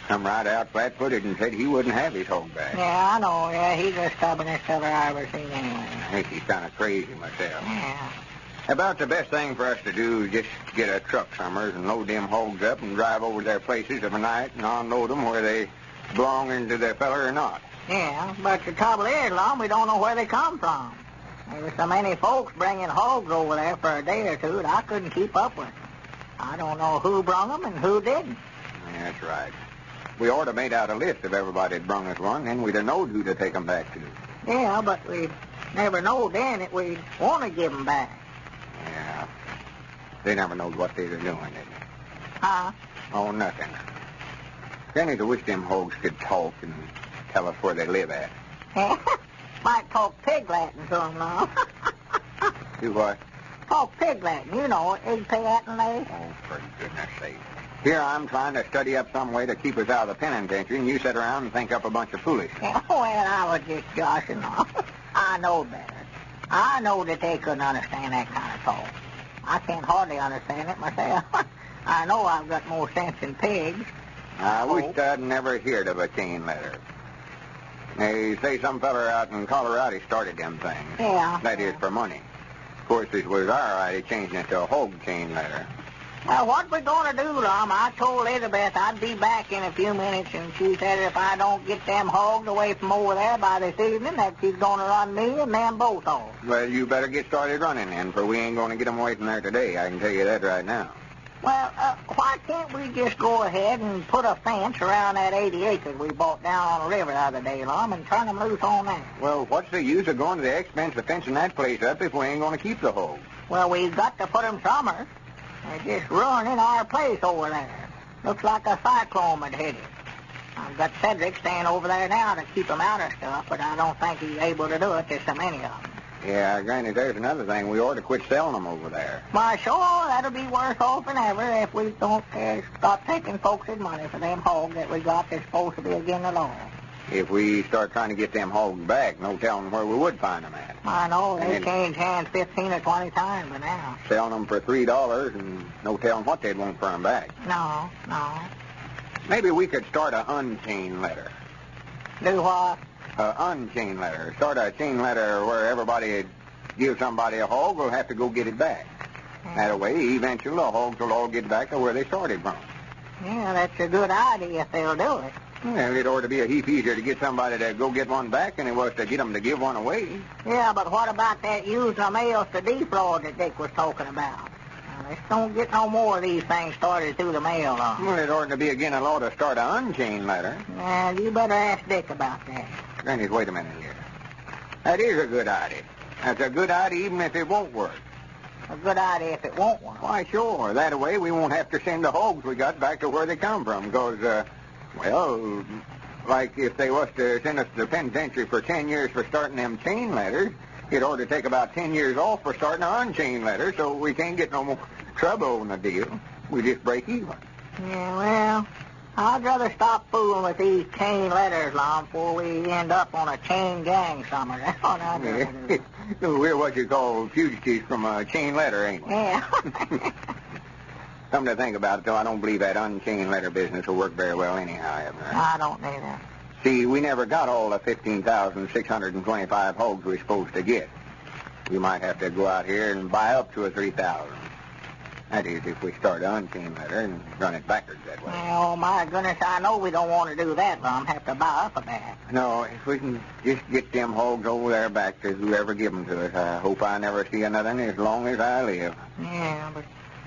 come right out flat-footed and said he wouldn't have his hog back. Yeah, I know. Yeah, he's the stubbornest feller I ever seen anyway. I think he's kind of crazy myself. Yeah. About the best thing for us to do is just get a truck summers and load them hogs up and drive over to their places of a night and unload them where they belong into their feller or not. Yeah, but the trouble is, Lum, we don't know where they come from. There were so many folks bringing hogs over there for a day or two that I couldn't keep up with. I don't know who brung them and who didn't. That's right. We ought to made out a list if everybody had brung us one, then we'd have knowed who to take them back to. Yeah, but we never know then that we'd want to give them back. Yeah. They never knowed what they were doing, did they? Huh? Oh, nothing. Granny, I wish them hogs could talk and tell us where they live at. Might talk pig Latin to them, Lum. Do what? Talk pig Latin, you know, egg pay Latin lay. Oh, for goodness sake. Here I'm trying to study up some way to keep us out of the penitentiary, and you sit around and think up a bunch of foolishness. Well, I was just joshing off. I know better. I know that they couldn't understand that kind of talk. I can't hardly understand it myself. I know I've got more sense than pigs, I wish I'd never heard of a chain letter. They say some feller out in Colorado started them things. Yeah. That is for money. Of course, it was our idea changing it to a hog chain letter. Well, what we going to do, Lum? I told Elizabeth I'd be back in a few minutes, and she said if I don't get them hogs away from over there by this evening, that she's going to run me and them both off. Well, you better get started running then, for we ain't going to get them away from there today. I can tell you that right now. Well, why can't we just go ahead and put a fence around that 80 acres we bought down on the river the other day, Lum, and turn them loose on that? Well, what's the use of going to the expense of fencing that place up if we ain't going to keep the hogs? Well, we've got to put them somewhere. They're just ruining our place over there. Looks like a cyclone had hit it. I've got Cedric staying over there now to keep them out of stuff, but I don't think he's able to do it. There's so many of them. Yeah, Granny, there's another thing. We ought to quit selling them over there. Why, sure, that'll be worse off than ever if we don't stop taking folks' money for them hogs that we got that's supposed to be against the law. If we start trying to get them hogs back, no telling where we would find them at. I know, they changed hands 15 or 20 times by now. Selling them for $3 and no telling what they'd want for them back. No. Maybe we could start a unchain letter. Do what? Unchain letter. Start a chain letter where everybody gives somebody a hog will have to go get it back. That way, eventually, the hogs will all get back to where they started from. Yeah, that's a good idea if they'll do it. Well, it ought to be a heap easier to get somebody to go get one back than it was to get them to give one away. Yeah, but what about that using the mails to defraud that Dick was talking about? Now, let's don't get no more of these things started through the mail, though. Well, it ought to be again a law to start an unchained letter. Yeah, you better ask Dick about that. Granny, wait a minute here. That is a good idea. That's a good idea even if it won't work. A good idea if it won't work. Why, sure. That way we won't have to send the hogs we got back to where they come from, because, well, like if they was to send us to the penitentiary for 10 years for starting them chain letters, it ought to take about 10 years off for starting an unchained letter, so we can't get no more trouble in the deal. We just break even. Yeah, well, I'd rather stop fooling with these chain letters, Lum, before we end up on a chain gang somewhere. That's what I'd rather do. We're what you call fugitives from a chain letter, ain't we? Yeah. Come to think about it, though, I don't believe that unchained letter business will work very well anyhow, Abner. I don't either. See, we never got all the 15,625 hogs we're supposed to get. We might have to go out here and buy up to a 3,000. That is, if we start an unchained letter and run it backwards that way. Oh, my goodness, I know we don't want to do that, Lum. Have to buy up a that. No, if we can just get them hogs over there back to whoever give them to us, I hope I never see another one as long as I live. Yeah, but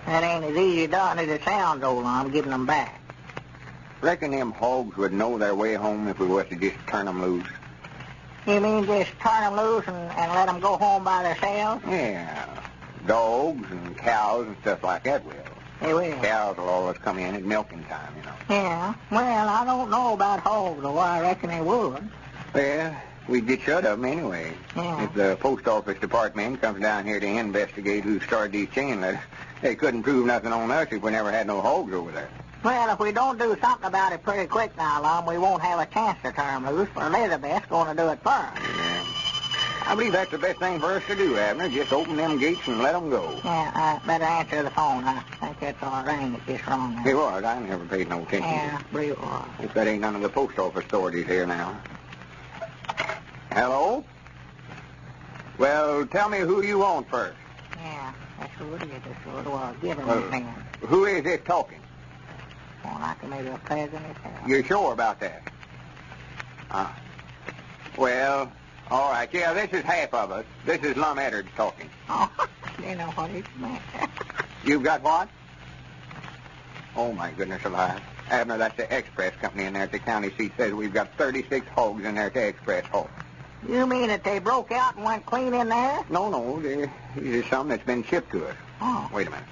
that ain't as easy done as it sounds, old Lum, giving them back. Reckon them hogs would know their way home if we was to just turn them loose. You mean just turn them loose and let them go home by themselves? Yeah. Dogs and cows and stuff like that will. They will. Cows will always come in at milking time, you know. Yeah. Well, I don't know about hogs, though. I reckon they would. Well, we'd get shut of them anyway. Yeah. If the post office department comes down here to investigate who started these chain letters, they couldn't prove nothing on us if we never had no hogs over there. Well, if we don't do something about it pretty quick now, Lum, we won't have a chance to turn them loose, for Elizabeth's going to do it first. Yeah. I believe that's the best thing for us to do, Abner. Just open them gates and let them go. Yeah, I better answer the phone. I think that's our ring that's just wrong now. It was. I never paid no attention Yeah, to it. I believe it was. If that ain't none of the post office authorities here now. Hello? Well, tell me who you want first. Yeah, that's who it is. That's who it was. Give him Well, his who is this talking? Well, like maybe a president himself. You're sure about that? Well, all right. Yeah, this is half of us. This is Lum Edwards talking. Oh, you know what he meant. You've got what? Oh, my goodness alive. Abner, that's the express company in there at the county seat. Says we've got 36 hogs in there at the express hall. You mean that they broke out and went clean in there? No. These are some that's been shipped to us. Oh. Wait a minute.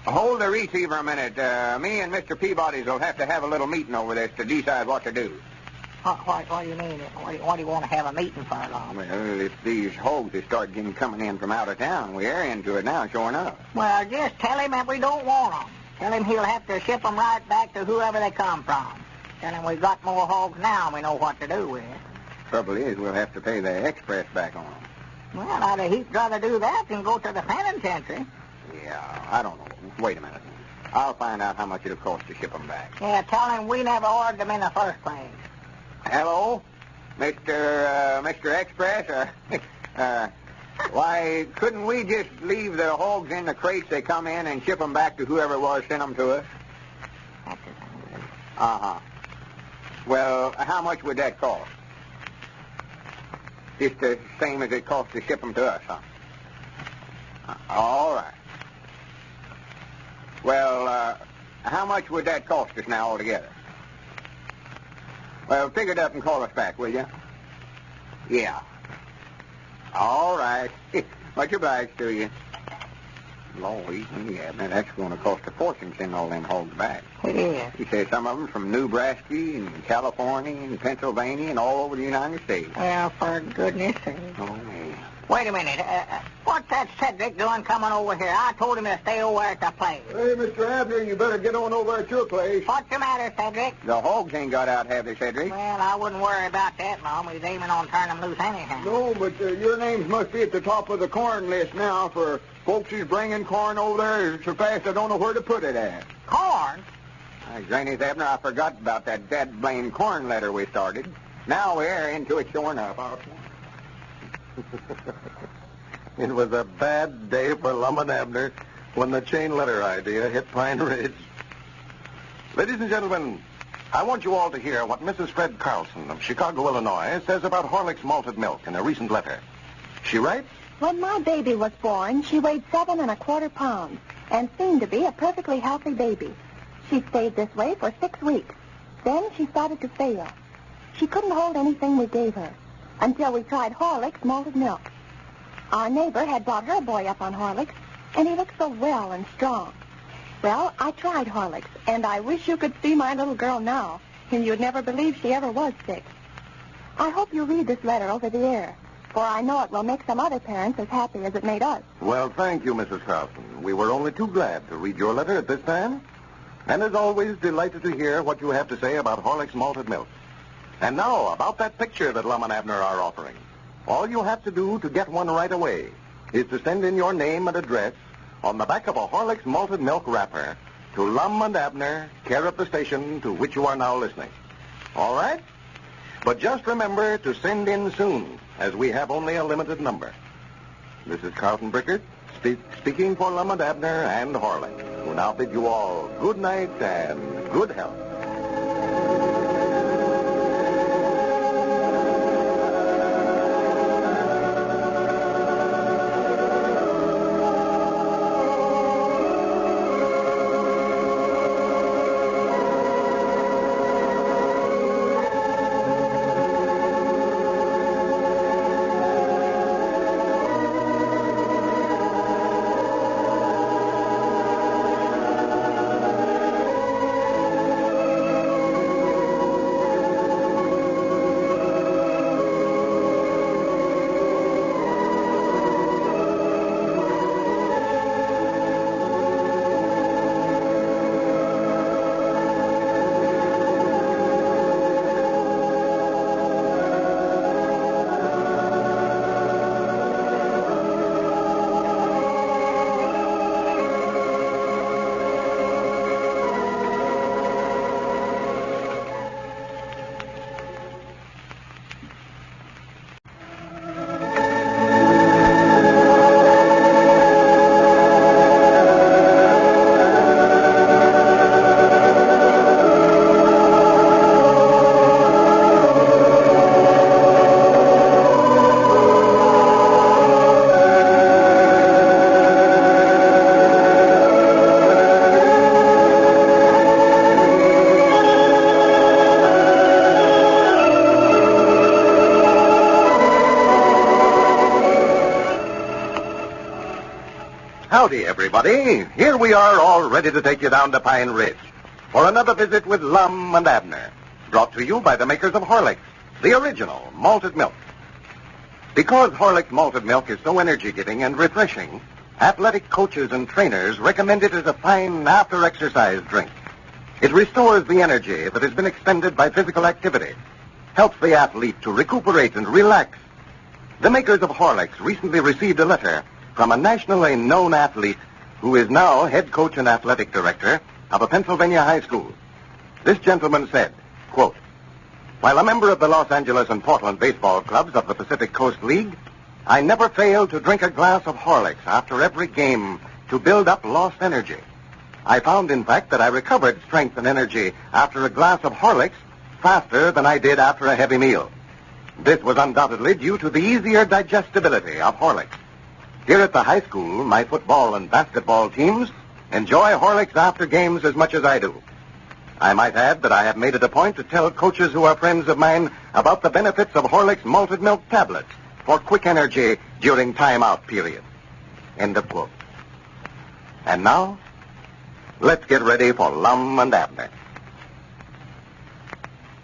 Hold the receiver a minute. Me and Mr. Peabody's will have to have a little meeting over this to decide what to do. What do you mean? What do you want to have a meeting for, Lum? Well, if these hogs they start coming in from out of town, we're into it now, sure enough. Well, just tell him that we don't want them. Tell him he'll have to ship them right back to whoever they come from. Tell him we've got more hogs now and we know what to do with it. Trouble is, we'll have to pay the express back on them. Well, I'd a heap rather do that than go to the penitentiary. Yeah, I don't know. Wait a minute. I'll find out how much it'll cost to ship them back. Yeah, tell him we never ordered them in the first place. Hello? Mr. Express? Why, couldn't we just leave the hogs in the crates they come in and ship them back to whoever it was sent them to us? Uh-huh. Well, how much would that cost? Just the same as it costs to ship them to us, huh? All right. Well, how much would that cost us now altogether? Well, figure it up and call us back, will you? Yeah. All right. Much obliged to you. Lord, yeah, man, that's going to cost a fortune sending all them hogs back. It is. He said some of them from Nebraska and California and Pennsylvania and all over the United States. Well, for goodness sake. Oh, man. Wait a minute. What's that Cedric doing coming over here? I told him to stay over at the place. Hey, Mr. Abner, you better get on over at your place. What's the matter, Cedric? The hogs ain't got out, have they, Cedric? Well, I wouldn't worry about that, Mom. He's aiming on turning them loose anyhow. No, but your names must be at the top of the corn list now for folks who's bringing corn over there so fast I don't know where to put it at. Corn? Granny Abner, I forgot about that dead blame corn letter we started. Now we're into it sure enough. It was a bad day for Lum and Abner when the chain letter idea hit Pine Ridge. Ladies and gentlemen, I want you all to hear what Mrs. Fred Carlson of Chicago, Illinois, says about Horlick's malted milk in a recent letter. She writes, When my baby was born, she weighed 7 1/4 pounds and seemed to be a perfectly healthy baby. She stayed this way for 6 weeks. Then she started to fail. She couldn't hold anything we gave her until we tried Horlick's malted milk. Our neighbor had brought her boy up on Horlick's, and he looked so well and strong. Well, I tried Horlick's, and I wish you could see my little girl now, and you'd never believe she ever was sick. I hope you read this letter over the air, for I know it will make some other parents as happy as it made us. Well, thank you, Mrs. Carlson. We were only too glad to read your letter at this time. And as always, delighted to hear what you have to say about Horlick's malted milk. And now, about that picture that Lum and Abner are offering. All you have to do to get one right away is to send in your name and address on the back of a Horlick's malted milk wrapper to Lum and Abner, care of the station to which you are now listening. All right? But just remember to send in soon, as we have only a limited number. This is Carlton Brickert, speaking for Lum and Abner and Horlick, who now bid you all good night and good health. Howdy, everybody. Here we are, all ready to take you down to Pine Ridge for another visit with Lum and Abner, brought to you by the makers of Horlick's, the original malted milk. Because Horlick's malted milk is so energy-giving and refreshing, athletic coaches and trainers recommend it as a fine after-exercise drink. It restores the energy that has been expended by physical activity, helps the athlete to recuperate and relax. The makers of Horlick's recently received a letter from a nationally known athlete who is now head coach and athletic director of a Pennsylvania high school. This gentleman said, quote, "While a member of the Los Angeles and Portland baseball clubs of the Pacific Coast League, I never failed to drink a glass of Horlicks after every game to build up lost energy. I found, in fact, that I recovered strength and energy after a glass of Horlicks faster than I did after a heavy meal. This was undoubtedly due to the easier digestibility of Horlicks. Here at the high school, my football and basketball teams enjoy Horlicks after games as much as I do. I might add that I have made it a point to tell coaches who are friends of mine about the benefits of Horlicks malted milk tablets for quick energy during timeout period." End of quote. And now, let's get ready for Lum and Abner.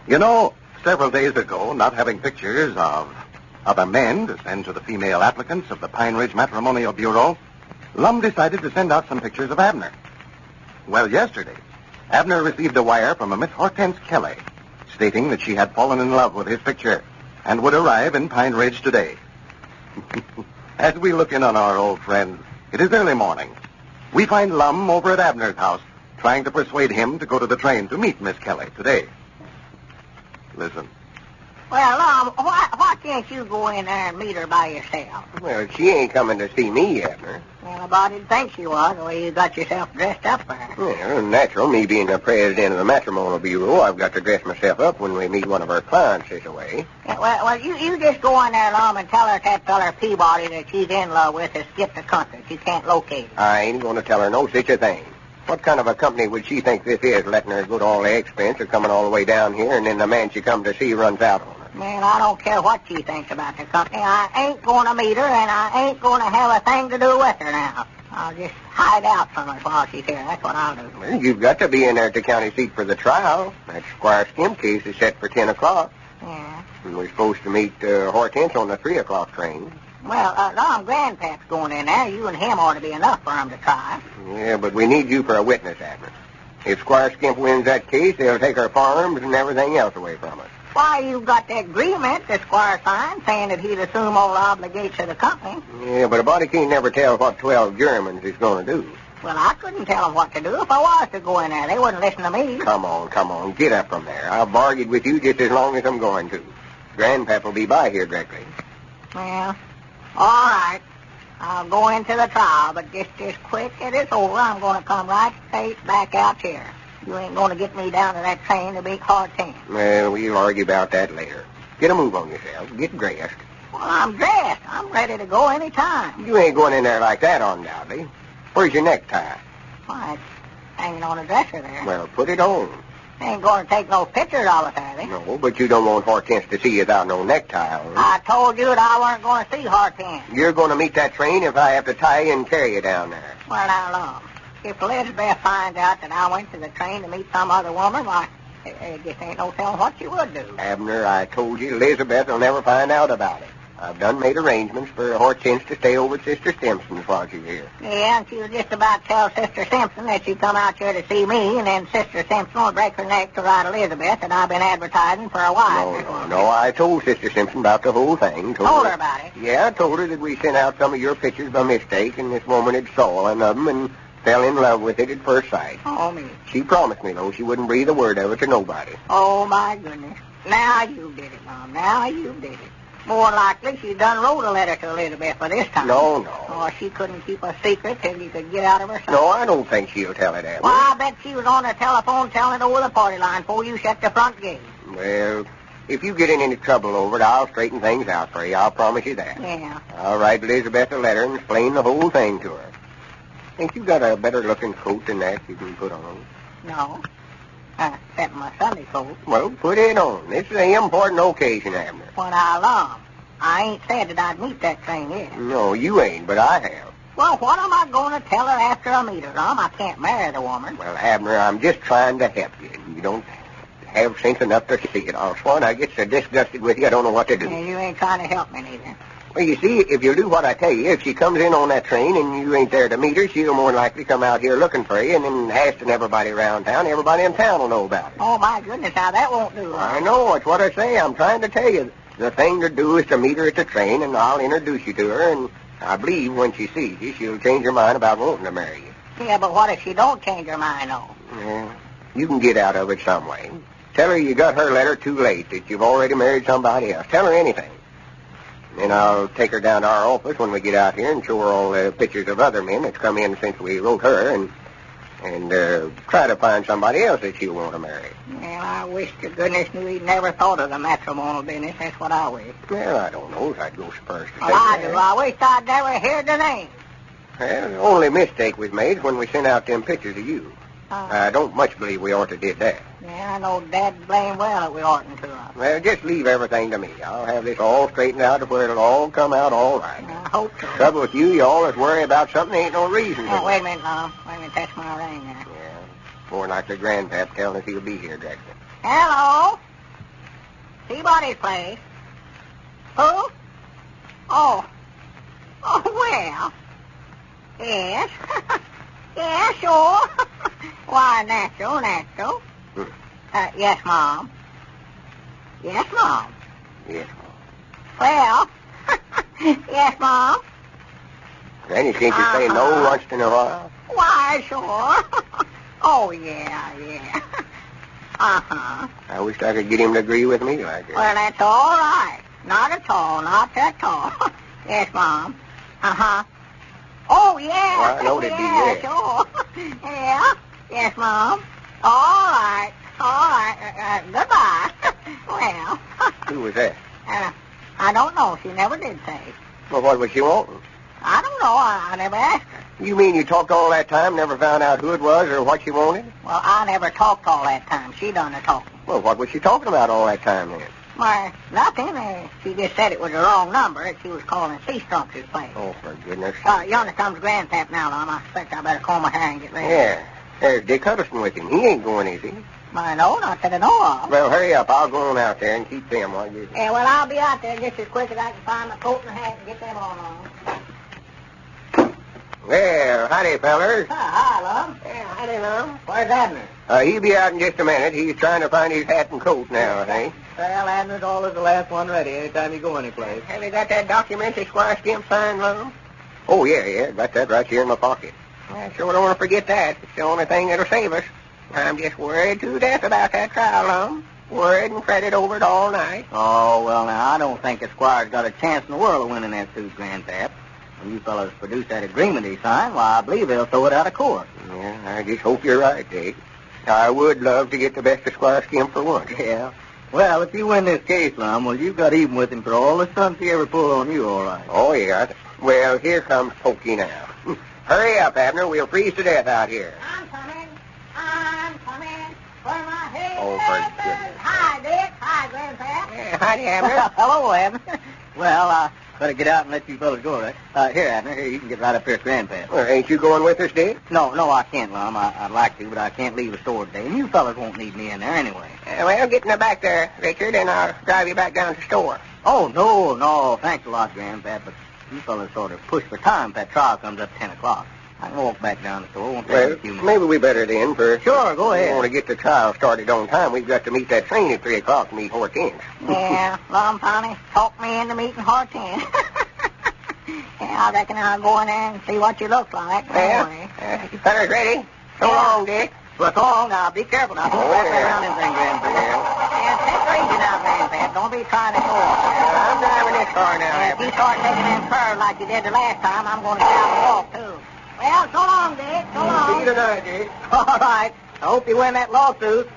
You know, several days ago, not having pictures of other men to send to the female applicants of the Pine Ridge Matrimonial Bureau, Lum decided to send out some pictures of Abner. Well, yesterday, Abner received a wire from a Miss Hortense Kelly stating that she had fallen in love with his picture and would arrive in Pine Ridge today. As we look in on our old friend, it is early morning. We find Lum over at Abner's house trying to persuade him to go to the train to meet Miss Kelly today. Listen. Well, why can't you go in there and meet her by yourself? Well, she ain't coming to see me, Abner. Well, I didn't think she was, the way you got yourself dressed up there. Well, natural. Me being the president of the Matrimonial Bureau, I've got to dress myself up when we meet one of our clients this way. Yeah, well, you just go in there, Lum, and tell her that feller Peabody that she's in love with has skipped the country. She can't locate him. I ain't going to tell her no such a thing. What kind of a company would she think this is, letting her go to all the expense of coming all the way down here, and then the man she come to see runs out on her? Man, I don't care what she thinks about the company. I ain't going to meet her, and I ain't going to have a thing to do with her now. I'll just hide out from her while she's here. That's what I'll do. Well, you've got to be in there at the county seat for the trial. That Squire Skimp case is set for 10 o'clock. Yeah. And we're supposed to meet Hortense on the 3 o'clock train. Well, Lum, Grandpap's going in there. You and him ought to be enough for him to try. Yeah, but we need you for a witness, Abner. If Squire Skimp wins that case, they'll take our farms and everything else away from us. Why, you've got that agreement that Squire signed saying that he'd assume all the obligations of the company. Yeah, but a body can't never tell what 12 Germans is going to do. Well, I couldn't tell them what to do if I was to go in there. They wouldn't listen to me. Come on. Get up from there. I've argued with you just as long as I'm going to. Grandpap will be by here directly. Well, all right. I'll go into the trial, but just as quick as it's over, I'm going to come right straight back out here. You ain't going to get me down to that train to beat Hortense. Well, we'll argue about that later. Get a move on yourself. Get dressed. Well, I'm dressed. I'm ready to go any time. You ain't going in there like that, undoubtedly. Where's your necktie? Why, it's hanging on a dresser there. Well, put it on. Ain't going to take no pictures of it, are they? No, but you don't want Hortense to see you without no necktie on. I told you that I weren't going to see Hortense. You're going to meet that train if I have to tie you and carry you down there. Well, now, Lum, if Elizabeth finds out that I went to the train to meet some other woman, why, there just ain't no telling what she would do. Abner, I told you Elizabeth will never find out about it. I've done made arrangements for Hortense to stay over at Sister Simpson's while she's here. Yeah, and she was just about to tell Sister Simpson that she'd come out here to see me, and then Sister Simpson will break her neck to write Elizabeth that I've been advertising for a while. No, I told Sister Simpson about the whole thing. Told her about it? Yeah, I told her that we sent out some of your pictures by mistake, and this woman had saw one of them and fell in love with it at first sight. Oh, me. She promised me, though, she wouldn't breathe a word of it to nobody. Oh, my goodness. Now you did it, Mom. Now you did it. More likely she done wrote a letter to Elizabeth by this time. No. Or she couldn't keep a secret till you could get out of her sight. No, I don't think she'll tell it, Abner. Well, I bet she was on the telephone telling it over the party line before you shut the front gate. Well, if you get in any trouble over it, I'll straighten things out for you. I'll promise you that. Yeah. I'll write Elizabeth a letter and explain the whole thing to her. Think you got a better-looking coat than that you can put on? No. Except my Sunday coat. Well, put it on. This is an important occasion, Abner. Well, now, Lum, I ain't said that I'd meet that train yet. No, you ain't, but I have. Well, what am I going to tell her after I meet her, Lum? I can't marry the woman. Well, Abner, I'm just trying to help you. You don't have sense enough to see it. I'll sworn I get so disgusted with you, I don't know what to do. Yeah, you ain't trying to help me neither. Well, you see, if you do what I tell you, if she comes in on that train and you ain't there to meet her, she'll more likely come out here looking for you and then asking everybody around town. Everybody in town will know about it. Oh, my goodness, now that won't do. I know, it's what I say. I'm trying to tell you. The thing to do is to meet her at the train, and I'll introduce you to her, and I believe when she sees you, she'll change her mind about wanting to marry you. Yeah, but what if she don't change her mind, though? Yeah, you can get out of it some way. Tell her you got her letter too late, that you've already married somebody else. Tell her anything. Then I'll take her down to our office when we get out here and show her all the pictures of other men that's come in since we wrote her and try to find somebody else that she'll want to marry. Well, I wish to goodness knew he'd never thought of the matrimonial business. That's what I wish. Well, I don't know if I'd go so first to Well, say I that. do. I wish I'd never heard the name. Well, the only mistake we made when we sent out them pictures of you. I don't much believe we ought to did that. Yeah, I know Dad blame well that we oughtn't to. Well, just leave everything to me. I'll have this all straightened out to where it'll all come out all right. I hope so. Trouble with you always worry about something ain't no reason to. Oh, wait a minute, Mom. Wait a minute, that's my ring there. Yeah, more like the grandpap telling us he'll be here directly. Hello? Peabody's place. Who? Oh, well. Yes. Yeah, sure. Why, natural. Yes, Mom. Yes, Mom. Yes, Well, yes, Mom. Granny, can't you say no once in a while? Why, sure. Oh, yeah. Uh-huh. I wish I could get him to agree with me like that. Well, that's all right. Not at all. Yes, Mom. Uh-huh. Oh, yeah. Well, I know they'd be yes. Sure. Yeah. Yes, Mom. All right. Goodbye. Well. Who was that? I don't know. She never did say. Well, what was she wanting? I don't know. I never asked her. You mean you talked all that time, never found out who it was or what she wanted? Well, I never talked all that time. She done the talking. Well, what was she talking about all that time then? Why, nothing. She just said it was the wrong number and she was calling Sea Strump's place. Oh, for goodness. Yonder comes Grandpap now, Lum. I expect I better comb my hair and get ready. Yeah. There's Dick Huddleston with him. He ain't going easy. I know, not that I know of. Well, hurry up. I'll go on out there and keep them while you're... Yeah, well, I'll be out there just as quick as I can find my coat and hat and get them on. Well, howdy, fellers. Hi, Lum. Yeah, howdy, Lum. Where's Abner? He'll be out in just a minute. He's trying to find his hat and coat now, I think. Well, Abner's always the last one ready anytime you go anyplace. Have you got that document that Squire Skimp signed, Lum? Oh, yeah. Got that right here in my pocket. I sure don't want to forget that. It's the only thing that'll save us. I'm just worried to death about that trial, Lum. Worried and fretted over it all night. Oh, well, now, I don't think the Squire's got a chance in the world of winning that suit, Grandpap. When you fellas produce that agreement he signed, why, I believe they'll throw it out of court. Yeah, I just hope you're right, Dick. I would love to get the best of Squire Skimp for once. Yeah. Well, if you win this case, Lum, well, you've got even with him for all the stunts he ever pulled on you, all right. Oh, yeah. Well, here comes Pokey now. Hurry up, Abner. We'll freeze to death out here. I'm coming. Where my head Oh, for goodness. Hi, Dick. Hi, Grandpap. Yeah, howdy, Abner. Hello, Abner. Well, better get out and let you fellas go, right? Here, Abner. Here, you can get right up here at Grandpap. Well, ain't you going with us, Dick? No, I can't, Lum. I'd like to, but I can't leave the store today. And you fellas won't need me in there anyway. Well, get in the back there, Richard, and I'll drive you back down to the store. Oh, no. Thanks a lot, Grandpap, but you fellas sort of push for time if that trial comes up 10 o'clock. I can walk back down the store. Won't take a few minutes. Maybe we better then, for... Sure, go ahead. We want to get the trial started on time. We've got to meet that train at 3 o'clock to meet Hortense. Yeah, Lum finally talked me into meeting Hortense. Yeah, I reckon I'll go in there and see what you look like. Well, you fellas ready? So long, Dick. Well, so long now. Be careful now. Don't wrap around this thing, Grandpap. Yeah, take it easy now, Grandpap. Don't be trying to go. I'm driving this car now, If you start taking them curves like you did the last time, I'm going to get out and walk, too. Well, so long, Dick. So long. See you tonight, Dick. All right. I hope you win that lawsuit.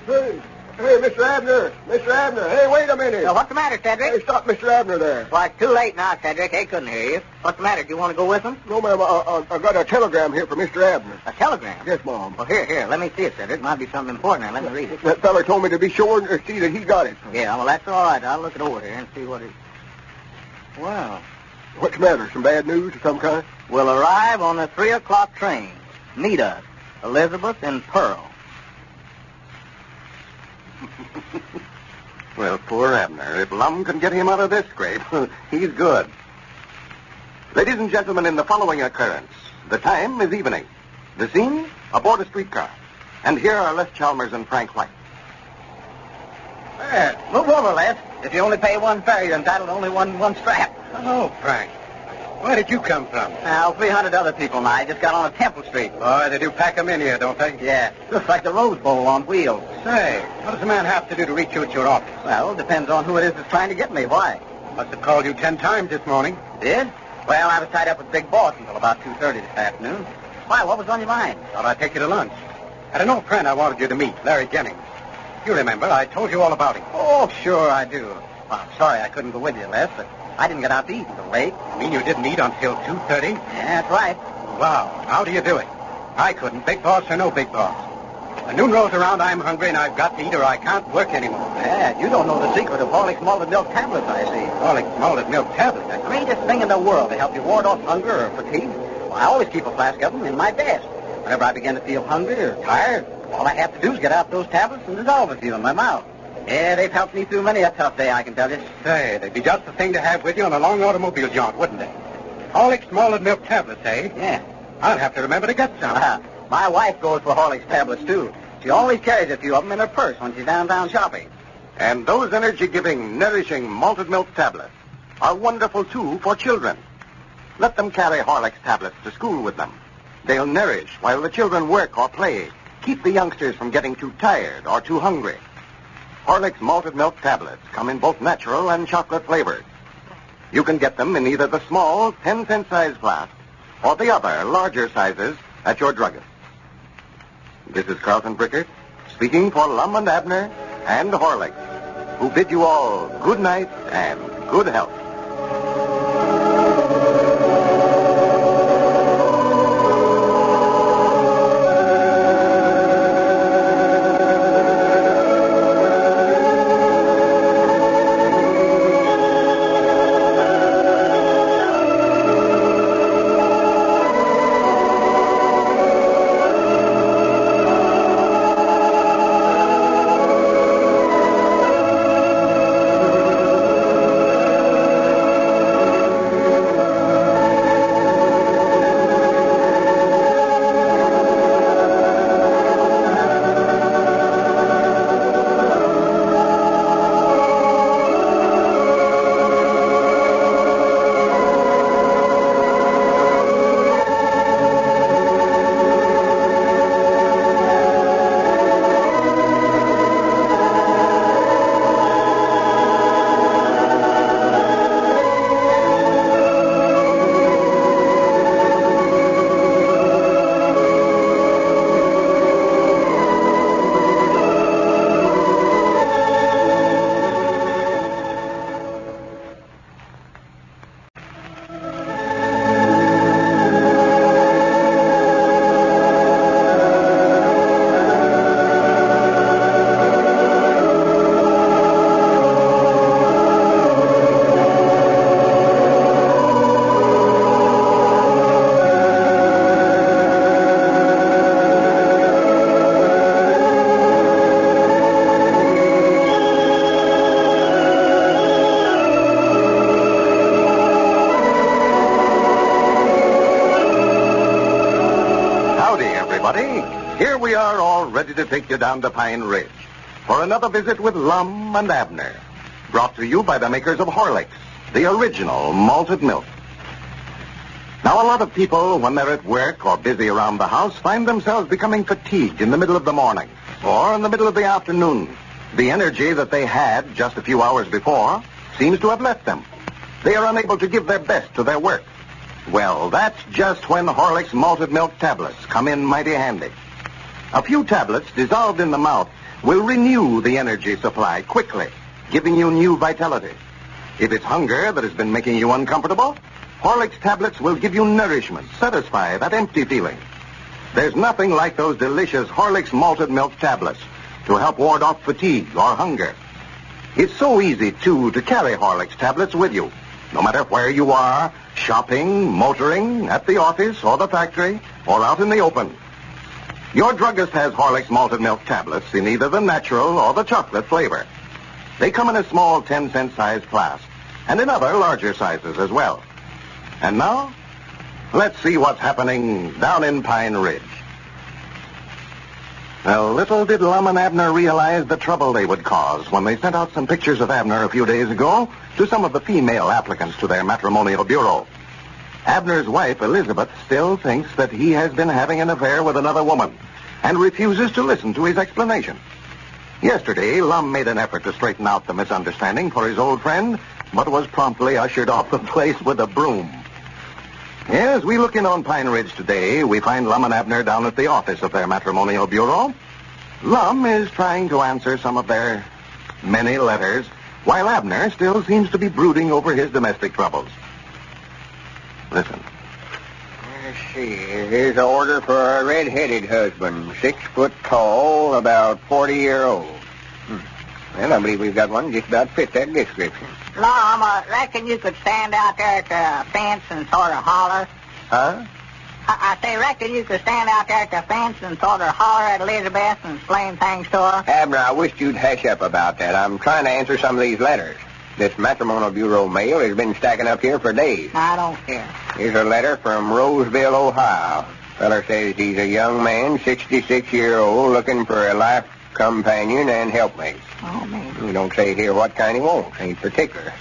Hey, Mr. Abner. Hey, wait a minute. What's the matter, Cedric? Hey, stop Mr. Abner there. Why, it's too late now, Cedric. They couldn't hear you. What's the matter? Do you want to go with them? No, ma'am. I got a telegram here from Mr. Abner. A telegram? Yes, Mom. Well, here. Let me see it, Cedric. Might be something important there. Let me read it. That feller told me to be sure and see that he got it. Yeah, well, that's all right. I'll look it over here and see what it... Well... What's the matter? Some bad news of some kind? We'll arrive on the 3 o'clock train. Meet us, Elizabeth and Pearl. Well, poor Abner. If Lum can get him out of this scrape, he's good. Ladies and gentlemen, in the following occurrence, the time is evening. The scene, aboard a streetcar. And here are Les Chalmers and Frank White. Move over, Les. If you only pay one fare, you're entitled to only one strap. Oh, Frank. Where did you come from? Now, 300 other people and I just got on a Temple Street. Boy, they do pack 'em in here, don't they? Yeah, looks like the Rose Bowl on wheels. Say, what does a man have to do to reach you at your office? Well, depends on who it is that's trying to get me. Why? Must have called you 10 times this morning. Did? Well, I was tied up with Big Boss until about 2:30 this afternoon. Why, what was on your mind? Thought I'd take you to lunch. Had an old friend I wanted you to meet, Larry Jennings. You remember, I told you all about him. Oh, sure I do. Well, I'm sorry I couldn't go with you, Les, but I didn't get out to eat until late. You mean you didn't eat until 2:30? Yeah, that's right. Wow, how do you do it? I couldn't, big boss or no big boss. When noon rolls around, I'm hungry and I've got to eat or I can't work anymore. Yeah, you don't know the secret of Horlick's malted milk tablets, I see. Horlick's malted milk tablets? The greatest thing in the world to help you ward off hunger or fatigue. Well, I always keep a flask of them in my desk. Whenever I begin to feel hungry or tired, all I have to do is get out those tablets and dissolve a few in my mouth. Yeah, they've helped me through many a tough day, I can tell you. Say, they'd be just the thing to have with you on a long automobile jaunt, wouldn't they? Horlick's malted milk tablets, eh? Yeah. I'll have to remember to get some. My wife goes for Horlick's tablets, too. She always carries a few of them in her purse when she's downtown shopping. And those energy-giving, nourishing malted milk tablets are wonderful, too, for children. Let them carry Horlick's tablets to school with them. They'll nourish while the children work or play. Keep the youngsters from getting too tired or too hungry. Horlick's malted milk tablets come in both natural and chocolate flavors. You can get them in either the small 10-cent size flask or the other larger sizes at your druggist. This is Carlton Brickert speaking for Lum and Abner and Horlick, who bid you all good night and good health. Here we are all ready to take you down to Pine Ridge for another visit with Lum and Abner, brought to you by the makers of Horlicks, the original malted milk. Now, a lot of people, when they're at work or busy around the house, find themselves becoming fatigued in the middle of the morning or in the middle of the afternoon. The energy that they had just a few hours before seems to have left them. They are unable to give their best to their work. Well, that's just when Horlick's malted milk tablets come in mighty handy. A few tablets dissolved in the mouth will renew the energy supply quickly, giving you new vitality. If it's hunger that has been making you uncomfortable, Horlick's tablets will give you nourishment, satisfy that empty feeling. There's nothing like those delicious Horlick's malted milk tablets to help ward off fatigue or hunger. It's so easy, too, to carry Horlick's tablets with you, no matter where you are, shopping, motoring, at the office or the factory, or out in the open. Your druggist has Horlick's malted milk tablets in either the natural or the chocolate flavor. They come in a small 10-cent size flask, and in other larger sizes as well. And now, let's see what's happening down in Pine Ridge. Well, little did Lum and Abner realize the trouble they would cause when they sent out some pictures of Abner a few days ago to some of the female applicants to their matrimonial bureau. Abner's wife, Elizabeth, still thinks that he has been having an affair with another woman and refuses to listen to his explanation. Yesterday, Lum made an effort to straighten out the misunderstanding for his old friend, but was promptly ushered off the place with a broom. As we look in on Pine Ridge today, we find Lum and Abner down at the office of their matrimonial bureau. Lum is trying to answer some of their many letters, while Abner still seems to be brooding over his domestic troubles. Listen. Let's see. Here's an order for a red-headed husband, 6 foot tall, about 40-year-old. Well, I believe we've got one just about fit that description. Lum, I reckon you could stand out there at the fence and sort of holler. Huh? I say, reckon you could stand out there at the fence and sort of holler at Elizabeth and explain things to her? Abner, I wish you'd hush up about that. I'm trying to answer some of these letters. This matrimonial bureau mail has been stacking up here for days. I don't care. Here's a letter from Roseville, Ohio. Feller says he's a young man, 66-year-old, looking for a life companion and helpmate. Oh, man. You don't say here what kind he wants. Ain't particular.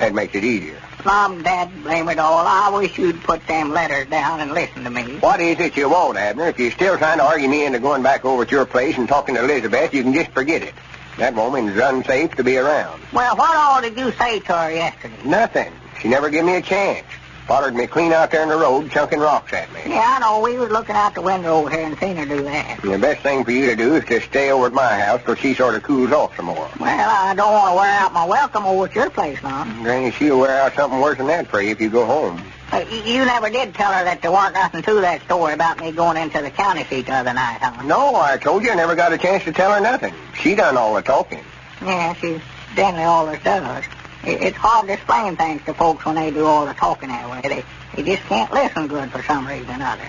That makes it easier. Mom, Dad, blame it all. I wish you'd put them letters down and listen to me. What is it you want, Abner? If you're still trying to argue me into going back over to your place and talking to Elizabeth, you can just forget it. That woman's unsafe to be around. Well, what all did you say to her yesterday? Nothing. She never gave me a chance. Followed me clean out there in the road, chunking rocks at me. Yeah, I know. We was looking out the window over here and seen her do that. And the best thing for you to do is to stay over at my house till she sort of cools off some more. Well, I don't want to wear out my welcome over at your place, Mom. Granny, she'll wear out something worse than that for you if you go home. You never did tell her that there weren't nothing to that story about me going into the county seat the other night, huh? No, I told you I never got a chance to tell her nothing. She done all the talking. Yeah, she's generally all there does. It's hard to explain things to folks when they do all the talking that way. They just can't listen good for some reason or other.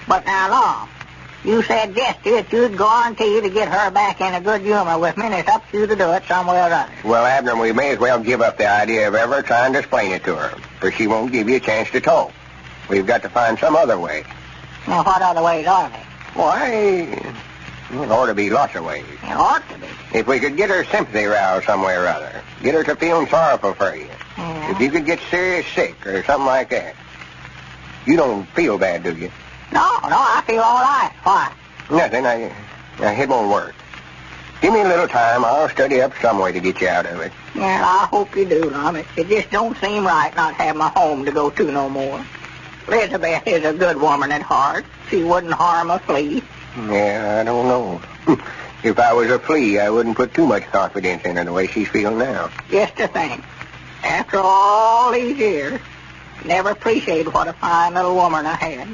But now, Lum, you said yesterday that you'd guarantee to get her back in a good humor with me, and it's up to you to do it some way or other. Well, Abner, we may as well give up the idea of ever trying to explain it to her, for she won't give you a chance to talk. We've got to find some other way. Now, what other ways are they? Why, there ought to be lots of ways. There ought to be. If we could get her sympathy roused some way or other, get her to feeling sorrowful for you. Yeah. If you could get serious sick or something like that. You don't feel bad, do you? No, I feel all right. Why? Nothing. It won't work. Give me a little time. I'll study up some way to get you out of it. Yeah, I hope you do, Lum. It just don't seem right not having a home to go to no more. Elizabeth is a good woman at heart. She wouldn't harm a flea. Yeah, I don't know. If I was a flea, I wouldn't put too much confidence in her the way she's feeling now. Just to think, after all these years, never appreciated what a fine little woman I had.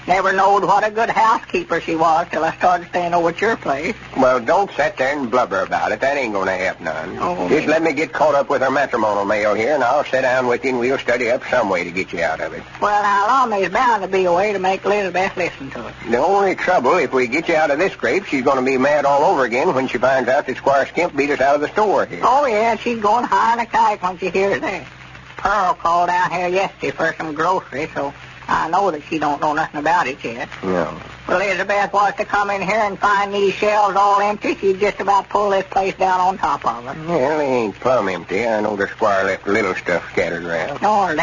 Never knowed what a good housekeeper she was till I started staying over at your place. Well, don't sit there and blubber about it. That ain't going to help none. Oh, just let me get caught up with her matrimonial mail here, and I'll sit down with you, and we'll study up some way to get you out of it. Well, now, Lum, there's bound to be a way to make Elizabeth listen to it. The only trouble, if we get you out of this scrape, she's going to be mad all over again when she finds out that Squire Skimp beat us out of the store here. Oh, yeah, she's going high in a kite when she hears that. Pearl called down here yesterday for some groceries, so I know that she don't know nothing about it yet. No. Well, Elizabeth was to come in here and find these shelves all empty. She'd just about pull this place down on top of it. Well, they ain't plumb empty. I know the Squire left little stuff scattered around. Oh,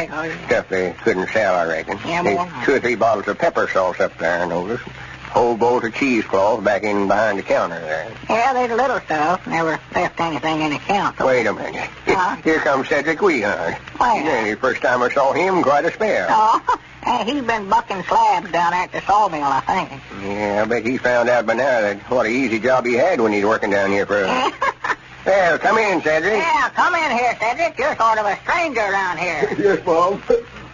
Stuff they couldn't sell, I reckon. Yeah, There's more. 2 or 3 bottles of pepper sauce up there, I noticed. Whole bowl of cheesecloth back in behind the counter there. Yeah, there's little stuff. Never left anything in the counter. Wait a minute. Here comes Cedric Weehart. Where? The first time I saw him, quite a spell. Oh, he's been bucking slabs down at the sawmill, I think. Yeah, I bet he found out by now that what an easy job he had when he's working down here for us. Well, come in, Cedric. Yeah, come in here, Cedric. You're sort of a stranger around here. Yes, Mom.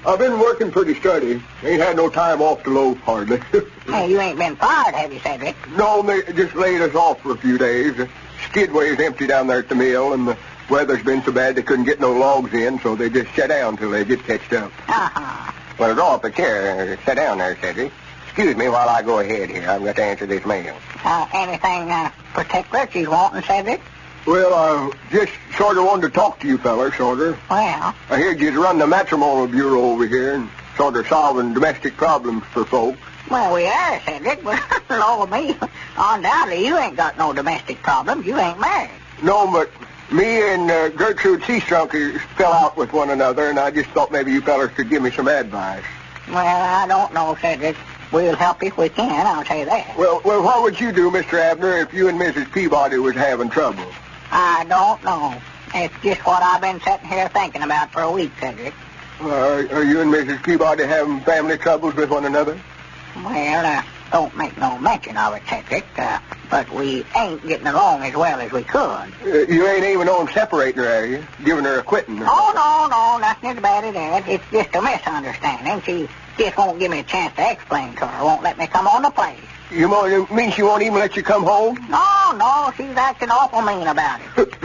I've been working pretty steady. Ain't had no time off to loaf, hardly. Hey, you ain't been fired, have you, Cedric? No, they just laid us off for a few days. The skidway's empty down there at the mill, and the weather's been so bad they couldn't get no logs in, so they just shut down till they get catched up. Uh-huh. Well, draw up a chair. Sit down there, Cedric. Excuse me while I go ahead here. I've got to answer this mail. Anything particular she's wanting, Cedric? Well, I just sort of wanted to talk to you fellas, sort of. Well? I heard you'd run the matrimonial bureau over here and sort of solving domestic problems for folks. Well, we are, Cedric, but Lord me, undoubtedly you ain't got no domestic problems. You ain't married. No, but Me and Gertrude Seastrunker fell out with one another, and I just thought maybe you fellas could give me some advice. Well, I don't know, Cedric. We'll help you if we can, I'll say that. Well, what would you do, Mr. Abner, if you and Mrs. Peabody was having trouble? I don't know. It's just what I've been sitting here thinking about for a week, Cedric. Are you and Mrs. Peabody having family troubles with one another? Well, don't make no mention of it, Cedric, but we ain't getting along as well as we could. You ain't even on separating her, are you? Giving her a quitting? Oh, no, nothing as bad as that. It's just a misunderstanding. She just won't give me a chance to explain to her. Won't let me come on the place. You mean she won't even let you come home? No, she's acting awful mean about it.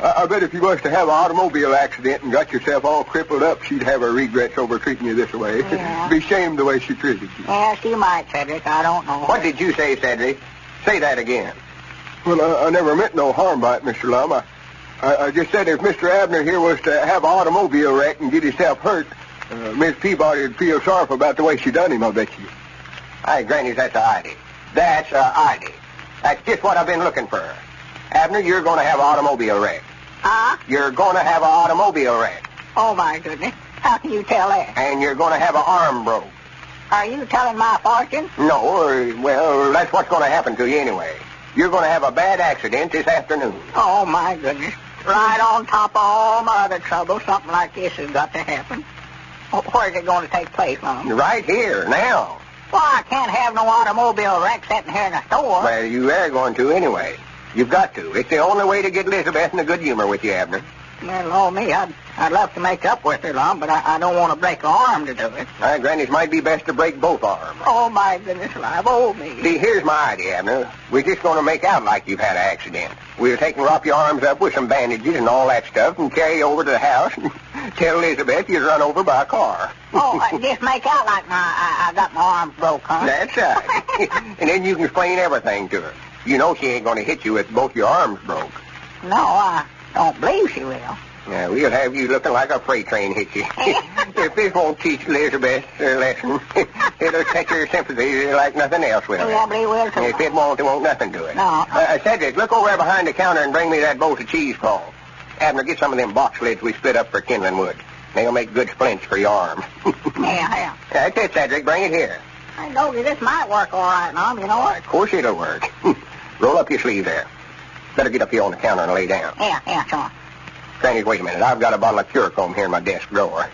I bet if you was to have an automobile accident and got yourself all crippled up, she'd have her regrets over treating you this way. Yeah. Be ashamed the way she treated you. Yeah, she might, Cedric. I don't know. What did you say, Cedric? Say that again. Well, I never meant no harm by it, Mr. Lum. I just said if Mr. Abner here was to have an automobile wreck and get himself hurt, Miss Peabody would feel sorrowful about the way she done him, I bet you. Hey, Granny, that's a idea. That's a idea. That's just what I've been looking for. Abner, you're going to have an automobile wreck. Huh? You're going to have an automobile wreck. Oh, my goodness. How can you tell that? And you're going to have an arm broke. Are you telling my fortune? No, well, that's what's going to happen to you anyway. You're going to have a bad accident this afternoon. Oh, my goodness. Right on top of all my other troubles, something like this has got to happen. Where's it going to take place, Mom? Right here, now. Well, I can't have no automobile wreck sitting here in the store. Well, you are going to anyway. You've got to. It's the only way to get Elizabeth in a good humor with you, Abner. Well, oh, me, I'd love to make up with her, Lum, but I don't want to break her arm to do it. Granny, it might be best to break both arms. Oh, my goodness alive. Oh, me. See, here's my idea, Abner. We're just going to make out like you've had an accident. We'll take and wrap your arms up with some bandages and all that stuff and carry you over to the house and tell Elizabeth you was run over by a car. Oh, just make out like I got my arms broke, huh? That's right. And then you can explain everything to her. You know she ain't going to hit you with both your arms broke. No, I don't believe she will. Yeah, we'll have you looking like a freight train hit you. If this won't teach Elizabeth her lesson, it'll catch her sympathy like nothing else will. Yeah, I believe it will, too. If it won't nothing do it. No. Cedric, look over there behind the counter and bring me that bolt of cheesecloth. Abner, get some of them box lids we split up for kindling wood. They'll make good splints for your arm. Yeah. That's it, Cedric. Bring it here. I know this might work all right, Mom. You know what? Of course it'll work. Roll up your sleeve there. Better get up here on the counter and lay down. Yeah, sure. Granny, wait a minute. I've got a bottle of Curacomb here in my desk drawer.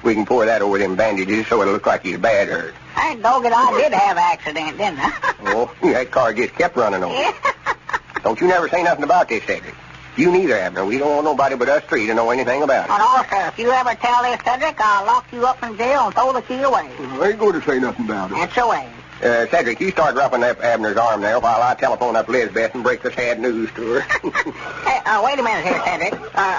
We can pour that over them bandages so it'll look like he's bad hurt. Hey, dog it, I did have an accident, didn't I? Oh, that car just kept running over. Yeah. Don't you never say nothing about this, Cedric. You neither, Abner. We don't want nobody but us three to know anything about it. And also, if you ever tell this, Cedric, I'll lock you up in jail and throw the key away. I ain't going to say nothing about it. That's the way. Cedric, you start roughing up Abner's arm there while I telephone up Elizabeth and break the sad news to her. Hey, wait a minute here, Cedric.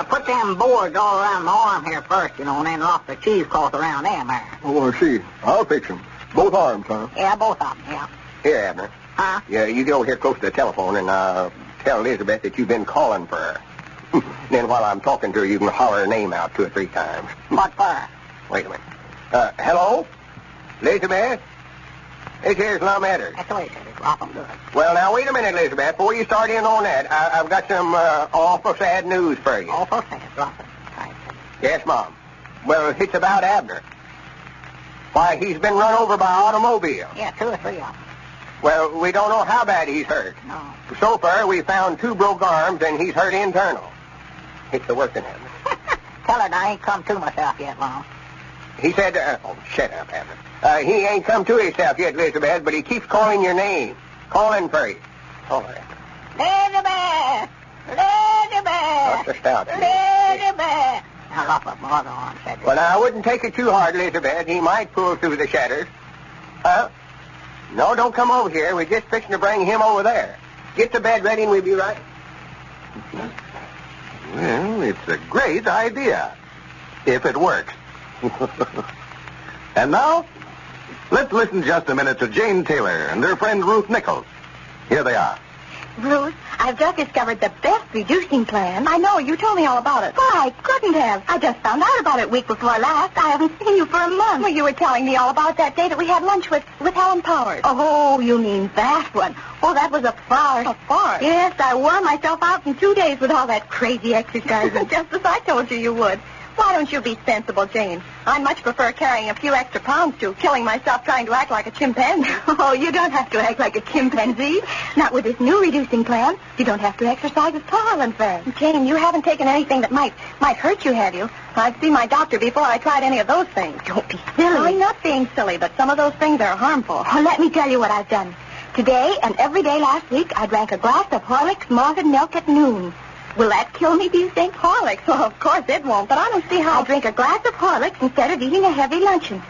Put them boards all around my arm here first, and then lock the cheesecloth around them there. Oh, I see. I'll fix them. Both arms, huh? Yeah, both of them, yeah. Here, Abner. Huh? Yeah, you get over here close to the telephone and tell Elizabeth that you've been calling for her. Then while I'm talking to her, you can holler her name out 2 or 3 times. What for? Wait a minute. Hello? Elizabeth? This here's Lum and Abner. That's the way, Cedric. Rock 'em good. Well, now, wait a minute, Elizabeth. Before you start in on that, I've got some awful sad news for you. Awful sad, rock 'em. Right. Yes, Mom. Well, it's about Abner. Why, he's been run over by an automobile. Yeah, 2 or 3 of them. Well, we don't know how bad he's hurt. No. So far, we found 2 broke arms, and he's hurt internal. It's the working Abner. Tell her I ain't come to myself yet, Mom. He said, oh, shut up, Abner. He ain't come to himself yet, Elizabeth, but he keeps calling your name. Calling for you. Call her. Elizabeth! Elizabeth! What's the stout? Elizabeth! Now, lock up my other arm, Cedric. Well, now, I wouldn't take it too hard, Elizabeth. He might pull through the shatters. Huh? No, don't come over here. We're just fixing to bring him over there. Get the bed ready and we'll be right. Well, it's a great idea. If it works. And now, let's listen just a minute to Jane Taylor and her friend Ruth Nichols. Here they are. Ruth, I've just discovered the best reducing plan. I know. You told me all about it. Well, I couldn't have. I just found out about it week before last. I haven't seen you for a month. Well, you were telling me all about that day that we had lunch with Helen Powers. Oh, you mean that one. Oh, that was a farce. A farce? Yes, I wore myself out in 2 days with all that crazy exercising. Just as I told you would. Why don't you be sensible, Jane? I much prefer carrying a few extra pounds to killing myself trying to act like a chimpanzee. Oh, you don't have to act like a chimpanzee. Not with this new reducing plan. You don't have to exercise as tall and fast. Jane, you haven't taken anything that might hurt you, have you? I've seen my doctor before I tried any of those things. Don't be silly. I'm not being silly, but some of those things are harmful. Oh, let me tell you what I've done. Today and every day last week, I drank a glass of Horlicks malted milk at noon. Will that kill me, do you think? Horlicks? Well, of course it won't, but I don't see how. I drink a glass of Horlicks instead of eating a heavy luncheon.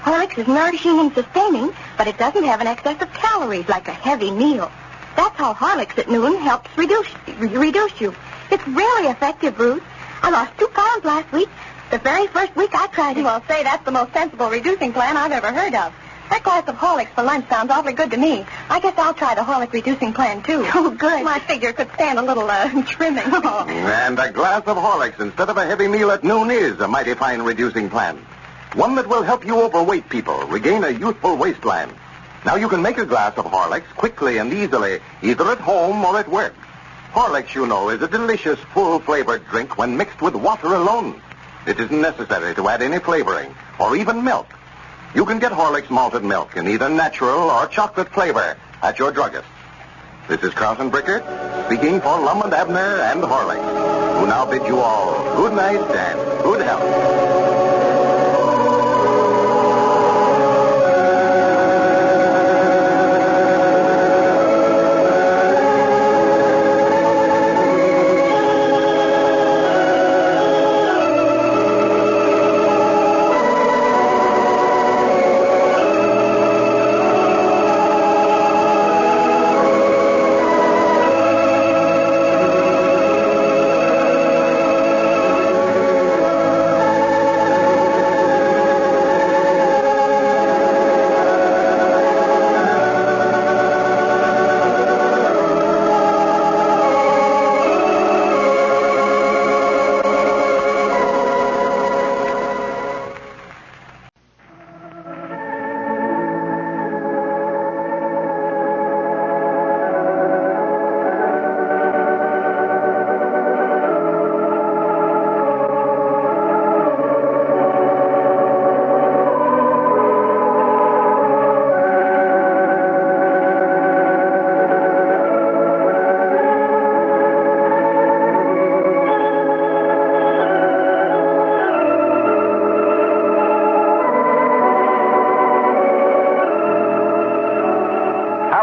Horlicks is nourishing and sustaining, but it doesn't have an excess of calories like a heavy meal. That's how Horlicks at noon helps reduce you. It's really effective, Ruth. I lost 2 pounds last week, the very first week I tried it. Well, say, that's the most sensible reducing plan I've ever heard of. That glass of Horlicks for lunch sounds awfully good to me. I guess I'll try the Horlick reducing plan, too. Oh, good. My figure could stand a little trimming. Oh. And a glass of Horlicks instead of a heavy meal at noon is a mighty fine reducing plan. One that will help you overweight people regain a youthful waistline. Now you can make a glass of Horlicks quickly and easily, either at home or at work. Horlicks, you know, is a delicious, full-flavored drink when mixed with water alone. It isn't necessary to add any flavoring or even milk. You can get Horlicks malted milk in either natural or chocolate flavor at your druggist. This is Carlton Brickert speaking for Lum and Abner and Horlicks, who now bid you all good night and good health.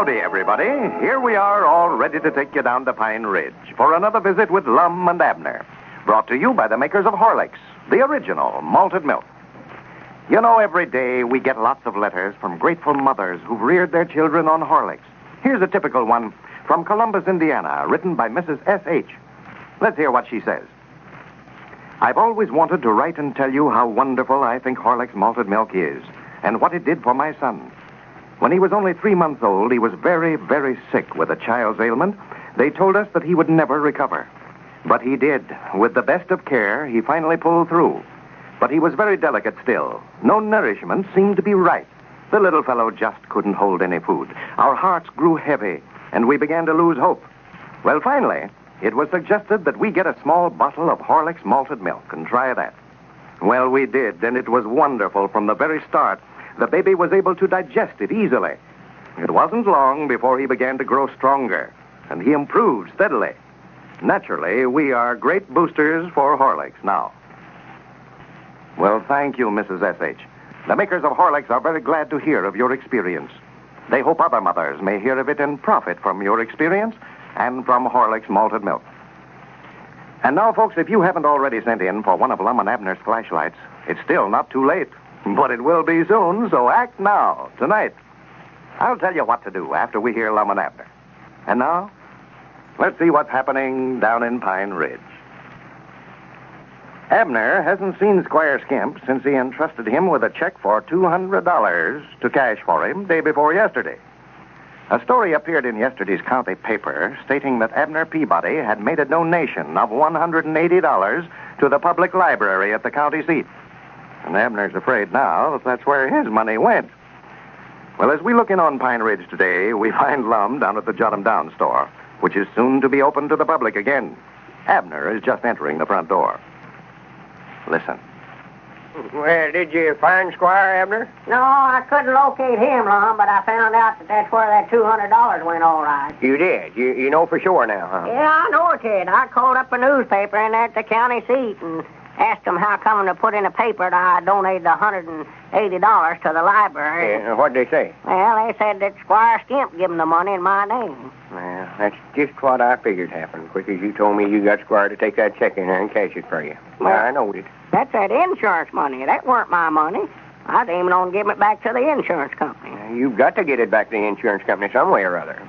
Howdy, everybody. Here we are, all ready to take you down to Pine Ridge for another visit with Lum and Abner. Brought to you by the makers of Horlicks, the original malted milk. You know, every day we get lots of letters from grateful mothers who've reared their children on Horlicks. Here's a typical one from Columbus, Indiana, written by Mrs. S.H. Let's hear what she says. I've always wanted to write and tell you how wonderful I think Horlicks malted milk is, and what it did for my son. When he was only 3 months old, he was very, very sick with a child's ailment. They told us that he would never recover. But he did. With the best of care, he finally pulled through. But he was very delicate still. No nourishment seemed to be right. The little fellow just couldn't hold any food. Our hearts grew heavy, and we began to lose hope. Well, finally, it was suggested that we get a small bottle of Horlicks malted milk and try that. Well, we did, and it was wonderful from the very start. The baby was able to digest it easily. It wasn't long before he began to grow stronger, and he improved steadily. Naturally, we are great boosters for Horlicks now. Well, thank you, Mrs. S.H. The makers of Horlicks are very glad to hear of your experience. They hope other mothers may hear of it and profit from your experience and from Horlicks malted milk. And now, folks, if you haven't already sent in for one of Lum and Abner's flashlights, it's still not too late. But it will be soon, so act now, tonight. I'll tell you what to do after we hear Lum and Abner. And now, let's see what's happening down in Pine Ridge. Abner hasn't seen Squire Skimp since he entrusted him with a check for $200 to cash for him day before yesterday. A story appeared in yesterday's county paper stating that Abner Peabody had made a donation of $180 to the public library at the county seat. And Abner's afraid now that that's where his money went. Well, as we look in on Pine Ridge today, we find Lum down at the Jot 'em Down store, which is soon to be open to the public again. Abner is just entering the front door. Listen. Well, did you find Squire Abner? No, I couldn't locate him, Lum, but I found out that that's where that $200 went all right. You did? You know for sure now, huh? Yeah, I know it did. I called up a newspaper in there at the county seat and asked them how come to put in a paper that I donated $180 to the library. Yeah, what'd they say? Well, they said that Squire Skimp gave them the money in my name. Well, that's just what I figured happened. Quick as you told me you got Squire to take that check in there and cash it for you. Well, I knowed it. That's that insurance money. That weren't my money. I was aiming on giving it back to the insurance company. You've got to get it back to the insurance company some way or other.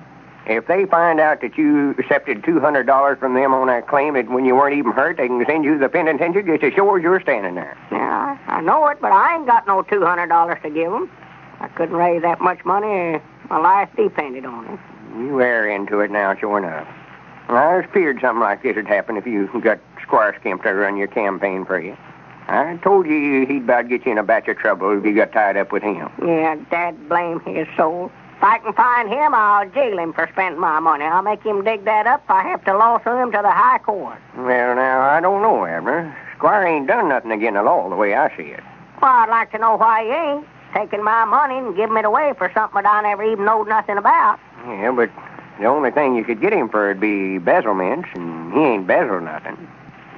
If they find out that you accepted $200 from them on that claim that when you weren't even hurt, they can send you the penitentiary just as sure as you're standing there. Yeah, I know it, but I ain't got no $200 to give them. I couldn't raise that much money. My life depended on it. You are into it now, sure enough. I was feared something like this would happen if you got Squire Skimp to run your campaign for you. I told you he'd about get you in a batch of trouble if you got tied up with him. Yeah, Dad blame his soul. If I can find him, I'll jail him for spending my money. I'll make him dig that up if I have to lawsuit him to the high court. Well, now, I don't know, Abner. Squire ain't done nothing against the law the way I see it. Well, I'd like to know why he ain't. Taking my money and giving it away for something that I never even knowed nothing about. Yeah, but the only thing you could get him for would be embezzlement, and he ain't embezzled nothing.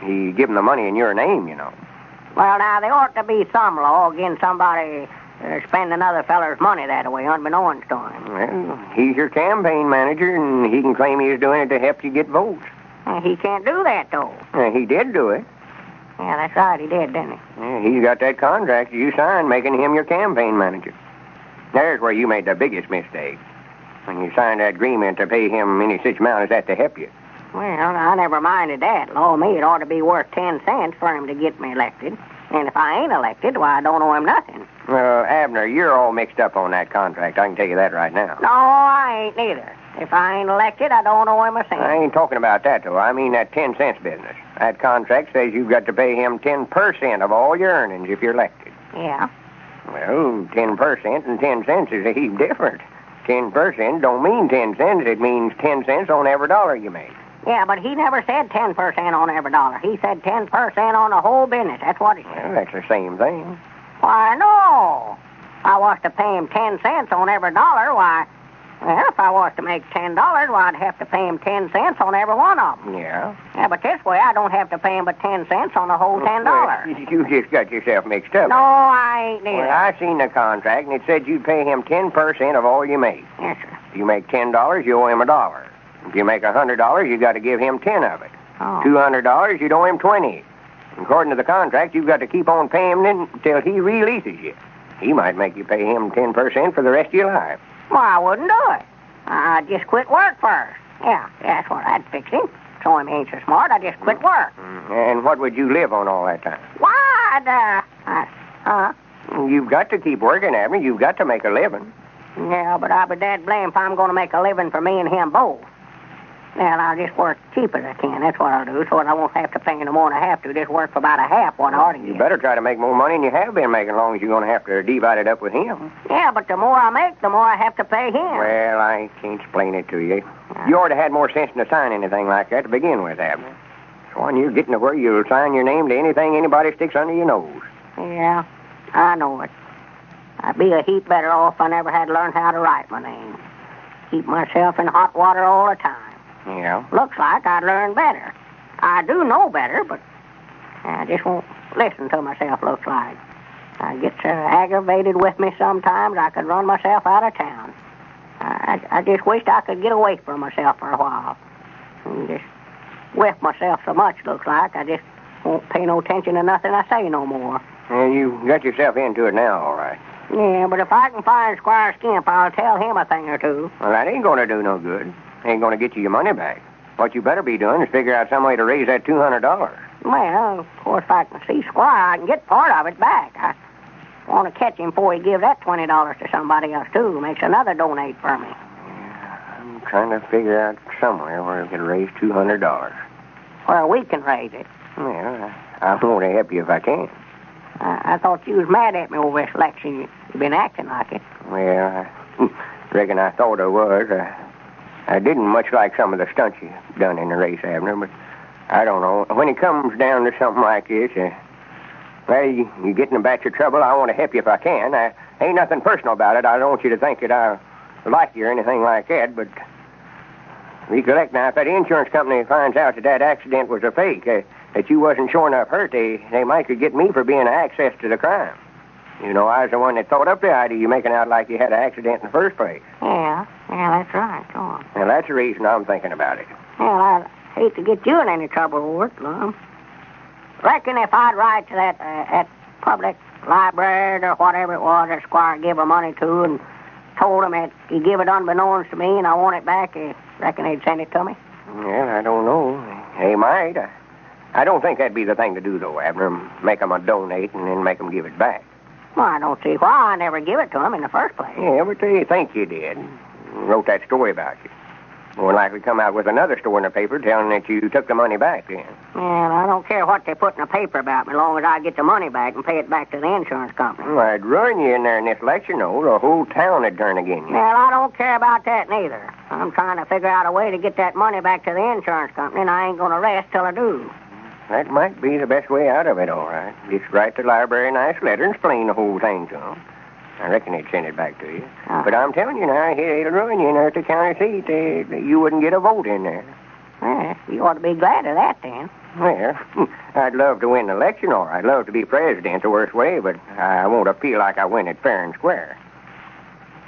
He give him the money in your name, you know. Well, now, there ought to be some law against somebody spending another feller's money that way, unbeknownst to him. Well, he's your campaign manager, and he can claim he's doing it to help you get votes. He can't do that, though. He did do it. Yeah, that's right, he did, didn't he? Yeah, he's got that contract you signed making him your campaign manager. There's where you made the biggest mistake. When you signed that agreement to pay him any such amount as that to help you. Well, I never minded that. Law me, it ought to be worth 10 cents for him to get me elected. And if I ain't elected, why, I don't owe him nothing. Well, Abner, you're all mixed up on that contract. I can tell you that right now. No, I ain't neither. If I ain't elected, I don't owe him a cent. I ain't talking about that, though. I mean that 10 cents business. That contract says you've got to pay him 10% of all your earnings if you're elected. Yeah? Well, 10% and 10 cents is a heap different. 10% don't mean 10 cents. It means 10 cents on every dollar you make. Yeah, but he never said 10% on every dollar. He said 10% on the whole business. That's what he said. Well, that's the same thing. Why, no. If I was to pay him 10 cents on every dollar, why, well, if I was to make $10, well, I'd have to pay him 10 cents on every one of them. Yeah? Yeah, but this way I don't have to pay him but 10 cents on the whole $10. Well, you just got yourself mixed up. No, I ain't neither. Well, I seen the contract, and it said you'd pay him 10% of all you make. Yes, sir. If you make $10, you owe him $1. If you make $100, you got to give him 10 of it. Oh. $200, you owe him 20. According to the contract, you've got to keep on paying him until he releases you. He might make you pay him 10% for the rest of your life. Well, I wouldn't do it. I'd just quit work first. Yeah, that's what I'd fix him. So him ain't so smart, I'd just quit work. And what would you live on all that time? Why, You've got to keep working, Abner. You've got to make a living. Yeah, but I'll be dead blamed if I'm going to make a living for me and him both. Then I'll just work cheap as I can. That's what I'll do, so that I won't have to pay no more than I have to. Just work for about a half what I ought to get. You better try to make more money than you have been making, as long as you're going to have to divide it up with him. Yeah, but the more I make, the more I have to pay him. Well, I can't explain it to you. You ought to have more sense than to sign anything like that to begin with, Abner. So when you're getting to where you'll sign your name to anything anybody sticks under your nose. Yeah, I know it. I'd be a heap better off if I never had to learn how to write my name. Keep myself in hot water all the time. Yeah? Looks like I'd learn better. I do know better, but I just won't listen to myself, looks like. I get so aggravated with me sometimes I could run myself out of town. I just wished I could get away from myself for a while. And just whiff myself so much, looks like. I just won't pay no attention to nothing I say no more. Well, you got yourself into it now, all right. Yeah, but if I can find Squire Skimp, I'll tell him a thing or two. Well, that ain't going to do no good. Ain't going to get you your money back. What you better be doing is figure out some way to raise that $200. Well, of course, if I can see Squire, I can get part of it back. I want to catch him before he gives that $20 to somebody else, too. Makes another donate for me. trying to figure out somewhere where we can raise $200. Well, we can raise it. Well, I want to help you if I can. I thought you was mad at me over this election. You've been acting like it. Well, I reckon I thought I was. I didn't much like some of the stunts you done in the race, Abner, but I don't know. When it comes down to something like this, well, you get in a batch of trouble. I want to help you if I can. Ain't nothing personal about it. I don't want you to think that I like you or anything like that, but recollect now, if that insurance company finds out that accident was a fake, that you wasn't sure enough hurt, they might could get me for being access to the crime. You know, I was the one that thought up the idea of you making out like you had an accident in the first place. Yeah, that's right. Go on. Well, that's the reason I'm thinking about it. Well, I'd hate to get you in any trouble over it, Lum. Reckon if I'd write to that public library or whatever it was that Squire gave her money to and told him that he give it unbeknownst to me and I want it back, reckon they'd send it to me? Well, I don't know. They might. I don't think that'd be the thing to do, though, Abner. Make them a donate and then make them give it back. Well, I don't see why I never give it to him in the first place. Yeah, but they think you did. Wrote that story about you. More likely come out with another story in the paper telling that you took the money back then. Well, I don't care what they put in the paper about me, as long as I get the money back and pay it back to the insurance company. Well, I'd ruin you in there in this election, though. The whole town would turn against you. Well, I don't care about that neither. I'm trying to figure out a way to get that money back to the insurance company, and I ain't going to rest till I do. That might be the best way out of it, all right. Just write the library a nice letter and explain the whole thing to them. I reckon they'd send it back to you. But I'm telling you now, it'll ruin you in there at the county seat. You wouldn't get a vote in there. Well, you ought to be glad of that, then. Well, I'd love to win the election, all right. I'd love to be president the worst way, but I want to feel like I win it fair and square.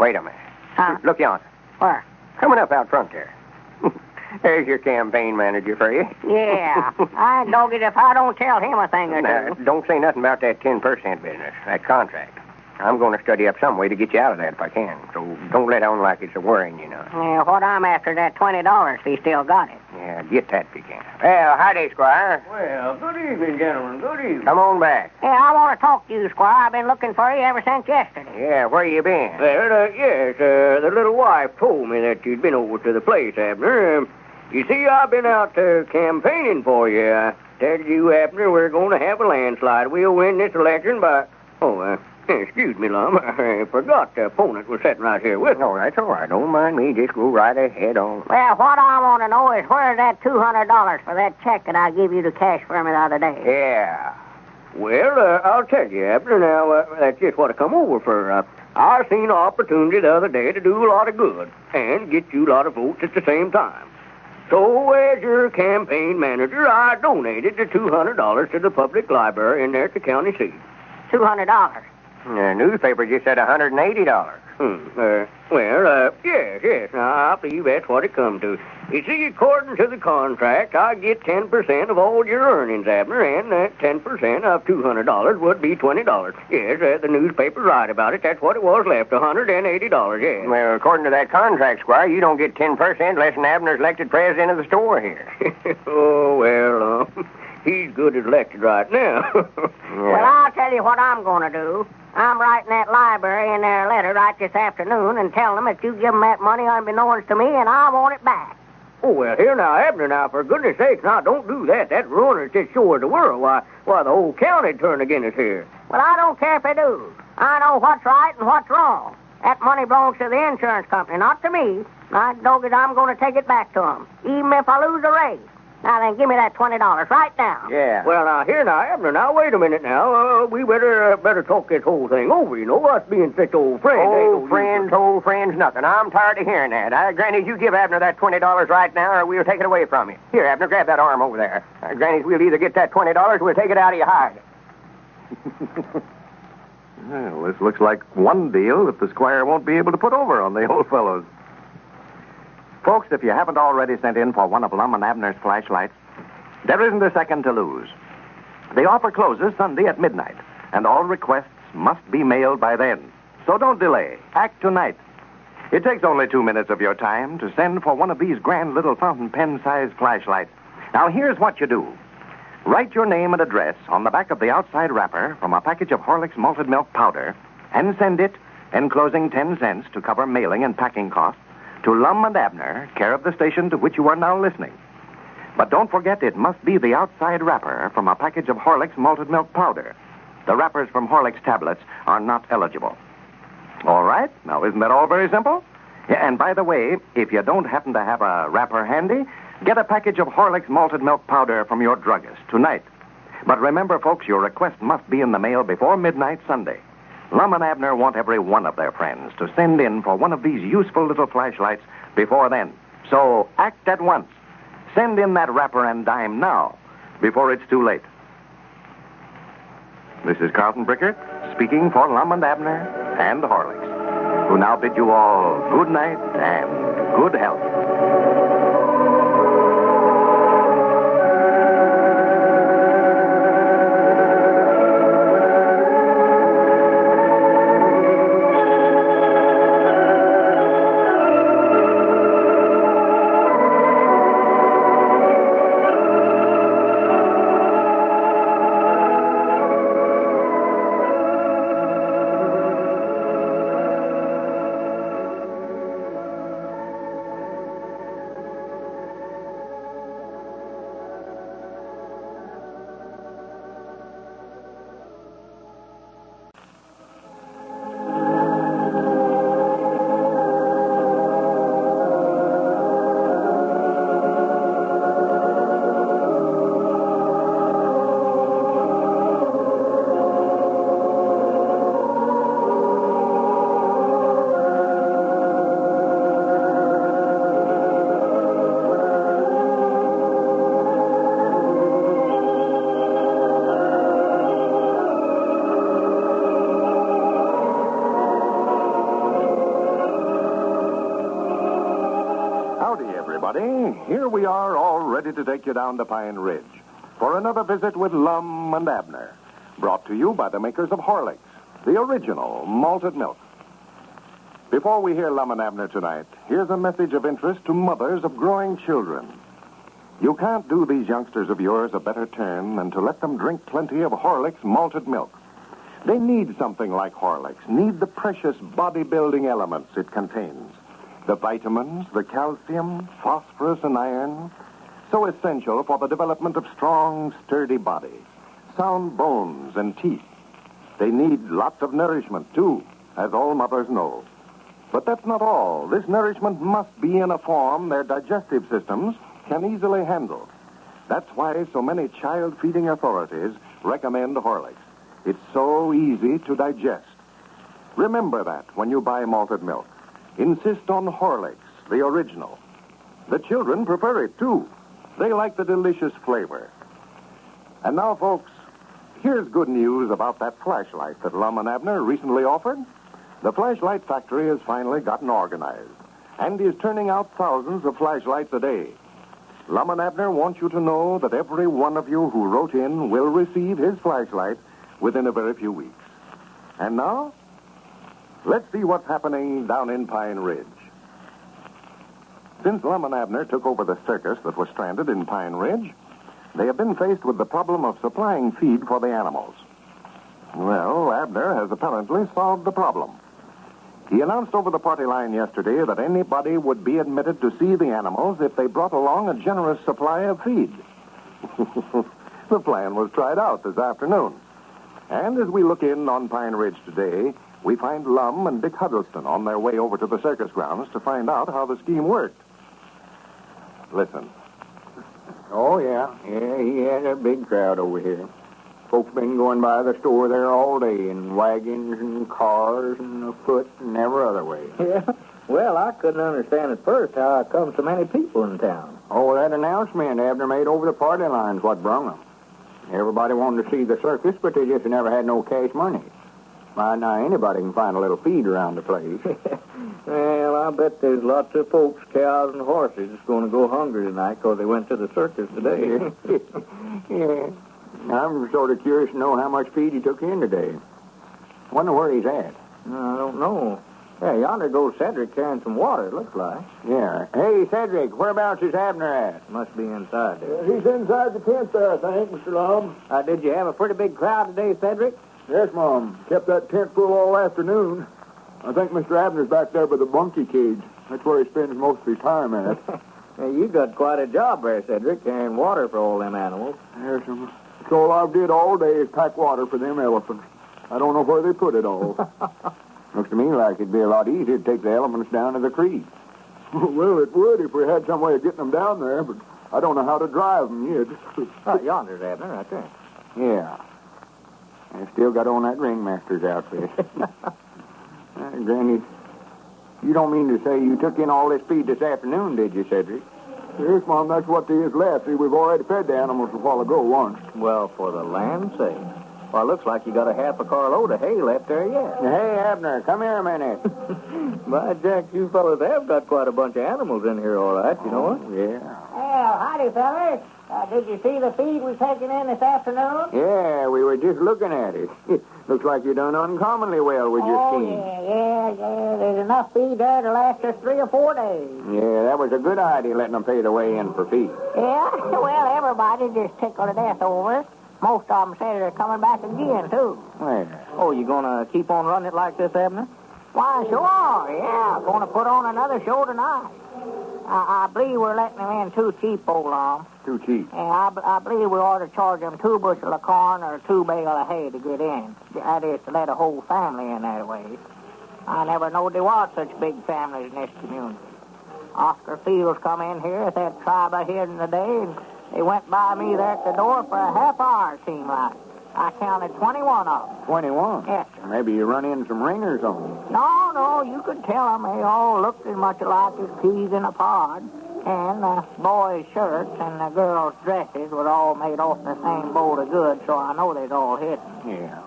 Wait a minute. Huh? Look yonder. Where? Coming up out front there. There's your campaign manager for you. Yeah. I dog it if I don't tell him a thing or Now, two. don't say nothing about that 10% business, that contract. I'm going to study up some way to get you out of that if I can. So don't let on like it's a worrying, you know. Yeah, what I'm after that $20 if he still got it. Yeah, get that if you can. Well, howdy, Squire. Well, good evening, gentlemen. Good evening. Come on back. Yeah, I want to talk to you, Squire. I've been looking for you ever since yesterday. Yeah, where you been? Well, yes, the little wife told me that you'd been over to the place, Abner. You see, I've been out campaigning for you. I tell you, Abner, we're going to have a landslide. We'll win this election by... excuse me, Lum. I forgot the opponent was sitting right here with me. Oh, that's all right. Don't mind me. Just go right ahead on. Well, what I want to know is where's that $200 for that check that I gave you to cash for me the other day? Yeah. Well, I'll tell you, Abner, now, that's just what I come over for. I seen an opportunity the other day to do a lot of good and get you a lot of votes at the same time. So, as your campaign manager, I donated the $200 to the public library in there at the county seat. $200? The newspaper just said $180. Yes. Now, I believe that's what it come to. You see, according to the contract, I get 10% of all your earnings, Abner, and that 10% of $200 would be $20. Yes, the newspaper's right about it. That's what it was left, $180, yes. Well, according to that contract, Squire, you don't get 10% unless Abner's elected president of the store here. He's good as elected right now. Well, I'll tell you what I'm going to do. I'm writing that library in their letter right this afternoon and telling them that you give them that money unbeknownst to me and I want it back. Oh, well, here now, Abner, now, for goodness sakes, now, don't do that. That ruiners just shows the world. Why, the whole county'd turn against us here. Well, I don't care if they do. I know what's right and what's wrong. That money belongs to the insurance company, not to me. I dog it, I'm going to take it back to them, even if I lose the race. Now then, give me that $20 right now. Yeah. Well, now, here now, Abner, now, wait a minute now. We better talk this whole thing over, you know, us being such old friends. Old friends, nothing. I'm tired of hearing that. Granny, you give Abner that $20 right now, or we'll take it away from you. Here, Abner, grab that arm over there. Granny, we'll either get that $20 or we'll take it out of your hide. Well, this looks like one deal that the squire won't be able to put over on the old fellows. Folks, if you haven't already sent in for one of Lum and Abner's flashlights, there isn't a second to lose. The offer closes Sunday at midnight, and all requests must be mailed by then. So don't delay. Act tonight. It takes only 2 minutes of your time to send for one of these grand little fountain pen-sized flashlights. Now, here's what you do. Write your name and address on the back of the outside wrapper from a package of Horlick's malted milk powder and send it, enclosing 10 cents to cover mailing and packing costs, to Lum and Abner, care of the station to which you are now listening. But don't forget, it must be the outside wrapper from a package of Horlicks malted milk powder. The wrappers from Horlicks tablets are not eligible. All right. Now, isn't that all very simple? Yeah, and by the way, if you don't happen to have a wrapper handy, get a package of Horlicks malted milk powder from your druggist tonight. But remember, folks, your request must be in the mail before midnight Sunday. Lum and Abner want every one of their friends to send in for one of these useful little flashlights before then. So act at once. Send in that wrapper and dime now, before it's too late. This is Carlton Brickert, speaking for Lum and Abner and Horlicks, who now bid you all good night and good health. Here we are, all ready to take you down to Pine Ridge for another visit with Lum and Abner, brought to you by the makers of Horlicks, the original malted milk. Before we hear Lum and Abner tonight, here's a message of interest to mothers of growing children. You can't do these youngsters of yours a better turn than to let them drink plenty of Horlicks malted milk. They need something like Horlicks, need the precious bodybuilding elements it contains. The vitamins, the calcium, phosphorus, and iron, so essential for the development of strong, sturdy bodies, sound bones and teeth. They need lots of nourishment, too, as all mothers know. But that's not all. This nourishment must be in a form their digestive systems can easily handle. That's why so many child-feeding authorities recommend Horlicks. It's so easy to digest. Remember that when you buy malted milk. Insist on Horlicks, the original. The children prefer it, too. They like the delicious flavor. And now, folks, here's good news about that flashlight that Lum and Abner recently offered. The flashlight factory has finally gotten organized and is turning out thousands of flashlights a day. Lum and Abner want you to know that every one of you who wrote in will receive his flashlight within a very few weeks. And now, let's see what's happening down in Pine Ridge. Since Lum and Abner took over the circus that was stranded in Pine Ridge, they have been faced with the problem of supplying feed for the animals. Well, Abner has apparently solved the problem. He announced over the party line yesterday that anybody would be admitted to see the animals if they brought along a generous supply of feed. The plan was tried out this afternoon. And as we look in on Pine Ridge today, we find Lum and Dick Huddleston on their way over to the circus grounds to find out how the scheme worked. Listen. Oh, yeah. Yeah, he had a big crowd over here. Folks been going by the store there all day in wagons and cars and afoot and every other way. Yeah. Well, I couldn't understand at first how come so many people in town. Oh, that announcement Abner made over the party line's what brung them. Everybody wanted to see the circus, but they just never had no cash money. Why, now anybody can find a little feed around the place. Well, I bet there's lots of folks, cows and horses, that's going to go hungry tonight because they went to the circus today. Yeah. I'm sort of curious to know how much feed he took in today. Wonder where he's at. I don't know. Yeah, yonder goes Cedric carrying some water, it looks like. Yeah. Hey, Cedric, whereabouts is Abner at? Must be inside there. He's inside the tent there, I think, Mr. Lum. Did you have a pretty big crowd today, Cedric? Yes, Mom. Kept that tent full all afternoon. I think Mr. Abner's back there by the monkey cage. That's where he spends most of his time at. Hey, you got quite a job there, Cedric, carrying water for all them animals. Yes, that's all I've did all day is pack water for them elephants. I don't know where they put it all. Looks to me like it'd be a lot easier to take the elephants down to the creek. Well, it would if we had some way of getting them down there, but I don't know how to drive them yet. Yonder's Abner, right there. Yeah. I still got on that ringmaster's outfit. Granny, you don't mean to say you took in all this feed this afternoon, did you, Cedric? Yes, Mom, that's what there is left. See, we've already fed the animals a while ago once. Well, for the land's sake. Well, it looks like you got a half a carload of hay left there yet. Hey, Abner, come here a minute. My Jack, you fellas have got quite a bunch of animals in here, all right, you know what? Yeah. Well, howdy, fellas. Did you see the feed we taken in this afternoon? Yeah, we were just looking at it. Looks like you done uncommonly well with your scheme. Yeah. There's enough feed there to last us 3 or 4 days. Yeah, that was a good idea, letting them pay the way in for feed. Yeah? Well, everybody just tickled to death over it. Most of them said they're coming back again, too. Well, oh, you gonna keep on running it like this, Abner? Why, sure, yeah. Going to put on another show tonight. I believe we're letting them in too cheap, old Lum. Too cheap? Yeah, I believe we ought to charge them 2 bushel of corn or 2 bale of hay to get in. That is, to let a whole family in that way. I never knowed there was such big families in this community. Oscar Fields come in here with that tribe I heard in the day, and they went by me there at the door for a half hour, it seemed like. I counted 21 of them. 21? Yes. Maybe you run in some ringers on them. No, you could tell them they all looked as much alike as peas in a pod. And the boys' shirts and the girls' dresses were all made off the same bowl of goods, so I know they're all hidden. Yeah.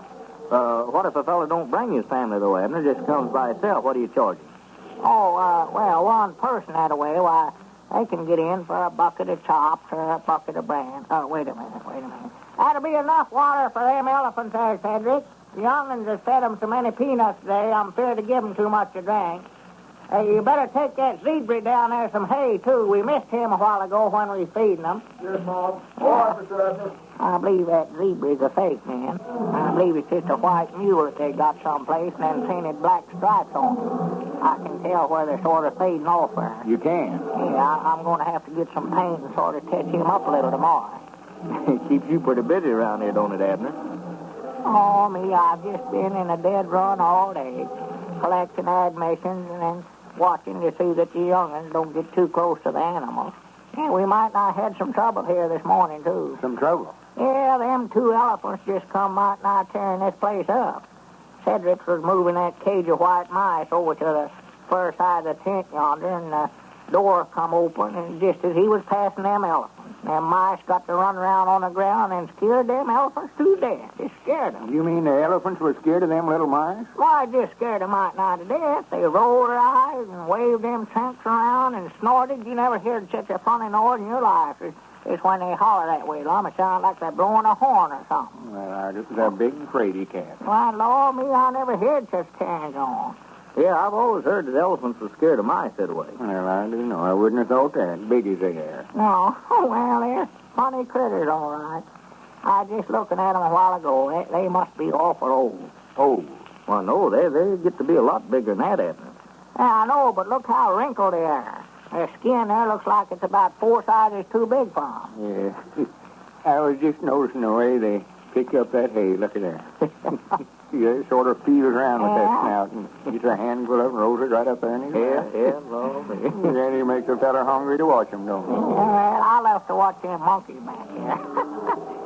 What if a fella don't bring his family, though, Abner? Just comes by himself. What do you charge him? Well, one person that way, why, they can get in for a bucket of chops or a bucket of bran. Wait a minute. That'll be enough water for them elephants there, Cedric. The young'uns have fed them so many peanuts today, I'm feared to give them too much to drink. You better take that zebra down there some hay, too. We missed him a while ago when we was feeding them. Yes, Mom. Mr. I believe that zebra's a fake, man. I believe it's just a white mule that they got someplace and then painted black stripes on it. I can tell where they're sort of fading off there. You can? Yeah, I'm going to have to get some paint and sort of touch him up a little tomorrow. Keeps you pretty busy around here, don't it, Abner? Oh, me, I've just been in a dead run all day, collecting admissions and then watching to see that the young'uns don't get too close to the animals. And we might not have had some trouble here this morning, too. Some trouble? Yeah, them 2 elephants just come might not tearing this place up. Cedric was moving that cage of white mice over to the far side of the tent yonder, and the door come open, and just as he was passing them elephants, them mice got to run around on the ground and scared them elephants to death. It scared them. You mean the elephants were scared of them little mice? Why, it just scared them right now to death. They rolled their eyes and waved them trunks around and snorted. You never heard such a funny noise in your life. It's when they holler that way, Lum. It sounds like they're blowing a horn or something. Well, they're big and fraidy cats. Why, Lord, me, I never heard such carrying on. Yeah, I've always heard that elephants were scared of mice that way. Well, I do know. I wouldn't have thought that, big as they are. No. Well, they're funny critters, all right. I just looking at them a while ago. They must be awful old. Old? Well, no, they get to be a lot bigger than that, Abner. Yeah, I know, but look how wrinkled they are. Their skin there looks like it's about 4 sizes too big for them. Yeah. I was just noticing the way they pick up that hay. Look at that. They sort of feels around with that snout and gets a handful of it and rolls it right up there in his mouth. Yeah, Lord. Then he makes a fella hungry to watch him, don't he? Well, I love to watch them monkeys back here.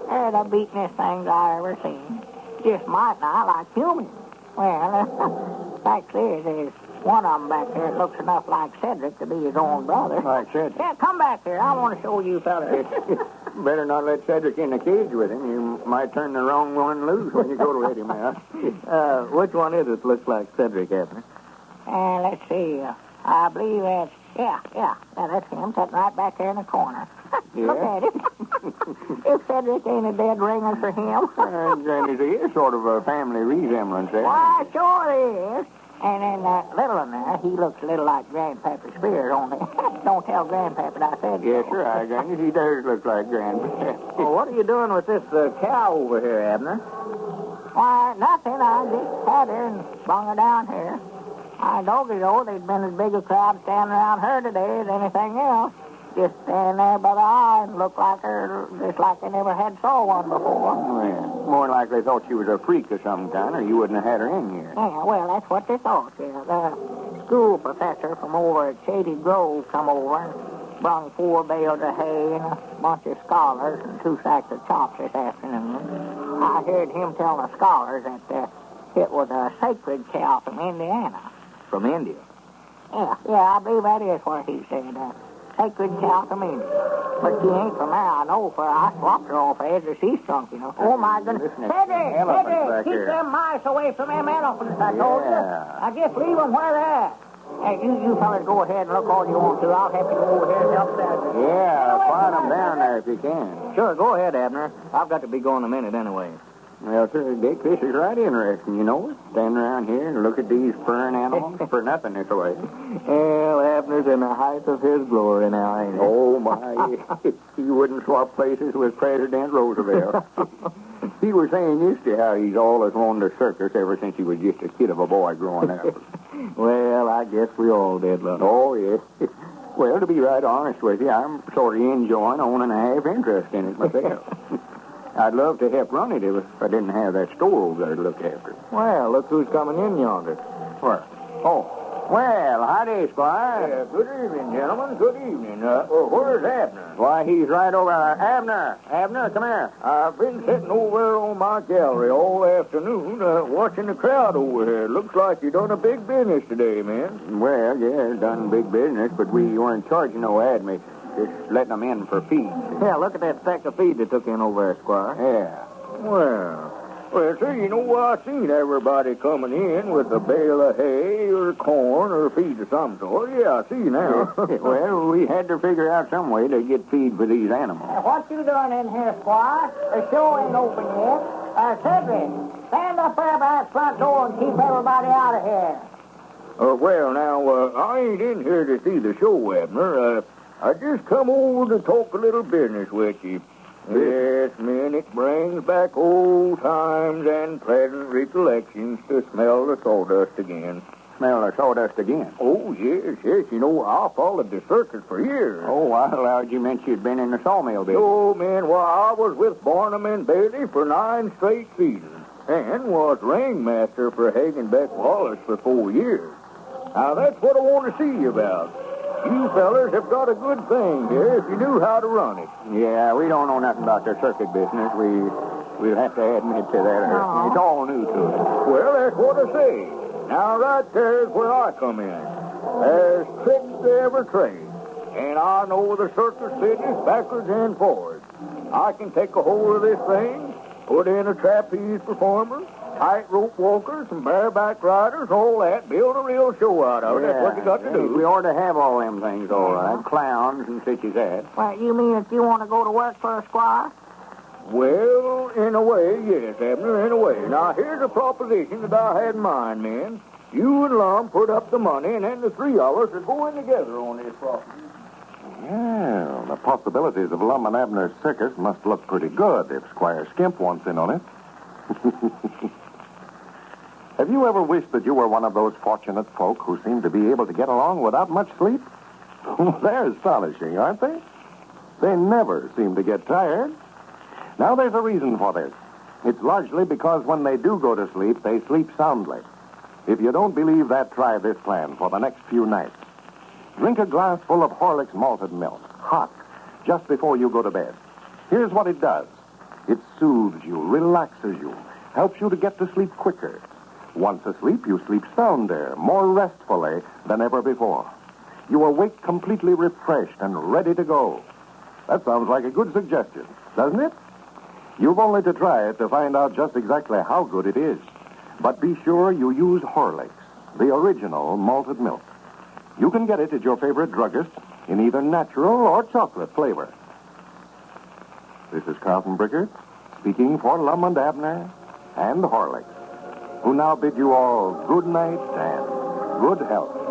They're the beatin'est things I ever seen. Just might not like humans. Well, fact is, there's one of them back there that looks enough like Cedric to be his own brother. Like Cedric? Yeah, come back here. I want to show you fellas. Better not let Cedric in the cage with him. You might turn the wrong one loose when you go to let him out. Which one is it looks like Cedric, Abner? Let's see. I believe that's... Yeah, that's him sitting right back there in the corner. Yeah? Look at him. If Cedric ain't a dead ringer for him. Granny, there is sort of a family resemblance there. Why, sure there is. And then that little one there, he looks a little like Grandpapa Spears, only. Don't tell Grandpapa I said so. Yes, sir, Granny. He does look like Grandpa. Well, what are you doing with this cow over here, Abner? Why, nothing. I just had her and brung her down here. Doggy, though, there'd been as big a crowd standing around her today as anything else. Just standing there by the eye and looked like her, just like they never had saw one before. Well, more like they thought she was a freak of some kind, or you wouldn't have had her in here. Yeah, well, that's what they thought, yeah. The school professor from over at Shady Grove come over and brung 4 bales of hay and a bunch of scholars and 2 sacks of chops this afternoon. I heard him tell the scholars that it was a sacred cow from Indiana. From India? Yeah, I believe that is what he said. Sacred cow from India. But she ain't from there, I know, for I swapped her off after she stunk, you know. Oh, my goodness. Teddy, keep them mice away from them elephants, I told you. Now just leave them where they're at. Hey, you fellas go ahead and look all you want to. I'll have to go over here and help that. Yeah, find them down there if you can. Sure, go ahead, Abner. I've got to be going a minute anyway. Well, sir, Dick, this is right interesting, you know it. Stand around here and look at these furrin animals for nothing this way. Well, Abner's in the height of his glory now, ain't he? Oh, my. He wouldn't swap places with President Roosevelt. He was saying yesterday how he's always wanted a circus ever since he was just a kid of a boy growing up. Well, I guess we all did, Lum. Oh, yeah. Well, to be right honest with you, I'm sort of enjoying owning a half interest in it myself. I'd love to help run it if I didn't have that store over there to look after. Well, look who's coming in yonder. Where? Oh, well, howdy, Squire. Good evening, gentlemen. Good evening. Where's Abner? Why, he's right over there. Abner, come here. I've been sitting over there on my gallery all afternoon, watching the crowd over here. Looks like you done a big business today, man. Well, yeah, done big business, but we weren't charging no admit. Just letting them in for feed. Yeah, look at that sack of feed they took in over there, Squire. Yeah. Well, sir, you know, I seen everybody coming in with a bale of hay or corn or feed of some sort. Yeah, I see now. Well, we had to figure out some way to get feed for these animals. What you doing in here, Squire? The show ain't open yet. Cedric, stand up there by that front door and keep everybody out of here. Well, now, I ain't in here to see the show, Abner. I just come over to talk a little business with you. Yes, man, it brings back old times and pleasant recollections to smell the sawdust again. Smell the sawdust again? Oh, yes. You know, I followed the circus for years. Oh, I allowed you meant you'd been in the sawmill business. Oh, man, I was with Barnum and Bailey for 9 straight seasons and was ringmaster for Hagenbeck Wallace for 4 years. Now, that's what I want to see you about. You fellers have got a good thing here if you knew how to run it. Yeah, we don't know nothing about the circuit business. We'll have to admit to that. No. It's all new to us. Well, that's what I say. Now, right there's where I come in. There's tricks to every trade. And I know the circus business backwards and forwards. I can take a hold of this thing, put in a trapeze performer, tightrope walkers and bareback riders, all that, build a real show out of it. That's what you got to do. We ought to have all them things, all right. Clowns and such as that. Well, you mean if you want to go to work for a Squire? Well, in a way, yes, Abner, in a way. Now, here's a proposition that I had in mind, man. You and Lum put up the money, and then the 3 of us are going together on this property. Well, the possibilities of Lum and Abner's circus must look pretty good if Squire Skimp wants in on it. Have you ever wished that you were one of those fortunate folk who seem to be able to get along without much sleep? They're astonishing, aren't they? They never seem to get tired. Now, there's a reason for this. It's largely because when they do go to sleep, they sleep soundly. If you don't believe that, try this plan for the next few nights. Drink a glass full of Horlick's malted milk, hot, just before you go to bed. Here's what it does. It soothes you, relaxes you, helps you to get to sleep quicker. Once asleep, you sleep sounder, more restfully than ever before. You awake completely refreshed and ready to go. That sounds like a good suggestion, doesn't it? You've only to try it to find out just exactly how good it is. But be sure you use Horlicks, the original malted milk. You can get it at your favorite druggist in either natural or chocolate flavor. This is Carlton Brickert, speaking for Lum and Abner and Horlicks, who now bid you all good night and good health.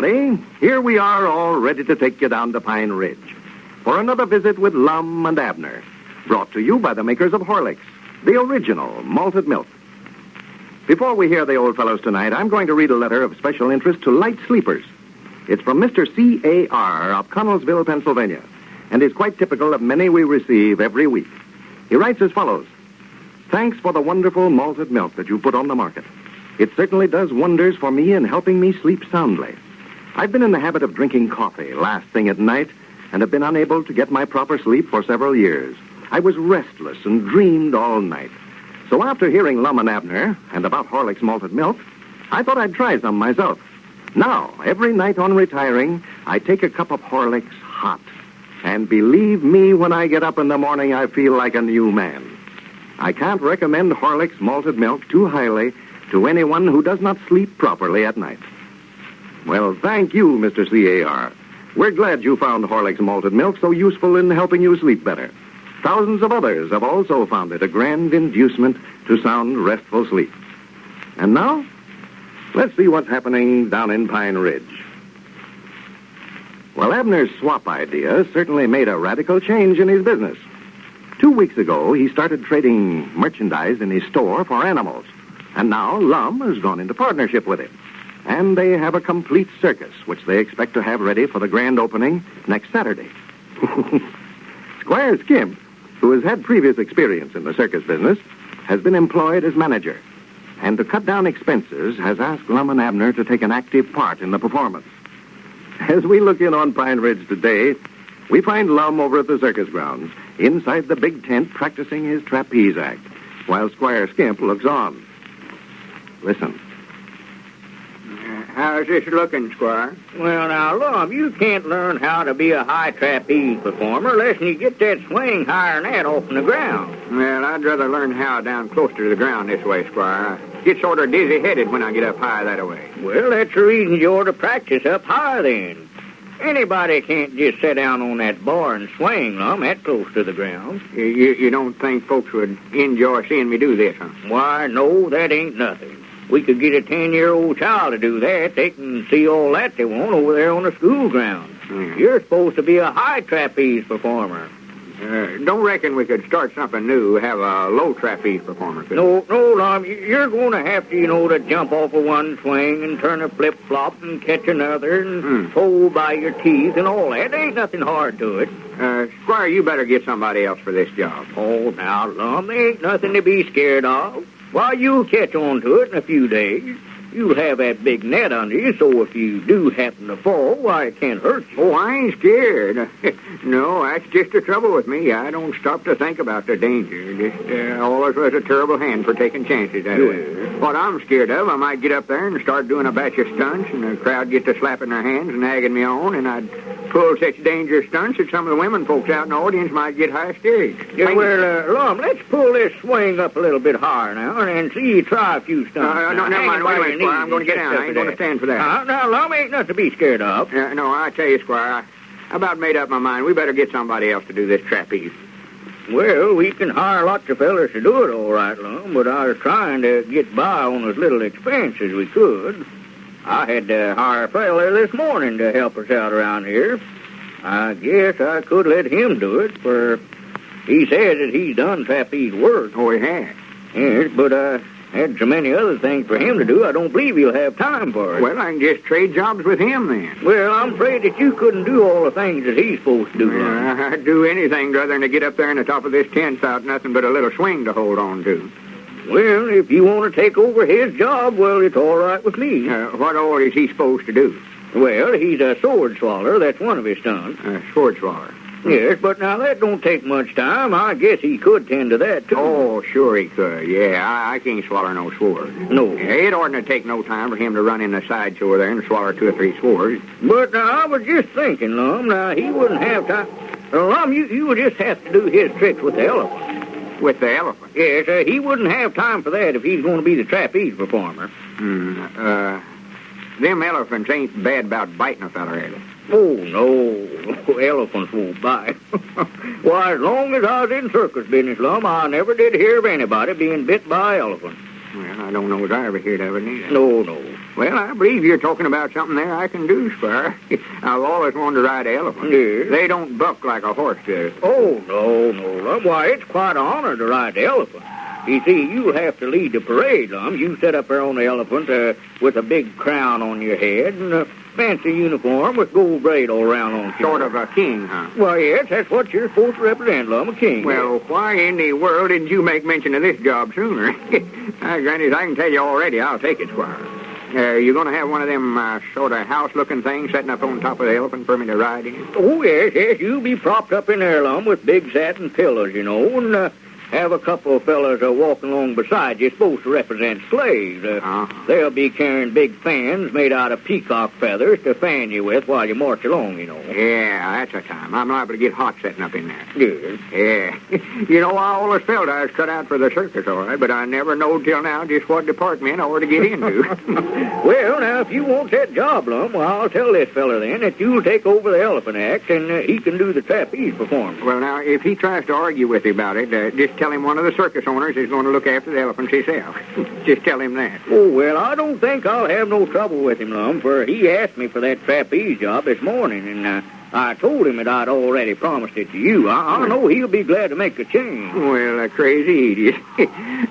everybody. Here we are, all ready to take you down to Pine Ridge for another visit with Lum and Abner, brought to you by the makers of Horlicks, the original malted milk. Before we hear the old fellows tonight, I'm going to read a letter of special interest to light sleepers. It's from Mr. C.A.R. of Connellsville, Pennsylvania, and is quite typical of many we receive every week. He writes as follows: "Thanks for the wonderful malted milk that you put on the market. It certainly does wonders for me in helping me sleep soundly. I've been in the habit of drinking coffee last thing at night and have been unable to get my proper sleep for several years. I was restless and dreamed all night. So after hearing Lum and Abner and about Horlicks malted milk, I thought I'd try some myself. Now, every night on retiring, I take a cup of Horlicks hot. And believe me, when I get up in the morning, I feel like a new man. I can't recommend Horlicks malted milk too highly to anyone who does not sleep properly at night." Well, thank you, Mr. C.A.R. We're glad you found Horlicks malted milk so useful in helping you sleep better. Thousands of others have also found it a grand inducement to sound, restful sleep. And now, let's see what's happening down in Pine Ridge. Well, Abner's swap idea certainly made a radical change in his business. 2 weeks ago, he started trading merchandise in his store for animals. And now Lum has gone into partnership with him. And they have a complete circus, which they expect to have ready for the grand opening next Saturday. Squire Skimp, who has had previous experience in the circus business, has been employed as manager. And to cut down expenses, has asked Lum and Abner to take an active part in the performance. As we look in on Pine Ridge today, we find Lum over at the circus grounds, inside the big tent practicing his trapeze act, while Squire Skimp looks on. Listen. How's this looking, Squire? Well, now, Lum, you can't learn how to be a high trapeze performer unless you get that swing higher than that off the ground. Well, I'd rather learn how down closer to the ground this way, Squire. I get sort of dizzy-headed when I get up high that way. Well, that's the reason you ought to practice up higher then. Anybody can't just sit down on that bar and swing, Lum, that close to the ground. You don't think folks would enjoy seeing me do this, huh? Why, no, that ain't nothing. We could get a 10-year-old child to do that. They can see all that they want over there on the school grounds. You're supposed to be a high trapeze performer. Don't reckon we could start something new, have a low trapeze performer. No, Lum, you're going to have to, to jump off of one swing and turn a flip-flop and catch another and hold by your teeth and all that. There ain't nothing hard to it. Squire, you better get somebody else for this job. Oh, now, Lum, there ain't nothing to be scared of. Why, you'll catch on to it in a few days. You'll have that big net under you, so if you do happen to fall, why, it can't hurt you. Oh, I ain't scared. No, that's just the trouble with me. I don't stop to think about the danger. Just always was a terrible hand for taking chances that way. What I'm scared of, I might get up there and start doing a batch of stunts, and the crowd get to slapping their hands and nagging me on, and I'd pull such dangerous stunts that some of the women folks out in the audience might get hysterics. Yeah, well, Lum, let's pull this swing up a little bit higher now and see you try a few stunts. No, never mind. Wait, Squire, I'm going to get down. I ain't going to stand for that. Now, Lum, ain't nothing to be scared of. No, I tell you, Squire, I about made up my mind. We better get somebody else to do this trapeze. Well, we can hire lots of fellas to do it, all right, Lum, but I was trying to get by on as little expense as we could. I had to hire a fella this morning to help us out around here. I guess I could let him do it, for he says that he's done trapeze work. Oh, he has? Yes, but I had so many other things for him to do, I don't believe he'll have time for it. Well, I can just trade jobs with him, then. Well, I'm afraid that you couldn't do all the things that he's supposed to do. I'd do anything rather than to get up there in the top of this tent without nothing but a little swing to hold on to. Well, if you want to take over his job, well, it's all right with me. What all is he supposed to do? Well, he's a sword swallower. That's one of his stunts. Sword swallower? Yes, but now that don't take much time. I guess he could tend to that, too. Oh, sure he could. Yeah, I can't swallow no swords. No. Yeah, it oughtn't to take no time for him to run in the sideshow over there and swallow 2 or 3 swords. But now, I was just thinking, Lum, now, he wouldn't have time. Lum, you would just have to do his tricks with the elephant. With the elephant? Yes, he wouldn't have time for that if he's going to be the trapeze performer. Them elephants ain't bad about biting a feller, are they? Oh, no. Elephants won't bite. Why, as long as I was in circus business, Lum, I never did hear of anybody being bit by an elephant. Well, I don't know as I ever heard of it either. No. Well, I believe you're talking about something there I can do, Squire. I've always wanted to ride an elephant. Yeah. They don't buck like a horse does. Oh, no, Lum. Why, it's quite an honor to ride the elephant. You see, you have to lead the parade, Lum. You sit up there on the elephant with a big crown on your head and a fancy uniform with gold braid all around on you. Sort of a king, huh? Well, yes, that's what you're supposed to represent, Lum, a king. Well, why in the world didn't you make mention of this job sooner? Granny, I can tell you already, I'll take it, Squire. You going to have one of them sort of house-looking things setting up on top of the elephant for me to ride in? Oh, yes. You'll be propped up in there, Lum, with big satin pillows, and have a couple of fellas walking along beside you, supposed to represent slaves. They'll be carrying big fans made out of peacock feathers to fan you with while you march along, Yeah, that's a time. I'm liable to get hot setting up in there. Yes. Yeah. I always felt I was cut out for the circus, all right, but I never knowed till now just what department I ought to get into. Well, now, if you want that job, Lum, I'll tell this fella then that you'll take over the elephant act and he can do the trapeze performance. Well, now, if he tries to argue with you about it, just tell him one of the circus owners is going to look after the elephants himself. Just tell him that. Oh, well, I don't think I'll have no trouble with him, Lum, for he asked me for that trapeze job this morning, and I told him that I'd already promised it to you. I know he'll be glad to make a change. Well, crazy idiot.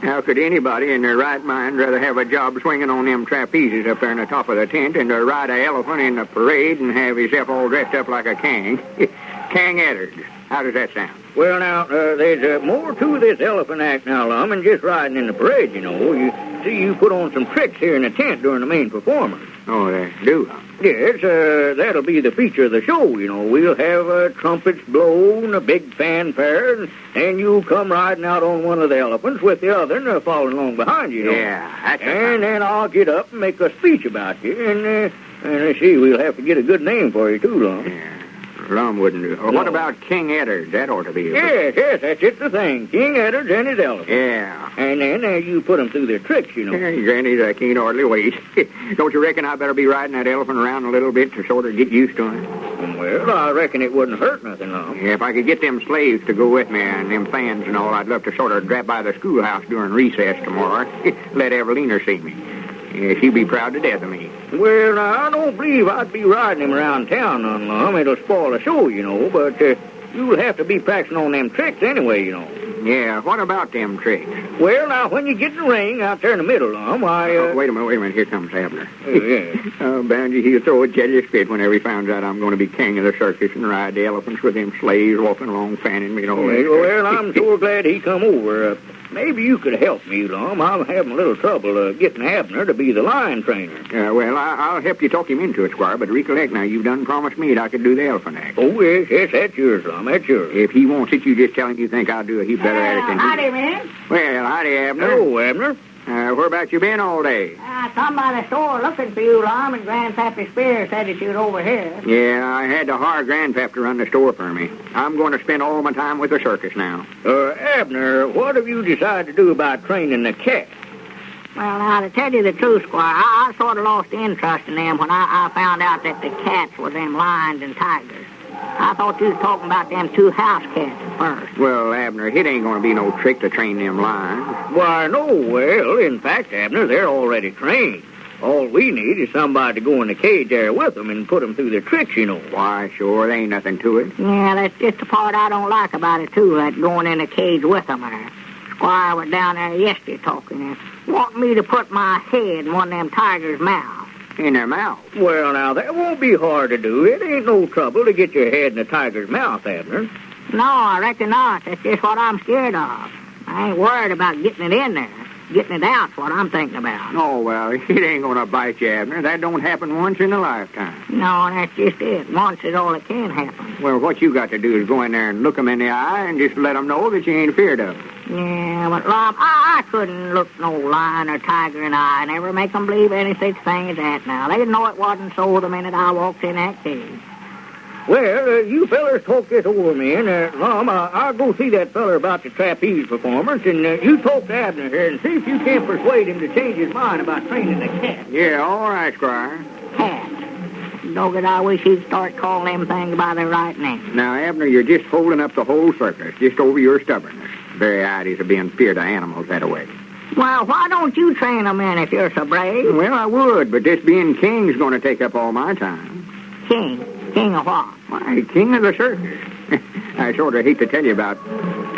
How could anybody in their right mind rather have a job swinging on them trapezes up there in the top of the tent than to ride an elephant in the parade and have himself all dressed up like a king? King Eddard. How does that sound? Well, now, there's more to this elephant act now, Lum, than just riding in the parade, You see, you put on some tricks here in the tent during the main performance. Oh, they do? Yes, that'll be the feature of the show, We'll have trumpets blow and a big fanfare, and you'll come riding out on one of the elephants with the other and following along behind you, Yeah, that's And then I'll get up and make a speech about you, and see, we'll have to get a good name for you, too, Lum. Yeah. Lum wouldn't do. What about King Eddard? That ought to be Yes, that's it, the thing. King Eddard and his elephant. Yeah. And then you put them through their tricks, Yeah, Granny, I can't hardly wait. Don't you reckon I better be riding that elephant around a little bit to sort of get used to him? Well, I reckon it wouldn't hurt nothing, Lum. Yeah, if I could get them slaves to go with me and them fans and all, I'd love to sort of drop by the schoolhouse during recess tomorrow. Let Evelina see me. Yeah, she'd be proud to death of me. Well, now, I don't believe I'd be riding him around town none, Lum. It'll spoil the show, but you'll have to be practicing on them tricks anyway, Yeah, what about them tricks? Well, now, when you get in the ring out there in the middle, Lum, wait a minute. Here comes Abner. Yeah. Oh, Bounty, he'll throw a jealous fit whenever he finds out I'm going to be king of the circus and ride the elephants with them slaves walking along fanning me and all that. Well, I'm so glad he come over. Maybe you could help me, Lum. I'm having a little trouble getting Abner to be the lion trainer. Well, I'll help you talk him into it, Squire, but recollect now, you've done promised me that I could do the elephant act. Oh, yes, that's yours, Lum, that's yours. If he wants it, you just tell him you think I'll do a heap better at it than he. Howdy, man. Well, howdy, Abner. Hello, Abner. Whereabouts you been all day? I come by the store looking for you, Lum, and Grandpappy Spears said that you'd over here. Yeah, I had to hire Grandpap to run the store for me. I'm going to spend all my time with the circus now. Abner, what have you decided to do about training the cat? Well, now, to tell you the truth, Squire, I sort of lost interest in them when I found out that the cats were them lions and tigers. I thought you was talking about them two house cats at first. Well, Abner, it ain't going to be no trick to train them lions. Why, no. Well, in fact, Abner, they're already trained. All we need is somebody to go in the cage there with them and put them through their tricks, Why, sure, there ain't nothing to it. Yeah, that's just the part I don't like about it, too, that going in the cage with them there. Squire was down there yesterday talking and wanting me to put my head in one of them tigers' mouths. In their mouth? Well, now, that won't be hard to do. It ain't no trouble to get your head in a tiger's mouth, Abner. No, I reckon not. That's just what I'm scared of. I ain't worried about getting it in there. Getting it out's what I'm thinking about. Oh, well, it ain't going to bite you, Abner. That don't happen once in a lifetime. No, that's just it. Once is all that can happen. Well, what you got to do is go in there and look them in the eye and just let them know that you ain't afeard of them. Yeah, but, Lum, I couldn't look no lion or tiger in the eye and ever make them believe any such thing as that now. They'd know it wasn't so the minute I walked in that cage. Well, you fellers talk this over me, and, Lum, I'll go see that feller about the trapeze performance, and you talk to Abner here and see if you can persuade him to change his mind about training the cat. Yeah, all right, Squire. Cat. Dogged, I wish he'd start calling them things by their right name. Now, Abner, you're just holding up the whole circus, just over your stubbornness. Very ideas of being feared of animals that way. Well, why don't you train a man if you're so brave? Well, I would, but this being king's going to take up all my time. King? King of what? Why, king of the circus. I sort of hate to tell you about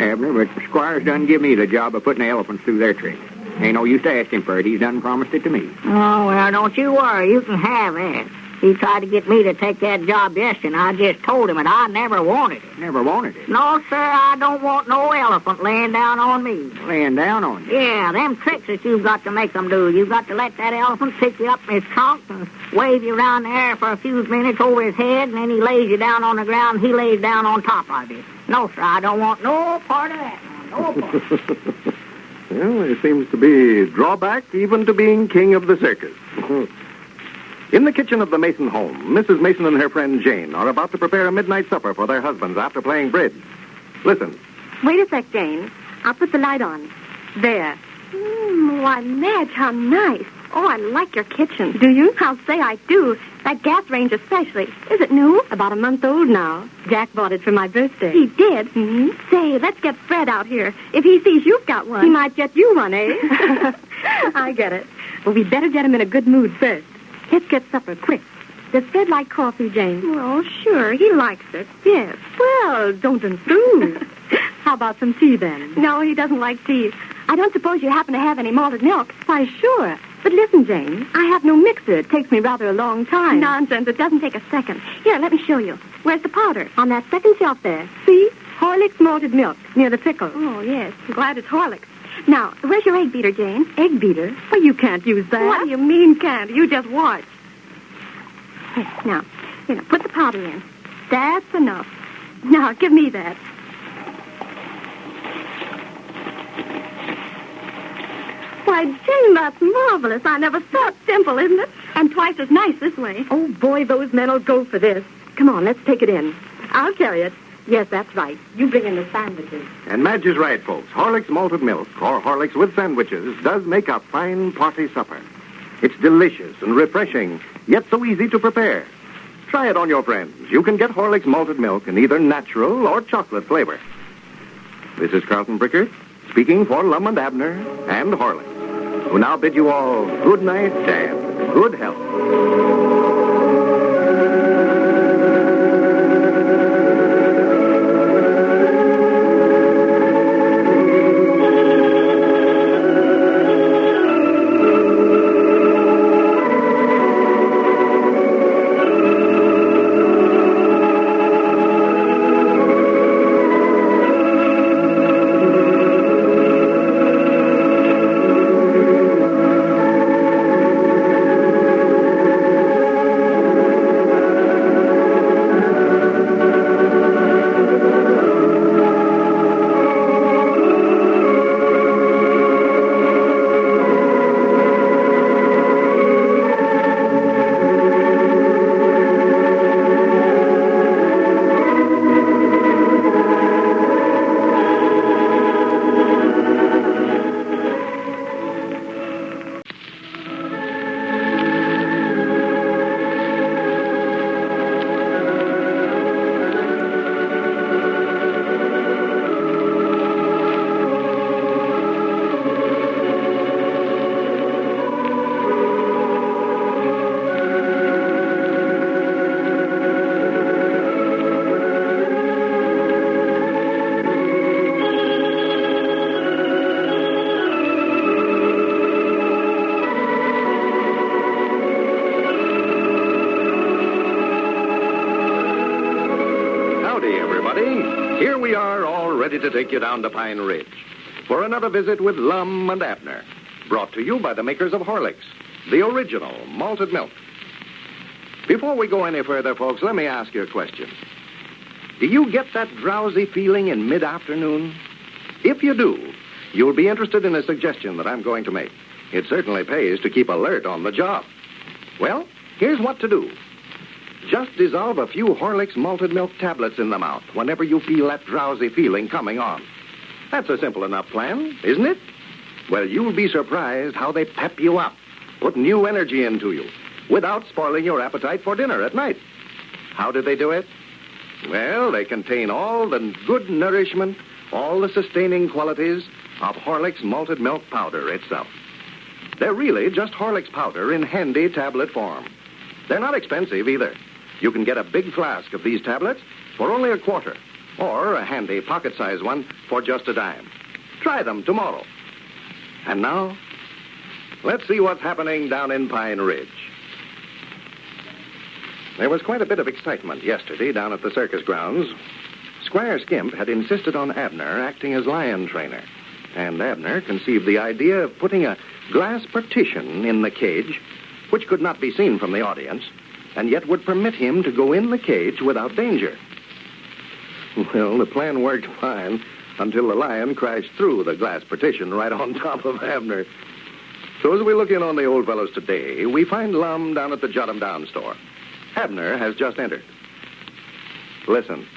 Abner, but Squire's done give me the job of putting the elephants through their trick. Ain't no use to ask him for it. He's done promised it to me. Oh, well, don't you worry. You can have it. He tried to get me to take that job yesterday, and I just told him that I never wanted it. Never wanted it? No, sir, I don't want no elephant laying down on me. Laying down on you? Yeah, them tricks that you've got to make them do. You've got to let that elephant pick you up in his trunk and wave you around the air for a few minutes over his head, and then he lays you down on the ground, and he lays down on top of you. No, sir, I don't want no part of that. No part. Well, there seems to be drawback even to being king of the circus. In the kitchen of the Mason home, Mrs. Mason and her friend Jane are about to prepare a midnight supper for their husbands after playing bridge. Listen. Wait a sec, Jane. I'll put the light on. There. Why, Madge, how nice. Oh, I like your kitchen. Do you? I'll say I do. That gas range especially. Is it new? About a month old now. Jack bought it for my birthday. He did? Mm-hmm. Say, let's get Fred out here. If he sees you've got one, he might get you one, eh? I get it. Well, we'd better get him in a good mood first. Let's get supper quick. Does Fred like coffee, Jane? Well, sure. He likes it. Yes. Well, don't enthuse. How about some tea, then? No, he doesn't like tea. I don't suppose you happen to have any malted milk? Why, sure. But listen, Jane, I have no mixer. It takes me rather a long time. Nonsense. It doesn't take a second. Here, let me show you. Where's the powder? On that second shelf there. See? Horlicks malted milk, near the pickle. Oh, yes. I'm glad it's Horlicks. Now, where's your egg beater, Jane? Egg beater? Well, you can't use that. What do you mean can't? You just watch. Here, now, put the powder in. That's enough. Now, give me that. Why, Jane, that's marvelous. I never saw it. Simple, isn't it? And twice as nice this way. Oh, boy, those men will go for this. Come on, let's take it in. I'll carry it. Yes, that's right. You bring in the sandwiches. And Madge is right, folks. Horlicks malted milk, or Horlicks with sandwiches, does make a fine party supper. It's delicious and refreshing, yet so easy to prepare. Try it on your friends. You can get Horlicks malted milk in either natural or chocolate flavor. This is Carlton Brickert, speaking for Lum and Abner and Horlicks, who now bid you all good night and good health. Here we are, all ready to take you down to Pine Ridge for another visit with Lum and Abner, brought to you by the makers of Horlicks, the original malted milk. Before we go any further, folks, let me ask you a question. Do you get that drowsy feeling in mid-afternoon? If you do, you'll be interested in a suggestion that I'm going to make. It certainly pays to keep alert on the job. Well, here's what to do. Just dissolve a few Horlicks malted milk tablets in the mouth whenever you feel that drowsy feeling coming on. That's a simple enough plan, isn't it? Well, you'll be surprised how they pep you up, put new energy into you, without spoiling your appetite for dinner at night. How do they do it? Well, they contain all the good nourishment all the sustaining qualities of Horlick's malted milk powder itself. They're really just Horlick's powder in handy tablet form. They're not expensive either. You can get a big flask of these tablets for only a quarter, or a handy pocket-sized one for just a dime. Try them tomorrow. And now, let's see what's happening down in Pine Ridge. There was quite a bit of excitement yesterday down at the circus grounds. Squire Skimp had insisted on Abner acting as lion trainer, and Abner conceived the idea of putting a glass partition in the cage, which could not be seen from the audience, and yet would permit him to go in the cage without danger. Well, the plan worked fine until the lion crashed through the glass partition right on top of Abner. So as we look in on the old fellows today, we find Lum down at the Jot 'em Down store. Abner has just entered. Listen.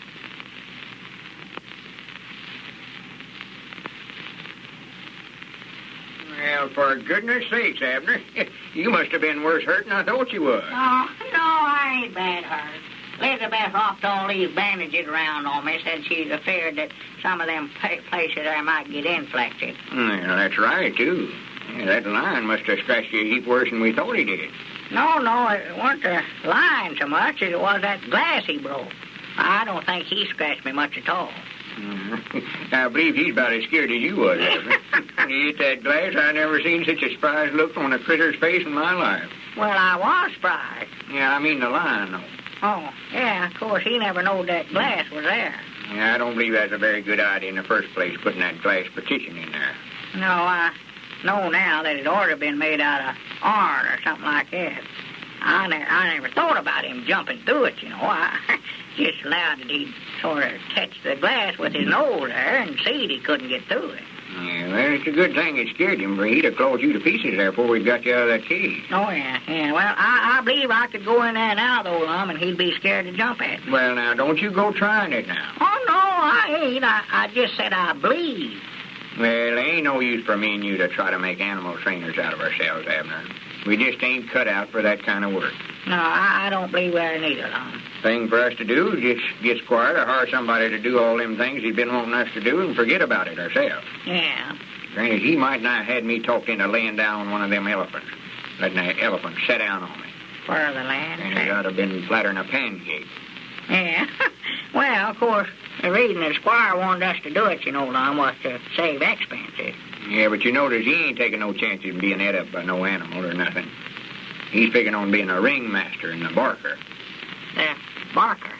Well, for goodness sakes, Abner, you must have been worse hurt than I thought you was. Oh, no, I ain't bad hurt. Elizabeth wrapped all these bandages around on me, said she's afraid that some of them places there might get infected. Well, that's right, too. Yeah, that lion must have scratched you a heap worse than we thought he did. No, it wasn't the lion so much as it was that glass he broke. I don't think he scratched me much at all. I believe he's about as scared as you was, Abner. When you hit that glass, I never seen such a surprised look on a critter's face in my life. Well, I was surprised. Yeah, I mean the lion, though. Oh, yeah, of course, he never knowed that glass was there. Yeah, I don't believe that's a very good idea in the first place, putting that glass partition in there. No, I know now that it ought to have been made out of iron or something like that. I never thought about him jumping through it, you know. I just allowed that he'd sort of catch the glass with his nose there and see he couldn't get through it. Yeah, well, it's a good thing it scared him, for he'd have clawed you to pieces there before we got you out of that cage. Oh, yeah. Well, I believe I could go in there now, though, Lum, and he'd be scared to jump at me. Well, now, don't you go trying it now. Oh, no, I ain't. I just said I believe. Well, there ain't no use for me and you to try to make animal trainers out of ourselves, Abner. We just ain't cut out for that kind of work. No, I don't believe we are neither, Lum. Thing for us to do is just get Squire to hire somebody to do all them things he's been wanting us to do and forget about it ourselves. Yeah. Granted, he might not have had me talked into laying down on one of them elephants, letting that elephant sit down on me. For the land. And it ought to have been flatter than a pancake. Yeah. Well, of course, the reason that Squire wanted us to do it, you know, Lum, was to save expenses. Yeah, but you notice he ain't taking no chances in being ate up by no animal or nothing. He's figuring on being a ringmaster and a barker. The barker?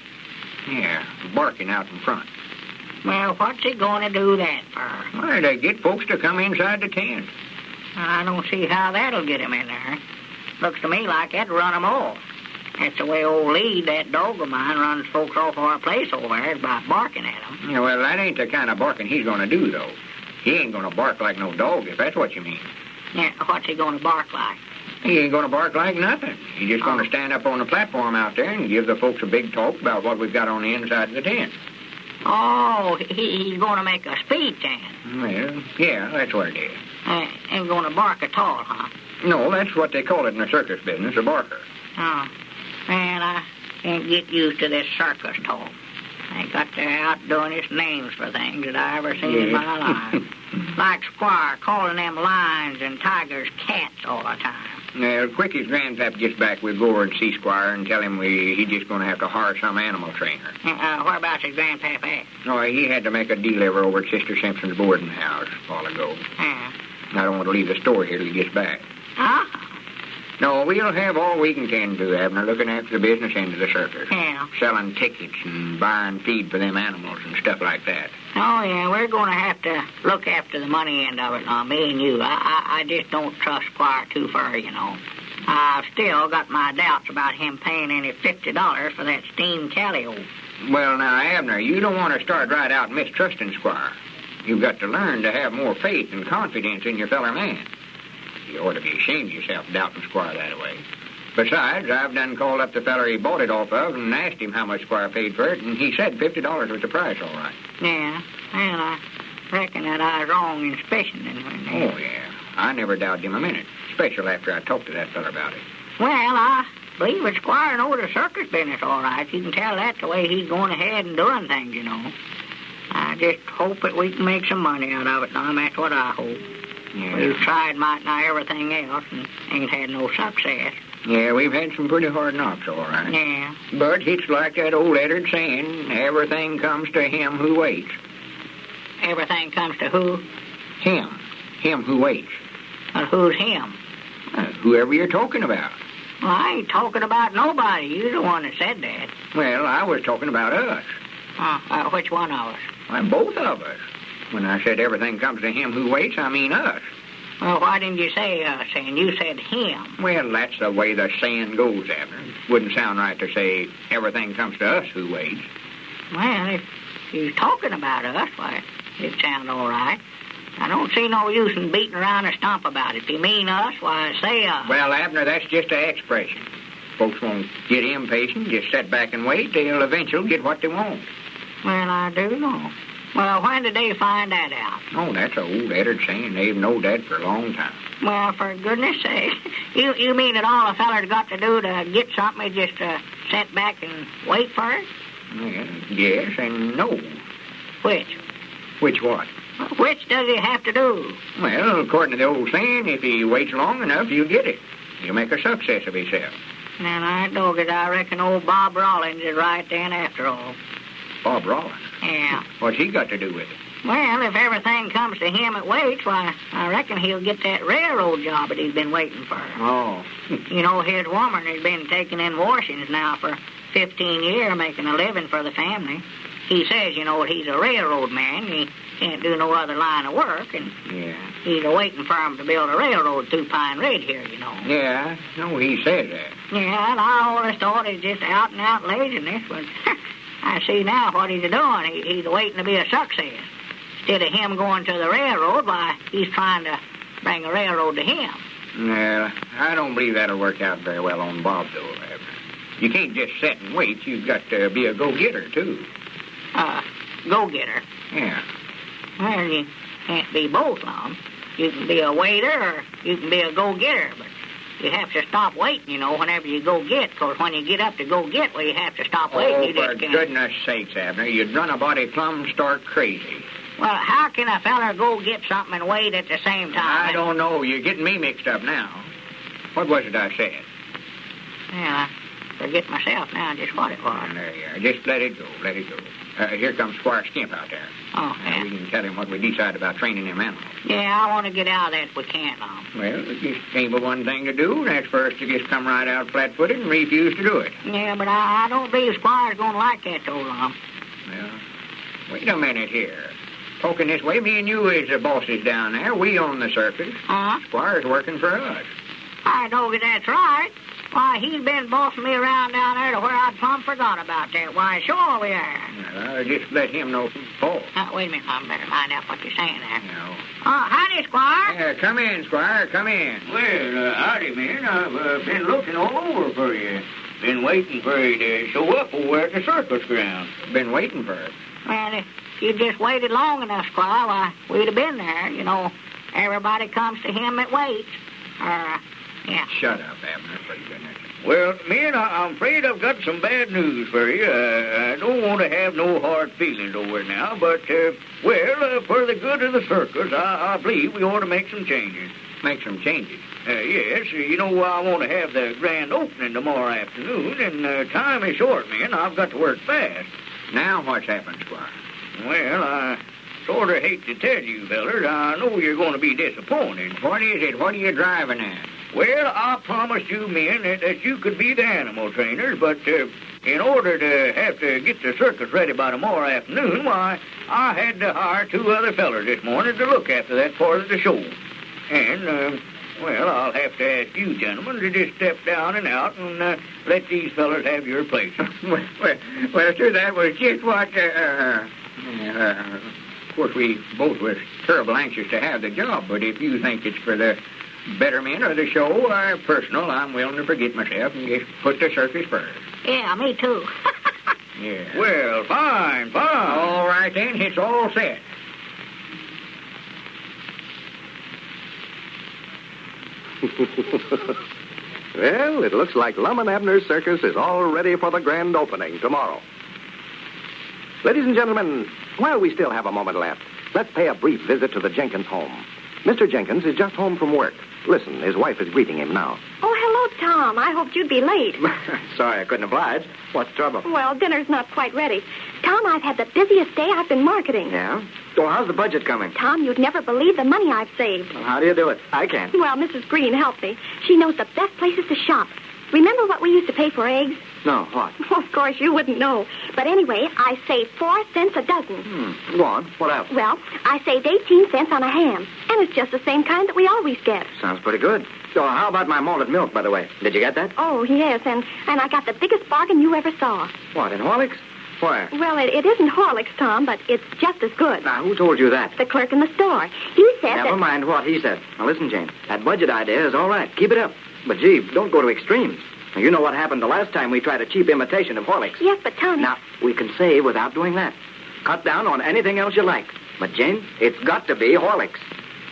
Yeah, barking out in front. Well, what's he going to do that for? Well, to get folks to come inside the tent. I don't see how that'll get him in there. Looks to me like that'd run him off. That's the way old Lead, that dog of mine, runs folks off our place over there by barking at them. Yeah, well, that ain't the kind of barking he's going to do, though. He ain't going to bark like no dog, if that's what you mean. Yeah, what's he going to bark like? He ain't going to bark like nothing. He's just going to stand up on the platform out there and give the folks a big talk about what we've got on the inside of the tent. Oh, he's going to make a speech, then? Well, yeah, that's what it is. Ain't going to bark at all, huh? No, that's what they call it in the circus business, a barker. Oh, man, I can't get used to this circus talk. They got their outdoingest names for things that I ever seen in my life. Like Squire calling them lions and tigers cats all the time. Well, quick as Grandpap gets back, we'll go over and see Squire and tell him he's just going to have to hire some animal trainer. Whereabouts is Grandpap at? No, he had to make a delivery over at Sister Simpson's boarding house a while ago. I don't want to leave the store here till he gets back. Huh? No, we'll have all we can tend to, Abner, looking after the business end of the circus. Yeah. Selling tickets and buying feed for them animals and stuff like that. Oh, yeah, we're going to have to look after the money end of it now, me and you. I just don't trust Squire too far, you know. I've still got my doubts about him paying any $50 for that steam calliope. Well, now, Abner, you don't want to start right out mistrusting Squire. You've got to learn to have more faith and confidence in your feller man. You ought to be ashamed of yourself doubting Squire that way. Besides, I've done called up the feller he bought it off of and asked him how much Squire paid for it, and he said $50 was the price, all right. Yeah, well, I reckon that I was wrong in suspicioning him. Oh, yeah. I never doubted him a minute, especially after I talked to that feller about it. Well, I believe that Squire knows the circus business all right. You can tell that the way he's going ahead and doing things, you know. I just hope that we can make some money out of it, Lum. That's what I hope. Yeah. We've tried might nigh everything else and ain't had no success. Yeah, we've had some pretty hard knocks, all right. Yeah. But it's like that old lettered saying, everything comes to him who waits. Everything comes to who? Him. Him who waits. Who's him? Whoever you're talking about. Well, I ain't talking about nobody. You're the one that said that. Well, I was talking about us. Which one of us? Well, both of us. When I said everything comes to him who waits, I mean us. Well, why didn't you say us, and you said him? Well, that's the way the saying goes, Abner. Wouldn't sound right to say everything comes to us who waits. Well, if you're talking about us, why, it sounds all right. I don't see no use in beating around a stump about it. If you mean us, why, say us. Well, Abner, that's just an expression. Folks won't get impatient, just sit back and wait. They'll eventually get what they want. Well, I do know. Well, when did they find that out? Oh, that's an old lettered saying. They've known that for a long time. Well, for goodness sake. You mean that all a feller's got to do to get something is just sit back and wait for it? Well, yes and no. Which? Which what? Which does he have to do? Well, according to the old saying, if he waits long enough, he'll get it. He'll make a success of himself. And I dog it. I reckon old Bob Rollins is right then after all. Bob Rollins? Yeah. What's he got to do with it? Well, if everything comes to him at waits, why, I reckon he'll get that railroad job that he's been waiting for. Oh. You know, his woman has been taking in washings now for 15 years, making a living for the family. He says, you know, he's a railroad man. He can't do no other line of work, and he's waiting for him to build a railroad through Pine Ridge here, you know. Yeah, no, he says that. Yeah, and I always thought it's just out-and-out laziness, but I see now what he's doing. He's waiting to be a success. Instead of him going to the railroad, why, he's trying to bring a railroad to him. Well, I don't believe that'll work out very well on Bob, though, Abner. You can't just sit and wait. You've got to be a go-getter, too. Go-getter? Yeah. Well, you can't be both, Lum. You can be a waiter or you can be a go-getter, but you have to stop waiting, you know, whenever you go get, because when you get up to go get, well, you have to stop waiting. Oh, you for just can't. goodness sakes, Abner, you'd run a body plumb stark crazy. Well, how can a feller go get something and wait at the same time? I don't know. You're getting me mixed up now. What was it I said? Yeah, I forget myself now just what it was. There you are. Just let it go. Let it go. Here comes Squire Skimp out there. Oh, yeah. We can tell him what we decide about training them animals. Yeah, I want to get out of that if we can, Lum. Well, it just ain't but one thing to do, and that's for us to just come right out flat-footed and refuse to do it. Yeah, but I don't believe Squire's going to like that, though, Lum. Well, wait a minute here. Talking this way, me and you is the bosses down there. We own the circus. Squire's working for us. I know that's right. Why, he's been bossing me around down there to where I plumb forgot about that. Why, sure we are. Well, just let him know from Paul. Wait a minute, Lum. Better find out what you're saying there. No. Howdy, Squire. Come in, Squire. Come in. Well, howdy, man. I've been looking all over for you. Been waiting for you to show up over at the circus ground. Been waiting for it. Well, if you'd just waited long enough, Squire, why, we'd have been there. You know, everybody comes to him that waits. Yeah. Shut up, Abner, for goodness. Well, man, I'm afraid I've got some bad news for you. I don't want to have no hard feelings over it now, but, for the good of the circus, I believe we ought to make some changes. Make some changes? Yes, you know, I want to have the grand opening tomorrow afternoon, and time is short, man. I've got to work fast. Now what's happened, Squire? Well, I sort of hate to tell you, fellers. I know you're going to be disappointed. What is it? What are you driving at? Well, I promised you men that you could be the animal trainers, but in order to have to get the circus ready by tomorrow afternoon, why, I had to hire 2 other fellers this morning to look after that part of the show. And, I'll have to ask you gentlemen to just step down and out and let these fellers have your place. well, sir, that was just what, of course, we both was terrible anxious to have the job, but if you think it's for the betterment of the show, personal, I'm willing to forget myself and just put the circus first. Yeah, me too. Yeah. Well, fine. All right, then, it's all set. Well, it looks like Lum and Abner's circus is all ready for the grand opening tomorrow. Ladies and gentlemen, while we still have a moment left, let's pay a brief visit to the Jenkins home. Mr. Jenkins is just home from work. Listen, his wife is greeting him now. Oh, hello, Tom. I hoped you'd be late. Sorry, I couldn't oblige. What's the trouble? Well, dinner's not quite ready. Tom, I've had the busiest day I've been marketing. Yeah? Well, how's the budget coming? Tom, you'd never believe the money I've saved. Well, how do you do it? I can't. Well, Mrs. Green helped me. She knows the best places to shop. Remember what we used to pay for eggs? No, what? Well, of course, you wouldn't know. But anyway, I saved 4 cents a dozen. Go on. What else? Well, I saved 18 cents on a ham. And it's just the same kind that we always get. Sounds pretty good. So how about my malted milk, by the way? Did you get that? Oh, yes, and I got the biggest bargain you ever saw. What, in Horlicks? Where? Well, it isn't Horlicks, Tom, but it's just as good. Now, who told you that? The clerk in the store. He said Never mind what he said. Now, listen, Jane. That budget idea is all right. Keep it up. But, gee, don't go to extremes. Now, you know what happened the last time we tried a cheap imitation of Horlicks. Yes, but, Tom... Now, we can save without doing that. Cut down on anything else you like. But, Jane, it's got to be Horlicks.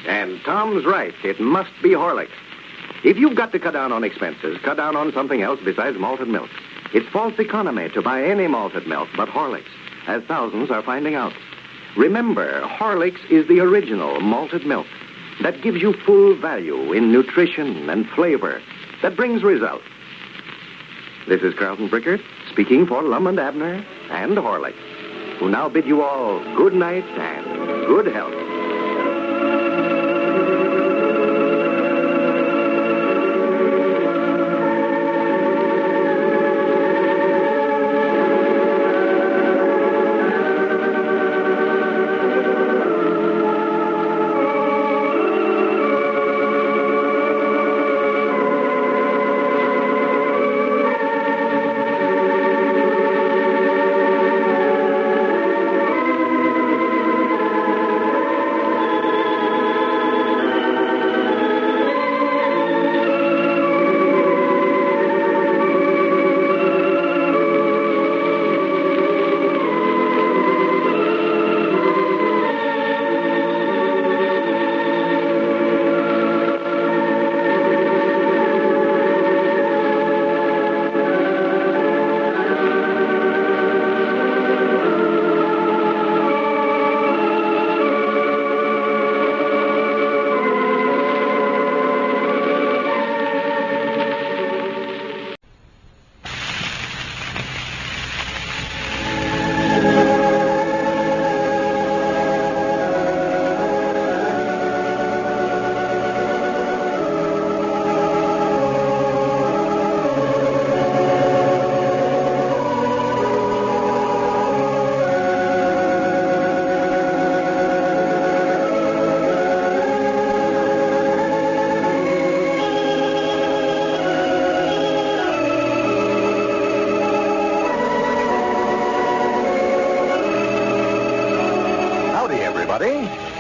And Tom's right. It must be Horlicks. If you've got to cut down on expenses, cut down on something else besides malted milk. It's false economy to buy any malted milk but Horlicks, as thousands are finding out. Remember, Horlicks is the original malted milk that gives you full value in nutrition and flavor, that brings results. This is Carlton Brickert speaking for Lum and Abner and Horlicks, who now bid you all good night and good health.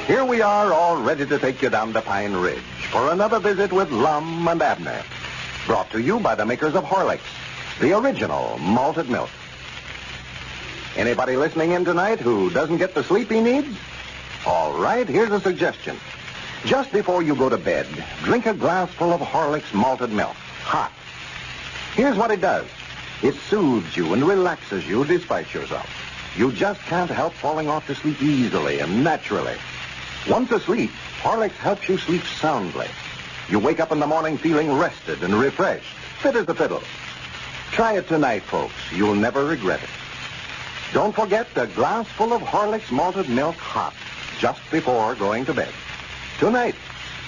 Here we are, all ready to take you down to Pine Ridge for another visit with Lum and Abner. Brought to you by the makers of Horlicks, the original malted milk. Anybody listening in tonight who doesn't get the sleep he needs? All right, here's a suggestion. Just before you go to bed, drink a glass full of Horlicks malted milk, hot. Here's what it does. It soothes you and relaxes you despite yourself. You just can't help falling off to sleep easily and naturally. Once asleep, Horlicks helps you sleep soundly. You wake up in the morning feeling rested and refreshed, fit as a fiddle. Try it tonight, folks. You'll never regret it. Don't forget a glass full of Horlicks malted milk hot just before going to bed. Tonight,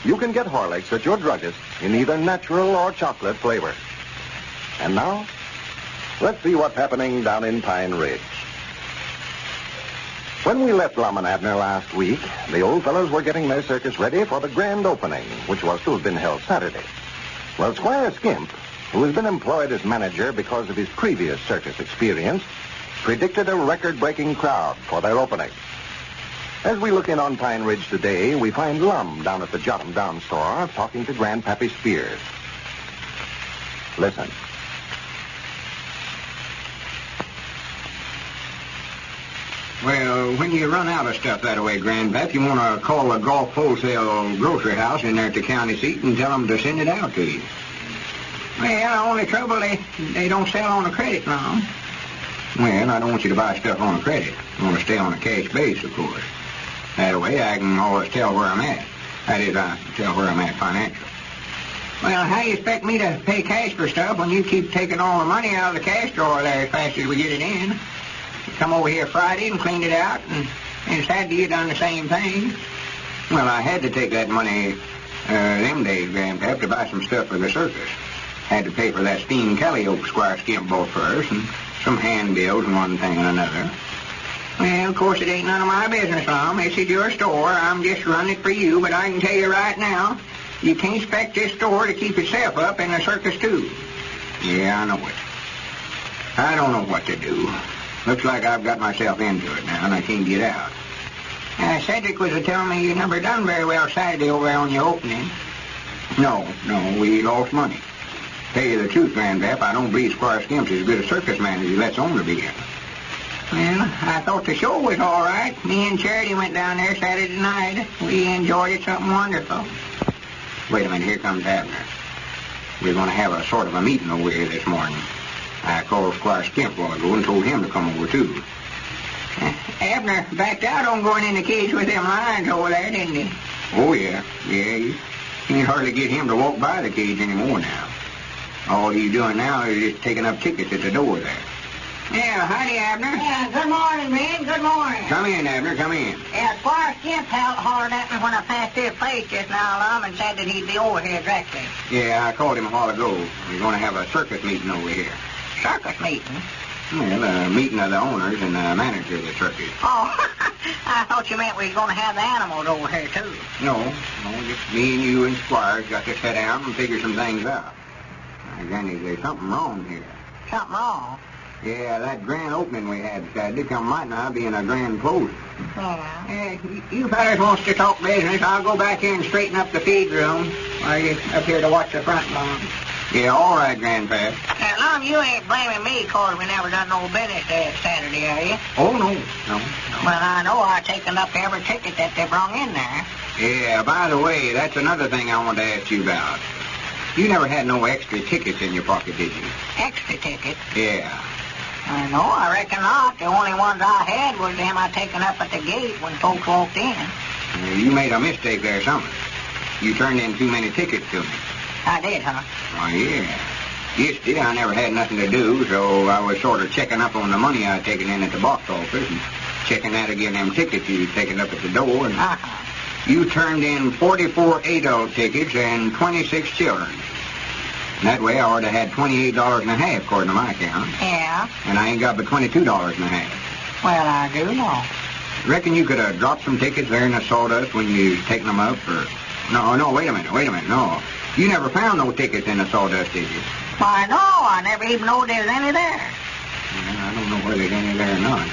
you can get Horlicks at your druggist in either natural or chocolate flavor. And now, let's see what's happening down in Pine Ridge. When we left Lum and Abner last week, the old fellows were getting their circus ready for the grand opening, which was to have been held Saturday. Well, Squire Skimp, who has been employed as manager because of his previous circus experience, predicted a record-breaking crowd for their opening. As we look in on Pine Ridge today, we find Lum down at the Jot 'em Down store talking to Grandpappy Spears. Listen. Well, when you run out of stuff that way, Grandpap, you want to call the Gulf Wholesale Grocery House in there at the county seat and tell them to send it out to you. Well, the only trouble, they don't sell on a credit now. Well, I don't want you to buy stuff on credit. I want to stay on a cash base, of course. That way I can always tell where I'm at. That is, I can tell where I'm at financially. Well, how do you expect me to pay cash for stuff when you keep taking all the money out of the cash drawer there as fast as we get it in? You come over here Friday and cleaned it out, and Saturday you done the same thing. Well, I had to take that money them days, Grandpap, to buy some stuff for the circus. Had to pay for that steam calliope Squire Skimp bought first, and some handbills and one thing and another. Well, of course, it ain't none of my business, Lum. This is your store. I'm just running it for you, but I can tell you right now, you can't expect this store to keep itself up in the circus, too. Yeah, I know it. I don't know what to do. Looks like I've got myself into it now, and I can't get out. Cedric was telling me you never done very well Saturday over there on your opening. No, we lost money. Tell you the truth, Grandpap, I don't believe Squire Skimp's as good a circus man as he lets on to be. Well, I thought the show was all right. Me and Charity went down there Saturday night. We enjoyed it something wonderful. Wait a minute, here comes Abner. We're going to have a sort of a meeting over here this morning. I called Squire Skimp a while ago and told him to come over, too. Abner backed out on going in the cage with them lions over there, didn't he? Oh, yeah. Yeah, you can't hardly get him to walk by the cage anymore now. All he's doing now is just taking up tickets at the door there. Yeah, howdy, Abner. Yeah, good morning, man. Good morning. Come in, Abner, come in. Yeah, Squire Skimp hollered at me when I passed this place just now, Lum, and said that he'd be over here directly. Yeah, I called him a while ago. We're going to have a circus meeting over here. Circus meeting? Well, a meeting of the owners and the manager of the circus. Oh, I thought you meant we was going to have the animals over here, too. No, just me and you and Squire's got to sit down and figure some things out. Granny, there's something wrong here. Something wrong? Yeah, that grand opening we had Saturday come right now being a grand closing. Yeah. You fellas wants to talk business. I'll go back here and straighten up the feed room. Are you up here to watch the front lawn? Yeah, all right, Grandpa. Now, Lum, you ain't blaming me 'cause we never done no business there Saturday, are you? Oh, no. Well, I know I've taken up every ticket that they brung in there. Yeah, by the way, that's another thing I want to ask you about. You never had no extra tickets in your pocket, did you? Extra tickets? Yeah. No, I reckon not. The only ones I had was them I taken up at the gate when folks walked in. You made a mistake there, something. You turned in too many tickets to me. I did, huh? Why, yeah. Yesterday I never had nothing to do, so I was sort of checking up on the money I'd taken in at the box office and checking that again them tickets you'd taken up at the door. And you turned in 44 adult tickets and 26 children. That way I ought to had $28 and a half, according to my account. Yeah? And I ain't got but $22 and a half. Well, I do know. Reckon you could have dropped some tickets there in the sawdust when you taken them up, or... No, wait a minute, no. You never found no tickets in the sawdust, did you? Why, no, I never even know there was any there. Well, I don't know whether there's any there or not.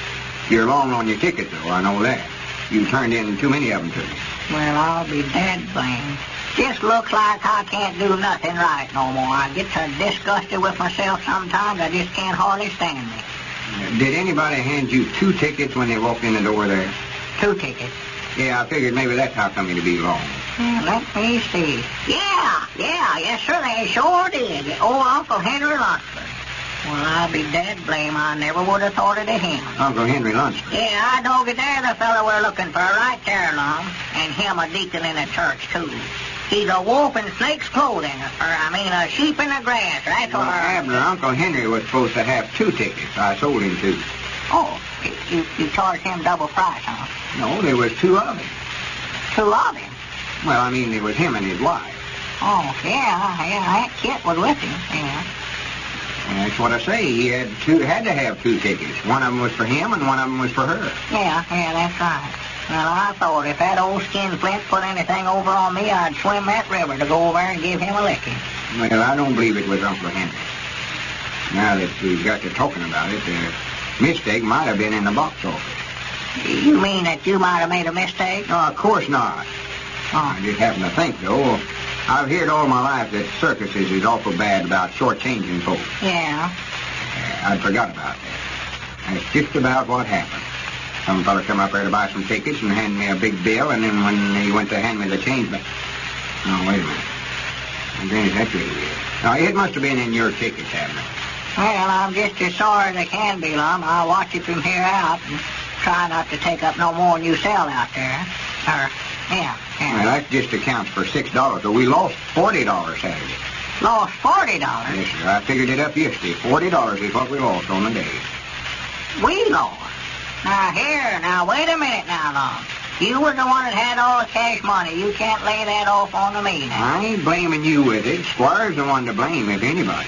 You're long on your tickets, though, I know that. You turned in too many of them to me. Well, I'll be dead blamed. Just looks like I can't do nothing right no more. I get so disgusted with myself sometimes I just can't hardly stand me. Did anybody hand you 2 tickets when they walked in the door there? 2 tickets? Yeah, I figured maybe that's how come you'd be long. Let me see. Yes, sir, they sure did. Old Uncle Henry Lunsford. Well, I'll be dead blame. I never would have thought of him. Uncle Henry Lunsford? Yeah, I dog it there, the fellow we're looking for, right there, Lum. And him a deacon in the church, too. He's a wolf in snake's clothing, a sheep in the grass. That's what Abner, Uncle Henry was supposed to have 2 tickets. I sold him 2. Oh, you charged him double price, huh? No, there was 2 of him. 2 of him? Well, I mean, there was him and his wife. Oh, yeah, that kid was with him, yeah. That's what I say. He had to have 2 tickets. One of them was for him and one of them was for her. Yeah, that's right. Well, I thought if that old skinflint put anything over on me, I'd swim that river to go over and give him a licking. Well, I don't believe it was Uncle Henry. Now that we've got to talking about it, the mistake might have been in the box office. You mean that you might have made a mistake? No, of course not. I just happen to think, though, I've heard all my life that circuses is awful bad about shortchanging folks. Yeah? I'd forgot about that. That's just about what happened. Some fella come up there to buy some tickets and hand me a big bill, and then when he went to hand me the change back... No, wait a minute. Granny, that's really weird. Now, it must have been in your tickets, Abner. Well, I'm just as sorry as I can be, Lum. I'll watch it from here out. And try not to take up no more than you sell out there. Yeah. Well, that just accounts for $6. So we lost $40 Saturday. Lost $40? Yes, sir. I figured it up yesterday. $40 is what we lost on the day. We lost? Now, wait a minute now, Lum. You was the one that had all the cash money. You can't lay that off on me now. I ain't blaming you with it. Squire's the one to blame, if anybody.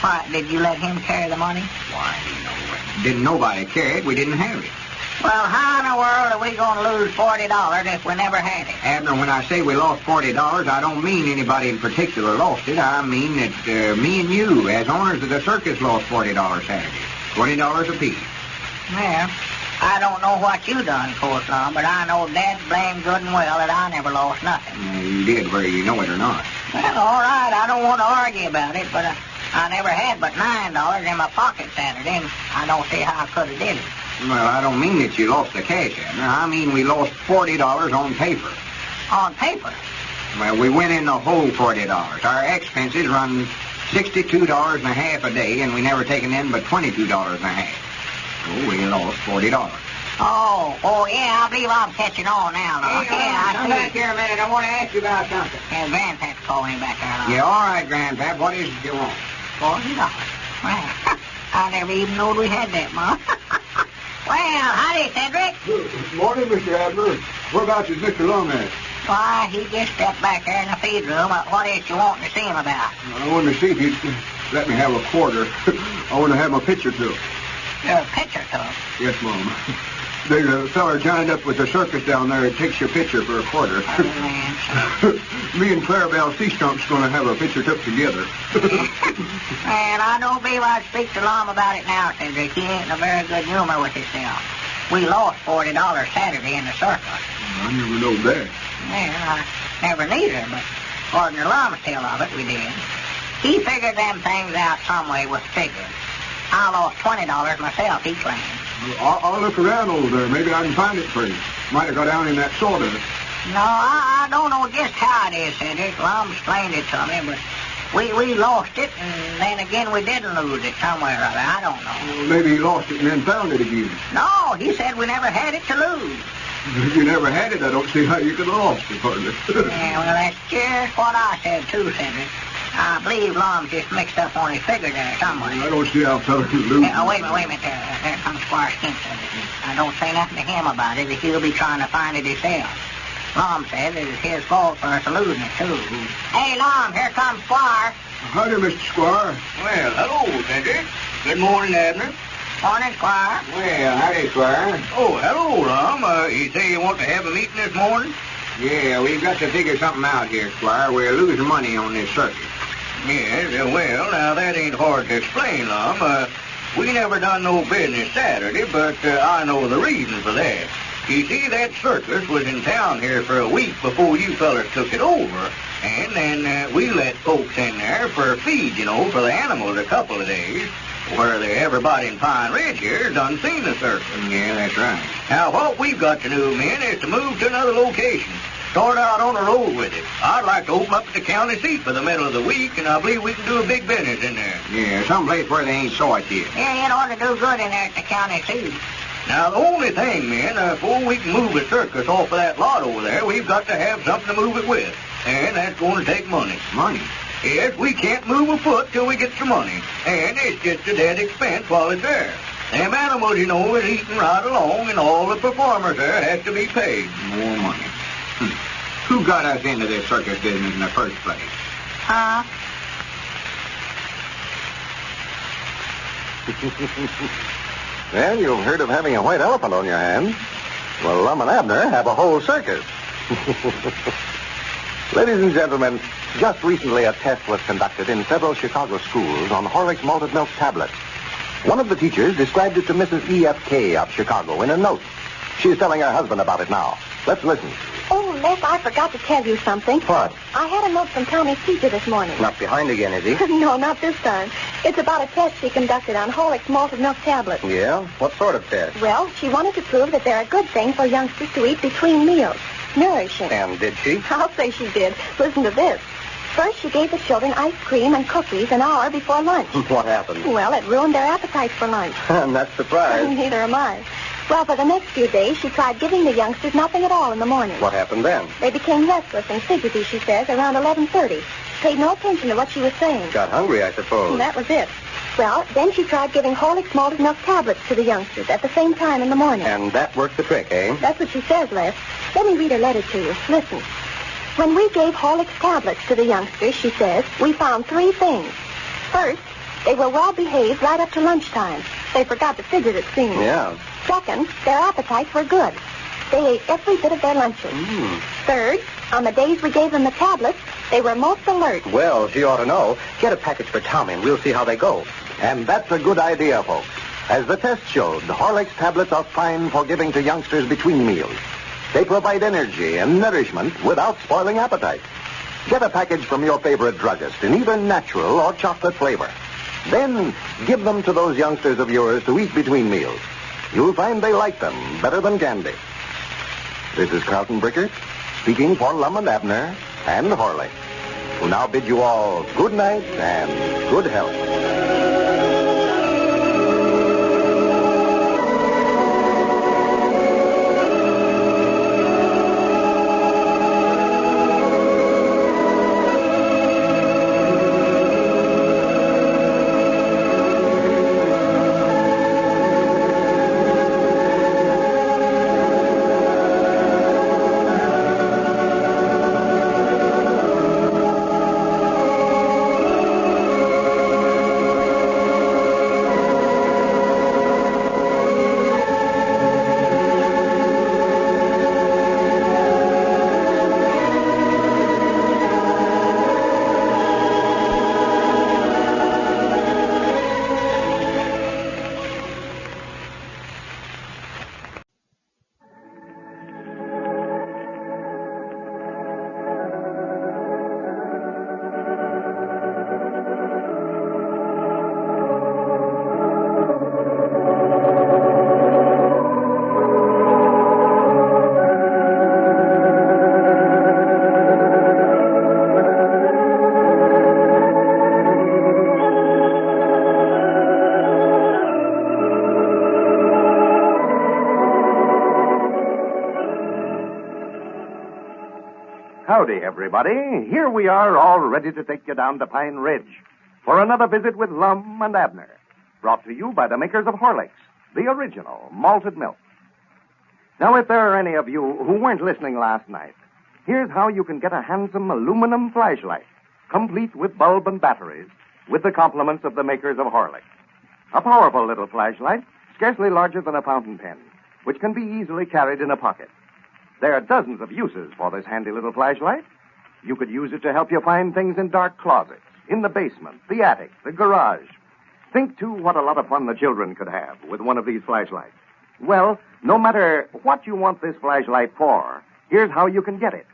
Why, did you let him carry the money? Why, no. Didn't nobody carry it. We didn't have it. Well, how in the world are we going to lose $40 if we never had it? Abner, when I say we lost $40, I don't mean anybody in particular lost it. I mean that me and you, as owners of the circus, lost $40 Saturday. $20 apiece. Yeah. I don't know what you done, of course, Lum, but I know dead blame good and well that I never lost nothing. You did, whether you know it or not. Well, all right, I don't want to argue about it, but I never had but $9 in my pocket Saturday, and I don't see how I could have did it. Well, I don't mean that you lost the cash, Abner. I mean we lost $40 on paper. On paper? Well, we went in the whole $40. Our expenses run $62 and a half a day, and we never taken in but $22 and a half. So we lost $40. Oh, yeah, I believe I'm catching on now, Lum. Come back here a minute. I want to ask you about something. Yeah, Grandpap's calling back there, Lum. Yeah, all right, Grandpap. What is it you want? $40. Well, I never even knowed we had that much. Well, howdy, Cedric. Good morning, Mr. Abner. Whereabouts is Mr. Lum at? Why, he just stepped back there in the feed room. What is you wanting to see him about? I want to see if he'd let me have a quarter. I want to have my picture took. Your picture took? Yes, Mom. There's a feller joined up with the circus down there that takes your picture for a quarter. Me and Clarabelle Seastump's going to have a picture took together. And I don't believe I'd speak to Lum about it now, Cedric. He ain't in a very good humor with himself. We lost $40 Saturday in the circus. I never know that. Well, I never neither, but according to Lum's tale of it, we did. He figured them things out some way with figures. I lost $20 myself, he claimed. I'll look around over there. Maybe I can find it for you. Might have got down in that sawdust. No, I don't know just how it is, Cedric. Lum explained it to me, but we lost it, and then again we didn't lose it somewhere or other. I don't know. Well, maybe he lost it and then found it again. No, he said we never had it to lose. If you never had it, I don't see how you could have lost it, hardly. Yeah, well, that's just what I said, too, Cedric. I believe Lum just mixed up on his figure there somewhere. I don't see how fellas could lose. Wait a minute. There comes Squire Skinson. I don't say nothing to him about it. He'll be trying to find it himself. Lum said it was his fault for us losing it, too. Hey, Lum, here comes Squire. Howdy, Mr. Squire. Well, hello, Cedric. Good morning, Abner. Morning, Squire. Well, howdy, Squire. Oh, hello, Lum. You say you want to have a meeting this morning? Yeah, we've got to figure something out here, Squire. We're losing money on this circus. Yes, well, now that ain't hard to explain, Lum. We never done no business Saturday, but I know the reason for that. You see, that circus was in town here for a week before you fellas took it over. And then we let folks in there for feed, for the animals a couple of days. Where everybody in Pine Ridge here done seen the circus. Yeah, that's right. Now, what we've got to do, men, is to move to another location. Start out on the road with it. I'd like to open up the county seat for the middle of the week, and I believe we can do a big business in there. Yeah, someplace where they ain't saw it yet. Yeah, it ought to do good in there at the county seat. Now, the only thing, men, before we can move a circus off of that lot over there, we've got to have something to move it with. And that's going to take money. Money? Yes, we can't move a foot till we get some money. And it's just a dead expense while it's there. Them animals, is eating right along, and all the performers there has to be paid. More money. Who got us into this circus business in the first place? Huh? Well, you've heard of having a white elephant on your hands. Well, Lum and Abner have a whole circus. Ladies and gentlemen, just recently a test was conducted in several Chicago schools on Horlick's malted milk tablets. One of the teachers described it to Mrs. E.F.K. of Chicago in a note. She's telling her husband about it now. Let's listen. Oh, Les, I forgot to tell you something. What? I had a note from Tommy's teacher this morning. Not behind again, is he? No, not this time. It's about a test she conducted on Horlick's malted milk tablets. Yeah? What sort of test? Well, she wanted to prove that they're a good thing for youngsters to eat between meals. Nourishing. And did she? I'll say she did. Listen to this. First, she gave the children ice cream and cookies an hour before lunch. What happened? Well, it ruined their appetites for lunch. I'm not surprised. Neither am I. Well, for the next few days, she tried giving the youngsters nothing at all in the morning. What happened then? They became restless and fidgety, she says, around 11:30. Paid no attention to what she was saying. Got hungry, I suppose. And that was it. Well, then she tried giving Horlicks malted milk tablets to the youngsters at the same time in the morning. And that worked the trick, eh? That's what she says, Les. Let me read her letter to you. Listen. When we gave Horlicks tablets to the youngsters, she says, we found 3 things. First, they were well behaved right up to lunchtime. They forgot to fidget, it seems. Yeah. Second, their appetites were good. They ate every bit of their lunches. Third, on the days we gave them the tablets, they were most alert. Well, she ought to know. Get a package for Tommy, and we'll see how they go. And that's a good idea, folks. As the test showed, Horlicks tablets are fine for giving to youngsters between meals. They provide energy and nourishment without spoiling appetite. Get a package from your favorite druggist in either natural or chocolate flavor. Then give them to those youngsters of yours to eat between meals. You'll find they like them better than candy. This is Carlton Brickert, speaking for Lum and Abner and Horlicks, who now bid you all good night and good health. Howdy, everybody. Here we are, all ready to take you down to Pine Ridge for another visit with Lum and Abner, brought to you by the makers of Horlicks, the original malted milk. Now, if there are any of you who weren't listening last night, here's how you can get a handsome aluminum flashlight, complete with bulb and batteries, with the compliments of the makers of Horlicks. A powerful little flashlight, scarcely larger than a fountain pen, which can be easily carried in a pocket. There are dozens of uses for this handy little flashlight. You could use it to help you find things in dark closets, in the basement, the attic, the garage. Think, too, what a lot of fun the children could have with one of these flashlights. Well, no matter what you want this flashlight for, here's how you can get it.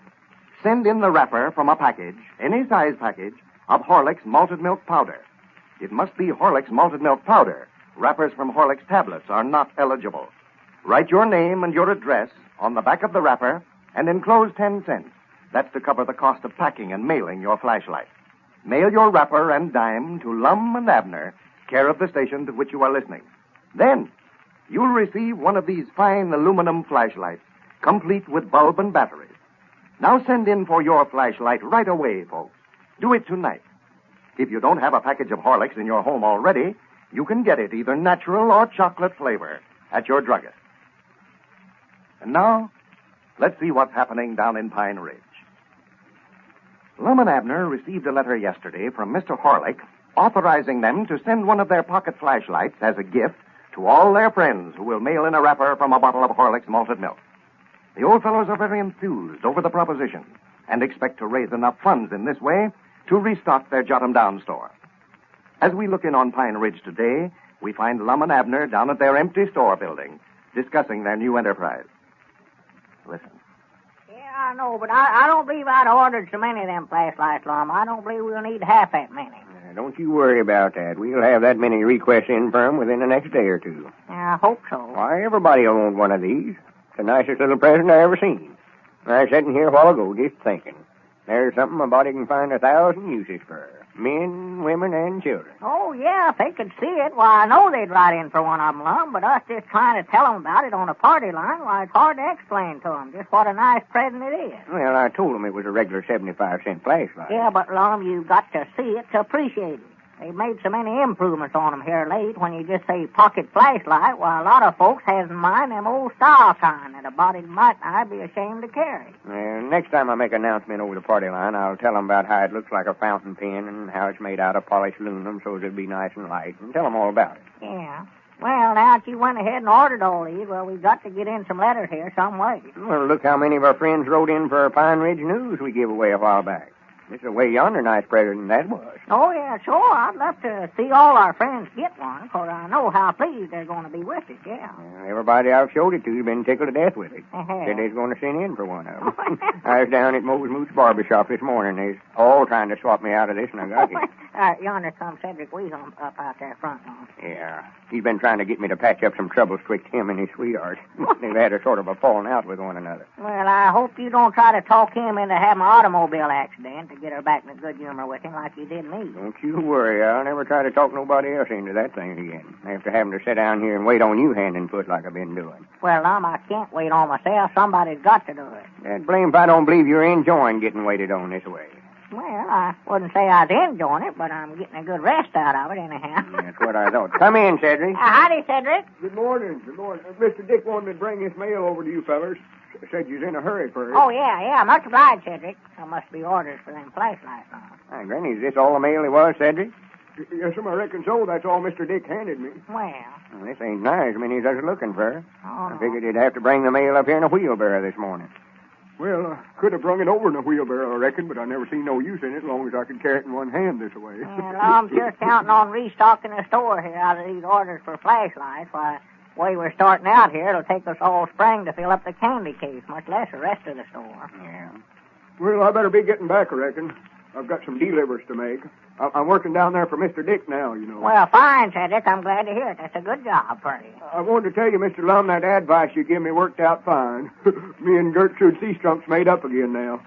Send in the wrapper from a package, any size package, of Horlicks malted milk powder. It must be Horlicks malted milk powder. Wrappers from Horlicks tablets are not eligible. Write your name and your address on the back of the wrapper and enclose 10 cents. That's to cover the cost of packing and mailing your flashlight. Mail your wrapper and dime to Lum and Abner, care of the station to which you are listening. Then you'll receive one of these fine aluminum flashlights, complete with bulb and batteries. Now send in for your flashlight right away, folks. Do it tonight. If you don't have a package of Horlicks in your home already, you can get it either natural or chocolate flavor at your druggist. And now, let's see what's happening down in Pine Ridge. Lum and Abner received a letter yesterday from Mr. Horlick authorizing them to send one of their pocket flashlights as a gift to all their friends who will mail in a wrapper from a bottle of Horlick's malted milk. The old fellows are very enthused over the proposition and expect to raise enough funds in this way to restock their Jot 'em Down store. As we look in on Pine Ridge today, we find Lum and Abner down at their empty store building, discussing their new enterprise. Listen. Yeah, I know, but I don't believe I'd ordered so many of them flashlights, Lum. I don't believe we'll need half that many. Don't you worry about that. We'll have that many requests in for 'em within the next day or two. I hope so. Why, everybody will want one of these. It's the nicest little present I ever seen. I was sitting here a while ago just thinking. There's something a body can find 1,000 uses for. Men, women, and children. Oh, yeah, if they could see it, why, I know they'd write in for one of them, Lum, but us just trying to tell them about it on a party line, why, it's hard to explain to them just what a nice present it is. Well, I told them it was a regular 75-cent flashlight. Yeah, but, Lum, you've got to see it to appreciate it. They've made so many improvements on them here late. When you just say pocket flashlight, well, a lot of folks has in mind them old style kind that a body might not be ashamed to carry. Next time I make an announcement over the party line, I'll tell them about how it looks like a fountain pen and how it's made out of polished aluminum so it'll be nice and light, and tell them all about it. Yeah. Well, now that you went ahead and ordered all these, well, we've got to get in some letters here some way. Well, look how many of our friends wrote in for Pine Ridge News we gave away a while back. This is a way yonder nice present that was. Oh, yeah, sure. I'd love to see all our friends get one, because I know how pleased they're going to be with it, yeah. Everybody I've showed it to has been tickled to death with it. Uh-huh. Said they's going to send in for one of them. I was down at Moe's Moots Barber Shop this morning. They's all trying to swap me out of this, and I got it. Yonder comes Cedric Weasel up out there front now. Yeah. He's been trying to get me to patch up some troubles twixt him and his sweetheart. They've had a sort of a falling out with one another. Well, I hope you don't try to talk him into having an automobile accident to get her back in a good humor with him like you did me. Don't you worry. I'll never try to talk nobody else into that thing again. After having to sit down here and wait on you hand and foot like I've been doing. Well, Lum, I can't wait on myself. Somebody's got to do it. That blame if I don't believe you're enjoying getting waited on this way. Well, I wouldn't say I was enjoying it, but I'm getting a good rest out of it anyhow. That's what I thought. Come in, Cedric. Howdy, Cedric. Good morning. Good morning. Mr. Dick wanted me to bring this mail over to you fellers. Said you's in a hurry for it. Oh, yeah. Much obliged, Cedric. There must be orders for them flashlights now. Hi, Granny, is this all the mail it was, Cedric? Yes, sir, I reckon so. That's all Mr. Dick handed me. Well, this ain't nice. Many as I was looking for. Oh, I figured you'd have to bring the mail up here in a wheelbarrow this morning. Well, I could have brung it over in a wheelbarrow, I reckon, but I never seen no use in it as long as I could carry it in one hand this way. Well, I'm sure counting on restocking the store here out of these orders for flashlights. Why, the way we're starting out here, it'll take us all spring to fill up the candy case, much less the rest of the store. Yeah. Well, I better be getting back, I reckon. I've got some delivers to make. I'm working down there for Mr. Dick now, you know. Well, fine, Cedric. I'm glad to hear it. That's a good job for you. I wanted to tell you, Mr. Lum, that advice you give me worked out fine. Me and Gertrude Seastrump's made up again now.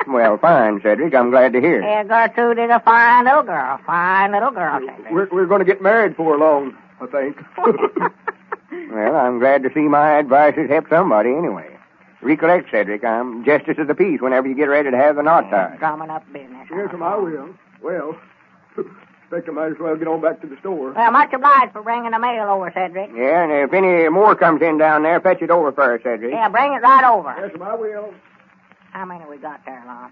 Well, fine, Cedric. I'm glad to hear it. Yeah, Gertrude is a fine little girl. Fine little girl, Cedric. We're going to get married before long, I think. Well, I'm glad to see my advice has helped somebody anyway. Recollect, Cedric, I'm justice of the peace whenever you get ready to have the knot tied. Drumming up business. Yes, I will. Well, expect I might as well get on back to the store. Well, much obliged for bringing the mail over, Cedric. Yeah, and if any more comes in down there, fetch it over for us, Cedric. Yeah, bring it right over. Yes, I will. How many we got there, Lon?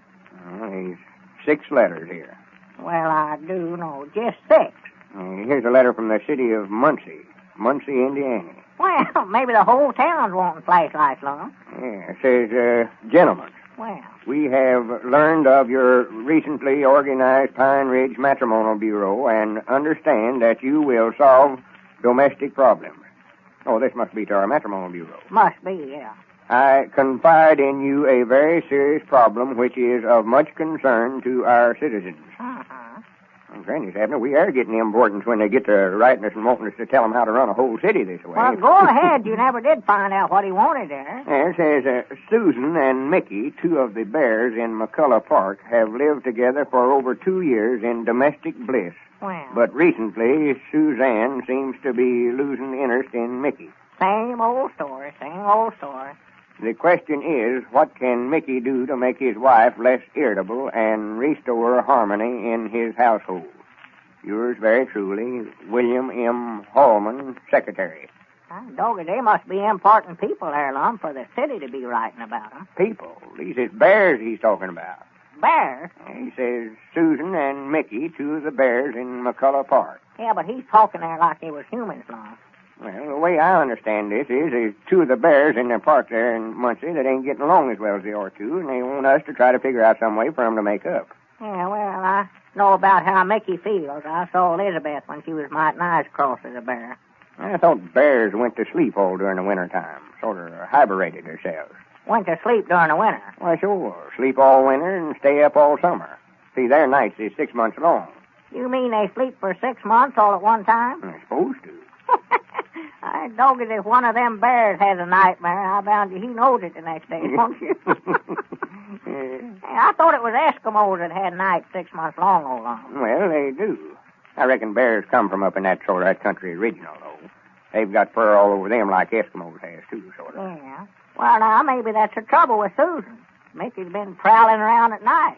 There's 6 letters here. Well, I do know just 6. Here's a letter from the city of Muncie, Indiana. Well, maybe the whole town's wanting flashlights, Lon. Yeah, it says, gentlemen. Well. We have learned of your recently organized Pine Ridge Matrimonial Bureau and understand that you will solve domestic problems. Oh, this must be to our Matrimonial Bureau. Must be, yeah. I confide in you a very serious problem which is of much concern to our citizens. Uh-huh. Granny's Abner, we are getting the importance when they get to writing us and wanting us to tell them how to run a whole city this way. Well, go ahead. You never did find out what he wanted there. Yeah, it says, Susan and Mickey, 2 of the bears in McCullough Park, have lived together for over 2 years in domestic bliss. Well. But recently, Suzanne seems to be losing interest in Mickey. Same old story, same old story. The question is, what can Mickey do to make his wife less irritable and restore harmony in his household? Yours very truly, William M. Hallman, Secretary. Doggy, they must be important people there, Lum, for the city to be writing about them. People? These is bears he's talking about. Bears? He says Susan and Mickey, 2 of the bears in McCullough Park. Yeah, but he's talking there like they was humans, Lum. Well, the way I understand this is there's 2 of the bears in the park there in Muncie that ain't getting along as well as they ought to, and they want us to try to figure out some way for them to make up. Yeah, well, I know about how Mickey feels. I saw Elizabeth when she was mighty nice cross as a bear. I thought bears went to sleep all during the wintertime, sort of hibernated themselves. Went to sleep during the winter? Why, sure. Sleep all winter and stay up all summer. See, their nights is 6 months long. You mean they sleep for 6 months all at one time? They're supposed to. I dog it if one of them bears has a nightmare. I bound you he knows it the next day, won't you? I thought it was Eskimos that had nights 6 months long, old Lum. Well, they do. I reckon bears come from up in that sort of that country original, though. They've got fur all over them like Eskimos has, too, sort of. Yeah. Well, now, maybe that's the trouble with Susan. Mickey's been prowling around at night.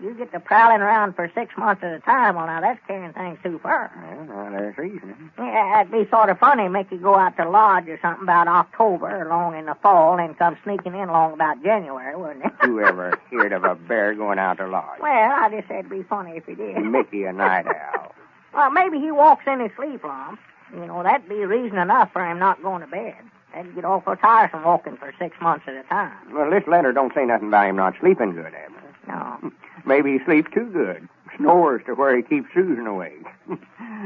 You get to prowling around for 6 months at a time, well, now, that's carrying things too far. Well, now, there's reason. Yeah, it'd be sort of funny, Mickey go out to lodge or something about October, along in the fall, and come sneaking in along about January, wouldn't it? Who ever heard of a bear going out to lodge? Well, I just said it'd be funny if he did. Mickey a night owl. Well, maybe he walks in his sleep, Lum. You know, that'd be reason enough for him not going to bed. That'd get awful tiresome walking for 6 months at a time. Well, this letter don't say nothing about him not sleeping good, Abner. No. Maybe he sleeps too good. Snores to where he keeps Susan awake.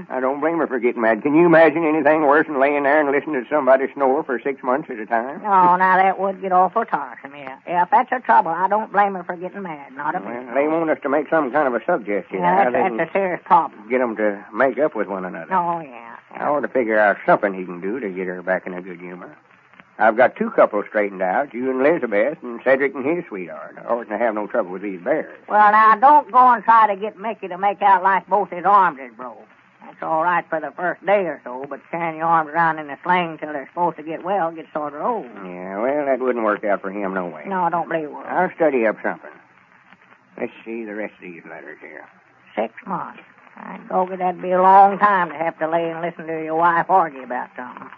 I don't blame her for getting mad. Can you imagine anything worse than laying there and listening to somebody snore for 6 months at a time? Oh, now that would get awful tiresome, yeah. Yeah, if that's the trouble, I don't blame her for getting mad, not a bit. Well, they want us to make some kind of a suggestion. Yeah, that's a serious problem. Get them to make up with one another. Oh, yeah. I ought to figure out something he can do to get her back in a good humor. I've got 2 couples straightened out, you and Elizabeth, and Cedric and his sweetheart. I oughtn't to have no trouble with these bears. Well, now, don't go and try to get Mickey to make out like both his arms is broke. That's all right for the first day or so, but carrying your arms around in a sling till they're supposed to get well gets sort of old. Yeah, well, that wouldn't work out for him no way. No, I don't believe it would. I'll study up something. Let's see the rest of these letters here. 6 months. I dog it, that'd be a long time to have to lay and listen to your wife argue about something.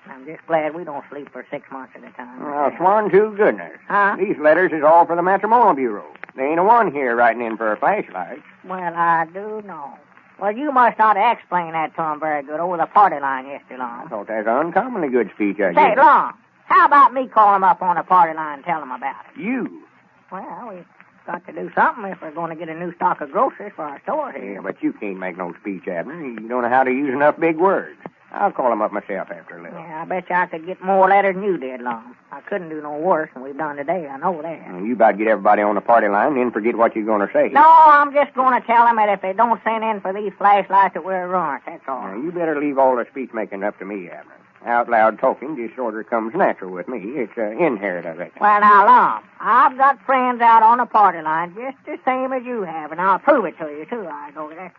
I'm just glad we don't sleep for 6 months at a time. Well, sworn to goodness. Huh? These letters is all for the matrimonial bureau. There ain't a one here writing in for a flashlight. Well, I do know. Well, you must not have explained that to him very good over the party line yesterday, Long. I thought that's an uncommonly good speech I Say, gave. Long, how about me call him up on the party line and tell him about it? You? Well, we've got to do something if we're going to get a new stock of groceries for our store here. Yeah, but you can't make no speech, Abner. You don't know how to use enough big words. I'll call him up myself after a little. Yeah, I bet you I could get more letters than you did, Long. I couldn't do no worse than we've done today. I know that. Well, you about get everybody on the party line and then forget what you're going to say. No, I'm just going to tell them that if they don't send in for these flashlights that we're ruined, that's all. Now, you better leave all the speech-making up to me, Abner. Out loud talking just sort of comes natural with me. It's inherent, I reckon. Well, now, Long, I've got friends out on the party line just the same as you have, and I'll prove it to you, too. I go there.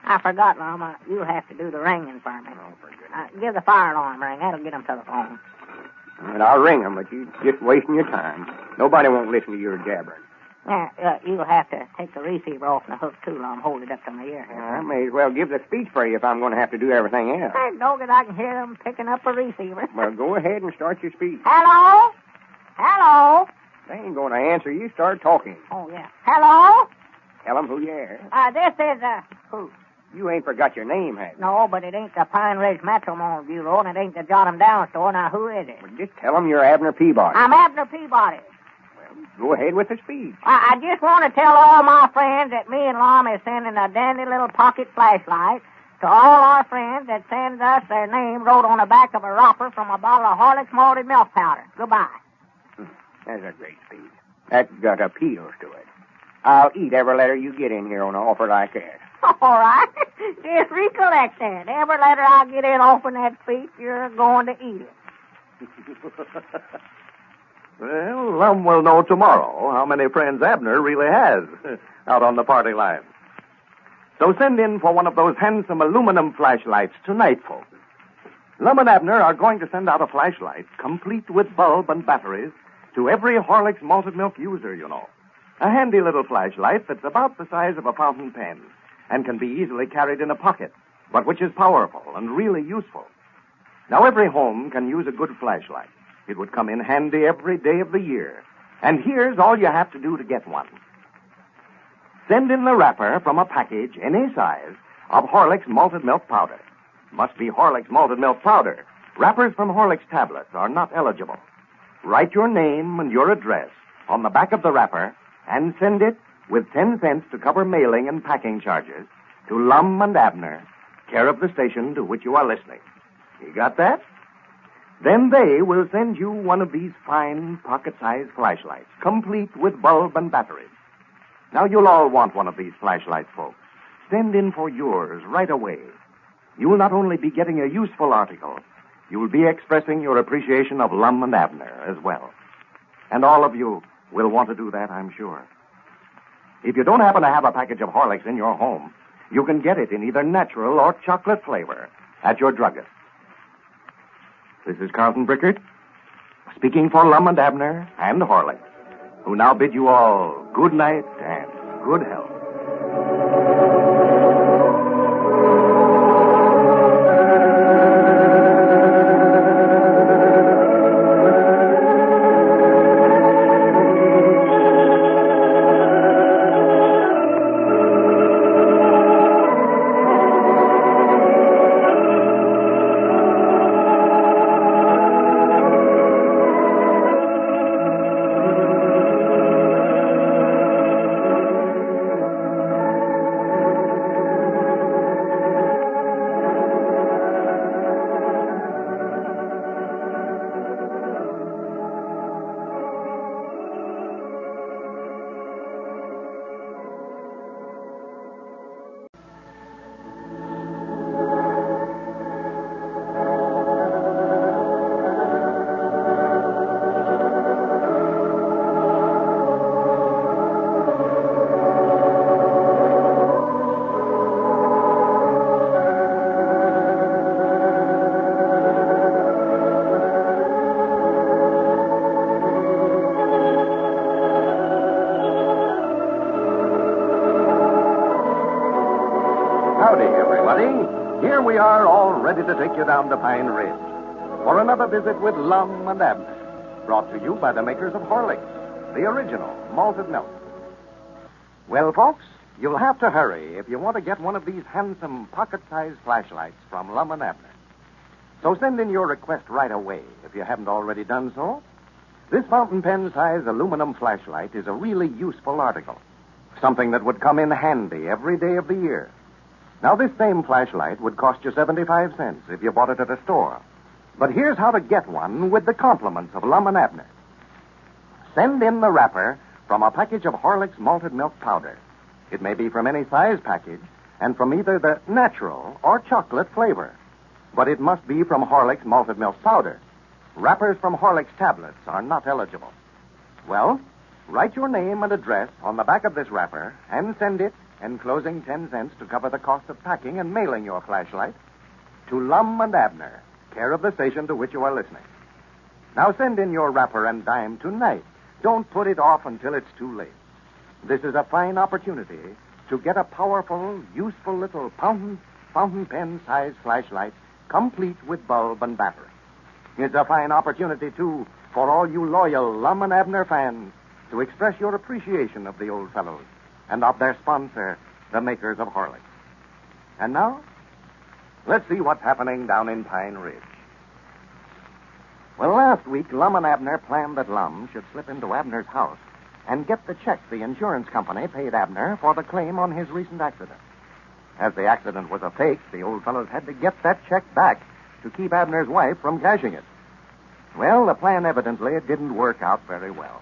I forgot, Lum. You'll have to do the ringing for me. Oh, for goodness. Give the fire alarm ring. That'll get them to the phone. And I'll ring them, but you're just wasting your time. Nobody won't listen to your jabbering. Yeah, you'll have to take the receiver off the hook, too, Lum. Hold it up to my ear here. I may as well give the speech for you if I'm going to have to do everything else. Hey, dog it, I can hear them picking up a receiver. Well, go ahead and start your speech. Hello? Hello? They ain't going to answer. You start talking. Oh, yeah. Hello? Tell them who you are. This is, who? You ain't forgot your name, have you? No, but it ain't the Pine Ridge Matrimonial Bureau, and it ain't the Jot 'em Down store. Now, who is it? Well, just tell them you're Abner Peabody. I'm Abner Peabody. Go ahead with the speech. I just want to tell all my friends that me and Lum is sending a dandy little pocket flashlight to all our friends that sends us their name wrote on the back of a wrapper from a bottle of Horlicks malted milk powder. Goodbye. That's a great speech. That's got appeals to it. I'll eat every letter you get in here on an offer like that. All right. Just recollect that. Every letter I get in offering that speech, you're going to eat it. Well, Lum will know tomorrow how many friends Abner really has out on the party line. So send in for one of those handsome aluminum flashlights tonight, folks. Lum and Abner are going to send out a flashlight complete with bulb and batteries to every Horlicks malted milk user, you know. A handy little flashlight that's about the size of a fountain pen and can be easily carried in a pocket, but which is powerful and really useful. Now, every home can use a good flashlight. It would come in handy every day of the year. And here's all you have to do to get one. Send in the wrapper from a package, any size, of Horlicks malted milk powder. Must be Horlicks malted milk powder. Wrappers from Horlicks tablets are not eligible. Write your name and your address on the back of the wrapper and send it with 10 cents to cover mailing and packing charges to Lum and Abner, care of the station to which you are listening. You got that? Then they will send you one of these fine pocket-sized flashlights, complete with bulb and batteries. Now, you'll all want one of these flashlights, folks. Send in for yours right away. You will not only be getting a useful article, you will be expressing your appreciation of Lum and Abner as well. And all of you, will want to do that, I'm sure. If you don't happen to have a package of Horlicks in your home, you can get it in either natural or chocolate flavor at your druggist. This is Carlton Brickert, speaking for Lum and Abner and Horlicks, who now bid you all good night and good health. Howdy, everybody. Here we are, all ready to take you down to Pine Ridge for another visit with Lum and Abner, brought to you by the makers of Horlicks, the original malted milk. Well, folks, you'll have to hurry if you want to get one of these handsome pocket-sized flashlights from Lum and Abner. So send in your request right away if you haven't already done so. This fountain pen-sized aluminum flashlight is a really useful article, something that would come in handy every day of the year. Now, this same flashlight would cost you 75 cents if you bought it at a store. But here's how to get one with the compliments of Lum and Abner. Send in the wrapper from a package of Horlicks malted milk powder. It may be from any size package and from either the natural or chocolate flavor. But it must be from Horlicks malted milk powder. Wrappers from Horlicks tablets are not eligible. Well, write your name and address on the back of this wrapper and send it, enclosing 10 cents to cover the cost of packing and mailing your flashlight, to Lum and Abner, care of the station to which you are listening. Now send in your wrapper and dime tonight. Don't put it off until it's too late. This is a fine opportunity to get a powerful, useful little fountain pen-sized flashlight, complete with bulb and battery. It's a fine opportunity, too, for all you loyal Lum and Abner fans to express your appreciation of the old fellows and of their sponsor, the makers of Horlicks. And now, let's see what's happening down in Pine Ridge. Well, last week, Lum and Abner planned that Lum should slip into Abner's house and get the check the insurance company paid Abner for the claim on his recent accident. As the accident was a fake, the old fellows had to get that check back to keep Abner's wife from cashing it. Well, the plan evidently didn't work out very well.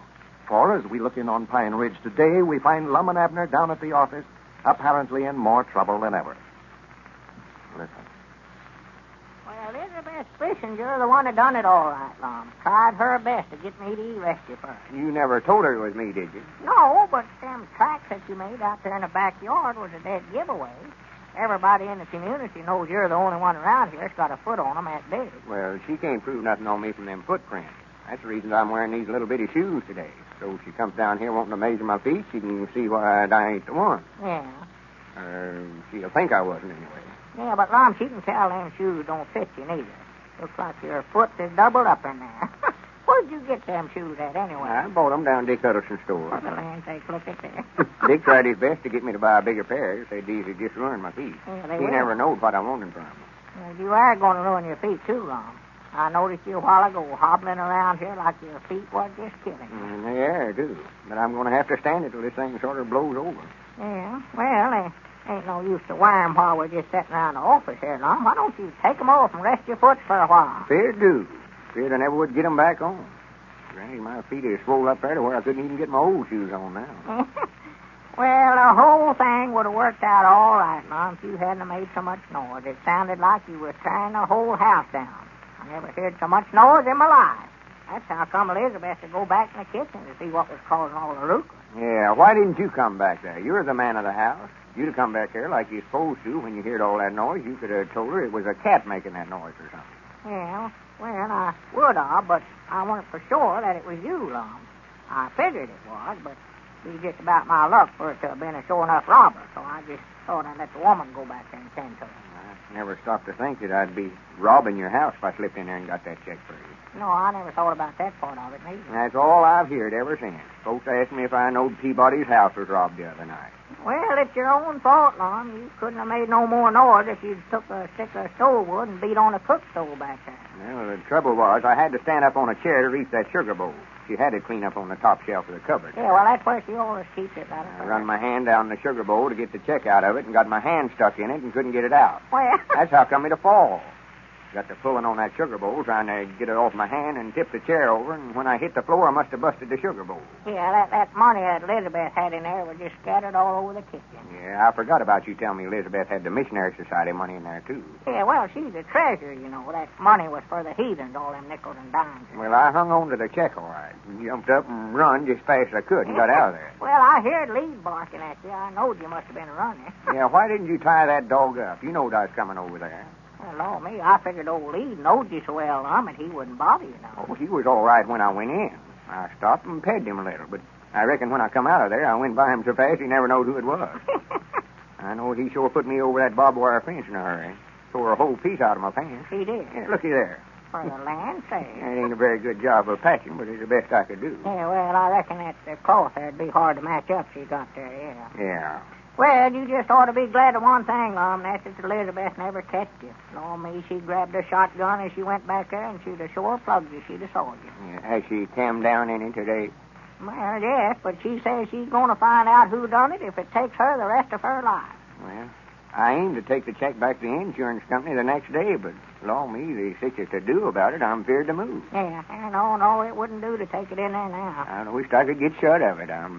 For as we look in on Pine Ridge today, we find Lum and Abner down at the office, apparently in more trouble than ever. Listen. Well, Elizabeth Spishinger, the one that done it all right, Lum. Tried her best to get me to arrest you first. You never told her it was me, did you? No, but them tracks that you made out there in the backyard was a dead giveaway. Everybody in the community knows you're the only one around here that's got a foot on them that big. Well, she can't prove nothing on me from them footprints. That's the reason I'm wearing these little bitty shoes today. So if she comes down here wanting to measure my feet, she can see why I ain't the one. Yeah. She'll think I wasn't anyway. Yeah, but, Lum, she can tell them shoes don't fit you neither. Looks like your foot is doubled up in there. Where'd you get them shoes at, anyway? I bought them down Dick Huddleston's store. What the land take a look at there. Dick tried his best to get me to buy a bigger pair. Said these would just ruin my feet. Yeah, he will. never knowed what I wanted from them. Well, you are going to ruin your feet, too, Lum. I noticed you a while ago hobbling around here like your feet was just killing you. Yeah, I do. But I'm going to have to stand it till this thing sort of blows over. Yeah, well, ain't no use to wear 'em while we're just sitting around the office here, Lum. Why don't you take 'em off and rest your foot for a while? Fair do. Feared I never would get 'em back on. Granny, my feet are swole up there to where I couldn't even get my old shoes on now. Well, the whole thing would have worked out all right, Lum, if you hadn't made so much noise. It sounded like you was tearing the whole house down. I never heard so much noise in my life. That's how come Elizabeth had to go back in the kitchen to see what was causing all the ruckus. Yeah, why didn't you come back there? You're the man of the house. You'd have come back there like you're supposed to when you heard all that noise. You could have told her it was a cat making that noise or something. Yeah, well, I would have, but I wasn't for sure that it was you, Lum. I figured it was, but it'd be just about my luck for it to have been a sure enough robber, so I just thought I'd let the woman go back there and tend to it. I never stopped to think that I'd be robbing your house if I slipped in there and got that check for you. No, I never thought about that part of it, neither. That's all I've heard ever since. Folks asked me if I knowed Peabody's house was robbed the other night. Well, it's your own fault, Lum. You couldn't have made no more noise if you'd took a stick of stove wood and beat on a cook stove back there. Well, the trouble was I had to stand up on a chair to reach that sugar bowl. She had it clean up on the top shelf of the cupboard. Yeah, well, that's where she always keeps it. I run my hand down the sugar bowl to get the check out of it and got my hand stuck in it and couldn't get it out. Well... That's how come it'll fall. Got to pulling on that sugar bowl, trying to get it off my hand, and tipped the chair over, and when I hit the floor, I must have busted the sugar bowl. Yeah, that money that Elizabeth had in there was just scattered all over the kitchen. Yeah, I forgot about you telling me Elizabeth had the Missionary Society money in there, too. Yeah, well, she's the treasurer, you know. That money was for the heathens, all them nickels and dimes. Well, I hung on to the check all right. Jumped up and run just fast as I could and got out of there. Well, I heard Lee barking at you. I knowed you must have been running. Yeah, why didn't you tie that dog up? You knowed I was coming over there. Well, Lord me, I figured old Lee knowed you so well, and he wouldn't bother you now. Oh, he was all right when I went in. I stopped and petted him a little, but I reckon when I come out of there, I went by him so fast he never knowed who it was. I know he sure put me over that barbed wire fence in a hurry. Tore a whole piece out of my pants. He did? Yeah, looky there. For the land sake. That ain't a very good job of patching, but it's the best I could do. Yeah, well, I reckon that cloth there'd be hard to match up she got there, yeah. Yeah. Well, you just ought to be glad of one thing, Lum, that's that Elizabeth never catch you. Lord me, she grabbed a shotgun as she went back there, and she'd have sure plugged you. She'd have saw you. Yeah, has she come down any today? Well, yes, but she says she's going to find out who done it if it takes her the rest of her life. Well, I aim to take the check back to the insurance company the next day, but, Lord me, there's such a to-do about it, I'm feared to move. Yeah, no, it wouldn't do to take it in there now. I wished I could get shut of it. I'm